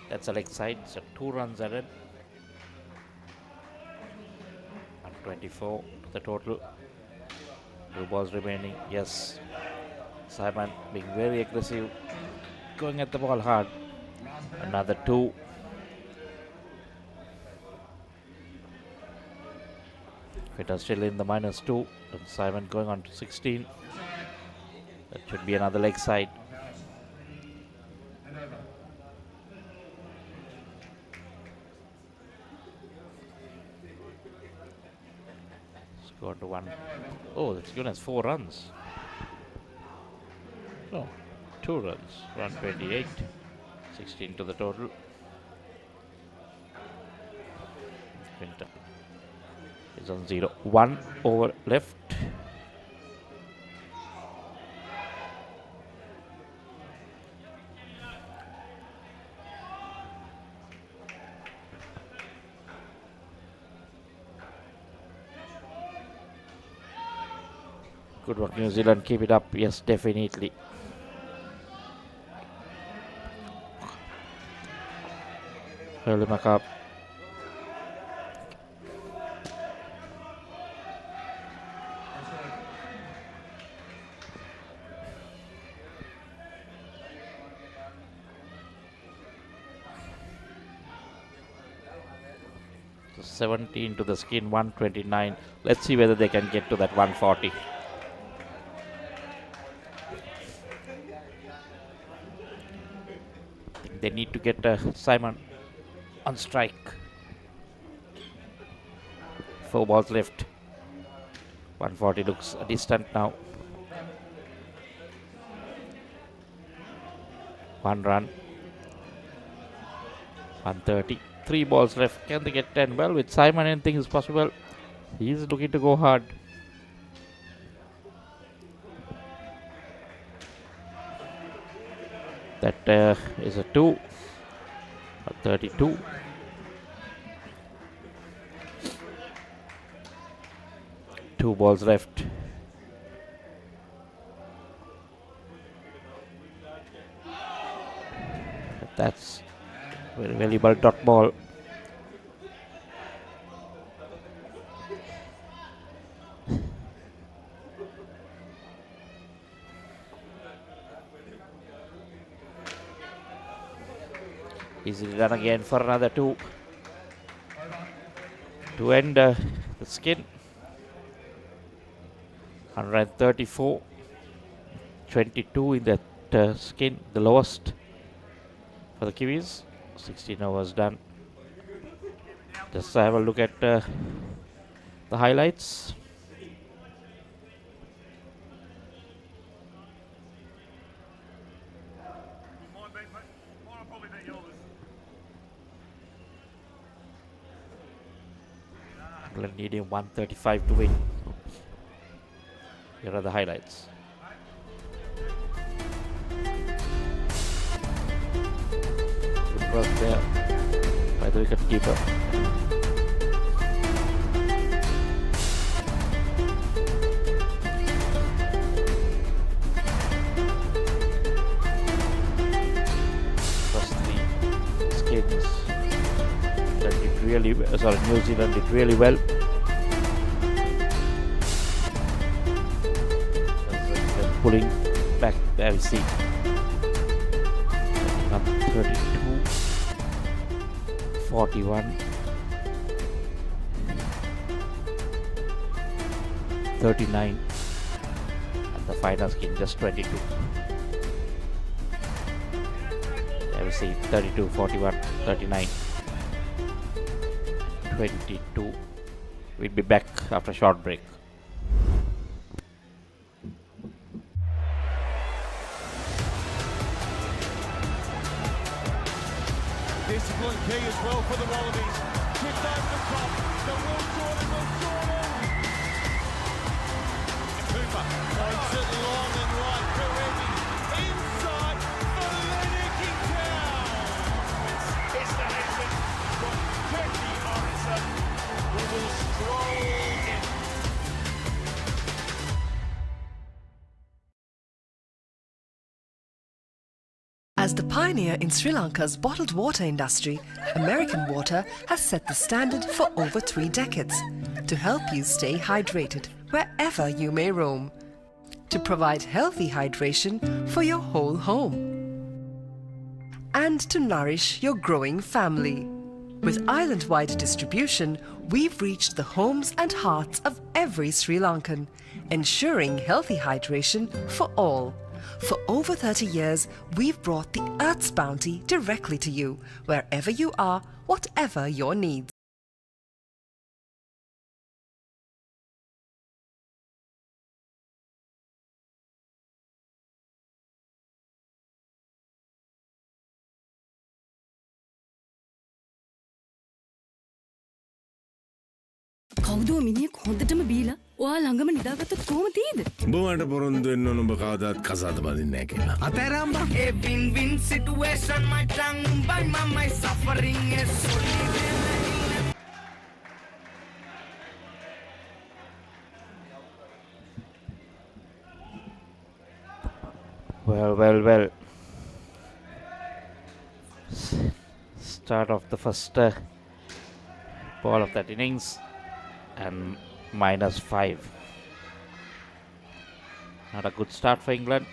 That's a leg side, so 2 runs added. 124 to the total. 2 balls remaining. Yes, Simon being very aggressive, going at the ball hard. Another 2. It is still in the -2. And Simon going on to 16. That should be another leg side. Scored to 1. Oh, that's given us 4 runs. No, 2 runs. 128. 16 to the total. Quinton is on 0. 1 over left. Good work, New Zealand. Keep it up. Yes, definitely. Hurley Macab. 17 to the skin, 129. Let's see whether they can get to that 140. I think they need to get Simon on strike. 4 balls left. 140 looks distant now. 1 run. 130. 3 balls left. Can they get 10? Well, with Simon, anything is possible. He's looking to go hard. That is a 2. A 32. Two balls left. That's very valuable dot ball. Easily done again for another 2 to end the skin. 134, 22 in that skin, the lowest for the Kiwis. 16 overs done. Just have a look at the highlights. England needing 135 to win. Here are the highlights. Good work there by the wicket keeper. First 3 skins that did really well. Sorry, New Zealand did really well. Pulling back, there we see. Up 32, 41, 39, and the final skin just 22. There we see 32, 41, 39, 22. We'll be back after a short break. Discipline key as well for the Wallabies. Tipped over the top. The Will Jordan. Cooper points it long and right. Karevi inside for Lennox Town. It's the Nation from Jackie Morrison, who will stroll in. As the pioneer in Sri Lanka's bottled water industry, American Water has set the standard for over 3 decades to help you stay hydrated wherever you may roam, to provide healthy hydration for your whole home, and to nourish your growing family. With island-wide distribution, we've reached the homes and hearts of every Sri Lankan, ensuring healthy hydration for all. For over 30 years, we've brought the Earth's bounty directly to you, wherever you are, whatever your needs. කවුද මිනිහෙක් හොඳටම බීලා ඔයා ළඟම නිදාගත්තොත් කොහොම තියෙද? උඹ මට පොරොන්දු වෙන්න ඕන උඹ කවදාත් කසාද බඳින්නේ නැහැ කියලා. Ateramba. A win-win situation, my tongue by my suffering is solid. Well. Start of the first ball of that innings and -5. Not a good start for England.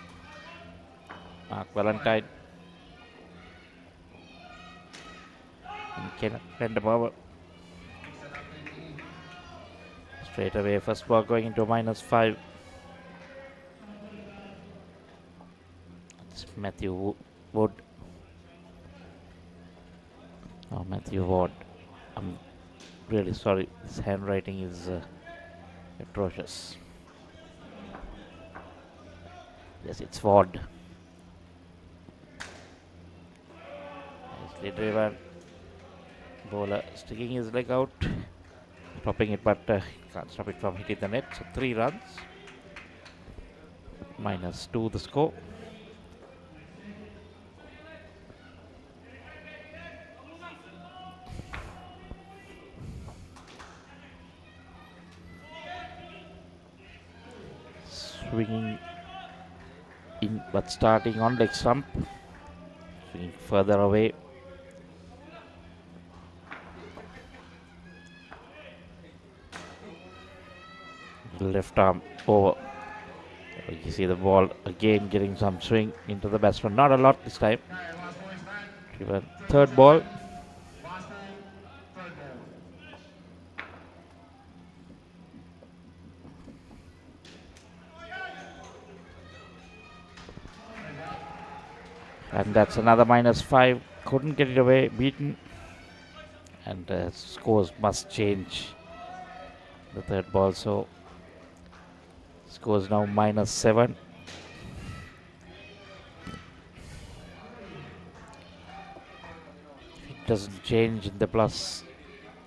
Mark Valentine cannot bend them over. Straight away, first ball going into -5. It's Matthew Wood. Oh, Matthew Ward. I'm really sorry. His handwriting is atrocious. Yes, it's Ward. Nicely driven. Bowler sticking his leg out, stopping it, but can't stop it from hitting the net. So 3 runs. -2 the score. Swinging in, but starting on leg stump. Swinging further away. Left arm over. You see the ball again getting some swing into the batsman. Not a lot this time. Even third ball. And that's another -5. Couldn't get it away, beaten. And scores must change. The third ball, so scores now -7. If it doesn't change in the plus,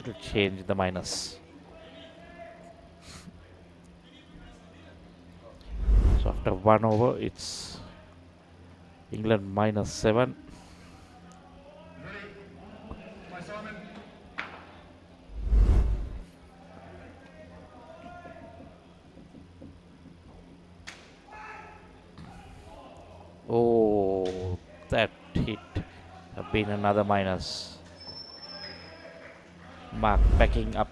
it'll change in the minus. So after 1 over, it's England -7. Oh, that hit have been another minus. Mark backing up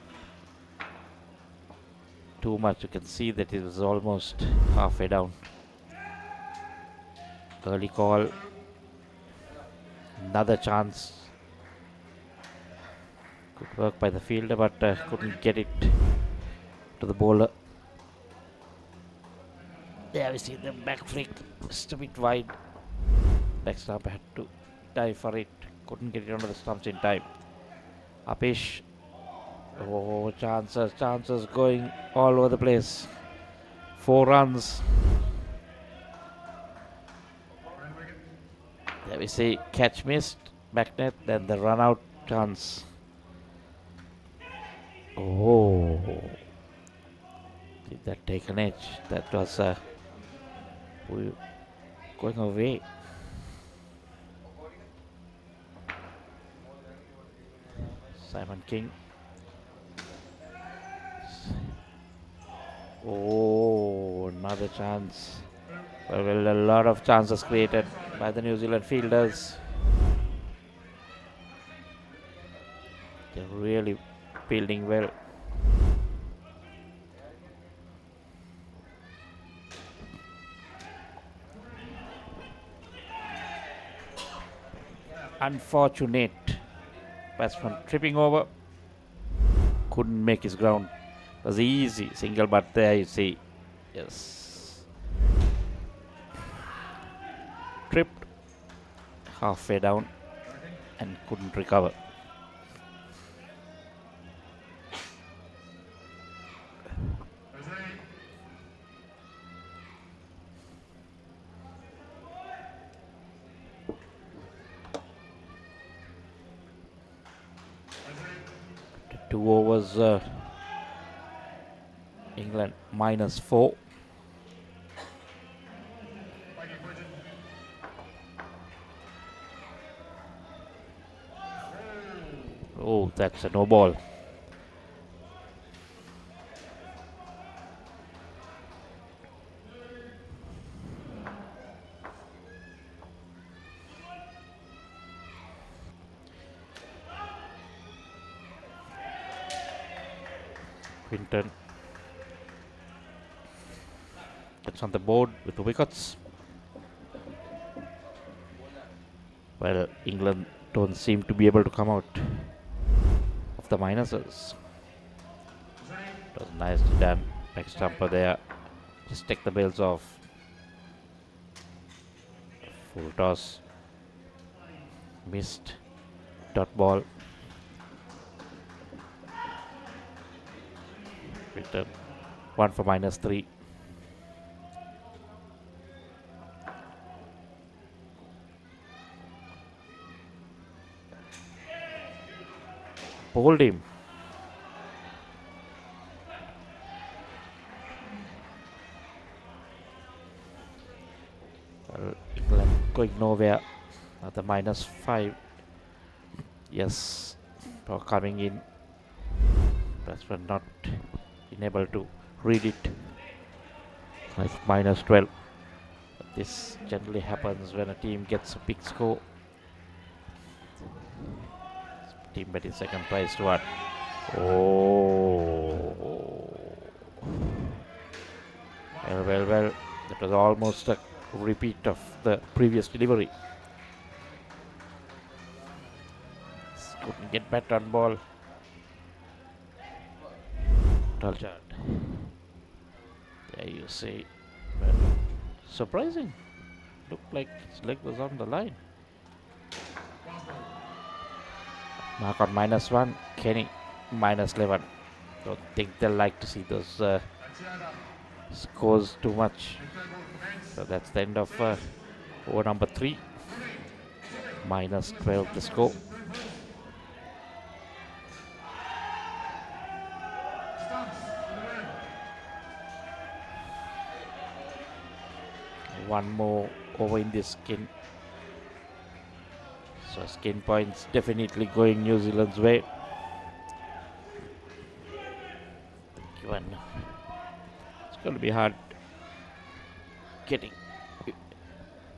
too much. You can see that it was almost halfway down. Early call. Another chance. Good work by the fielder, but couldn't get it to the bowler. There we see the back flick, just a bit wide. Backstump had to dive for it. Couldn't get it onto the stumps in time. Apish. Oh, chances going all over the place. 4 runs. There we see catch missed, back net, then the run out chance. Oh, did that take an edge? That was going away. Simon King. Oh, another chance. Well, a lot of chances created by the New Zealand fielders. They're really fielding well. Unfortunate. Batsman tripping over. Couldn't make his ground. It was easy single, but there you see. Yes. Tripped halfway down and couldn't recover. After 2 overs, England -4. Oh, that's a no ball. Quinton gets on the board with the wickets. Well, England don't seem to be able to come out of the minuses. It was nicely done. Next jumper there. Just take the bails off. Full toss. Missed. Dot ball. Return. 1 for -3. Hold him. Well, England going nowhere at the -5. Yes, for coming in. Batsman not been able to read it. Like -12. But this generally happens when a team gets a big score. Team betting second prize to what? Oh. Well. That was almost a repeat of the previous delivery. Couldn't get back on ball. Taljad. There you see. Well, surprising. Looked like his leg was on the line. Mark on -1. Kenny -11. Don't think they'll like to see those scores too much. So that's the end of over number 3. -12 the score. One more over in this skin. So skin points definitely going New Zealand's way. It's going to be hard getting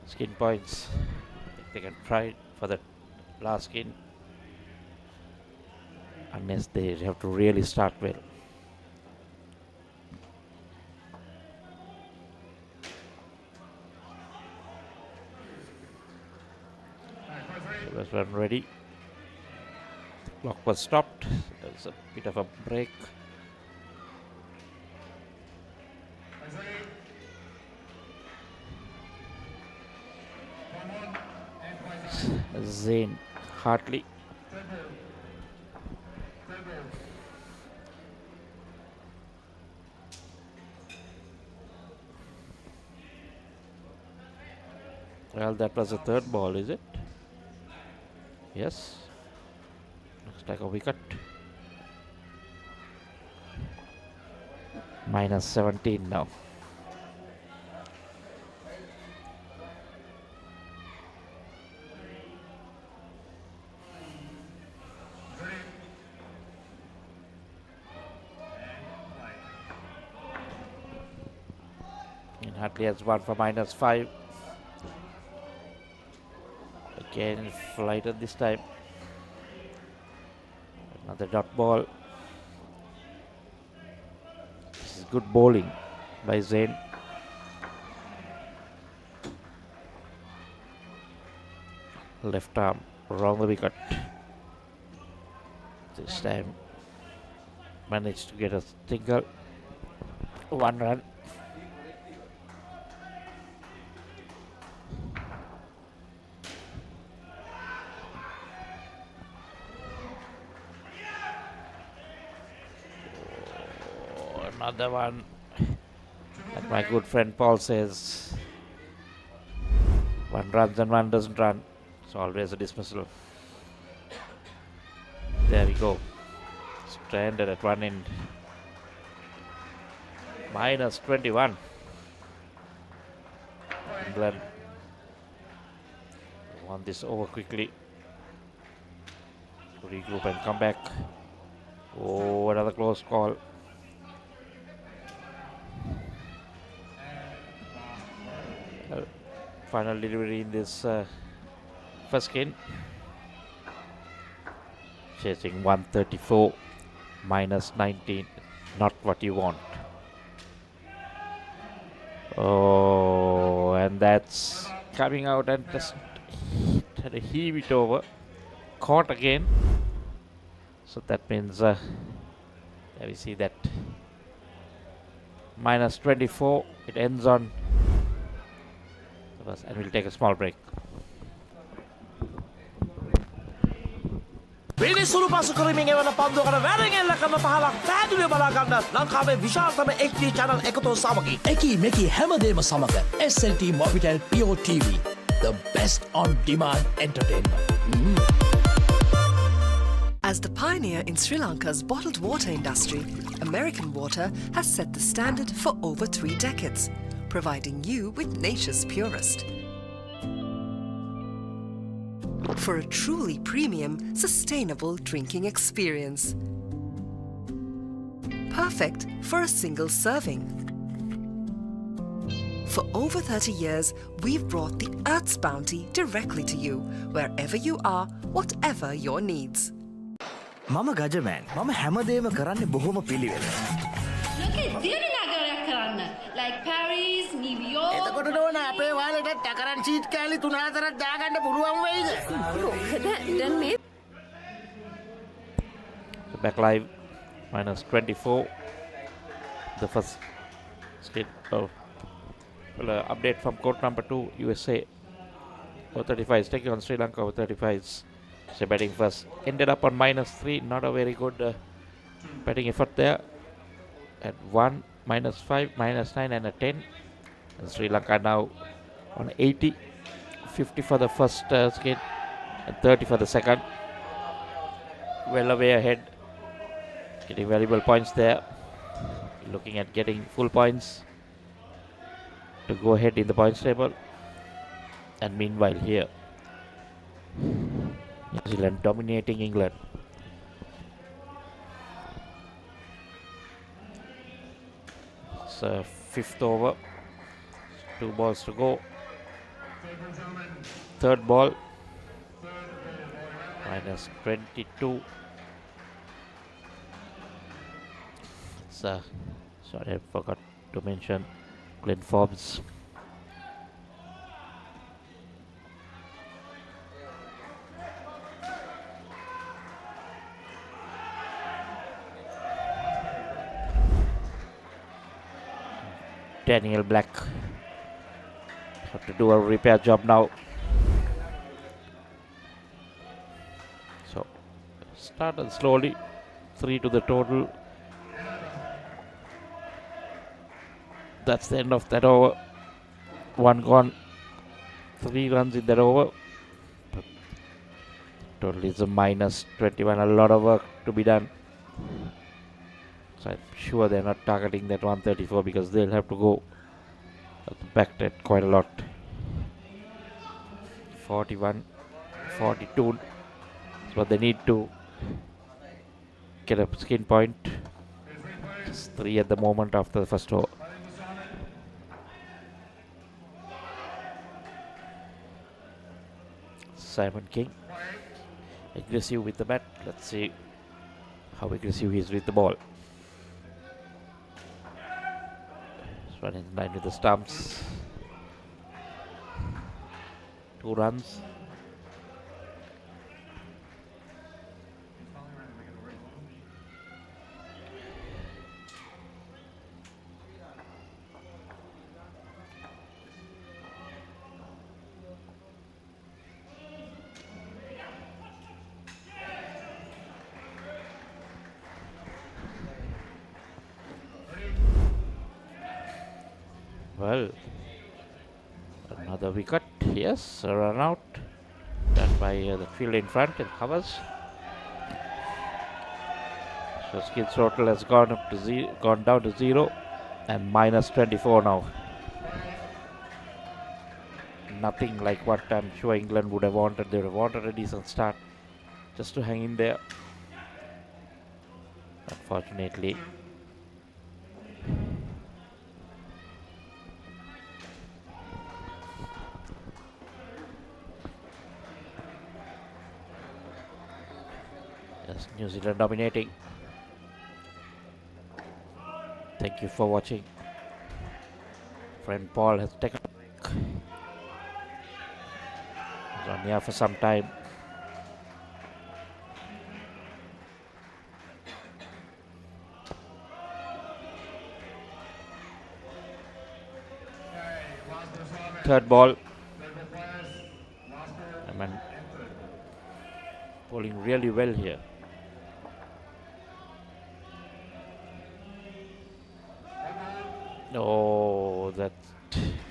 skin points. I think they can try for the last skin, unless they have to really start well. First one ready. The clock was stopped. There's a bit of a break. Zane Hartley. Well, that was the third ball, is it? Yes. Looks like a wicket. -17 now. And Hartley has one for -5. Again, flighted this time. Another dot ball. This is good bowling by Zain. Left arm, wrong the wicket. This time managed to get a single. 1 run. Another one. Like my good friend Paul says, one runs and one doesn't run. It's always a dismissal. There we go. Stranded at one end. -21. England won this over quickly. Regroup and come back. Oh, another close call. Final delivery in this first skin. Chasing 134, -19. Not what you want. Oh, and that's coming out and just had to heave it over. Caught again. So that means there we see that minus 24. It ends on the first, and we'll take a small break. පිළිසුරු පසු කරමින් එවන පන්දුවකට වැරෙන් එල්ල කරන පහලක් පැහැදිලිව බලා ගන්න ලංකාවේ විශාලතම HD channel එකතු සමගින් එකී මෙකී හැමදේම සමග SLT-MOBITEL Pure TV, the best on demand entertainment. As the pioneer in Sri Lanka's bottled water industry, American Water has set the standard for over 3 decades, providing you with nature's purest. For a truly premium, sustainable drinking experience. Perfect for a single serving. For over 30 years, we've brought the Earth's bounty directly to you, wherever you are, whatever your needs. මම ගජමෑන් මම හැමදේම කරන්නේ බොහොම පිළිවෙල. like Paris, New York. එතකොට නෝන අපේ වාලෙට ටකරන් sheet කෑලි 3-4ක් දාගන්න පුළුවන් වෙයිද? දැන් මේ Back live minus 24. The first skate update from court number 2 USA. Over 35 is taking on Sri Lanka. Over 35s. So batting first. Ended up on minus 3. Not a very good batting effort there. At 1, minus 5, minus 9 and a 10. And Sri Lanka now on 80. 50 for the first skate and 30 for the second. Well away ahead. Getting valuable points there. Looking at getting full points to go ahead in the points table. And meanwhile here, New Zealand dominating England. It's fifth over. 2 balls to go. Third ball. Minus 22. Sorry, I forgot to mention Glenn Forbes. Daniel Black have to do a repair job now. So started slowly, 3 to the total. That's the end of that over. 1 gone, 3 runs in that over. But total is a minus 21. A lot of work to be done. So I'm sure they're not targeting that 134 because they'll have to go back that quite a lot. 41, 42 is what they need to get a skin point. Just 3 at the moment after the first over. Simon King, aggressive with the bat. Let's see how aggressive he is with the ball. Running in line with the stumps. 2 runs. Well, another wicket. Yes, a run out. Done by the field in front and covers. So skills total has gone down to 0 and minus 24 now. Nothing like what I'm sure England would have wanted. They would have wanted a decent start just to hang in there. Unfortunately, New Zealand dominating. Thank you for watching. Friend Paul has taken a break. He's on here for some time. Third ball. Bowling really well here. Oh, that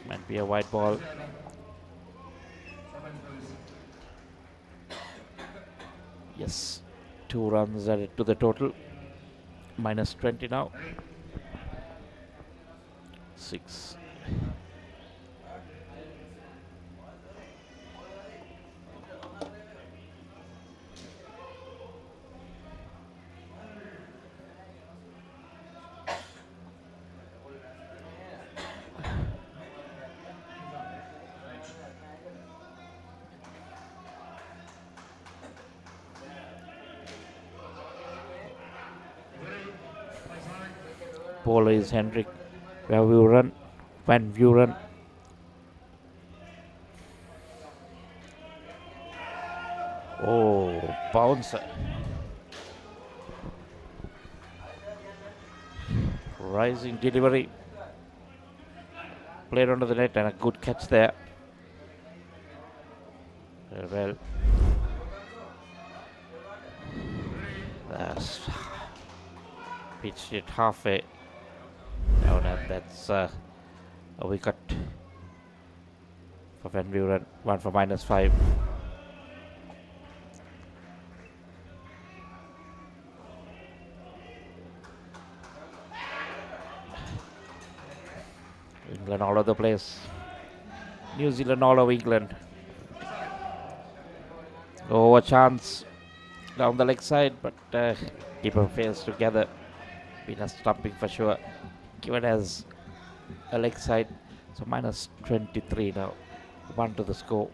might be a wide ball. Yes, 2 runs added to the total. Minus 20 now. 6. Bowler is Hendrik Van Vuren. Oh, bouncer. Rising delivery. Played under the net and a good catch there. Very well. That's pitched it halfway. Down, and that's a wicket for Van Vuren. 1 for -5. England all over the place. New Zealand all over England. Oh, a chance down the leg side, but keeper fails to gather. Been a stumping for sure. Given as a leg side, so minus 23 now. 1 to the score.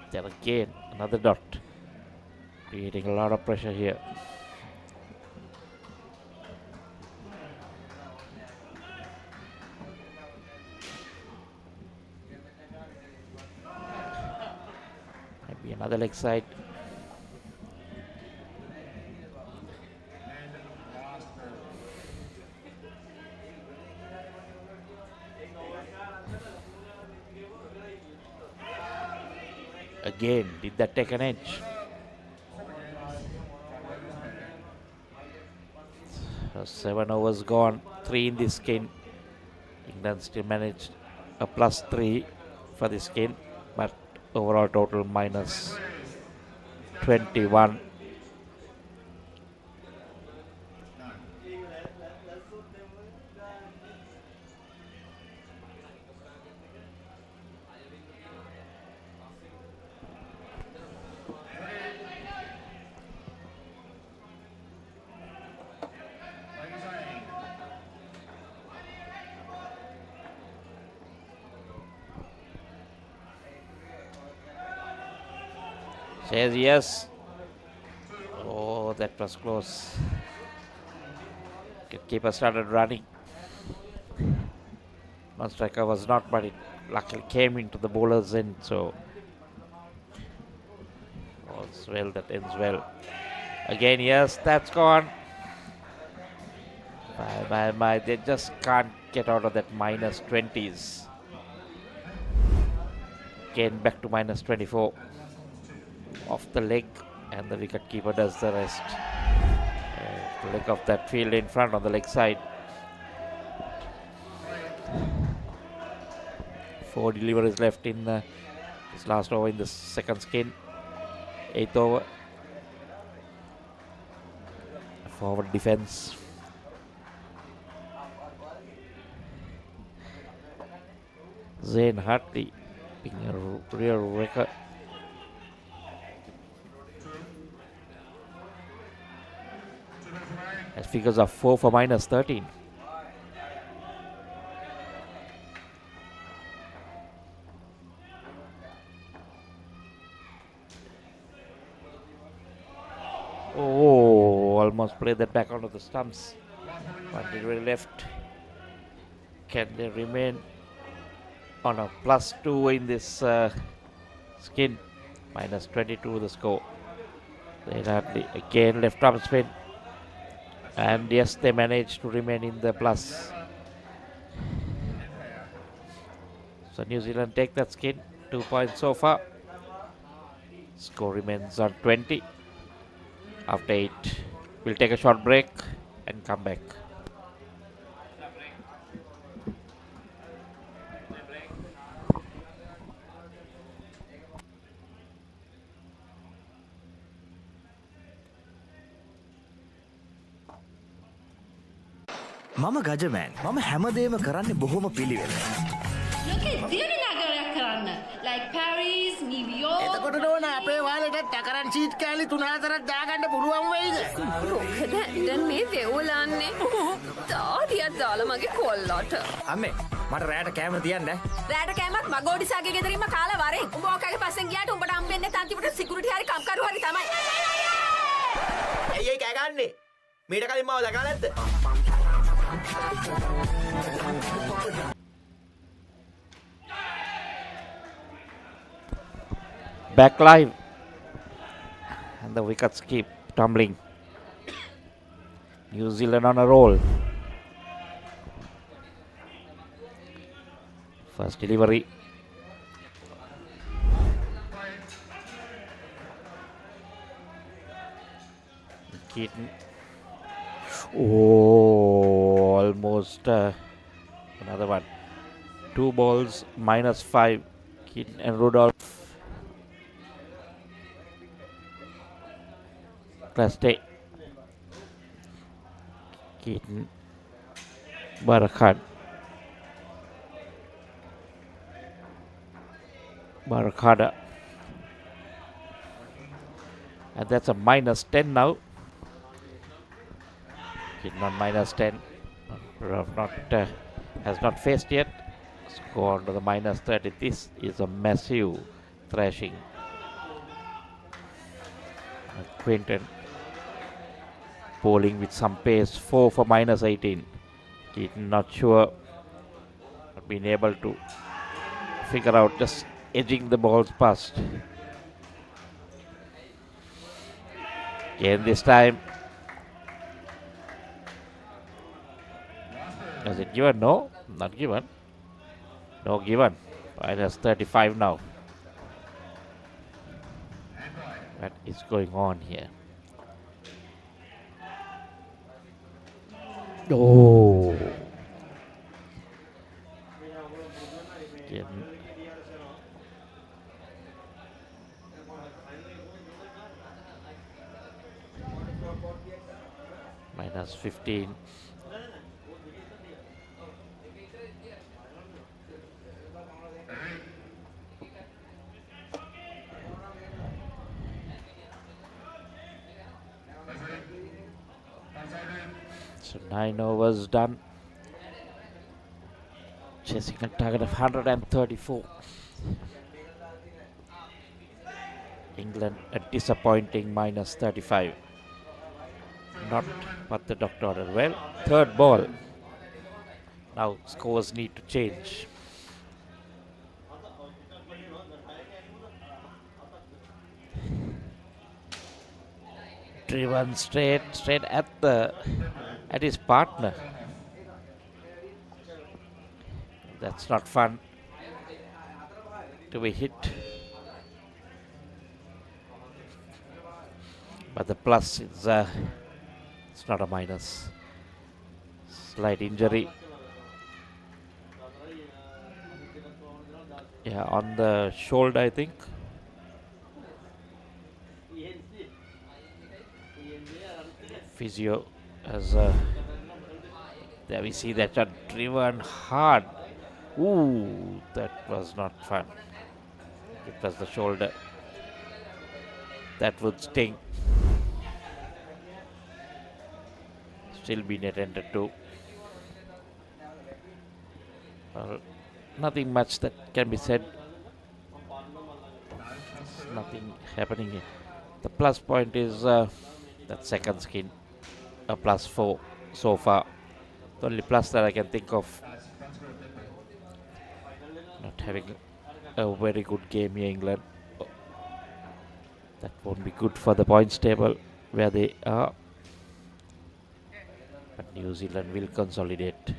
Then again, another dot. Creating a lot of pressure here. Maybe another leg side. Again, did that take an edge? 7 overs gone, 3 in this skin. England still managed a +3 for this skin, but overall total minus 21. Says yes. Oh, that was close. Keeper started running. One striker was not, but it luckily came into the bowler's end. So all's well that ends well. Again, yes, that's gone. My, they just can't get out of that minus 20s. Again, back to minus 24. Off the leg, and the wicket keeper does the rest. The leg of that field in front on the leg side. 4 deliveries left in this last over in the second skin. 8th over. Forward defense. Zane Hartley being a real record. As figures are 4 for minus 13. Oh, almost played that back onto the stumps. One delivery left. Can they remain on a +2 in this skin? Minus 22 the score. They again left arm spin. And yes, they managed to remain in the plus. So New Zealand take that skin. 2 points so far. Score remains on 20. After 8, we'll take a short break and come back. මම ගජමෑන් මම හැමදේම කරන්නේ බොහොම පිළිවෙල. ලෝකේ දියුණු නගරයක් කරන්න. like Paris, New York. එතකොට නෝන අපේ වාලෙට ටකරන් ෂීට් කෑලි 3-4ක් දාගන්න පුළුවන් වෙයිද? මොකද දැන් මේ වෙවුලන්නේ. තාඩියක් දාලා මගේ කොල්ලට. අම්මේ මට රෑට කෑම තියන්න. රෑට කෑමක් මගෝඩිසාගේ ගෙදරින්ම කාලා වරෙන්. උඹ ඔකගේ පස්සෙන් ගියාට උඹට හම්බෙන්නේ තන්තිපට සිකියුරිටි හරි කම්කරු හරි තමයි. ඇයි ඒ කෑ ගන්නේ? මීට කලින් මාව දැකලා නැද්ද? Back live. And the wickets keep tumbling. New Zealand on a roll. First delivery. Keaton. Oh, almost another one. 2 balls, -5. Keaton and Rudolph. Class day. Keaton. Barakat. Barakada. And that's a -10 now. Keaton on -10. Has not faced yet. Score to the -30. This is a massive thrashing. Quinton bowling with some pace. 4 for -18. Keaton not sure. Not been able to figure out, just edging the balls past. Again this time. Is it given? No, not given. No given. -35 now. What is going on here? Oh. Again. -15. So 9 overs done. Chasing a target of 134. England a disappointing -35. Not what the doctor ordered. Well, third ball. Now scores need to change. Driven straight at his partner. That's not fun to be hit. But the plus is it's not a minus. Slight injury. Yeah, on the shoulder, I think. Physio as there we see that shot driven hard. Ooh, that was not fun. It was the shoulder. That would sting. Still being attended to. Well, nothing much that can be said. Nothing happening here. The plus point is that second skin. A +4 so far. The only plus that I can think of. Not having a very good game here, England. That won't be good for the points table where they are. But New Zealand will consolidate.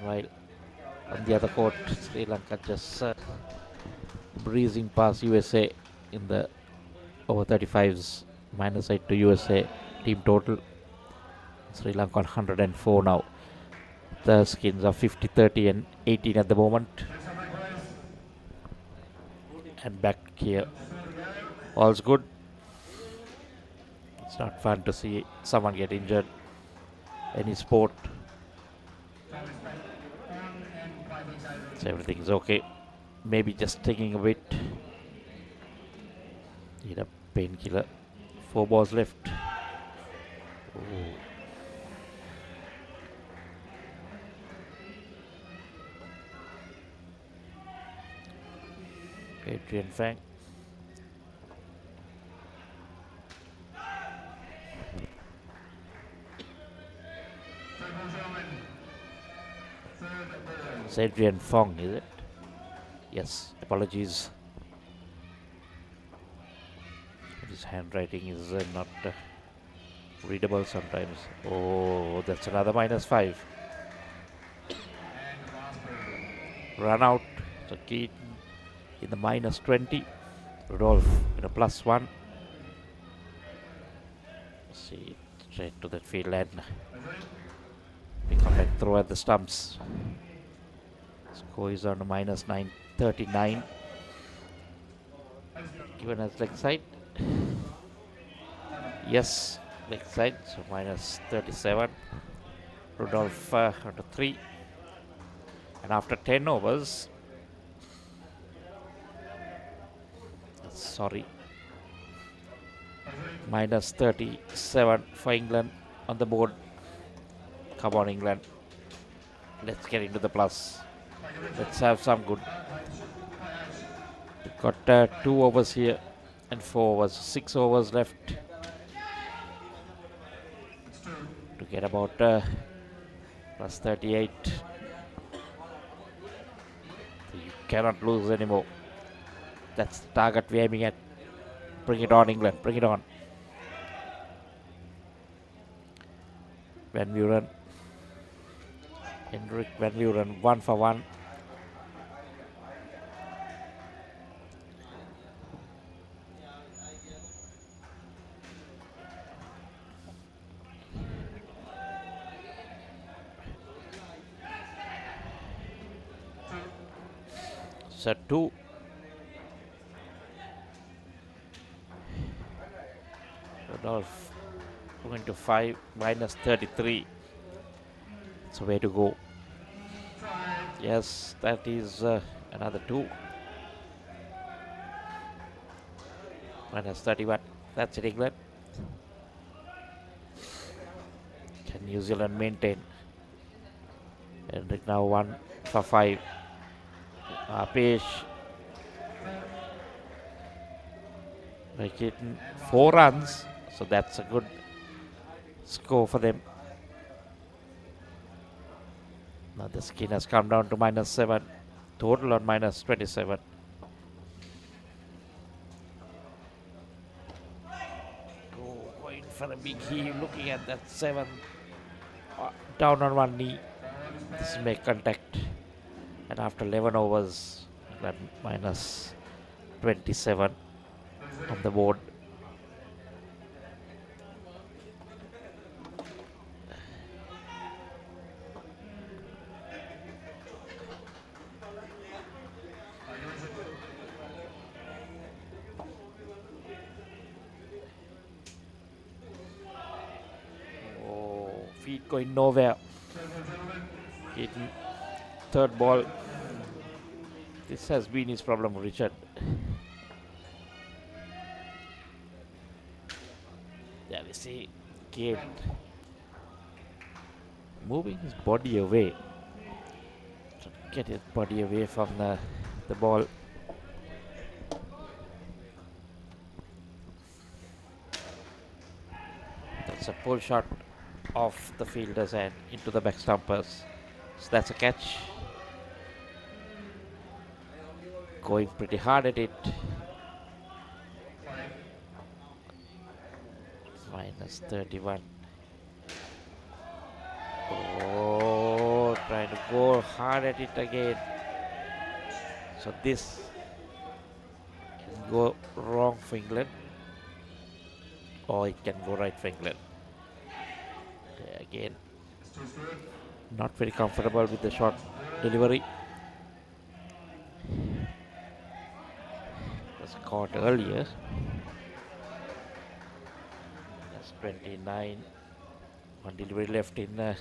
While on the other court, Sri Lanka just breezing past USA in the over 35s, -8 to USA team total. Sri Lanka on 104 now. The skins are 50, 30 and 18 at the moment. And back here, all's good. It's not fun to see someone get injured. Any sport. So everything is okay. Maybe just taking a bit. Need a painkiller. 4 balls left. Ooh. Adrian Fang. It's Adrian Fong, is it? Yes, apologies. His handwriting is not readable sometimes. Oh, that's another -5. Run out. So Keaton in the -20. Rudolph in a +1. See, straight to that field and we come back throw at the stumps. Score is on a -9, 39. Given as leg side. Yes, leg side, so -37. Rudolph onto 3. And after 10 overs, sorry, -37 for England on the board. Come on, England. Let's get into the plus. Let's have some good. We've got 2 overs here and 4 overs. 6 overs left to get about +38. So you cannot lose anymore. That's the target we're aiming at. Bring it on, England. Bring it on. Van Buren. Henrik Van Buren, 1 for 1. Set 2. Rudolph going to 5, -33. It's a way to go. Yes, that is another 2. -31. That's it, England. Can New Zealand maintain? And now 1 for 5. Apesh. Make it 4 runs. So that's a good score for them. Now the skin has come down to -7. Total on -27. Going for a big heel, looking at that 7. Down on one knee. This make contact. And after 11 overs, that -27 on the board. Feet going nowhere. Hitting 3rd ball. This has been his problem, Richard. There we see Kate moving his body away. To get his body away from the ball. That's a pull shot off the fielders and into the back stumpers. So that's a catch. Going pretty hard at it. -31. Oh, trying trying to go hard at it again. So this can go wrong for England, or it can go right for England. Again, not very comfortable with the short delivery. Was caught earlier. That's 29. One delivery left in.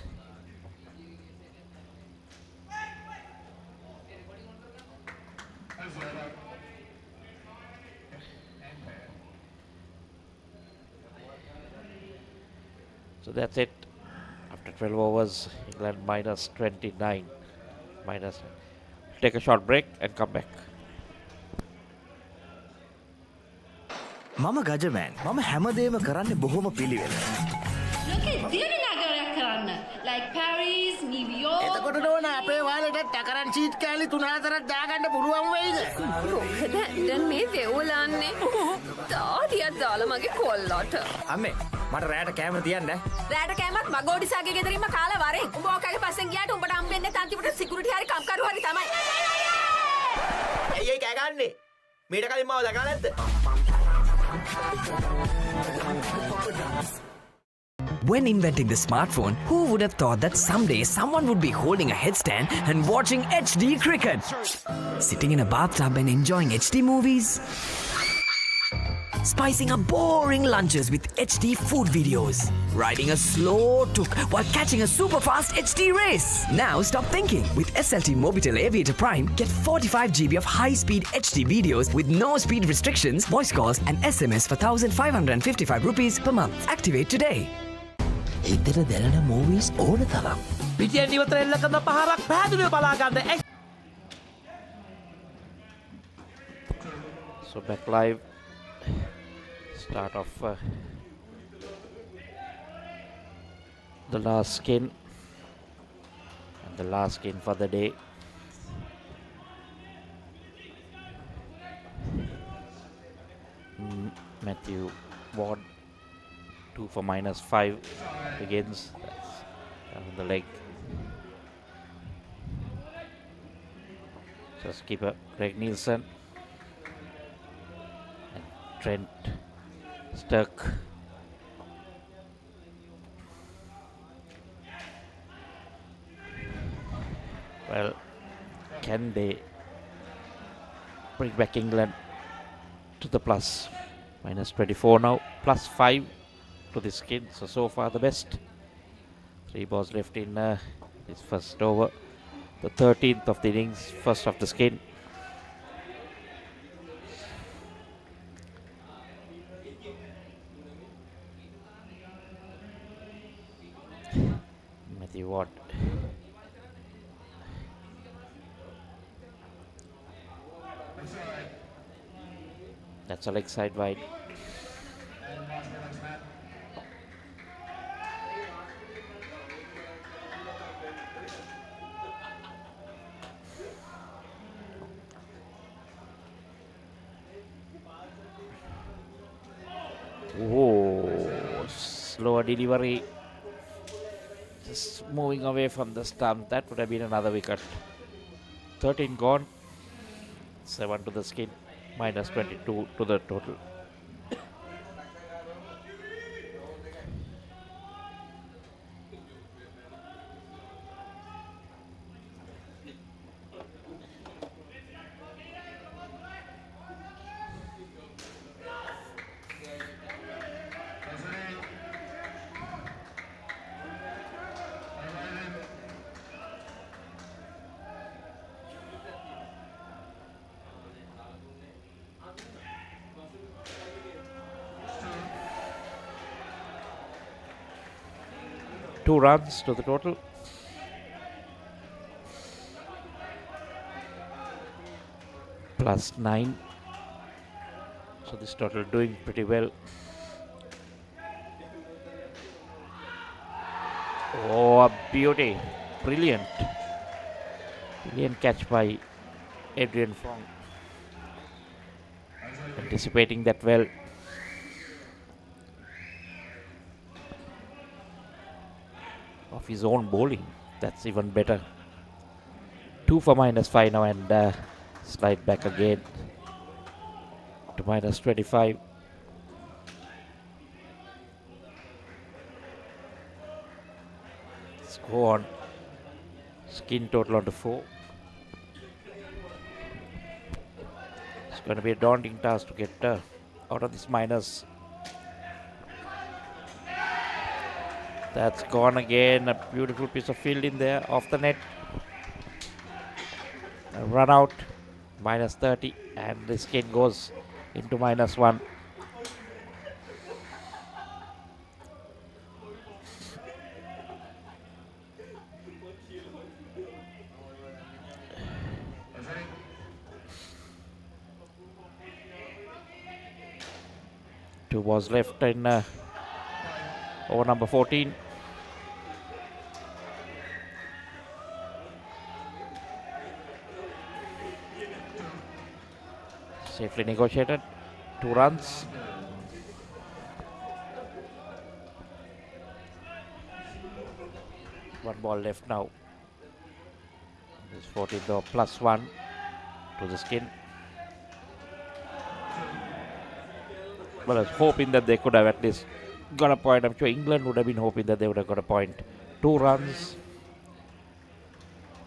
So that's it. After 12 overs, England minus 29. Take a short break and come back. මම ගජමෑන් මම හැමදේම කරන්නේ බොහොම පිළිවෙල. ලෝකේ දිගට නගරයක් කරන්න. like Paris, New York. එතකොට නෝන අපේ වාලෙට ටකරන් ෂීට් කෑලි 3-4ක් දාගන්න පුළුවන් වෙයිද? මොකද දැන් මේ වෙවුලන්නේ. තාඩියක් දාලා මගේ කොල්ලට. අම්මේ මට රැයට කැම තියන්න. රැයට කෑමක් මගෝඩිසාගේ ගෙදරින්ම කාලා වරෙන්. උඹ ඕකගේ පස්සෙන් ගියාට උඹට හම්බෙන්නේ අන්තිමට සිකියුරිටි හරි කම්කරු හරි තමයි. ඇයි කෑ ගන්නේ? මීට කලින් මාව දැකලා නැද්ද? When inventing the smartphone, who would have thought that someday someone would be holding a headstand and watching HD cricket? Sitting in a bathtub and enjoying HD movies? Spicing up boring lunches with HD food videos? Riding a slow tuk while catching a super fast HD race? Now stop thinking. With SLT-MOBITEL Aviator Prime, get 45 GB of high-speed HD videos with no speed restrictions, voice calls and SMS for 1,555 rupees per month. Activate today. එතන දැනෙන movies ඕන තරම්. පිටියෙන් ඉවතර එල්ල කරන පහරක් පැහැදිලිව බලා ගන්න. So back live. Start off the last skin and the last skin for the day. Matthew Ward 2 for -5 begins. That's down the leg. Just keeper Greg Nielsen and Trent Stuck. Well, can they bring back England to the plus? -24 now, +5 to the skin. So far the best. 3 balls left in his first over. The 13th of the innings, first of the skin. Matthew Watt. That's a leg side wide. Oh, slower delivery. Just moving away from the stump. That would have been another wicket. 13 gone. 7 to the skin. -22 to the total. Two runs to the total. +9. So this total doing pretty well. Oh, a beauty. Brilliant. Brilliant catch by Adrian Fong. Anticipating that well. Of his own bowling. That's even better. 2 for -5 now and slide back again to -25. Let's go on. Skin total on to 4. It's going to be a daunting task to get out of this minus. That's gone again. A beautiful piece of fielding there off the net. A run out. -30. And the skin goes into -1. Two balls left in over number 14. Safely negotiated. 2 runs. One ball left now. This 14 though +1 to the skin. Well, I was hoping that they could have at least got a point. I'm sure England would have been hoping that they would have got a point. 2 runs.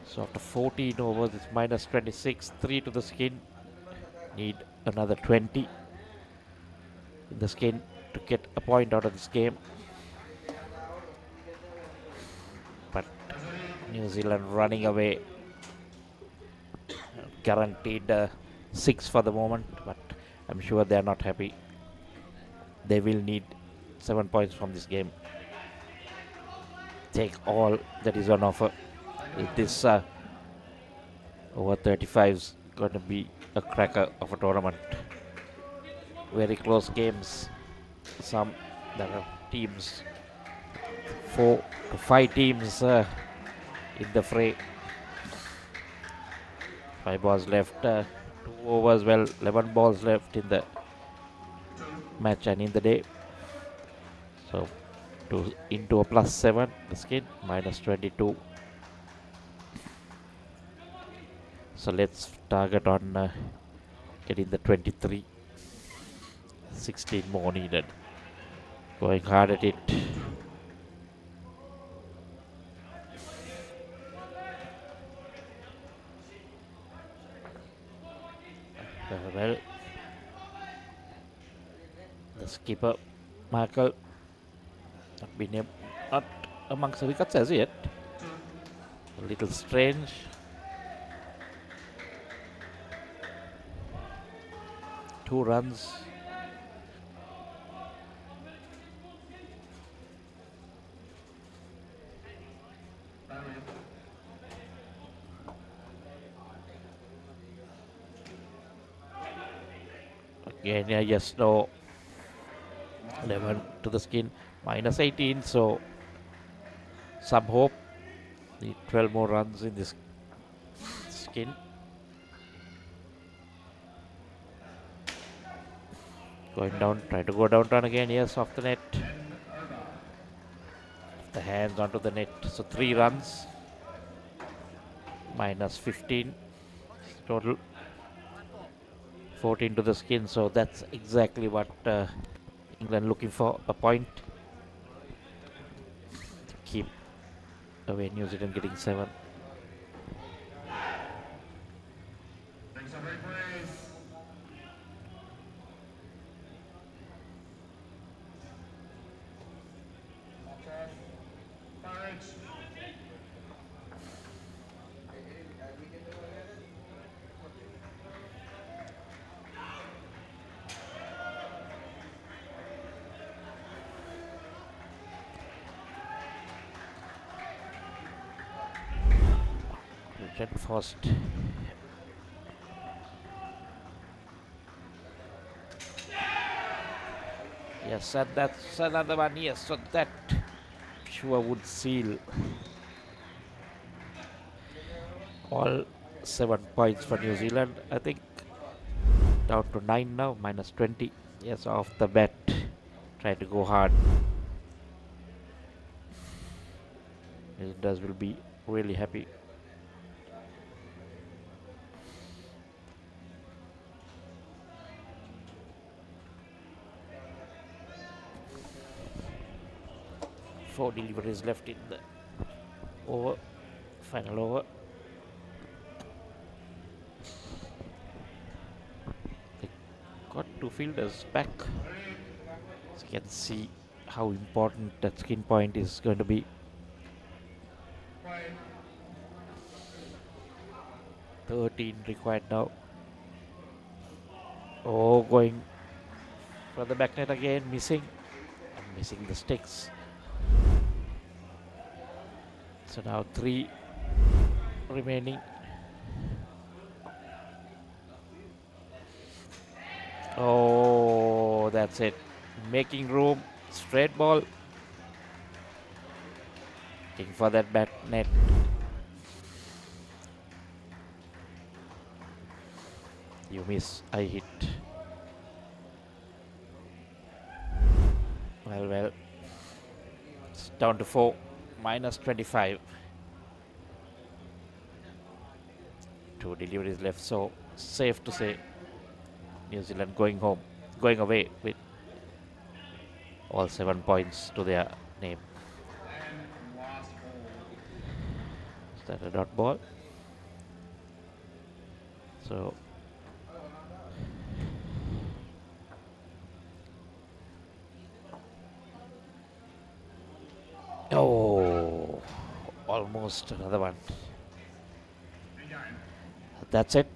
So after 14 overs, it's -26. 3 to the skin. Need another 20 in the skin to get a point out of this game. But New Zealand running away. Guaranteed 6 for the moment, but I'm sure they are not happy. They will need 7 points from this game. Take all that is on offer. This over 35's going to be a cracker of a tournament. Very close games. Some there are teams, 4 to 5 teams in the fray. 5 balls left, 2 overs, well, 11 balls left in the match and in the day. So into a +7, the skin -22. So let's target on getting the 23. 16 more needed. Going hard at it. Well, the skipper Michael not amongst the wickets as yet. A little strange. Two runs. Again, yeah, yes, no. 11 to the skin, -18, so some hope. Need 12 more runs in this skin. Going down, try to go downtown again, yes, off the net. The hands onto the net, so 3 runs. -15 total. 14 to the skin, so that's exactly what England looking for, a point to keep away New Zealand getting 7. First. Yes, and that's another one. Yes, so that sure would seal all 7 points for New Zealand. I think down to 9 now, -20. Yes, off the bat, trying to go hard. New Zealand will be really happy. 4 deliveries left in the over, final over. They got 2 fielders back, so you can see how important that skin point is going to be. $13 required now. Oh, going for the back net again, missing the sticks. So now 3 remaining. Oh, that's it. Making room, straight ball. Looking for that back net. You miss, I hit. Well, it's down to 4, minus 25. 2 deliveries left, so safe to say New Zealand going away with all 7 points to their name. Is that a dot ball? So oh, almost another one. That's it.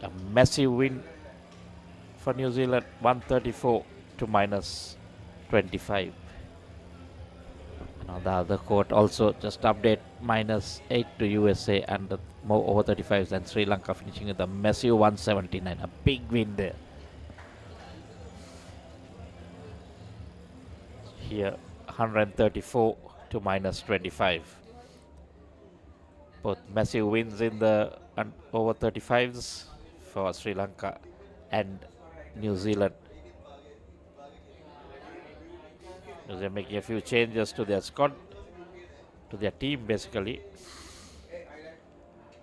A massive win for New Zealand, 134 to minus 25. And on the other court also just update, minus 8 to USA and the more over 35s, and Sri Lanka finishing with a massive 179. A big win there. Here 134 to minus 25. Both massive wins in the over 35s for Sri Lanka and New Zealand. They're making a few changes to their squad, to their team basically.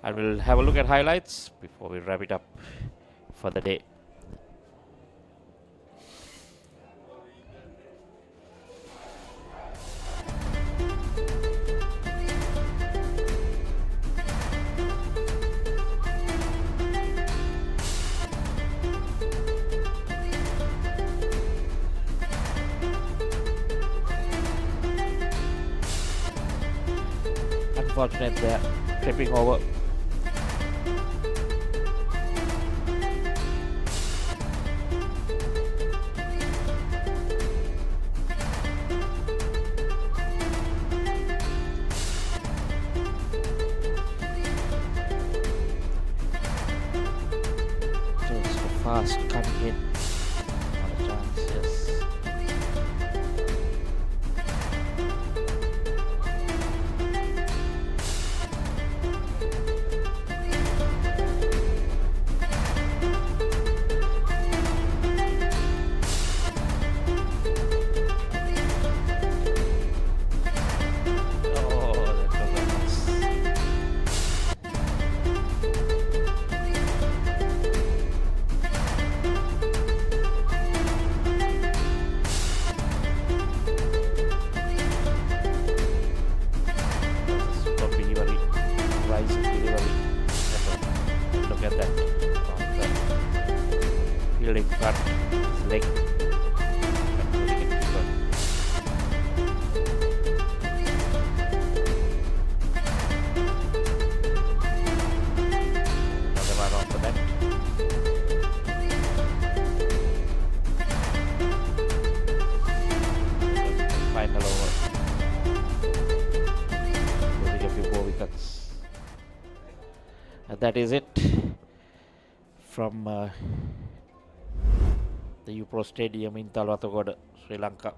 And we'll have a look at highlights before we wrap it up for the day. Unfortunate there, tripping over. Just fast coming in. Not a chance, yes. That is it from the UPro Stadium in Talwatagoda, Sri Lanka.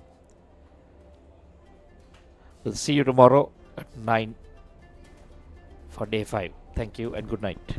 We'll see you tomorrow at 9 for day 5. Thank you and good night.